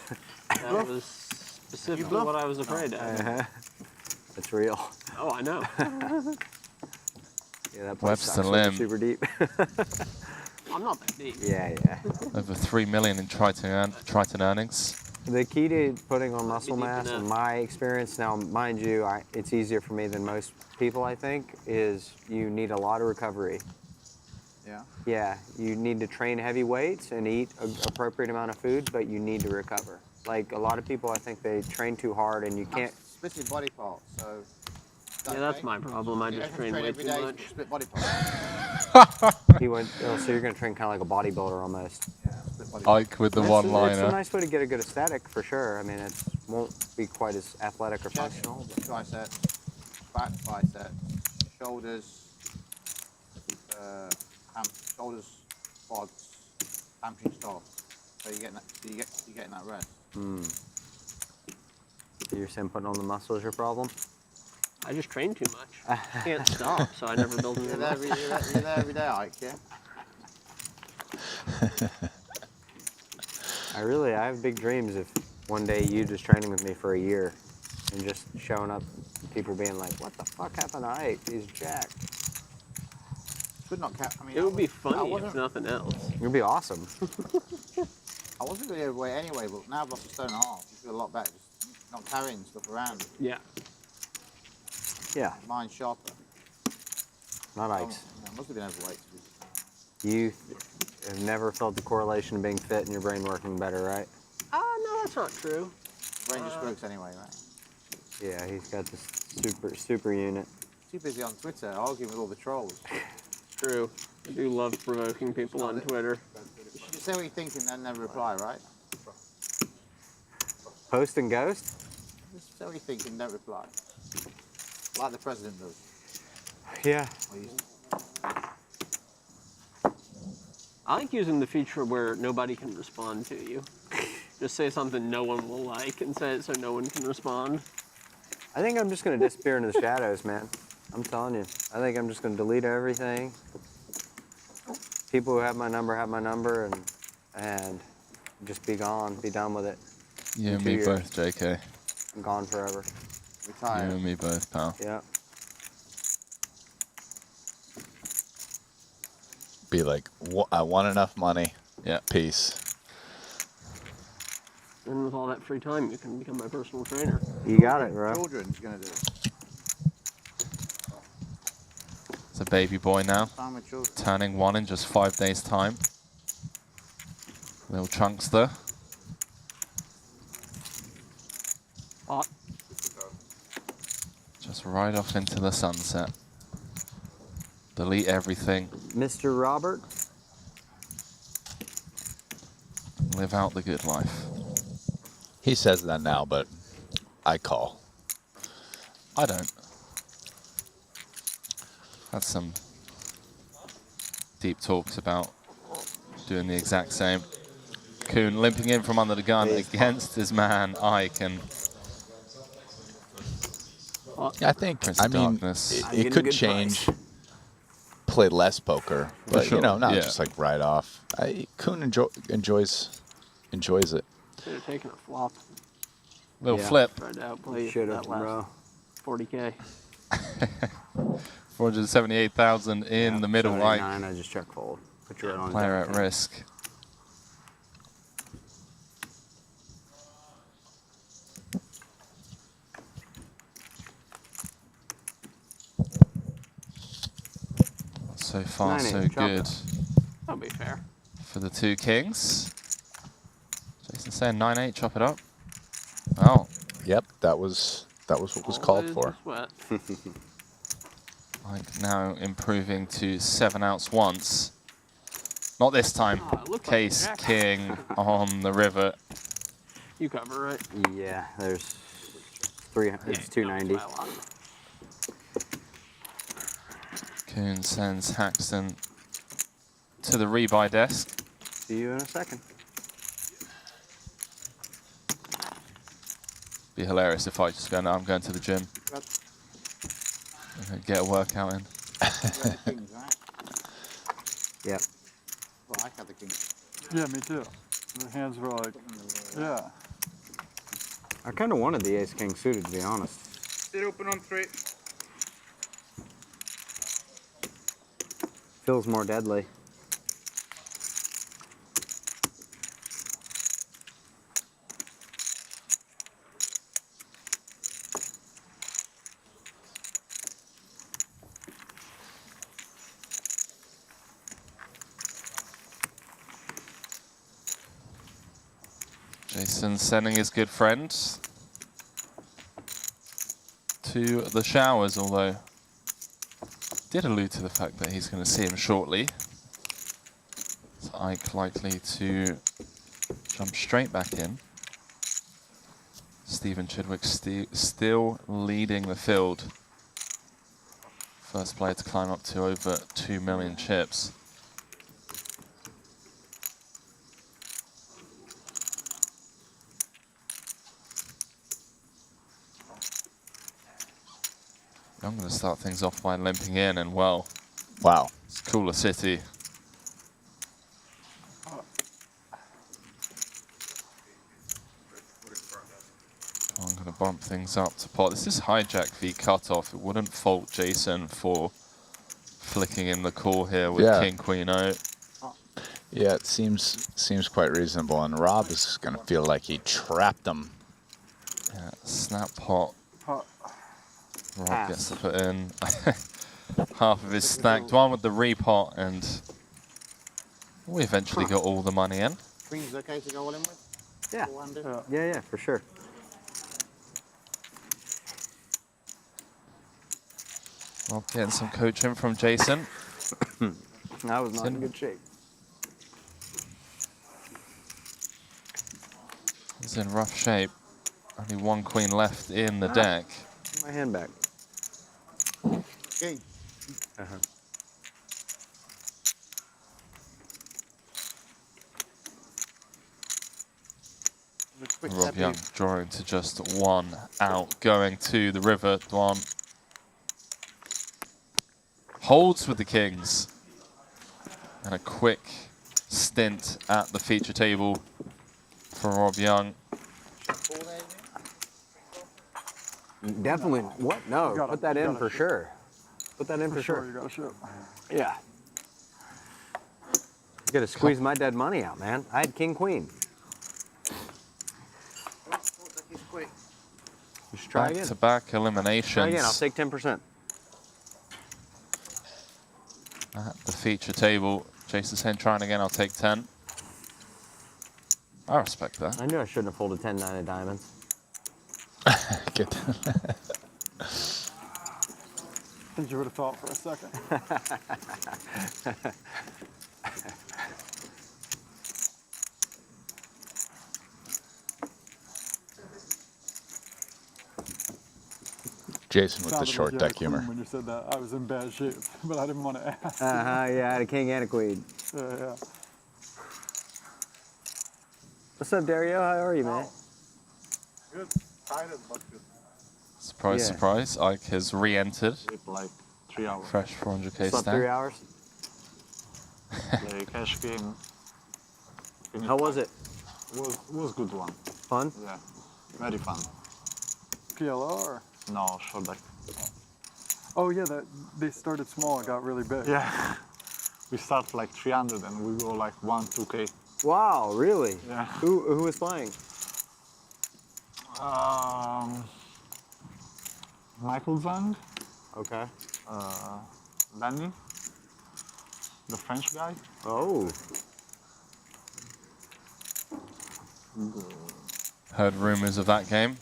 That was specifically what I was afraid of. It's real. Oh, I know. Yeah, that place Webster sucks, Lim. super deep. I'm not that deep. Yeah. Over 3 million in Triton earnings. The key to putting on muscle mass, in my experience, now mind you, it's easier for me than most people, I think, is you need a lot of recovery. Yeah. Yeah, you need to train heavy weights and eat an appropriate amount of food, but you need to recover. Like a lot of people, I think they train too hard and you can't. Split your body part, so. Yeah, that's my problem. I just train way every too day, much. split body part. So you're going to train kind of like a bodybuilder almost. Ike with the It's one-liner. a nice way to get a good aesthetic for sure. I mean, it won't be quite as athletic or functional. But Triceps, back bicep, shoulders, shoulders, quads, hamstring stop. So you're getting that rest. You're saying putting on the muscle is your problem? I just train too much. Can't stop, so I never build any You're there every day, Ike, yeah? I have big dreams of one day you just training with me for a year and just showing up, people being like, what the fuck happened to Ike? He's jacked. Could not cap. I mean, It would be funny if nothing else. It would be awesome. I wasn't really overweight anyway, but now I've lost 1.5 stone. I feel a lot better. Just not carrying stuff around. Yeah. Yeah. Mine's sharper. Not Ike's. I must have been overweight. You have never felt the correlation of being fit and your brain working better, right? No, that's not true. Brain just works anyway, right? Yeah, he's got this super unit. Too busy on Twitter arguing with all the trolls. True. I do love provoking people on Twitter. You should just say what you're thinking and then reply, right? Post and ghost? Just say what you're thinking, don't reply. Like the president does. Yeah. I like using the feature where nobody can respond to you. Just say something no one will like and say it so no one can respond. I think I'm just going to disappear into the shadows, man. I'm telling you. I think I'm just going to delete everything. People who have my number, and just be gone, be done with it. You and me both, JK. I'm gone forever. Retire. You and me both, pal. Yeah. Be like, I want enough money. Yeah. Peace. And with all that free time, you can become my personal trainer. You got it, bro. Children's gonna do it. It's a baby boy now. Time with children. Turning 1 in just 5 days' time. Little chunkster. Hot. Just right off into the sunset. Delete everything. Mr. Robert? Live out the good life. He says that now, but I call. I don't. That's some deep talks about doing the exact same. Kuhn limping in from under the gun against his man Ike, and I think, Prince I of mean, Darkness. it could change. Play less poker, but sure, you know, not yeah. just like right off. Kuhn enjoys it. Should have taken a flop. Little flip. Tried to outplay Should that have, last bro. 40K. 478,000 in the middle. Ike, 79, I just check fold. Put your own player deck at down. risk. So far, 9-8, so chop good it. That'll be fair. for the two kings. Jason saying 9-8, chop it up. Oh, Yep, that was what was called for. Like now improving to 7 outs once. Not this time. Case king on the river. You cover, right? Yeah, there's 300. It's 290. Kuhn sends Haxton to the rebuy desk. See you in a second. Be hilarious if I just go, no, I'm going to the gym. And get a workout in. Kings, right? Yep. Well, I had the kings. Yeah, me too. The hands were like, yeah. I kind of wanted the ace king suited, to be honest. Sit open on 3. Feels more deadly. Jason sending his good friend to the showers, although did allude to the fact that he's going to see him shortly. So Ike likely to jump straight back in. Stephen Chidwick still leading the field. First player to climb up to over 2 million chips. I'm going to start things off by limping in, and well, wow, it's Cooler City. I'm going to bump things up to pot. This is hijack v cutoff. It wouldn't fault Jason for flicking in the call here with King Queen O. Yeah, it seems quite reasonable, and Rob is going to feel like he trapped him. Yeah, snap pot. Rob gets to put in half of his stacked one with the repot, and we eventually got all the money in. Queen's okay to go all in with? Yeah. Yeah, for sure. Rob getting some coaching from Jason. I was not in good shape. He's in rough shape. Only one queen left in the deck. My hand back. King. Rob Young drawing to just 1 out, going to the river. Dwan holds with the kings. And a quick stint at the feature table for Rob Young. Definitely. What? No, put that in for sure. Put that in for sure. You gotta shoot. Yeah. You gotta squeeze my dead money out, man. I had king queen. Just try again. Back-to-back eliminations. Try again. I'll take 10%. At the feature table, Jason's hand trying again. I'll take 10. I respect that. I knew I shouldn't have folded 10-9 of diamonds. Good. I think you would have thought for a second. Jason with the Sounded short like you had deck a queen humor. when you said that. I was in bad shape, but I didn't want to ask. Yeah, I had a king and a queen. Yeah. What's up, Dario? How are you, man? Good. Tired, but good. Surprise, Yeah. surprise. Ike has re-entered. Sleep like 3 hours. Fresh 400k Slept stack. 3 hours. The cash game. How was it? Was good one. Fun? Yeah. Very fun. PLO or? No, short deck. Oh yeah, they started small and got really big. Yeah. We start like 300 and we go like 2K. Wow, really? Yeah. Who was playing? Michael Zhang. Okay. Danny. The French guy. Oh. Heard rumors of that game.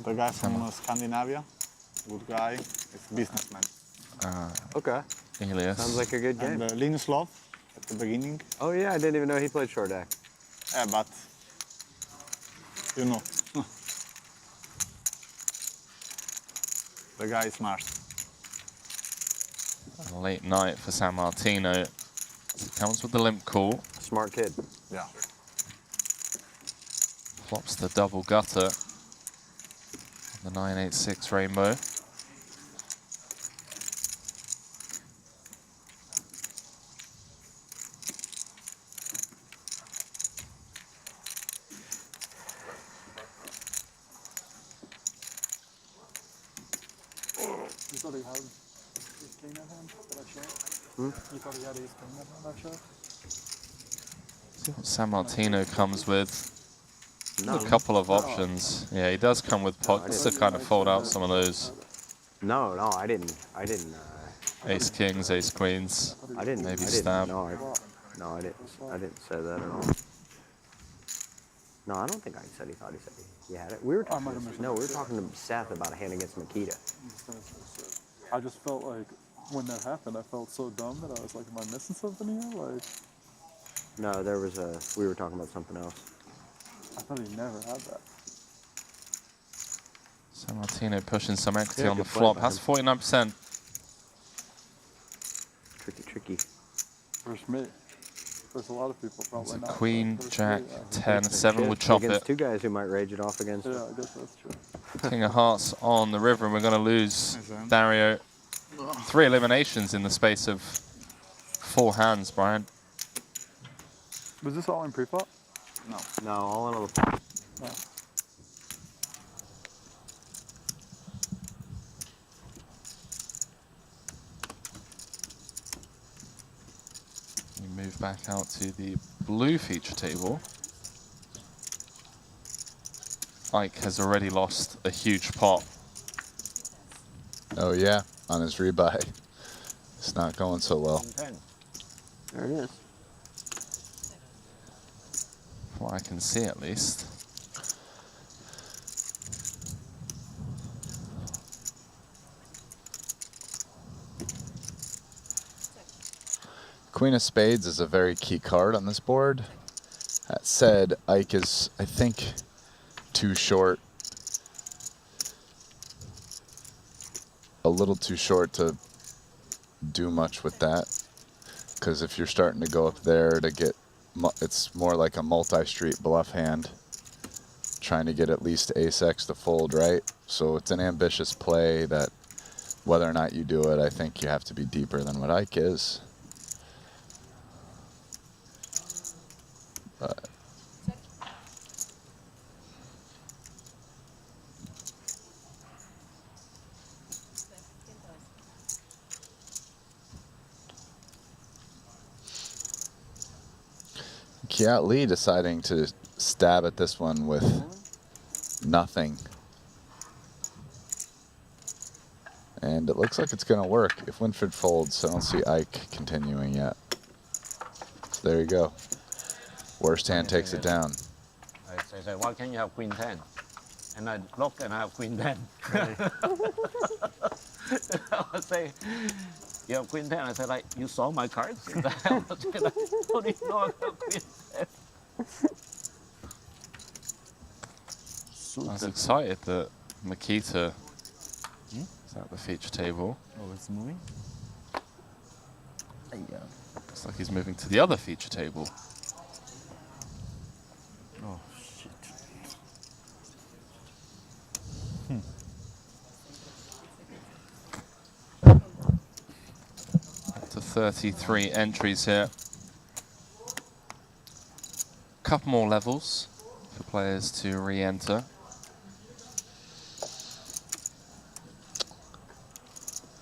The guy from Scandinavia. Good guy. It's businessman. Okay. Elias. Sounds like a good game. And Linus Love at the beginning. Oh yeah, I didn't even know he played short deck. Yeah, but you know. The guy is smart. A late night for San Martino. It comes with the limp call. Smart kid. Yeah. Flops the double gutter. The 986 rainbow. You thought he had his king at hand that I showed? Hmm? You thought he had his king at hand I showed? See what San Martino comes with. No. A couple of options. Yeah, he does come with pockets to kind of fold out some of those. No, I didn't. Ace kings, ace queens. Maybe stab. No, I didn't say that at all. No, I don't think I said he thought he had it. We were talking. No, we were talking to Seth about a hand against Makita. I just felt like when that happened, I felt so dumb that I was like, am I missing something here? Like, No, there was a. We were talking about something else. I thought he never had that. San Martino pushing some equity Yeah, on the good play flop. by Has him. 49%. Tricky. There's me. There's a lot of people probably not. Queen, There's jack, me, 10, 7 would chop against it. two guys who might rage it off against. Yeah, I guess that's true. King of hearts on the river, and we're going to lose Dario. 3 eliminations in the space of 4 hands, Brian. Was this all in pre-flop? No, all in a. No. We move back out to the blue feature table. Ike has already lost a huge pot. Oh yeah, on his rebuy. It's not going so well. There it is. From what I can see, at least. Queen of Spades is a very key card on this board. That said, Ike is, I think, too short. A little too short to do much with that. Because if you're starting to go up there to get, it's more like a multi-street bluff hand. Trying to get at least ace-x to fold, right? So it's an ambitious play that whether or not you do it, I think you have to be deeper than what Ike is. But Kiat Lee deciding to stab at this one with nothing. And it looks like it's going to work. If Winford folds, I don't see Ike continuing yet. So there you go. Worst hand takes it down. I say, why can't you have Queen 10? And I look and I have Queen 10. I say, you have Queen 10. I said, like, you saw my cards? I was like, how do you know I have Queen 10? I was excited that Makita Is that the feature table? Oh, it's moving? Looks like he's moving to the other feature table. Oh, shit. Up to 33 entries here. Couple more levels for players to re-enter.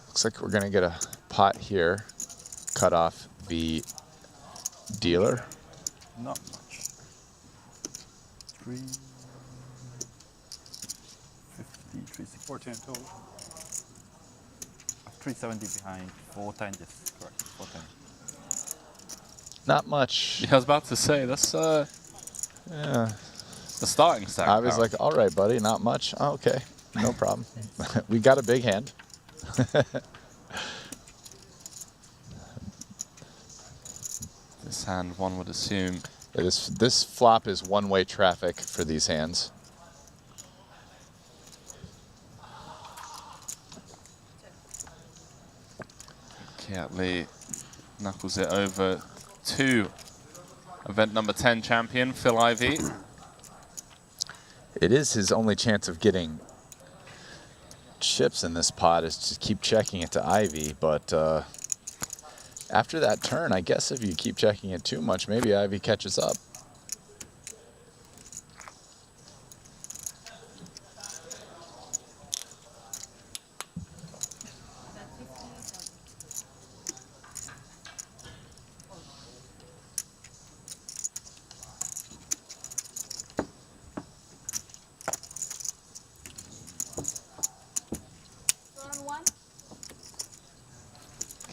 Looks like we're going to get a pot here. Cut off the dealer. Not much. 350, 360. 410 total. 370 behind, 410, yes, correct, 410. Not much. Yeah, I was about to say, that's yeah. The starting stack. I was power. like, all right, buddy, not much. Oh, okay, no problem. We got a big hand. This hand, one would assume. This flop is one-way traffic for these hands. Kiatley knuckles it over to event number 10 champion, Phil Ivey. It is his only chance of getting chips in this pot is to keep checking it to Ivy, but after that turn, I guess if you keep checking it too much, maybe Ivy catches up.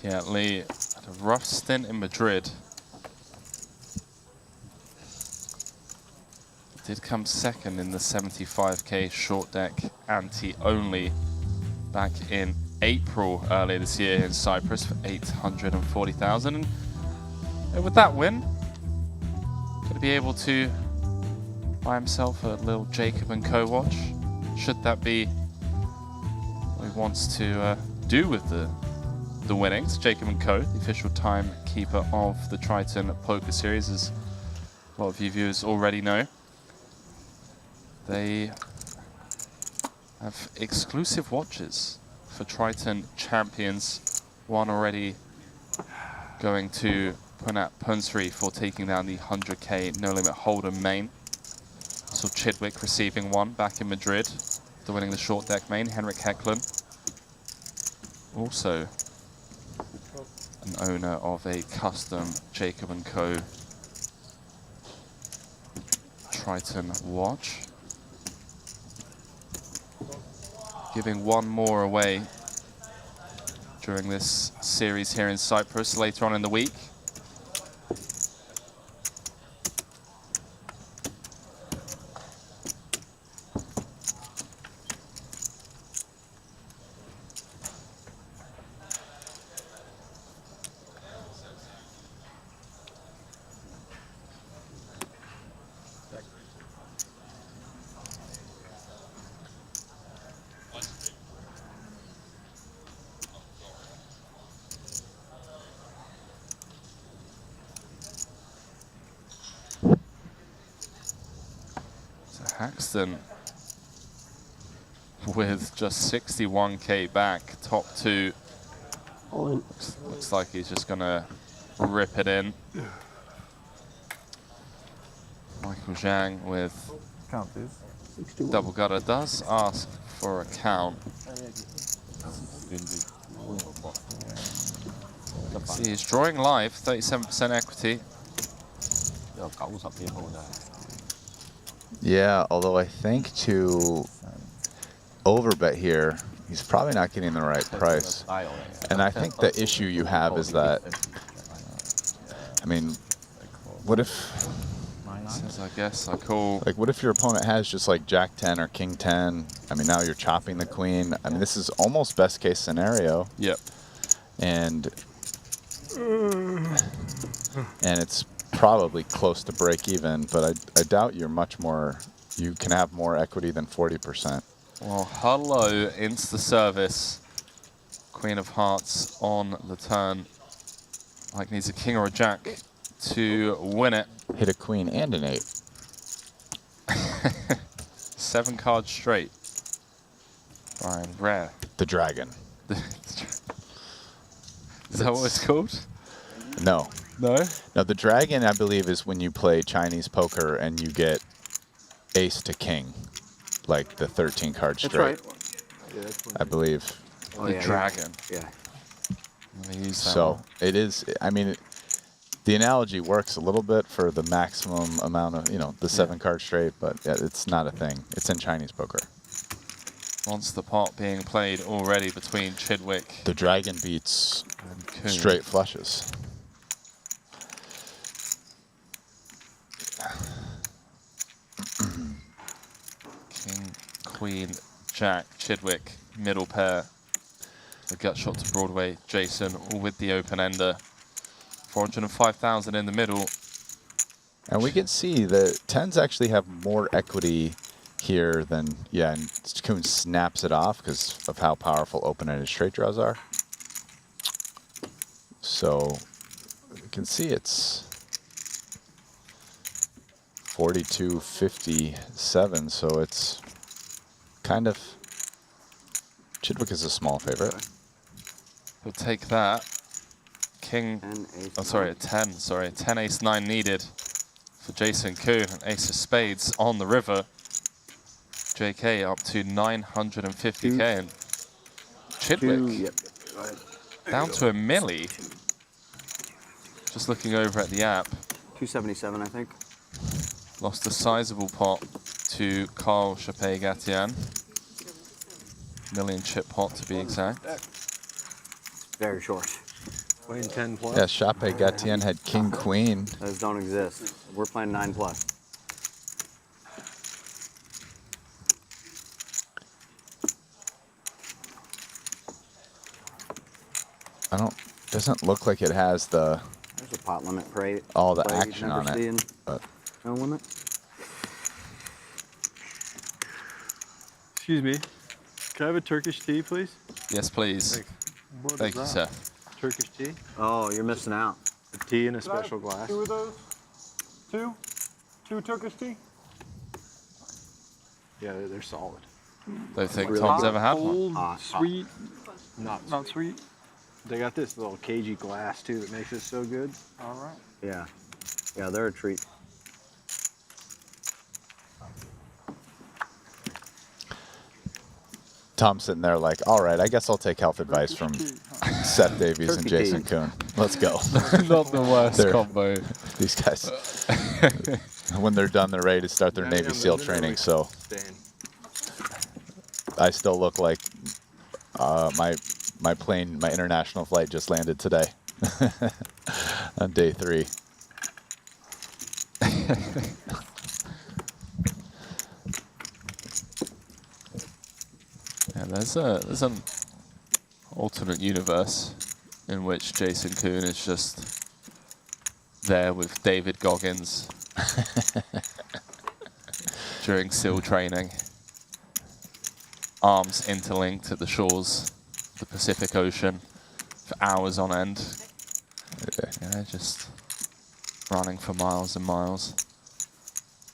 Kiatley had a rough stint in Madrid. Did come second in the 75k short deck Ante-Only back in April earlier this year in Cyprus for 840,000. And with that win, going to be able to buy himself a little Jacob & Co watch. Should that be what he wants to do with the winnings. Jacob & Co, the official timekeeper of the Triton Poker Series, as a lot of you viewers already know. They have exclusive watches for Triton champions. One already going to Punat Punsri for taking down the 100k No Limit Hold'em main. So Chidwick receiving one back in Madrid, after winning the short deck main, Henrik Hecklund. Also an owner of a custom Jacob & Co Triton watch. Giving one more away during this series here in Cyprus later on in the week. Haxton with just 61k back, top two. Looks like he's just gonna rip it in. Michael Zhang with count this. double gutter does ask for a count. See, he's drawing live, 37% equity. Yeah, although I think to overbet here, he's probably not getting the right price. And I think the issue you have is that, I mean, what if... Says, I guess I call... Like, what if your opponent has just like Jack 10 or King 10? I mean, now you're chopping the queen. I mean, this is almost best case scenario. Yep. And it's probably close to break even, but I doubt you're much more, you can have more equity than 40%. Well, hello, insta service. Queen of Hearts on the turn. Like needs a king or a jack to win it. Hit a queen and an 8. 7 cards straight. Brian, rare. The dragon. Is that what it's called? No. No? No, the dragon, I believe, is when you play Chinese poker and you get ace to king, like the 13 card That's straight. right. Yeah, that's I believe. Oh, The yeah, dragon. Yeah. Let me use that So one. it is, I mean, the analogy works a little bit for the maximum amount of, the 7 card straight, but yeah, it's not a thing. It's in Chinese poker. Monster pot being played already between Chidwick. The dragon beats Coon. straight flushes. King, Queen, Jack, Chidwick, middle pair. The gut shot to Broadway, Jason, all with the open ender. 405,000 in the middle. And we can see the 10s actually have more equity here than, and Coon snaps it off because of how powerful open-ended straight draws are. So we can see it's 42-57, so it's kind of, Chidwick is a small favorite. We'll take that. King, oh sorry, a 10, sorry. 10 ace 9 needed for Jason Kuhn. Ace of spades on the river. JK up to 950k and Chidwick down to a milli. Just looking over at the app. 277, I think. Lost a sizable pot to Carl Chappé-Gatian. Million chip pot to be exact. Very short. Playing 10 plus. Yeah, Chappé-Gatian had king, queen. Those don't exist. We're playing 9 plus. Doesn't look like it has the There's a pot limit parade. all the play you'd action never on see it. in But No limit. Excuse me. Can I have a Turkish tea, please? Yes, please. What Thank is you, that? sir. Turkish tea? Oh, you're missing out. A tea in a Could I have special glass. 2 of those? 2? 2 Turkish tea? Yeah, they're solid. Don't think Really Tom's hot, ever had cold, one. Sweet. Not sweet. They got this little cagey glass too that makes it so good. All right. Yeah. Yeah, they're a treat. Tom's sitting there like, all right, I guess I'll take health advice from Seth Davies and Turkey Jason tea. Kuhn. Let's go. Not the worst combo. These guys, when they're done, they're ready to start their Navy SEAL training. So I still look like my plane, my international flight just landed today on day 3. And there's an alternate universe in which Jason Kuhn is just there with David Goggins during SEAL training. Arms interlinked at the shores of the Pacific Ocean for hours on end. Yeah, just running for miles and miles.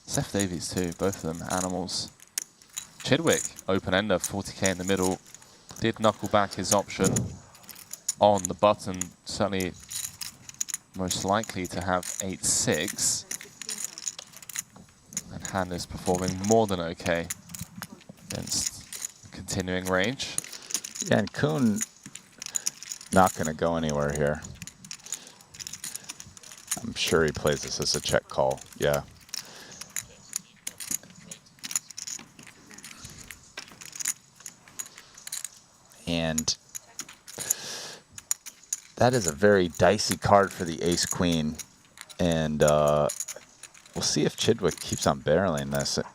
Seth Davies too, both of them animals. Chidwick, open-ender, 40k in the middle, did knuckle back his option on the button, certainly most likely to have 8-6. And hand is performing more than okay against continuing range. Yeah, and Kuhn not going to go anywhere here. I'm sure he plays this as a check call. Yeah. And that is a very dicey card for the ace-queen. And we'll see if Chidwick keeps on barreling this. It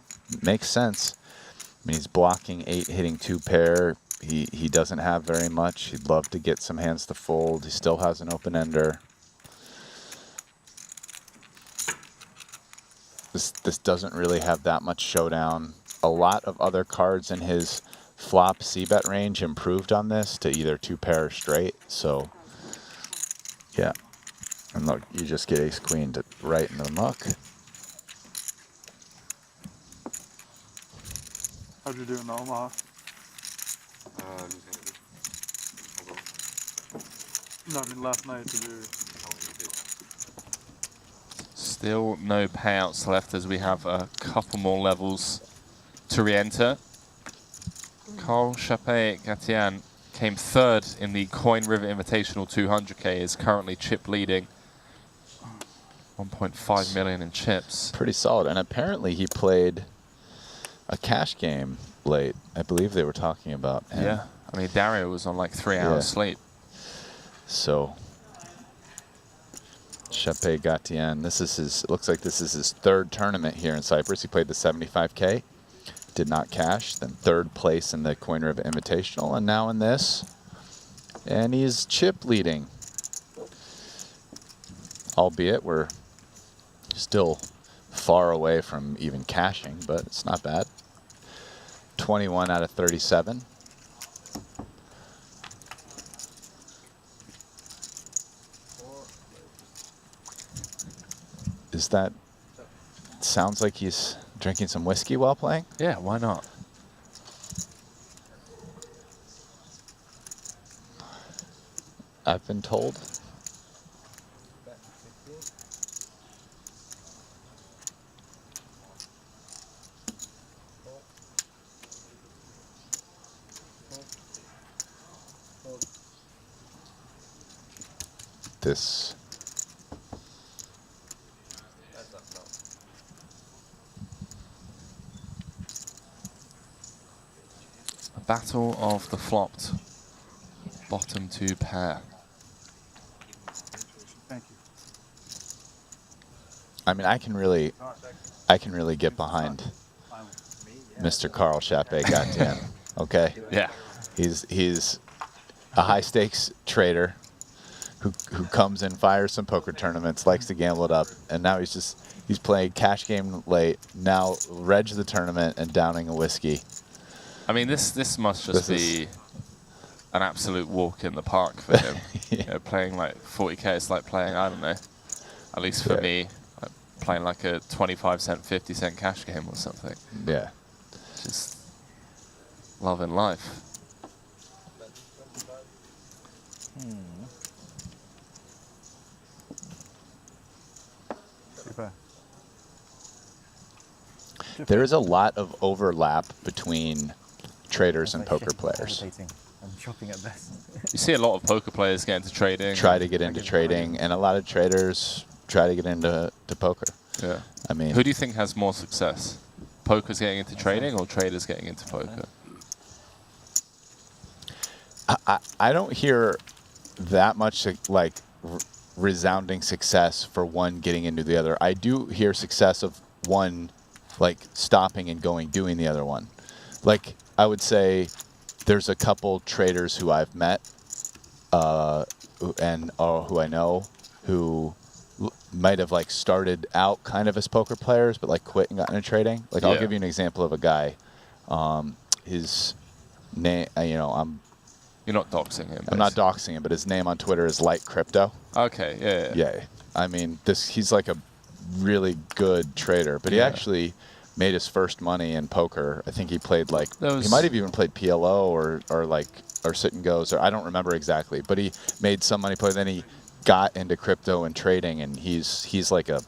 makes sense. I mean, he's blocking 8, hitting 2 pair. He doesn't have very much. He'd love to get some hands to fold. He still has an open-ender. This doesn't really have that much showdown. a lot of other cards in his flop c-bet range improved on this to either 2-pair or straight. So, yeah. And look, you just get ace queen to right into the muck. How'd you do in Omaha? No, I mean last night. Did you? Still no payouts left as we have a couple more levels to re-enter. Carl Chappé-Gatian came third in the Coin River Invitational 200K, is currently chip leading. 1.5 million in chips. Pretty solid. And apparently he played a cash game late. I believe they were talking about him. Yeah. I mean, Dario was on like 3 hours sleep. So, Chappé-Gatian, this is his, it looks like this is his 3rd tournament here in Cyprus. He played the 75K, did not cash, then 3rd place in the Coin River Invitational, and now in this. And he's chip leading. Albeit we're still far away from even cashing, but it's not bad. 21 out of 37. Is that, sounds like he's drinking some whiskey while playing? Yeah, why not? I've been told. This A battle of the flopped bottom 2 pair. Thank you. I mean, I can really get behind Mr. Carl Chappé-Gatian. Okay. Yeah. He's a high stakes trader who comes in, fires some poker tournaments, likes to gamble it up, and now he's playing cash game late. Now reg the tournament and downing a whiskey. I mean, this must just be an absolute walk in the park for him. You know, playing like 40K, it's like playing, I don't know, at least for me, like playing like a 25-cent, 50-cent cash game or something. Yeah. Just loving life. There is a lot of overlap between traders and poker players. I'm shopping at best. You see a lot of poker players get into trading. Try to get into trading, and a lot of traders try to get into poker. Yeah. I mean, who do you think has more success? Poker's getting into trading or traders getting into poker? I don't hear that much like resounding success for one getting into the other. I do hear success of one like stopping and doing the other one. Like I would say there's a couple traders who I've met who I know who might have like started out kind of as poker players but like quit and got into trading. Like I'll give you an example of a guy. His name, You're not doxing him. I'm not doxing him, but his name on Twitter is Light Crypto. Okay, yeah. Yeah. I mean, he's like a really good trader, but he actually made his first money in poker. I think he played like, he might have even played PLO or sit and goes, or I don't remember exactly, but he made some money playing. Then he got into crypto and trading, and he's like a,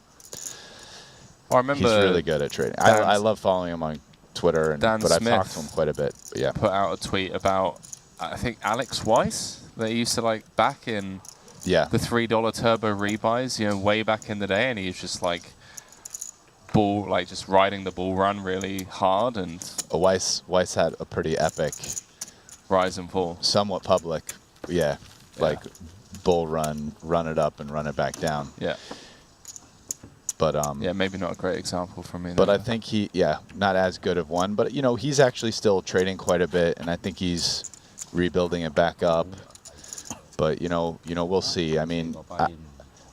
I remember he's really good at trading. I love following him on Twitter, but I've talked to him quite a bit. But yeah. Put out a tweet about, I think Alex Weiss, they used to like back in the $3 turbo rebuys, way back in the day, and he's just like just riding the bull run really hard. And Weiss had a pretty epic rise and fall, somewhat public, like bull run it up and run it back down. Yeah. But maybe not a great example for me. But I think not as good of one. But he's actually still trading quite a bit, and I think he's rebuilding it back up. But we'll see. I mean,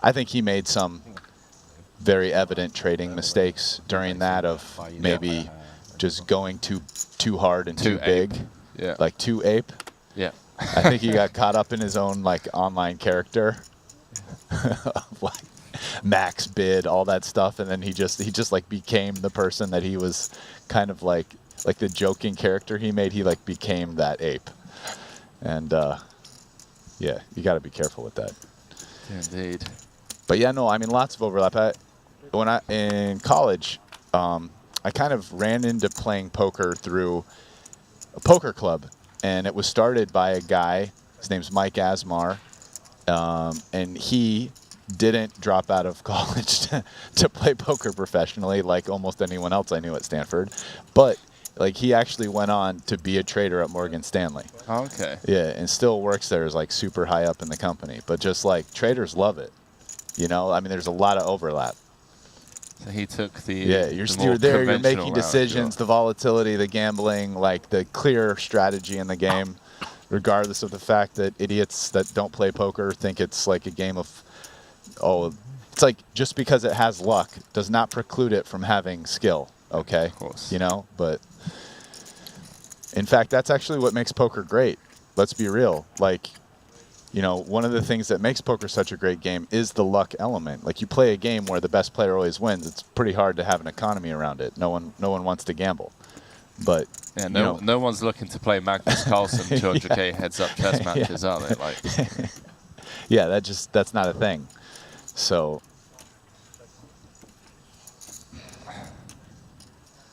I think he made some very evident trading mistakes during that of maybe just going too hard and too big. Yeah. Like too ape. Yeah. I think he got caught up in his own like online character. Like max bid, all that stuff, and then he just like became the person that he was kind of like the joking character he made. He like became that ape. And yeah, you got to be careful with that. Indeed. But yeah, no, I mean lots of overlap. When I in college, I kind of ran into playing poker through a poker club, and it was started by a guy. His name's Mike Asmar, and he didn't drop out of college to play poker professionally like almost anyone else I knew at Stanford, but like he actually went on to be a trader at Morgan Stanley. Okay. Yeah, and still works there as like super high up in the company. But just like traders love it, you know. I mean, there's a lot of overlap. So he took the you're there, you're making decisions, the volatility, the gambling, like the clear strategy in the game, regardless of the fact that idiots that don't play poker think it's like a game of, it's like just because it has luck does not preclude it from having skill, okay? Of course. You know, but in fact, that's actually what makes poker great. Let's be real. Like, you know, one of the things that makes poker such a great game is the luck element. Like you play a game where the best player always wins. It's pretty hard to have an economy around it. No one wants to gamble. But yeah, no one's looking to play Magnus Carlsen 200k heads-up chess matches, are they? Like, yeah, that's not a thing. So,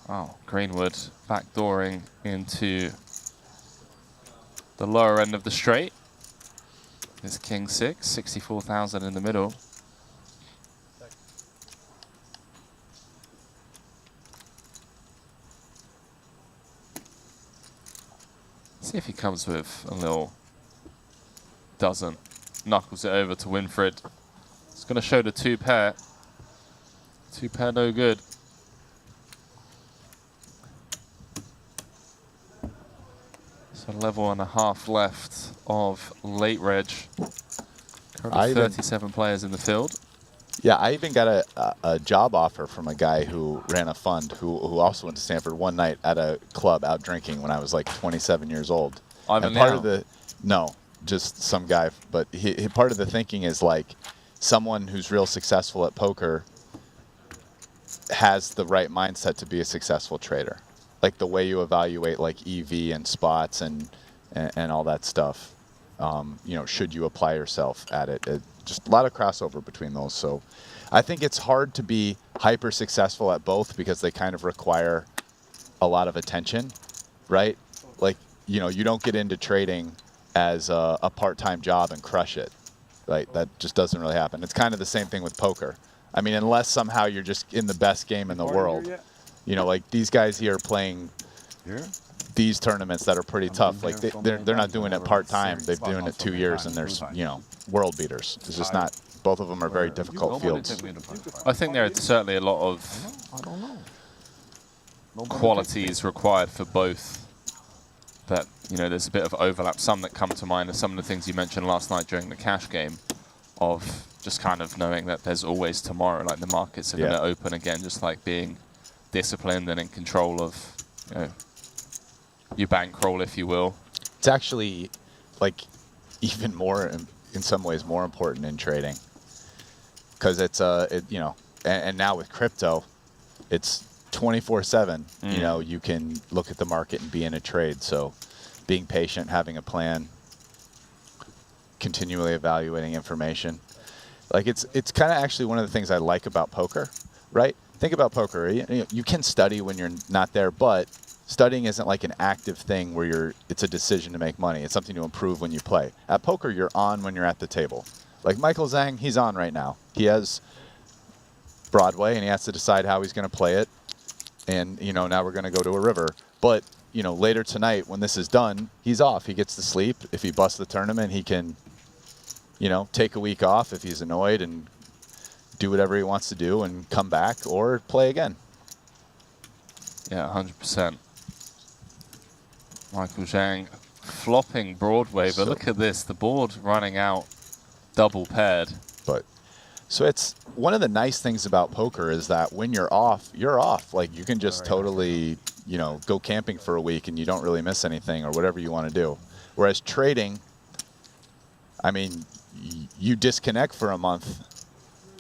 oh, Greenwood backdooring into the lower end of the straight. Is King 6, 64,000 in the middle. See if he comes with a little dozen. Knuckles it over to Winfried. It's going to show the 2-pair. 2-pair no good. So level and a half left of late reg. Currently 37 players in the field. Yeah, I even got a job offer from a guy who ran a fund who also went to Stanford one night at a club out drinking when I was like 27 years old. Ivan And part Liao? of the, no, just some guy, but he part of the thinking is like someone who's real successful at poker has the right mindset to be a successful trader. Like the way you evaluate like EV and spots and all that stuff. You know, should you apply yourself at it? Just a lot of crossover between those. So I think it's hard to be hyper successful at both because they kind of require a lot of attention, right? Like, you know, you don't get into trading as a part-time job and crush it, right? That just doesn't really happen. It's kind of the same thing with poker. I mean, unless somehow you're just in the best game in the world. You know, like these guys here playing these tournaments that are pretty tough. Like they're not doing it part-time. They've been doing it 2 years, and there's, you know, world beaters. It's just not. Both of them are very difficult fields. I think there are certainly a lot of qualities required for both. That, you know, there's a bit of overlap. Some that come to mind are some of the things you mentioned last night during the cash game, of just kind of knowing that there's always tomorrow. Like the markets are going to open again. Just like being disciplined and in control of, you know, your bankroll, if you will. It's actually like even more, in some ways, more important in trading, because it's you know, and now with crypto, it's 24/7. You know, you can look at the market and be in a trade. So, being patient, having a plan, continually evaluating information, like it's kind of actually one of the things I like about poker, right? Think about poker. You can study when you're not there, but studying isn't like an active thing where it's a decision to make money. It's something to improve when you play. At poker, you're on when you're at the table. Like Michael Zhang, he's on right now. He has Broadway, and he has to decide how he's going to play it. And, you know, now we're going to go to a river. But, you know, later tonight when this is done, he's off. He gets to sleep. If he busts the tournament, he can, you know, take a week off if he's annoyed and do whatever he wants to do and come back or play again. Yeah, 100%. Michael Zhang flopping Broadway, but look at this, the board running out double paired. But so it's one of the nice things about poker is that when you're off, you're off. Like you can just totally you know, go camping for a week and you don't really miss anything or whatever you want to do. Whereas trading, I mean, you disconnect for a month.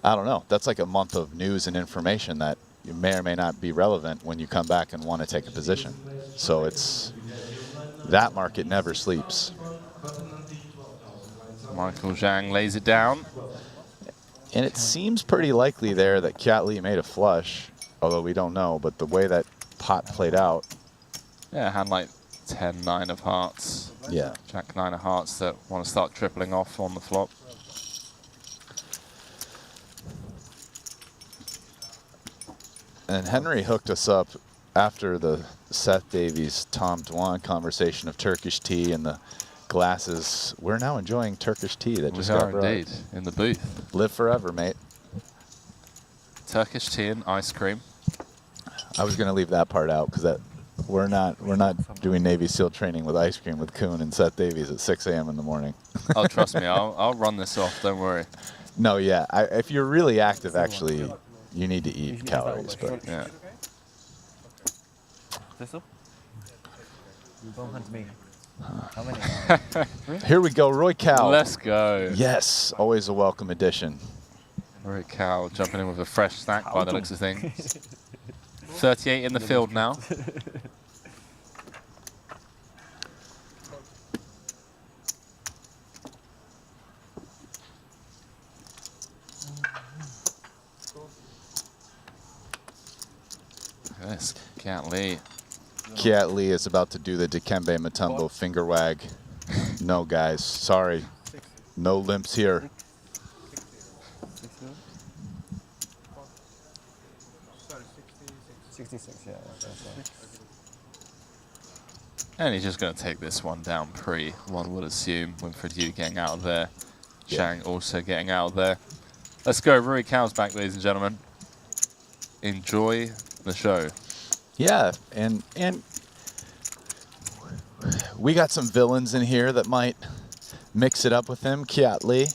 I don't know. That's like a month of news and information that you may or may not be relevant when you come back and want to take a position. So it's, that market never sleeps. Michael Zhang lays it down. And it seems pretty likely there that Kiat Lee made a flush, although we don't know, but the way that pot played out. Yeah, had like 10-9 of hearts. Yeah. Jack 9 of hearts that want to start tripling off on the flop. And Henry hooked us up after the Seth Davies, Tom Dwan conversation of Turkish tea and the glasses. We're now enjoying Turkish tea that just got brought. Indeed, in the booth. Live forever, mate. Turkish tea and ice cream. I was going to leave that part out because that we're not doing Navy SEAL training with ice cream with Kuhn and Seth Davies at 6 a.m. in the morning. Oh, trust me, I'll run this off. Don't worry. No, yeah. If you're really active, actually, you need to eat calories. But yeah. How many? Here we go, Roy Cow. Let's go. Yes, always a welcome addition. Roy Cow jumping in with a fresh stack by the looks of things. 38 in the field now. This Kiat Lee. Kiat Lee is about to do the Dikembe Mutombo finger wag. No, guys, sorry. No limps here. And he's just going to take this one down pre, one would assume, Winfred Yu getting out of there. Zhang also getting out of there. Let's go. Rui Cow's back, ladies and gentlemen. Enjoy the show. Yeah, and we got some villains in here that might mix it up with him. Kiat Lee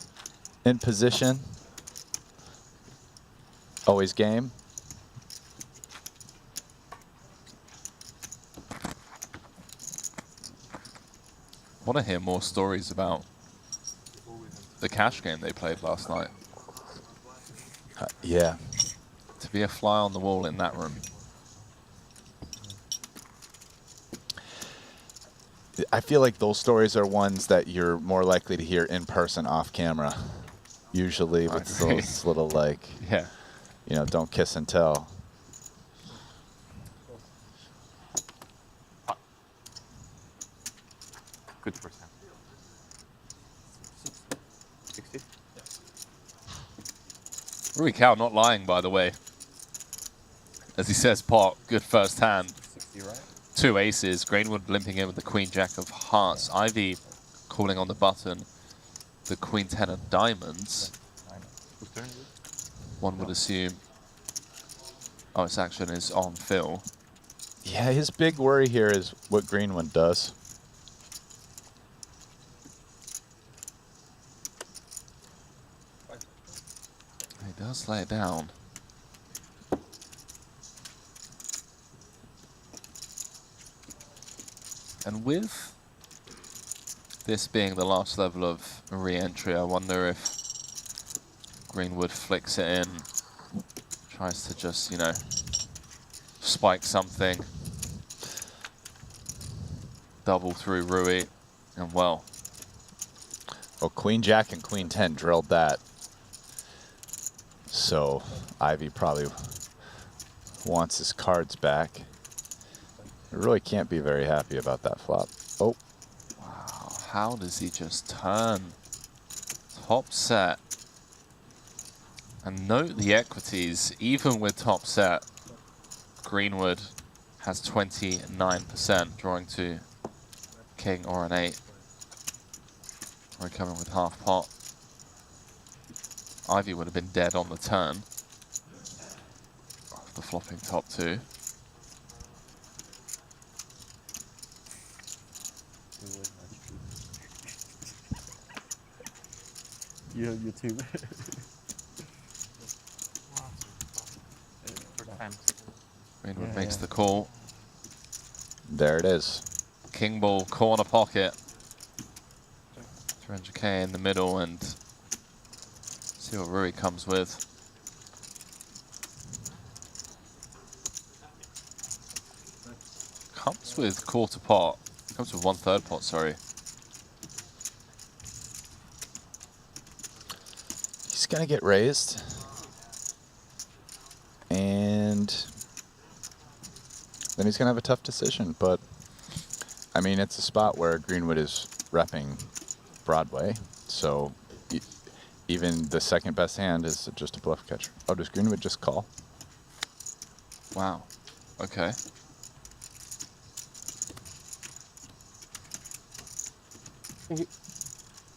in position. Always game. I want to hear more stories about the cash game they played last night. Yeah. To be a fly on the wall in that room. I feel like those stories are ones that you're more likely to hear in person off camera. Usually with those little like, yeah, you know, don't kiss and tell. Good percent. 60? Rui Cow not lying, by the way. As he says, pot, good first hand. 60, right? 2 aces. Greenwood limping in with the Queen Jack of hearts. Ivy calling on the button. The Queen 10 of diamonds. One would assume. Oh, its action is on Phil. Yeah, his big worry here is what Greenwood does. He does lay it down. And with this being the last level of re-entry, I wonder if Greenwood flicks it in, tries to just, you know, spike something, double through Rui, and well. Well, Queen Jack and Queen 10 drilled that. So Ivy probably wants his cards back. I really can't be very happy about that flop. Oh. Wow, how does he just turn? Top set. And note the equities, even with top set, Greenwood has 29%, drawing to king or an 8. We're coming with half pot. Ivy would have been dead on the turn. The flopping top 2. You too. Greenwood makes the call. There it is. King ball, corner pocket. 300k in the middle, and see what Rui comes with. Comes with quarter pot. Comes with 1/3 pot, sorry. He's going to get raised. And then he's going to have a tough decision. But, I mean, it's a spot where Greenwood is repping Broadway. So even the second best hand is just a bluff catcher. Oh, does Greenwood just call? Wow. Okay.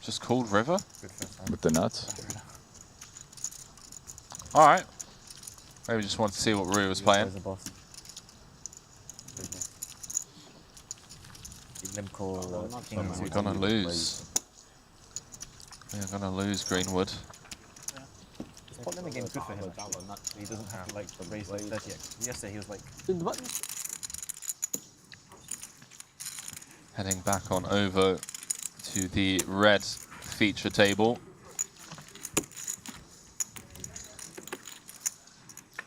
Just called river? With the nuts? Alright. Maybe just wanted to see what Rui was playing. We're gonna lose. We're gonna lose Greenwood. It's pot limit game good for him. He doesn't have to like raise like 30x. Yesterday he was like. Heading back on over to the red feature table.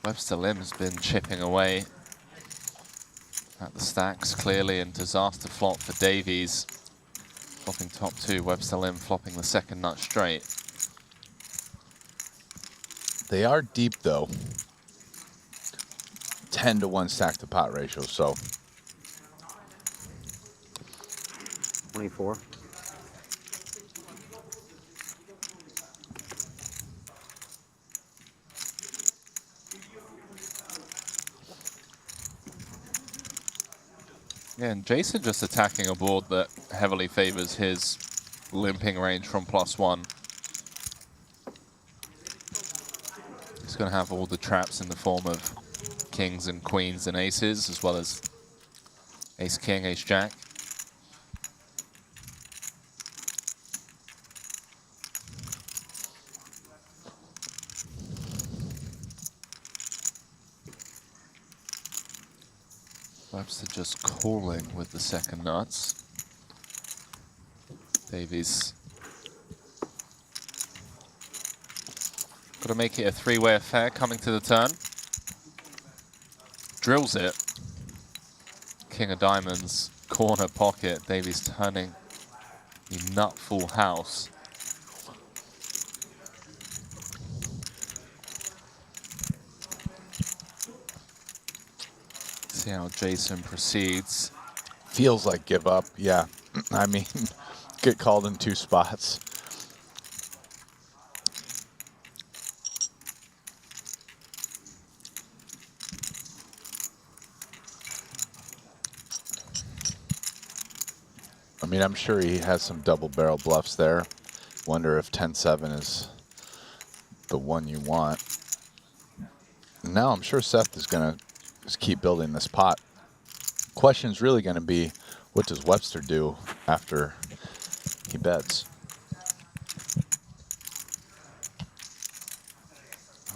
Webster Lim's been chipping away at the stacks clearly, and disaster flop for Davies. Flopping top two, Webster Lim flopping the second nut straight. They are deep, though. 10-to-1 stack to pot ratio, so. 24. Yeah, and Jason just attacking a board that heavily favors his limping range from +1. He's going to have all the traps in the form of kings and queens and aces, as well as ace-king, ace-jack. Webster just calling with the second nuts. Davies got to make it a three-way affair coming to the turn. Drills it. King of diamonds, corner pocket. Davies turning the nut full house. See how Jason proceeds. Feels like give up, yeah. I mean, get called in 2 spots. I mean, I'm sure he has some double barrel bluffs there. Wonder if 10-7 is the one you want. Now I'm sure Seth is going to just keep building this pot. Question's really going to be, what does Webster do after he bets?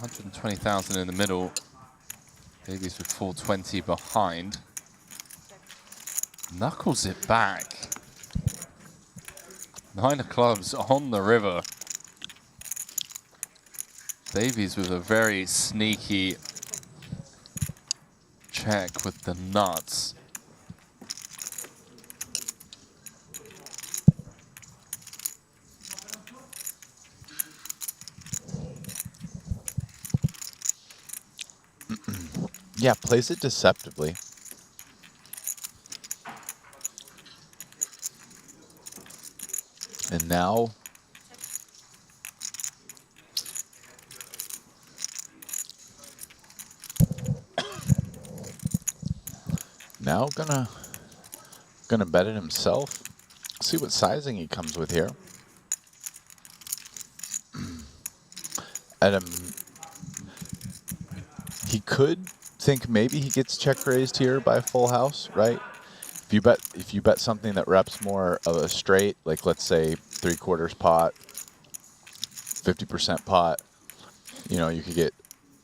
120,000 in the middle. Davies with 420 behind. Knuckles it back. 9 of clubs on the river. Davies with a very sneaky check with the nuts. Yeah, plays it deceptively. And now gonna bet it himself. See what sizing he comes with here. He could think maybe he gets check raised here by a full house, right? If you bet something that reps more of a straight, like let's say 3/4 pot, 50% pot, you know, you could get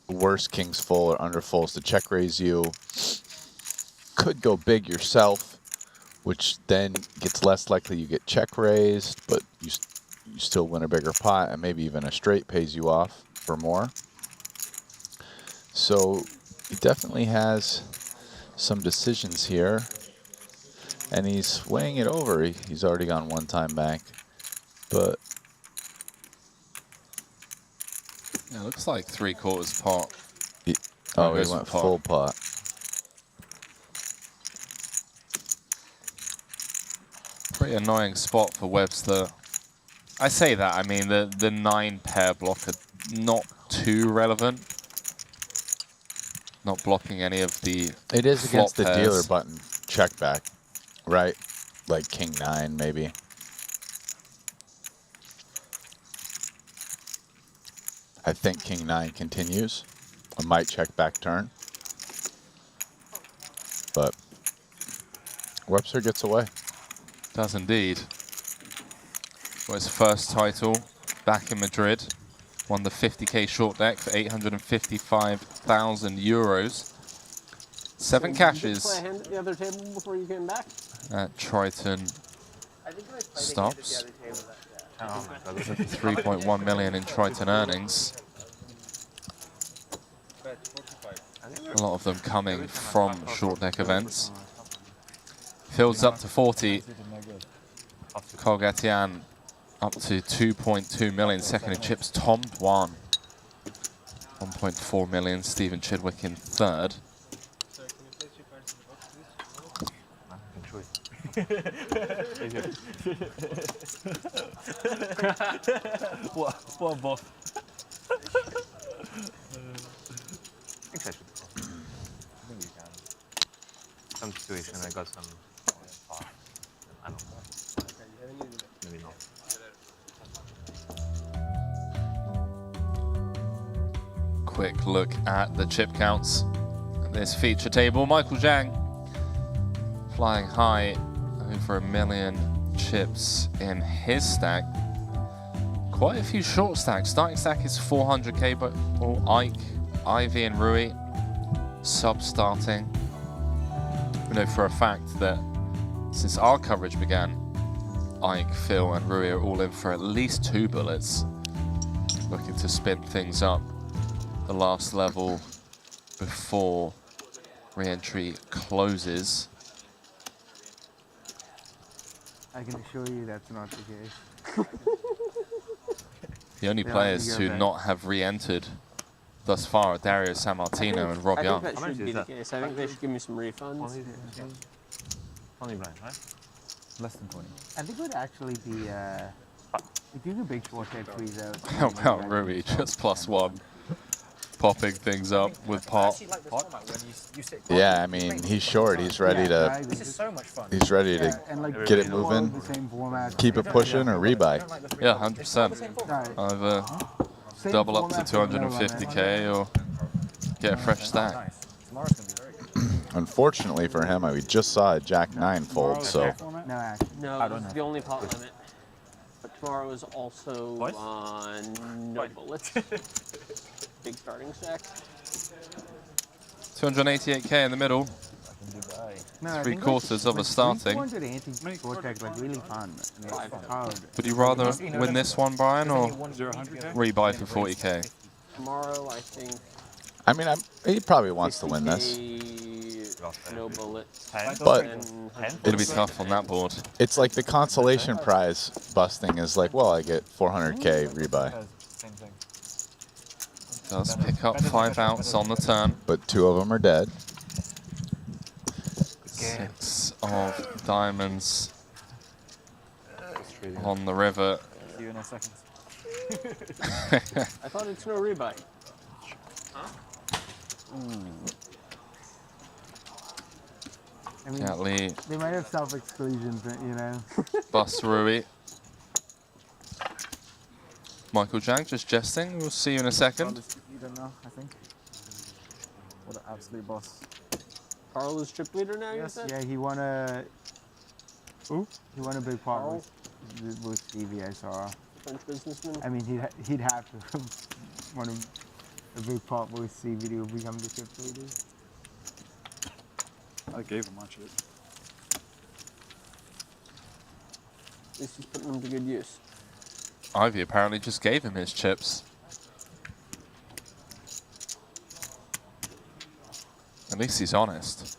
worse kings full or under fulls to check raise you. could go big yourself, which then gets less likely you get check raised, but you still win a bigger pot, and maybe even a straight pays you off for more. So he definitely has some decisions here, and he's weighing it over. He's already gone one time back, but Yeah, it looks like 3/4 pot. Oh, he went full pot. Pretty annoying spot for Webster. I say that, I mean, the 9 pair blocker, not too relevant. Not blocking any of the It is flop against the pairs. dealer button check back, right? Like king 9 maybe. I think king 9 continues. I might check back turn. But Webster gets away. Does indeed. Got his first title back in Madrid. Won the 50k short deck for 855,000 euros. 7 cashes. Did you play a hand at the other table before you came back? At Triton stops. 3.1 million in Triton earnings. A lot of them coming from short deck events. Fields up to 40. Colgatian up to 2.2 million. Second in chips, Tom Dwan. 1.4 million. Stephen Chidwick in third. What a boss. I think I should. I think we can. Some situation, I got some. I don't know. Maybe not. Quick look at the chip counts. This feature table, Michael Zhang flying high, over 1 million chips in his stack. Quite a few short stacks. Starting stack is 400k, but all Ike, Ivy, and Rui sub-starting. We know for a fact that since our coverage began, Ike, Phil, and Rui are all in for at least 2 bullets, looking to spin things up the last level before re-entry closes. I can assure you that's not the case. The only They players like to to go not have re-entered thus far are Dario Sammartino and Rob Young. I think that should be the case. I think they should give me some refunds. 20 blind, right? Less than 20. I think it would actually be, if you could big short head freeze out. How about Rui, just +1, popping things up with pot. Yeah, I mean, he's short. He's ready to. This is so much fun. He's ready to get it moving, keep it pushing, or rebuy. Yeah, 100%. Either double up to 250k or get a fresh stack. Unfortunately for him, we just saw a Jack 9 fold, so. No, it's the only pot limit. But tomorrow is also on no bullets. Big starting stack. 288k in the middle. Three quarters of a starting. Like really fun. Would you rather win this one, Brian, or rebuy for 40k? Tomorrow, I think. I mean, he probably wants to win this. No bullets. But it'll be tough on that board. It's like the consolation prize busting is like, well, I get 400k rebuy. Does pick up 5 outs on the turn. But 2 of them are dead. 6 of diamonds on the river. See you in a second. I thought it's no rebuy. Huh? I mean, Lee. they might have self-exclusions, you know. Bust Rui. Michael Zhang just jesting. We'll see you in a second. You don't know, I think. What an absolute boss. Carl is chip leader now, you said? Yeah, he won a. Ooh. He won a big pot with Stevie, I saw. French businessman. I mean, he'd have to won a big pot with Stevie to become the chip leader. I gave him my chip. At least he's putting them to good use. Ivy apparently just gave him his chips. At least he's honest.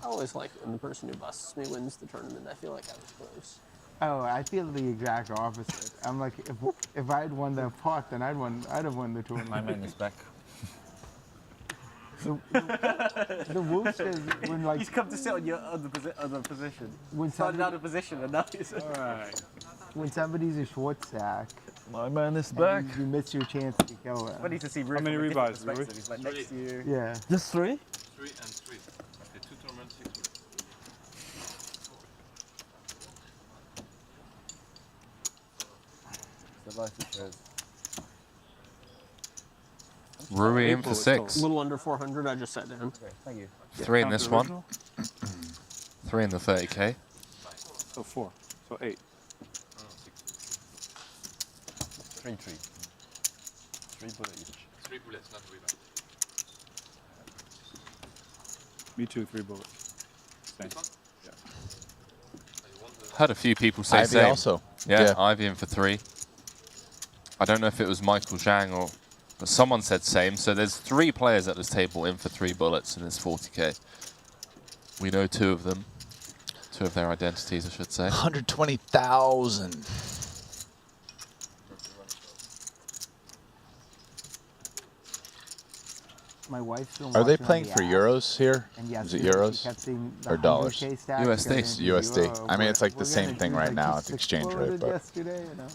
I always like when the person who busts me wins the tournament. I feel like I was close. Oh, I feel the exact opposite. I'm like, if I'd won that pot, then I'd have won the tournament. My main is back. The wolf says when like He's come to sit on your other position. When Started out of position and now he's Alright. when somebody's a short stack, My man is and back. you miss your chance to kill them. funny to see How Ruth many from a different rebuys, Rui? perspective. He's like next to you. Yeah. Just 3? 3 and 3. Okay, 2 tournaments, 6 weeks. The life it shows. Rui in for A 6. little under 400. I just sat down. Okay, thank you. 3 in this one. Original? 3 in the 30k. So 4. So 8. 3-3. 3 bullet each. 3 bullets, not rebuy. Me too, 3 bullets. Same. Yeah. Heard a few people say Ivy same. also. Yeah, Yeah. Ivy in for 3. I don't know if it was Michael Zhang or... But someone said same. So there's 3 players at this table in for 3 bullets in this 40k. We know 2 of them. 2 of their identities, I should say. 120,000. My wife's still Are they watching on playing the for app, euros here? and Is it yesterday she euros kept seeing the or dollars? 100K stack USD. going It's into USD. euro. I mean, it's like the We're same gonna thing do right like now. just It's 6 exchange bullet rate, but yesterday, you know.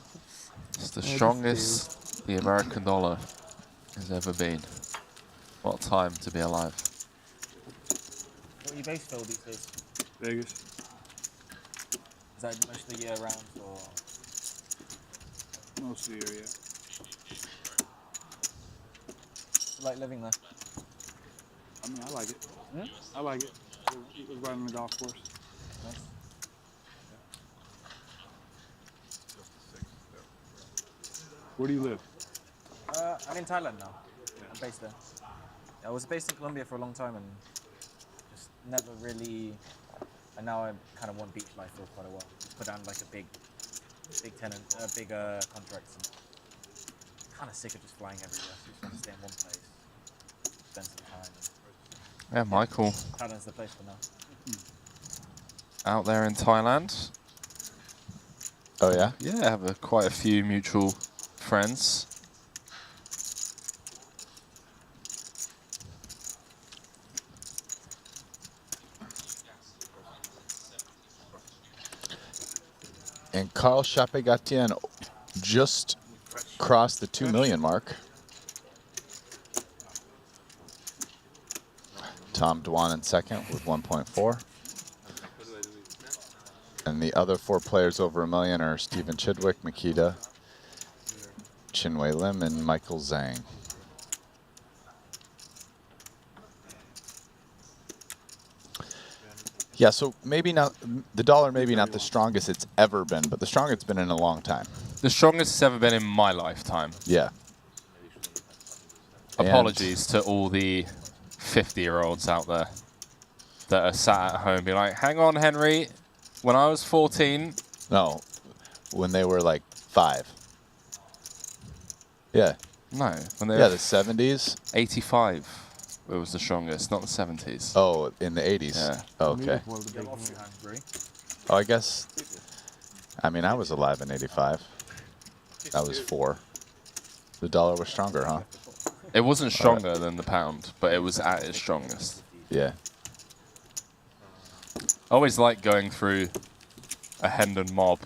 It's the Yeah, just strongest the American dollar has ever been. What a time to be alive. What are you based on these days? Vegas. Is that mostly year round or? Most of the area. Like living there? I mean, I like it. Hmm? I like it. It was right on the golf course. Nice. Where do you live? I'm in Thailand now. I'm based there. I was based in Colombia for a long time and just never really. And now I kind of want beach life for quite a while. Just put down like a big contracts. And kind of sick of just flying everywhere. So just want to stay in one place, spend some time. Yeah, Michael Thailand's the place for now. out there in Thailand. oh yeah. Yeah, I have quite a few mutual friends. And Carl Chapegatien just crossed the 2 million mark. Tom Dwan in second with 1.4. And the other 4 players over $1 million are Stephen Chidwick, Makita, Chinwei Lim, and Michael Zhang. Yeah, so maybe not the dollar, maybe not the strongest it's ever been, but the strongest it's been in a long time. The strongest it's ever been in my lifetime. Yeah. Apologies to all the 50-year-olds out there that are sat at home being like, hang on, Henry, when I was 14. No, when they were like 5. Yeah. No, when they Yeah, were the 70s. 85. It was the strongest, not the 70s. Oh, in the 80s. Yeah. Oh, okay. Oh, I guess. I mean, I was alive in 85. I was 4. The dollar was stronger, huh? It wasn't stronger than the pound, but it was at its strongest. Yeah. I always like going through a Hendon mob,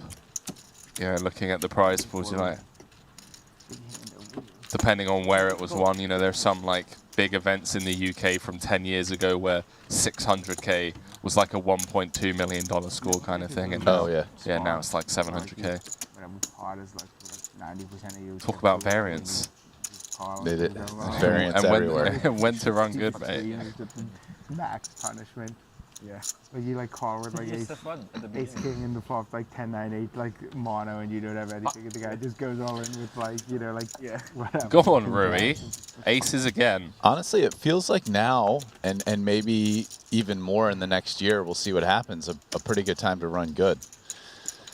you know, looking at the prize pools, you know, depending on where it was won. You know, there's some like big events in the UK from 10 years ago where 600k was like a $1.2 million score kind of thing. And now, yeah, now it's like 700k. Talk about variance. Did it? Variance and everywhere. when to run good, mate. Max punishment. Yeah. Like you like call with like It's ace, so fun at the ace beginning. king in the flop like 10-9-8 like mono and you don't have anything and the guy just goes all in with like like whatever. Go on, two Rui. jacks. Aces again. Honestly, it feels like now, and maybe even more in the next year, we'll see what happens, a pretty good time to run good.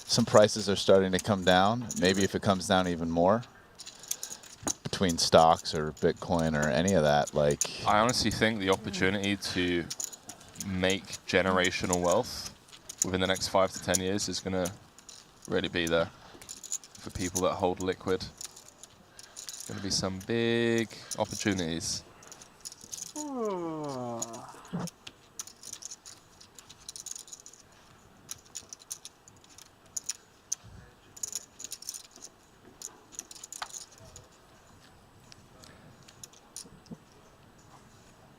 Some prices are starting to come down. Maybe if it comes down even more between stocks or Bitcoin or any of that, like... I honestly think the opportunity to make generational wealth within the next 5 to 10 years is going to really be there for people that hold liquid. Going to be some big opportunities.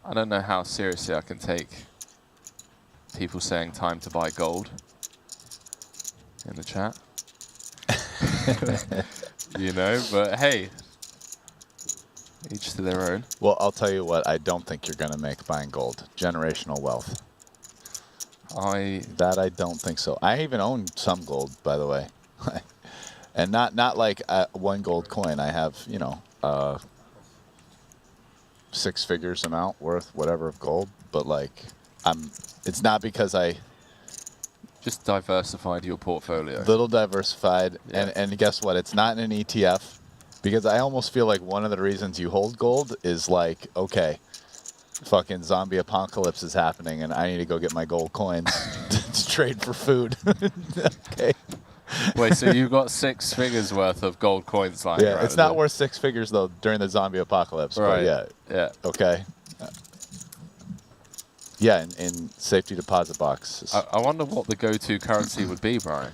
I don't know how seriously I can take people saying time to buy gold in the chat. You know, but hey, each to their own. Well, I'll tell you what I don't think you're going to make buying gold. Generational wealth. That I don't think so. I even own some gold, by the way. And not like one gold coin. I have, you know, 6 figures amount worth whatever of gold, but like it's not because I just diversified your portfolio. Little diversified, yeah. and guess what? It's not in an ETF because I almost feel like one of the reasons you hold gold is like, okay, fucking zombie apocalypse is happening and I need to go get my gold coins to trade for food. Okay. Wait, so you've got 6 figures worth of gold coins lying around? Yeah, it's not worth 6 figures though during the zombie apocalypse. Right. But yeah. Okay. Yeah, in safety deposit box. I wonder what the go-to currency would be, Brian.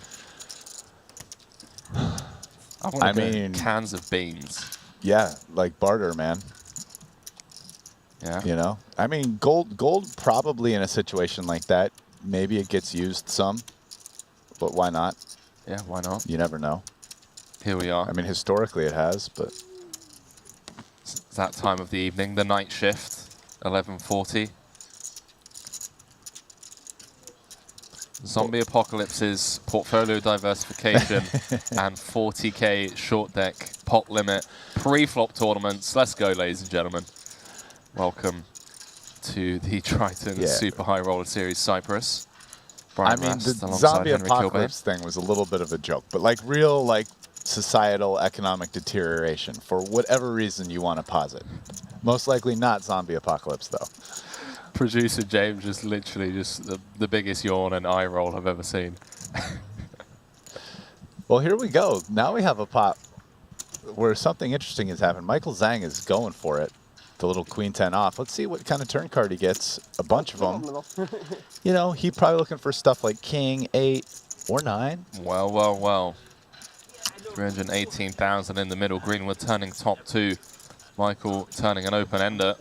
I mean, cans of beans. Yeah, like barter, man. Yeah. You know, I mean, gold probably in a situation like that, maybe it gets used some, but why not? Yeah, why not? You never know. Here we are. I mean, historically it has, but it's that time of the evening, the night shift, 11:40. Zombie apocalypses, portfolio diversification, and 40k short deck pot limit pre-flop tournaments. Let's go, ladies and gentlemen. Welcome to the Triton Super High Roller Series Cyprus. Brian Rast, the alongside zombie Henry apocalypse thing was a little bit of a joke, but like real like societal economic deterioration for whatever reason you want to posit. Most likely not zombie apocalypse though. Producer James just literally just the biggest yawn and eye roll I've ever seen. Well, here we go. Now we have a pot where something interesting has happened. Michael Zhang is going for it. The little queen 10 off. Let's see what kind of turn card he gets. A bunch of them. You know, he probably looking for stuff like king, 8, or 9. Well, well, well. 318,000 in the middle. Greenwood turning top 2. Michael turning an open-ender.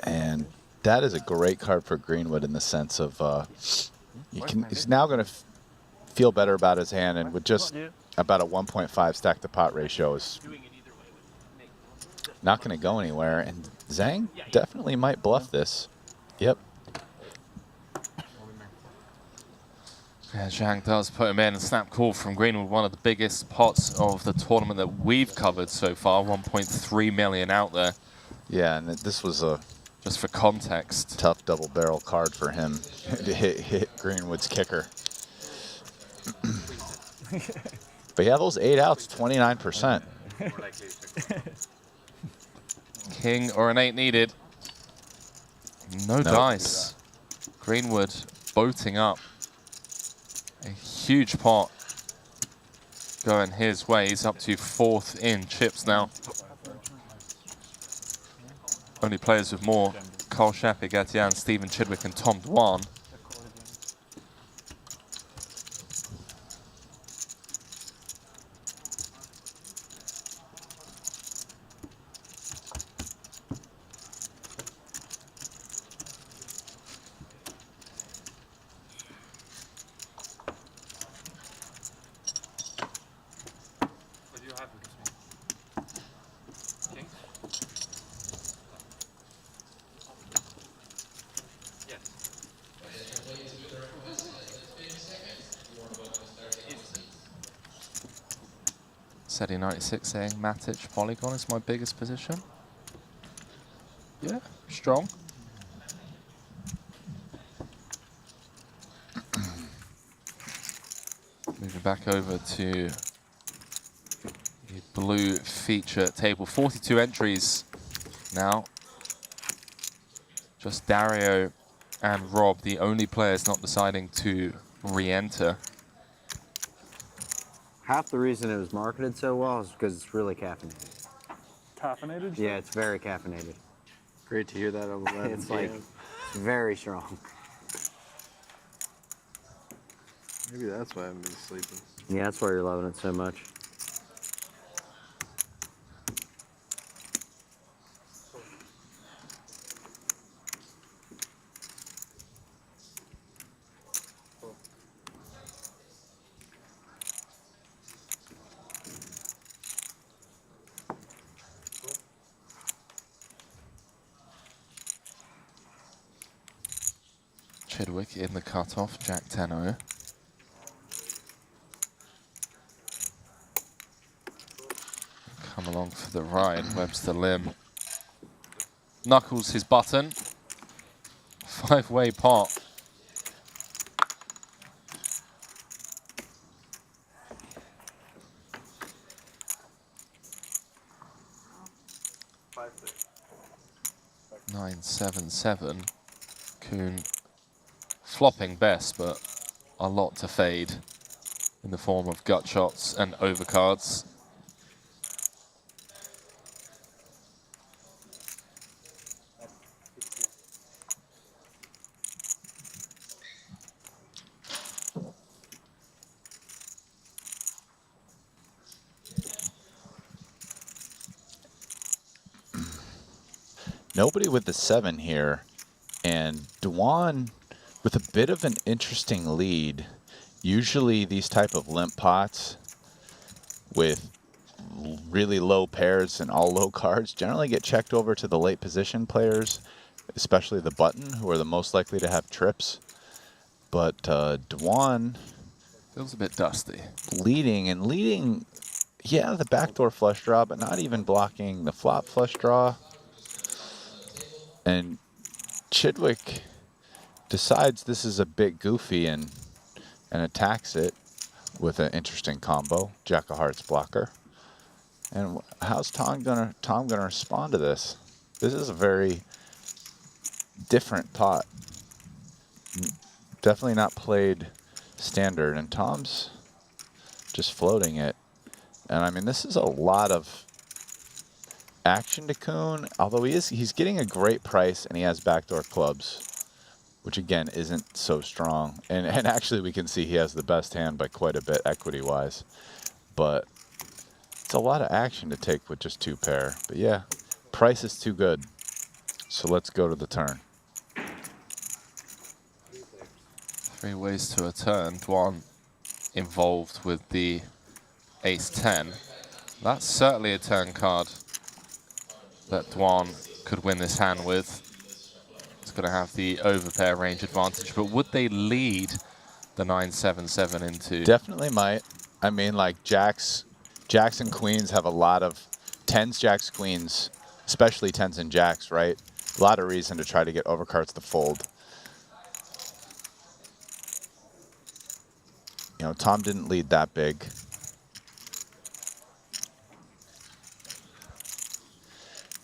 And that is a great card for Greenwood in the sense of he's now going to feel better about his hand, and with just about a 1.5 stack to pot ratio is not going to go anywhere. And Zhang definitely might bluff this. Yep. Yeah, Zhang does put him in. Snap call from Greenwood, one of the biggest pots of the tournament that we've covered so far. 1.3 million out there. Yeah, and this was a... Just for context. Tough double barrel card for him to hit Greenwood's kicker. But yeah, those 8 outs, 29%. King or an 8 needed. No dice. Greenwood boating up. A huge pot going his way. He's up to 4th in chips now. Only players with more: Carl Shapik, Etienne, Stephen Chidwick, and Tom Dwan. SETI96 saying Matic Polygon is my biggest position. Yeah, strong. Moving back over to the blue feature table. 42 entries now. Just Dario and Rob, the only players not deciding to re-enter. Half the reason it was marketed so well is because it's really caffeinated. Caffeinated? Yeah, it's very caffeinated. Great to hear that on 11 It's like, PM. it's very strong. Maybe that's why I haven't been sleeping. Yeah, that's why you're loving it so much. Chidwick in the cutoff, Jack 10-0. Come along for the ride, Webster Lim. Knuckles his button. 5-way pot. Nine, 7-7. Kuhn flopping best, but a lot to fade in the form of gut shots and overcards. Nobody with the 7 here, and Dwan with a bit of an interesting lead. Usually these type of limp pots with really low pairs and all low cards generally get checked over to the late position players, especially the button, who are the most likely to have trips. But Dwan feels a bit dusty. Leading, yeah, the backdoor flush draw, but not even blocking the flop flush draw. And Chidwick decides this is a bit goofy and attacks it with an interesting combo, Jack of Hearts blocker. And how's Tom gonna respond to this? This is a very different pot. Definitely not played standard, and Tom's just floating it. And I mean, this is a lot of action to Kuhn, although he's getting a great price and he has backdoor clubs, which again isn't so strong. And actually we can see he has the best hand by quite a bit equity-wise. But it's a lot of action to take with just 2 pair. But yeah, price is too good. So let's go to the turn. 3 ways to a turn. Dwan involved with the ace-10. That's certainly a turn card that Dwan could win this hand with. It's going to have the overpair range advantage, but would they lead the 9-7-7 into? Definitely might. I mean, like jacks and queens have a lot of 10s, jacks, queens, especially 10s and jacks, right? A lot of reason to try to get overcards to fold. You know, Tom didn't lead that big.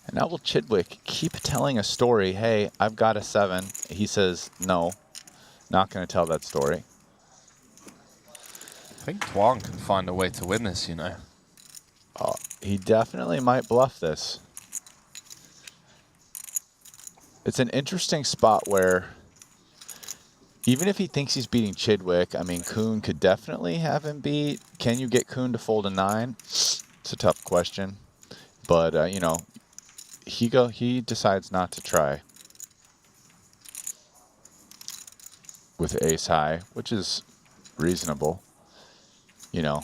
And now will Chidwick keep telling a story? Hey, I've got a 7. He says, no, not going to tell that story. I think Dwan can find a way to win this, you know. He definitely might bluff this. It's an interesting spot where even if he thinks he's beating Chidwick, I mean, Kuhn could definitely have him beat. Can you get Kuhn to fold a 9? It's a tough question. But, you know, he decides not to try with ace high, which is reasonable, you know.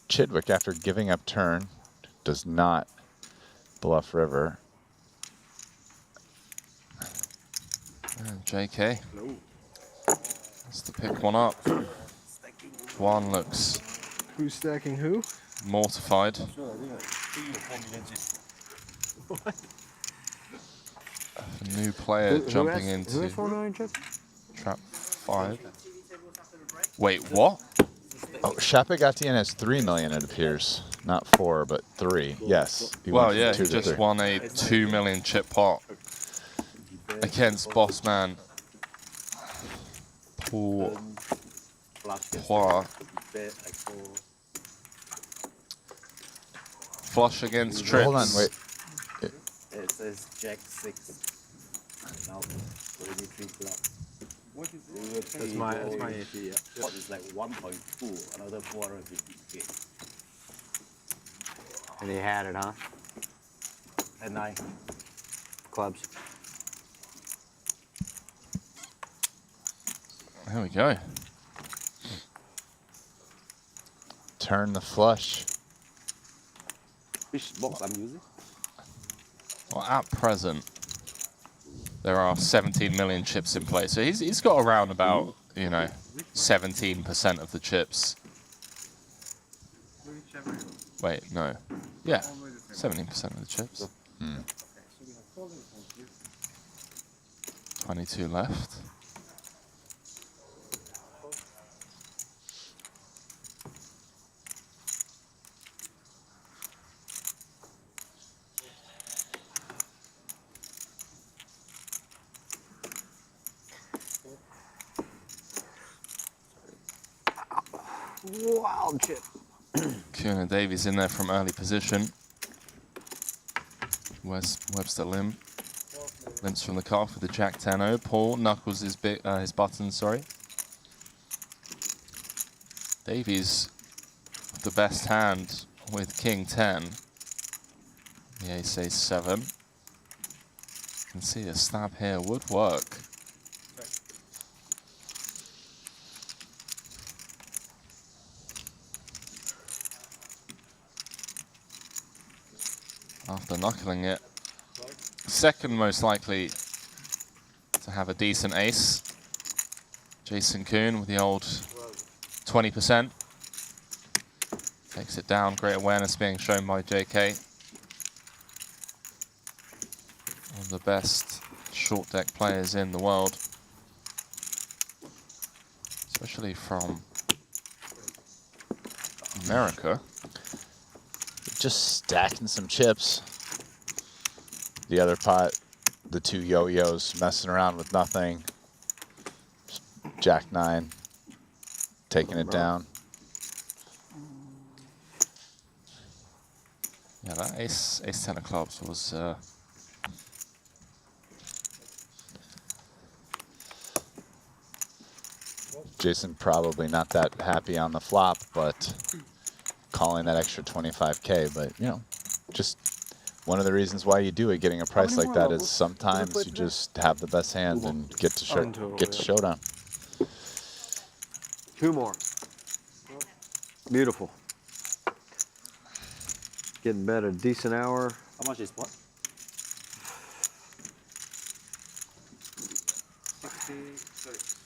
Chidwick, after giving up turn, does not bluff river. And JK has to pick one up. Juan looks Who's stacking who? mortified. What? A new player jumping Who into has 4 million chips? trap 5. Wait, what? Oh, Shapagatian has 3 million, it appears. Not 4, but 3. Yes. Well, went yeah, from 2 he to just 3. won a 2 million chip pot against Bossman Paul Poir. Flush against trips. Hold on, wait. It says Jack 6. Now, already 3 flop. What is it? That's my AP, yeah. Pot is like 1.2, another 450k. And he had it, huh? At 9. Clubs. There we go. Turn the flush. Which box I'm using? Well, at present, there are 17 million chips in play. So he's got around about, you know, 17% of the chips. Wait, no. Yeah, 17% of the chips. 22 left. Wild chip. Kieran Davies in there from early position. Webster limp. Limps from the calf with the Jack 10-0. Paul knuckles his buttons, sorry. Davies the best hand with King 10. The ace ace 7. You can see a stab here would work. After knuckling it. Second most likely to have a decent ace. Jason Kuhn with the old 20%. Takes it down. Great awareness being shown by JK. One of the best short deck players in the world. Especially from America. Just stacking some chips. The other pot, the 2 yo-yos messing around with nothing. Just Jack 9, taking it down. Yeah, that ace 10 of clubs was Jason probably not that happy on the flop, but calling that extra 25K. But, you know, just one of the reasons why you do it, getting a price like that, is sometimes you just have the best hand and get to showdown. 2 more. Beautiful. Getting better, decent hour. How much is what?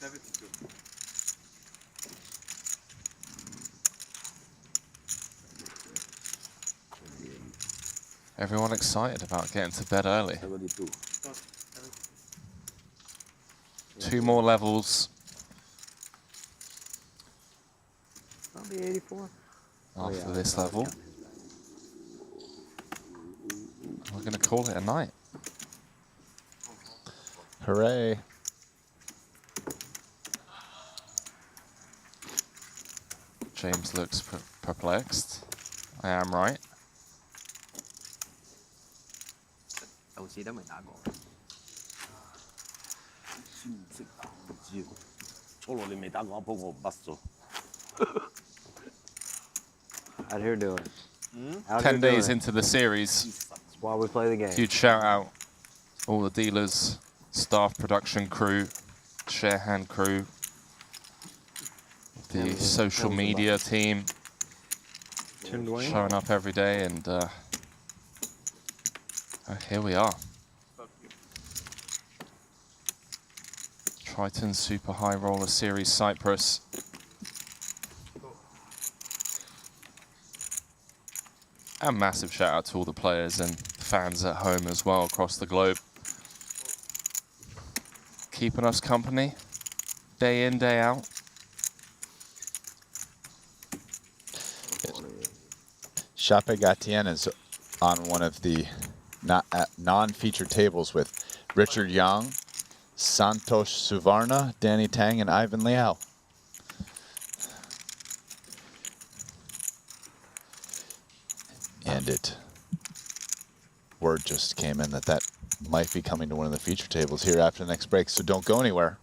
72. everyone excited about getting to bed early. 72. 2 more levels. I'll be 84. After this level. We're going to call it a night. Hooray. James looks perplexed. I am right. Out here doing it. 10 days into the series. That's why we play the game. Huge shout out all the dealers, staff, production crew, share hand crew, the social media team showing up every day, and here we are. Triton Super High Roller Series Cyprus. And massive shout out to all the players and fans at home as well across the globe. Keeping us company day in, day out. Chape Gatien is on one of the non-featured tables with Richard Young, Santosh Suvarna, Danny Tang, and Ivan Liao. And word just came in that might be coming to one of the feature tables here after the next break, so don't go anywhere.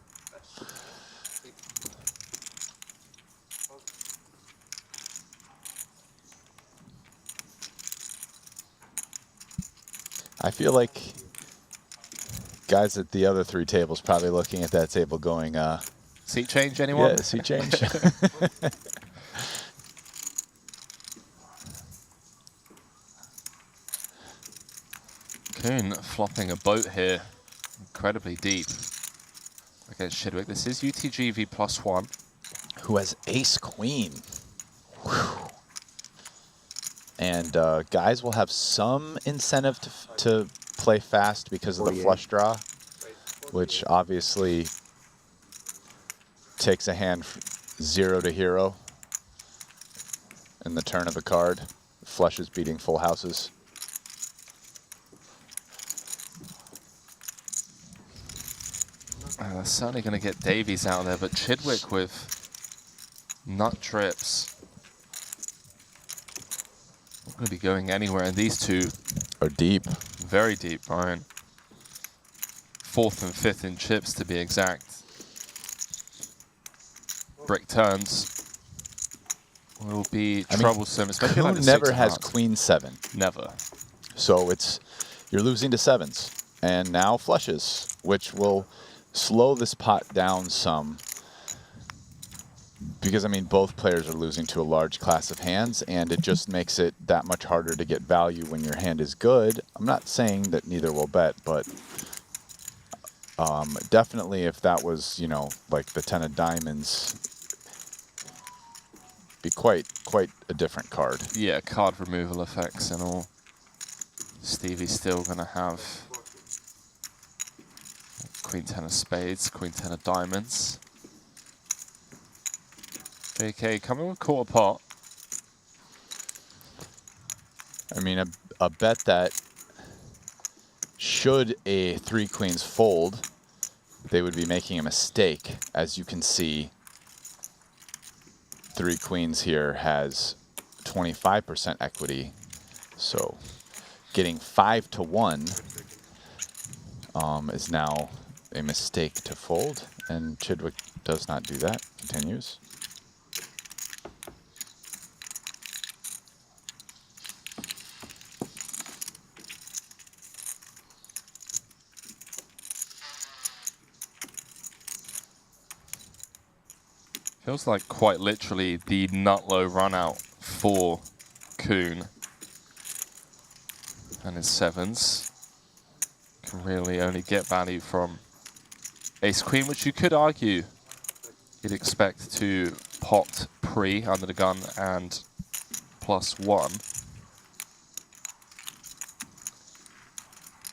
I feel like guys at the other 3 tables probably looking at that table going, seat change, anyone? Yeah, seat change. Kuhn flopping a boat here, incredibly deep against Chidwick. This is UTGV +1. Who has ace queen. Whew. And guys will have some incentive to play fast because of the flush draw, which obviously takes a hand 0 to hero in the turn of a card. Flushes beating full houses. They're certainly going to get Davies out there, but Chidwick with nut trips. Not going to be going anywhere, and these two are deep. Very deep, Brian. 4th and 5th in chips, to be exact. Brick turns will be troublesome, especially like the never 6 has hearts. queen 7. Never. So you're losing to 7s, and now flushes, which will slow this pot down some. Because, I mean, both players are losing to a large class of hands, and it just makes it that much harder to get value when your hand is good. I'm not saying that neither will bet, but definitely if that was, you know, like the 10 of diamonds, be quite a different card. Yeah, card removal effects and all. Stevie's still going to have Queen 10 of spades, Queen 10 of diamonds. JK coming with quarter pot. I mean, a bet that should a 3 queens fold, they would be making a mistake. As you can see, 3 queens here has 25% equity. So getting 5 to 1 is now a mistake to fold, and Chidwick does not do that. Continues. Feels like quite literally the nut-low run-out for Kuhn and his 7s. Can really only get value from ace-queen, which you could argue you'd expect to pot pre under the gun and +1.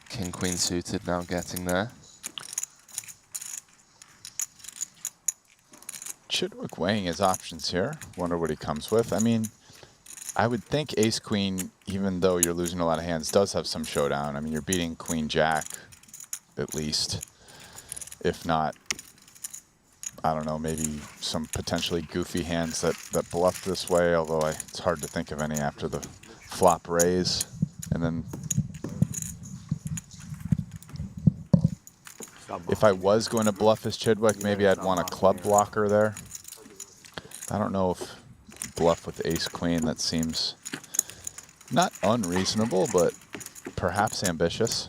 King-queen suited now getting there. Chidwick weighing his options here. Wonder what he comes with. I mean, I would think ace-queen, even though you're losing a lot of hands, does have some showdown. I mean, you're beating queen-jack, at least. If not, I don't know, maybe some potentially goofy hands that bluff this way, although it's hard to think of any after the flop raise. And then if I was going to bluff as Chidwick, maybe I'd want a club blocker there. I don't know if bluff with ace-queen, that seems not unreasonable, but perhaps ambitious.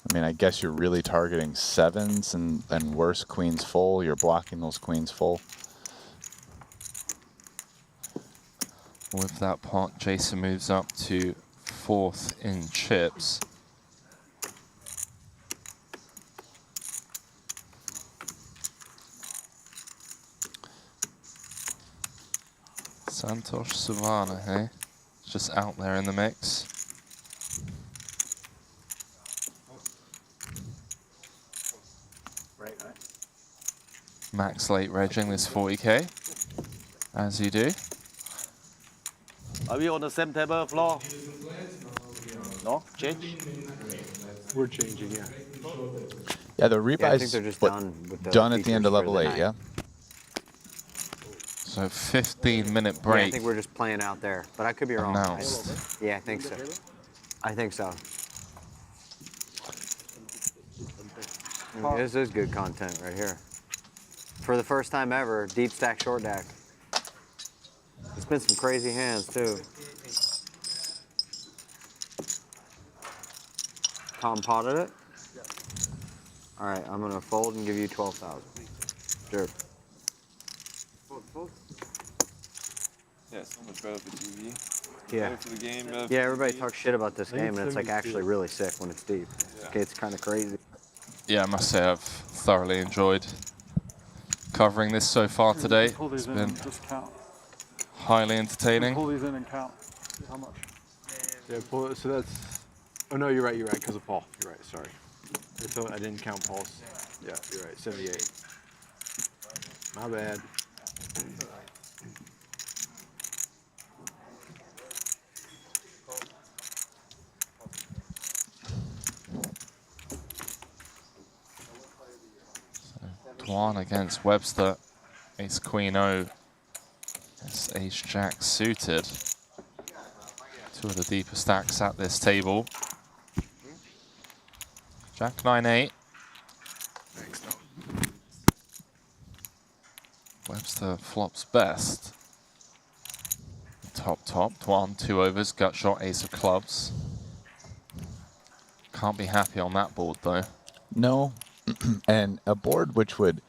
I mean, I guess you're really targeting 7s and worse queens full. You're blocking those queens full. With that pot, Jason moves up to 4th in chips. Santosh Savana, hey? Just out there in the mix. Max late regging this 40k, as you do. Are we on the same table floor? No? Change? We're changing, yeah. Yeah, the Yeah, I think rebuys they're just what, done with the done at the end of features for level the 8, night. yeah? So 15-minute break. Yeah, I think we're just playing out there, but I could be wrong. Announced. Yeah, I think so. I think so. This is good content right here. For the first time ever, deep stack short deck. It's been some crazy hands too. Tom potted it? All right, I'm gonna fold and give you 12,000. Sure. Yeah, so much better for TV. Yeah. Better for the game, better for Yeah, everybody TV. talks shit about this game, and it's like actually really sick when it's deep. Yeah. Okay, it's kind of crazy. Yeah, I must say I've thoroughly enjoyed covering this so far today. Pull It's these in been and just count. highly entertaining. Pull these in and count. See how much? Yeah, pull it. So that's. Oh no, you're right. You're right. Because of Paul. You're right. Sorry. I didn't count Paul's. Yeah, you're right. 78. My bad. Dwan against Webster. Ace Queen O. It's Ace Jack suited. Two of the deeper stacks at this table. Jack 9-8. Webster flops best. Top, Dwan, 2 overs, gut shot, ace of clubs. Can't be happy on that board though. No. And a board which would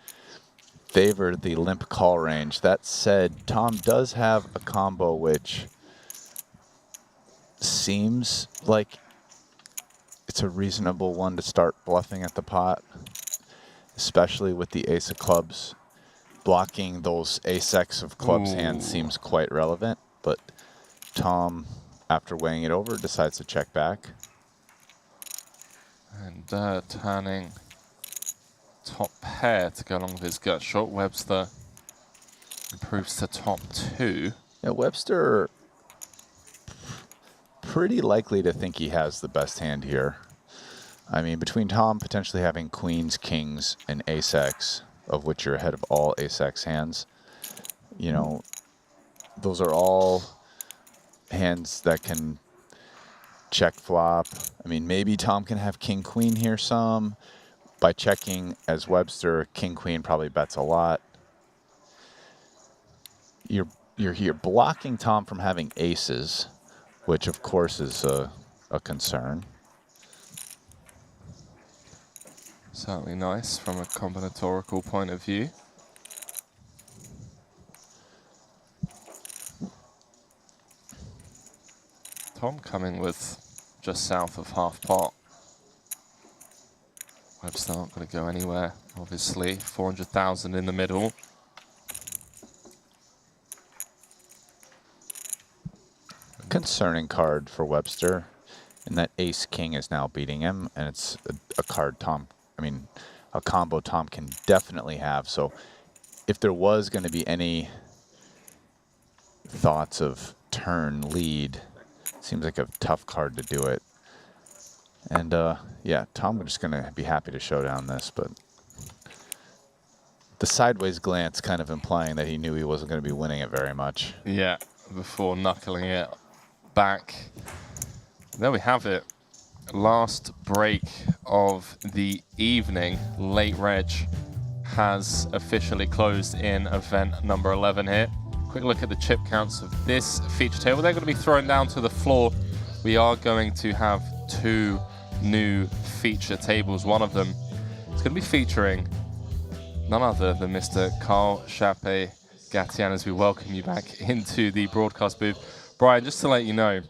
favor the limp call range. That said, Tom does have a combo which seems like it's a reasonable one to start bluffing at the pot, especially with the ace of clubs. Blocking those ace-x of clubs hands seems quite relevant, but Tom, after weighing it over, decides to check back. And turning top pair to go along with his gut shot. Webster improves to top 2. Yeah, Webster pretty likely to think he has the best hand here. I mean, between Tom potentially having queens, kings, and ace-x, of which you're ahead of all ace-x hands, you know, those are all hands that can check flop. I mean, maybe Tom can have king, queen here some. By checking as Webster, king, queen probably bets a lot. You're here blocking Tom from having aces, which of course is a concern. Certainly nice from a combinatorical point of view. Tom coming with just south of half pot. Webster not going to go anywhere, obviously. 400,000 in the middle. Concerning card for Webster, and that ace king is now beating him, and it's a card Tom, I mean, a combo Tom can definitely have. So if there was going to be any thoughts of turn lead, seems like a tough card to do it. And yeah, Tom was just going to be happy to show down this, but the sideways glance kind of implying that he knew he wasn't going to be winning it very much. Yeah, before knuckling it back. There we have it. Last break of the evening. Late reg has officially closed in event number 11 here. Quick look at the chip counts of this feature table. They're going to be thrown down to the floor. We are going to have 2 new feature tables. One of them is going to be featuring none other than Mr. Carl Chape Gatian as we welcome you back into the broadcast booth. Brian, just to let you know,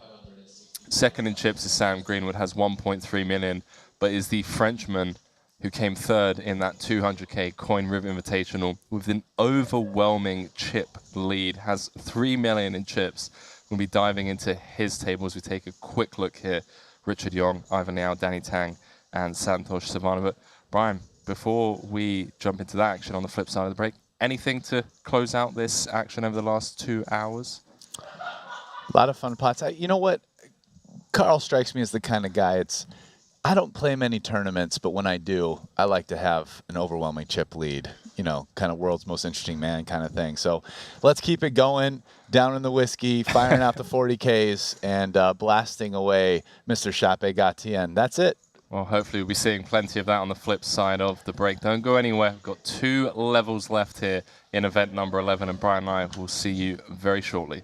second in chips is Sam Greenwood, has 1.3 million, but is the Frenchman who came third in that 200k Coin River Invitational with an overwhelming chip lead, has 3 million in chips. We'll be diving into his table as we take a quick look here. Richard Yong, Ivan Liao, Danny Tang, and Santosh Savannah. But Brian, before we jump into that action on the flip side of the break, anything to close out this action over the last 2 hours? A lot of fun pots. You know what? Carl strikes me as the kind of guy, I don't play many tournaments, but when I do, I like to have an overwhelming chip lead, you know, kind of world's most interesting man kind of thing. So let's keep it going, down in the whiskey, firing out the 40Ks, and blasting away Mr. Chape Gatien. That's it. Well, hopefully we'll be seeing plenty of that on the flip side of the break. Don't go anywhere. We've got 2 levels left here in event number 11, and Brian and I will see you very shortly.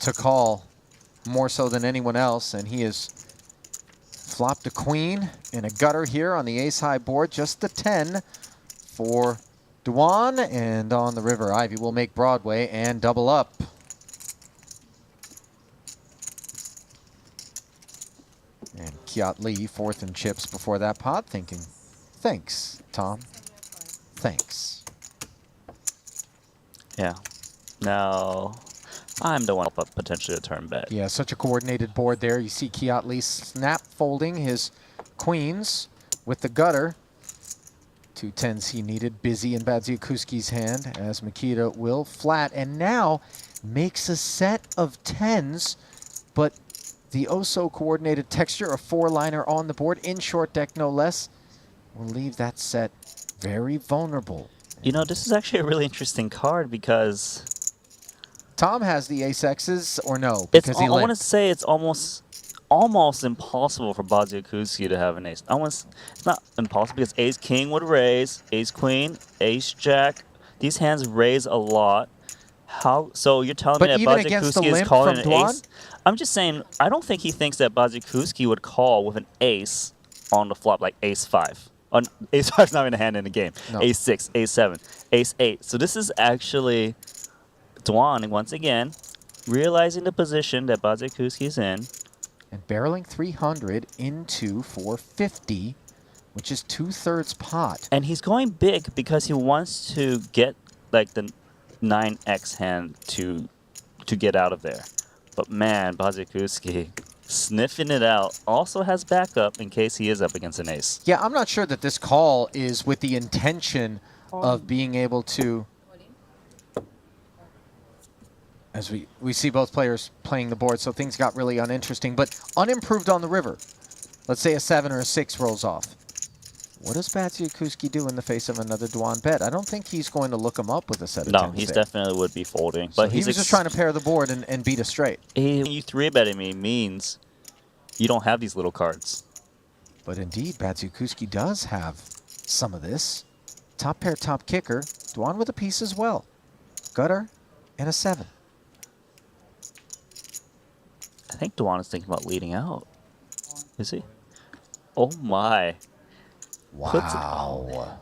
To call more so than anyone else, and he has flopped a queen and a gutter here on the ace-high board, just the 10 for Duan, and on the river, Ivy will make Broadway and double up. And Kiat Lee, fourth in chips before that pot, thinking, thanks, Tom, thanks. Yeah. Now, I'm the one up potentially a turn bet. Yeah, such a coordinated board there. You see Kiat Lee snap folding his queens with the gutter. 2 10s he needed, busy in Badziakuski's hand, as Makita will flat, and now makes a set of 10s, but the oh-so coordinated texture, a 4-liner on the board, in short deck no less, will leave that set very vulnerable. You know, this is actually a really interesting card because Tom has the ace-X's, or no? It's, Because he I want to limped. say it's almost impossible for Badziakuski to have an ace. It's not impossible because ace-king would raise, ace-queen, ace-jack. These hands raise a lot. So you're telling me that Badziakuski is calling an ace? I'm just saying, I don't think he thinks that Badziakuski would call with an ace on the flop, like ace-5. Ace-5 is not even a hand in the game. No. Ace-6, ace-7, ace-8. So this is actually Duan, once again, realizing the position that Badziakuski's in. And barreling 300 into 450, which is 2/3 pot. And he's going big because he wants to get like the 9x hand to get out of there. But man, Badziakuski, Sniffing it out. Also has backup in case he is up against an ace. Yeah, I'm not sure that this call is with the intention of being able to, as we see both players playing the board, so things got really uninteresting, but unimproved on the river. Let's say a 7 or a 6 rolls off. What does Batsiakuski do in the face of another Dwan bet? I don't think he's going to look him up with a set of 10s. No, he's definitely would be folding. So But he was just trying to pair the board and beat us straight. You 3-betting me means you don't have these little cards. But indeed, Batsiakuski does have some of this. Top pair, top kicker. Dwan with a piece as well. Gutter and a 7. I think Dwan is thinking about leading out. Is he? Oh my. Wow.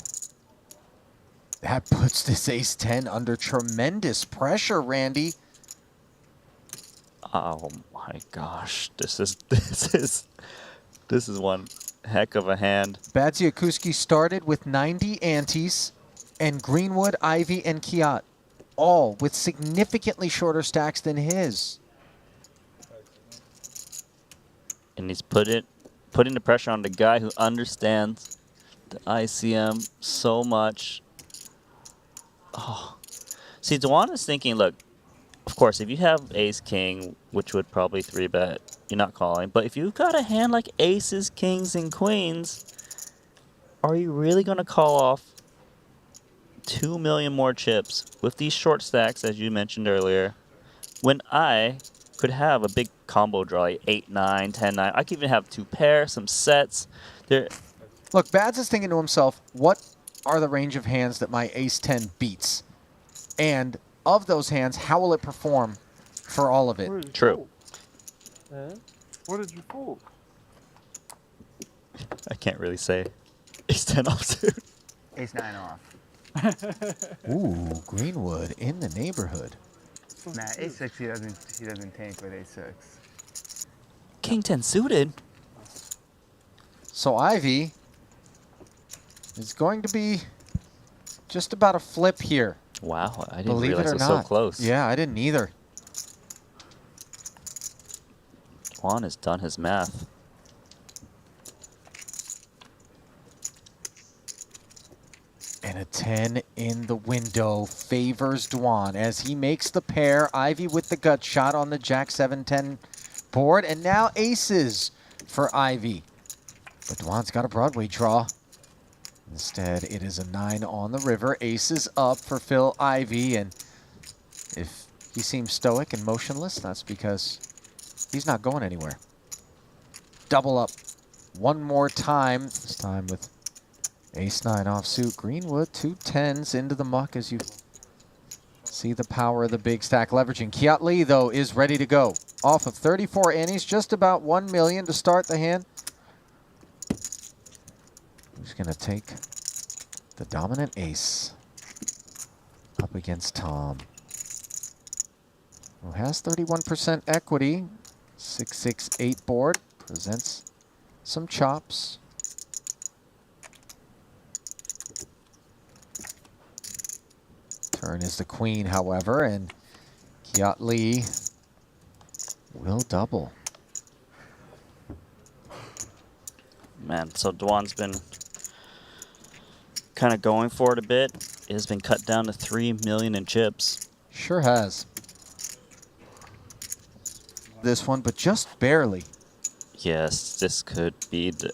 That puts this ace-10 under tremendous pressure, Randy. Oh my gosh. This is one heck of a hand. Batsiakuski started with 90 antes, and Greenwood, Ivy, and Kiat, all with significantly shorter stacks than his. And he's putting the pressure on the guy who understands the ICM so much. Oh. See, Dwan is thinking, look, of course, if you have ace-king, which would probably 3-bet, you're not calling. But if you've got a hand like aces, kings, and queens, are you really going to call off 2 million more chips with these short stacks, as you mentioned earlier, when I could have a big combo draw, like 8, 9, 10, 9. I could even have 2 pairs, some sets. Look, Bads is thinking to himself, what are the range of hands that my ace-10 beats? And of those hands, how will it perform for all of it? True. What did you fold? I can't really say. Ace-10 offsuit. Ace-9 off. Ooh, Greenwood in the neighborhood. Nah, ace-6 he doesn't tank with ace-6. King-10 suited. So Ivy is going to be just about a flip here. Wow, I didn't Believe realize it or it was not. so close. Yeah, I didn't either. Juan has done his math. And a 10 in the window favors Dwan as he makes the pair. Ivy with the gut shot on the Jack 7-10 board. And now aces for Ivy. But Dwan's got a Broadway draw. Instead, it is a 9 on the river. Aces up for Phil Ivy. And if he seems stoic and motionless, that's because he's not going anywhere. Double up one more time. This time with ace-9 offsuit. Greenwood, 2 10s into the muck as you see the power of the big stack leveraging. Kiat Lee, though, is ready to go. Off of 34 antes, just about 1 million to start the hand. Who's going to take the dominant ace up against Tom, who has 31% equity. 6-6-8 board presents some chops. Turn is the queen, however, and Kiat Lee will double. Man, so Dwan's been kind of going for it a bit. It has been cut down to 3 million in chips. Sure has. This one, but just barely. Yes, this could be the...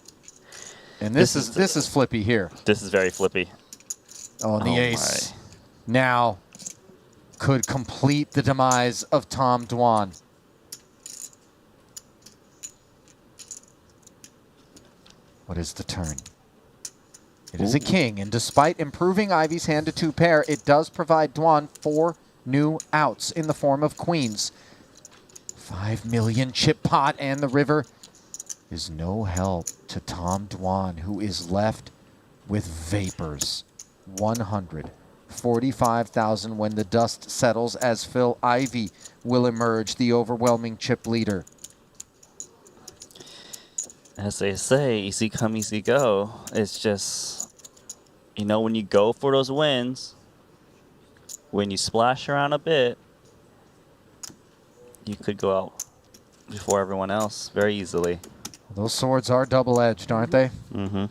And this is flippy here. This is very flippy. Oh, and the ace now could complete the demise of Tom Dwan. What is the turn? It is a king, and despite improving Ivy's hand to 2 pair, it does provide Dwan 4 new outs in the form of queens. 5 million chip pot, and the river is no help to Tom Dwan, who is left with vapors. 145,000 when the dust settles, as Phil Ivy will emerge, the overwhelming chip leader. As they say, easy come, easy go. It's just, you know, when you go for those wins, when you splash around a bit, you could go out before everyone else very easily. Those swords are double-edged, aren't they? Mm-hmm.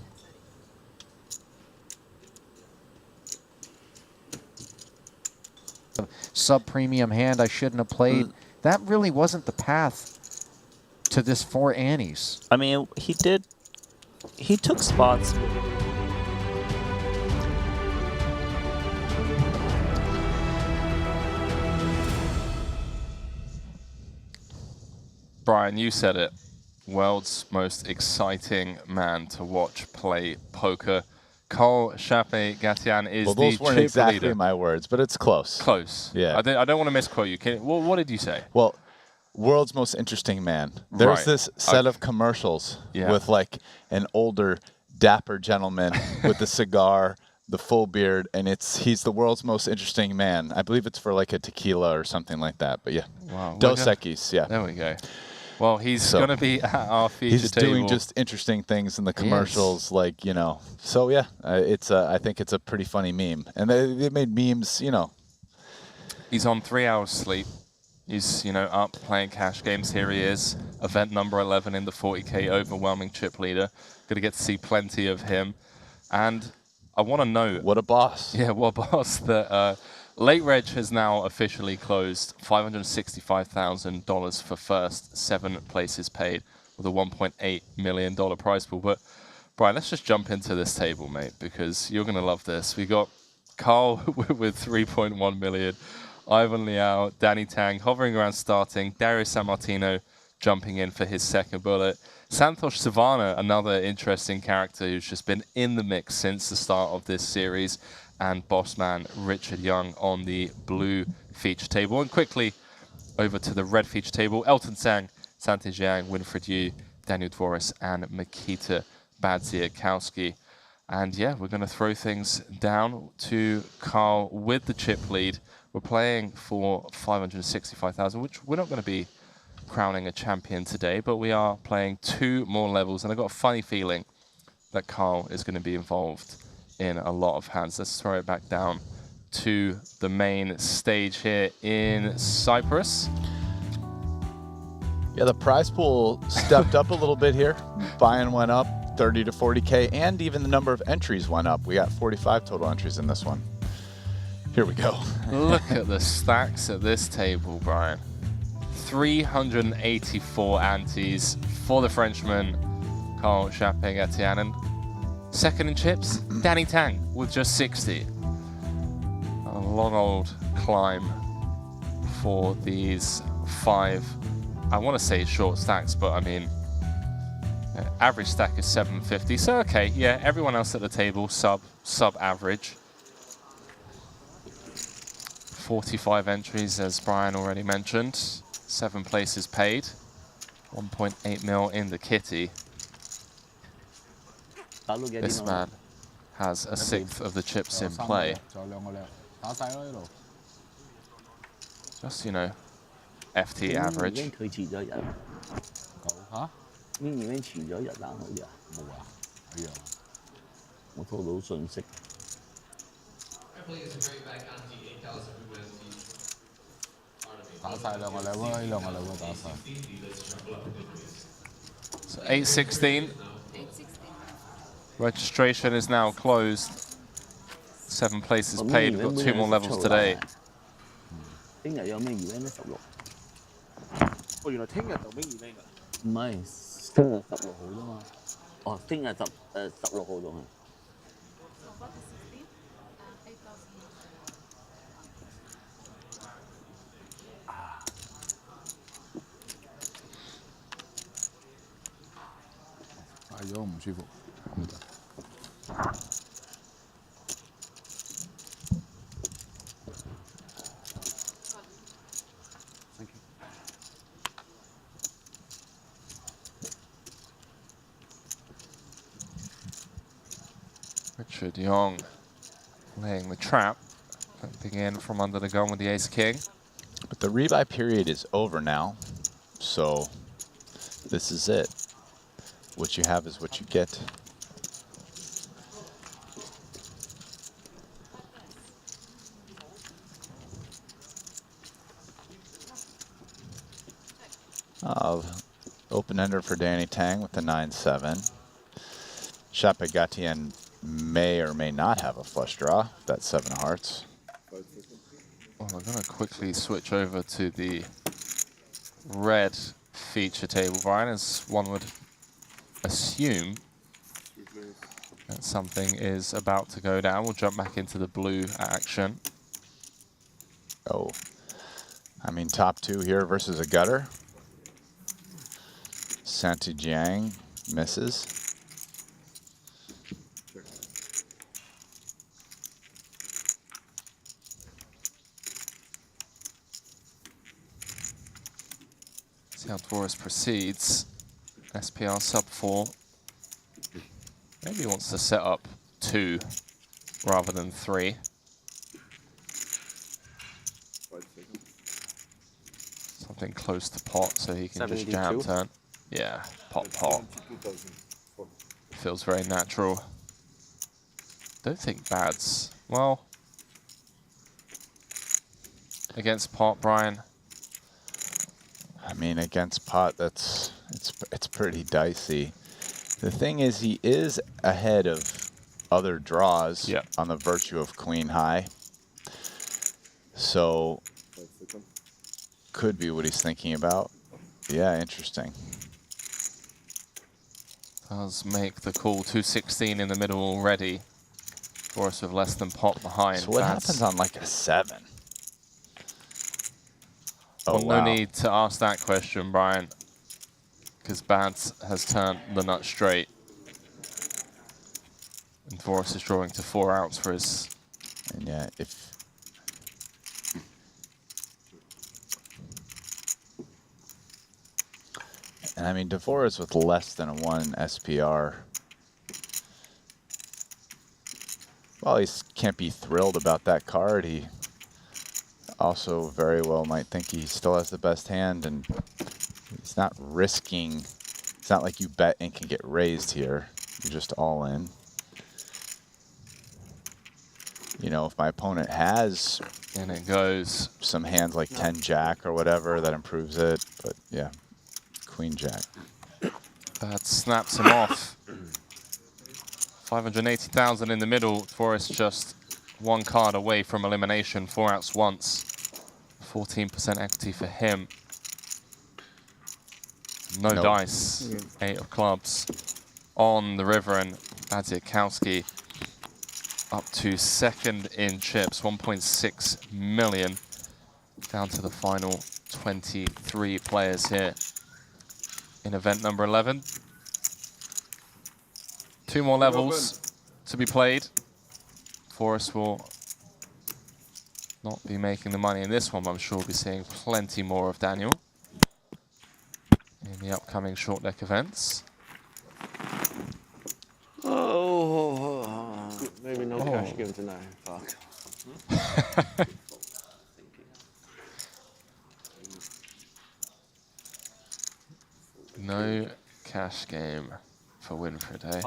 Sub-premium hand I shouldn't have played. That really wasn't the path to this 4 Annies. I mean, he took spots. Brian, you said it. World's most exciting man to watch play poker. Carl Chape-Gatian is Well, the those weren't chip exactly leader. my words, but it's close. Close. Yeah. I don't want to misquote you. What did you say? Well, world's most interesting man. There's Right. this set of commercials Yeah. with like an older, dapper gentleman with a cigar, the full beard, and he's the world's most interesting man. I believe it's for like a tequila or something like that. But yeah, Wow. Dos Equis, yeah. There we go. Well, he's going to be at our feature He's table. doing just interesting things in the He is. commercials, like, you know. So yeah, I think it's a pretty funny meme, and they made memes, you know. He's on 3 hours sleep. He's, up playing cash games. Here he is, event number 11 in the 40K overwhelming chip leader. Going to get to see plenty of him. And I want to note... What a boss. Yeah, what a boss. That Late Reg has now officially closed $565,000 for first, 7 places paid with a $1.8 million prize pool. But, Brian, let's just jump into this table, mate, because you're going to love this. We got Carl with 3.1 million. Ivan Liao, Danny Tang hovering around starting, Darius Sammartino jumping in for his second bullet. Santosh Savana, another interesting character who's just been in the mix since the start of this series, and bossman Richard Young on the blue feature table. And quickly over to the red feature table, Elton Sang, Santi Jiang, Winfried Yu, Daniel Dvoris, and Mikita Badziakowski. And yeah, we're going to throw things down to Carl with the chip lead. We're playing for 565,000, which we're not going to be crowning a champion today, but we are playing 2 more levels, and I've got a funny feeling that Carl is going to be involved in a lot of hands. Let's throw it back down to the main stage here in Cyprus. Yeah, the prize pool stepped up a little bit here. Buy-in went up 30 to 40K, and even the number of entries went up. We got 45 total entries in this one. Here we go. Look at the stacks at this table, Brian. 384 antes for the Frenchman, Carl Chape-Gatian. Second in chips, Danny Tang with just 60. A long old climb for these 5, I want to say short stacks, but I mean, average stack is 750. So okay, yeah, everyone else at the table sub average. 45 entries, as Brian already mentioned. 7 places paid. 1.8 mil in the kitty. This man has a 1/6 of the chips in play. Just, FT average. So 8:16. Registration is now closed. 7 places paid. We've got 2 more levels today. 聽日有咩 event 咧？16。哦，原來聽日就咩 event 㗎？唔係，聽日16號啫嘛。哦，聽日16號仲係。嗌咗唔舒服。Richard Young laying the trap, jumping in from under the gun with the ace-king. But the rebuy period is over now, so this is it. What you have is what you get. Open ender for Danny Tang with the 9-7. Chapegatien may or may not have a flush draw. That's 7 of hearts. Well, I'm going to quickly switch over to the red feature table, Brian, as one would assume that something is about to go down. We'll jump back into the blue action. Oh, I mean, top 2 here versus a gutter. Santi Jiang misses. See how Dvoris proceeds. SPR sub 4. Maybe he wants to set up 2 rather than 3. Something close to pot so he can just jam 72. turn. Yeah, pot. Feels very natural. Don't think bad's, well, against pot, Brian. I mean, against pot, it's pretty dicey. The thing is, he is ahead of other draws on the virtue of queen high. So, could be what he's thinking about. Yeah, interesting. Does make the call. 216 in the middle already. Dvoris with less than pot behind. So what happens on like a 7? Oh, Well, wow. no need to ask that question, Brian, because Bads has turned the nut straight. And Dvoris is drawing to 4 outs for his... And yeah, if... And I mean, Dvoris with less than a 1 SPR. Well, he can't be thrilled about that card. He also very well might think he still has the best hand, and he's not risking. It's not like you bet and can get raised here. You're just all in. You know, if my opponent has, and it goes, some hands like 10 Jack or whatever, that improves it. But yeah, Queen Jack. That snaps him off. 580,000 in the middle. Dvoris just 1 card away from elimination. 4 outs once. 14% equity for him. No Nope. dice. 8 of clubs on the river, and Badziakowski up to 2nd in chips. 1.6 million. Down to the final 23 players here in event number 11. 2 more levels to be played. Dvoris will not be making the money in this one, but I'm sure we'll be seeing plenty more of Daniel in the upcoming short deck events. Oh, maybe no cash game tonight. Fuck. No cash game for Winfried, eh?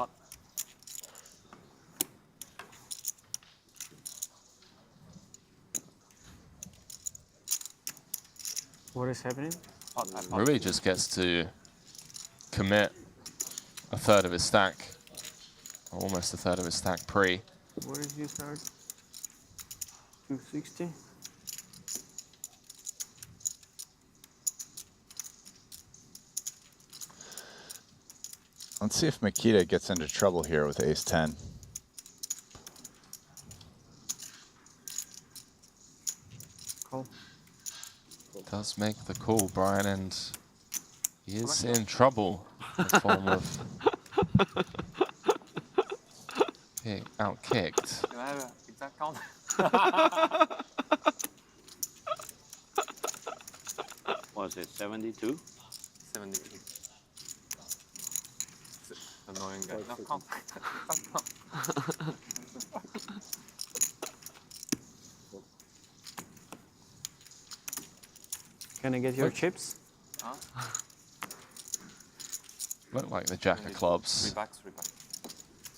What is happening? Rui just gets to commit 1/3 of his stack, or almost 1/3 of his stack pre. Where did you start? 260? Let's see if Makita gets into trouble here with ace-10. Call. Does make the call, Brian, and he is in trouble in the form of being out-kicked. Can I have an exact count? What is it, 72? 72. Annoying guy. No, count. Can I get your chips? Huh? Look like the jack of clubs. 3 backs, 3 backs.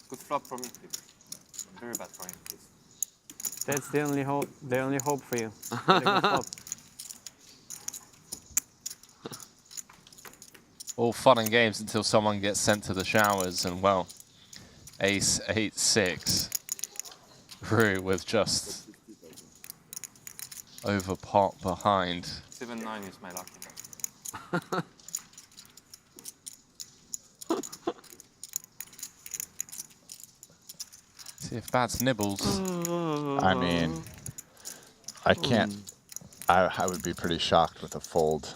Good flop for me, please. Very bad for him, please. That's the only hope. The only hope for you. Get a good flop. All fun and games until someone gets sent to the showers, and well, ace 8-6. Rue with just over pot behind. 7-9 is my lucky. See if Bats nibbles. I mean, I can't. I would be pretty shocked with a fold.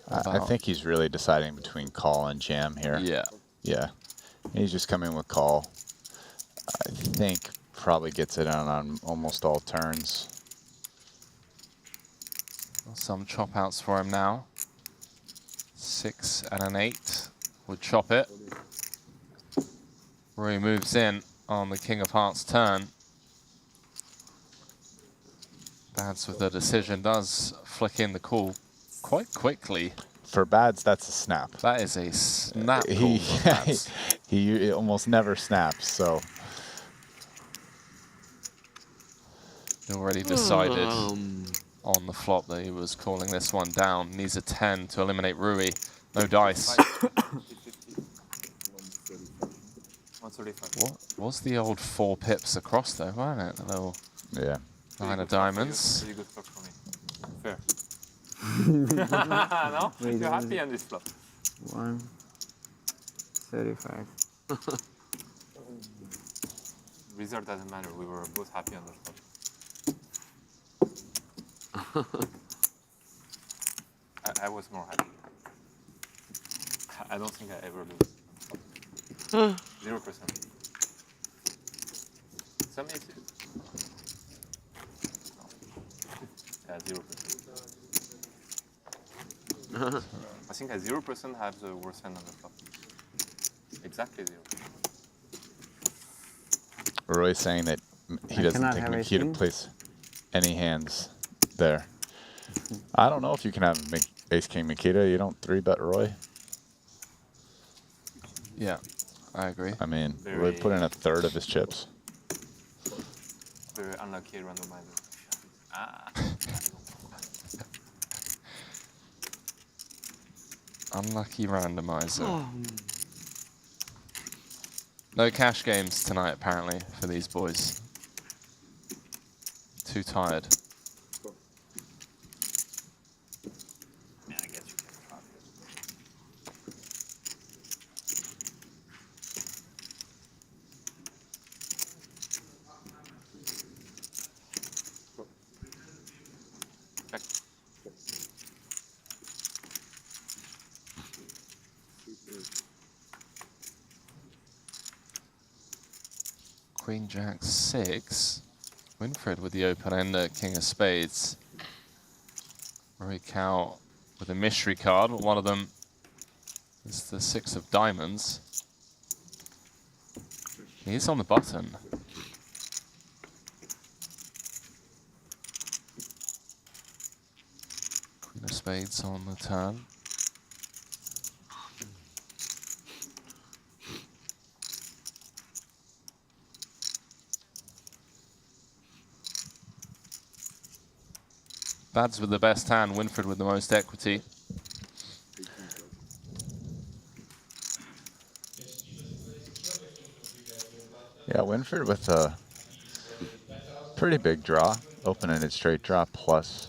I think he's really deciding between call and jam here. Yeah. Yeah. He's just coming with call. I think probably gets it on almost all turns. Some chop outs for him now. 6 and an 8 would chop it. Rui moves in on the King of Hearts turn. Bads with the decision does flick in the call quite quickly. For Bads, that's a snap. That is a snap call for Bads. He almost never snaps, so. He already decided on the flop that he was calling this one down. Needs a 10 to eliminate Rui. No dice. 135. What was the old 4 pips across though, weren't it? A little 9 of diamonds. Pretty good flop for me. Fair. No? You're happy on this flop. 135. Result doesn't matter. We were both happy on the flop. I was more happy. I don't think I ever lose. 0%. Some aces. No. Yeah, 0%. I think at 0% I have the worst hand on the flop. Exactly 0. Roy's saying that he doesn't think Makita plays any hands there. I don't know if you can have Ace King Makita. You don't 3-bet Roy. Yeah, I agree. I mean, Roy put in a third of his chips. Very unlucky randomizer. Unlucky randomizer. No cash games tonight, apparently, for these boys. Too tired. Queen Jack 6. Winfred with the open ender, King of Spades. Rory Cow with a mystery card, but one of them is the 6 of diamonds. He's on the button. Queen of Spades on the turn. Bads with the best hand, Winfred with the most equity. Yeah, Winfred with a pretty big draw, open-ended straight draw plus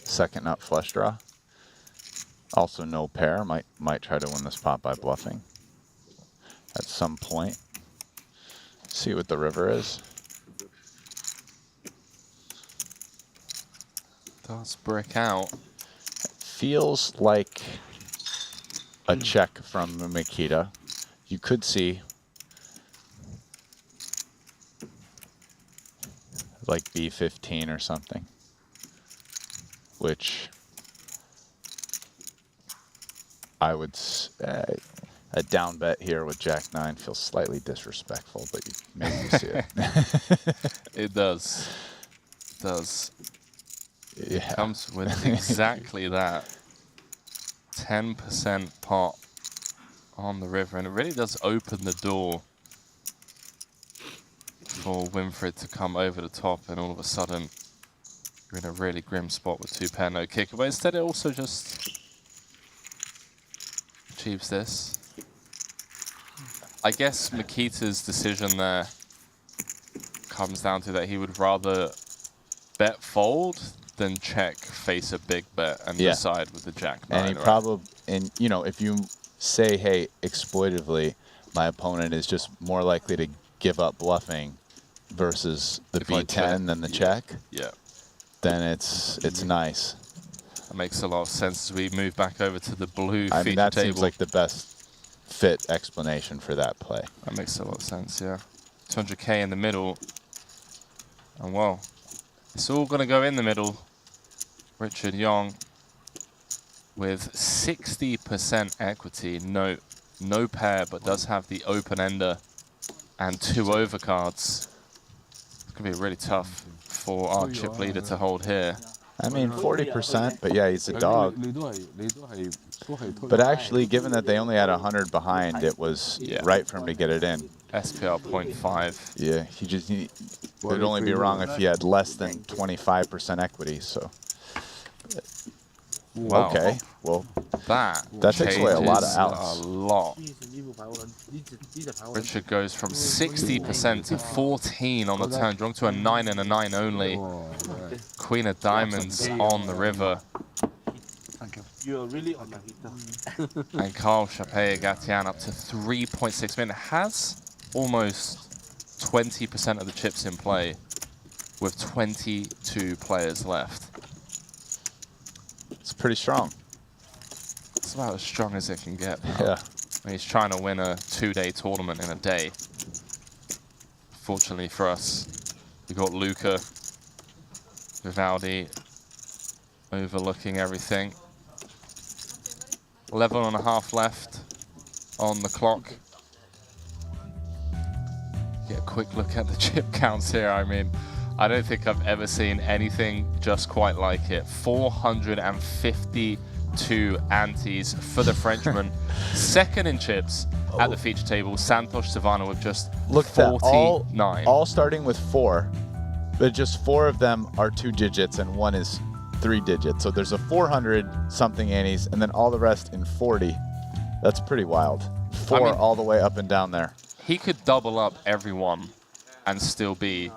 second nut flush draw. Also no pair, might try to win this pot by bluffing at some point. See what the river is. Does brick out. Feels like a check from Makita. You could see like B15 or something, which I would say a down bet here with Jack 9 feels slightly disrespectful, but maybe you see it. It does. It does. Yeah. It comes with exactly that. 10% pot on the river, and it really does open the door for Winfred to come over the top, and all of a sudden We're in a really grim spot with 2 pair, no kicker, but instead it also just achieves this. I guess Makita's decision there comes down to that he would rather bet fold than check, face a big bet, and decide with the jack 9. And he right? probably, and you know, if you say, hey, exploitively, my opponent is just more likely to give up bluffing versus the B10 than the check. Yeah. Then it's nice. That makes a lot of sense as we move back over to the blue I feature mean, that table. seems like the best fit explanation for that play. That makes a lot of sense, yeah. 200k in the middle. And well, it's all going to go in the middle. Richard Young with 60% equity. No pair, but does have the open-ender and 2 overcards. It's going to be really tough for our chip leader to hold here. I mean, 40%, but yeah, he's a dog. But actually, given that they only had 100 behind, it was right for him to get it in. SPR 0.5. Yeah, it would only be wrong if he had less than 25% equity, so. Wow. Okay, well, that takes away a lot of changes outs. a lot. Richard goes from 60% to 14 on the turn, drawn to a 9 and a 9 only. Queen of diamonds on the river. Thank you. You're really on my heater. And Carl Chappé-Gatian up to 3.6 million. Has almost 20% of the chips in play with 22 players left. It's pretty strong. It's about as strong as it can get. Yeah. I mean, he's trying to win a 2-day tournament in a day. Fortunately for us, we've got Luca, Vivaldi overlooking everything. 11.5 left on the clock. Get a quick look at the chip counts here. I mean, I don't think I've ever seen anything just quite like it. 452 antes for the Frenchman. Second in chips at the feature table. Santos Savannah with just 49. All starting with 4, but just 4 of them are 2 digits and 1 is 3 digits. So there's a 400 something antes and then all the rest in 40. That's pretty wild. 4 I mean, all the way up and down there. He could double up everyone and still be,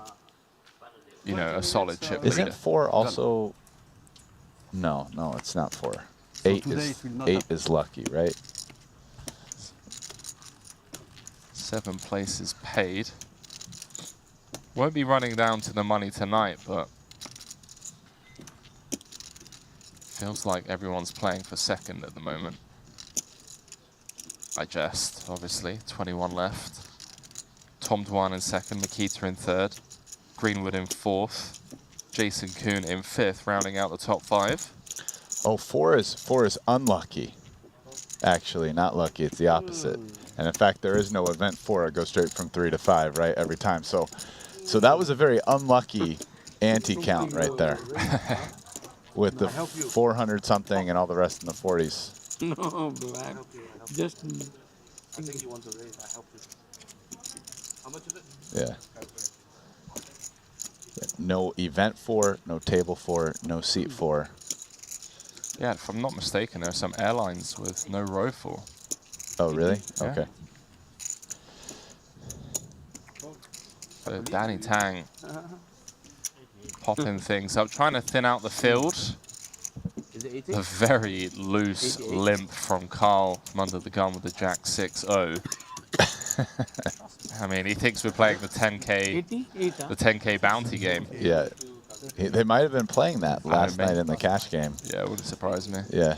you know, a solid chip leader. Isn't 4 also? No, it's not 4. 8 is lucky, right? 7 places paid. Won't be running down to the money tonight, but feels like everyone's playing for second at the moment. I jest, obviously. 21 left. Tom Dwan in second, Makita in third, Greenwood in fourth, Jason Kuhn in fifth, rounding out the top 5. Oh, 4 is unlucky. Actually, not lucky. It's the opposite. And in fact, there is no event 4. It goes straight from 3 to 5, right, every time. So that was a very unlucky anti-count right there. With the 400 something and all the rest in the 40s. No, Black. Just. I think you want to raise. I help you. How much is it? Yeah. No event 4, no table 4, no seat 4. Yeah, if I'm not mistaken, there are some airlines with no row 4. Oh, really? Yeah. Okay. So Danny Tang popping things up, trying to thin out the field. A very loose limp from Carl from under the gun with the Jack 6-0. I mean, he thinks we're playing the 10K bounty game. Yeah. They might have been playing that last night in the cash game. Yeah, it wouldn't surprise me. Yeah.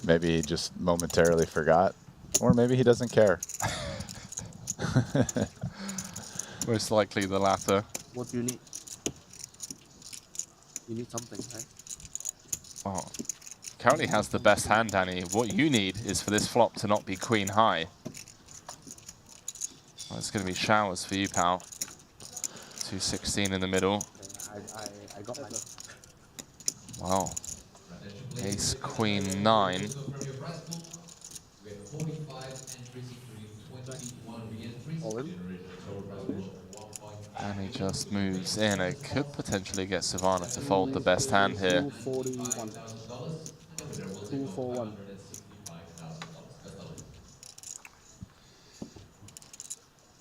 Maybe he just momentarily forgot. Or maybe he doesn't care. Most likely the latter. What do you need? You need something, right? Oh, currently has the best hand, Danny. What you need is for this flop to not be queen high. Well, it's going to be showers for you, pal. 216 in the middle. I got my. Wow. Ace, queen, 9. All in? And he just moves in. It could potentially get Savannah to fold the best hand here. 241. 241.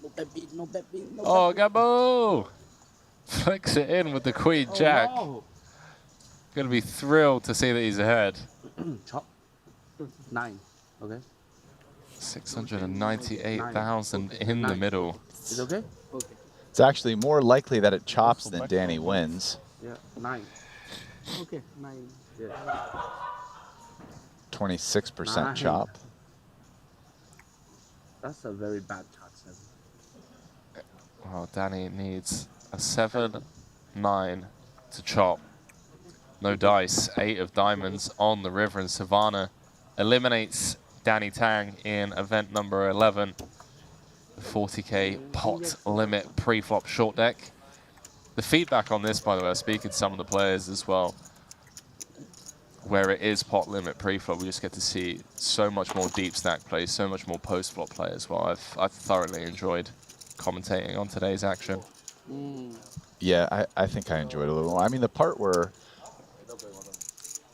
No bad beat, no bad beat, no Oh, bad beat. Gabo! Flicks it in with the Queen Jack. Oh, Gonna be thrilled to see that he's ahead. no. Chop. 9. Okay. 698,000 in the middle. Is it okay? Okay. It's actually more likely that it chops than Danny wins. Yeah, 9. Okay, 9. Yeah. 26% chop. That's a very bad chart, 7. Well, Danny needs a 7-9 to chop. No dice, 8 of diamonds on the river, and Savannah eliminates Danny Tang in event number 11. The 40k pot limit pre-flop short deck. The feedback on this, by the way, I was speaking to some of the players as well, where it is pot limit pre-flop, we just get to see so much more deep stack play, so much more post-flop play as well. I've thoroughly enjoyed commentating on today's action. Yeah, I think I enjoyed it a little more. I mean, the part where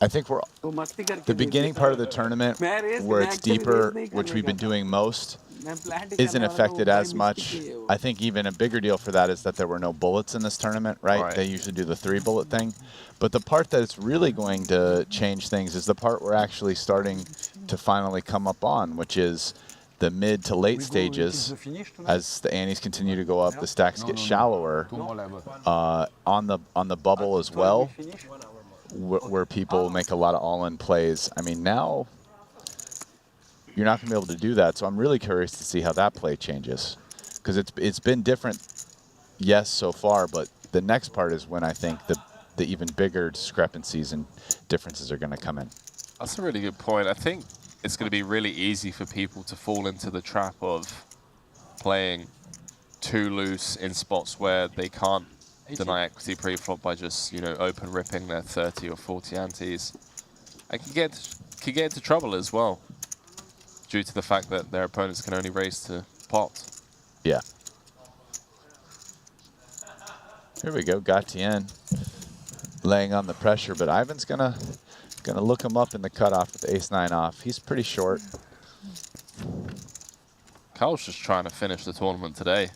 I think we're the beginning part of the tournament where it's deeper, which we've been doing most, isn't affected as much. I think even a bigger deal for that is that there were no bullets in this tournament, right? They usually do the 3-bullet thing. But the part that's really going to change things is the part we're actually starting to finally come up on, which is the mid to late stages. As the antes continue to go up, the stacks get shallower. On the bubble as well, where people make a lot of all-in plays. I mean, now you're not going to be able to do that, so I'm really curious to see how that play changes, because it's been different, yes, so far, but the next part is when I think the even bigger discrepancies and differences are going to come in. That's a really good point. I think it's going to be really easy for people to fall into the trap of playing too loose in spots where they can't deny equity pre-flop by just, you know, open ripping their 30 or 40 antes. And can get into trouble as well, due to the fact that their opponents can only raise to pot. Yeah. Here we go, Gatien laying on the pressure, but Ivan's gonna look him up in the cutoff with ace-9 off. He's pretty short. Carl's just trying to finish the tournament today.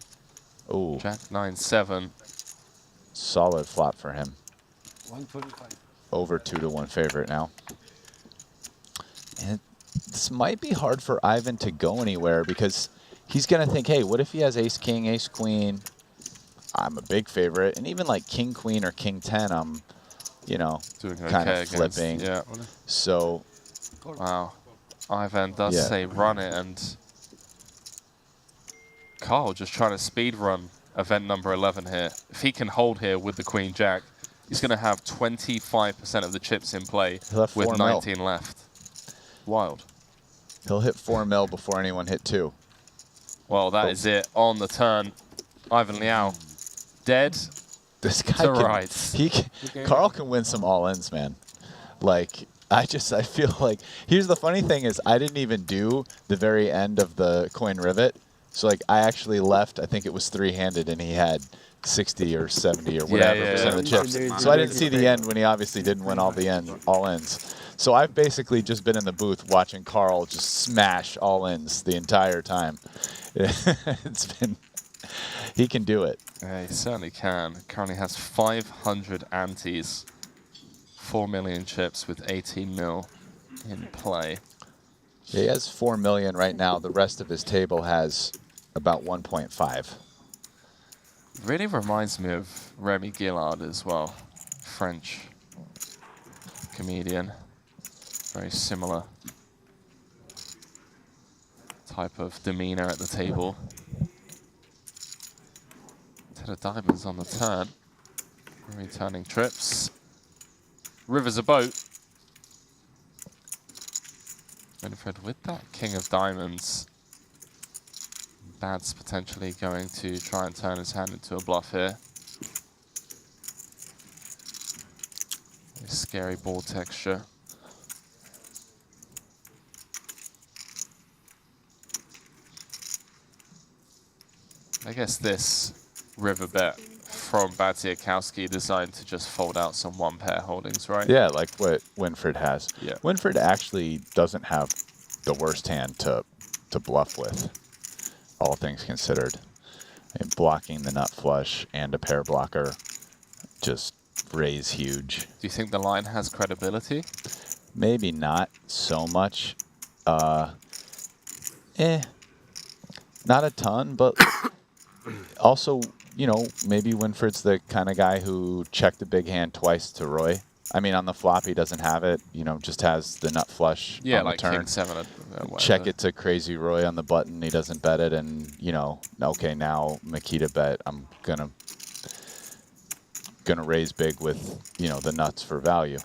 Oh. Jack 9-7. Solid flop for him. 125. Over 2-1 favorite now. And this might be hard for Ivan to go anywhere, because he's going to think, hey, what if he has ace-king, ace-queen? I'm a big favorite. And even like king-queen or king-10, I'm, you know, kind of flipping. Yeah. So. Wow. Ivan does say run it, and Carl just trying to speed run event number 11 here. If he can hold here with the queen jack, he's going to have 25% of the chips in play with 19 left. Wild. He'll hit 4 mil before anyone hit 2. Well, that is it on the turn. Ivan Liao dead. This guy to can, rights. Carl can win some all-ins, man. Like, I feel like, here's the funny thing is I didn't even do the very end of the coin rivet. So like I actually left, I think it was 3-handed, and he had 60 or 70 or whatever percent of the chips. So I didn't see the end when he obviously didn't win all ins. So I've basically just been in the booth watching Carl just smash all ins the entire time. It's been, he can do it. Yeah, he certainly can. Currently has 500 antes, 4 million chips with 18 mil in play. Yeah, he has 4 million right now. The rest of his table has about 1.5. Really reminds me of Remy Gillard as well, French comedian. Very similar type of demeanor at the table. 10 of diamonds on the turn. Returning trips. River's a boat. Winifred with that king of diamonds. Bad's potentially going to try and turn his hand into a bluff here. Very scary ball texture. I guess this river bet from Badziakowski designed to just fold out some one pair holdings, right? Yeah, like what Winfred has. Yeah. Winfred actually doesn't have the worst hand to bluff with, all things considered. And blocking the nut flush and a pair blocker just raise huge. Do you think the line has credibility? Maybe not so much. Not a ton, but also, you know, maybe Winfred's the kind of guy who checked the big hand twice to Roy. I mean, on the flop, he doesn't have it, you know, just has the nut flush Yeah, on like the turn. King 7. Check it to Crazy Roy on the button. He doesn't bet it, and, you know, okay, now Makita bet. I'm gonna raise big with, you know, the nuts for value.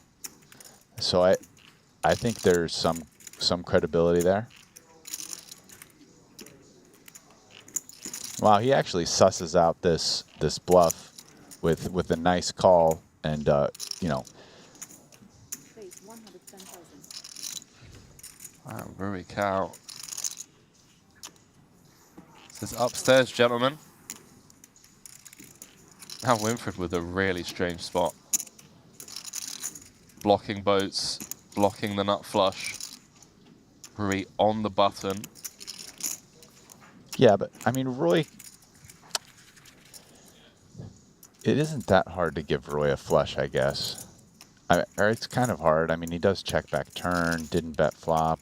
So I think there's some credibility there. Wow, he actually susses out this bluff with a nice call, and you know. Wow, Rui Cow says upstairs, gentlemen. Now Winfred with a really strange spot. Blocking boats, blocking the nut flush. Rui on the button. Yeah, but I mean, Roy, it isn't that hard to give Roy a flush, I guess. Or it's kind of hard. I mean, he does check back turn, didn't bet flop.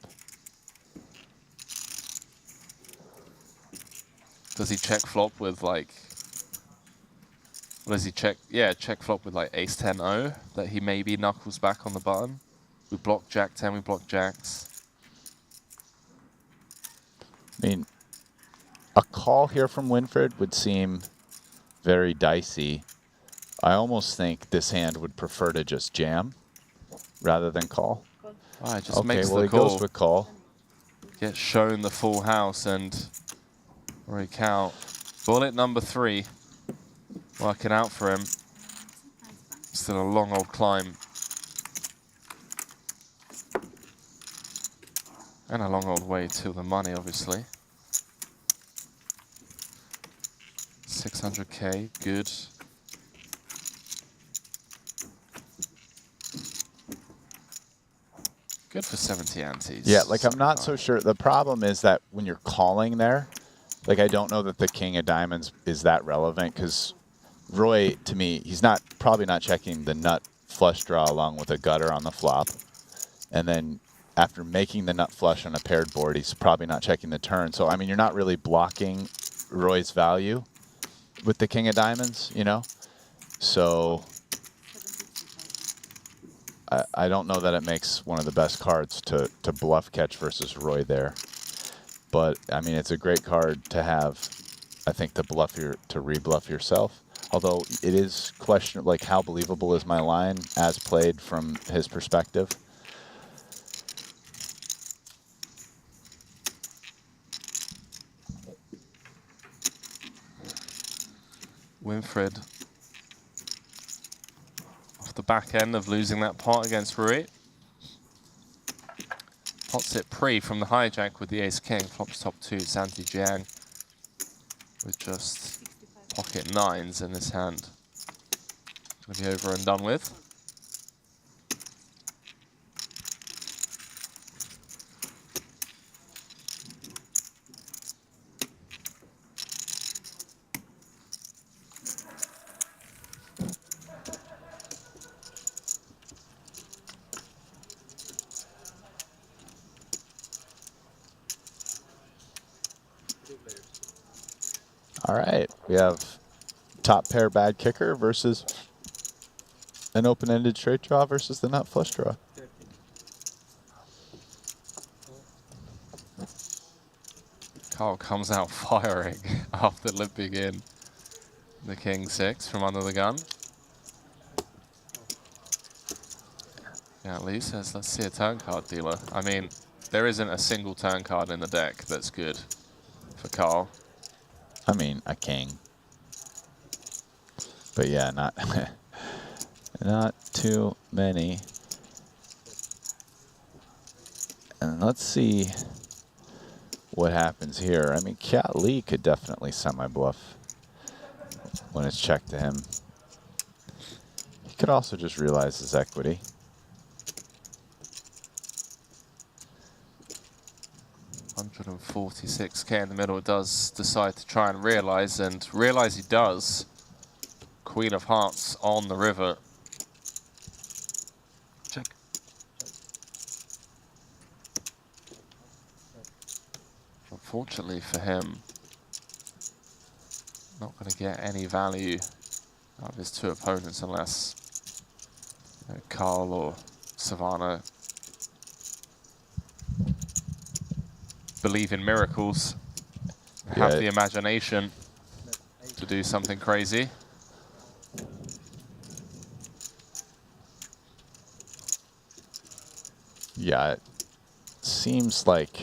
Does he check flop with like... What does he check? Yeah, check flop with like ace 10-0 that he maybe knuckles back on the button. We block jack 10, we block jacks. I mean, a call here from Winfred would seem very dicey. I almost think this hand would prefer to just jam rather than call. Oh, it just okay, makes well, the he call. goes with call. Gets shown the full house and Roy Cow. Bullet number 3. Working out for him. Still a long old climb. And a long old way to the money, obviously. 600k, good. Good for 70 antes. Yeah, like I'm not so sure. The problem is that when you're calling there, like I don't know that the king of diamonds is that relevant because Roy, to me, he's probably not checking the nut flush draw along with a gutter on the flop. And then after making the nut flush on a paired board, he's probably not checking the turn. So, I mean, you're not really blocking Roy's value with the king of diamonds, you know? So I don't know that it makes one of the best cards to bluff catch versus Roy there. But, I mean, it's a great card to have, I think, to rebluff yourself. Although it is questionable, like, how believable is my line as played from his perspective? Winfred off the back end of losing that pot against Rui. Pots it pre from the hijack with the ace-king. Flops top 2, Santi Jiang with just pocket 9s in this hand. Going to be over and done with. All right, we have top pair bad kicker versus an open-ended straight draw versus the nut flush draw. Carl comes out firing after limping in the king 6 from under the gun. Yeah, Lee says, let's see a turn card dealer. I mean, there isn't a single turn card in the deck that's good for Carl. I mean, a king. But yeah, not too many. And let's see what happens here. I mean, Cat Lee could definitely semi-bluff. when it's checked to him. He could also just realize his equity. $146K in the middle, does decide to try and realize he does. Queen of Hearts on the river. Check. Unfortunately for him, not going to get any value out of his two opponents unless Carl or Savannah believe in miracles, have the imagination to do something crazy. Yeah, it seems like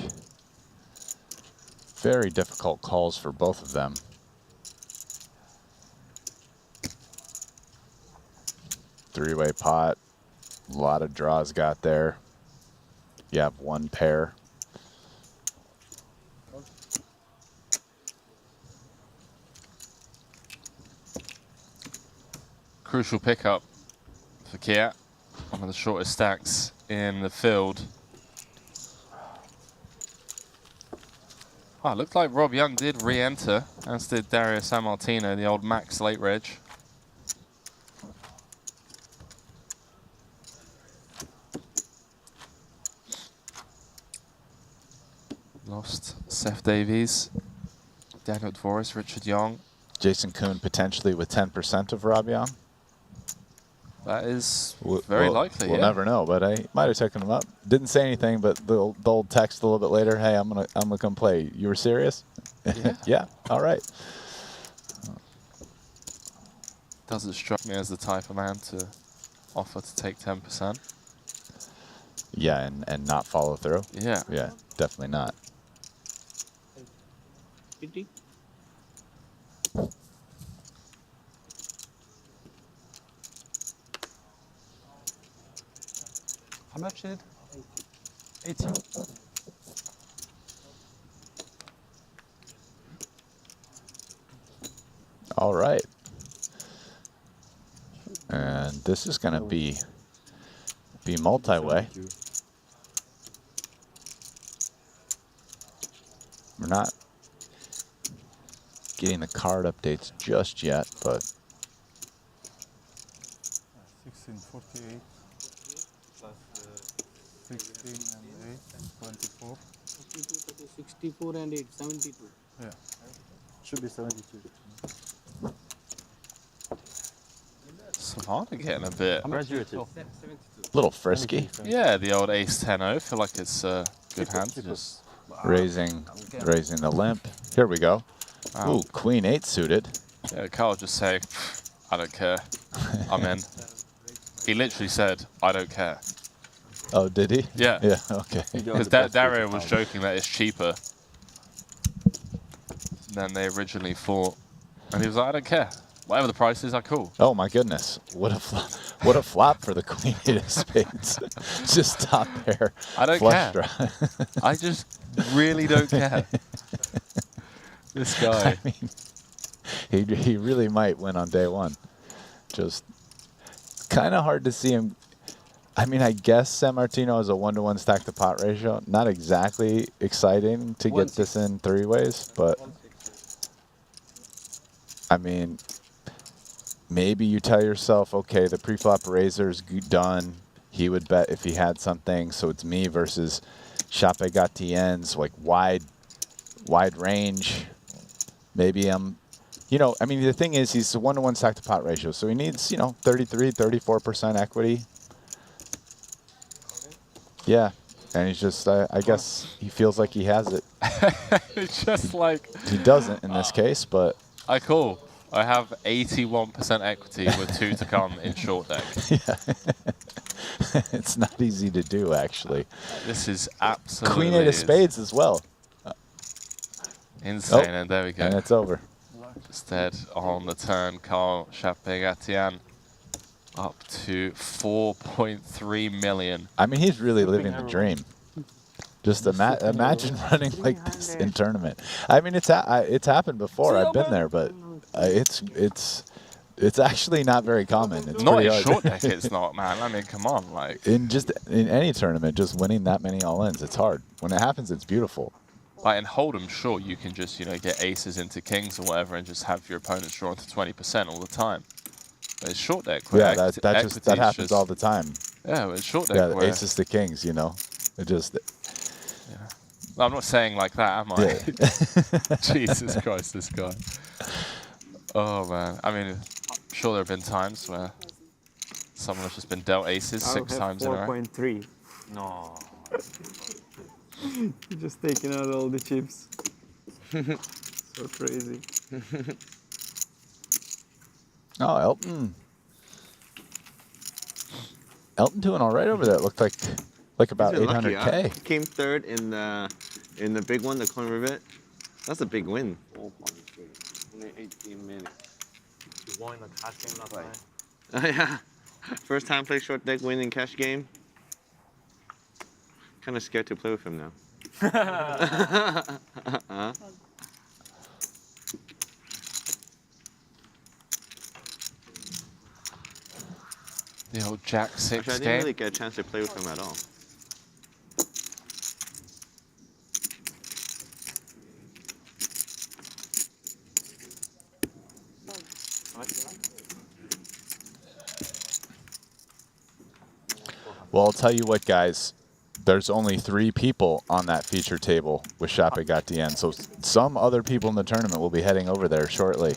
very difficult calls for both of them. Three-way pot, a lot of draws got there. You have one pair. Crucial pickup for Kia, one of the shortest stacks in the field. Oh, it looked like Rob Young did re-enter, as did Dario Sammartino, the old Max late reg. Lost Seth Davies, Daniel Dvoris, Richard Young. Jason Kuhn potentially with 10% of Rob Young. That is very likely. We'll never know, but I might have taken him up. Didn't say anything, but the old text a little bit later. Hey, I'm gonna come play. You were serious? Yeah. Yeah. All right. Doesn't strike me as the type of man to offer to take 10%. Yeah, and not follow through. Yeah. Yeah, definitely not. How much is it? 18. All right. And this is going to be multi-way. We're not getting the card updates just yet, but 1648 plus 16 and 8 and 24. 64 and 8, 72. Yeah. Should be 72. Savannah getting a bit little frisky. Yeah, the old ace 10-0. Feel like it's a good hand to just raising the limp. Here we go. Ooh, queen 8 suited. Yeah, Carl just say, I don't care. I'm in. He literally said, I don't care. Oh, did he? Yeah. Yeah, okay. Because Dario was joking that it's cheaper than they originally thought. And he was like, I don't care. Whatever the price is, I'm cool. Oh my goodness. What a flop for the queen 8 of spades. Just top pair. I don't flush care. draw. I just really don't care. This guy. I mean, he really might win on day one. Just kind of hard to see him. I mean, I guess Sammartino has a 1-to-1 stack to pot ratio. Not exactly exciting to get this in three ways, but I mean, maybe you tell yourself, okay, the pre-flop raiser's done. He would bet if he had something, so it's me versus Chape Gatien's, like wide range. Maybe you know, I mean, the thing is, he's a 1-to-1 stack to pot ratio, so he needs, you know, 33, 34% equity. Yeah, and he's just, I guess he feels like he has it. It's just like... He doesn't in this case, but... I call. I have 81% equity with 2 to come in short deck. Yeah. It's not easy to do, actually. This is absolutely... Queen 8 of spades as well. Insane, Oh, and there we go. and it's over. Just dead on the turn. Carl Chape-Gatian up to 4.3 million. I mean, he's really living the dream. Just imagine running like this in tournament. I mean, it's happened before. I've been there, but It's actually not very common. It's Not pretty in hard. short deck, it's not, man. I mean, come on, like. In any tournament, just winning that many all-ins, it's hard. When it happens, it's beautiful. Like in Hold'em, sure, you can just, you know, get aces into kings or whatever and just have your opponents draw to 20% all the time. But it's short deck where Yeah, that happens all the time. Yeah, but it's short deck Yeah, where... aces to kings, you know. It just... Yeah. Well, I'm not saying like that, am I? Yeah. Jesus Christ, this guy. Oh, man. I mean, I'm sure there have been times where someone has just been dealt aces 6 times in a row. 4.3. No. You're just taking out all the chips. So crazy. Oh, Elton. Elton doing all right over there. It looked like about He's been lucky, 800K. huh? Came third in the big one, the coin rivet. That's a big win. 4.3. Only 18 minutes. You won the cash game last night. Oh, yeah. First time play short deck win in cash game. Kind of scared to play with him now. The old Jack 6 Actually, I game. didn't really get a chance to play with him at all. Well, I'll tell you what, guys. There's only 3 people on that feature table with Chape Gatien, so some other people in the tournament will be heading over there shortly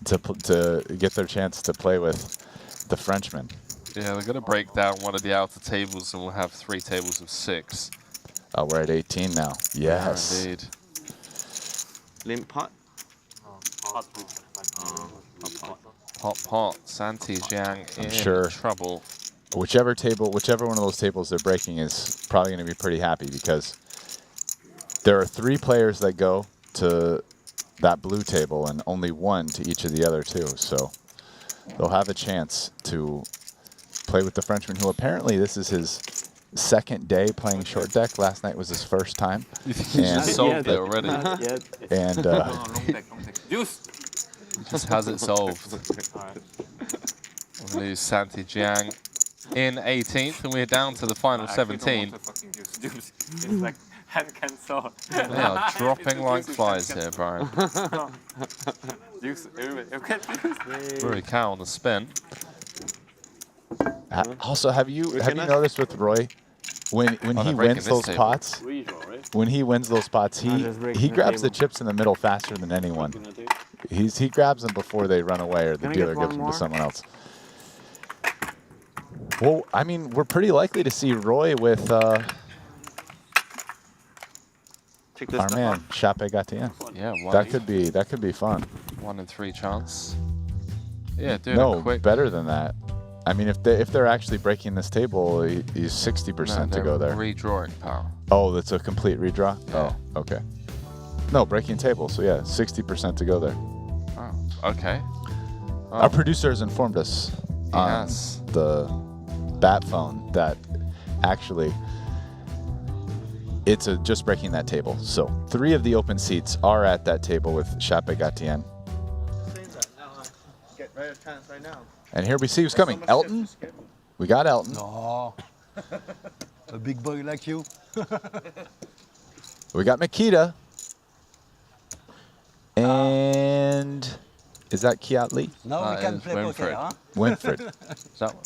to get their chance to play with the Frenchman. Yeah, they're going to break down one of the outer tables and we'll have 3 tables of 6. Oh, we're at 18 now. Yes. Yeah, indeed. Limp pot? Pot. Santi Jiang in sure. trouble. Whichever one of those tables they're breaking is probably going to be pretty happy because there are 3 players that go to that blue table and only 1 to each of the other 2. So they'll have a chance to play with the Frenchman, who apparently this is his 2nd day playing short deck. Last night was his first time. You think he's just solved it already? And long deck. Juice! Just has it solved. We'll lose Santi Jiang in 18th, and we're down to the final 17. It's like hand cancel. They are dropping like flies here, Brian. Very cow on the spin. Also, have you noticed with Roy, when he wins those pots, when he wins those pots, he grabs the chips in the middle faster than anyone. He grabs them before they run away or the dealer gives them to someone else. Well, I mean, we're pretty likely to see Roy with our man Chape Gatien. Yeah, that could be fun. 1 in 3 chance. Yeah, doing it quick. Better than that. I mean, if they're actually breaking this table, he's 60% to go there. Redrawing, pal. Oh, that's a complete redraw. Yeah. Oh, okay. No, breaking table. So yeah, 60% to go there. Oh, okay. Oh. Our producer has informed us on the bat phone that actually it's just breaking that table. So 3 of the open seats are at that table with Chape Gatien. Get right a chance right now. And here we see who's coming. Elton. We got Elton. No. A big boy like you. We got Makita. And is that Kiatli? Now we can play poker, huh? Winfred.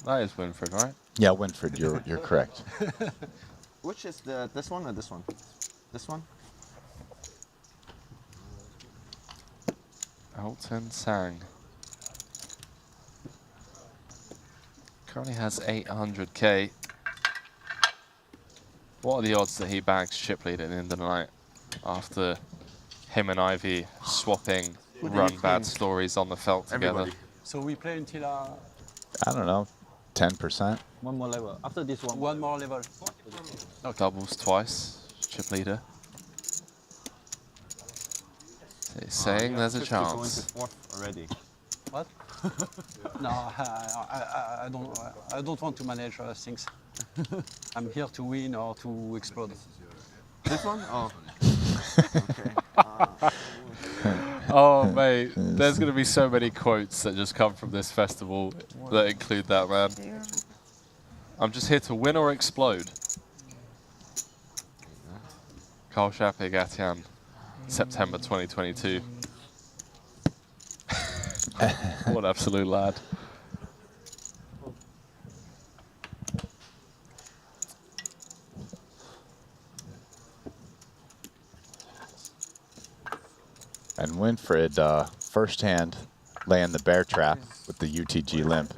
That is Winfred, right? Yeah, Winfred, you're correct. Which is this one or this one? This one? Elton Sang. Currently has 800k. What are the odds that he bags chip lead at the end of the night after him and Ivy swapping run bad stories on the felt together? So we play until I don't know, 10%. one more level. After this one more level. Okay. Doubles twice, chip leader. He's saying there's a chance. Going to 4th already. What? No, I don't want to manage things. I'm here to win or to explode. This one? Oh. Okay. Oh, mate, there's going to be so many quotes that just come from this festival that include that, man. I'm just here to win or explode. Carl Chape Gatian, September 2022. What an absolute lad. And Winfred, first hand, laying the bear trap with the UTG limp.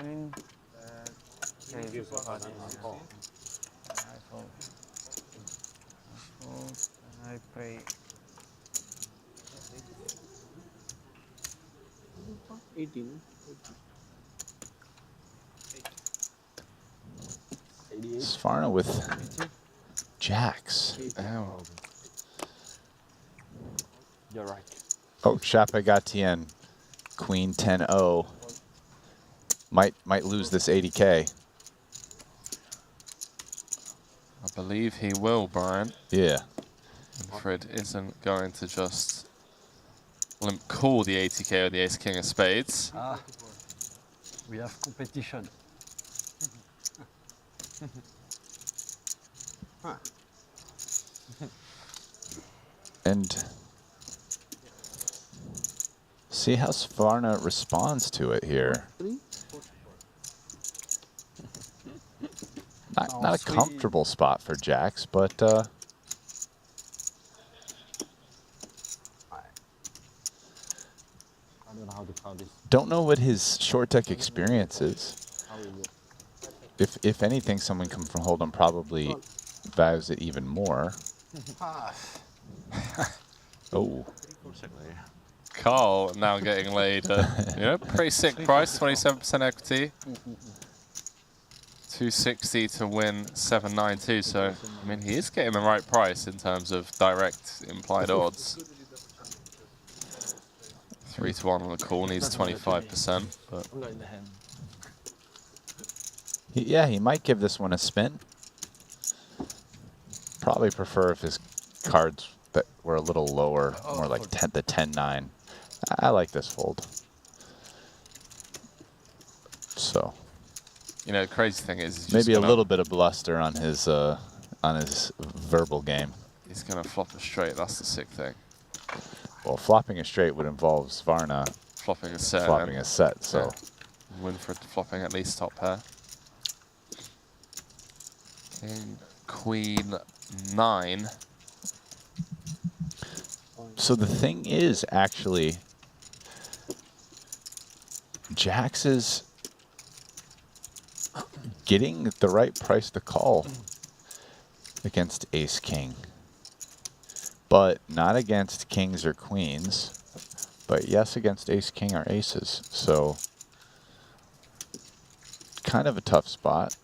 I pray. 18. 88. Svarna with jacks. Oh. You're right. Oh, Chape Gatien, Queen 10-0. Might lose this 80K. I believe he will, Brian. Yeah. Winfred isn't going to just limp call the 80K or the ace king of spades. Ah, we have competition. And see how Svarna responds to it here. Not a comfortable spot for jacks, but don't know what his short deck experience is. If anything, someone come from Hold'em probably values it even more. Oh. Carl now getting laid at, pretty sick price, 27% equity. 260 to win 792, so, I mean, he is getting the right price in terms of direct implied odds. 3 to 1 on the call, needs 25%, but... Yeah, he might give this one a spin. Probably prefer if his cards that were a little lower, more like the 10-9. I like this fold. So. You know, the crazy thing is... Maybe a little bit of bluster on his verbal game. He's going to flop a straight, that's the sick thing. Well, flopping a straight would involve Svarna flopping a set. Flopping a set, so. Yeah. Winfred flopping at least top pair. King, Queen, 9. So the thing is, actually, Jax is getting the right price to call against Ace King, but not against kings or queens, but yes against Ace King or aces. So kind of a tough spot.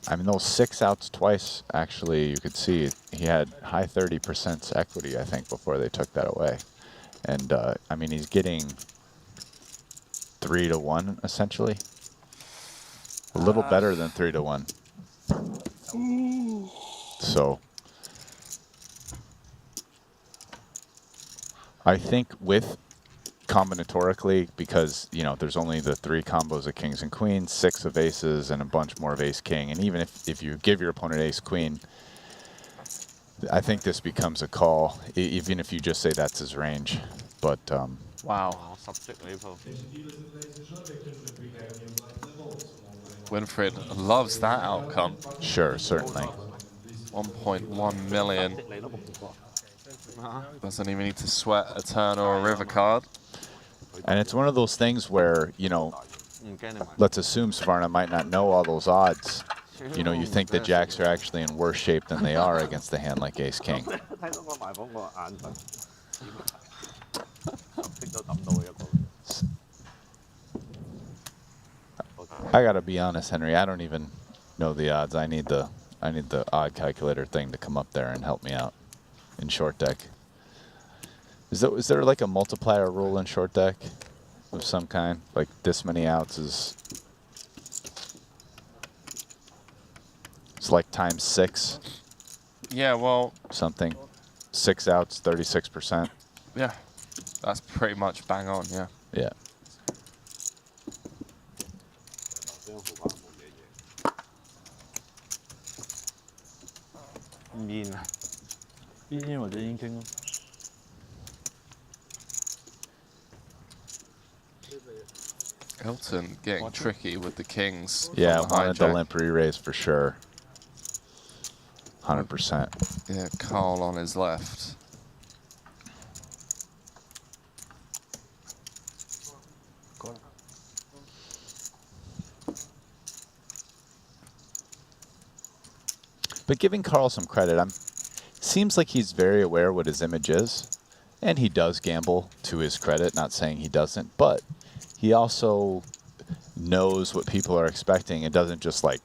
I mean, those 6 outs twice, actually, you could see he had high 30% equity, I think, before they took that away. And, I mean, he's getting 3 to 1, essentially. A little better than 3 to 1. So, I think with combinatorically, because, you know, there's only the 3 combos of kings and queens, 6 of aces, and a bunch more of ace king. And even if you give your opponent ace queen, I think this becomes a call, even if you just say that's his range. But wow. Winfred loves that outcome. Sure, certainly. 1.1 million. Doesn't even need to sweat a turn or a river card. And it's one of those things where, you know, let's assume Svarna might not know all those odds. You know, you think the jacks are actually in worse shape than they are against a hand like Ace King. I gotta be honest, Henry, I don't even know the odds. I need the odd calculator thing to come up there and help me out in short deck. Is there like a multiplier rule in short deck of some kind? Like this many outs is... It's like times 6. Yeah, well... Something. 6 outs, 36%. Yeah, that's pretty much bang on, yeah. Yeah. Elton getting tricky with the kings. Yeah, on the wanted the hijack. limp re-raise for sure. 100%. Yeah, Carl on his left. But giving Carl some credit, seems like he's very aware what his image is, and he does gamble to his credit, not saying he doesn't, but he also knows what people are expecting and doesn't just like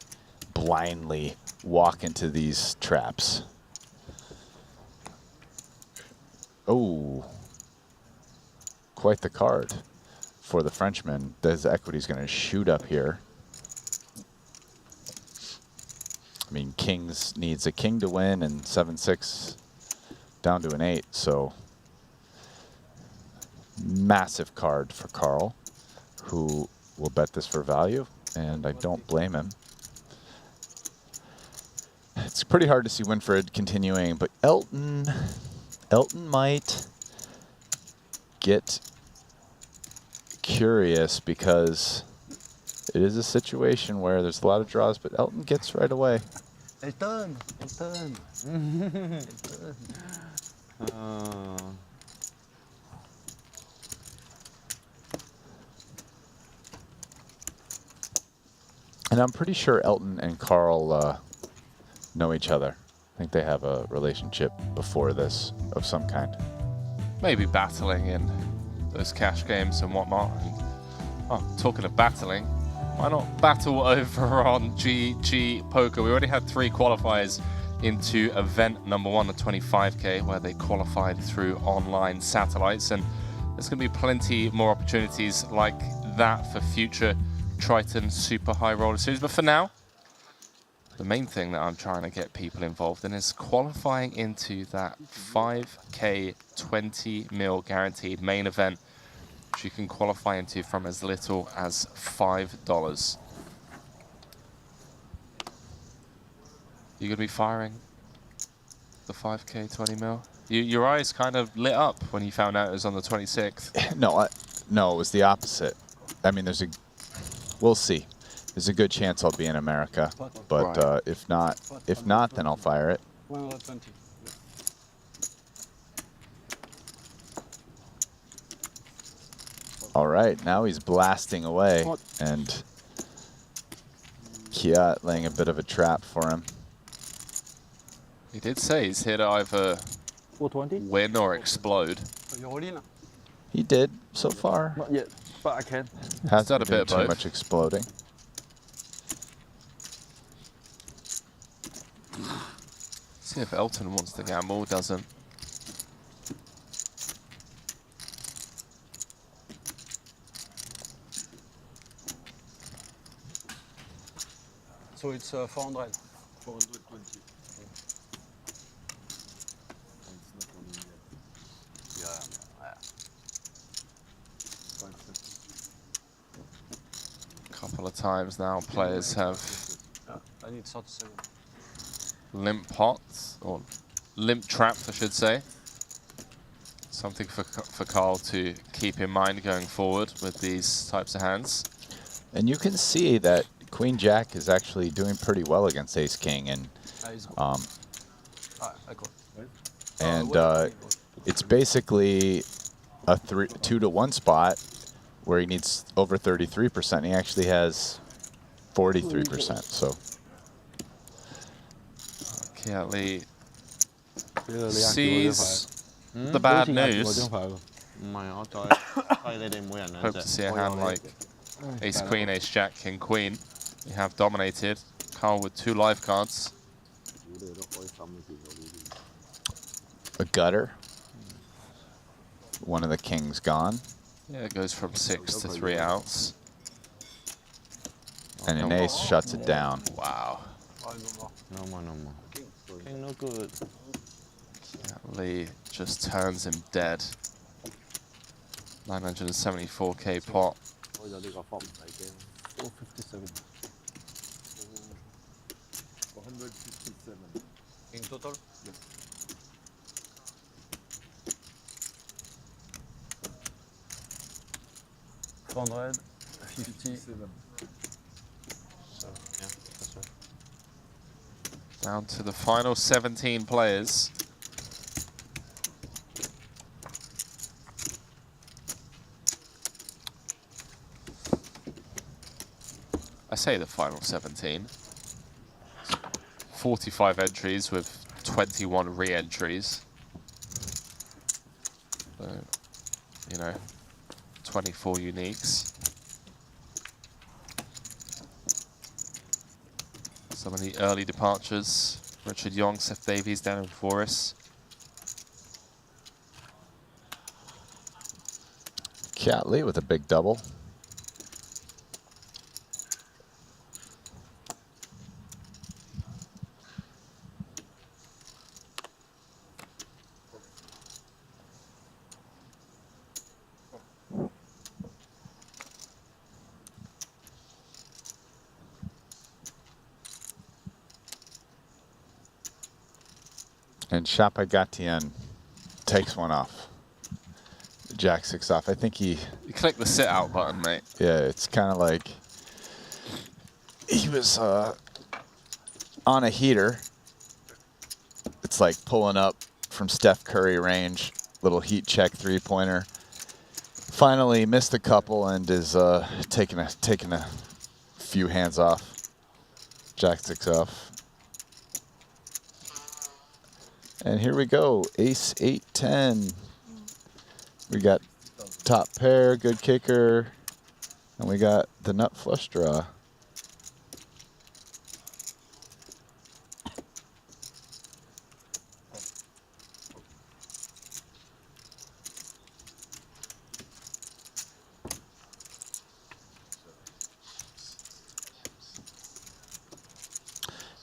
blindly walk into these traps. Oh, quite the card for the Frenchman. His equity's going to shoot up here. I mean, kings needs a king to win and 7-6 down to an 8, so massive card for Carl, who will bet this for value, and I don't blame him. It's pretty hard to see Winfried continuing, but Elton might get curious because it is a situation where there's a lot of draws, but Elton gets right away. Elton. And I'm pretty sure Elton and Carl know each other. I think they have a relationship before this of some kind. Maybe battling in those cash games and whatnot. And, oh, talking of battling, why not battle over on GG Poker? We already had 3 qualifiers into event number 1, the 25K, where they qualified through online satellites. And there's going to be plenty more opportunities like that for future Triton Super High Roller Series. But for now, the main thing that I'm trying to get people involved in is qualifying into that 5K 20 mil guaranteed main event, which you can qualify into from as little as $5. You're going to be firing the 5K 20 mil? Your eyes kind of lit up when you found out it was on the 26th. No, it was the opposite. I mean, we'll see. There's a good chance I'll be in America, but Right. if not, then I'll fire it. 120. All right, now he's blasting away, and Kiat laying a bit of a trap for him. He did say he's here to either win or explode. You're all in? He did so far. Not yet, but I can. Hasn't done a been bit of too both. much exploding. See if Elton wants to gamble, doesn't. So it's 400. 420. Couple of times now, players have I need 37. limp pots, or limp traps, I should say. Something for Carl to keep in mind going forward with these types of hands. And you can see that Queen Jack is actually doing pretty well against Ace King, and it's basically a 2-to-1 spot where he needs over 33%. He actually has 43%. So Kiat sees the bad news. Hope to see a hand like Ace Queen, Ace Jack, King Queen. You have dominated. Carl with 2 live cards. a gutter. One of the kings gone. Yeah, it goes from 6 to 3 outs. And an ace shuts it down. Wow. No more. King no good. Lee just turns him dead. 974k pot. 開咗呢個 flop 唔使驚。457. 457. In total? Yes. $400, 50. So, yeah, that's right. Down to the final 17 players. I say the final 17. 45 entries with 21 re-entries. So, you know, 24 uniques. Some of the early departures. Richard Young, Seth Davies down in Forest. Catley with a big double. And Chapagatian takes one off. Jack 6 off. I think he... You click the sit out button, mate. Yeah, it's kind of like... He was on a heater. It's like pulling up from Steph Curry range. Little heat check three-pointer. Finally missed a couple and is taking a few hands off. Jack 6 off. And here we go, ace 8-10. We got top pair, good kicker, and we got the nut flush draw.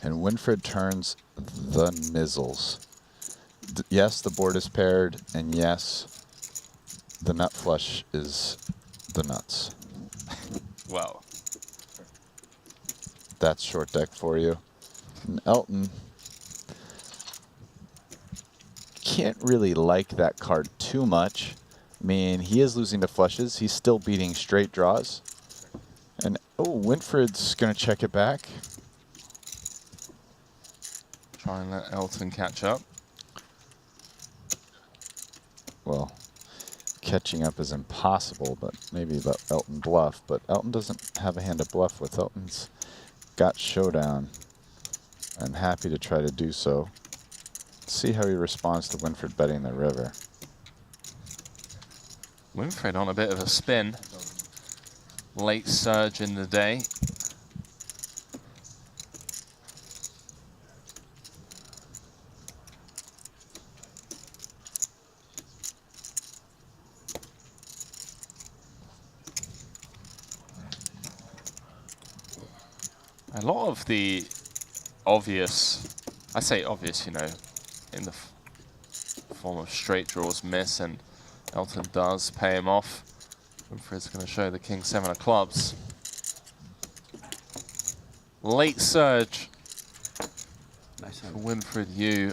And Winfred turns the nizzles. Yes, the board is paired, and yes, the nut flush is the nuts. Well, that's short deck for you. And Elton can't really like that card too much. I mean, he is losing to flushes. He's still beating straight draws. And, oh, Winfred's going to check it back. Try and let Elton catch up. Well, catching up is impossible, but maybe let Elton bluff. But Elton doesn't have a hand to bluff with. Elton's got showdown and happy to try to do so. Let's see how he responds to Winfred betting the river. Winfred on a bit of a spin. Late surge in the day. A lot of the obvious, I say obvious, you know, in the form of straight draws miss, and Elton does pay him off. Winfred's going to show the king 7 of clubs. Late surge Nice for Winfred Yu.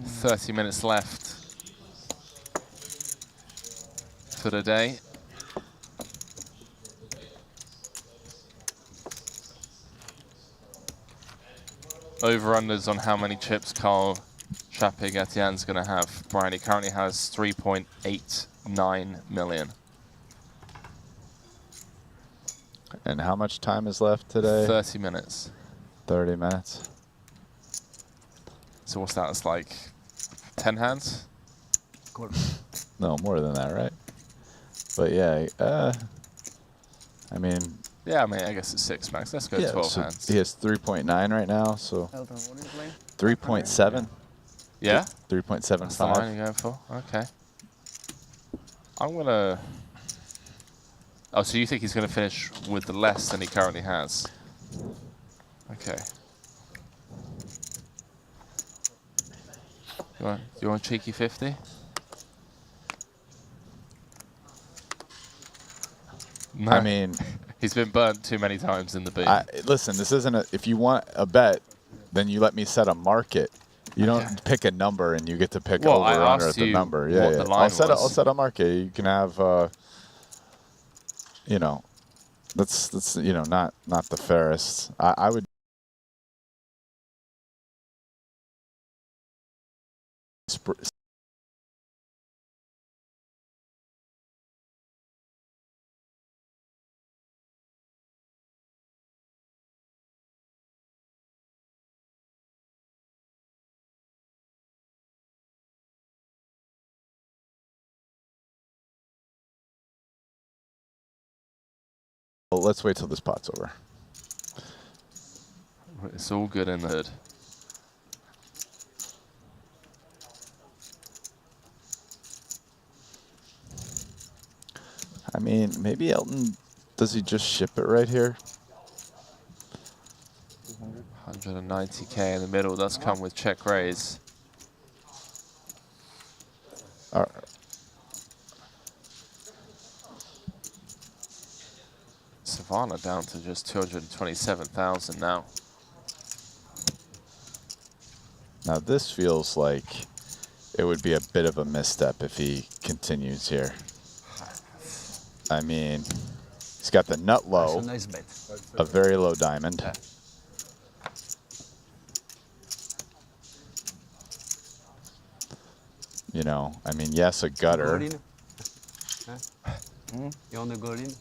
30 minutes left for the day. Over-unders on how many chips Carl Chapagatian's going to have. Brian, he currently has 3.89 million. And how much time is left today? 30 minutes. 30 minutes. So what's that? It's like 10 hands? No, more than that, right? But yeah, I mean... Yeah, I mean, I guess it's 6 max. Let's go 12 so hands. he has 3.9 right now, so... Elton, what are you playing? 3.7. Yeah? 3.75. That's the line you're going for? Okay. I'm going to... Oh, so you think he's going to finish with the less than he currently has? Okay. You want a cheeky 50? No. I mean, he's been burnt too many times in the booth. Listen, this isn't a. If you want a bet, then you let me set a market. You don't pick a number and you get to pick Well, over I or under asked at the you number. Yeah, what yeah. the line I'll was. set a market. You can have. You know, that's you know not the fairest. I would. Well, let's wait till this pot's over. It's all good in the hood. I mean, maybe Elton, does he just ship it right here? 190k in the middle. Does come with check raise. Savannah down to just 227,000 now. Now this feels like it would be a bit of a misstep if he continues here. I mean, he's got the nut low, That's a nice bet. a very low diamond. You know, I mean, yes, a gutter. Go in? Huh? You want to go in?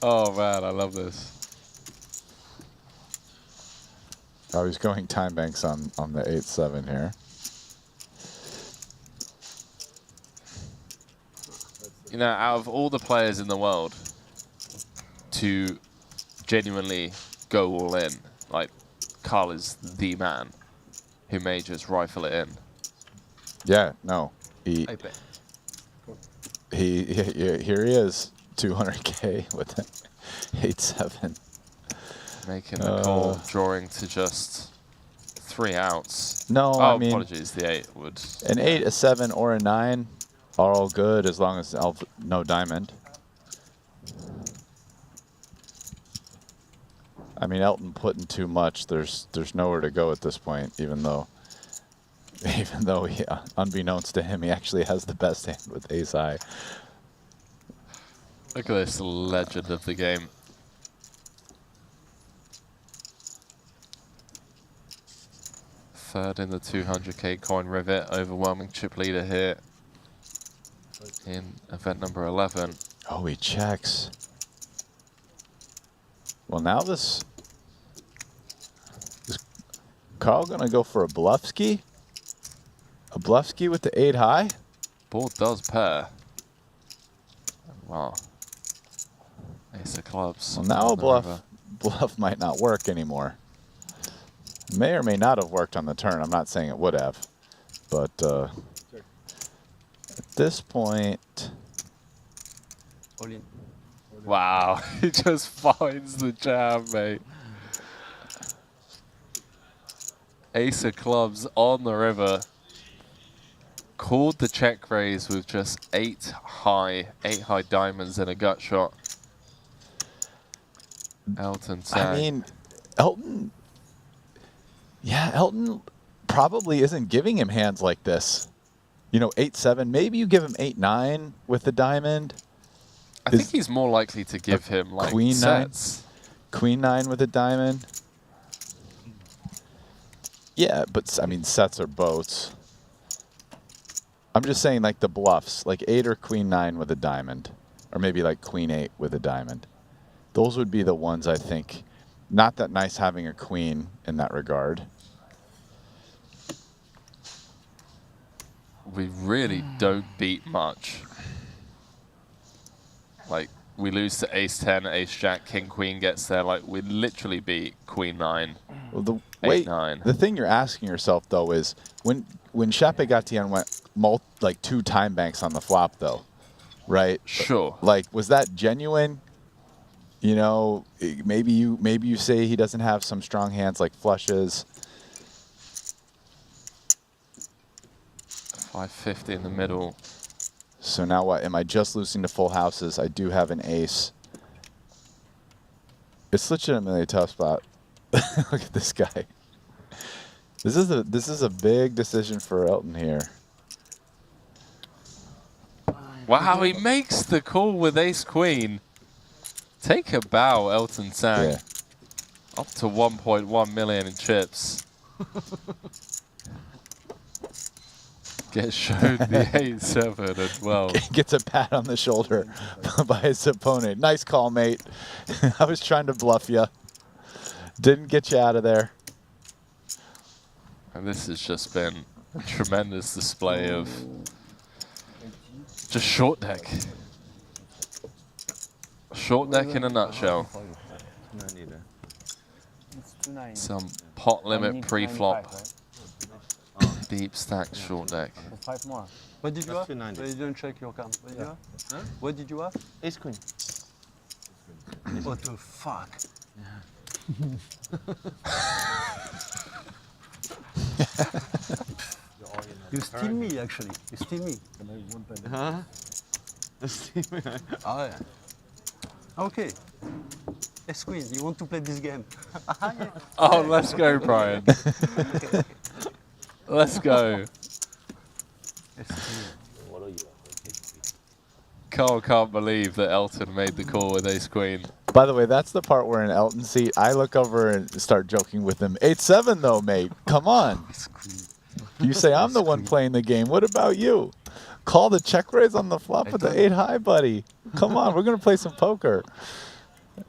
Oh man, I love this. Oh, he's going time banks on the 8-7 here. You know, out of all the players in the world to genuinely go all in, like, Carl is the man who may just rifle it in. Yeah, no, here he is, 200k with an 8-7. Making the call, drawing to just 3 outs. No, oh, I mean, apologies, the 8 would. An 8, a 7, or a 9 are all good as long as no diamond. I mean, Elton putting too much. There's nowhere to go at this point. Even though he, unbeknownst to him, he actually has the best hand with ace high. Look at this legend of the game. Third in the 200k coin rivet, overwhelming chip leader here in event number 11. Oh, he checks. Well, now is Carl gonna go for a bluffski? A bluffski with the 8 high? Board does pair. Wow. Ace of clubs. Well, now a bluff might not work anymore. May or may not have worked on the turn. I'm not saying it would have, but at this point, wow, he just finds the jam, mate. Ace of clubs on the river. Called the check raise with just 8 high diamonds and a gut shot. Elton sang. I mean, Elton. Yeah, Elton probably isn't giving him hands like this. You know, 8-7. Maybe you give him 8-9 with the diamond. I think he's more likely to give him like Queen sets. 9, Queen 9 with a diamond. Yeah, but I mean, sets are boats. I'm just saying, like the bluffs, like 8 or Queen 9 with a diamond, or maybe like Queen 8 with a diamond. Those would be the ones I think. Not that nice having a queen in that regard. We really don't beat much. Like, we lose to ace 10, ace jack, king queen gets there. Like, we literally beat queen 9, Well, 8-9. The thing you're asking yourself though is when Chape Gatien went like 2 time banks on the flop though, right? Sure. Like, was that genuine? You know, maybe you say he doesn't have some strong hands like flushes. 550 in the middle. So now what? Am I just losing to full houses? I do have an ace. It's legitimately a tough spot. Look at this guy. This is a big decision for Elton here. Wow, he makes the call with ace queen. Take a bow, Elton Sang. Yeah. Up to 1.1 million in chips. Gets showed the 8-7 as well. Gets a pat on the shoulder by his opponent. Nice call, mate. I was trying to bluff you. Didn't get you out of there. And this has just been a tremendous display of just short deck. Short deck in a nutshell. Some pot limit pre-flop. Deep stack short deck. 5 more. What did you have? You didn't check your count. What did you have? Huh? What did you have? Ace queen. What the fuck? You steal me, actually. You steal me. Huh? Oh, yeah. Okay. Yes, Queen, you want to play this game? Oh, let's go, Brian. Let's go. Carl can't believe that Elton made the call with ace queen. By the way, that's the part where in Elton's seat, I look over and start joking with him. 8-7 though, mate. Come on. You say I'm the one playing the game. What about you? Call the check raise on the flop with the 8 high, buddy. Come on, we're gonna play some poker.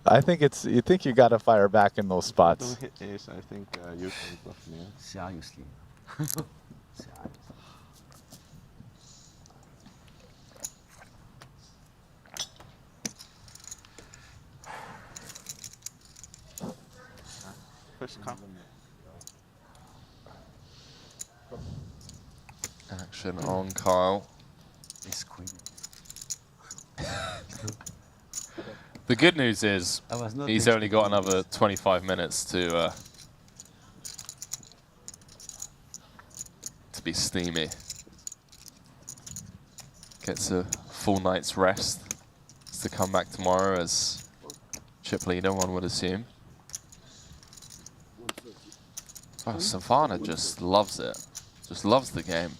I think you think you gotta fire back in those spots. Don't hit ace. I think you can bluff me. Seriously. First call. Action on Kyle. Ace queen. The good news is he's only got another 25 minutes to be steamy. Gets a full night's rest to come back tomorrow as chip leader, one would assume. Oh, Savannah just loves it. Just loves the game.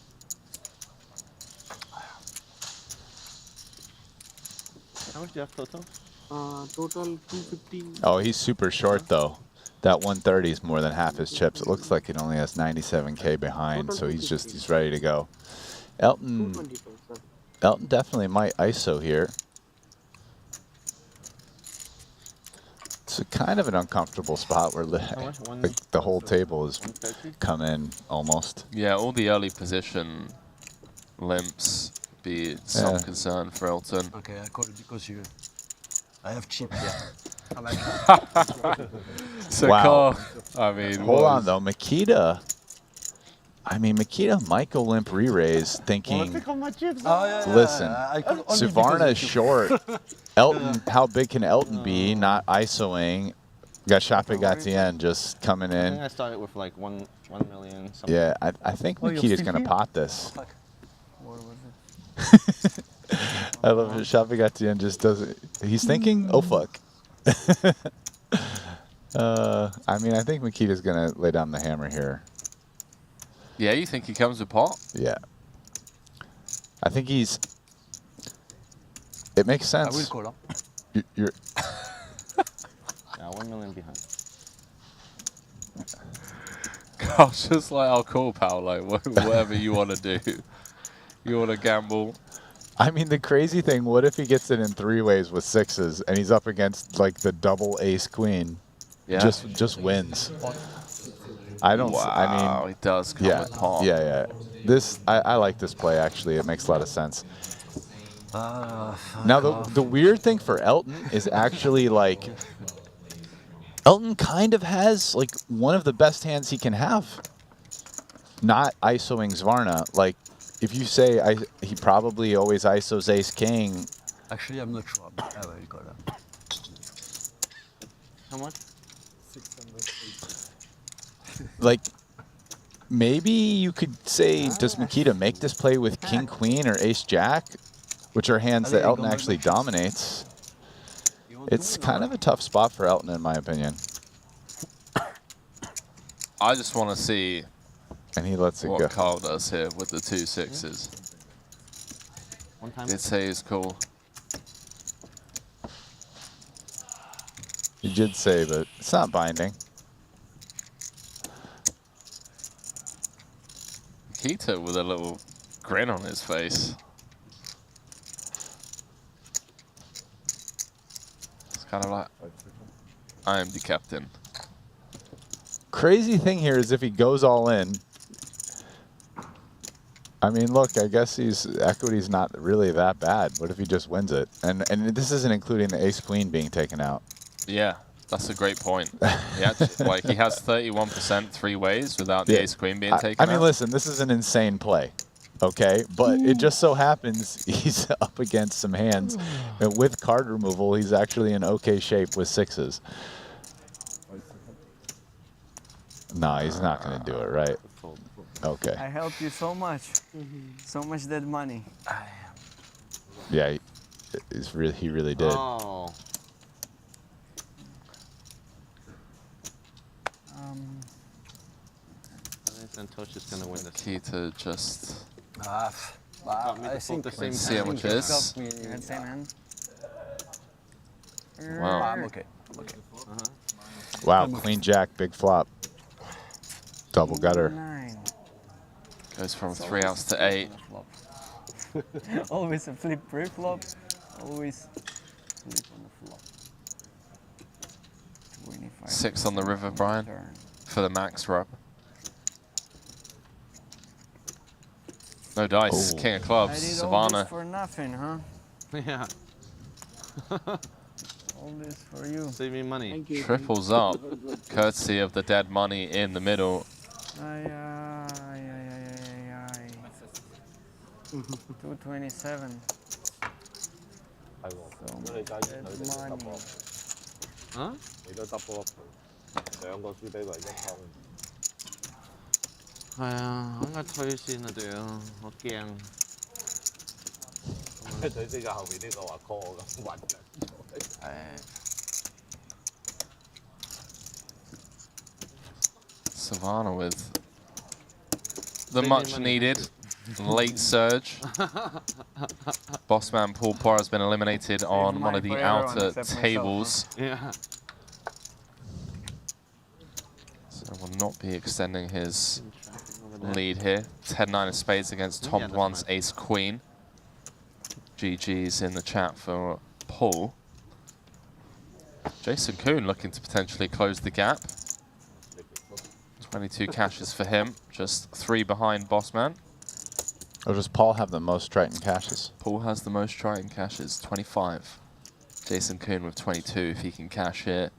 How much do you have total? Total 250. Oh, he's super short though. That 130 is more than half his chips. It looks like it only has 97K behind, so he's ready to go. Elton definitely might ISO here. It's a kind of an uncomfortable spot where the whole table has come in almost. Yeah, all the early position limps be some concern for Elton. Okay, I call it because I have chip here. So wow. Carl, I mean, hold on though, Makita. I mean, Makita might go limp re-raise thinking, listen, Suvarna is short. Elton, how big can Elton be? Not ISOing. Got Chapegatien just coming I in. think I started with like 1 million something. Yeah, I think Makita's going to pot this. I love it. Chapegatien just does it. He's thinking, oh fuck. I mean, I think Makita's going to lay down the hammer here. Yeah, you think he comes with pot? Yeah. I think he's... It makes sense. I will call up. You're Yeah, 1 million behind. Gosh, just like our call, pal. Like whatever you want to do. You want to gamble. I mean, the crazy thing, what if he gets it in 3 ways with 6s and he's up against like the double ace queen? Yeah. Just wins. I don't. Wow, I mean, he does come with pot. Yeah. I like this play actually. It makes a lot of sense. Now the weird thing for Elton is actually like Elton kind of has like one of the best hands he can have. Not ISOing Suvarna. Like if you say he probably always ISOs ace king. Actually, I'm not sure. But I will call up. How much? 600. Like maybe you could say, does Makita make this play with King Queen or Ace Jack, which are hands that Elton actually dominates? It's kind of a tough spot for Elton, in my opinion. I just want to see and he lets it go. what Carl does here with the 2 6s. Did say he's cool. He did say, but it's not binding. Keto with a little grin on his face. It's kind of like, I am the captain. Crazy thing here is if he goes all in. I mean, look, I guess equity's not really that bad. What if he just wins it? And this isn't including the ace queen being taken out. Yeah, that's a great point. Yeah, like he has 31% 3 ways without the ace queen being taken out. I mean, listen, this is an insane play, okay? But it just so happens he's up against some hands. And with card removal, he's actually in okay shape with 6s. No, he's not going to do it, right? Okay. I helped you so much. So much dead money. Yeah, he really did. Oh. Santosh is going to win this. Key to just... I think the same sandwiches. Wow. I'm okay. I'm okay. Wow, Queen Jack, big flop. Double gutter. Goes from 3 outs to 8. Always a flip pre-flop. Always flip on the flop. 6 on the river, Brian, for the max rub. No dice. King of clubs. I did Savannah. all this for nothing, huh? Yeah. All this for you. Save me money. Thank you. Triples up, courtesy of the dead money in the middle. 227. Huh? 你都 double up， 2個輸俾佢1湯。係啊，我應該推先啊，對啊，我驚。佢即刻後面呢個話 call 我咁暈嘅。Savannah with the much needed late surge. Bossman Paul Poir has been eliminated on one of the outer tables. Yeah. So will not be extending his lead here. 10-9 of spades against Tom Dwan's ace queen. GG's in the chat for Paul. Jason Kuhn looking to potentially close the gap. 22 cashes for him, just 3 behind Bossman. Or does Paul have the most Triton cashes? Paul has the most Triton cashes, 25. Jason Kuhn with 22. If he can cash here,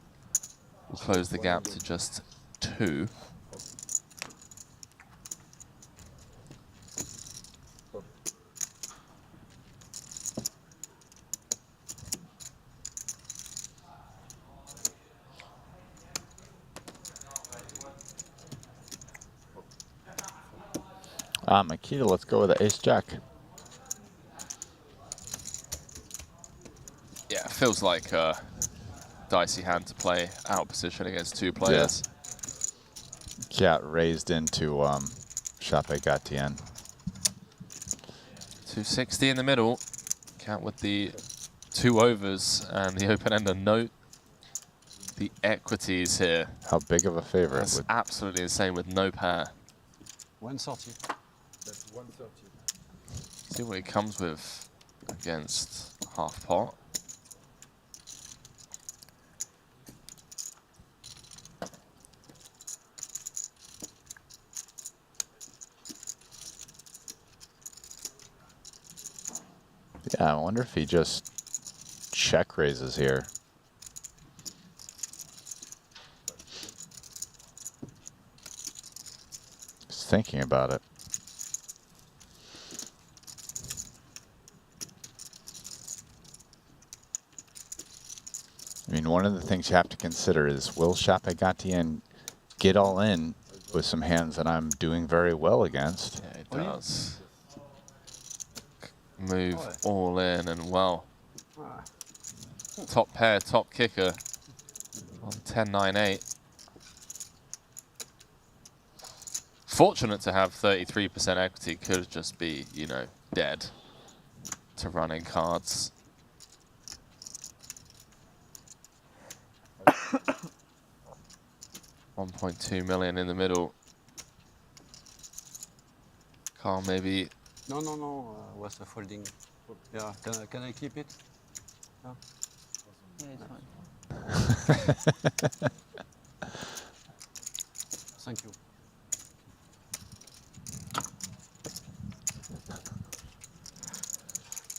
we'll close the gap to just 2. Makita, let's go with the ace jack. Yeah, it feels like a dicey hand to play out position against 2 players. Yeah, raised into Chape Gatien. 260 in the middle. Count with the 2 overs and the open-ender. Note the equities here. How big of a favorite? That's absolutely insane with no pair. 130. That's 130. See what he comes with against half pot. Yeah, I wonder if he just check raises here. Just thinking about it. I mean, one of the things you have to consider is, will Chape Gatien get all in with some hands that I'm doing very well against. Yeah, it does. Move all in and well. Top pair, top kicker on 10-9-8. Fortunate to have 33% equity, could just be, you know, dead to running cards. $1.2 million in the middle. Carl, maybe. No. What's the folding? Yeah. Can I keep it? No. Yeah, it's fine. Thank you.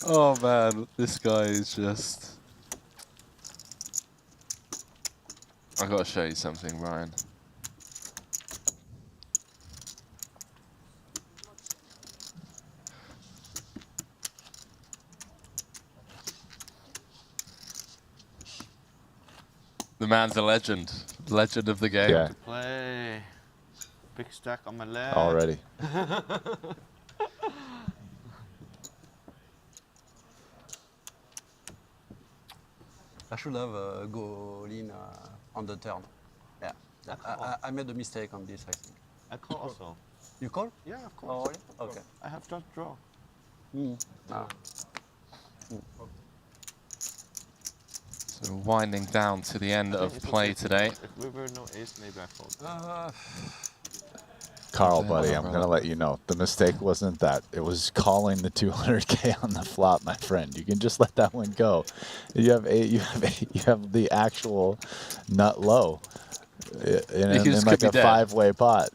Oh man, this guy is just. I gotta show you something, Ryan. The man's a legend. Legend of the game. Yeah. Play. Big stack on my left. Already. I should have go in on the turn. Yeah. I made a mistake on this, I think. I call also. You call? Yeah, of course. Oh, really? Okay. I have just draw. So winding down to the end of play today. If we were no ace, maybe I fold. Carl, buddy, I'm gonna let you know the mistake wasn't that. It was calling the 200K on the flop, my friend. You can just let that one go. You have the actual nut low in like a 5-way pot.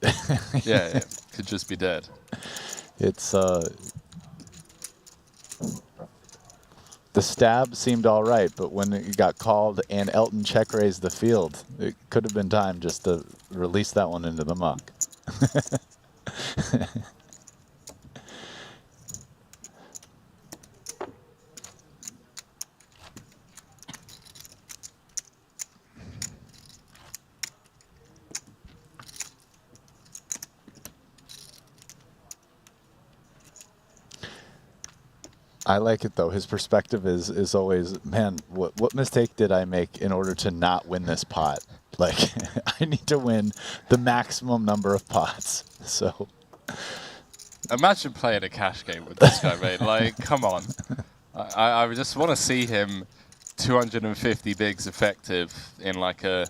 Yeah, it could just be dead. It's the stab seemed all right, but when it got called and Elton check raised the field, it could have been time just to release that one into the muck. I like it though. His perspective is always, man, what mistake did I make in order to not win this pot? Like, I need to win the maximum number of pots. So, imagine playing a cash game with this guy, mate. Like, come on. I just want to see him 250 bigs effective in like a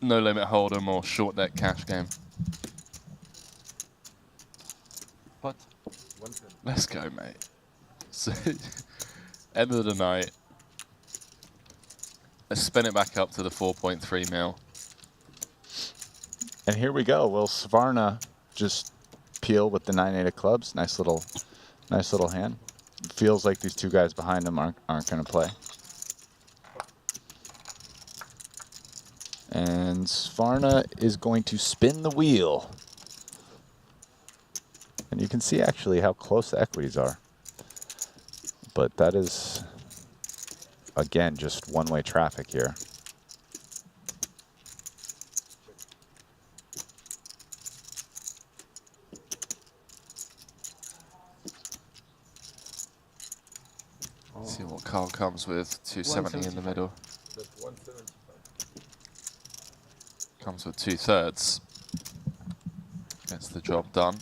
no limit hold'em or short deck cash game. Pot. Let's go, mate. So, end of the night. Let's spin it back up to the 4.3 mil. and here we go. Will Svarna just peel with the 9-8 of clubs? Nice little hand. Feels like these two guys behind him aren't going to play. And Svarna is going to spin the wheel. And you can see actually how close the equities are. But that is, again, just one-way traffic here. Let's see what Carl comes with. 270 in the middle. Comes with 2/3. Gets the job done.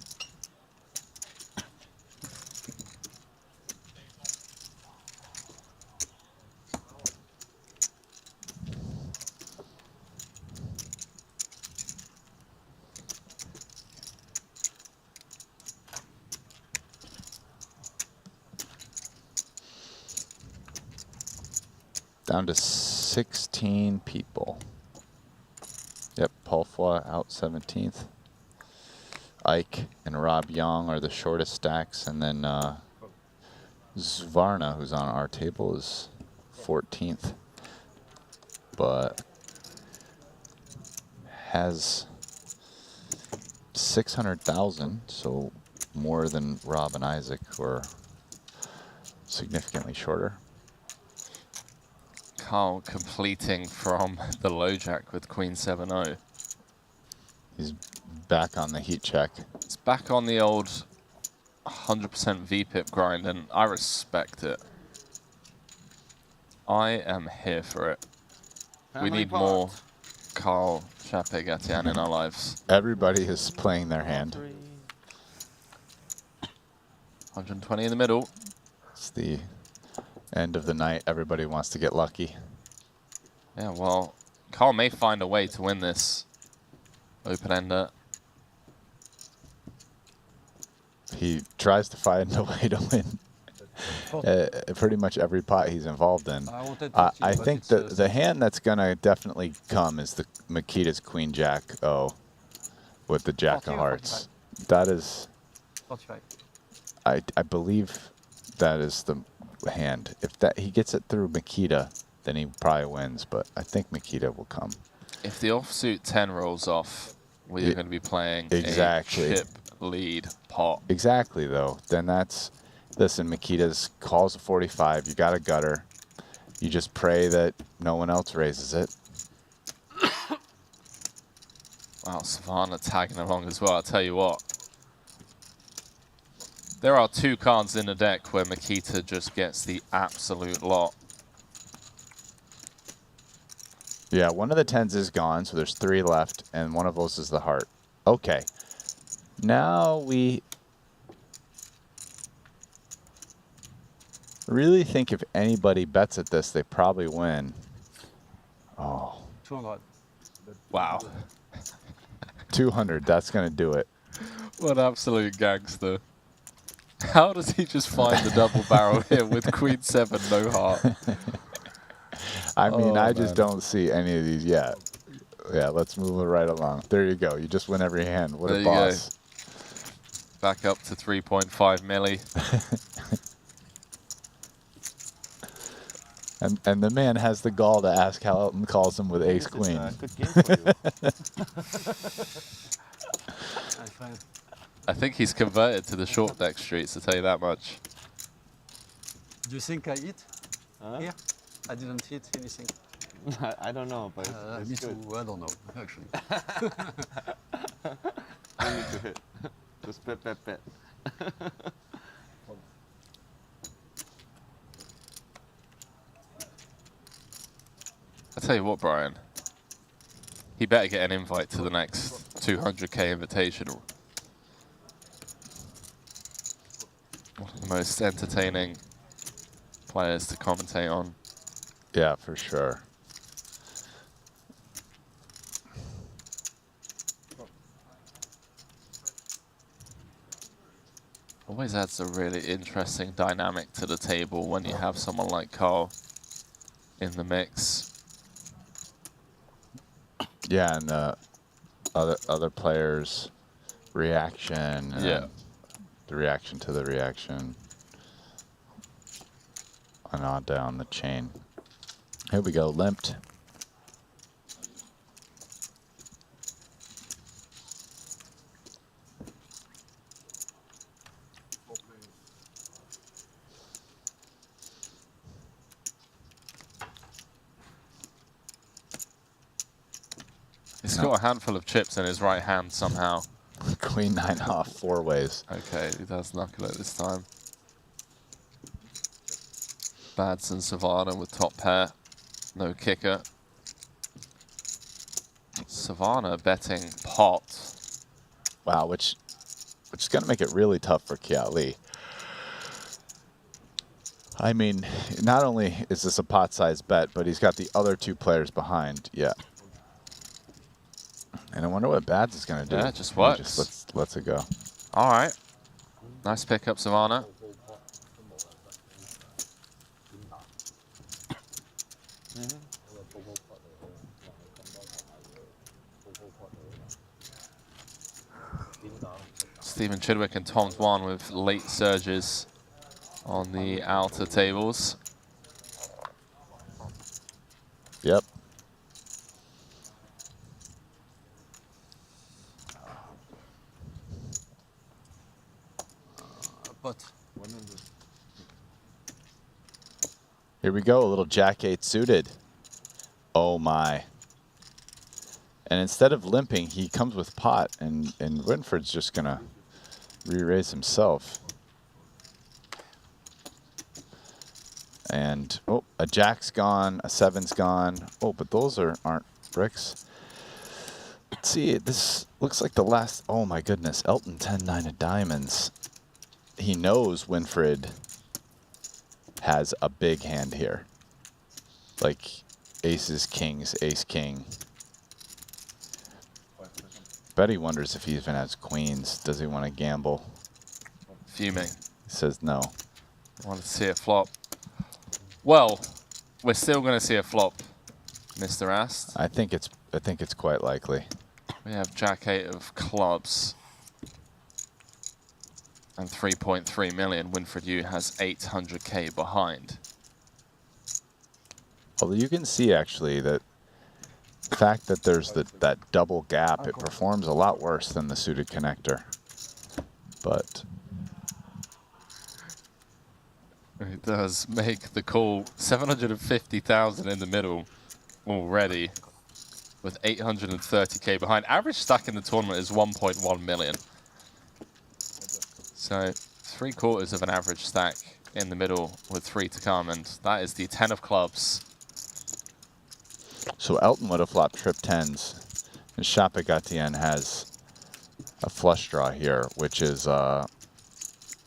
Down to 16 people. Yep, Paul Foy out 17th. Ike and Rob Young are the shortest stacks, and then Svarna, who's on our table, is 14th, but has 600,000, so more than Rob and Isaac, who are significantly shorter. Carl completing from the low jack with Queen 7-0. He's back on the heat check. It's back on the old 100% VPIP grind, and I respect it. I am here for it. We need more Carl Chape-Gatian in our lives. Everybody is playing their hand. 120 in the middle. It's the end of the night. Everybody wants to get lucky. Yeah, well, Carl may find a way to win this open-ender. He tries to find a way to win pretty much every pot he's involved in. I think the hand that's going to definitely come is the Makita's Queen Jack O with the Jack of Hearts. That is, I believe that is the hand. If that he gets it through Makita, then he probably wins, but I think Makita will come. If the offsuit 10 rolls off, we're going to be playing a chip lead pot. Exactly, though. Then that's, listen, Makita's calls a 45. You got a gutter. You just pray that no one else raises it. Wow, Savannah tagging along as well. I'll tell you what. There are 2 cards in the deck where Makita just gets the absolute lot. Yeah, one of the 10s is gone, so there's 3 left, and one of those is the heart. Okay. Now we really think if anybody bets at this, they probably win. Oh. 200. Wow. 200, that's going to do it. What an absolute gangster. How does he just find the double barrel here with Queen 7, no heart? I mean, I just don't see any of these yet. Yeah, let's move it right along. There you go. You just win every hand. What a boss. Back up to 3.5 milli. And the man has the gall to ask how Elton calls him with ace queen. Good game for you. I think he's converted to the short deck streets, to tell you that much. Do you think I hit? Here? I didn't hit anything. I don't know, but me too. I don't know, actually. I need to hit. Just bet. I tell you what, Brian. He better get an invite to the next 200k Invitational. One of the most entertaining players to commentate on. Yeah, for sure. Always adds a really interesting dynamic to the table when you have someone like Carl in the mix. Yeah, and other players' reaction. Yeah. The reaction to the reaction. And on down the chain. Here we go, limped. He's got a handful of chips in his right hand somehow. Queen 9 off 4 ways. Okay, he does knuckle it this time. Bads and Savannah with top pair. No kicker. Savannah betting pot. Wow, which is going to make it really tough for Kiat Lee. I mean, not only is this a pot-sized bet, but he's got the other 2 players behind. Yeah. And I wonder what Bads is going to do. Yeah, it just works. Just lets it go. All right. Nice pickup, Savannah. Stephen Chidwick and Tom Dwan with late surges on the outer tables. Yep. Here we go, a little Jack 8 suited. Oh my. And instead of limping, he comes with pot, and Winford's just going to re-raise himself. And, oh, a jack's gone, a 7's gone. Oh, but those aren't bricks. Let's see, this looks like the last, oh my goodness, Elton 10-9 of diamonds. He knows Winfred has a big hand here. Like aces, kings, ace, king. Bet he wonders if he even has queens. Does he want to gamble? Fuming. He says no. I want to see it flop. Well, we're still going to see a flop, Mr. Ast. I think it's quite likely. We have Jack 8 of clubs and 3.3 million. Winfred Yu has 800k behind. Although you can see actually that the fact that there's that double gap, it performs a lot worse than the suited connector. But it does make the call. 750,000 in the middle already, with 830k behind. Average stack in the tournament is 1.1 million. So 3/4 of an average stack in the middle with 3 to come, and that is the 10 of clubs. so Elton would have flopped trip 10s, and Chapegatien has a flush draw here, which is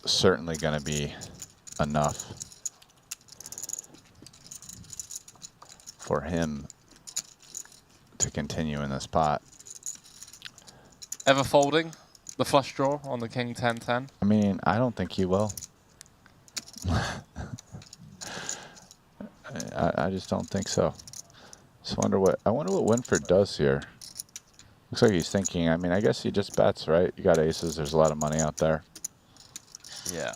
certainly going to be enough for him to continue in this pot. Ever folding the flush draw on the king 10-10? I mean, I don't think he will. I just don't think so. So I wonder what Winford does here. Looks like he's thinking, I mean, I guess he just bets, right? You got aces, there's a lot of money out there. Yeah.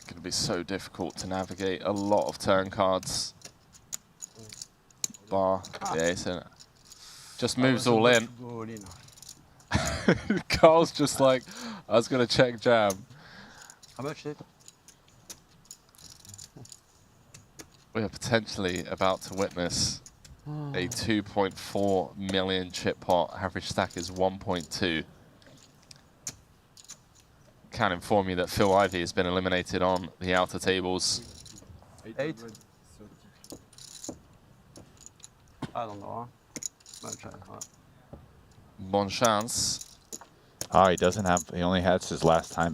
Going to be so difficult to navigate a lot of turn cards. Bar, the ace in it. Just moves all in. Carl's just like, I was going to check jam. How much is it? We are potentially about to witness a 2.4 million chip pot. Average stack is 1.2. Can inform you that Phil Ivey has been eliminated on the outer tables. 8? I don't know. Bon chance. Oh, he doesn't have, he only has his last time back.